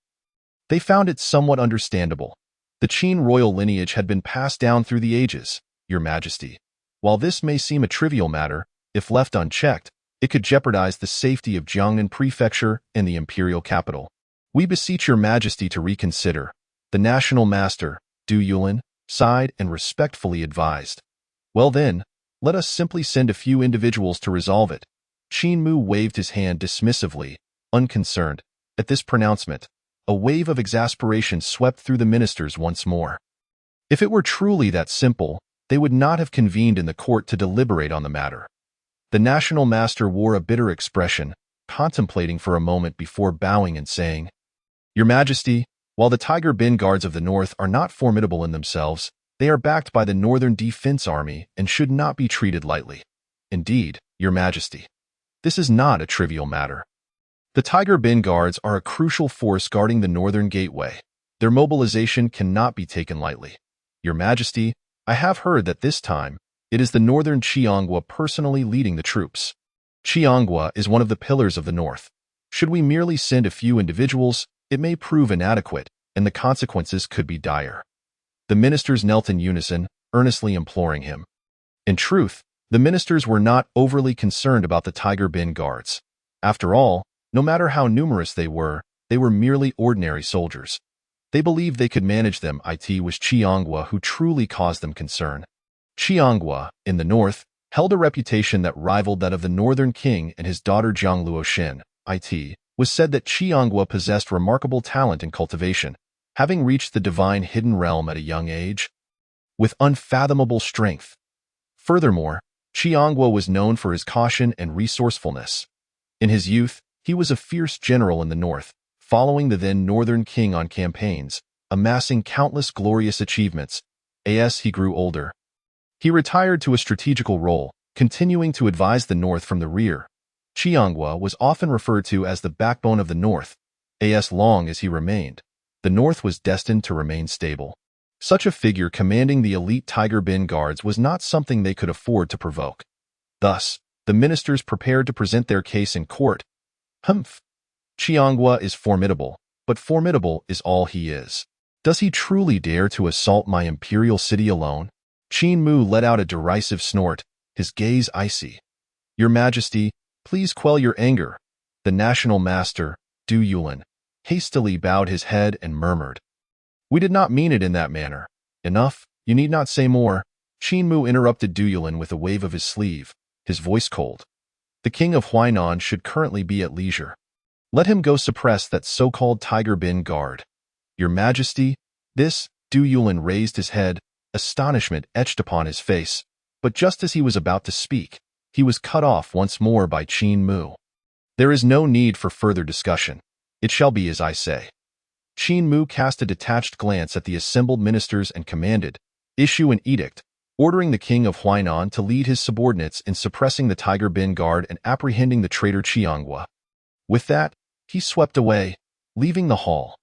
they found it somewhat understandable. The Qin royal lineage had been passed down through the ages, Your Majesty. While this may seem a trivial matter, if left unchecked, it could jeopardize the safety of Jiangnan Prefecture and the imperial capital. We beseech Your Majesty to reconsider. The national master, Du Yulin, sighed and respectfully advised. Well then, let us simply send a few individuals to resolve it. Qin Mu waved his hand dismissively, unconcerned. At this pronouncement, a wave of exasperation swept through the ministers once more. If it were truly that simple, they would not have convened in the court to deliberate on the matter. The national master wore a bitter expression, contemplating for a moment before bowing and saying, Your Majesty, while the Tiger Bin guards of the north are not formidable in themselves, they are backed by the Northern Defense Army and should not be treated lightly. Indeed, Your Majesty, this is not a trivial matter. The Tiger Bin guards are a crucial force guarding the northern gateway. Their mobilization cannot be taken lightly. Your Majesty, I have heard that this time, it is the northern Qianghua personally leading the troops. Qianghua is one of the pillars of the north. Should we merely send a few individuals, it may prove inadequate, and the consequences could be dire. The ministers knelt in unison, earnestly imploring him. In truth, the ministers were not overly concerned about the Tiger Bin guards. After all, no matter how numerous they were merely ordinary soldiers. They believed they could manage them. It was Qianghua who truly caused them concern. Qianghua, in the north, held a reputation that rivaled that of the northern king and his daughter Jiang Luotian. It was said that Qianghua possessed remarkable talent and cultivation, having reached the divine hidden realm at a young age, with unfathomable strength. Furthermore, Qianghua was known for his caution and resourcefulness. In his youth, he was a fierce general in the north, following the then northern king on campaigns, amassing countless glorious achievements. As he grew older, he retired to a strategical role, continuing to advise the north from the rear. Qianghua was often referred to as the backbone of the north. As long as he remained, the north was destined to remain stable. Such a figure commanding the elite Tiger Bin guards was not something they could afford to provoke. Thus, the ministers prepared to present their case in court. Humph! Qianghua is formidable, but formidable is all he is. Does he truly dare to assault my imperial city alone? Qin Mu let out a derisive snort, his gaze icy. Your Majesty, please quell your anger. The national master, Du Yulin, hastily bowed his head and murmured. We did not mean it in that manner. Enough, you need not say more. Qin Mu interrupted Du Yulin with a wave of his sleeve, his voice cold. The king of Huainan should currently be at leisure. Let him go suppress that so-called Tiger Bin guard. Your Majesty, this, Du Yulin raised his head, astonishment etched upon his face, but just as he was about to speak, he was cut off once more by Qin Mu. There is no need for further discussion. It shall be as I say. Qin Mu cast a detached glance at the assembled ministers and commanded, issue an edict, ordering the king of Huainan to lead his subordinates in suppressing the Tiger Bin guard and apprehending the traitor Qianghua. With that, he swept away, leaving the hall.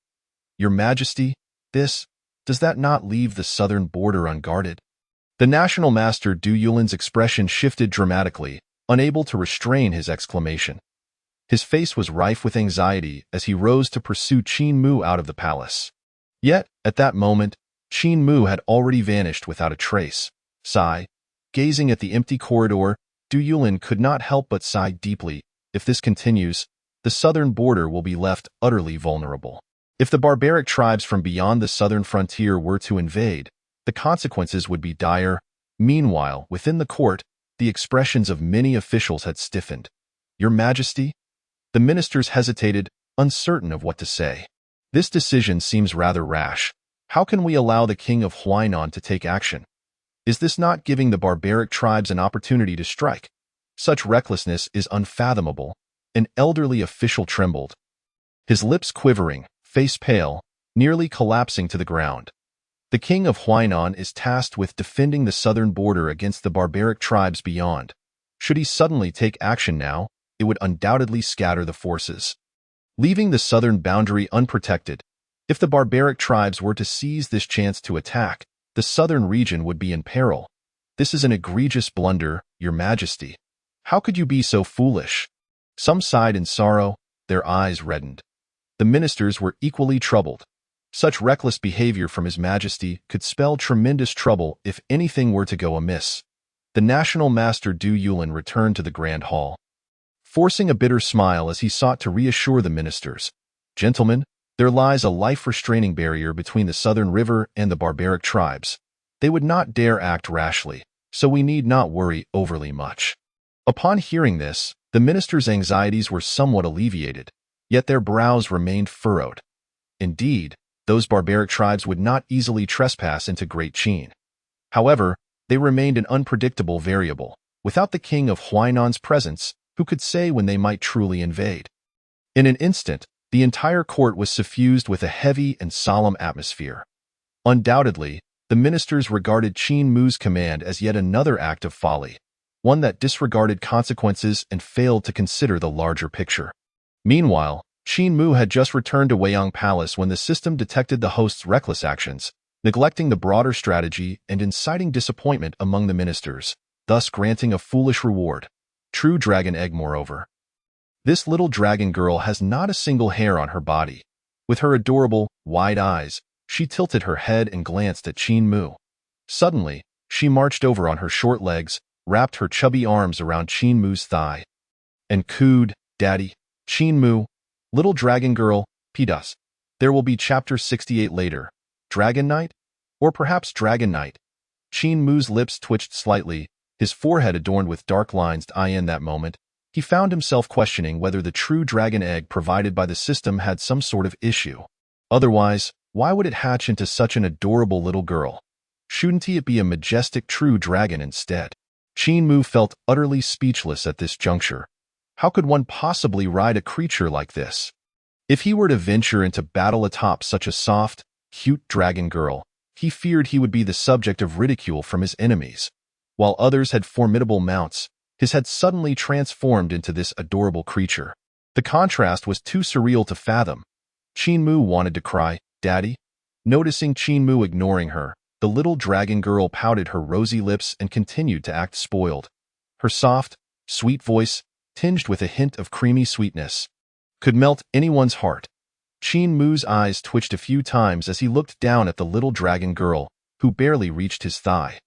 Your Majesty, does that not leave the southern border unguarded? The national master Du Yulin's expression shifted dramatically, unable to restrain his exclamation. His face was rife with anxiety as he rose to pursue Qin Mu out of the palace. Yet, at that moment, Qin Mu had already vanished without a trace. Sigh. Gazing at the empty corridor, Du Yulin could not help but sigh deeply. If this continues, the southern border will be left utterly vulnerable. If the barbaric tribes from beyond the southern frontier were to invade, the consequences would be dire. Meanwhile, within the court, the expressions of many officials had stiffened. Your Majesty? The ministers hesitated, uncertain of what to say. This decision seems rather rash. How can we allow the king of Huainan to take action? Is this not giving the barbaric tribes an opportunity to strike? Such recklessness is unfathomable. An elderly official trembled, his lips quivering, face pale, nearly collapsing to the ground. The king of Huainan is tasked with defending the southern border against the barbaric tribes beyond. Should he suddenly take action now, it would undoubtedly scatter the forces, leaving the southern boundary unprotected. If the barbaric tribes were to seize this chance to attack, the southern region would be in peril. This is an egregious blunder, Your Majesty. How could you be so foolish? Some sighed in sorrow, their eyes reddened. The ministers were equally troubled. Such reckless behavior from His Majesty could spell tremendous trouble if anything were to go amiss. The national master Du Yulin returned to the grand hall, forcing a bitter smile as he sought to reassure the ministers. Gentlemen, there lies a life-restraining barrier between the southern river and the barbaric tribes. They would not dare act rashly, so we need not worry overly much. Upon hearing this, the ministers' anxieties were somewhat alleviated, yet their brows remained furrowed. Indeed, those barbaric tribes would not easily trespass into Great Qin. However, they remained an unpredictable variable. Without the king of Huainan's presence, who could say when they might truly invade? In an instant, the entire court was suffused with a heavy and solemn atmosphere. Undoubtedly, the ministers regarded Qin Mu's command as yet another act of folly, one that disregarded consequences and failed to consider the larger picture. Meanwhile, Qin Mu had just returned to Weiyang Palace when the system detected the host's reckless actions, neglecting the broader strategy and inciting disappointment among the ministers, thus granting a foolish reward. True dragon egg, moreover. This little dragon girl has not a single hair on her body. With her adorable, wide eyes, she tilted her head and glanced at Qin Mu. Suddenly, she marched over on her short legs, wrapped her chubby arms around Qin Mu's thigh, and cooed, "Daddy." Qin Mu, little dragon girl, Pidas. There will be chapter 68 later. Dragon Knight? Or perhaps Dragon Knight? Qin Mu's lips twitched slightly, his forehead adorned with dark lines. In that moment, he found himself questioning whether the true dragon egg provided by the system had some sort of issue. Otherwise, why would it hatch into such an adorable little girl? Shouldn't it be a majestic true dragon instead? Qin Mu felt utterly speechless at this juncture. How could one possibly ride a creature like this? If he were to venture into battle atop such a soft, cute dragon girl, he feared he would be the subject of ridicule from his enemies. While others had formidable mounts, his had suddenly transformed into this adorable creature. The contrast was too surreal to fathom. Qin Mu wanted to cry, "Daddy?" Noticing Qin Mu ignoring her, the little dragon girl pouted her rosy lips and continued to act spoiled. Her soft, sweet voice, tinged with a hint of creamy sweetness, could melt anyone's heart. Qin Mu's eyes twitched a few times as he looked down at the little dragon girl, who barely reached his thigh.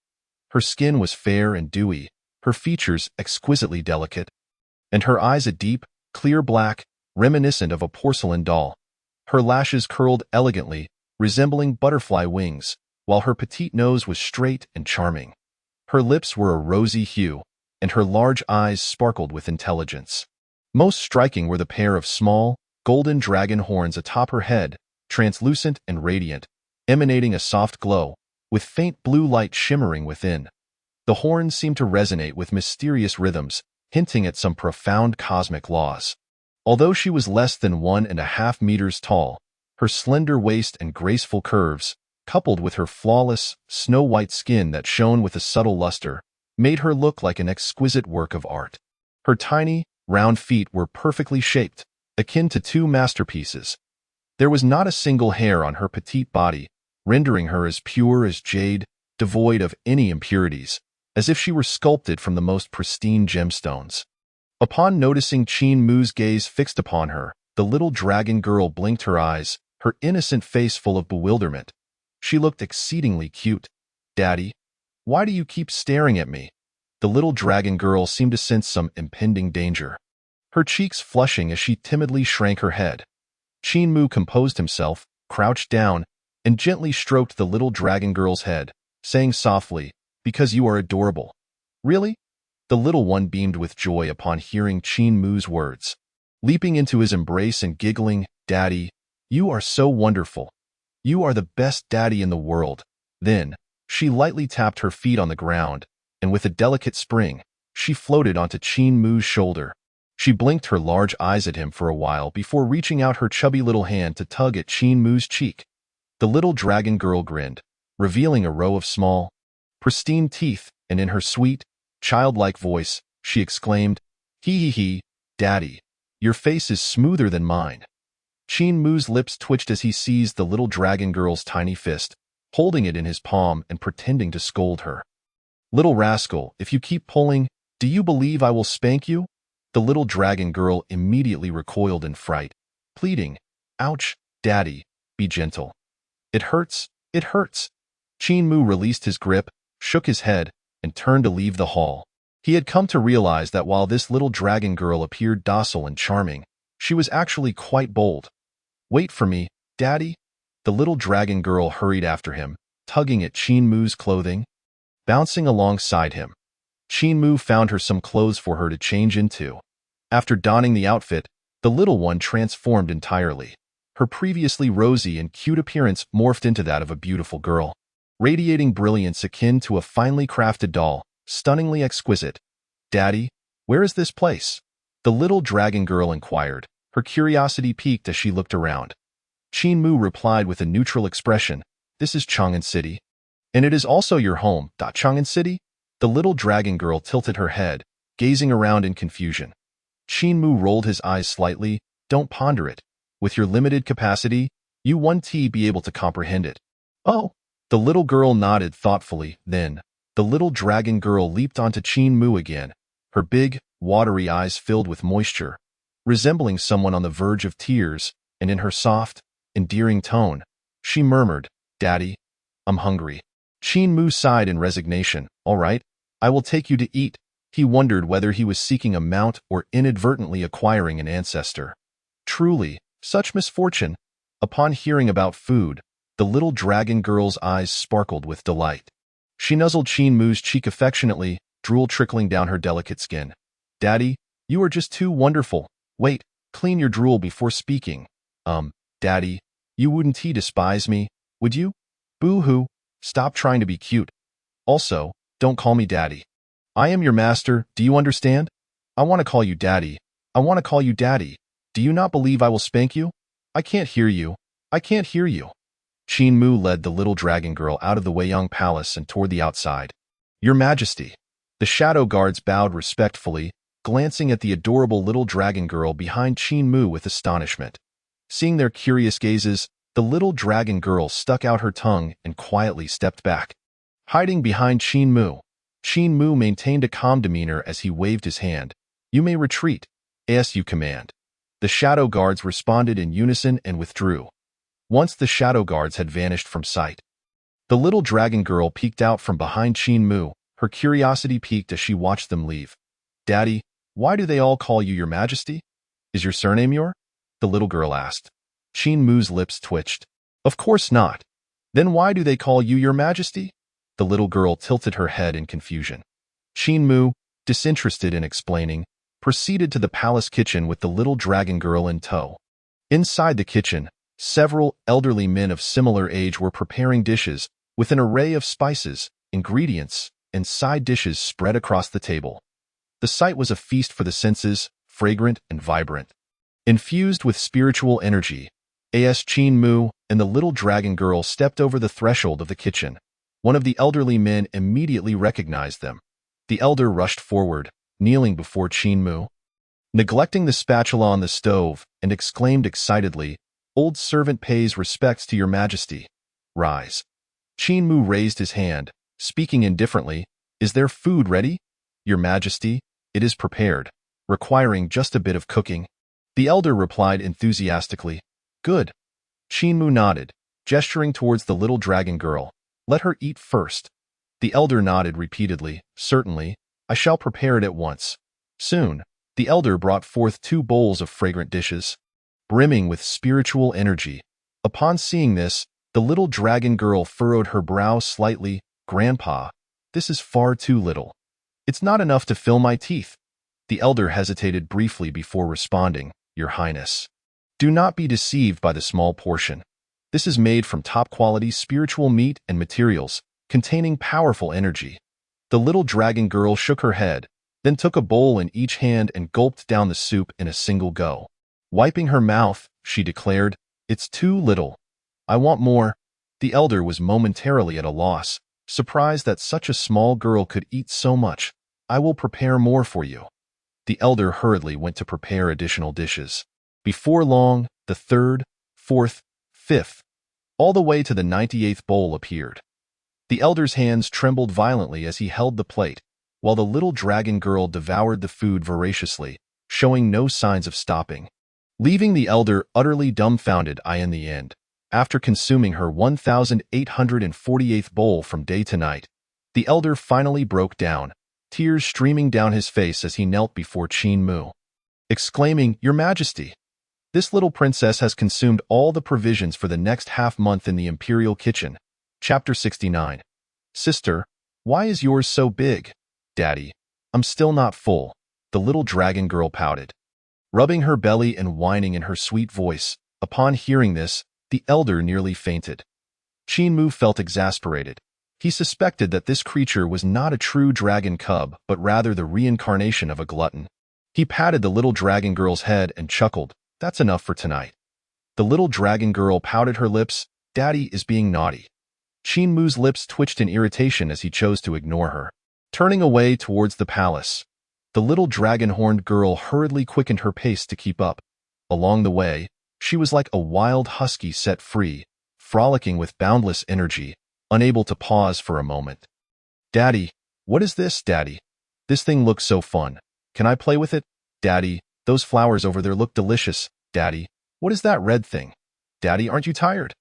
Her skin was fair and dewy, her features exquisitely delicate, and her eyes a deep, clear black, reminiscent of a porcelain doll. Her lashes curled elegantly, resembling butterfly wings, while her petite nose was straight and charming. Her lips were a rosy hue, and her large eyes sparkled with intelligence. Most striking were the pair of small, golden dragon horns atop her head, translucent and radiant, emanating a soft glow, with faint blue light shimmering within. The horns seemed to resonate with mysterious rhythms, hinting at some profound cosmic laws. Although she was less than 1.5 meters tall, her slender waist and graceful curves, coupled with her flawless, snow-white skin that shone with a subtle luster, made her look like an exquisite work of art. Her tiny, round feet were perfectly shaped, akin to two masterpieces. There was not a single hair on her petite body, rendering her as pure as jade, devoid of any impurities, as if she were sculpted from the most pristine gemstones. Upon noticing Qin Mu's gaze fixed upon her, the little dragon girl blinked her eyes, her innocent face full of bewilderment. She looked exceedingly cute. Daddy, why do you keep staring at me? The little dragon girl seemed to sense some impending danger, her cheeks flushing as she timidly shrank her head. Qin Mu composed himself, crouched down, and gently stroked the little dragon girl's head, saying softly, "Because you are adorable." "Really?" The little one beamed with joy upon hearing Qin Mu's words. Leaping into his embrace and giggling, "Daddy, you are so wonderful. You are the best daddy in the world." Then, she lightly tapped her feet on the ground, and with a delicate spring, she floated onto Qin Mu's shoulder. She blinked her large eyes at him for a while before reaching out her chubby little hand to tug at Qin Mu's cheek. The little dragon girl grinned, revealing a row of small, pristine teeth, and in her sweet, childlike voice, she exclaimed, "Hee, Daddy, your face is smoother than mine." Qin Mu's lips twitched as he seized the little dragon girl's tiny fist, holding it in his palm and pretending to scold her. "Little rascal, if you keep pulling, do you believe I will spank you?" The little dragon girl immediately recoiled in fright, pleading, "Ouch, Daddy, be gentle. It hurts, it hurts." Qin Mu released his grip, shook his head, and turned to leave the hall. He had come to realize that while this little dragon girl appeared docile and charming, she was actually quite bold. "Wait for me, Daddy." The little dragon girl hurried after him, tugging at Qin Mu's clothing. Bouncing alongside him, Qin Mu found her some clothes for her to change into. After donning the outfit, the little one transformed entirely. Her previously rosy and cute appearance morphed into that of a beautiful girl, radiating brilliance akin to a finely crafted doll, stunningly exquisite. "Daddy, where is this place?" The little dragon girl inquired, her curiosity piqued as she looked around. Qin Mu replied with a neutral expression, "This is Chang'an City." "And it is also your home, Chang'an City?" The little dragon girl tilted her head, gazing around in confusion. Qin Mu rolled his eyes slightly. "Don't ponder it. With your limited capacity, you won't be able to comprehend it." "Oh." The little girl nodded thoughtfully. Then, the little dragon girl leaped onto Qin Mu again, her big, watery eyes filled with moisture, resembling someone on the verge of tears, and in her soft, endearing tone, she murmured, "Daddy, I'm hungry." Qin Mu sighed in resignation. "All right, I will take you to eat." He wondered whether he was seeking a mount or inadvertently acquiring an ancestor. Truly, such misfortune. Upon hearing about food, the little dragon girl's eyes sparkled with delight. She nuzzled Qin Mu's cheek affectionately, drool trickling down her delicate skin. "Daddy, you are just too wonderful. Wait, clean your drool before speaking." Daddy, you wouldn't despise me, would you?" "Boo-hoo, stop trying to be cute. Also, don't call me Daddy. I am your master, do you understand? I want to call you Daddy. I want to call you Daddy. Do you not believe I will spank you?" "I can't hear you. I can't hear you." Qin Mu led the little dragon girl out of the Weiyang Palace and toward the outside. "Your Majesty." The shadow guards bowed respectfully, glancing at the adorable little dragon girl behind Qin Mu with astonishment. Seeing their curious gazes, the little dragon girl stuck out her tongue and quietly stepped back. Hiding behind Qin Mu maintained a calm demeanor as he waved his hand. "You may retreat, as you command." The shadow guards responded in unison and withdrew. Once the shadow guards had vanished from sight, the little dragon girl peeked out from behind Qin Mu, her curiosity piqued as she watched them leave. "Daddy, why do they all call you Your Majesty? Is your surname Yor?" the little girl asked. Qin Mu's lips twitched. "Of course not. Then why do they call you Your Majesty?" The little girl tilted her head in confusion. Qin Mu, disinterested in explaining, proceeded to the palace kitchen with the little dragon girl in tow. Inside the kitchen, several elderly men of similar age were preparing dishes with an array of spices, ingredients, and side dishes spread across the table. The sight was a feast for the senses, fragrant and vibrant. Infused with spiritual energy, Qin Mu and the little dragon girl stepped over the threshold of the kitchen. One of the elderly men immediately recognized them. The elder rushed forward, kneeling before Qin Mu, neglecting the spatula on the stove, and exclaimed excitedly, "Old servant pays respects to Your Majesty. Rise." Qin Mu raised his hand, speaking indifferently, "Is there food ready?" "Your Majesty, it is prepared." requiring just a bit of cooking. The elder replied enthusiastically, "Good." Qin nodded, gesturing towards the little dragon girl. "Let her eat first." The elder nodded repeatedly. "Certainly, I shall prepare it at once." Soon, the elder brought forth 2 bowls of fragrant dishes, brimming with spiritual energy. Upon seeing this, the little dragon girl furrowed her brow slightly. "Grandpa, this is far too little. It's not enough to fill my teeth." The elder hesitated briefly before responding, "Your Highness, do not be deceived by the small portion. This is made from top-quality spiritual meat and materials, containing powerful energy." The little dragon girl shook her head, then took a bowl in each hand and gulped down the soup in a single go. Wiping her mouth, she declared, "It's too little. I want more." The elder was momentarily at a loss, surprised that such a small girl could eat so much. "I will prepare more for you." The elder hurriedly went to prepare additional dishes. Before long, the 3rd, 4th, 5th, all the way to the 98th bowl appeared. The elder's hands trembled violently as he held the plate, while the little dragon girl devoured the food voraciously, showing no signs of stopping, leaving the elder utterly dumbfounded. In the end, after consuming her 1,848th bowl from day to night, the elder finally broke down, tears streaming down his face as he knelt before Qin, exclaiming, "Your Majesty, this little princess has consumed all the provisions for the next half-month in the imperial kitchen." Chapter 69. "Sister, why is yours so big?" "Daddy, I'm still not full," the little dragon girl pouted, rubbing her belly and whining in her sweet voice. Upon hearing this, the elder nearly fainted. Qin felt exasperated. He suspected that this creature was not a true dragon cub, but rather the reincarnation of a glutton. He patted the little dragon girl's head and chuckled, "That's enough for tonight." The little dragon girl pouted her lips. "Daddy is being naughty." Qin lips twitched in irritation as he chose to ignore her. Turning away towards the palace, the little dragon-horned girl hurriedly quickened her pace to keep up. Along the way, she was like a wild husky set free, frolicking with boundless energy, unable to pause for a moment. "Daddy, what is this, Daddy? This thing looks so fun. Can I play with it? Daddy, those flowers over there look delicious. Daddy, what is that red thing? Daddy, aren't you tired?"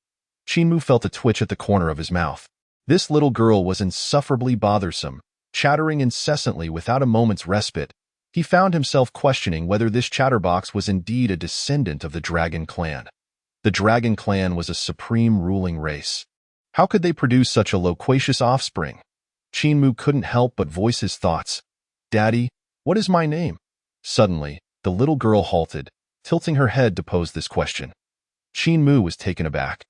Qin felt a twitch at the corner of his mouth. This little girl was insufferably bothersome, chattering incessantly without a moment's respite. He found himself questioning whether this chatterbox was indeed a descendant of the Dragon Clan. The Dragon Clan was a supreme ruling race. How could they produce such a loquacious offspring? Qin couldn't help but voice his thoughts. "Daddy, what is my name?" Suddenly, the little girl halted, tilting her head to pose this question. Qin was taken aback,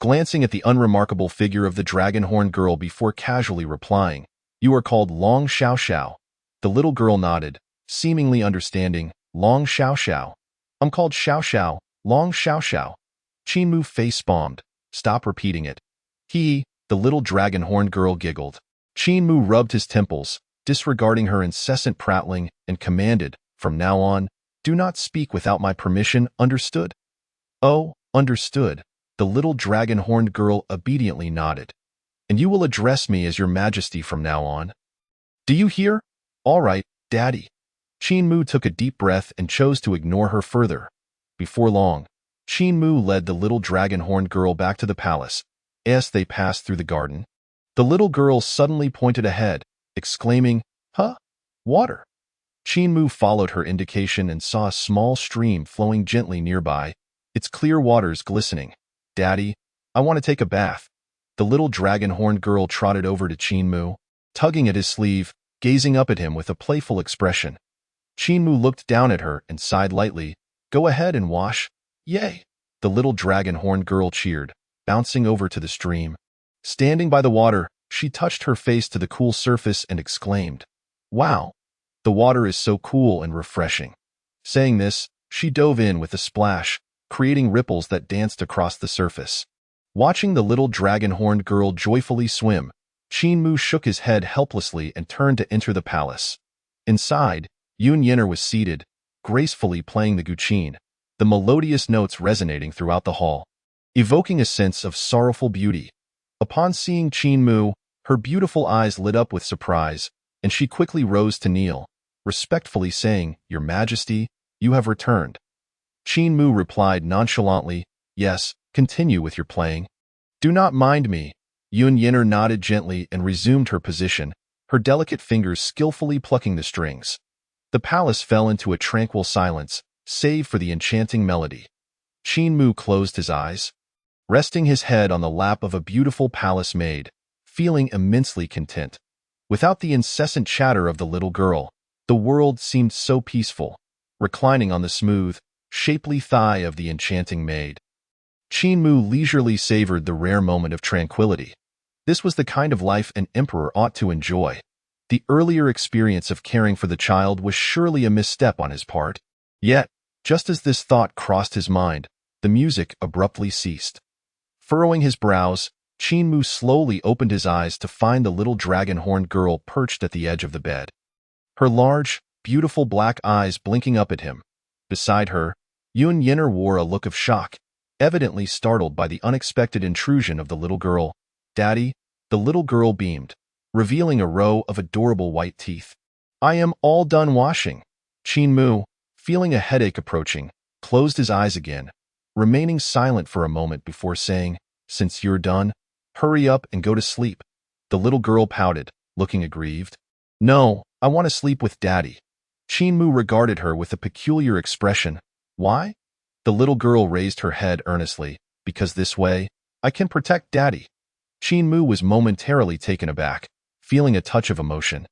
glancing at the unremarkable figure of the dragon-horned girl before casually replying, "You are called Long Xiao." The little girl nodded, seemingly understanding. "Long Xiao. I'm called Xiao, Long Xiao." Qin face-palmed. "Stop repeating it." The little dragon-horned girl giggled. Qin rubbed his temples, disregarding her incessant prattling, and commanded, "From now on, do not speak without my permission, understood?" "Oh, understood." The little dragon-horned girl obediently nodded. "And you will address me as your Majesty from now on. Do you hear? All right, Daddy." Qin took a deep breath and chose to ignore her further. Before long, Qin led the little dragon-horned girl back to the palace. As they passed through the garden, the little girl suddenly pointed ahead, exclaiming, "Huh? Water!" Qin followed her indication and saw a small stream flowing gently nearby, its clear waters glistening. "Daddy, I want to take a bath." The little dragon-horned girl trotted over to Qin, tugging at his sleeve, gazing up at him with a playful expression. Qin looked down at her and sighed lightly. "Go ahead and wash." "Yay!" The little dragon-horned girl cheered, bouncing over to the stream. Standing by the water, she touched her face to the cool surface and exclaimed, "Wow! The water is so cool and refreshing." Saying this, she dove in with a splash, creating ripples that danced across the surface. Watching the little dragon-horned girl joyfully swim, Qin shook his head helplessly and turned to enter the palace. Inside, Yun Yenner was seated, gracefully playing the guqin, the melodious notes resonating throughout the hall, evoking a sense of sorrowful beauty. Upon seeing Qin, her beautiful eyes lit up with surprise, and she quickly rose to kneel. respectfully saying, "Your Majesty, you have returned." Qin Mu replied nonchalantly, "Yes, continue with your playing." "Do not mind me." Yun Yinner nodded gently and resumed her position, her delicate fingers skillfully plucking the strings. The palace fell into a tranquil silence, save for the enchanting melody. Qin Mu closed his eyes, resting his head on the lap of a beautiful palace maid, feeling immensely content. Without the incessant chatter of the little girl, the world seemed so peaceful, reclining on the smooth, shapely thigh of the enchanting maid. Qin Mu leisurely savored the rare moment of tranquility. This was the kind of life an emperor ought to enjoy. The earlier experience of caring for the child was surely a misstep on his part. Yet, just as this thought crossed his mind, the music abruptly ceased. Furrowing his brows, Qin Mu slowly opened his eyes to find the little dragon-horned girl perched at the edge of the bed. Her large, beautiful black eyes blinking up at him. Beside her, Yun Yinner wore a look of shock, evidently startled by the unexpected intrusion of the little girl. "Daddy," the little girl beamed, revealing a row of adorable white teeth. "I am all done washing." Qin Mu, feeling a headache approaching, closed his eyes again, remaining silent for a moment before saying, "Since you're done, hurry up and go to sleep." The little girl pouted, looking aggrieved. "No, I want to sleep with Daddy." Qin Mu regarded her with a peculiar expression. "Why?" The little girl raised her head earnestly. "Because this way, I can protect Daddy." Qin Mu was momentarily taken aback, feeling a touch of emotion.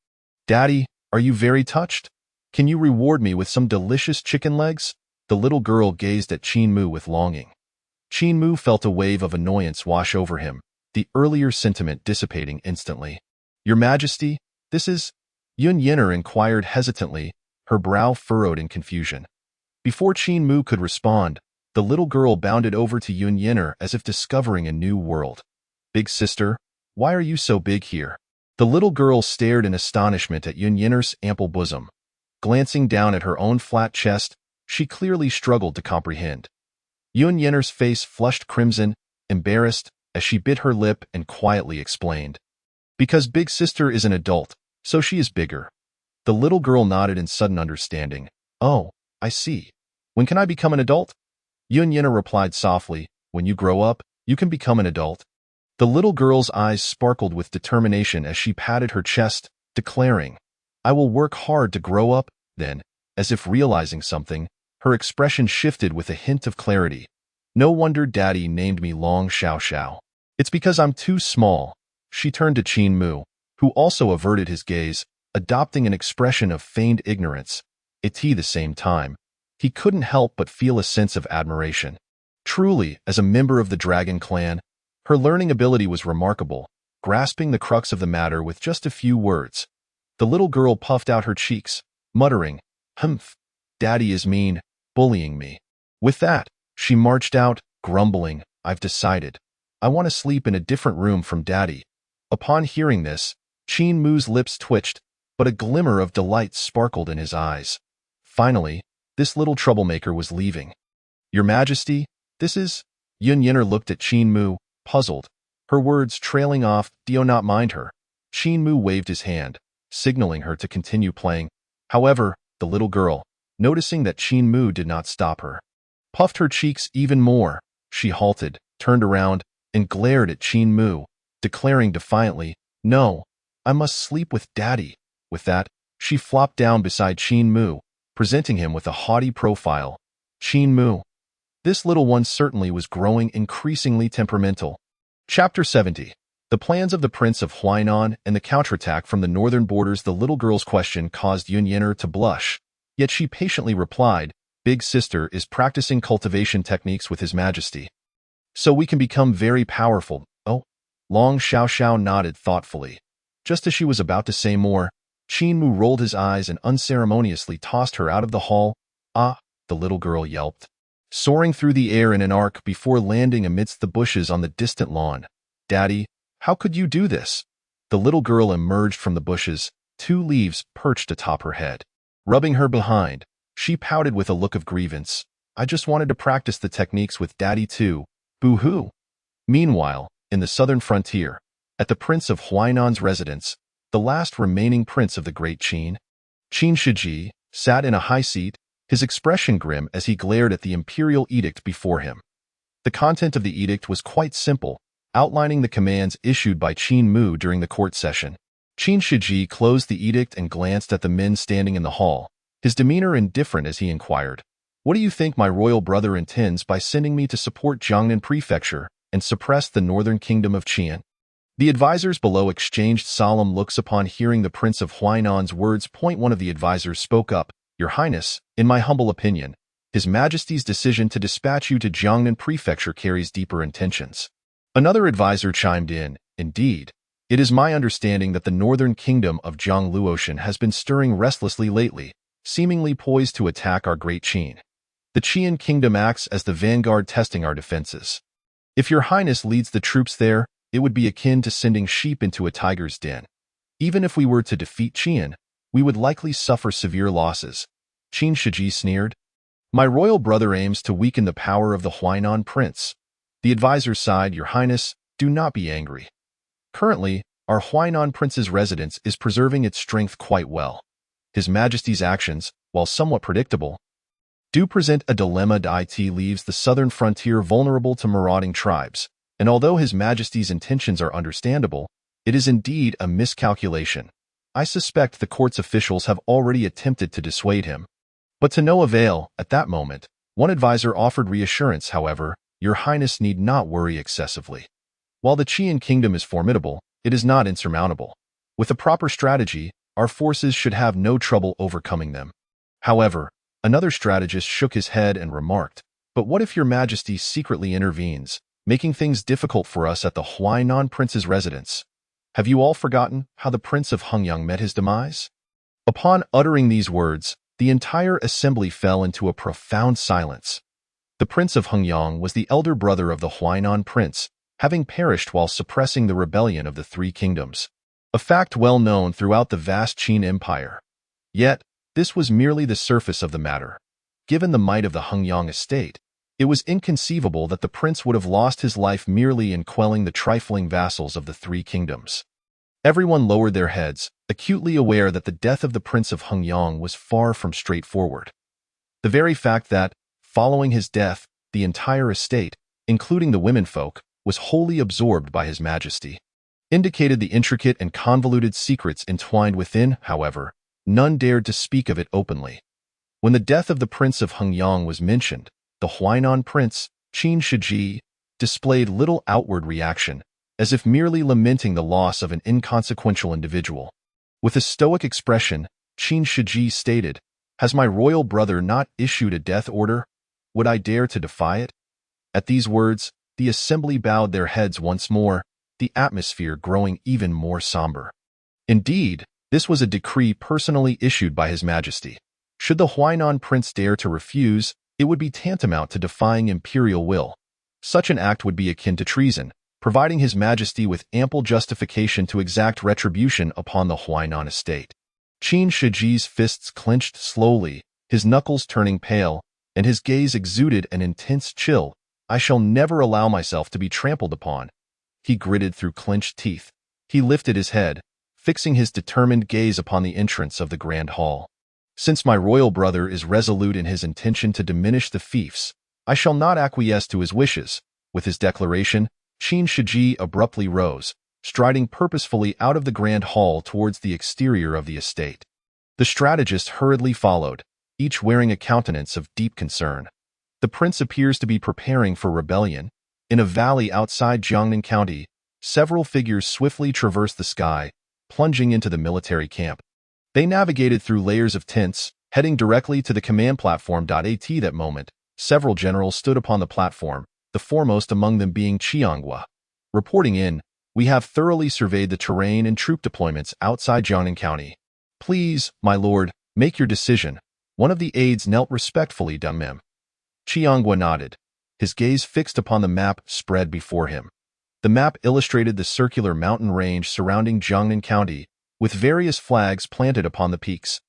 "Daddy, are you very touched? Can you reward me with some delicious chicken legs?" The little girl gazed at Qin Mu with longing. Qin Mu felt a wave of annoyance wash over him, the earlier sentiment dissipating instantly. "Your Majesty, this is—" Yun Yinner inquired hesitantly, her brow furrowed in confusion. Before Qin Mu could respond, the little girl bounded over to Yun Yinner as if discovering a new world. "Big sister, why are you so big here?" The little girl stared in astonishment at Yun Yinner's ample bosom. Glancing down at her own flat chest, she clearly struggled to comprehend. Yun Yinner's face flushed crimson, embarrassed, as she bit her lip and quietly explained. "Because Big Sister is an adult, so she is bigger." The little girl nodded in sudden understanding. "Oh, I see. When can I become an adult?" Yun Yinner replied softly, "When you grow up, you can become an adult." The little girl's eyes sparkled with determination as she patted her chest, declaring, "I will work hard to grow up." Then, as if realizing something, her expression shifted with a hint of clarity. "No wonder Daddy named me Long Xiao Xiao. It's because I'm too small." She turned to Qin Mu, who also averted his gaze, adopting an expression of feigned ignorance. At the same time, he couldn't help but feel a sense of admiration. Truly, as a member of the Dragon Clan, her learning ability was remarkable, grasping the crux of the matter with just a few words. The little girl puffed out her cheeks, muttering, "Humph, Daddy is mean, bullying me." With that, she marched out, grumbling, "I've decided. I want to sleep in a different room from Daddy." Upon hearing this, Qin Mu's lips twitched, but a glimmer of delight sparkled in his eyes. Finally, this little troublemaker was leaving. "Your Majesty, this is—" Yun Yinner looked at Qin Mu, puzzled, her words trailing off. "Do not mind her." Qin Mu waved his hand, signaling her to continue playing. However, the little girl, noticing that Qin Mu did not stop her, puffed her cheeks even more. She halted, turned around, and glared at Qin Mu, declaring defiantly, "No, I must sleep with Daddy." With that, she flopped down beside Qin Mu, presenting him with a haughty profile. Qin Mu. This little one certainly was growing increasingly temperamental. Chapter 70. The plans of the Prince of Huainan and the counterattack from the northern borders. The little girl's question caused Yun Yinner to blush, yet she patiently replied, "Big Sister is practicing cultivation techniques with His Majesty. So we can become very powerful." "Oh." Long Xiao Xiao nodded thoughtfully. Just as she was about to say more, Qin Mu rolled his eyes and unceremoniously tossed her out of the hall. "Ah," the little girl yelped, soaring through the air in an arc before landing amidst the bushes on the distant lawn. "Daddy, how could you do this?" The little girl emerged from the bushes, 2 leaves perched atop her head. Rubbing her behind, she pouted with a look of grievance. "I just wanted to practice the techniques with Daddy too. Boo-hoo." Meanwhile, in the southern frontier, at the Prince of Huainan's residence, the last remaining prince of the Great Qin, Qin Shiji sat in a high seat, his expression grim as he glared at the imperial edict before him. The content of the edict was quite simple, outlining the commands issued by Qin Mu during the court session. Qin Shiji closed the edict and glanced at the men standing in the hall, his demeanor indifferent as he inquired, "What do you think my royal brother intends by sending me to support Jiangnan Prefecture and suppress the northern kingdom of Qian?" The advisors below exchanged solemn looks upon hearing the Prince of Huainan's words. One of the advisors spoke up, "Your Highness, in my humble opinion, His Majesty's decision to dispatch you to Jiangnan Prefecture carries deeper intentions." Another advisor chimed in, "Indeed, it is my understanding that the northern kingdom of Zhongluotian has been stirring restlessly lately, seemingly poised to attack our great Qin. The Qian kingdom acts as the vanguard testing our defenses. If your Highness leads the troops there, it would be akin to sending sheep into a tiger's den. Even if we were to defeat Qian, we would likely suffer severe losses." Qin Shiji sneered. "My royal brother aims to weaken the power of the Huainan prince." The advisor sighed, "Your Highness, do not be angry. Currently, our Huainan prince's residence is preserving its strength quite well. His Majesty's actions, while somewhat predictable, do present a dilemma. It leaves the southern frontier vulnerable to marauding tribes, and although His Majesty's intentions are understandable, it is indeed a miscalculation. I suspect the court's officials have already attempted to dissuade him, but to no avail." At that moment, one advisor offered reassurance. "However, Your Highness need not worry excessively. While the Qian kingdom is formidable, it is not insurmountable. With a proper strategy, our forces should have no trouble overcoming them." However, another strategist shook his head and remarked, "But what if Your Majesty secretly intervenes, making things difficult for us at the Huainan prince's residence? Have you all forgotten how the Prince of Hengyang met his demise?" Upon uttering these words, the entire assembly fell into a profound silence. The Prince of Hengyang was the elder brother of the Huainan prince, having perished while suppressing the rebellion of the Three Kingdoms, a fact well known throughout the vast Qin Empire. Yet, this was merely the surface of the matter. Given the might of the Hengyang estate, it was inconceivable that the prince would have lost his life merely in quelling the trifling vassals of the Three Kingdoms. Everyone lowered their heads, acutely aware that the death of the Prince of Hengyang was far from straightforward. The very fact that, following his death, the entire estate, including the womenfolk, was wholly absorbed by His Majesty, indicated the intricate and convoluted secrets entwined within. However, none dared to speak of it openly. When the death of the Prince of Hengyang was mentioned, the Huainan prince, Qin Shiji, displayed little outward reaction, as if merely lamenting the loss of an inconsequential individual. With a stoic expression, Qin Shiji stated, "Has my royal brother not issued a death order? Would I dare to defy it?" At these words, the assembly bowed their heads once more, the atmosphere growing even more somber. Indeed, this was a decree personally issued by His Majesty. Should the Huainan prince dare to refuse, it would be tantamount to defying imperial will. Such an act would be akin to treason, providing His Majesty with ample justification to exact retribution upon the Huainan estate. Qin Shiji's fists clenched slowly, his knuckles turning pale, and his gaze exuded an intense chill. "I shall never allow myself to be trampled upon," he gritted through clenched teeth. He lifted his head, fixing his determined gaze upon the entrance of the grand hall. "Since my royal brother is resolute in his intention to diminish the fiefs, I shall not acquiesce to his wishes." With his declaration, Qin Shiji abruptly rose, striding purposefully out of the grand hall towards the exterior of the estate. The strategists hurriedly followed, each wearing a countenance of deep concern. The prince appears to be preparing for rebellion. In a valley outside Jiangnan County, several figures swiftly traversed the sky, plunging into the military camp. They navigated through layers of tents, heading directly to the command platform. At that moment, several generals stood upon the platform, the foremost among them being Qianghua. Reporting in, "We have thoroughly surveyed the terrain and troop deployments outside Jiangnan County. Please, my lord, make your decision." One of the aides knelt respectfully. Mem. Qianghua nodded, his gaze fixed upon the map spread before him. The map illustrated the circular mountain range surrounding Jiangnan County, with various flags planted upon the peaks,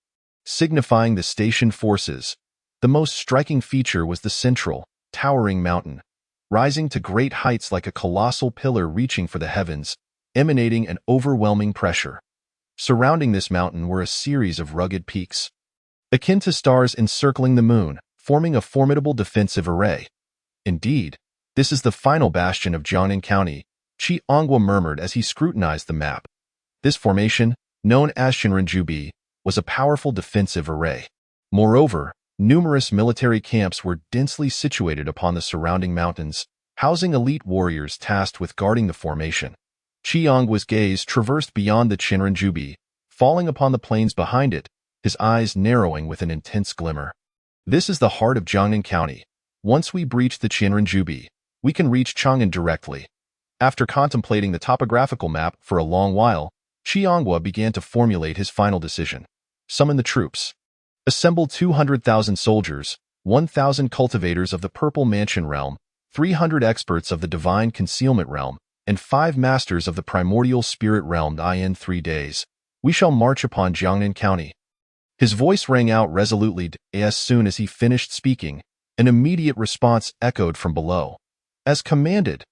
signifying the stationed forces. The most striking feature was the central, towering mountain, rising to great heights like a colossal pillar reaching for the heavens, emanating an overwhelming pressure. Surrounding this mountain were a series of rugged peaks, akin to stars encircling the moon, forming a formidable defensive array. Indeed, this is the final bastion of Jiangnan County, Qi Anghua murmured as he scrutinized the map. This formation, known as Shinrenjubi, was a powerful defensive array. Moreover, numerous military camps were densely situated upon the surrounding mountains, housing elite warriors tasked with guarding the formation. Qi Anghua's gaze traversed beyond the Shinrenjubi, falling upon the plains behind it, his eyes narrowing with an intense glimmer. This is the heart of Jiangnan County. Once we breach the Shinrenjubi, we can reach Chang'an directly. After contemplating the topographical map for a long while, Qi Anghua began to formulate his final decision. Summon the troops. Assemble 200,000 soldiers, 1,000 cultivators of the Purple Mansion realm, 300 experts of the Divine Concealment realm, and 5 masters of the Primordial Spirit realm. In 3 days, we shall march upon Jiangnan County. His voice rang out resolutely. As soon as he finished speaking, an immediate response echoed from below. As commanded.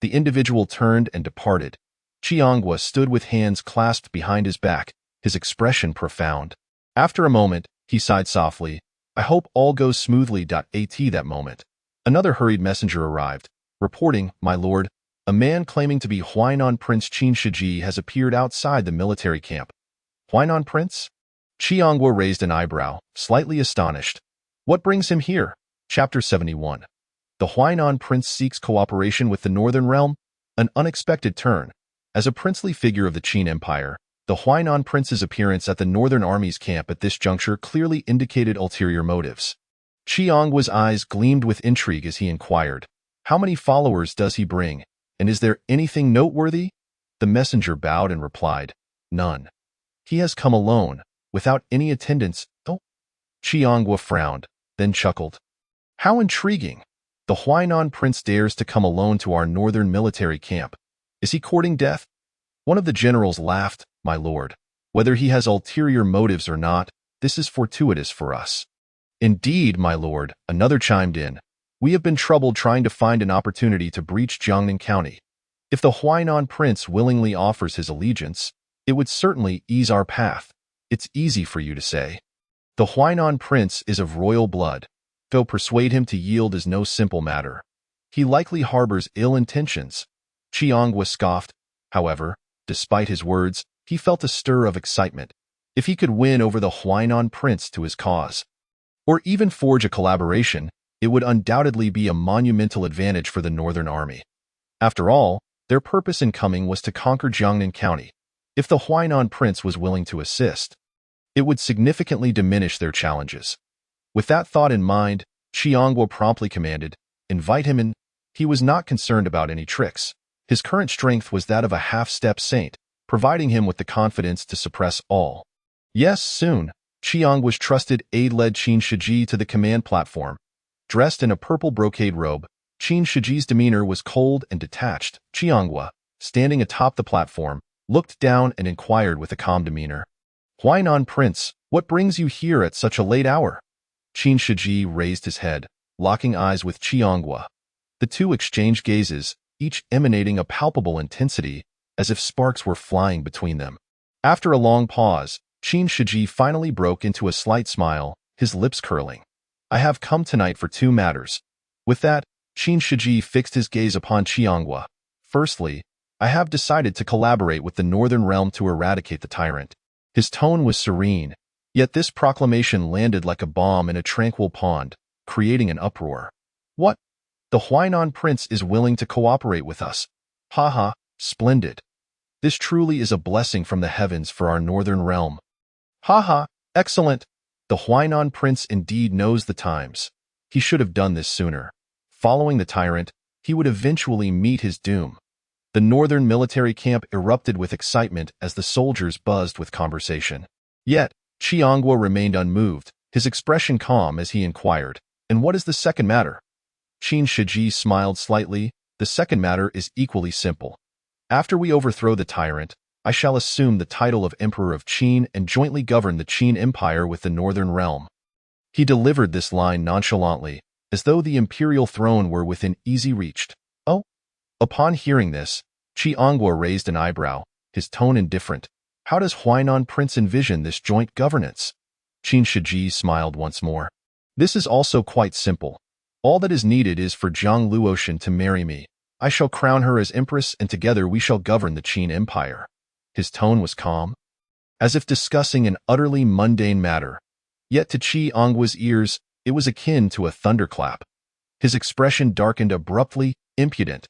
The individual turned and departed. Qi Anghua stood with hands clasped behind his back, his expression profound. After a moment, he sighed softly. I hope all goes smoothly. At that moment, another hurried messenger arrived, reporting, My lord, a man claiming to be Huainan Prince Qin Shiji has appeared outside the military camp. Huainan Prince? Qi Anghua raised an eyebrow, slightly astonished. What brings him here? Chapter 71. The Huainan Prince seeks cooperation with the Northern Realm, an unexpected turn. As a princely figure of the Qin Empire, the Huainan Prince's appearance at the Northern Army's camp at this juncture clearly indicated ulterior motives. Qi Anghua's eyes gleamed with intrigue as he inquired, How many followers does he bring, and is there anything noteworthy? The messenger bowed and replied, None. He has come alone, without any attendants. Oh. Qi Anghua frowned, then chuckled. How intriguing! The Huainan Prince dares to come alone to our northern military camp. Is he courting death? One of the generals laughed, My lord. Whether he has ulterior motives or not, this is fortuitous for us. Indeed, my lord, another chimed in. We have been troubled trying to find an opportunity to breach Jiangnan County. If the Huainan Prince willingly offers his allegiance, it would certainly ease our path. It's easy for you to say. The Huainan Prince is of royal blood. Though persuade him to yield is no simple matter. He likely harbors ill intentions. Qi Anghua scoffed. However, despite his words, he felt a stir of excitement. If he could win over the Huainan Prince to his cause, or even forge a collaboration, it would undoubtedly be a monumental advantage for the Northern Army. After all, their purpose in coming was to conquer Jiangnan County. If the Huainan Prince was willing to assist, it would significantly diminish their challenges. With that thought in mind, Qi Anghua promptly commanded, Invite him in. He was not concerned about any tricks. His current strength was that of a half-step saint, providing him with the confidence to suppress all. Yes, soon, Qi Anghua's trusted aide led Qin Shiji to the command platform. Dressed in a purple brocade robe, Qin Shiji's demeanor was cold and detached. Qi Anghua, standing atop the platform, looked down and inquired with a calm demeanor. Huainan Prince, what brings you here at such a late hour? Qin Shiji raised his head, locking eyes with Qi Anghua. The two exchanged gazes, each emanating a palpable intensity, as if sparks were flying between them. After a long pause, Qin Shiji finally broke into a slight smile, his lips curling. I have come tonight for 2 matters. With that, Qin Shiji fixed his gaze upon Qi Anghua. Firstly, I have decided to collaborate with the Northern Realm to eradicate the tyrant. His tone was serene, yet this proclamation landed like a bomb in a tranquil pond, creating an uproar. What? The Huainan Prince is willing to cooperate with us. Ha, splendid. This truly is a blessing from the heavens for our Northern Realm. Ha, excellent. The Huainan Prince indeed knows the times. He should have done this sooner. Following the tyrant, he would eventually meet his doom. The northern military camp erupted with excitement as the soldiers buzzed with conversation. Yet, Qi Anghua remained unmoved, his expression calm as he inquired, And what is the second matter? Qin Shiji smiled slightly. The second matter is equally simple. After we overthrow the tyrant, I shall assume the title of Emperor of Qin and jointly govern the Qin Empire with the Northern Realm. He delivered this line nonchalantly, as though the imperial throne were within easy reach. Oh? Upon hearing this, Qi Anghua raised an eyebrow, his tone indifferent. How does Huainan Prince envision this joint governance? Qin Shiji smiled once more. This is also quite simple. All that is needed is for Jiang Luotian to marry me. I shall crown her as empress, and together we shall govern the Qin Empire. His tone was calm, as if discussing an utterly mundane matter. Yet to Qi Anggua's ears, it was akin to a thunderclap. His expression darkened abruptly, impudent.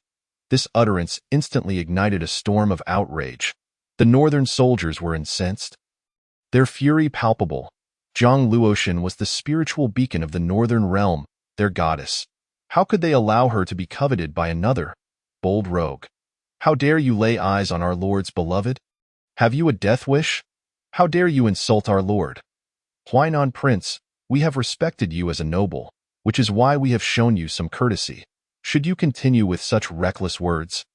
This utterance instantly ignited a storm of outrage. The northern soldiers were incensed, their fury palpable. Jiang Luotian was the spiritual beacon of the northern realm, their goddess. How could they allow her to be coveted by another? Bold rogue. How dare you lay eyes on our lord's beloved? Have you a death wish? How dare you insult our lord? Huainan Prince, we have respected you as a noble, which is why we have shown you some courtesy. Should you continue with such reckless words?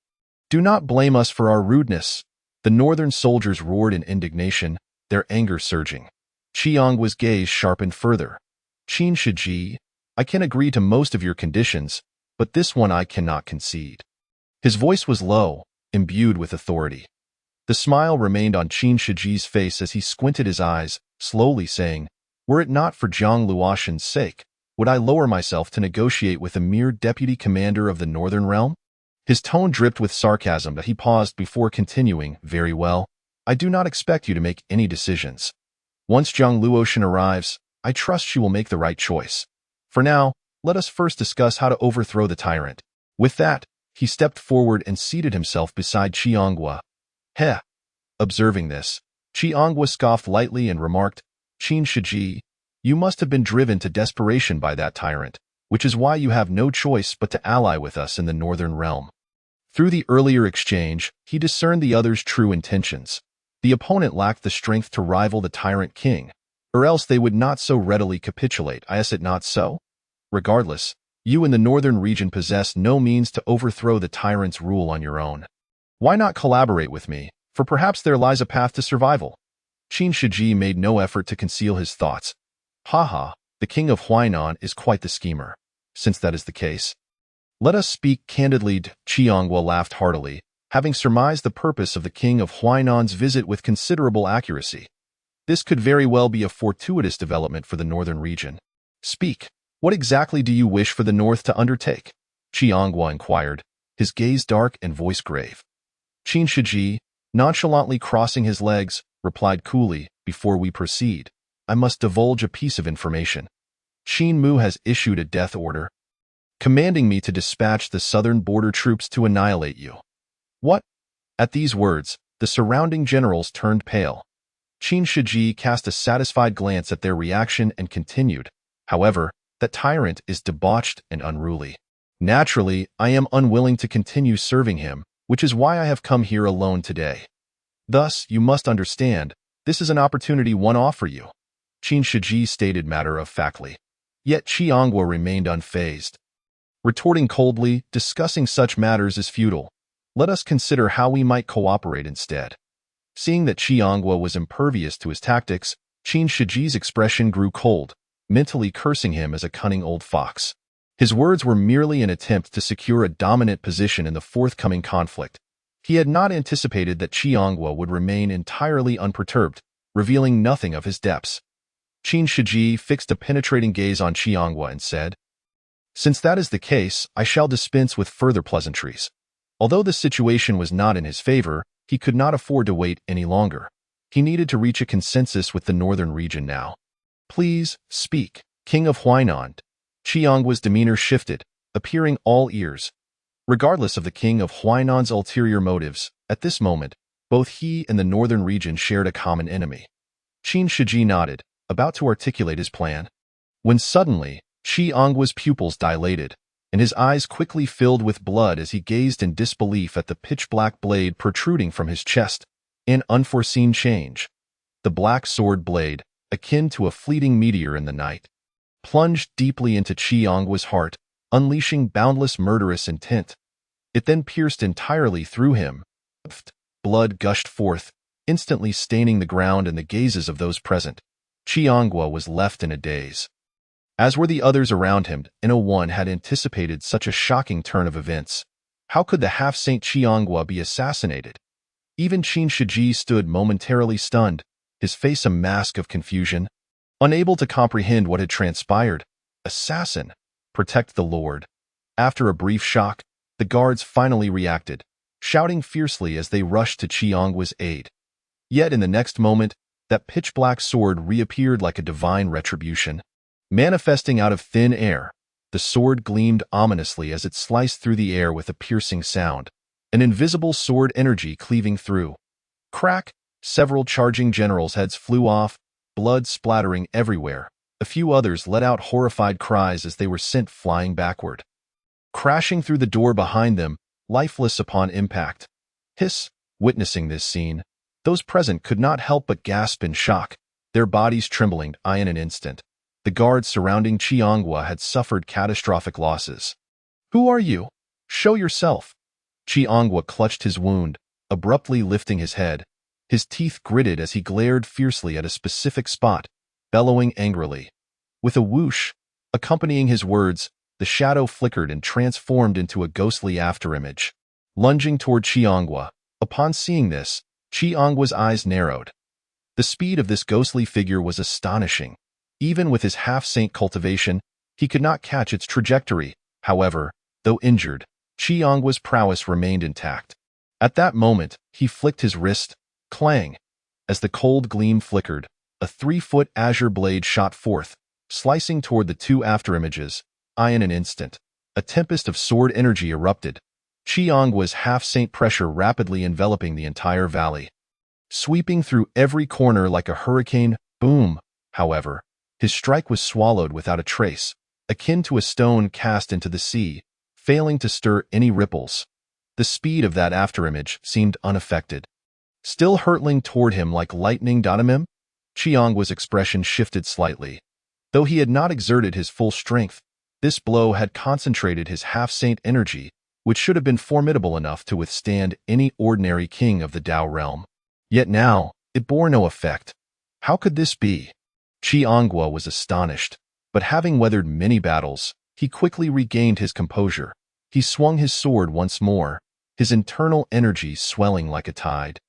Do not blame us for our rudeness. The northern soldiers roared in indignation, their anger surging. Qi Anggua's gaze sharpened further. Qin Shiji, I can agree to most of your conditions, but this one I cannot concede. His voice was low, imbued with authority. The smile remained on Qin Shiji's face as he squinted his eyes, slowly saying, were it not for Jiang Luotian's sake, would I lower myself to negotiate with a mere deputy commander of the northern realm? His tone dripped with sarcasm, but he paused before continuing, very well. I do not expect you to make any decisions. Once Jiang Luotian arrives, I trust she will make the right choice. For now, let us first discuss how to overthrow the tyrant. With that, he stepped forward and seated himself beside Qi Anggua. Heh. Observing this, Qi Anggua scoffed lightly and remarked, Qin Shiji, you must have been driven to desperation by that tyrant, which is why you have no choice but to ally with us in the northern realm. Through the earlier exchange, he discerned the other's true intentions. The opponent lacked the strength to rival the tyrant king, or else they would not so readily capitulate. Is it not so? Regardless, you in the northern region possess no means to overthrow the tyrant's rule on your own. Why not collaborate with me, for perhaps there lies a path to survival? Qin Shiji made no effort to conceal his thoughts. Haha, the king of Huainan is quite the schemer. Since that is the case, let us speak candidly. Qi Anggua laughed heartily, having surmised the purpose of the king of Huainan's visit with considerable accuracy. This could very well be a fortuitous development for the northern region. Speak, what exactly do you wish for the north to undertake? Qi Anggua inquired, his gaze dark and voice grave. Qin Shiji, nonchalantly crossing his legs, replied coolly, before we proceed, I must divulge a piece of information. Qin Mu has issued a death order, commanding me to dispatch the southern border troops to annihilate you. What? At these words, the surrounding generals turned pale. Qin Shiji cast a satisfied glance at their reaction and continued, however, that tyrant is debauched and unruly. Naturally, I am unwilling to continue serving him, which is why I have come here alone today. Thus, you must understand, this is an opportunity one-off for you. Qin Shiji stated matter-of-factly. Yet Qi Anggua remained unfazed. Retorting coldly, discussing such matters is futile. Let us consider how we might cooperate instead. Seeing that Qi Anggua was impervious to his tactics, Qin Shiji's expression grew cold, mentally cursing him as a cunning old fox. His words were merely an attempt to secure a dominant position in the forthcoming conflict. He had not anticipated that Qi Anggua would remain entirely unperturbed, revealing nothing of his depths. Qin Shiji fixed a penetrating gaze on Qi Anggua and said, since that is the case, I shall dispense with further pleasantries. Although the situation was not in his favor, he could not afford to wait any longer. He needed to reach a consensus with the northern region now. Please, speak, King of Huainan. Qi Anggua's demeanor shifted, appearing all ears. Regardless of the king of Huainan's ulterior motives, at this moment, both he and the northern region shared a common enemy. Qin Shiji nodded, about to articulate his plan, when suddenly, Qi Anggua's pupils dilated, and his eyes quickly filled with blood as he gazed in disbelief at the pitch-black blade protruding from his chest. An unforeseen change. The black sword blade, akin to a fleeting meteor in the night, plunged deeply into Qi Anggua's heart, unleashing boundless murderous intent. It then pierced entirely through him. Blood gushed forth, instantly staining the ground and the gazes of those present. Qi Anggua was left in a daze. As were the others around him, no one had anticipated such a shocking turn of events. How could the half-saint Qi Anggua be assassinated? Even Qin Shiji stood momentarily stunned, his face a mask of confusion. Unable to comprehend what had transpired, assassin, protect the Lord. After a brief shock, the guards finally reacted, shouting fiercely as they rushed to Qiangwa's aid. Yet in the next moment, that pitch-black sword reappeared like a divine retribution. Manifesting out of thin air, the sword gleamed ominously as it sliced through the air with a piercing sound, an invisible sword energy cleaving through. Crack! Several charging generals' heads flew off, blood splattering everywhere. A few others let out horrified cries as they were sent flying backward. Crashing through the door behind them, lifeless upon impact. Hiss! Witnessing this scene, those present could not help but gasp in shock, their bodies trembling in an instant. The guards surrounding Qiangwa had suffered catastrophic losses. Who are you? Show yourself. Qiangwa clutched his wound, abruptly lifting his head. His teeth gritted as he glared fiercely at a specific spot, bellowing angrily. With a whoosh, accompanying his words, the shadow flickered and transformed into a ghostly afterimage. Lunging toward Qiangwa, upon seeing this, Qiangwa's eyes narrowed. The speed of this ghostly figure was astonishing. Even with his half-saint cultivation, he could not catch its trajectory. However, though injured, Qiangwa's prowess remained intact. At that moment, he flicked his wrist. Clang! As the cold gleam flickered, a 3-foot azure blade shot forth, slicing toward the two afterimages. In an instant, a tempest of sword energy erupted. Qiangwa's half-saint pressure rapidly enveloping the entire valley. Sweeping through every corner like a hurricane, boom! However, his strike was swallowed without a trace, akin to a stone cast into the sea, failing to stir any ripples. The speed of that afterimage seemed unaffected. Still hurtling toward him like lightning. Qiangwa's expression shifted slightly. Though he had not exerted his full strength, this blow had concentrated his half-saint energy, which should have been formidable enough to withstand any ordinary king of the Dao realm. Yet now, it bore no effect. How could this be? Qiangwa was astonished, but having weathered many battles, he quickly regained his composure. He swung his sword once more, his internal energy swelling like a tide,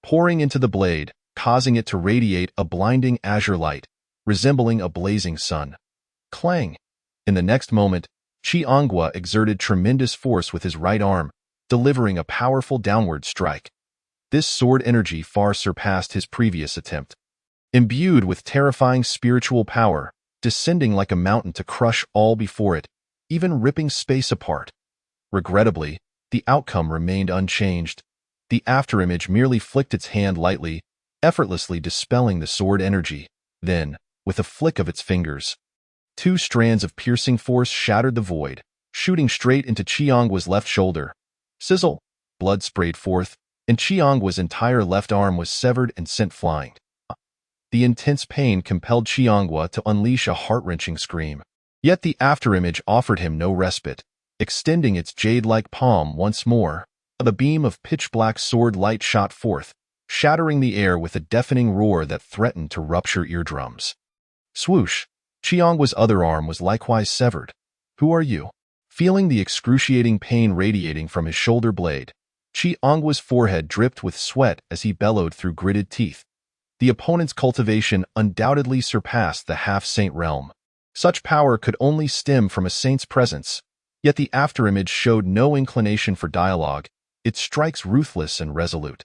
pouring into the blade, causing it to radiate a blinding azure light, resembling a blazing sun. Clang! In the next moment, Qiangwa exerted tremendous force with his right arm, delivering a powerful downward strike. This sword energy far surpassed his previous attempt. Imbued with terrifying spiritual power, descending like a mountain to crush all before it, even ripping space apart. Regrettably, the outcome remained unchanged. The afterimage merely flicked its hand lightly, effortlessly dispelling the sword energy. Then, with a flick of its fingers, 2 strands of piercing force shattered the void, shooting straight into Qiangwa's left shoulder. Sizzle! Blood sprayed forth, and Qiangwa's entire left arm was severed and sent flying. The intense pain compelled Qiangwa to unleash a heart-wrenching scream. Yet the afterimage offered him no respite. Extending its jade-like palm once more, the beam of pitch-black sword light shot forth, shattering the air with a deafening roar that threatened to rupture eardrums. Swoosh! Qiangwa's other arm was likewise severed. Who are you? Feeling the excruciating pain radiating from his shoulder blade, Qiangwa's forehead dripped with sweat as he bellowed through gritted teeth. The opponent's cultivation undoubtedly surpassed the half-saint realm. Such power could only stem from a saint's presence, yet the afterimage showed no inclination for dialogue, its strikes ruthless and resolute.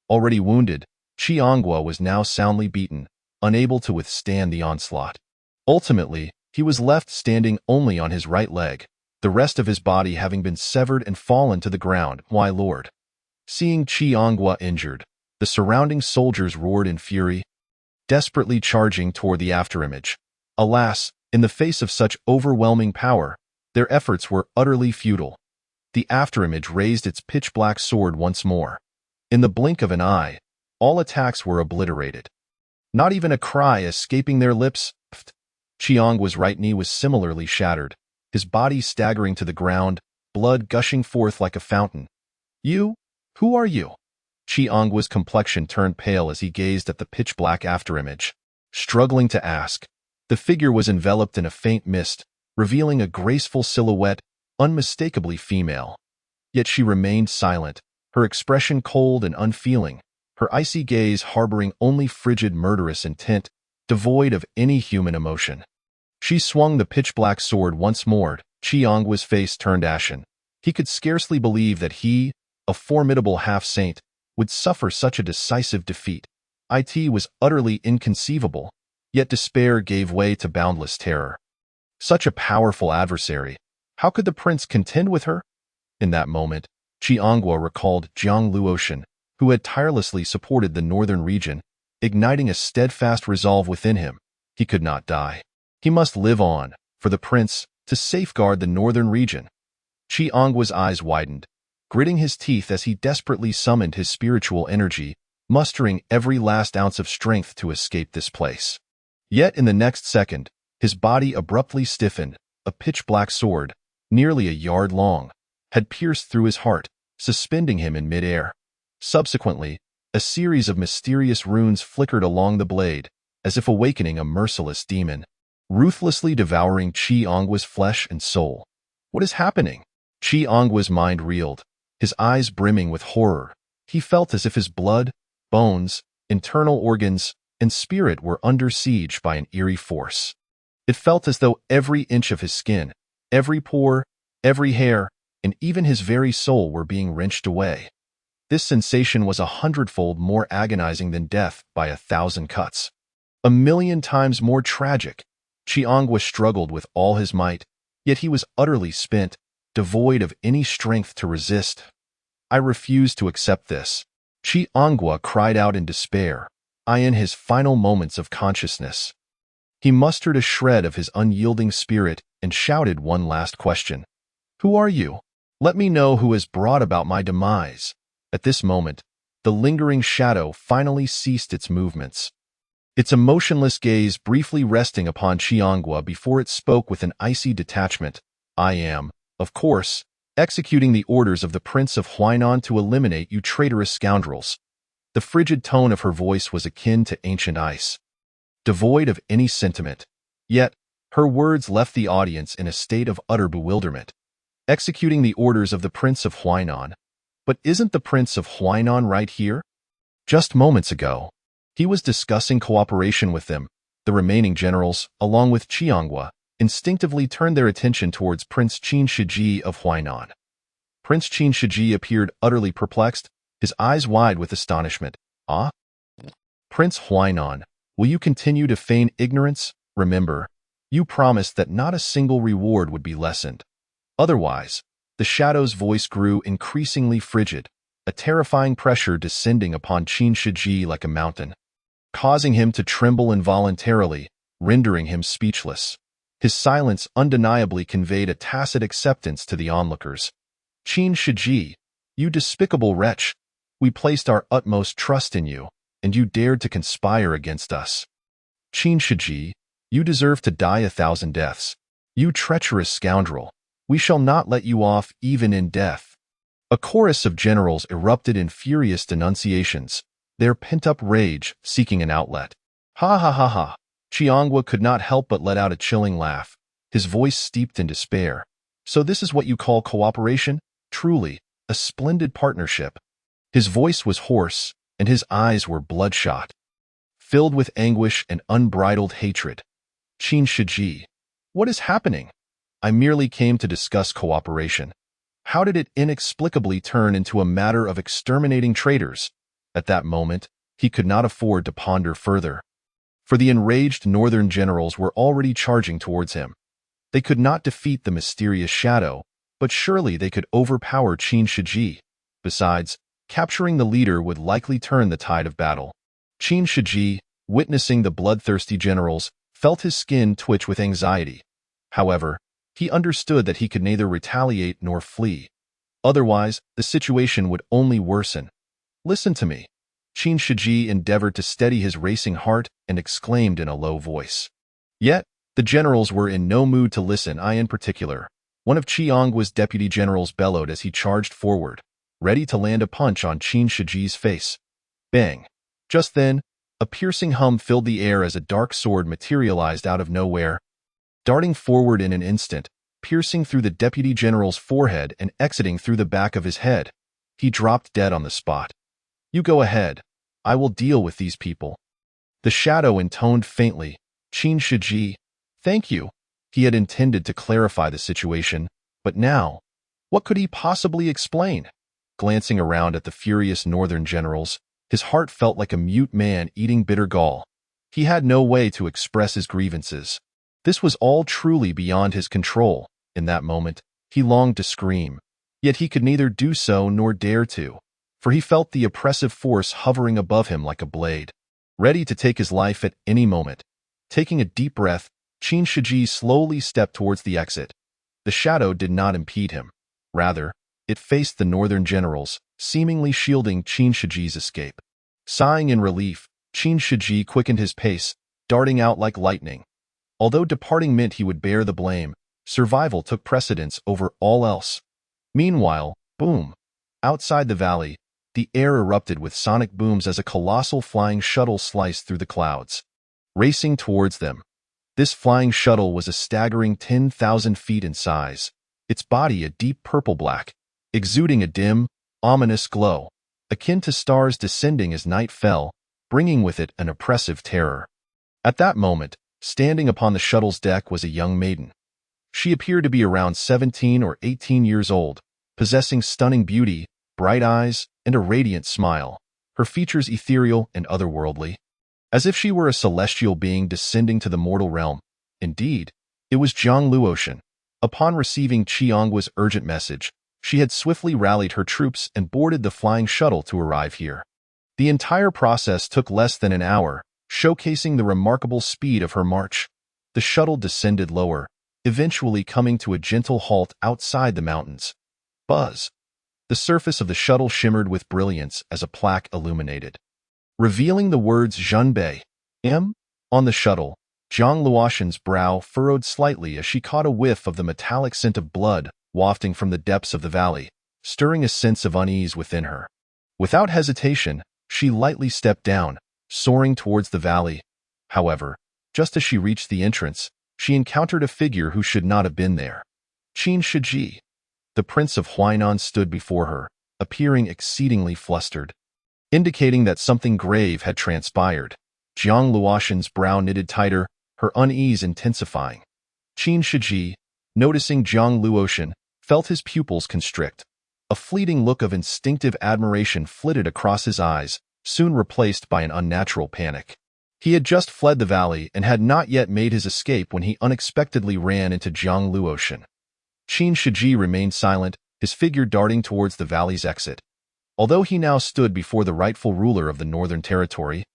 Already wounded, Qiangwa was now soundly beaten, unable to withstand the onslaught. Ultimately, he was left standing only on his right leg, the rest of his body having been severed and fallen to the ground. Why, Lord! Seeing Qiangwa injured, the surrounding soldiers roared in fury, desperately charging toward the afterimage. Alas, in the face of such overwhelming power, their efforts were utterly futile. The afterimage raised its pitch-black sword once more. In the blink of an eye, all attacks were obliterated. Not even a cry escaping their lips. Qiangwa's right knee was similarly shattered, his body staggering to the ground, blood gushing forth like a fountain. You? Who are you? Qiangwa's complexion turned pale as he gazed at the pitch-black afterimage. Struggling to ask, the figure was enveloped in a faint mist, revealing a graceful silhouette, unmistakably female. Yet she remained silent, her expression cold and unfeeling, her icy gaze harboring only frigid murderous intent, devoid of any human emotion. She swung the pitch-black sword once more. Qianghua's face turned ashen. He could scarcely believe that he, a formidable half-saint, would suffer such a decisive defeat. It was utterly inconceivable, yet despair gave way to boundless terror. Such a powerful adversary. How could the prince contend with her? In that moment, Qianghua recalled Jiang Luotian, who had tirelessly supported the northern region, igniting a steadfast resolve within him. He could not die. He must live on, for the prince, to safeguard the northern region. Qianghua's eyes widened, gritting his teeth as he desperately summoned his spiritual energy, mustering every last ounce of strength to escape this place. Yet in the next second, his body abruptly stiffened. A pitch-black sword, nearly a yard long, had pierced through his heart, suspending him in midair. Subsequently, a series of mysterious runes flickered along the blade, as if awakening a merciless demon, ruthlessly devouring Qianghua's flesh and soul. What is happening? Qianghua's mind reeled, his eyes brimming with horror. He felt as if his blood, bones, internal organs, and spirit were under siege by an eerie force. It felt as though every inch of his skin, every pore, every hair, and even his very soul were being wrenched away. This sensation was 100-fold more agonizing than death by 1,000 cuts. 1,000,000 times more tragic. Qianghua struggled with all his might, yet he was utterly spent, devoid of any strength to resist. I refuse to accept this. Qianghua cried out in despair, in his final moments of consciousness. He mustered a shred of his unyielding spirit and shouted one last question. Who are you? Let me know who has brought about my demise. At this moment, the lingering shadow finally ceased its movements, its emotionless gaze briefly resting upon Qianghua before it spoke with an icy detachment. I am, of course, executing the orders of the Prince of Huainan to eliminate you traitorous scoundrels. The frigid tone of her voice was akin to ancient ice, devoid of any sentiment. Yet, her words left the audience in a state of utter bewilderment. Executing the orders of the Prince of Huainan. But isn't the Prince of Huainan right here? Just moments ago, he was discussing cooperation with them. The remaining generals, along with Qianghua, instinctively turned their attention towards Prince Qin Shiji of Huainan. Prince Qin Shiji appeared utterly perplexed, his eyes wide with astonishment. Ah? Prince Huainan, will you continue to feign ignorance? Remember, you promised that not a single reward would be lessened. Otherwise, the shadow's voice grew increasingly frigid, a terrifying pressure descending upon Qin Shiji like a mountain, causing him to tremble involuntarily, rendering him speechless. His silence undeniably conveyed a tacit acceptance to the onlookers. Qin Shiji, you despicable wretch, we placed our utmost trust in you, and you dared to conspire against us. Qin Shiji, you deserve to die 1,000 deaths. You treacherous scoundrel, we shall not let you off even in death. A chorus of generals erupted in furious denunciations, their pent-up rage seeking an outlet. Ha ha ha ha! Qianghua could not help but let out a chilling laugh, his voice steeped in despair. So this is what you call cooperation? Truly, a splendid partnership. His voice was hoarse, and his eyes were bloodshot, filled with anguish and unbridled hatred. Qin Shiji, what is happening? I merely came to discuss cooperation. How did it inexplicably turn into a matter of exterminating traitors? At that moment, he could not afford to ponder further, for the enraged northern generals were already charging towards him. They could not defeat the mysterious shadow, but surely they could overpower Qin Shiji. Besides, capturing the leader would likely turn the tide of battle. Qin Shiji, witnessing the bloodthirsty generals, felt his skin twitch with anxiety. However, he understood that he could neither retaliate nor flee. Otherwise, the situation would only worsen. Listen to me. Qin Shiji endeavored to steady his racing heart and exclaimed in a low voice. Yet, the generals were in no mood to listen. In particular, one of Qianghua's deputy generals bellowed as he charged forward, ready to land a punch on Qin Shiji's face. Bang! Just then, a piercing hum filled the air as a dark sword materialized out of nowhere, darting forward in an instant, piercing through the deputy general's forehead and exiting through the back of his head. he dropped dead on the spot. "You go ahead. I will deal with these people." The shadow intoned faintly, "Qin Shiji, thank you." He had intended to clarify the situation, but now, what could he possibly explain? Glancing around at the furious northern generals, his heart felt like a mute man eating bitter gall. He had no way to express his grievances. This was all truly beyond his control. In that moment, he longed to scream, yet he could neither do so nor dare to, for he felt the oppressive force hovering above him like a blade, ready to take his life at any moment. Taking a deep breath, Qin Shiji slowly stepped towards the exit. The shadow did not impede him. Rather, it faced the northern generals, seemingly shielding Qin Shiji's escape. Sighing in relief, Qin Shiji quickened his pace, darting out like lightning. Although departing meant he would bear the blame, survival took precedence over all else. Meanwhile, boom! Outside the valley, the air erupted with sonic booms as a colossal flying shuttle sliced through the clouds. Racing towards them, this flying shuttle was a staggering 10,000 feet in size, its body a deep purple-black, exuding a dim, ominous glow, akin to stars descending as night fell, bringing with it an oppressive terror. At that moment, standing upon the shuttle's deck was a young maiden. She appeared to be around 17 or 18 years old, possessing stunning beauty, bright eyes, and a radiant smile, her features ethereal and otherworldly, as if she were a celestial being descending to the mortal realm. Indeed, it was Jiang Luotian. Upon receiving Qianghua's urgent message, she had swiftly rallied her troops and boarded the flying shuttle to arrive here. The entire process took less than an hour, showcasing the remarkable speed of her march. The shuttle descended lower, eventually coming to a gentle halt outside the mountains. Buzz! The surface of the shuttle shimmered with brilliance as a plaque illuminated, revealing the words Zhenbei M. On the shuttle, Jiang Luotian's brow furrowed slightly as she caught a whiff of the metallic scent of blood wafting from the depths of the valley, stirring a sense of unease within her. Without hesitation, she lightly stepped down, soaring towards the valley. However, just as she reached the entrance, she encountered a figure who should not have been there. Qin Shiji. The Prince of Huainan stood before her, appearing exceedingly flustered, indicating that something grave had transpired. Jiang Luotian's brow knitted tighter, her unease intensifying. Qin Shiji, noticing Jiang Luotian, felt his pupils constrict. A fleeting look of instinctive admiration flitted across his eyes, soon replaced by an unnatural panic. He had just fled the valley and had not yet made his escape when he unexpectedly ran into Jiang Luotian. Qin Shiji remained silent, his figure darting towards the valley's exit. Although he now stood before the rightful ruler of the Northern Territory,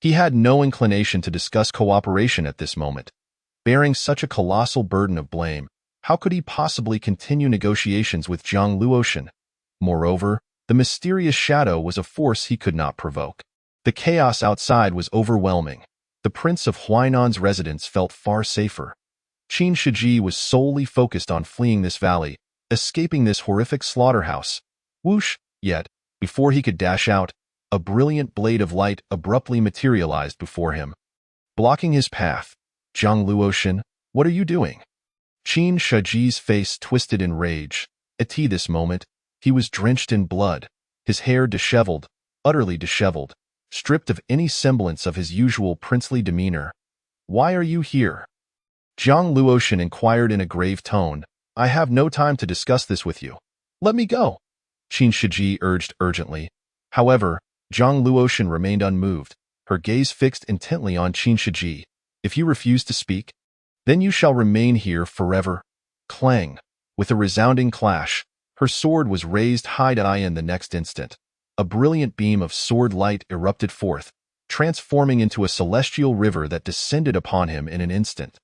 he had no inclination to discuss cooperation at this moment. Bearing such a colossal burden of blame, how could he possibly continue negotiations with Jiang Luotian? Moreover, the mysterious shadow was a force he could not provoke. The chaos outside was overwhelming. The Prince of Huainan's residence felt far safer. Qin Shiji was solely focused on fleeing this valley, escaping this horrific slaughterhouse. Whoosh! Yet, before he could dash out, a brilliant blade of light abruptly materialized before him, blocking his path. Jiang Luotian, what are you doing? Qin Shiji's face twisted in rage. At this moment, he was drenched in blood, his hair disheveled, utterly disheveled, stripped of any semblance of his usual princely demeanor. Why are you here? Jiang Luotian inquired in a grave tone. I have no time to discuss this with you. Let me go, Qin Shiji urged urgently. However, Jiang Luotian remained unmoved, her gaze fixed intently on Qin Shiji. If you refuse to speak, then you shall remain here forever. Clang! With a resounding clash, her sword was raised high in the next instant. A brilliant beam of sword light erupted forth, transforming into a celestial river that descended upon him in an instant.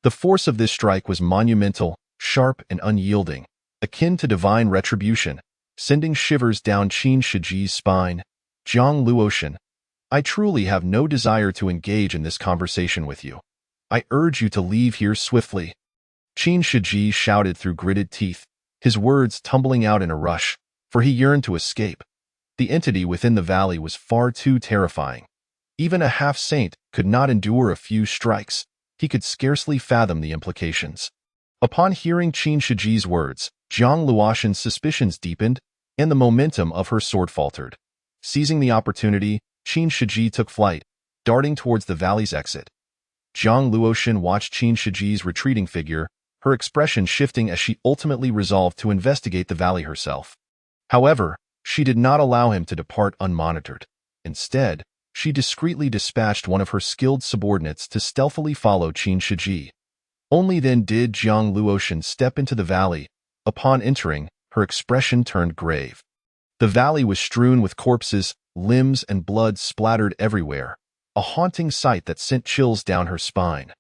The force of this strike was monumental, sharp and unyielding, akin to divine retribution, sending shivers down Qin Shiji's spine. Jiang Luotian, I truly have no desire to engage in this conversation with you. I urge you to leave here swiftly. Qin Shiji shouted through gritted teeth, his words tumbling out in a rush, for he yearned to escape. The entity within the valley was far too terrifying. Even a half-saint could not endure a few strikes. He could scarcely fathom the implications. Upon hearing Qin Shiji's words, Jiang Luotian's suspicions deepened. and the momentum of her sword faltered. Seizing the opportunity, Qin Shiji took flight, darting towards the valley's exit. Jiang Luoshan watched Qin Shiji's retreating figure, her expression shifting as she ultimately resolved to investigate the valley herself. However, she did not allow him to depart unmonitored. Instead, she discreetly dispatched one of her skilled subordinates to stealthily follow Qin Shiji. Only then did Jiang Luoshan step into the valley. Upon entering, her expression turned grave. The valley was strewn with corpses, limbs, and blood splattered everywhere, a haunting sight that sent chills down her spine.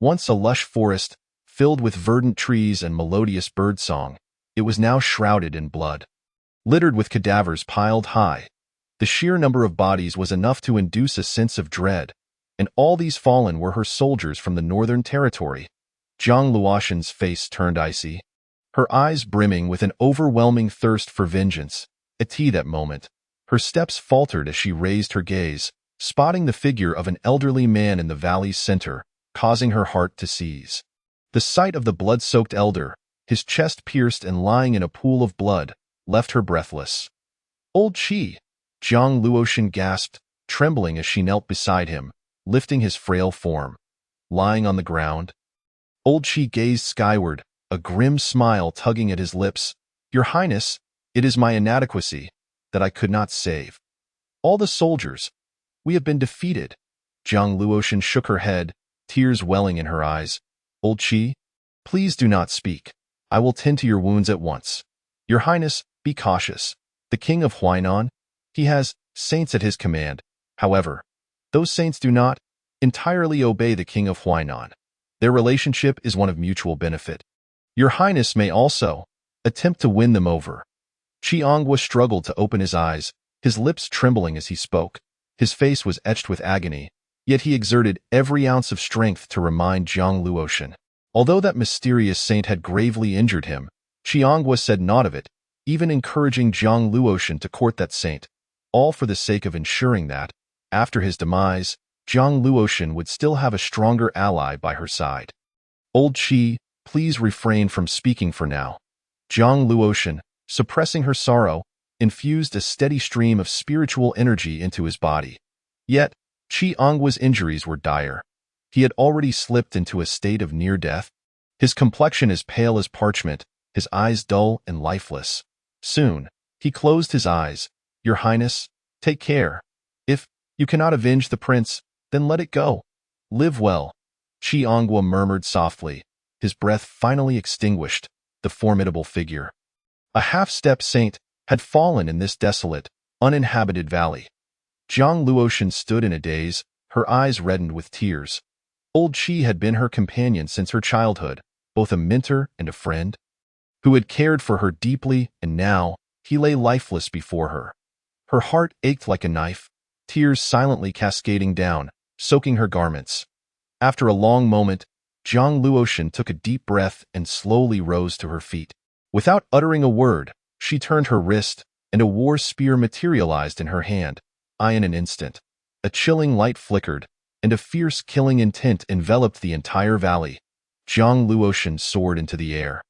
Once a lush forest, filled with verdant trees and melodious birdsong, it was now shrouded in blood. Littered with cadavers piled high, the sheer number of bodies was enough to induce a sense of dread, and all these fallen were her soldiers from the Northern Territory. Jiang Luoshan's face turned icy, her eyes brimming with an overwhelming thirst for vengeance. At that moment, her steps faltered as she raised her gaze, spotting the figure of an elderly man in the valley's center, causing her heart to seize. The sight of the blood-soaked elder, his chest pierced and lying in a pool of blood, left her breathless. "Old Qi," Jiang Luoshan gasped, trembling as she knelt beside him, lifting his frail form. Lying on the ground, Old Qi gazed skyward, a grim smile tugging at his lips. "Your Highness, it is my inadequacy that I could not save. All the soldiers, we have been defeated." Jiang Luoshan shook her head, tears welling in her eyes. "Old Qi, please do not speak. I will tend to your wounds at once. Your Highness, be cautious. The King of Huainan, he has saints at his command. However, those saints do not entirely obey the King of Huainan. Their relationship is one of mutual benefit. Your Highness may also attempt to win them over." Qianghua struggled to open his eyes, his lips trembling as he spoke. His face was etched with agony, yet he exerted every ounce of strength to remind Jiang Luoshan. Although that mysterious saint had gravely injured him, Qianghua said naught of it, even encouraging Jiang Luoshan to court that saint, all for the sake of ensuring that, after his demise, Jiang Luoshan would still have a stronger ally by her side. "Old Qi, please refrain from speaking for now." Jiang Luoshan, suppressing her sorrow, infused a steady stream of spiritual energy into his body. Yet, Qianghua's injuries were dire. He had already slipped into a state of near death, his complexion as pale as parchment, his eyes dull and lifeless. Soon, he closed his eyes. "Your Highness, take care. If you cannot avenge the prince, then let it go. Live well." Qianghua murmured softly, his breath finally extinguished. The formidable figure, a half-step saint, had fallen in this desolate, uninhabited valley. Jiang Luoshan stood in a daze, her eyes reddened with tears. Old Qi had been her companion since her childhood, both a mentor and a friend, who had cared for her deeply, and now, he lay lifeless before her. Her heart ached like a knife, tears silently cascading down, soaking her garments. After a long moment, Jiang Luoshan took a deep breath and slowly rose to her feet. Without uttering a word, she turned her wrist, and a war spear materialized in her hand. In an instant, a chilling light flickered, and a fierce killing intent enveloped the entire valley. Jiang Luoshan soared into the air,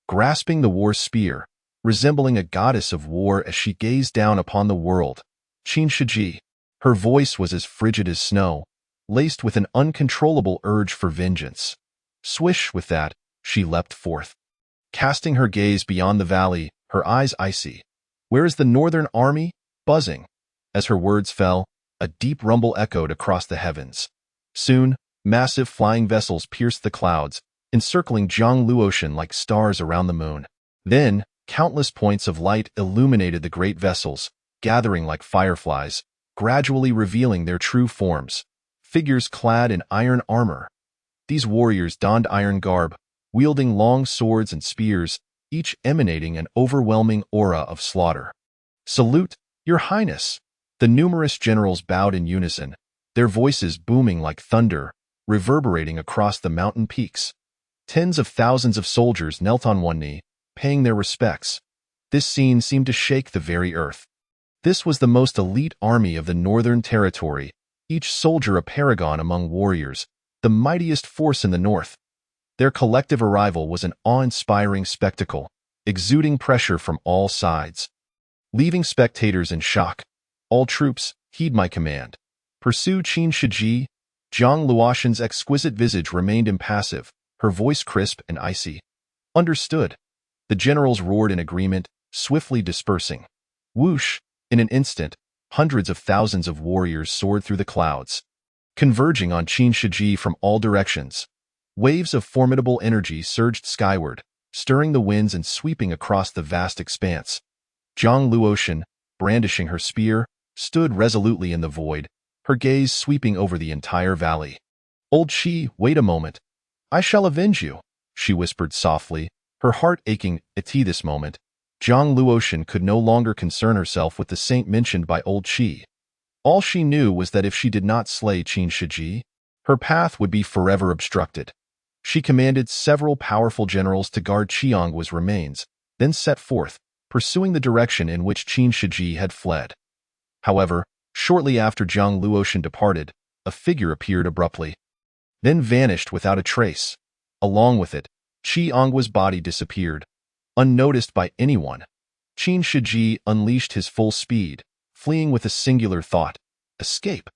grasping the war spear, resembling a goddess of war as she gazed down upon the world. Qin Shiji. Her voice was as frigid as snow, laced with an uncontrollable urge for vengeance. Swish with that, she leapt forth, casting her gaze beyond the valley, her eyes icy. "Where is the Northern Army?" Buzzing. As her words fell, a deep rumble echoed across the heavens. Soon, massive flying vessels pierced the clouds, encircling Jiang Luoshan like stars around the moon. Then, countless points of light illuminated the great vessels, gathering like fireflies, gradually revealing their true forms. Figures clad in iron armor. These warriors donned iron garb, wielding long swords and spears, each emanating an overwhelming aura of slaughter. "Salute, Your Highness!" The numerous generals bowed in unison, their voices booming like thunder, reverberating across the mountain peaks. Tens of thousands of soldiers knelt on one knee, paying their respects. This scene seemed to shake the very earth. This was the most elite army of the Northern Territory, each soldier a paragon among warriors, the mightiest force in the north. Their collective arrival was an awe-inspiring spectacle, exuding pressure from all sides. leaving spectators in shock. All troops, heed my command. Pursue Qin Shiji. Zhang Luoshan's exquisite visage remained impassive, her voice crisp and icy. Understood. The generals roared in agreement, swiftly dispersing. Whoosh! In an instant, hundreds of thousands of warriors soared through the clouds, converging on Qin Shiji from all directions. Waves of formidable energy surged skyward, stirring the winds and sweeping across the vast expanse. Zhang Luoshan, brandishing her spear, stood resolutely in the void, her gaze sweeping over the entire valley. "Old Qi, wait a moment. I shall avenge you," she whispered softly, her heart aching at this moment. Zhang Luoshan could no longer concern herself with the saint mentioned by Old Qi. All she knew was that if she did not slay Qin Shiji, her path would be forever obstructed. She commanded several powerful generals to guard Qianghua's remains, then set forth, pursuing the direction in which Qin Shiji had fled. However, shortly after Zhang Luoshan departed, a figure appeared abruptly, then vanished without a trace. Along with it, Qianghua's body disappeared. Unnoticed by anyone, Qin Shiji unleashed his full speed, fleeing with a singular thought: escape.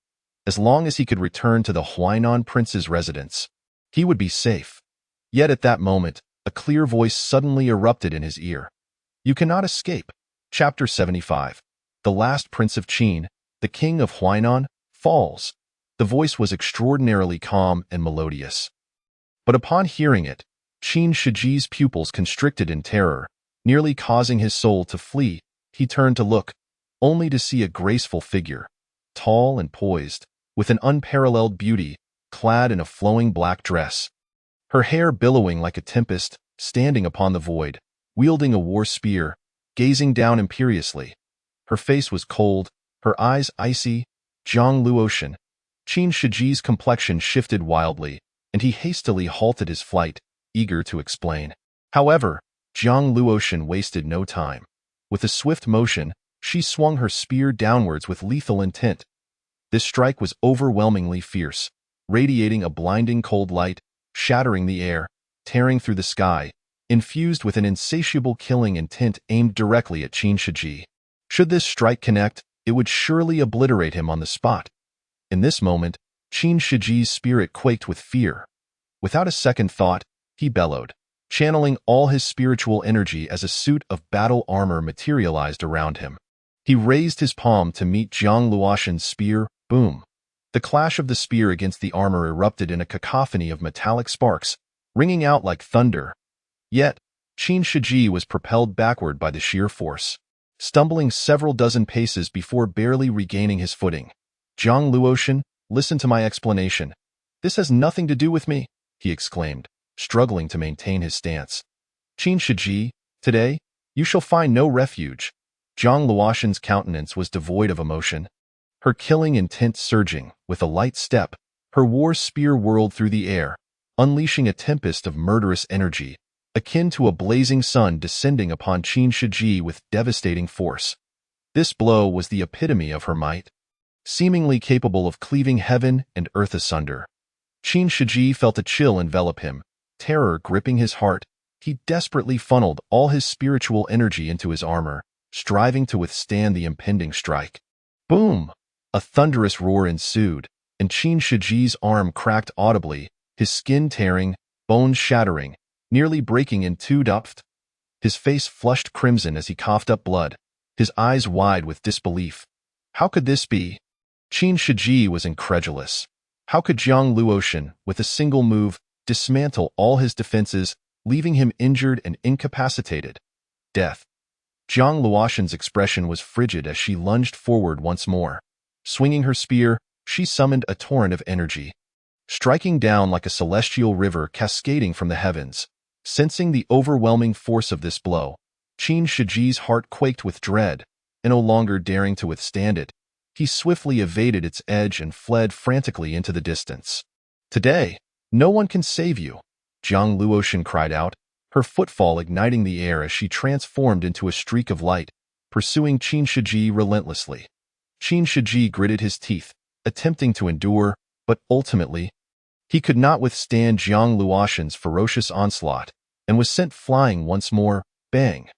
As long as he could return to the Huainan prince's residence, he would be safe. Yet at that moment, a clear voice suddenly erupted in his ear. "You cannot escape." Chapter 75. The last prince of Qin, the king of Huainan, falls. The voice was extraordinarily calm and melodious. But upon hearing it, Qin Shiji's pupils constricted in terror, nearly causing his soul to flee. He turned to look, only to see a graceful figure, tall and poised, with an unparalleled beauty, clad in a flowing black dress, her hair billowing like a tempest, standing upon the void, wielding a war spear, gazing down imperiously. Her face was cold, her eyes icy. Zhang Luoshan. Qin Shiji's complexion shifted wildly, and he hastily halted his flight, eager to explain. However, Zhang Luoshan wasted no time. With a swift motion, she swung her spear downwards with lethal intent. This strike was overwhelmingly fierce, radiating a blinding cold light, shattering the air, tearing through the sky, infused with an insatiable killing intent aimed directly at Qin Shiji. Should this strike connect, it would surely obliterate him on the spot. In this moment, Qin Shiji's spirit quaked with fear. Without a second thought, he bellowed, channeling all his spiritual energy as a suit of battle armor materialized around him. He raised his palm to meet Zhang Luoshan's spear. Boom! The clash of the spear against the armor erupted in a cacophony of metallic sparks, ringing out like thunder. Yet, Qin Shiji was propelled backward by the sheer force, stumbling several dozen paces before barely regaining his footing. "Zhang Luoshan, listen to my explanation. This has nothing to do with me," he exclaimed, struggling to maintain his stance. "Qin Shiji, today, you shall find no refuge." Zhang Luoshan's countenance was devoid of emotion, her killing intent surging. With a light step, her war spear whirled through the air, unleashing a tempest of murderous energy, akin to a blazing sun descending upon Qin Shiji with devastating force. This blow was the epitome of her might, seemingly capable of cleaving heaven and earth asunder. Qin Shiji felt a chill envelop him, terror gripping his heart. He desperately funneled all his spiritual energy into his armor, striving to withstand the impending strike. Boom! A thunderous roar ensued, and Qin Shiji's arm cracked audibly, his skin tearing, bones shattering, nearly breaking in two. His face flushed crimson as he coughed up blood, his eyes wide with disbelief. How could this be? Qin Shiji was incredulous. How could Zhang Luoshan, with a single move, dismantle all his defenses, leaving him injured and incapacitated? Death. Zhang Luoshan's expression was frigid as she lunged forward once more. Swinging her spear, she summoned a torrent of energy, striking down like a celestial river cascading from the heavens. Sensing the overwhelming force of this blow, Qin Shiji's heart quaked with dread, and no longer daring to withstand it, he swiftly evaded its edge and fled frantically into the distance. "Today, no one can save you," Zhang Luoshan cried out, her footfall igniting the air as she transformed into a streak of light, pursuing Qin Shiji relentlessly. Qin Shiji gritted his teeth, attempting to endure, but ultimately, he could not withstand Zhang Luoshan's ferocious onslaught, and was sent flying once more. Bang!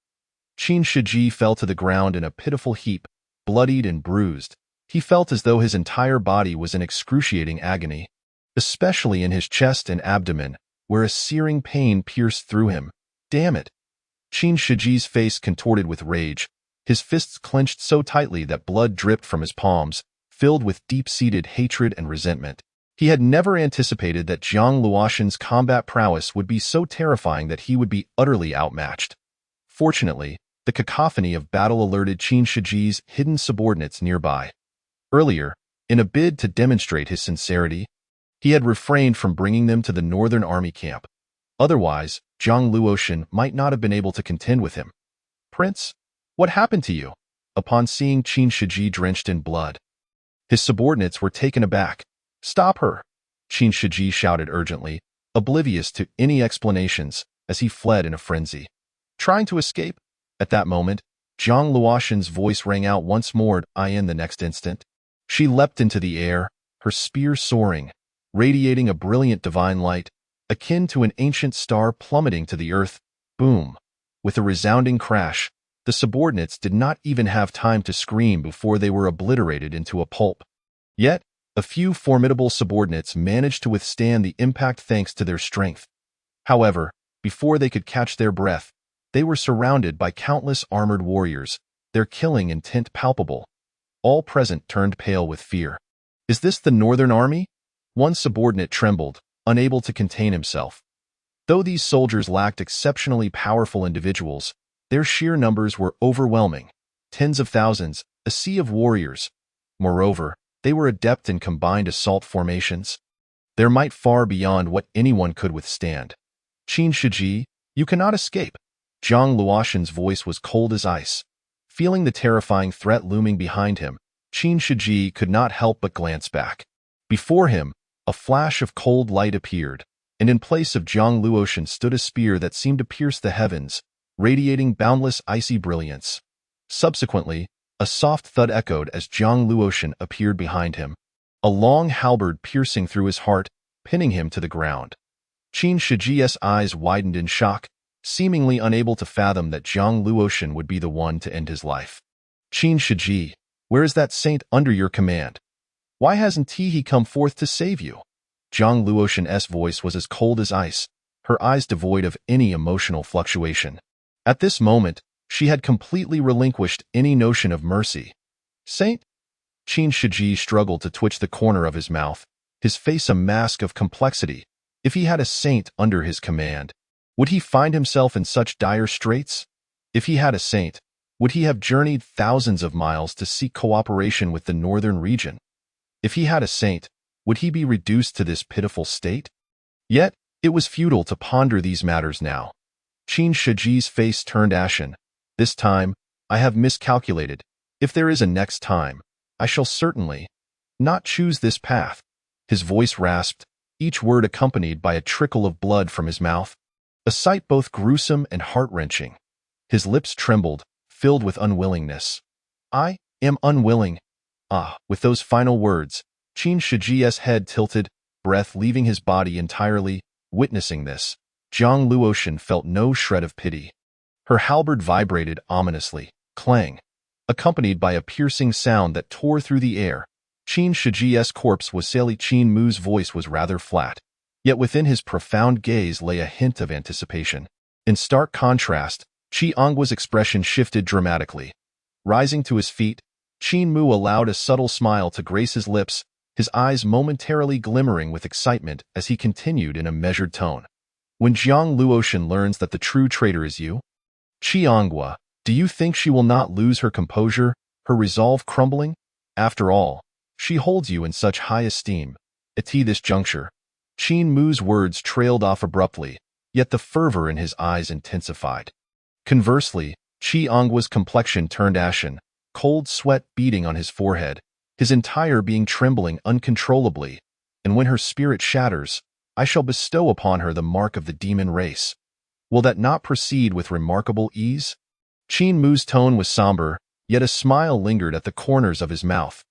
Qin Shiji fell to the ground in a pitiful heap, bloodied and bruised. He felt as though his entire body was in excruciating agony, especially in his chest and abdomen, where a searing pain pierced through him. Damn it! Qin Shiji's face contorted with rage, his fists clenched so tightly that blood dripped from his palms, filled with deep-seated hatred and resentment. He had never anticipated that Jiang Luoshan's combat prowess would be so terrifying that he would be utterly outmatched. Fortunately, the cacophony of battle alerted Qin Shiji's hidden subordinates nearby. Earlier, in a bid to demonstrate his sincerity, he had refrained from bringing them to the Northern Army camp. Otherwise, Jiang Luoshan might not have been able to contend with him. "Prince, what happened to you?" Upon seeing Qin Shiji drenched in blood, his subordinates were taken aback. "Stop her!" Qin Shiji shouted urgently, oblivious to any explanations, as he fled in a frenzy. "Trying to escape?" At that moment, Jiang Luoshan's voice rang out once more. In the next instant, she leapt into the air, her spear soaring, radiating a brilliant divine light, akin to an ancient star plummeting to the earth. Boom! With a resounding crash, the subordinates did not even have time to scream before they were obliterated into a pulp. Yet, a few formidable subordinates managed to withstand the impact thanks to their strength. However, before they could catch their breath, they were surrounded by countless armored warriors, their killing intent palpable. All present turned pale with fear. "Is this the Northern Army?" One subordinate trembled, unable to contain himself. Though these soldiers lacked exceptionally powerful individuals, their sheer numbers were overwhelming. Tens of thousands, a sea of warriors. Moreover, they were adept in combined assault formations, their might far beyond what anyone could withstand. "Qin Shiji, you cannot escape." Jiang Luoshan's voice was cold as ice. Feeling the terrifying threat looming behind him, Qin Shiji could not help but glance back. Before him, a flash of cold light appeared, and in place of Jiang Luoshan stood a spear that seemed to pierce the heavens, radiating boundless icy brilliance. Subsequently, a soft thud echoed as Jiang Luoshan appeared behind him, a long halberd piercing through his heart, pinning him to the ground. Qin Shiji's eyes widened in shock, seemingly unable to fathom that Jiang Luoshan would be the one to end his life. "Qin Shiji, where is that saint under your command? Why hasn't he come forth to save you?" Jiang Luoshan's voice was as cold as ice, her eyes devoid of any emotional fluctuation. At this moment, she had completely relinquished any notion of mercy. "Saint?" Qin Shiji struggled to twitch the corner of his mouth, his face a mask of complexity. If he had a saint under his command, would he find himself in such dire straits? If he had a saint, would he have journeyed thousands of miles to seek cooperation with the northern region? If he had a saint, would he be reduced to this pitiful state? Yet, it was futile to ponder these matters now. Qin Shiji's face turned ashen. "This time, I have miscalculated. If there is a next time, I shall certainly not choose this path." His voice rasped, each word accompanied by a trickle of blood from his mouth, a sight both gruesome and heart-wrenching. His lips trembled, filled with unwillingness. "I am unwilling." With those final words, Qin Shiji's head tilted, breath leaving his body entirely. Witnessing this, Jiang Luoshan felt no shred of pity. Her halberd vibrated ominously, clang, accompanied by a piercing sound that tore through the air. Qin Shiji's corpse was Sally. Qin Mu's voice was rather flat, yet within his profound gaze lay a hint of anticipation. In stark contrast, Qi Anggua's expression shifted dramatically. Rising to his feet, Qin Mu allowed a subtle smile to grace his lips, his eyes momentarily glimmering with excitement as he continued in a measured tone. "When Jiang Luoshan learns that the true traitor is you, Qi Anggua, do you think she will not lose her composure, her resolve crumbling? After all, she holds you in such high esteem." At this juncture, Qin Mu's words trailed off abruptly, yet the fervor in his eyes intensified. Conversely, Qi Anggua's complexion turned ashen, cold sweat beading on his forehead, his entire being trembling uncontrollably. "And when her spirit shatters, I shall bestow upon her the mark of the demon race. Will that not proceed with remarkable ease?" Qin Mu's tone was somber, yet a smile lingered at the corners of his mouth.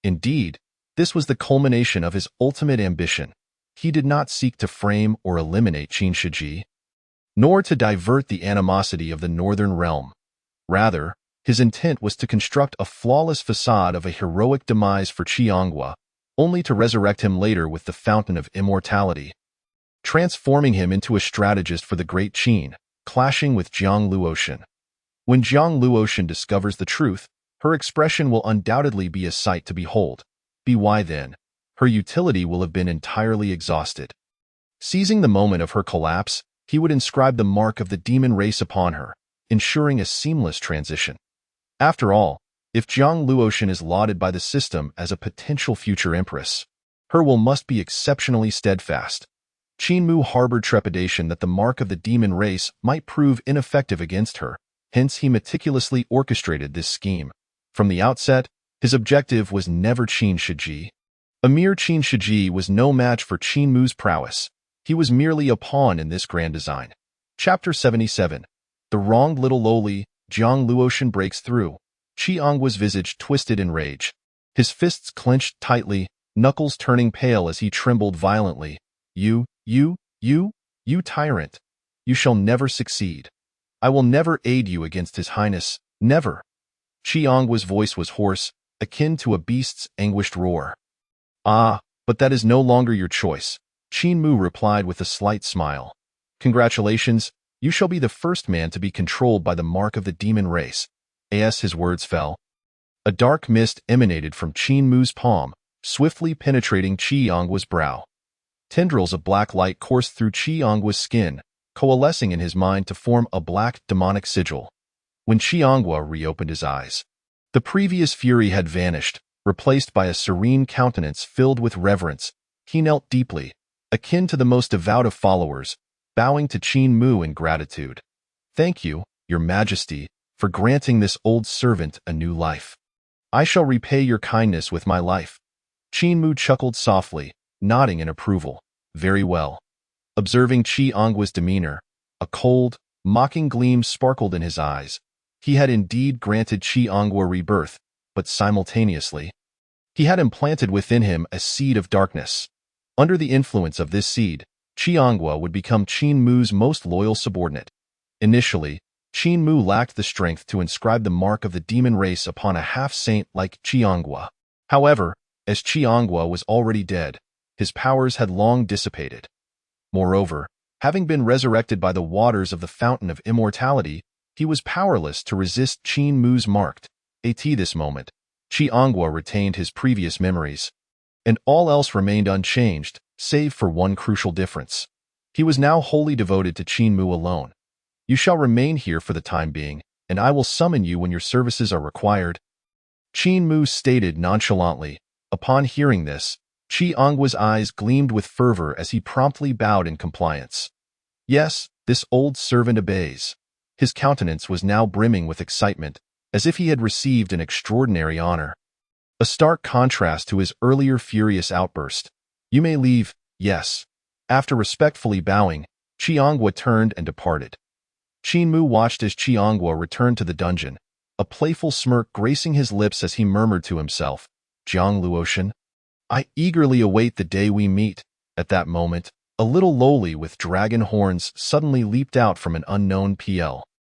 Indeed, this was the culmination of his ultimate ambition. He did not seek to frame or eliminate Qin Shiji, nor to divert the animosity of the northern realm. Rather, his intent was to construct a flawless facade of a heroic demise for Qianghua, only to resurrect him later with the Fountain of Immortality, transforming him into a strategist for the Great Qin, clashing with Jiang Luotian. When Jiang Luotian discovers the truth, her expression will undoubtedly be a sight to behold. Why then? Her utility will have been entirely exhausted. Seizing the moment of her collapse, he would inscribe the mark of the demon race upon her, ensuring a seamless transition. After all, if Jiang Luotian is lauded by the system as a potential future empress, her will must be exceptionally steadfast. Qin Mu harbored trepidation that the mark of the demon race might prove ineffective against her, hence he meticulously orchestrated this scheme. From the outset, his objective was never Qin Shiji. A mere Qin Shiji was no match for Qin Mu's prowess. He was merely a pawn in this grand design. Chapter 77. The wronged little lowly, Jiang Luotian breaks through. Qianghua's visage twisted in rage. His fists clenched tightly, knuckles turning pale as he trembled violently. You tyrant! You shall never succeed. I will never aid you against His Highness, never. Qianghua's voice was hoarse, akin to a beast's anguished roar. Ah, but that is no longer your choice, Qin Mu replied with a slight smile. Congratulations, you shall be the first man to be controlled by the mark of the demon race. As his words fell, a dark mist emanated from Qin Mu's palm, swiftly penetrating Qianghua's brow. Tendrils of black light coursed through Qianghua's skin, coalescing in his mind to form a black demonic sigil. When Qianghua reopened his eyes, the previous fury had vanished, replaced by a serene countenance filled with reverence. He knelt deeply, akin to the most devout of followers, bowing to Qin Mu in gratitude. Thank you, Your Majesty, for granting this old servant a new life. I shall repay your kindness with my life. Qin Mu chuckled softly, nodding in approval. Very well. Observing Qianghua's demeanor, a cold, mocking gleam sparkled in his eyes. He had indeed granted Qianghua rebirth, but simultaneously, he had implanted within him a seed of darkness. Under the influence of this seed, Qianghua would become Qin Mu's most loyal subordinate. Initially, Qin Mu lacked the strength to inscribe the mark of the demon race upon a half-saint like Qianghua. However, as Qianghua was already dead, his powers had long dissipated. Moreover, having been resurrected by the waters of the Fountain of Immortality, he was powerless to resist Qin Mu's marked. At this moment, Qianghua retained his previous memories, and all else remained unchanged, save for one crucial difference. He was now wholly devoted to Qin Mu alone. You shall remain here for the time being, and I will summon you when your services are required. Qin Mu stated nonchalantly. Upon hearing this, Qianghua's eyes gleamed with fervor as he promptly bowed in compliance. Yes, this old servant obeys. His countenance was now brimming with excitement, as if he had received an extraordinary honor. A stark contrast to his earlier furious outburst. You may leave, yes. After respectfully bowing, Qianghua turned and departed. Qin Mu watched as Qianghua returned to the dungeon, a playful smirk gracing his lips as he murmured to himself, Jiang Luotian, I eagerly await the day we meet. At that moment, a little lowly with dragon horns suddenly leaped out from an unknown PL.